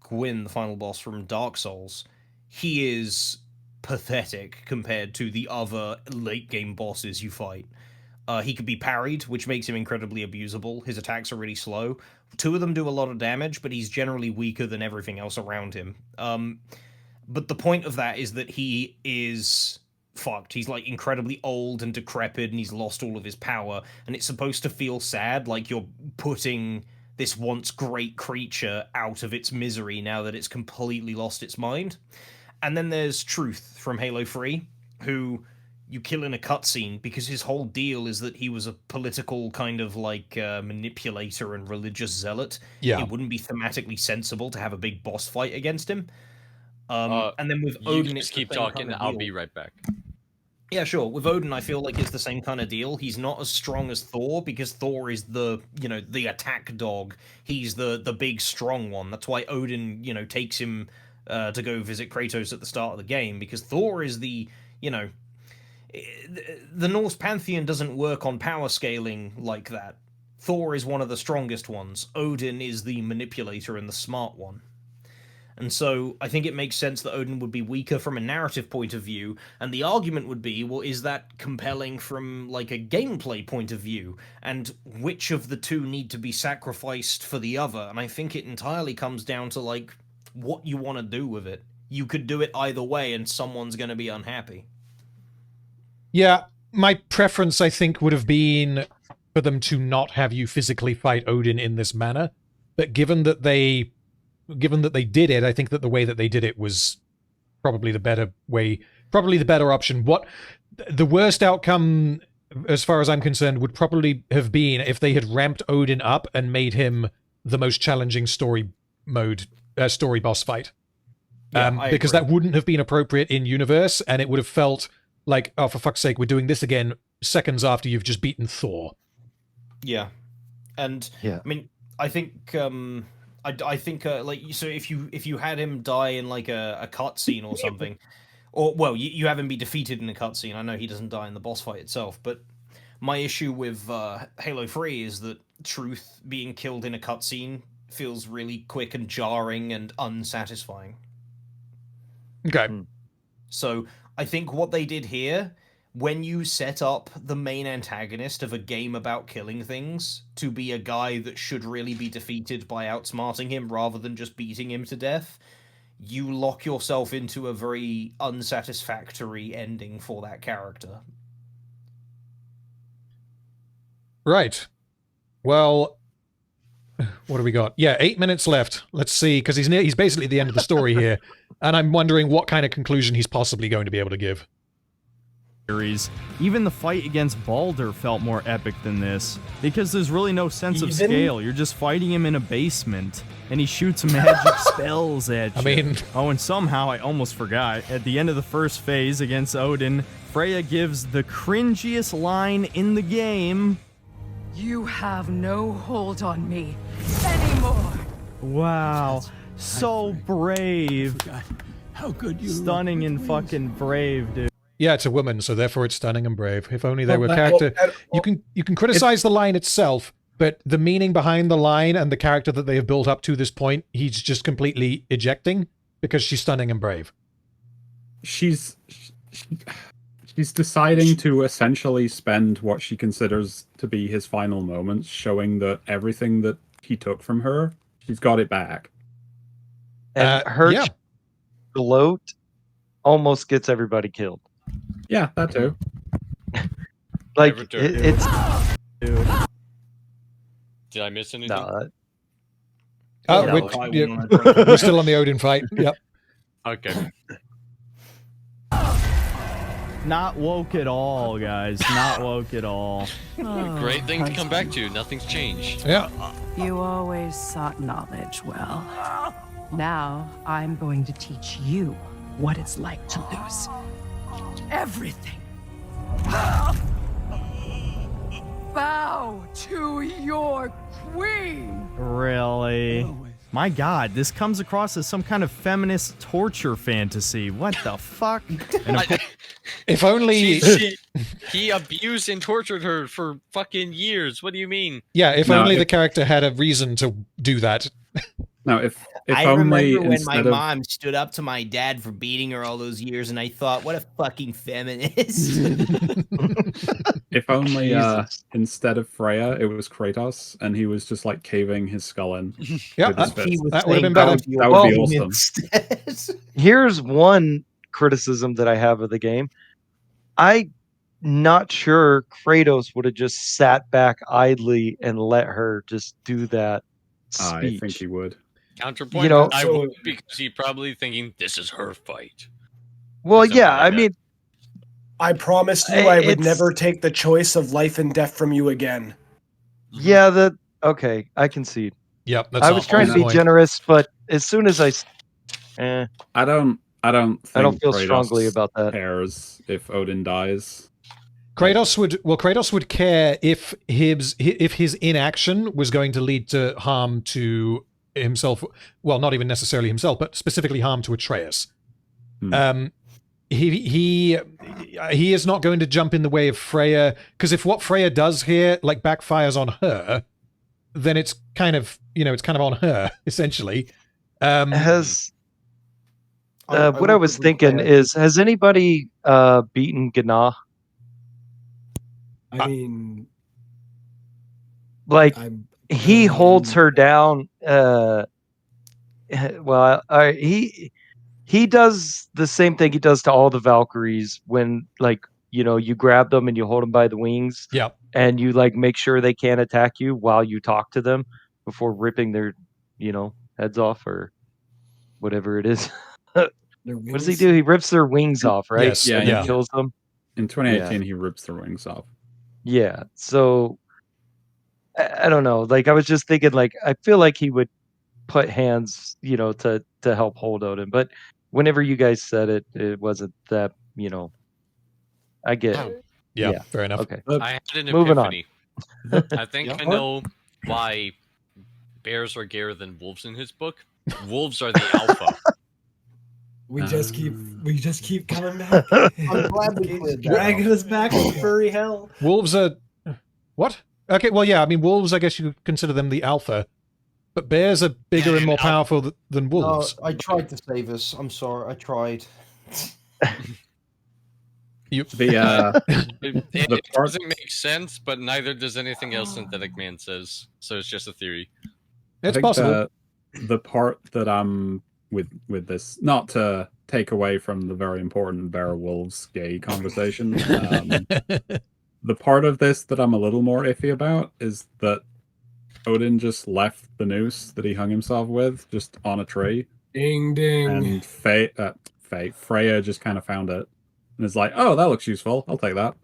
Gwyn, the final boss from Dark Souls. He is pathetic compared to the other late game bosses you fight. He could be parried, which makes him incredibly abusable. His attacks are really slow. Two of them do a lot of damage, but he's generally weaker than everything else around him. But the point of that is that he is fucked. He's like incredibly old and decrepit, and he's lost all of his power. And it's supposed to feel sad, like you're putting this once great creature out of its misery now that it's completely lost its mind. And then there's Truth from Halo 3, who you kill in a cutscene because his whole deal is that he was a political kind of like manipulator and religious zealot. Yeah. It wouldn't be thematically sensible to have a big boss fight against him. And then with Odin, just keep talking. I'll be right back. Yeah, sure. With Odin, I feel like it's the same kind of deal. He's not as strong as Thor, because Thor is the attack dog. He's the big strong one. That's why Odin, takes him to go visit Kratos at the start of the game, because Thor is the Norse pantheon doesn't work on power scaling like that. Thor is one of the strongest ones. Odin is the manipulator and the smart one. And so I think it makes sense that Odin would be weaker from a narrative point of view, and the argument would be, well, is that compelling from like a gameplay point of view? And which of the two need to be sacrificed for the other? And I think it entirely comes down to like what you want to do with it. You could do it either way and someone's going to be unhappy. Yeah, my preference, I think, would have been for them to not have you physically fight Odin in this manner. But given that they did it, I think that the way that they did it was probably the better way, probably the better option. What the worst outcome, as far as I'm concerned, would probably have been if they had ramped Odin up and made him the most challenging story boss fight. Because that wouldn't have been appropriate in universe, and it would have felt like, oh, for fuck's sake, we're doing this again seconds after you've just beaten Thor. Yeah. And I mean, I think I think like, so if you had him die in like a cutscene or something, or well, you have him be defeated in a cutscene. I know he doesn't die in the boss fight itself, but my issue with Halo 3 is that Truth being killed in a cutscene feels really quick and jarring and unsatisfying. Okay. So I think what they did here when you set up the main antagonist of a game about killing things to be a guy that should really be defeated by outsmarting him rather than just beating him to death, you lock yourself into a very unsatisfactory ending for that character. Right. Well, what do we got? Yeah, 8 minutes left. Let's see, because he's basically at the end of the story here, and I'm wondering what kind of conclusion he's possibly going to be able to give. Even the fight against Baldur felt more epic than this, because there's really no sense of scale. You're just fighting him in a basement, and he shoots magic spells at you. I mean... Oh, and somehow, I almost forgot, at the end of the first phase against Odin, Freya gives the cringiest line in the game. You have no hold on me anymore. Wow. So brave. How good you Stunning and fucking brave, dude. Yeah, it's a woman, so therefore it's stunning and brave. If only there were character... You can criticize the line itself, but the meaning behind the line and the character that they have built up to this point, he's just completely ejecting because she's stunning and brave. She's deciding to essentially spend what she considers to be his final moments, showing that everything that he took from her, she's got it back. And her gloat almost gets everybody killed. Yeah, that too. Like, it's... Did I miss anything? No. We're still on the Odin fight. Yep. Okay. Not woke at all, guys. Not woke at all. Great thing to come back to. Nothing's changed. Yeah. You always sought knowledge well. Now, I'm going to teach you what it's like to lose everything. Bow to your queen. Really? My God, this comes across as some kind of feminist torture fantasy. What the fuck? And of course, if only he abused and tortured her for fucking years. What do you mean? Yeah, if only the character had a reason to do that. No, if I only remember when my instead of mom stood up to my dad for beating her all those years, and I thought, what a fucking feminist. if only instead of Freya, it was Kratos, and he was just like caving his skull in. Yeah, that would have been better. That would be awesome. Here's one criticism that I have of the game. I'm not sure Kratos would have just sat back idly and let her just do that speech. I think he would. Counterpoint, You know, I so- would, because he's probably thinking this is her fight. Well, yeah, I mean, I promised you I would It's- never take the choice of life and death from you again. yeah, okay, I concede. Yep, that's I was trying to be generous, but as soon as I I don't think feel Kratos strongly about that. cares if Odin dies. Kratos would care if his inaction was going to lead to harm to himself. Well, not even necessarily himself, but specifically harm to Atreus. He is not going to jump in the way of Freya, because if what Freya does here like backfires on her, then it's kind of on her essentially. What I was thinking is, has anybody beaten Gná? I mean, Like, he holds her down. He does the same thing he does to all the Valkyries when, like, you grab them and you hold them by the wings. Yeah. And you, like, make sure they can't attack you while you talk to them before ripping their, heads off or whatever it is. What does he do? He rips their wings off, right? Yes, And yeah. he kills them. In 2018, he rips their wings off. Yeah. So I don't know. Like, I was just thinking, like, I feel like he would put hands, to help hold Odin. But whenever you guys said it, it wasn't that, I get it. Yeah, fair enough. Okay. I had an Moving on. epiphany. I think I know why bears are gayer than wolves in his book. Wolves are the alpha. We just keep coming back. I'm glad we cleared that dragging up. us back to furry hell. Wolves are what? Okay, well, yeah. I mean, wolves. I guess you could consider them the alpha, but bears are bigger and more powerful than wolves. I tried to save us. I'm sorry. I tried. It doesn't make sense, but neither does anything else Synthetic Man says. So it's just a theory. It's possible. The part that I'm with this, not to take away from the very important Beowulf's gay conversation, the part of this that I'm a little more iffy about is that Odin just left the noose that he hung himself with just on a tree. Ding ding. And Freya just kind of found it and is like, "Oh, that looks useful. I'll take that."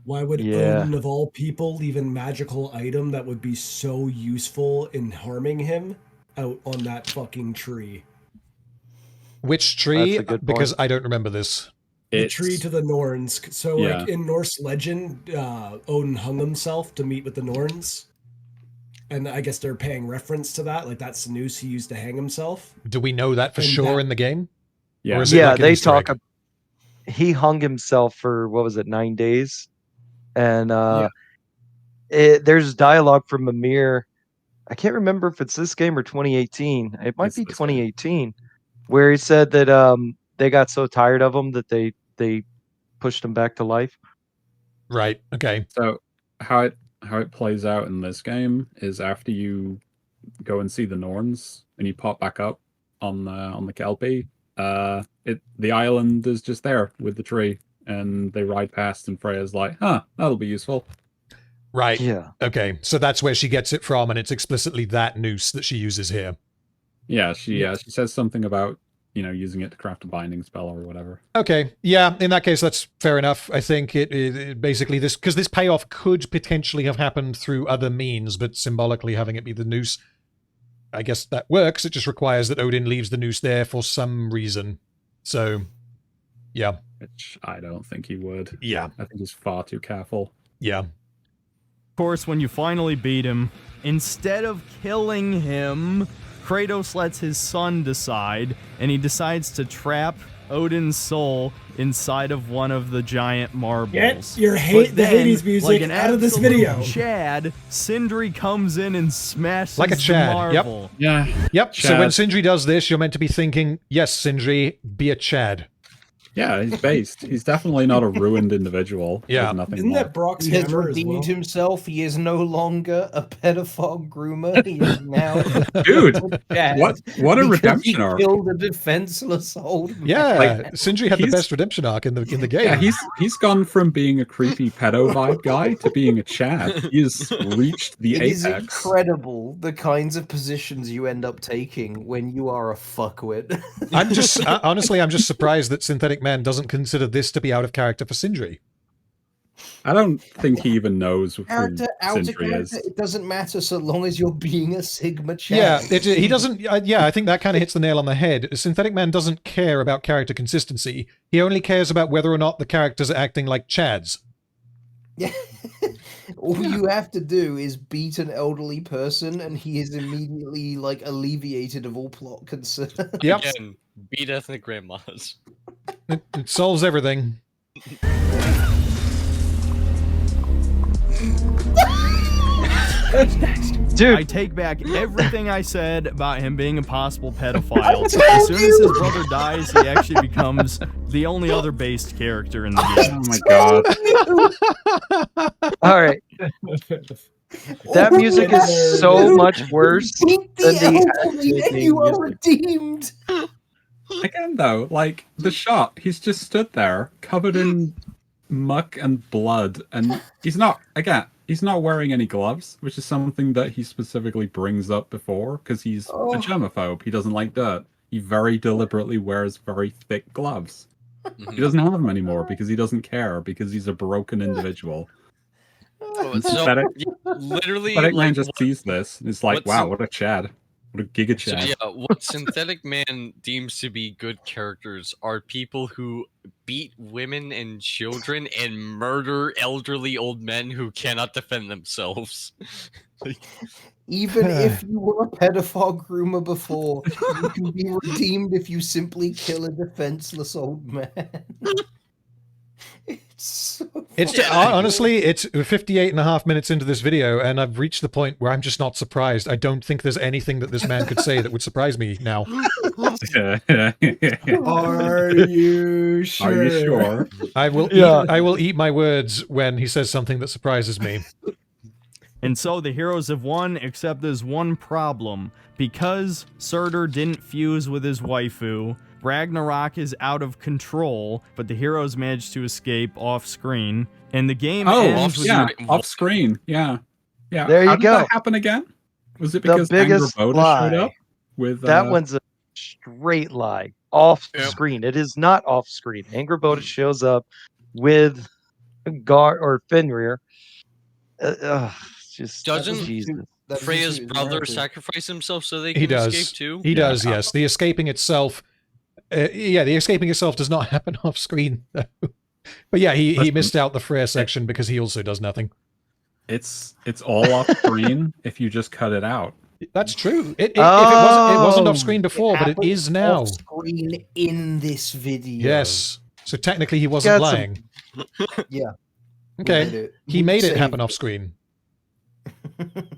Why would Odin, of all people, leave a magical item that would be so useful in harming him out on that fucking tree? Which tree? Because I don't remember this. The tree to the Norns. So, like, in Norse legend, Odin hung himself to meet with the Norns. And I guess they're paying reference to that. Like, that's the noose he used to hang himself. Do we know that for sure in the game? Yeah, they talk. He hung himself for, 9 days? And there's dialogue from Mimir. I can't remember if it's this game or 2018. It might be 2018, where he said that they got so tired of him that they pushed him back to life. Right. Okay. So how it plays out in this game is after you go and see the Norns and you pop back up on the Kelpie, the island is just there with the tree, and they ride past, and Freya's like, "Huh, that'll be useful." Right. Yeah. Okay. So that's where she gets it from, and it's explicitly that noose that she uses here. Yeah. She says something about using it to craft a binding spell or whatever. Okay. Yeah. In that case, that's fair enough. I think it basically because this payoff could potentially have happened through other means, but symbolically having it be the noose, I guess that works. It just requires that Odin leaves the noose there for some reason. So, yeah. Which I don't think he would. Yeah. I think he's far too careful. Yeah. Of course, when you finally beat him, instead of killing him, Kratos lets his son decide, and he decides to trap Odin's soul inside of one of the giant marbles. Get the Hades music out of this video. Chad, Sindri comes in and smashes like a Chad. The marble. Yep. Yeah. Yep. Chad. So when Sindri does this, you're meant to be thinking, yes, Sindri, be a Chad. Yeah, he's based. He's definitely not a ruined individual. Yeah. Isn't that Brock's He has hammer as redeemed well? himself. He is no longer a pedophile groomer. He is now Dude, what a redemption he arc. Killed a defenseless old man. Yeah, Sindri had the best redemption arc in the game. Yeah, he's gone from being a creepy pedo vibe guy to being a Chad. He's reached the apex. It is incredible the kinds of positions you end up taking when you are a fuckwit. I'm just honestly, I'm just surprised that Synthetic Man doesn't consider this to be out of character for Sindri. I don't think he even knows who Out of Sindri character, is. it doesn't matter so long as you're being a Sigma Chad. Yeah, he doesn't. Yeah, I think that kind of hits the nail on the head. Synthetic Man doesn't care about character consistency. He only cares about whether or not the characters are acting like Chads. Yeah. All you have to do is beat an elderly person, and he is immediately alleviated of all plot concern. Yep. Again, beat ethnic grandmas. It solves everything. Dude, I take back everything I said about him being a possible pedophile. As soon as his brother dies, he actually becomes the only other based character in the game. Oh my god. All right. That music is so much worse than the you are redeemed. Again, though, the shot, he's just stood there, covered in muck and blood, and he's not wearing any gloves, which is something that he specifically brings up before, because he's a germaphobe. He doesn't like dirt. He very deliberately wears very thick gloves. He doesn't have them anymore because he doesn't care, because he's a broken individual. Literally, Synthetic Man just sees this and it's like, wow, what a Chad. What a giga Chad. So yeah, what Synthetic Man deems to be good characters are people who beat women and children and murder elderly old men who cannot defend themselves. Even if you were a pedophile groomer before, you can be redeemed if you simply kill a defenseless old man. It's honestly, it's 58 and a half minutes into this video, and I've reached the point where I'm just not surprised. I don't think there's anything that this man could say that would surprise me now. Are you sure? Are you sure? I will eat my words when he says something that surprises me. And so the heroes have won, except there's one problem. Because Surtur didn't fuse with his waifu, Ragnarok is out of control, but the heroes managed to escape off-screen, and the game ends with off-screen. Yeah. There you How go. Did that happen again? Was it because the biggest Angrboda lie. showed up? With that one's a straight lie. Off-screen. It is not off-screen. Angrboda shows up with Gar or Fenrir. Doesn't Freya's brother sacrifice himself so they can He does. escape too? He does, yes. The escaping itself... the escaping itself does not happen off-screen. But yeah, he missed out the Freya section because he also does nothing. It's all off-screen if you just cut it out. That's true. If it wasn't off-screen before, but it is now. Off-screen in this video. Yes. So technically he wasn't lying. Yeah. Okay. He made it happen off-screen.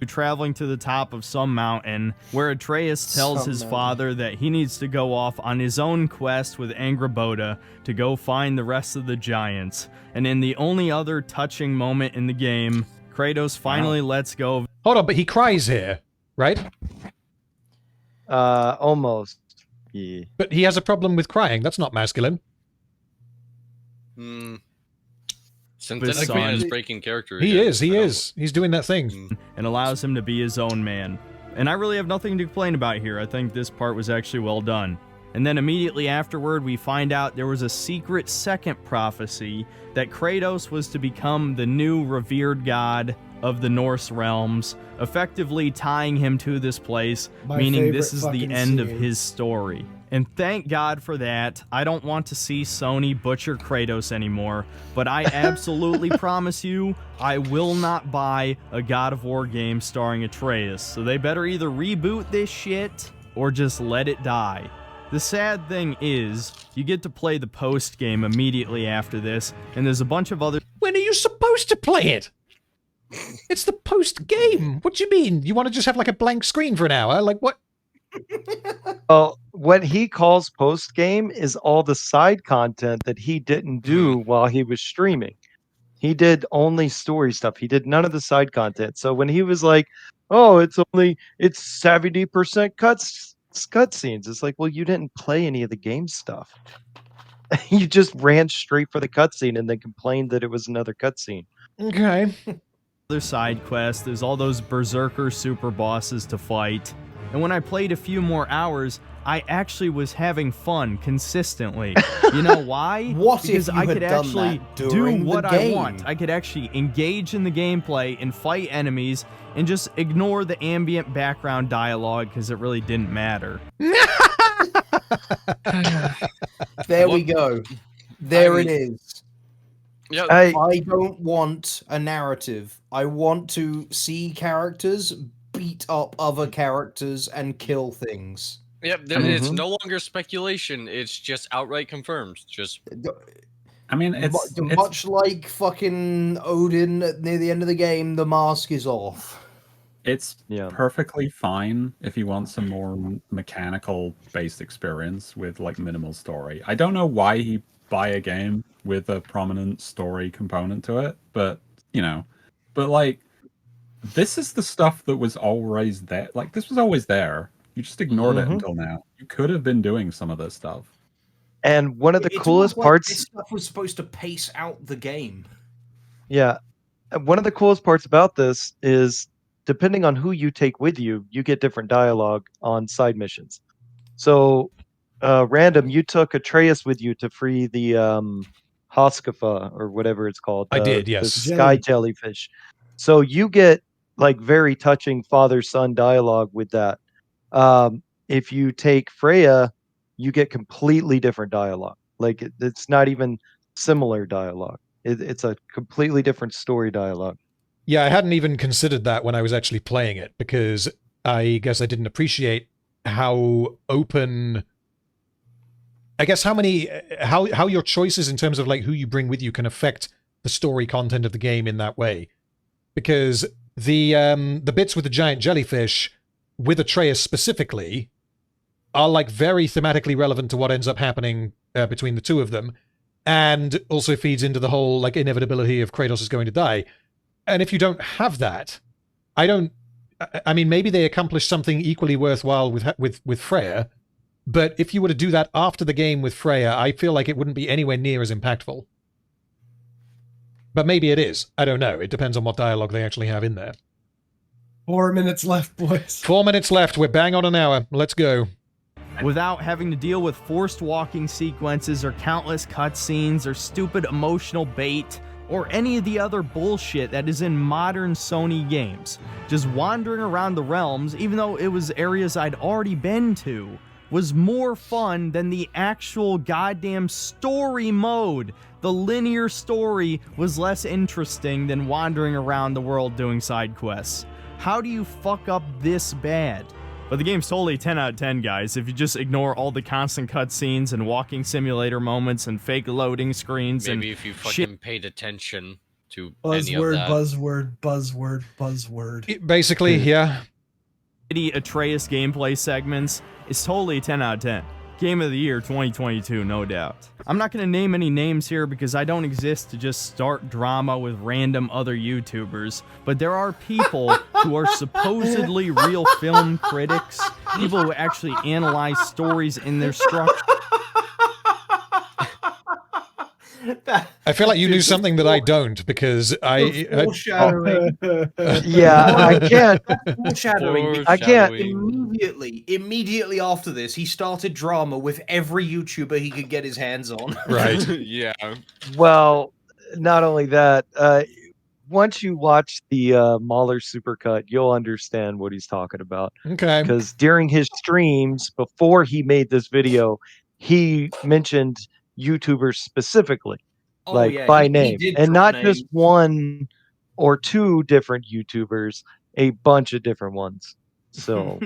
Traveling to the top of some mountain where Atreus tells his father that he needs to go off on his own quest with Angrboda to go find the rest of the giants. And in the only other touching moment in the game, Kratos finally lets go of... Hold on, but he cries here, right? Almost. Yeah. But he has a problem with crying. That's not masculine. Synthetic Man is breaking character. He is. He's doing that thing. And allows him to be his own man. And I really have nothing to complain about here. I think this part was actually well done. And then immediately afterward, we find out there was a secret second prophecy that Kratos was to become the new revered god of the Norse realms, effectively tying him to this place, meaning this is the end of his story. And thank God for that. I don't want to see Sony butcher Kratos anymore, but I absolutely promise you, I will not buy a God of War game starring Atreus, so they better either reboot this shit or just let it die. The sad thing is, you get to play the post-game immediately after this, and there's a bunch of other... When are you supposed to play it? It's the post-game. What do you mean? You want to just have like a blank screen for an hour? Like what? Well, what he calls post game is all the side content that he didn't do while he was streaming. He did only story stuff. He did none of the side content. So when he was like, "Oh, it's 70% cutscenes," it's like, well, you didn't play any of the game stuff. You just ran straight for the cutscene and then complained that it was another cutscene. Okay. There's side quests. There's all those berserker super bosses to fight. And when I played a few more hours, I actually was having fun consistently. You know why? Because I could actually do what I want. I could actually engage in the gameplay and fight enemies and just ignore the ambient background dialogue because it really didn't matter. There we go. There it is. Yeah, I don't want a narrative. I want to see characters beat up other characters and kill things. Yep, it's no longer speculation. It's just outright confirmed. I mean, it's much like fucking Odin near the end of the game. The mask is off. It's perfectly fine if you want some more mechanical-based experience with like minimal story. I don't know why he buy a game with a prominent story component to it, but like. This is the stuff that was always there. Like, this was always there. You just ignored it until now. You could have been doing some of this stuff. And one of the coolest parts... This stuff was supposed to pace out the game. Yeah. One of the coolest parts about this is, depending on who you take with you, you get different dialogue on side missions. So, random, you took Atreus with you to free the Hoskafa, or whatever it's called. I did, yes. The sky jellyfish. So you get like very touching father-son dialogue with that. If you take Freya, you get completely different dialogue. Like it's not even similar dialogue. It's a completely different story dialogue. Yeah, I hadn't even considered that when I was actually playing it, because I guess I didn't appreciate how open I guess how your choices in terms of like who you bring with you can affect the story content of the game in that way. Because the bits with the giant jellyfish, with Atreus specifically, are like very thematically relevant to what ends up happening between the two of them, and also feeds into the whole like inevitability of Kratos is going to die. And if you don't have that, I mean, maybe they accomplished something equally worthwhile with Freya, but if you were to do that after the game with Freya, I feel like it wouldn't be anywhere near as impactful. But maybe it is. I don't know. It depends on what dialogue they actually have in there. 4 minutes left, boys. 4 minutes left. We're bang on an hour. Let's go. Without having to deal with forced walking sequences or countless cutscenes or stupid emotional bait or any of the other bullshit that is in modern Sony games. Just wandering around the realms, even though it was areas I'd already been to, was more fun than the actual goddamn story mode. The linear story was less interesting than wandering around the world doing side quests. How do you fuck up this bad? But the game's totally 10 out of 10, guys, if you just ignore all the constant cutscenes and walking simulator moments and fake loading screens. Maybe and if you fucking paid attention to buzzword, any of that. Buzzword. Basically, yeah. Atreus gameplay segments is totally 10 out of 10. Game of the year 2022, no doubt. I'm not going to name any names here because I don't exist to just start drama with random other YouTubers, but there are people who are supposedly real film critics, people who actually analyze stories in their structure. I feel like you knew something that I don't, because foreshadowing. Yeah, I can't. Foreshadowing. I can't. Immediately after this, he started drama with every YouTuber he could get his hands on. Right. Yeah. Well, not only that, once you watch the Mahler supercut, you'll understand what he's talking about. Okay. Because during his streams, before he made this video, he mentioned YouTubers specifically, by name, and not just one or two different YouTubers, a bunch of different ones. So,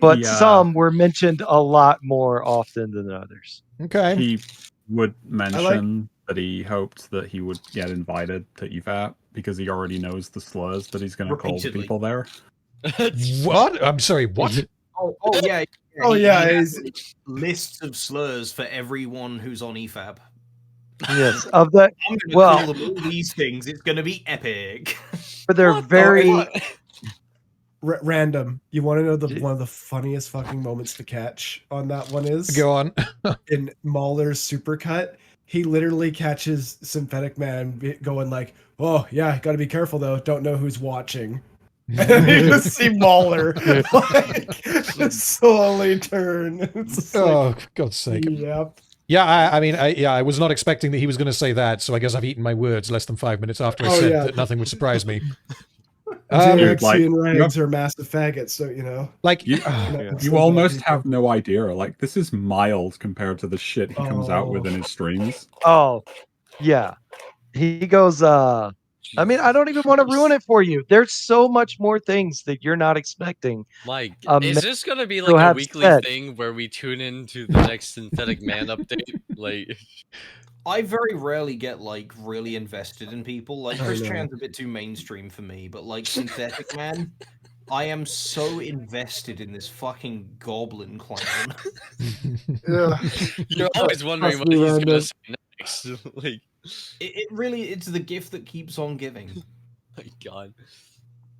but some were mentioned a lot more often than others. Okay. He would mention that he hoped that he would get invited to EFAP because he already knows the slurs that he's going to call the people there. What? I'm sorry, what? Oh yeah. Lists of slurs for everyone who's on EFAB. Yes, of that. I'm going to call them all these things. It's going to be epic. But they're very random. You want to know one of the funniest fucking moments to catch on that one is? Go on. In Mahler's supercut, he literally catches Synthetic Man going like, "Oh yeah, got to be careful though. Don't know who's watching." And then you just see Mahler like slowly turn. God's sake. Yep. Yeah, I was not expecting that he was going to say that, so I guess I've eaten my words less than 5 minutes after I said that nothing would surprise me. JXC and Rags are massive faggots, so you know. Like you almost have no idea. Like, this is mild compared to the shit he comes out with in his streams. Oh, yeah. He goes, I mean, I don't even want to ruin it for you. There's so much more things that you're not expecting. Like, is this going to be like a weekly thing where we tune into the next Synthetic Man update? Like, I very rarely get like really invested in people. Like Chris Chan's a bit too mainstream for me, but like Synthetic Man, I am so invested in this fucking goblin clown. You're always wondering what he's going to say next. Like, it's the gift that keeps on giving. My God.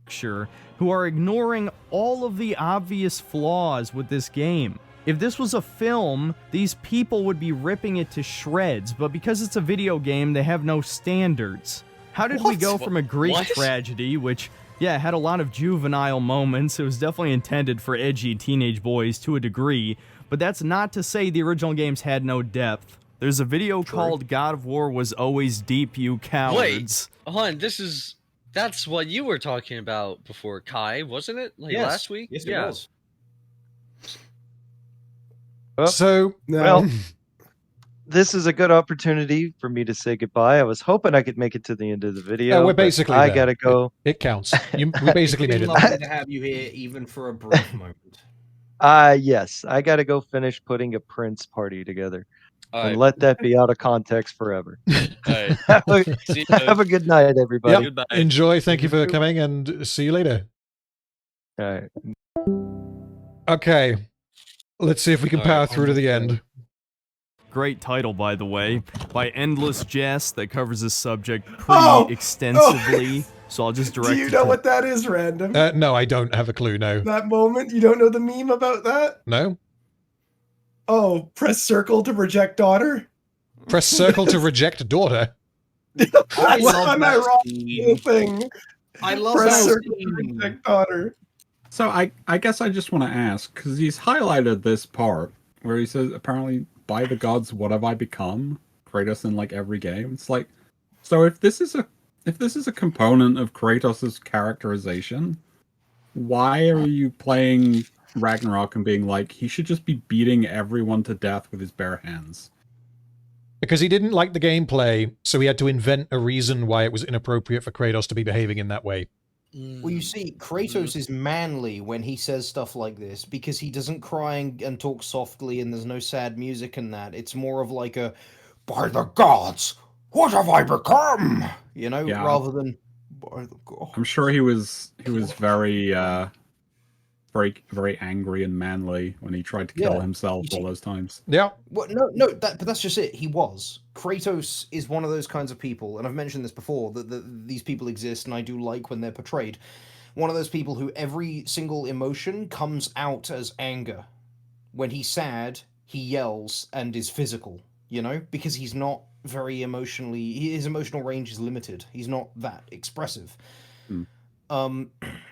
Sure, who are ignoring all of the obvious flaws with this game. If this was a film, these people would be ripping it to shreds, but because it's a video game, they have no standards. How did we go from a Greek tragedy, which, had a lot of juvenile moments, it was definitely intended for edgy teenage boys to a degree, but that's not to say the original games had no depth. There's a video called God of War Was Always Deep, You Cowards. Wait, hold on, that's what you were talking about before, Kai, wasn't it? Like last week? Yes, it was. So, well, this is a good opportunity for me to say goodbye. I was hoping I could make it to the end of the video. We're basically I gotta go. It counts. We basically made it. Lovely to have you here, even for a brief moment. Yes, I gotta go finish putting a Prince party together. And let that be out of context forever. Alright. Have a good night, everybody. Yep. Enjoy. Thank you for coming, and see you later. All right. Okay. Let's see if we can power through to the end. Great title, by the way, by Endless Jest, that covers this subject pretty extensively. So I'll just direct Do you know what that is, Random? No, I don't have a clue, no. That moment? You don't know the meme about that? No? Oh, press circle to reject daughter? Press circle to reject daughter? Am I wrong? The thing. I love press that circle to reject daughter. So I guess I just want to ask, because he's highlighted this part where he says, apparently, by the gods, what have I become? Kratos in like every game. It's like, so if this is a component of Kratos' characterization, why are you playing Ragnarok and being like, he should just be beating everyone to death with his bare hands? Because he didn't like the gameplay, so he had to invent a reason why it was inappropriate for Kratos to be behaving in that way. Well, you see, Kratos is manly when he says stuff like this because he doesn't cry and talk softly, and there's no sad music in that. It's more of like a, by the gods, what have I become? You know, rather than by the gods. I'm sure he was very very angry and manly when he tried to kill himself all those times. Yeah. Well, no, but that's just it. He was. Kratos is one of those kinds of people, and I've mentioned this before, that these people exist, and I do like when they're portrayed. One of those people who every single emotion comes out as anger. When he's sad, he yells and is physical, you know? Because he's not very emotionally... His emotional range is limited. He's not that expressive.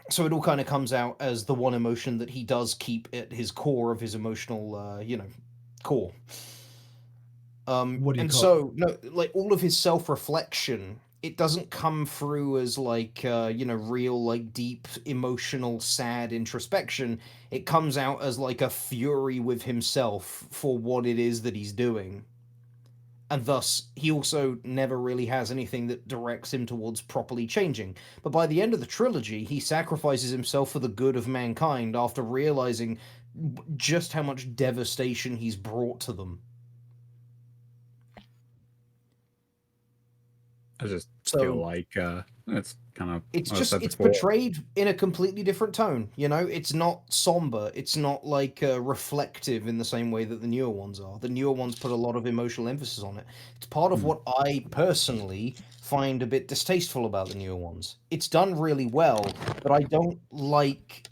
So it all kind of comes out as the one emotion that he does keep at his core of his emotional, core. What do you and call so, no, like, all of his self-reflection, it doesn't come through as, like, real, like, deep, emotional, sad introspection. It comes out as, like, a fury with himself for what it is that he's doing. And thus, he also never really has anything that directs him towards properly changing. But by the end of the trilogy, he sacrifices himself for the good of mankind after realizing just how much devastation he's brought to them. I just feel like it's kind of... It's portrayed in a completely different tone, you know? It's not somber, it's not like reflective in the same way that the newer ones are. The newer ones put a lot of emotional emphasis on it. It's part of what I personally find a bit distasteful about the newer ones. It's done really well, but I don't like...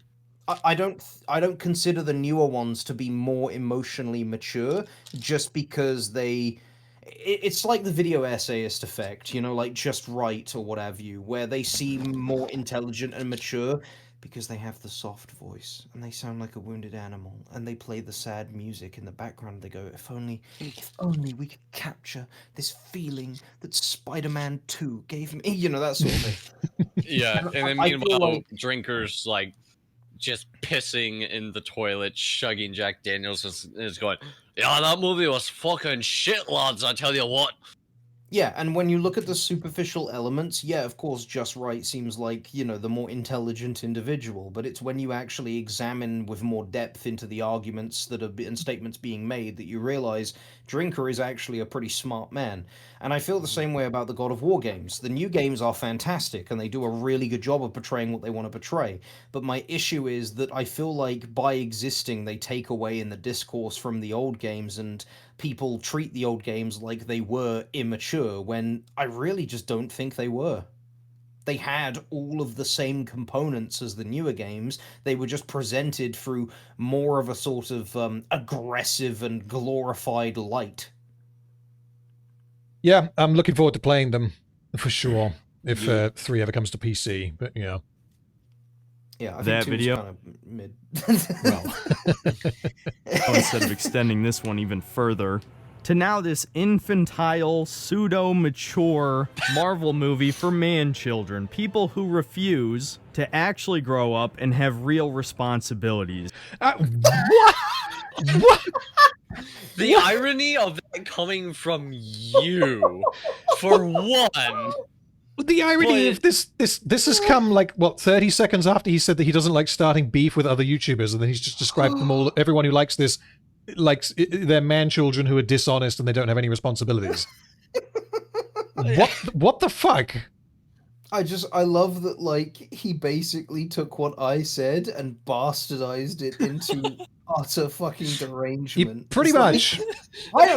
I don't consider the newer ones to be more emotionally mature just because they... It's like the video essayist effect, you know, like Just Right or what have you, where they seem more intelligent and mature because they have the soft voice and they sound like a wounded animal and they play the sad music in the background. They go, if only we could capture this feeling that Spider-Man 2 gave me, you know, that sort of thing. Yeah, and then meanwhile, drinkers like just pissing in the toilet, shugging Jack Daniels, is going, yeah, that movie was fucking shit, lads, I tell you what. Yeah, and when you look at the superficial elements, yeah, of course, Just Right seems like, you know, the more intelligent individual, but it's when you actually examine with more depth into the arguments that are and statements being made that you realize Drinker is actually a pretty smart man. And I feel the same way about the God of War games. The new games are fantastic, and they do a really good job of portraying what they want to portray. But my issue is that I feel like by existing, they take away in the discourse from the old games, and people treat the old games like they were immature, when I really just don't think they were. They had all of the same components as the newer games. They were just presented through more of a sort of aggressive and glorified light. Yeah, I'm looking forward to playing them, for sure, if 3 ever comes to PC, but yeah. Yeah, I think that 2's video kind of mid. Well, instead of extending this one even further to now this infantile, pseudo-mature Marvel movie for man-children, people who refuse to actually grow up and have real responsibilities. What? What? The irony of that coming from you, for one. The irony of this has come like what 30 seconds after he said that he doesn't like starting beef with other YouTubers, and then he's just described them all. Everyone who likes this likes their man children who are dishonest and they don't have any responsibilities. What the fuck? I love that, like, he basically took what I said and bastardized it into utter fucking derangement. Pretty much. Like, I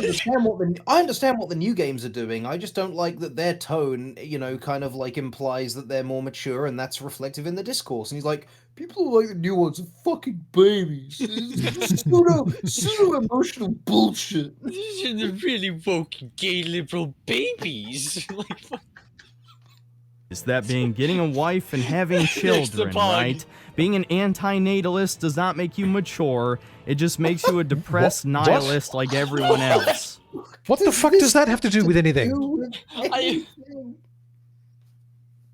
understand what the new games are doing. I just don't like that their tone, you know, kind of like implies that they're more mature, and that's reflective in the discourse. And he's like, people who like the new ones are fucking babies. Pseudo emotional bullshit. These are the really woke gay liberal babies. Like, Is that being getting a wife and having children, right? Being an anti-natalist does not make you mature. It just makes you a depressed nihilist like everyone else. What the fuck does that have to do with anything?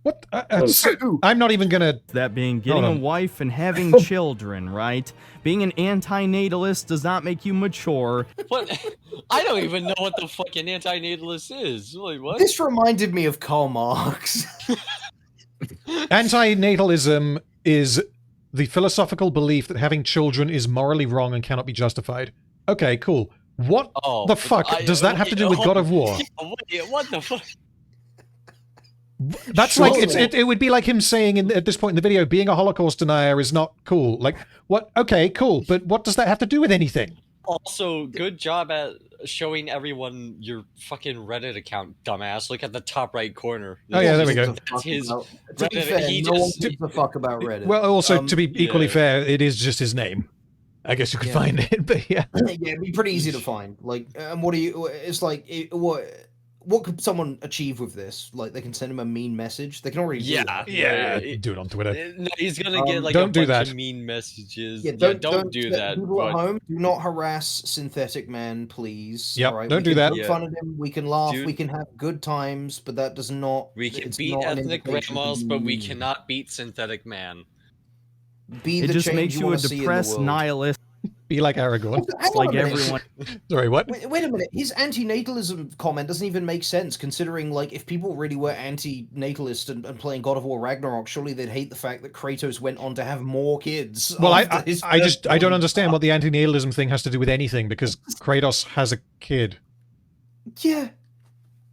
What? I'm not even gonna... That being getting a wife and having children, right? Being an anti-natalist does not make you mature. What? I don't even know what the fucking anti-natalist is. Like, what? This reminded me of Karl Marx. Anti-natalism is the philosophical belief that having children is morally wrong and cannot be justified. Okay, cool. What the fuck does that have to do with God of War? What the fuck? That's like it would be like him saying at this point in the video, being a Holocaust denier is not cool. Like, what? Okay, cool, but what does that have to do with anything? Also, good job at showing everyone your fucking Reddit account, dumbass. Look at the top right corner. Oh yeah, there we go. That's his. To be fair, no one gives a fuck about Reddit. Well, also to be equally fair, it is just his name. I guess you could find it, but yeah. Yeah, it'd be pretty easy to find. Like, and what do you? It's like what could someone achieve with this? Like, they can send him a mean message. They can already do that. Do it on Twitter. No, he's gonna get like don't a do bunch that. of mean messages. Yeah, don't do that. People at home, do not harass Synthetic Man, please. Yep, all right? don't do that. Make fun of him. We can laugh. We can have good times, but that does not. We can beat ethnic grandmas, but we cannot beat Synthetic Man. Be it the just change makes you a wanna see in the depressed world. nihilist. Be like Aragorn. Hang like on a minute. everyone. Sorry, what? Wait a minute. His anti-natalism comment doesn't even make sense, considering, like, if people really were anti-natalist and playing God of War Ragnarok, surely they'd hate the fact that Kratos went on to have more kids. Well, I don't understand what the anti-natalism thing has to do with anything, because Kratos has a kid. Yeah.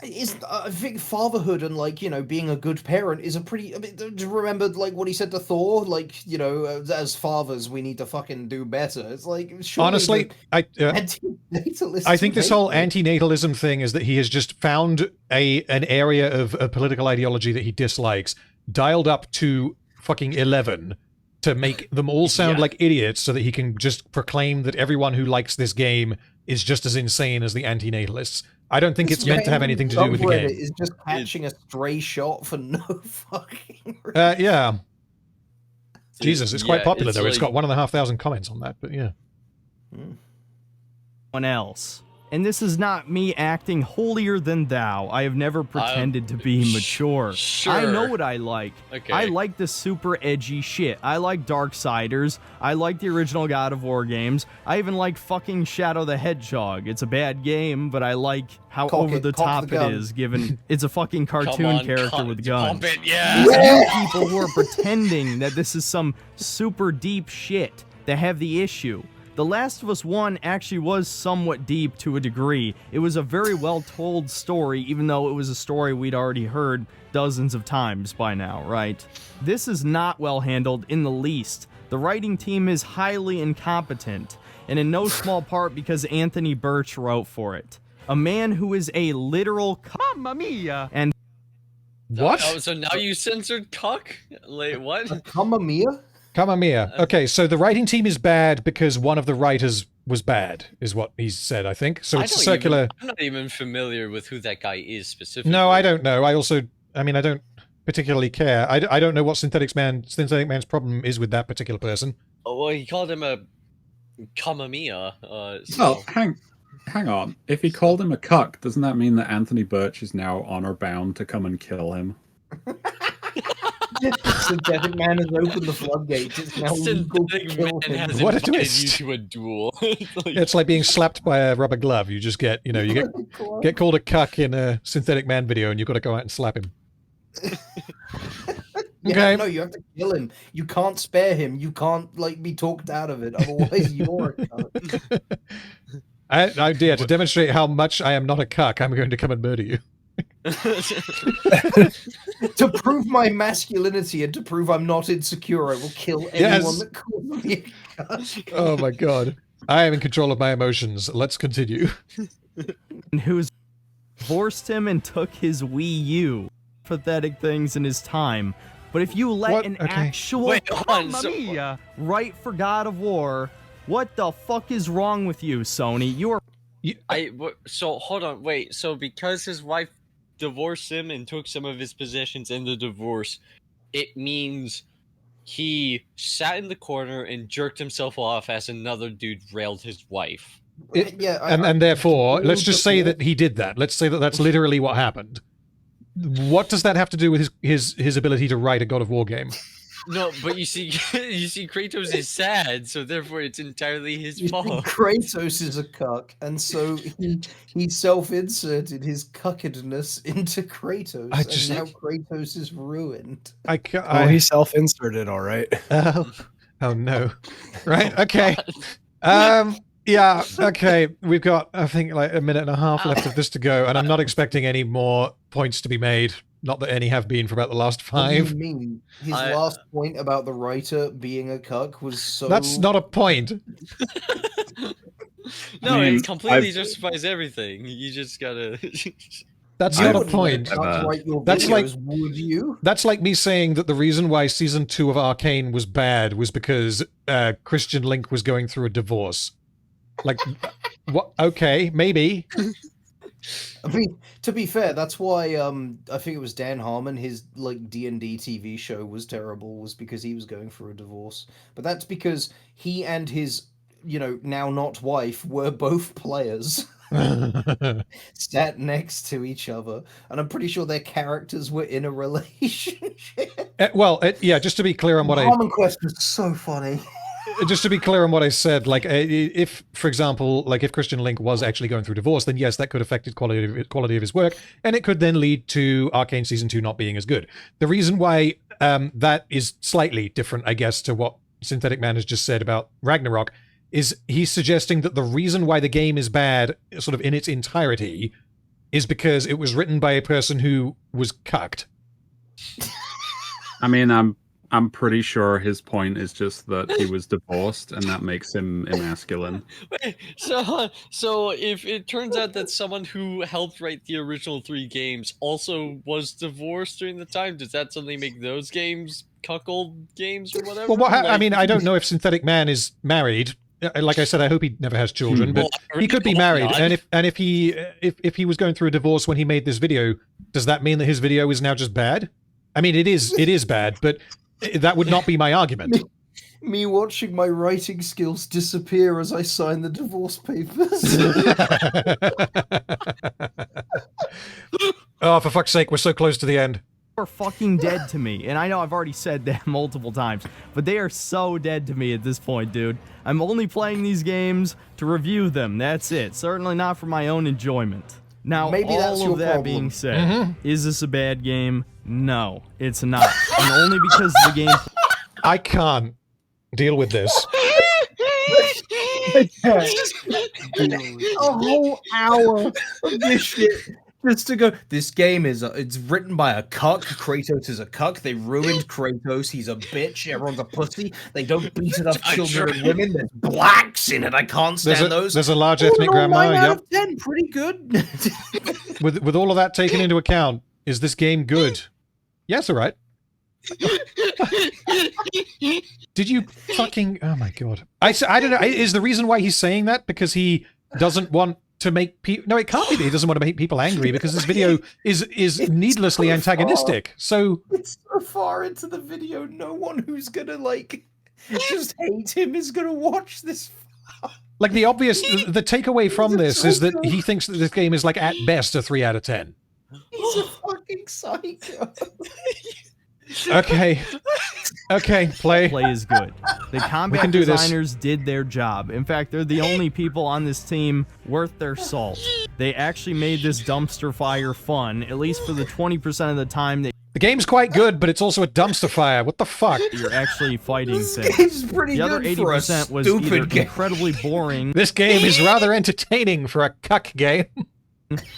I think fatherhood and, like, you know, being a good parent is a pretty... I mean, do you remember, like, what he said to Thor? Like, you know, as fathers, we need to fucking do better. It's like... Honestly, I think this whole anti-natalism thing is that he has just found an area of a political ideology that he dislikes, dialed up to fucking 11 to make them all sound like idiots so that he can just proclaim that everyone who likes this game is just as insane as the anti-natalists. I don't think it's meant to have anything to do with the game. Is just catching a stray shot for no fucking reason. Yeah. Jesus, it's quite popular though. It's got 1,500 comments on that, but yeah. One else. And this is not me acting holier than thou. I have never pretended to be mature. I know what I like. Okay. I like the super edgy shit. I like Darksiders. I like the original God of War games. I even like fucking Shadow the Hedgehog. It's a bad game, but I like how over the top it is, given it's a fucking cartoon character with guns. People who are pretending that this is some super deep shit that have the issue. The Last of Us 1 actually was somewhat deep to a degree. It was a very well-told story, even though it was a story we'd already heard dozens of times by now, right? This is not well handled in the least. The writing team is highly incompetent, and in no small part because Anthony Birch wrote for it. A man who is a literal Mamma Mia! And what? Oh, so now you censored cuck? Like, what? Mamma Mia? Mamma Mia. Okay, so the writing team is bad because one of the writers was bad, is what he said, I think. So it's circular. I'm not even familiar with who that guy is specifically. No, I don't know. I don't particularly care. I don't know what Synthetic Man's problem is with that particular person. Oh, well, he called him a Mamma Mia. Well, hang on. If he called him a cuck, doesn't that mean that Anthony Birch is now honor bound to come and kill him? Synthetic Man has opened the floodgates. It's now legal to kill him. What a twist! You to a duel. It's like being slapped by a rubber glove. You just get, you get called a cuck in a Synthetic Man video, and you've got to go out and slap him. Yeah, no, you have to kill him. You can't spare him. You can't like be talked out of it. Otherwise, you're a cuck. I dare to demonstrate how much I am not a cuck. I'm going to come and murder you. To prove my masculinity and to prove I'm not insecure, I will kill anyone that calls me a cuck. Oh my god. I am in control of my emotions. Let's continue. Who's divorced him and took his Wii U. Pathetic things in his time. But if you let an actual write for God of War, what the fuck is wrong with you, Sony? So hold on, wait. So because his wife divorced him and took some of his possessions in the divorce, it means he sat in the corner and jerked himself off as another dude railed his wife. And therefore, let's just say that he did that. Let's say that that's literally what happened. What does that have to do with his ability to write a God of War game? No, but you see, Kratos is sad, so therefore it's entirely his fault. Kratos is a cuck, and so he self-inserted his cuckedness into Kratos, and now Kratos is ruined. He self-inserted, all right. Oh no! Right? Okay. Yeah, okay, we've got, I think, like a minute and a half left of this to go, and I'm not expecting any more points to be made. Not that any have been for about the last 5. What do you mean? His last point about the writer being a cuck was so... That's not a point. No, it completely justifies everything. You just gotta... That's not a point. That's like, would you? That's like me saying that the reason why Season 2 of Arcane was bad was because Christian Link was going through a divorce. Like, what? Okay, maybe. I mean, to be fair, that's why I think it was Dan Harmon, his like D&D TV show was terrible, was because he was going through a divorce. But that's because he and his, now not wife were both players. Sat next to each other, and I'm pretty sure their characters were in a relationship. Just to be clear on what Harmon Quest was so funny. Just to be clear on what I said, like, if, for example, like if Christian Link was actually going through divorce, then yes, that could affect the quality of his work, and it could then lead to Arcane Season 2 not being as good. The reason why that is slightly different, I guess, to what Synthetic Man has just said about Ragnarok, is he's suggesting that the reason why the game is bad, sort of in its entirety, is because it was written by a person who was cucked. I mean, I'm pretty sure his point is just that he was divorced, and that makes him emasculine. Wait, so if it turns out that someone who helped write the original 3 games also was divorced during the time, does that suddenly make those games cuckold games or whatever? Well, I mean, I don't know if Synthetic Man is married. Like I said, I hope he never has children, but he could be married. And if he was going through a divorce when he made this video, does that mean that his video is now just bad? I mean, it is bad, but that would not be my argument. Me watching my writing skills disappear as I sign the divorce papers. Oh, for fuck's sake, we're so close to the end. Are fucking dead to me, and I know I've already said that multiple times, but they are so dead to me at this point, dude. I'm only playing these games to review them, that's it. Certainly not for my own enjoyment. Now, maybe all of that being said, is this a bad game? No, it's not. And only because the game... I can't deal with this. A whole hour of this shit just to go, this game is it's written by a cuck. Kratos is a cuck. They ruined Kratos. He's a bitch. Everyone's a pussy. They don't beat enough children and women. There's blacks in it. I can't stand those. There's a large ethnic grandma. 9 out of 10. Pretty good. With all of that taken into account, is this game good? Yes, all right. Did you fucking... Oh my god. I don't know. Is the reason why he's saying that because he doesn't want to make people... No, it can't be that he doesn't want to make people angry because this video is needlessly antagonistic. So... It's so far into the video, no one who's gonna, like, just hate him is gonna watch this. Like, the takeaway from this is that he thinks that this game is, like, at best a 3 out of 10. He's a fucking psycho. Okay. Okay, play. Play is good. The combat designers did their job. In fact, they're the only people on this team worth their salt. They actually made this dumpster fire fun, at least for the 20% of the time that the game's quite good, but it's also a dumpster fire. What the fuck? You're actually fighting things. Game's pretty the other good 80% for a was either stupid game. incredibly boring. This game is rather entertaining for a cuck game.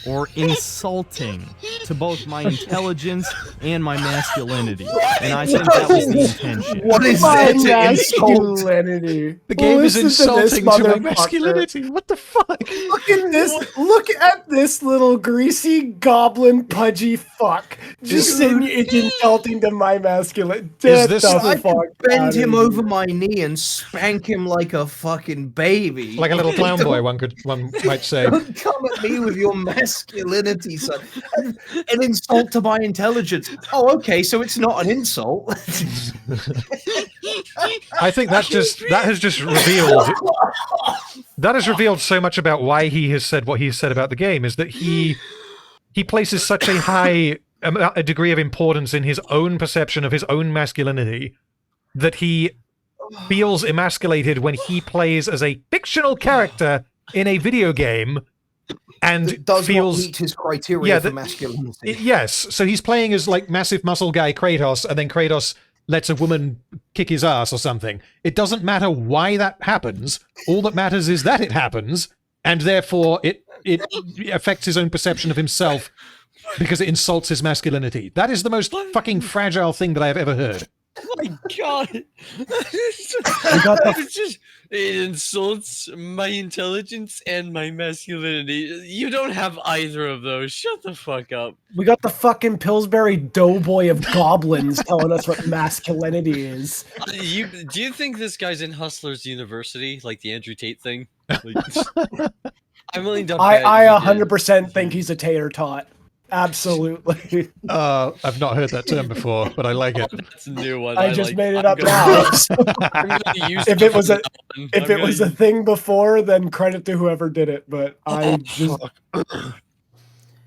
Or insulting to both my intelligence and my masculinity. And I think that was the intention. What is that to masculinity? The game is insulting to my masculinity. What the fuck? Look at this. Look at this little greasy goblin pudgy fuck. Just saying it's insulting to my masculinity. Is this I could bend him over my knee and spank him like a fucking baby. Like a little clown boy, one might say. Don't come at me with your masculinity, son. An insult to my intelligence. Oh, okay, so it's not an insult. I think that has revealed so much about why he has said what he has said about the game, is that he places such a high a degree of importance in his own perception of his own masculinity that he feels emasculated when he plays as a fictional character in a video game and does feels not meet his criteria for masculinity. Yes, so he's playing as like massive muscle guy Kratos, and then Kratos lets a woman kick his ass or something. It doesn't matter why that happens. All that matters is that it happens, and therefore it affects his own perception of himself because it insults his masculinity. That is the most fucking fragile thing that I have ever heard. Oh my god! It insults my intelligence and my masculinity. You don't have either of those. Shut the fuck up. We got the fucking Pillsbury Doughboy of goblins telling us what masculinity is. Do you think this guy's in Hustlers University, like the Andrew Tate thing? Like, I'm willing to. I 100% think he's a tater tot. Absolutely. I've not heard that term before, but I like it. That's a new one. I just made it up now. If it was a thing before, then credit to whoever did it. But I just.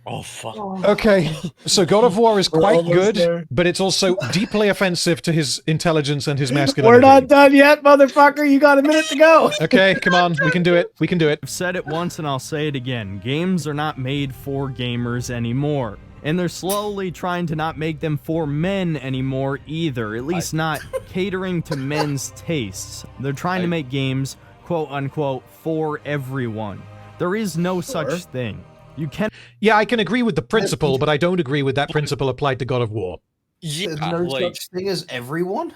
Oh fuck. Okay, so God of War is quite good, but it's also deeply offensive to his intelligence and his masculinity. We're not done yet, motherfucker. You got a minute to go. Okay, come on. We can do it. We can do it. I've said it once and I'll say it again. Games are not made for gamers anymore. And they're slowly trying to not make them for men anymore either, at least not catering to men's tastes. They're trying to make games, quote unquote, for everyone. There is no such thing. You can. Yeah, I can agree with the principle, but I don't agree with that principle applied to God of War. Yeah, there's no such thing as everyone.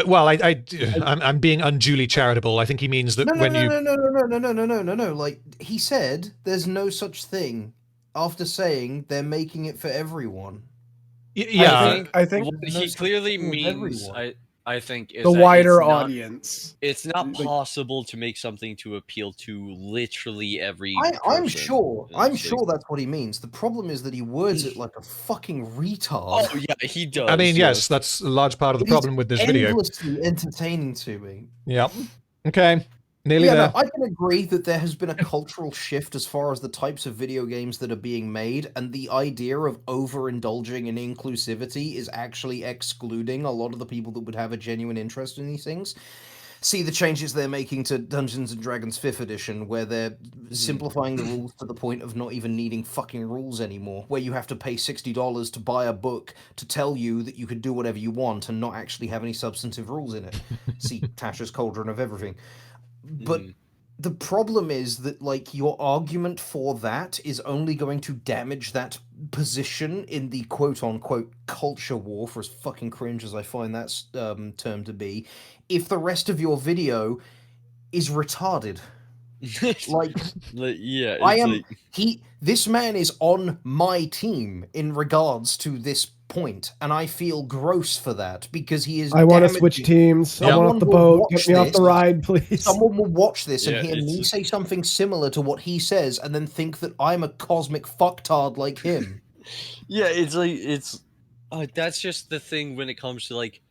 Well, I'm being unduly charitable. I think he means that No. No. Like he said, there's no such thing. After saying they're making it for everyone. Yeah, I think what he clearly means. I think is the that wider audience. It's not possible to make something to appeal to literally every. I'm sure that's what he means. The problem is that he words it like a fucking retard. Oh yeah, he does. I mean, yes, that's a large part of the problem with this video. Endlessly entertaining to me. Yep. Okay. Nearly there. No, I can agree that there has been a cultural shift as far as the types of video games that are being made, and the idea of overindulging in inclusivity is actually excluding a lot of the people that would have a genuine interest in these things. See the changes they're making to Dungeons & Dragons 5th edition, where they're simplifying the rules to the point of not even needing fucking rules anymore, where you have to pay $60 to buy a book to tell you that you can do whatever you want and not actually have any substantive rules in it. See Tasha's Cauldron of Everything. But the problem is that, like, your argument for that is only going to damage that position in the quote-unquote culture war, for as fucking cringe as I find that term to be, if the rest of your video is retarded. This man is on my team in regards to this point, and I feel gross for that because he is. I want to switch teams. I want off the boat. Get me off the ride, please. Someone will watch this and hear me say something similar to what he says, and then think that I'm a cosmic fucktard like him. Yeah, it's like that's just the thing when it comes to like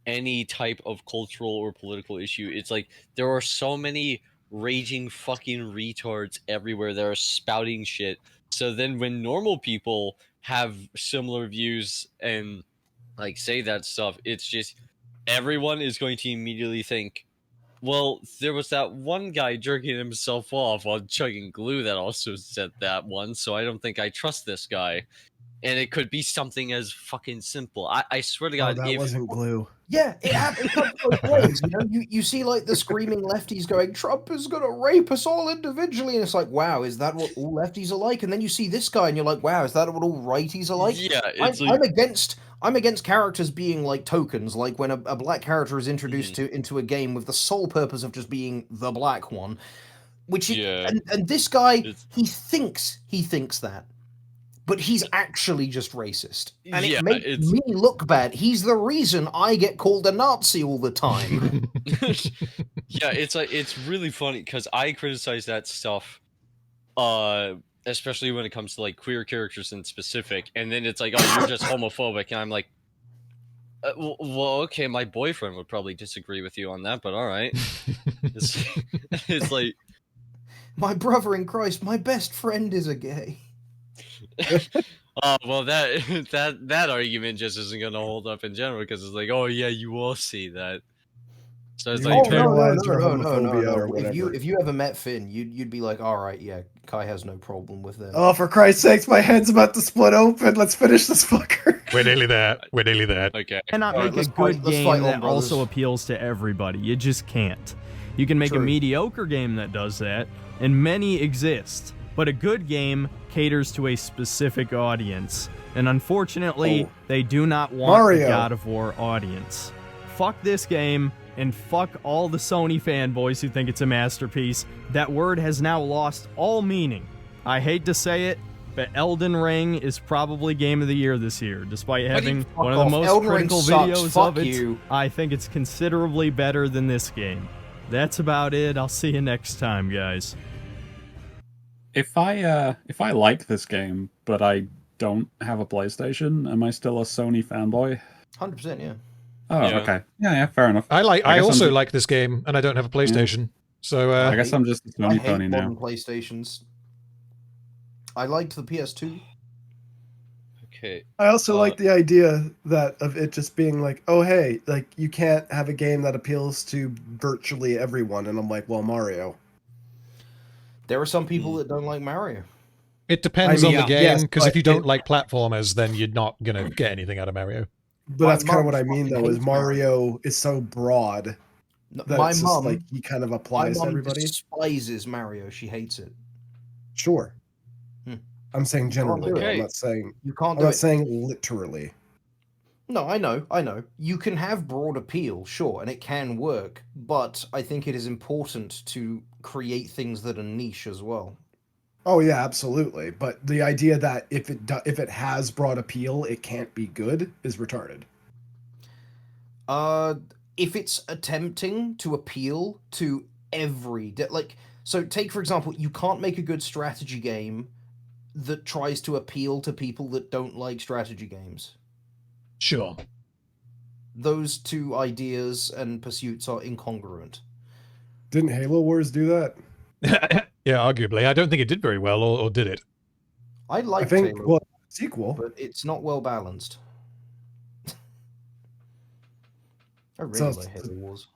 any type of cultural or political issue. It's like there are so many raging fucking retards everywhere that are spouting shit. So then when normal people have similar views and like say that stuff, it's just everyone is going to immediately think, well, there was that one guy jerking himself off while chugging glue that also said that one, so I don't think I trust this guy. And it could be something as fucking simple. I swear to God, that wasn't glue. Yeah, it happens both ways. You know, you see like the screaming lefties going, Trump is gonna rape us all individually, and it's like, wow, is that what all lefties are like? And then you see this guy, and you're like, wow, is that what all righties are like? Yeah, I'm against characters being like tokens, like when a black character is introduced into a game with the sole purpose of just being the black one, which and this guy he thinks that. But he's actually just racist. And it makes me look bad. He's the reason I get called a Nazi all the time. Yeah, it's really funny because I criticize that stuff, especially when it comes to like queer characters in specific, and then it's like, oh, you're just homophobic, and I'm like, well, okay, my boyfriend would probably disagree with you on that, but all right. It's like, my brother in Christ, my best friend is a gay. Well, that argument just isn't gonna hold up in general because it's like, oh yeah, you all see that. So it's like, no. If you ever met Finn, you'd be like, all right, yeah, Kai has no problem with them. Oh, for Christ's sakes, my head's about to split open. Let's finish this fucker. We're nearly there. Okay. Cannot make a good game that also appeals to everybody. You just can't. You can make a mediocre game that does that, and many exist. But a good game caters to a specific audience. And unfortunately, they do not want the God of War audience. Fuck this game, and fuck all the Sony fanboys who think it's a masterpiece. That word has now lost all meaning. I hate to say it, but Elden Ring is probably Game of the Year this year. Despite having one of the most critical videos of it, I think it's considerably better than this game. That's about it. I'll see you next time, guys. If I like this game, but I don't have a PlayStation, am I still a Sony fanboy? 100%, yeah. Oh, okay. Yeah, fair enough. I also like this game, and I don't have a PlayStation. So I guess I'm just a Sony pony now. PlayStations. I liked the PS2. Okay. I also like the idea of it just being like, oh hey, like you can't have a game that appeals to virtually everyone, and I'm like, well, Mario. There are some people that don't like Mario. It depends on the game, because if you don't like platformers, then you're not going to get anything out of Mario. But that's kind of what I mean, though, is Mario is so broad that my it's mom, just like he kind of applies to everybody. Despises Mario. She hates it. Sure. I'm saying generally. Okay. I'm not saying you can't. I'm not saying literally. No, I know. You can have broad appeal, sure, and it can work, but I think it is important to create things that are niche as well. Oh yeah, absolutely. But the idea that if it has broad appeal, it can't be good is retarded. If it's attempting to appeal to so take for example, you can't make a good strategy game that tries to appeal to people that don't like strategy games. Sure. Those two ideas and pursuits are incongruent. Didn't Halo Wars do that? Yeah, arguably. I don't think it did very well, or did it? I like Halo, sequel, but it's not well balanced. I really like Halo Wars.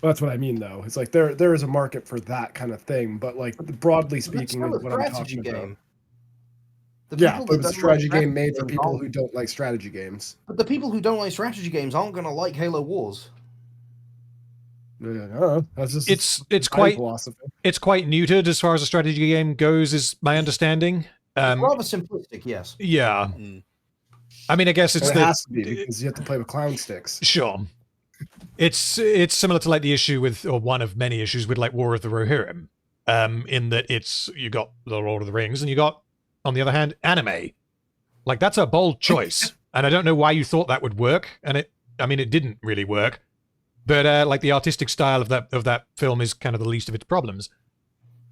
Well, that's what I mean, though. It's like there is a market for that kind of thing, but like broadly speaking, is what I'm talking about. Yeah, but it's a strategy game made for people who don't like strategy games. But the people who don't like strategy games aren't going to like Halo Wars. That's just it's quite neutered as far as a strategy game goes, is my understanding. Rather simplistic, yes. Yeah. I mean, I guess it has to be because you have to play with clown sticks. Sure. It's similar to like the issue with, or one of many issues with like War of the Rohirrim, in that you got the Lord of the Rings and you got, on the other hand, anime. Like, that's a bold choice. And I don't know why you thought that would work. And it didn't really work. But like the artistic style of that film is kind of the least of its problems.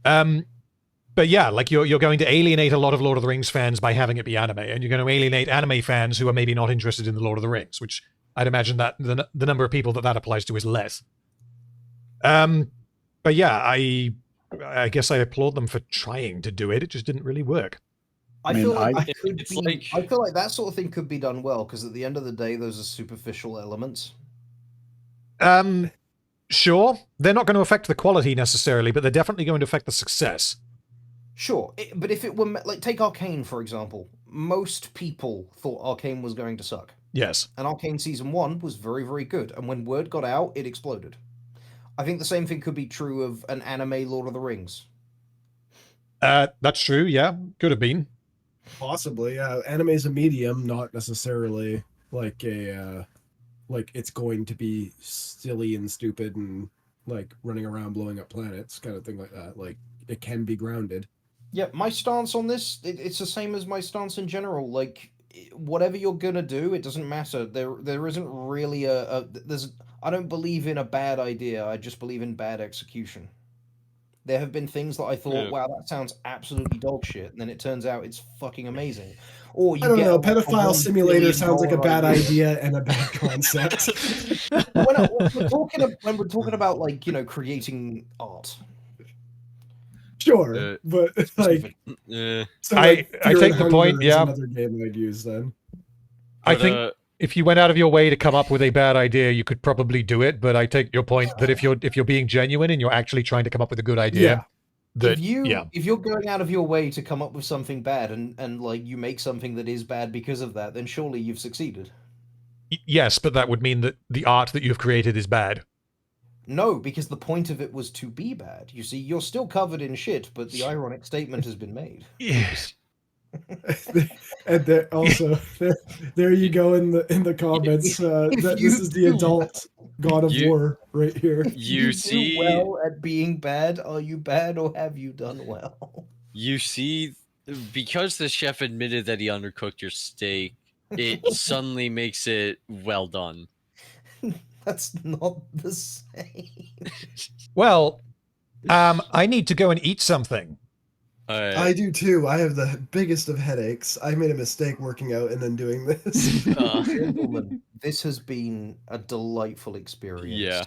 But yeah, like you're going to alienate a lot of Lord of the Rings fans by having it be anime, and you're going to alienate anime fans who are maybe not interested in the Lord of the Rings, which I'd imagine that the number of people that applies to is less. But yeah, I guess I applaud them for trying to do it. It just didn't really work. I feel like that sort of thing could be done well, because at the end of the day, those are superficial elements. Sure. They're not going to affect the quality necessarily, but they're definitely going to affect the success. Sure, but if it were like take Arcane for example, most people thought Arcane was going to suck. Yes. And Arcane season 1 was very, very good, and when word got out, it exploded. I think the same thing could be true of an anime Lord of the Rings. That's true. Yeah, could have been. Possibly, yeah. Anime is a medium, not necessarily like a like it's going to be silly and stupid and like running around blowing up planets, kind of thing like that. Like it can be grounded. Yeah, my stance on this, it's the same as my stance in general. Like, whatever you're gonna do, it doesn't matter. There isn't really I don't believe in a bad idea. I just believe in bad execution. There have been things that I thought, wow, that sounds absolutely dog shit, and then it turns out it's fucking amazing. Or you I don't get know. like a Pedophile simulator sounds like a bad idea. idea and a bad concept. when we're talking about like creating art. Sure, but like, so I take the point. Yeah, another game I'd use then. I think if you went out of your way to come up with a bad idea, you could probably do it. But I take your point that if you're being genuine and you're actually trying to come up with a good idea, if you're going out of your way to come up with something bad and like you make something that is bad because of that, then surely you've succeeded. Yes, but that would mean that the art that you've created is bad. No, because the point of it was to be bad. You see, you're still covered in shit, but the ironic statement has been made. Yes. And there you go in the comments. This is the adult God of War right here. You see, do well at being bad. Are you bad, or have you done well? You see, because the chef admitted that he undercooked your steak, it suddenly makes it well done. That's not the same. Well, I need to go and eat something. I do too. I have the biggest of headaches. I made a mistake working out and then doing this. Gentlemen, this has been a delightful experience. Yeah.